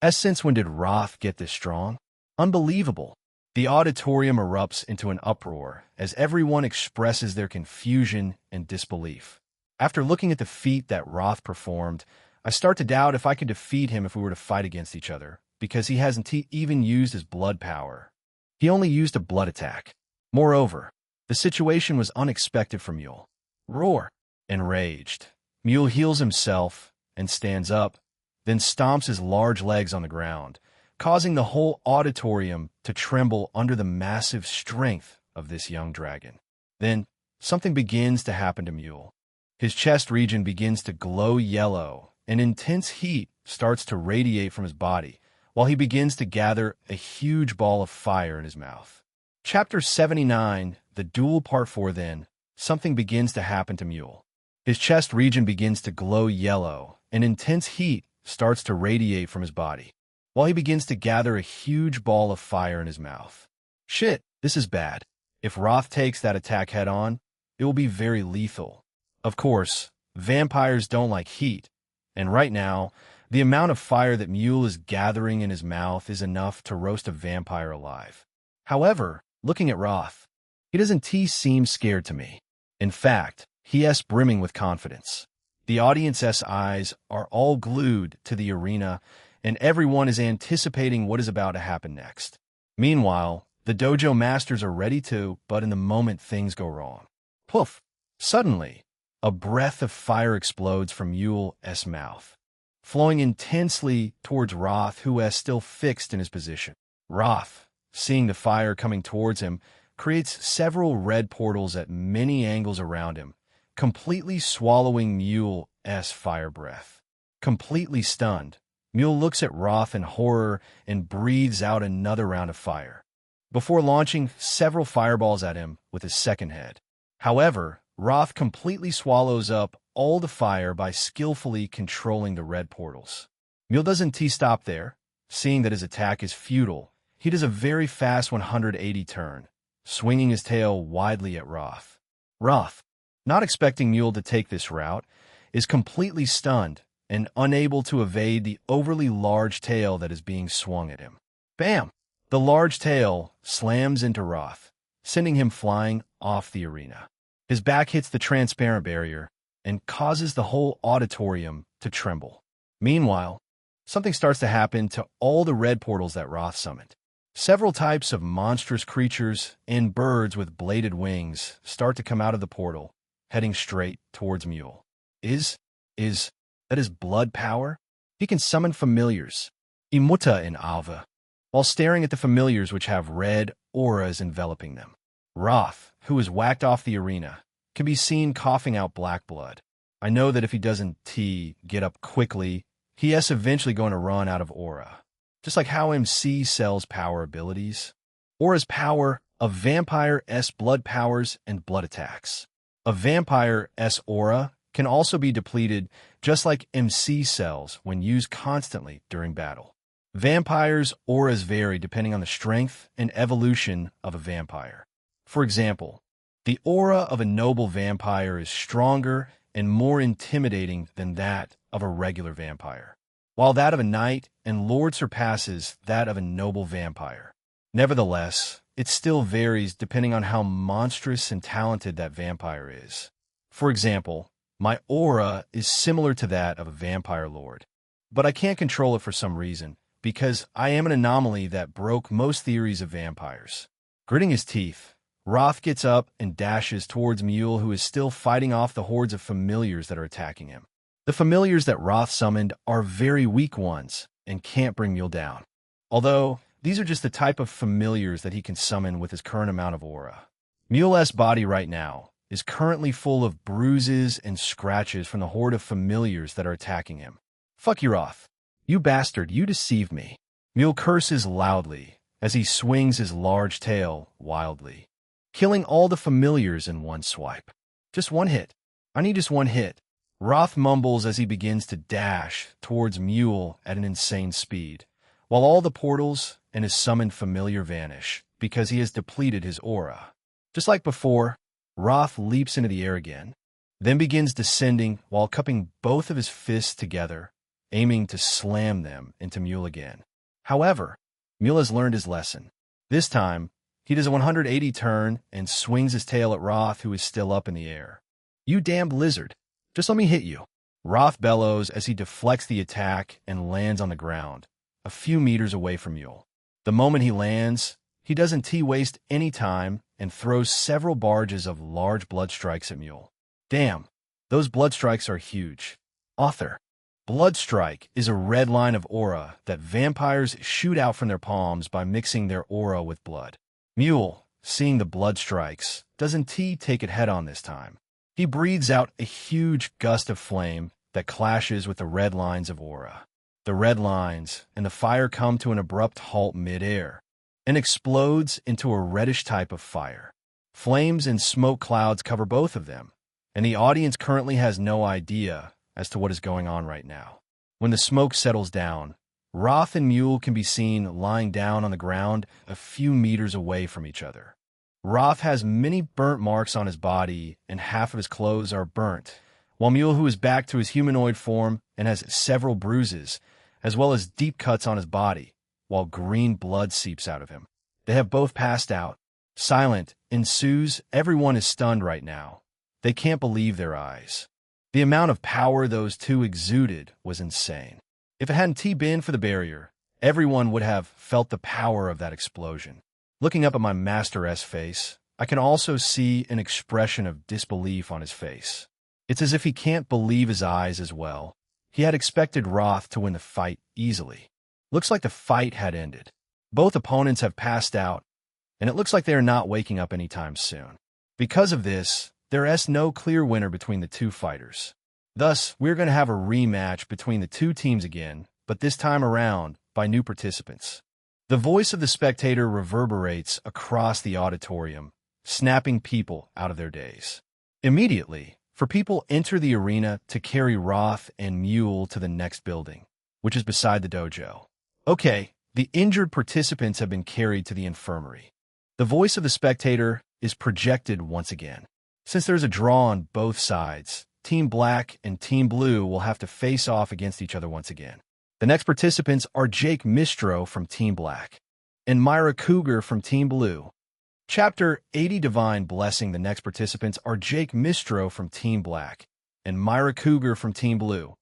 Since when did Roth get this strong? Unbelievable. The auditorium erupts into an uproar as everyone expresses their confusion and disbelief. After looking at the feat that Roth performed, I start to doubt if I could defeat him if we were to fight against each other, because he hasn't even used his blood power. He only used a blood attack. Moreover, the situation was unexpected for Mule. Roar! Enraged, Mule heals himself and stands up, then stomps his large legs on the ground, causing the whole auditorium to tremble under the massive strength of this young dragon. Then, something begins to happen to Mule. His chest region begins to glow yellow, and intense heat starts to radiate from his body, while he begins to gather a huge ball of fire in his mouth. Chapter 79, The Duel Part 4. Then, something begins to happen to Mule. His chest region begins to glow yellow, and intense heat starts to radiate from his body, while he begins to gather a huge ball of fire in his mouth. Shit, this is bad. If Roth takes that attack head-on, it will be very lethal. Of course, vampires don't like heat, and right now, the amount of fire that Mule is gathering in his mouth is enough to roast a vampire alive. However, looking at Roth, he doesn't seem scared to me. In fact, he is brimming with confidence. The audience's eyes are all glued to the arena, and everyone is anticipating what is about to happen next. Meanwhile, the dojo masters are ready too, but in the moment things go wrong. Poof! Suddenly, a breath of fire explodes from Mule's mouth, flowing intensely towards Roth, who is still fixed in his position. Roth, seeing the fire coming towards him, creates several red portals at many angles around him, completely swallowing Mule's fire breath. Completely stunned, Mule looks at Roth in horror and breathes out another round of fire, before launching several fireballs at him with his second head. However, Roth completely swallows up all the fire by skillfully controlling the red portals. Mule doesn't stop there. Seeing that his attack is futile, he does a very fast 180 turn, swinging his tail widely at Roth. Roth, not expecting Mule to take this route, is completely stunned and unable to evade the overly large tail that is being swung at him. Bam! The large tail slams into Roth, sending him flying off the arena. His back hits the transparent barrier and causes the whole auditorium to tremble. Meanwhile, something starts to happen to all the red portals that Roth summoned. Several types of monstrous creatures and birds with bladed wings start to come out of the portal, heading straight towards Mule. Is that his blood power? He can summon familiars, Imuta and Alva, while staring at the familiars which have red auras enveloping them. Roth, who is whacked off the arena, can be seen coughing out black blood. I know that if he doesn't get up quickly, he is eventually going to run out of aura. Just like how MC sells power abilities. Aura's power of Vampire's blood powers and blood attacks. A Vampire's aura can also be depleted just like MC cells when used constantly during battle. Vampires' auras vary depending on the strength and evolution of a vampire. For example, the aura of a noble vampire is stronger and more intimidating than that of a regular vampire, while that of a knight and lord surpasses that of a noble vampire. Nevertheless, it still varies depending on how monstrous and talented that vampire is. For example, my aura is similar to that of a vampire lord, but I can't control it for some reason, because I am an anomaly that broke most theories of vampires. Gritting his teeth, Roth gets up and dashes towards Mule, who is still fighting off the hordes of familiars that are attacking him. The familiars that Roth summoned are very weak ones and can't bring Mule down. Although, these are just the type of familiars that he can summon with his current amount of aura. Mule's body right now is currently full of bruises and scratches from the horde of familiars that are attacking him. Fuck you, Roth. You bastard, you deceived me. Mule curses loudly as he swings his large tail wildly, killing all the familiars in one swipe. Just one hit. I need just one hit. Roth mumbles as he begins to dash towards Mule at an insane speed, while all the portals and his summoned familiar vanish because he has depleted his aura. Just like before, Roth leaps into the air again, then begins descending while cupping both of his fists together, aiming to slam them into Mule again. However, Mule has learned his lesson. This time, he does a 180 turn and swings his tail at Roth, who is still up in the air. You damned lizard. Just let me hit you. Roth bellows as he deflects the attack and lands on the ground, a few meters away from Mule. The moment he lands, he doesn't waste any time and throws several barges of large blood strikes at Mule. Damn, those blood strikes are huge. Author. Blood strike is a red line of aura that vampires shoot out from their palms by mixing their aura with blood. Mule, seeing the blood strikes, doesn't take it head on this time. He breathes out a huge gust of flame that clashes with the red lines of aura. The red lines and the fire come to an abrupt halt mid-air and explodes into a reddish type of fire. Flames and smoke clouds cover both of them, and the audience currently has no idea as to what is going on right now. When the smoke settles down, Roth and Mule can be seen lying down on the ground a few meters away from each other. Roth has many burnt marks on his body, and half of his clothes are burnt, while Mule, who is back to his humanoid form and has several bruises, as well as deep cuts on his body, while green blood seeps out of him. They have both passed out. Silence ensues. Everyone is stunned right now. They can't believe their eyes. The amount of power those two exuded was insane. If it hadn't been for the barrier, everyone would have felt the power of that explosion. Looking up at my Master S face, I can also see an expression of disbelief on his face. It's as if he can't believe his eyes as well. He had expected Roth to win the fight easily. Looks like the fight had ended. Both opponents have passed out, and it looks like they are not waking up anytime soon. Because of this, there is no clear winner between the two fighters. Thus, we're going to have a rematch between the two teams again, but this time around by new participants. The voice of the spectator reverberates across the auditorium, snapping people out of their days. Immediately, people enter the arena to carry Roth and Mule to the next building, which is beside the dojo. Okay, the injured participants have been carried to the infirmary. The voice of the spectator is projected once again. Since there's a draw on both sides, Team Black and Team Blue will have to face off against each other once again. The next participants are Jake Mistro from Team Black and Myra Cougar from Team Blue. Chapter 80 Divine Blessing. The next participants are Jake Mistro from Team Black and Myra Cougar from Team Blue.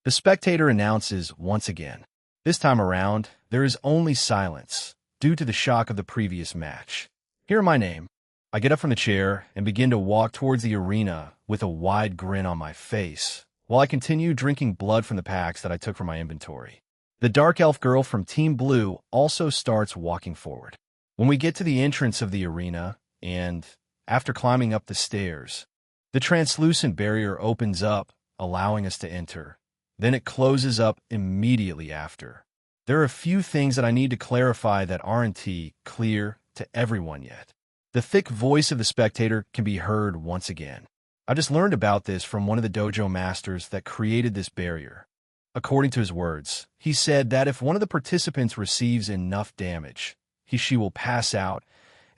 The spectator announces once again. This time around, there is only silence due to the shock of the previous match. Hear my name. I get up from the chair and begin to walk towards the arena with a wide grin on my face, while I continue drinking blood from the packs that I took from my inventory. The dark elf girl from Team Blue also starts walking forward. When we get to the entrance of the arena, and after climbing up the stairs, the translucent barrier opens up, allowing us to enter. Then it closes up immediately after. There are a few things that I need to clarify that aren't clear to everyone yet. The thick voice of the spectator can be heard once again. I just learned about this from one of the dojo masters that created this barrier. According to his words, he said that if one of the participants receives enough damage, she will pass out,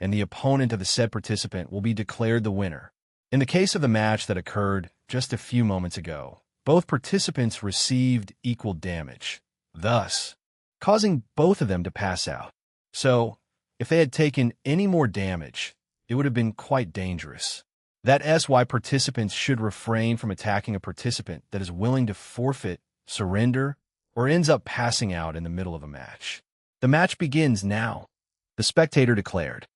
and the opponent of the said participant will be declared the winner. In the case of the match that occurred just a few moments ago, both participants received equal damage, thus causing both of them to pass out. So, if they had taken any more damage, it would have been quite dangerous. That's why participants should refrain from attacking a participant that is willing to forfeit, surrender, or ends up passing out in the middle of a match. The match begins now, the spectator declared.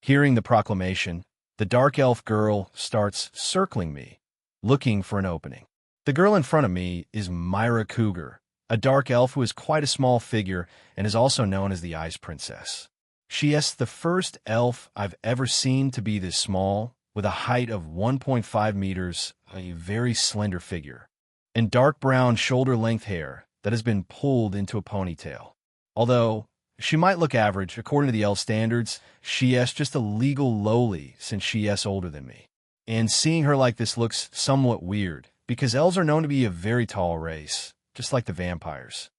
Hearing the proclamation, the dark elf girl starts circling me, looking for an opening. The girl in front of me is Myra Cougar, a dark elf who is quite a small figure and is also known as the Ice Princess. She is the first elf I've ever seen to be this small, with a height of 1.5 meters, a very slender figure, and dark brown shoulder-length hair that has been pulled into a ponytail. Although she might look average, according to the elf standards, she is just a legal lowly since she is older than me. And seeing her like this looks somewhat weird, because elves are known to be a very tall race, just like the vampires.